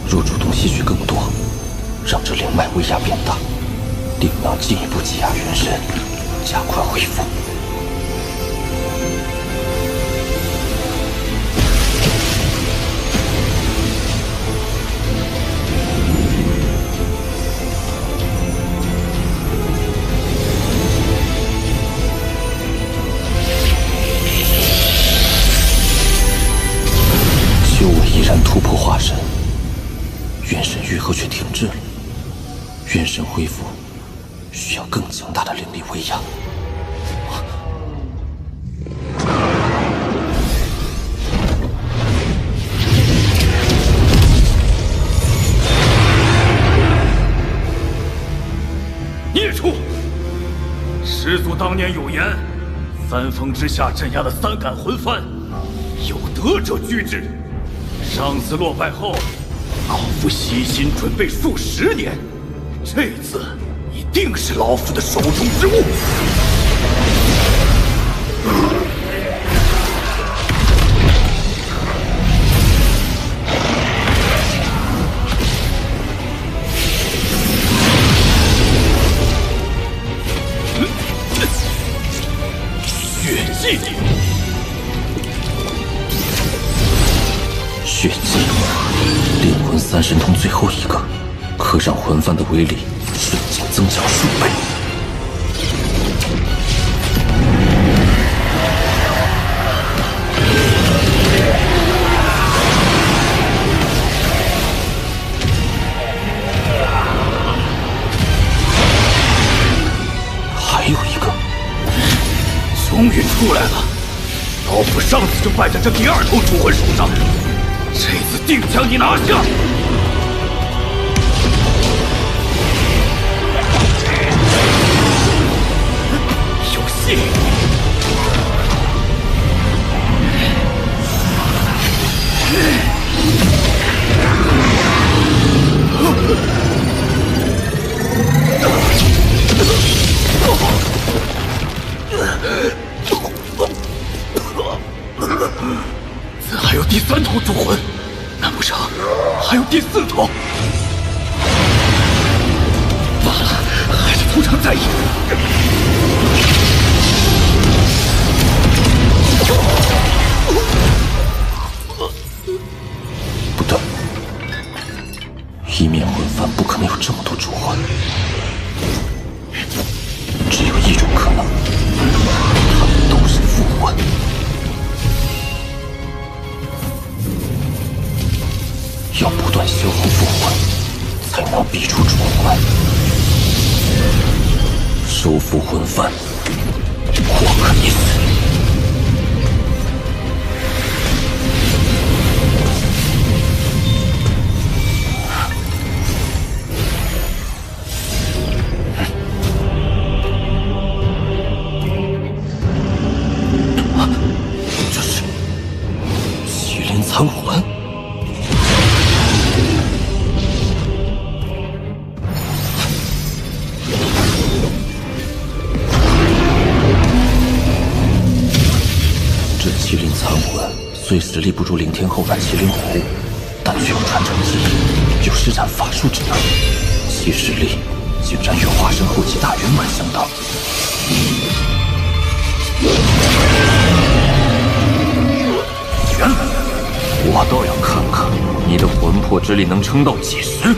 Speaker 4: 若主动吸取更多，让这灵脉威压变大，定能进一步挤压元神，加快恢复。修为依然突破化神，元神愈合却停滞了。元神恢复需要更强大的灵力威压。
Speaker 5: 孽畜！师祖当年有言，三峰之下镇压的三杆魂幡，有德者居之。上次落败后，老夫悉心准备数10年，这次一定是老夫的手中之物。血祭，
Speaker 4: 血祭，灵魂三神通最后一个，可让魂幡的威力瞬间增强数倍。还有一个，
Speaker 5: 终于出来了！老夫上次就败在这第2头主魂手上，这次定将你拿下！有戏！怎还有第3头主魂？难不成还有第4头？罢了，还是从长再议。
Speaker 4: 不对，一面魂幡不可能有这么多主魂，只有一种可能，他们都是副魂。要不断消耗副魂，才能逼出主魂。收服魂幡，
Speaker 6: 或可一死。这是麒麟残魂。麒麟残魂虽实力不如凌天后半麒麟虎，但具有传承之力，有施展法术之能，其实力竟然与化神后期大圆满相当。原来，我倒要看看你的魂魄之力能撑到几时。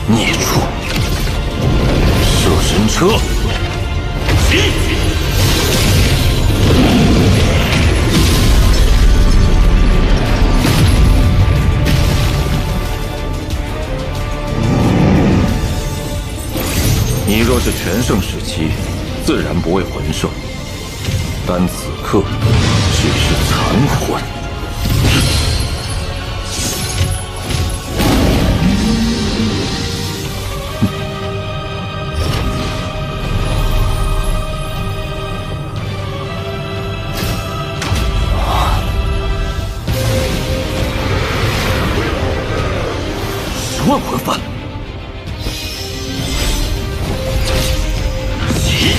Speaker 6: 孽畜！摄神车，起！你若是全盛时期，自然不为魂兽，但此刻只是残魂。10万魂幡，起！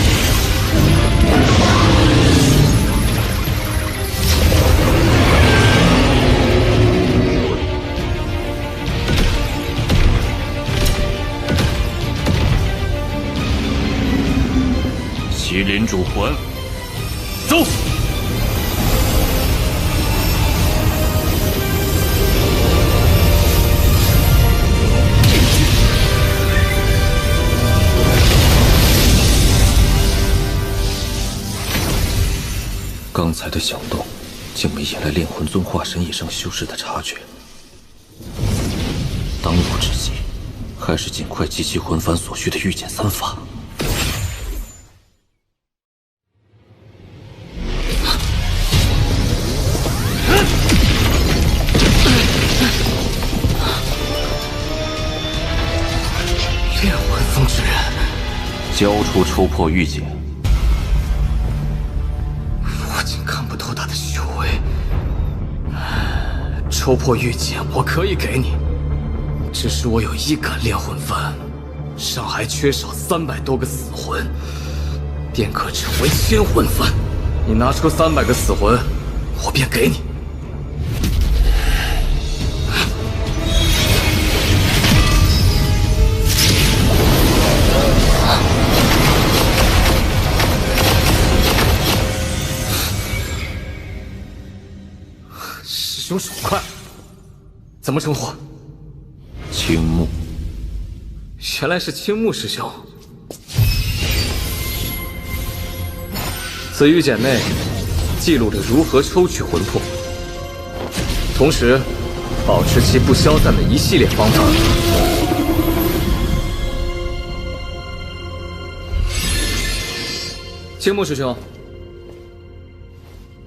Speaker 6: 麒麟主魂，走！刚才的小动，竟没引来炼魂尊化神以上修士的察觉。当务之急，还是尽快集齐魂幡所需的御剑3法。炼魂宗之人，交出抽破御剑。看不透他的修为，抽破御剑我可以给你，只是我有1杆炼魂幡，上还缺少300多个死魂，便可成为1000魂幡。你拿出300个死魂，我便给你。师兄手快，怎么称呼？青木。原来是青木师兄。此玉简内记录着如何抽取魂魄，同时保持其不消散的一系列方法。青木师兄。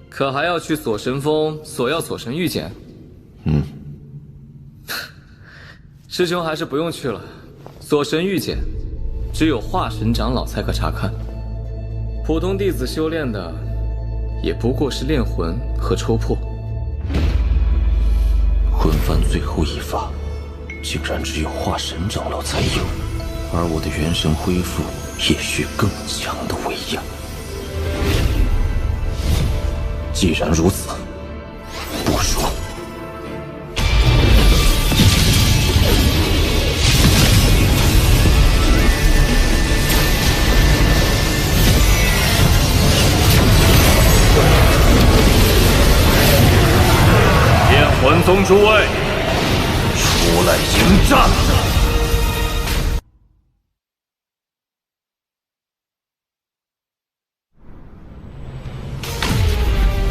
Speaker 6: 可还要去锁神峰索要锁神玉简？师兄还是不用去了。锁神玉简，只有化神长老才可查看。普通弟子修炼的，也不过是炼魂和抽魄。魂幡最后一法，竟然只有化神长老才有，而我的元神恢复也需更强的威压。既然如此，不如
Speaker 5: 宗诸位，出来迎战！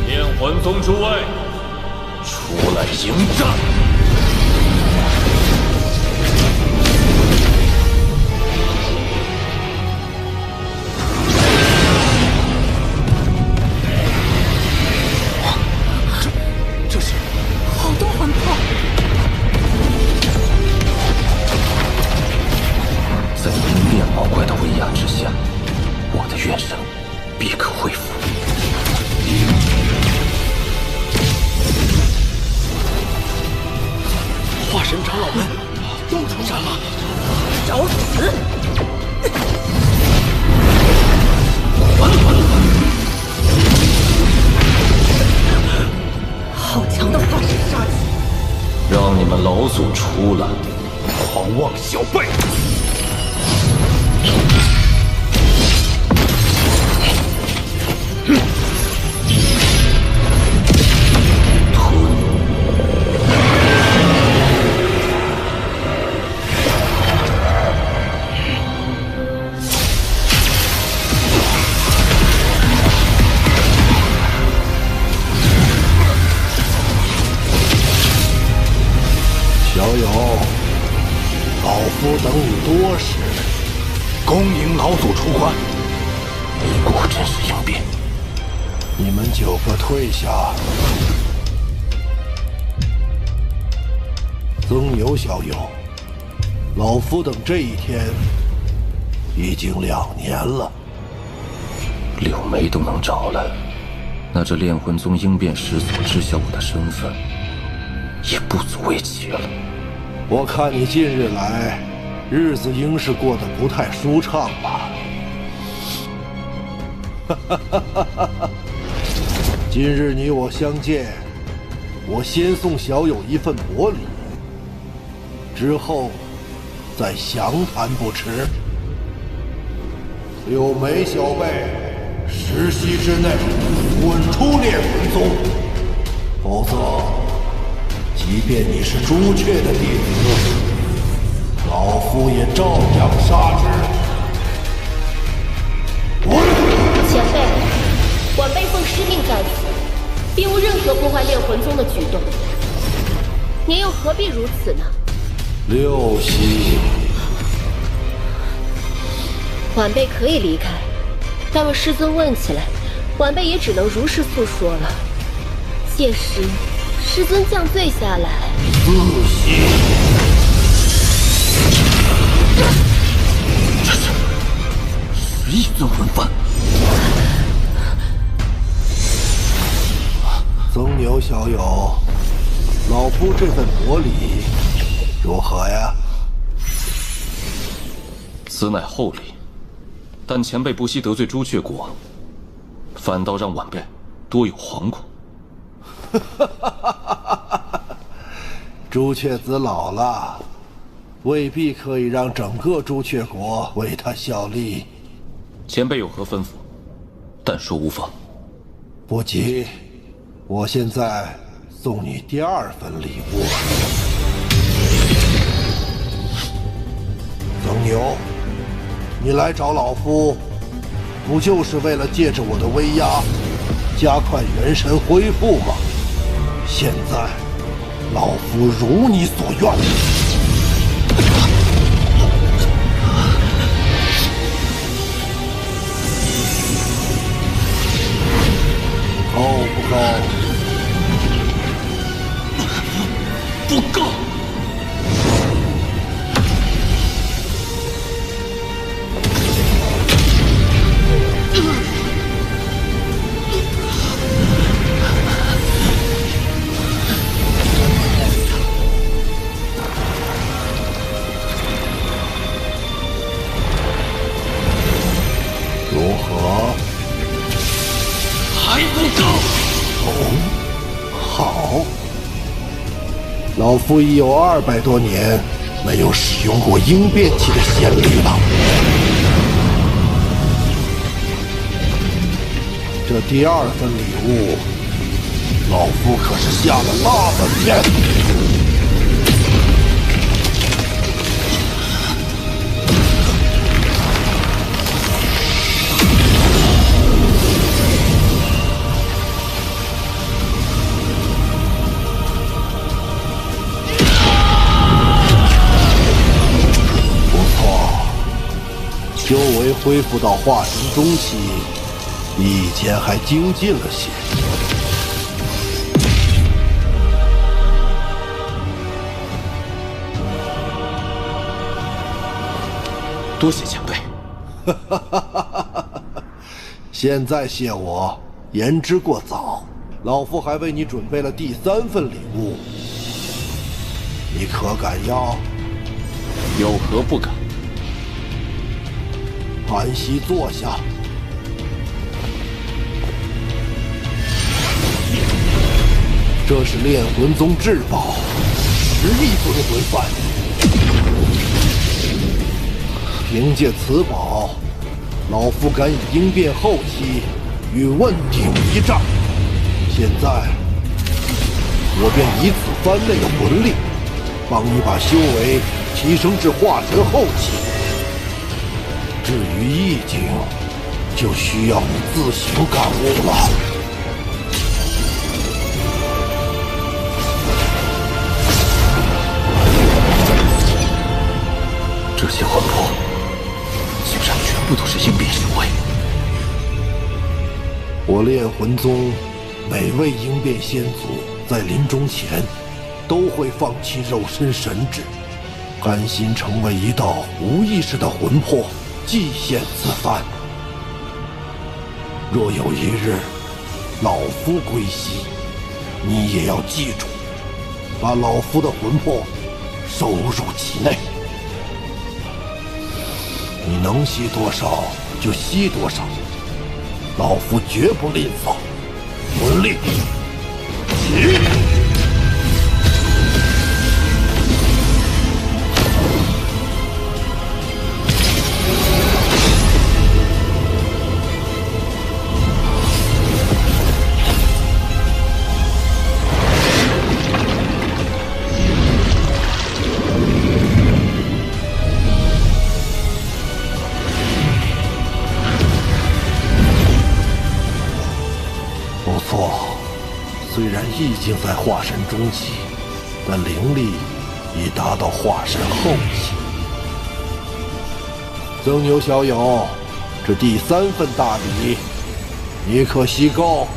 Speaker 5: 炼魂宗诸位，出来迎战！
Speaker 7: 这是好多魂魄。
Speaker 8: 在阴变毛怪的威压之下，我的元神必可恢复。
Speaker 2: 化神长老们又出战了，找死！
Speaker 7: 好强的化神杀气！
Speaker 8: 让你们老祖出来！
Speaker 3: 狂妄小辈！
Speaker 15: 小友，老夫等你多时，恭迎老祖出关。
Speaker 8: 你果真是应变。
Speaker 15: 你们9个退下。曾牛小友，老夫等这一天已经2年了。
Speaker 8: 柳梅都能找来，那这炼魂宗应变师所知晓我的身份，也不足为奇了。
Speaker 15: 我看你近日来，日子应是过得不太舒畅吧？今日你我相见，我先送小友一份薄礼，之后再详谈不迟。柳梅小辈，10息之内滚出炼魂宗，否则即便你是朱雀的弟子，老夫也照样杀之。
Speaker 10: 前辈，晚辈奉师命在此，并无任何破坏炼魂宗的举动，您又何必如此呢
Speaker 15: 6息，
Speaker 10: 晚辈可以离开，但若师尊问起来，晚辈也只能如实诉说了。届时师尊降罪下来
Speaker 15: 4息，
Speaker 8: 这是11尊魂幡。
Speaker 15: 曾牛小友，老夫这份薄礼如何呀？
Speaker 8: 此乃厚礼，但前辈不惜得罪朱雀国，反倒让晚辈多有惶恐。
Speaker 15: 朱雀子老了，未必可以让整个朱雀国为他效力。
Speaker 8: 前辈有何吩咐？但说无妨。
Speaker 15: 不急，我现在送你第2份礼物。曾牛，你来找老夫，不就是为了借着我的威压，加快元神恢复吗？现在，老夫如你所愿。够不够？
Speaker 8: 不够。
Speaker 15: 如何？
Speaker 8: 还不够。
Speaker 15: 好，老夫已有200多年没有使用过应变期的先例了。这第2份礼物，老夫可是下了大本钱。修为恢复到化神中期，比以前还精进了些。
Speaker 6: 多谢前辈。
Speaker 15: 现在谢我言之过早，老夫还为你准备了第3份礼物，你可敢要？
Speaker 6: 有何不敢？
Speaker 15: 安息坐下。这是炼魂宗至宝，10亿尊魂幡。凭借此宝，老夫敢以应变后期与问鼎一战。现在，我便以此番内的魂力，帮你把修为提升至化神后期。至于意境，就需要你自行感悟了。
Speaker 6: 这些魂魄，竟然全部都是应变修为。
Speaker 15: 我炼魂宗每位应变仙祖在临终前，都会放弃肉身神智，甘心成为一道无意识的魂魄。祭献此番。若有一日，老夫归西，你也要记住，把老夫的魂魄收入其内。你能吸多少就吸多少，老夫绝不吝啬。魂力，起！虽然意境在化神中期，但灵力已达到化神后期。曾牛小友，这第3份大礼，你可悉够？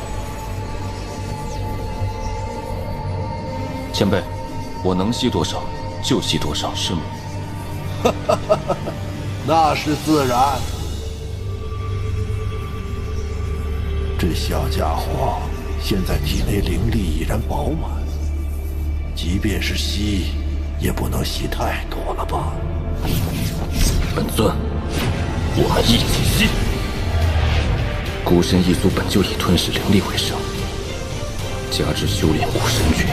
Speaker 4: 前辈，我能吸多少就吸多少，是吗？
Speaker 15: 那是自然。这小家伙现在体内灵力已然饱满，即便是吸，也不能吸太多了吧？
Speaker 6: 本尊，我们一起吸。孤身一族本就以吞噬灵力为生，加之修炼古神诀，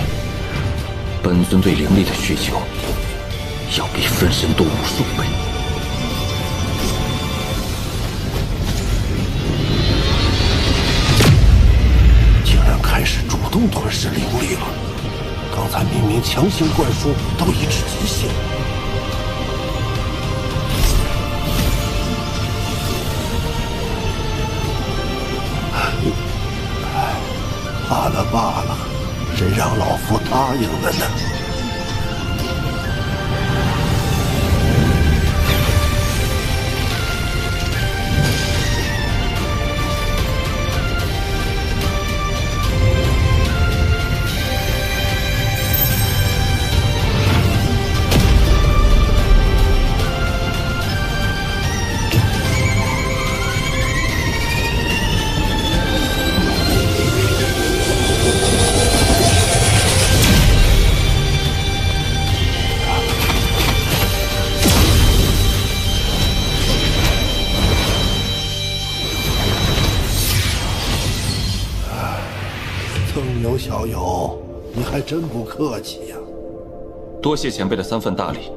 Speaker 6: 本尊对灵力的需求要比分身多无数倍。
Speaker 15: 开始主动吞噬灵力了，刚才明明强行灌输都已至极限。罢了罢了，谁让老夫答应了呢？小友，你还真不客气呀！
Speaker 4: 多谢前辈的3份大礼，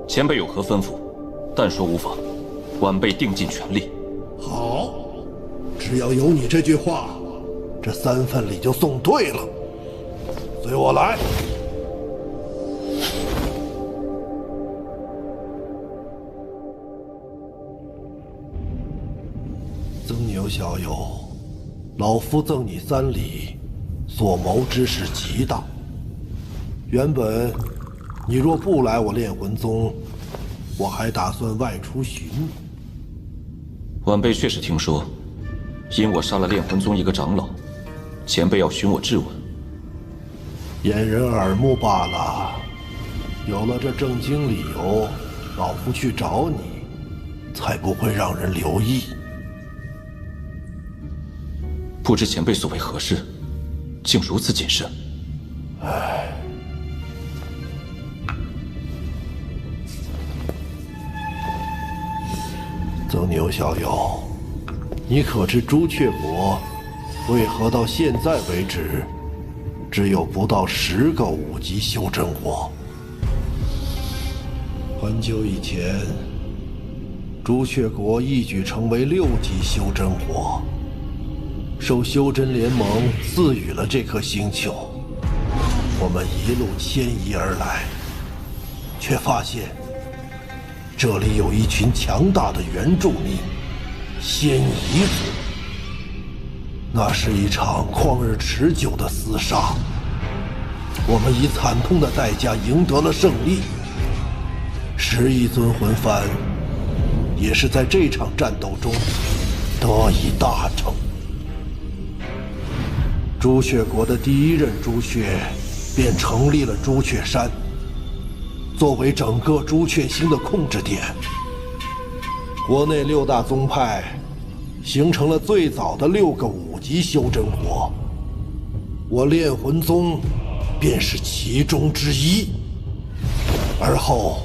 Speaker 4: 前辈有何吩咐，但说无妨，晚辈定尽全力。
Speaker 15: 好，只要有你这句话，这3份礼就送对了。随我来。曾牛小友，老夫赠你3礼，所谋之事极大。原本你若不来我炼魂宗，我还打算外出寻你。
Speaker 4: 晚辈确实听说，因我杀了炼魂宗一个长老，前辈要寻我质问。
Speaker 15: 掩人耳目罢了。有了这正经理由，老夫去找你，才不会让人留意。
Speaker 4: 不知前辈所为何事，竟如此谨慎？
Speaker 15: 唉。曾牛小友，你可知朱雀国为何到现在为止，只有不到10个5级修真国？很久以前，朱雀国一举成为6级修真国，受修真联盟赐予了这颗星球。我们一路迁移而来，却发现这里有一群强大的原住民仙夷族。那是一场旷日持久的厮杀，我们以惨痛的代价赢得了胜利。11尊魂幡也是在这场战斗中得以大成。朱雀国的第1任朱雀便成立了朱雀山，作为整个朱雀星的控制点。国内6大宗派形成了最早的6个5级修真国，我炼魂宗便是其中之一。而后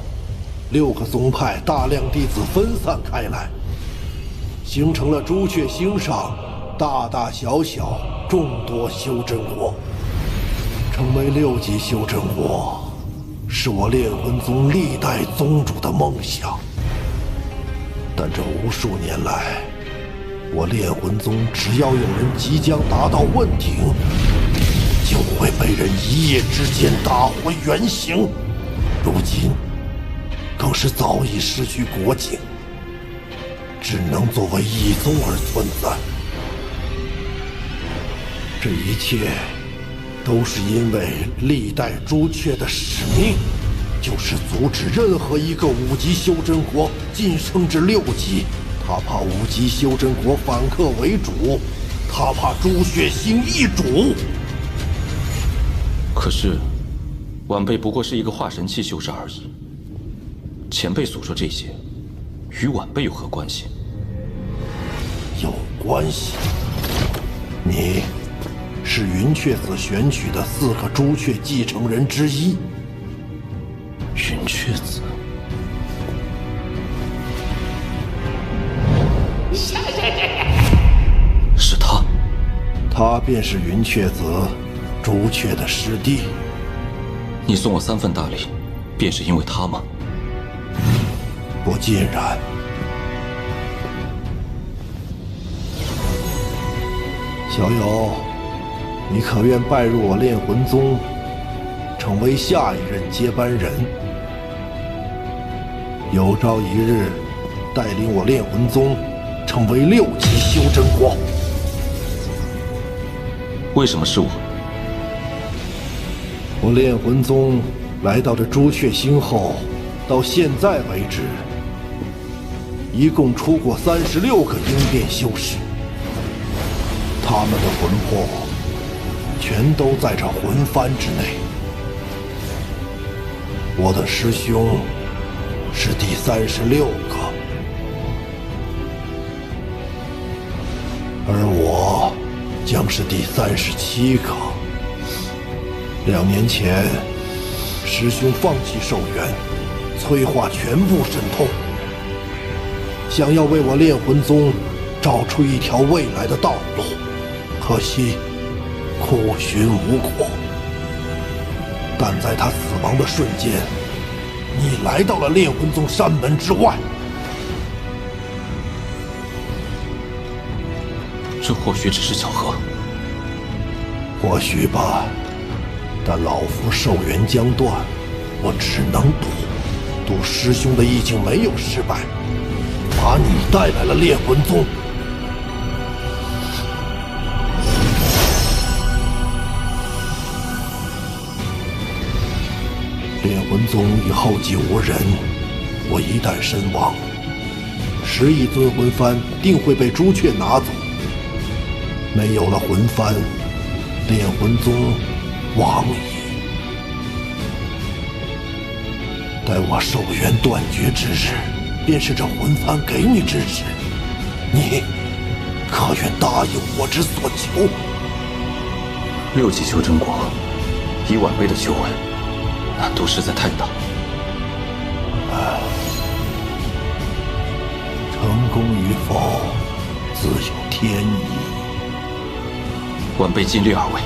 Speaker 15: 6个宗派大量弟子分散开来，形成了朱雀星上大大小小众多修真国。成为6级修真国，是我炼魂宗历代宗主的梦想。但这无数年来，我炼魂宗只要有人即将达到问鼎，就会被人一夜之间打回原形。如今更是早已失去国境，只能作为异宗而存在。这一切都是因为历代朱雀的使命，就是阻止任何一个5级修真国晋升至6级。他怕5级修真国反客为主，他怕朱雀星易主。
Speaker 4: 可是，晚辈不过是一个化神期修士而已。前辈所说这些，与晚辈有何关系？
Speaker 15: 有关系。你是云雀子选取的4个朱雀继承人之一。
Speaker 4: 云雀子。是他。
Speaker 15: 他便是云雀子朱雀的师弟。
Speaker 4: 你送我3份大礼，便是因为他吗？
Speaker 15: 不尽然。小友，你可愿拜入我炼魂宗，成为下一任接班人？有朝一日，带领我炼魂宗成为6级修真国。
Speaker 4: 为什么是我？
Speaker 15: 我炼魂宗来到这朱雀星后，到现在为止，一共出过36个应变修士，他们的魂魄全都在这魂幡之内。我的师兄是第36个，而我将是第37个。2年前，师兄放弃寿元，催化全部神通，想要为我炼魂宗找出一条未来的道路，可惜苦寻无果。但在他死亡的瞬间，你来到了炼魂宗山门之外。
Speaker 4: 这或许只是巧合。
Speaker 15: 或许吧，但老夫寿元将断，我只能赌师兄的意境没有失败，把你带来了炼魂宗。炼魂宗已后继无人，我一旦身亡，10亿尊魂幡定会被朱雀拿走。没有了魂幡，炼魂宗亡矣。待我寿元断绝之日，便是这魂幡给你之时，你可愿答应我之所求
Speaker 8: ？6级修真果，以晚辈的修为，难度实在太大。
Speaker 15: 成功与否，自有天意。
Speaker 8: 晚辈尽力而为。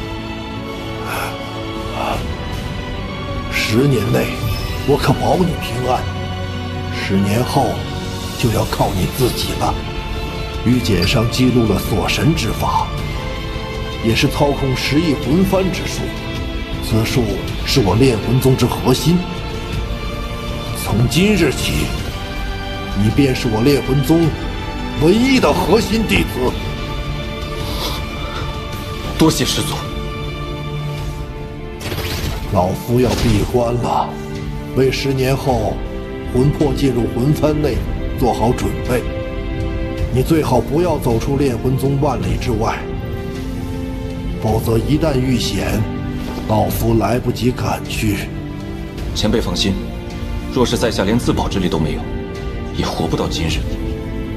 Speaker 15: 10年内，我可保你平安。10年后，就要靠你自己了。玉简上记录了锁神之法，也是操控10亿魂幡之术。此术是我炼魂宗之核心。从今日起，你便是我炼魂宗唯一的核心弟子。
Speaker 8: 多谢师祖。
Speaker 15: 老夫要闭关了，为10年后魂魄进入魂幡内做好准备。你最好不要走出炼魂宗万里之外，否则一旦遇险，老夫来不及赶去。
Speaker 8: 前辈放心，若是在下连自保之力都没有，也活不到今日。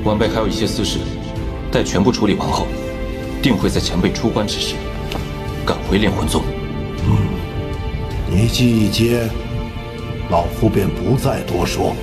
Speaker 8: 晚辈还有一些私事，待全部处理完后，定会在前辈出关之时赶回炼魂宗。
Speaker 15: 你既一接，老夫便不再多说。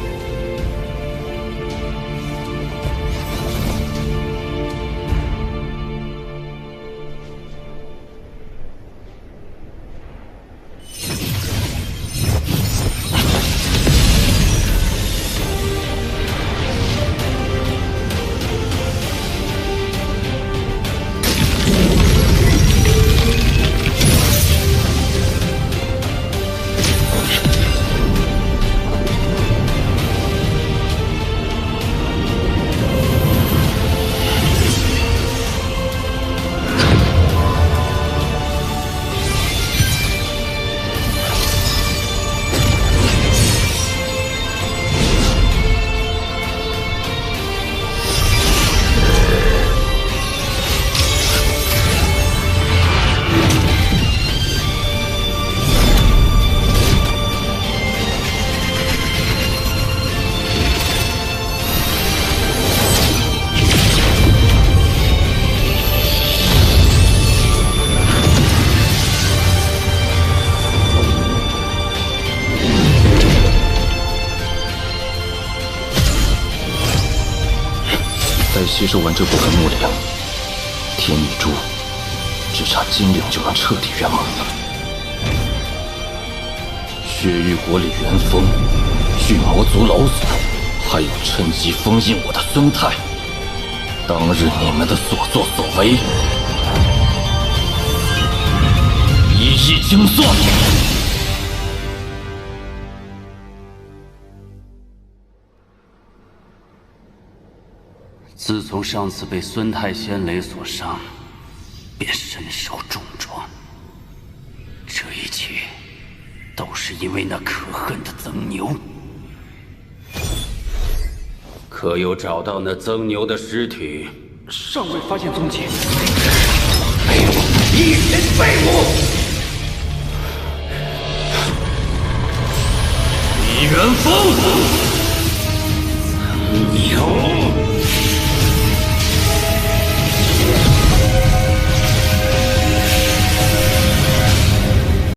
Speaker 8: 吸收完这部分木灵，天女珠只差金灵就能彻底圆满了。血域国里元丰、巨魔族老祖，还有趁机封印我的孙泰，当日你们的所作所为，一一清算。
Speaker 11: 自从上次被孙太仙雷所伤，便身受重创。这一切都是因为那可恨的曾牛。可有找到那曾牛的尸体？
Speaker 2: 尚未发现踪迹。
Speaker 11: 废物，一群废物！李元丰，曾牛。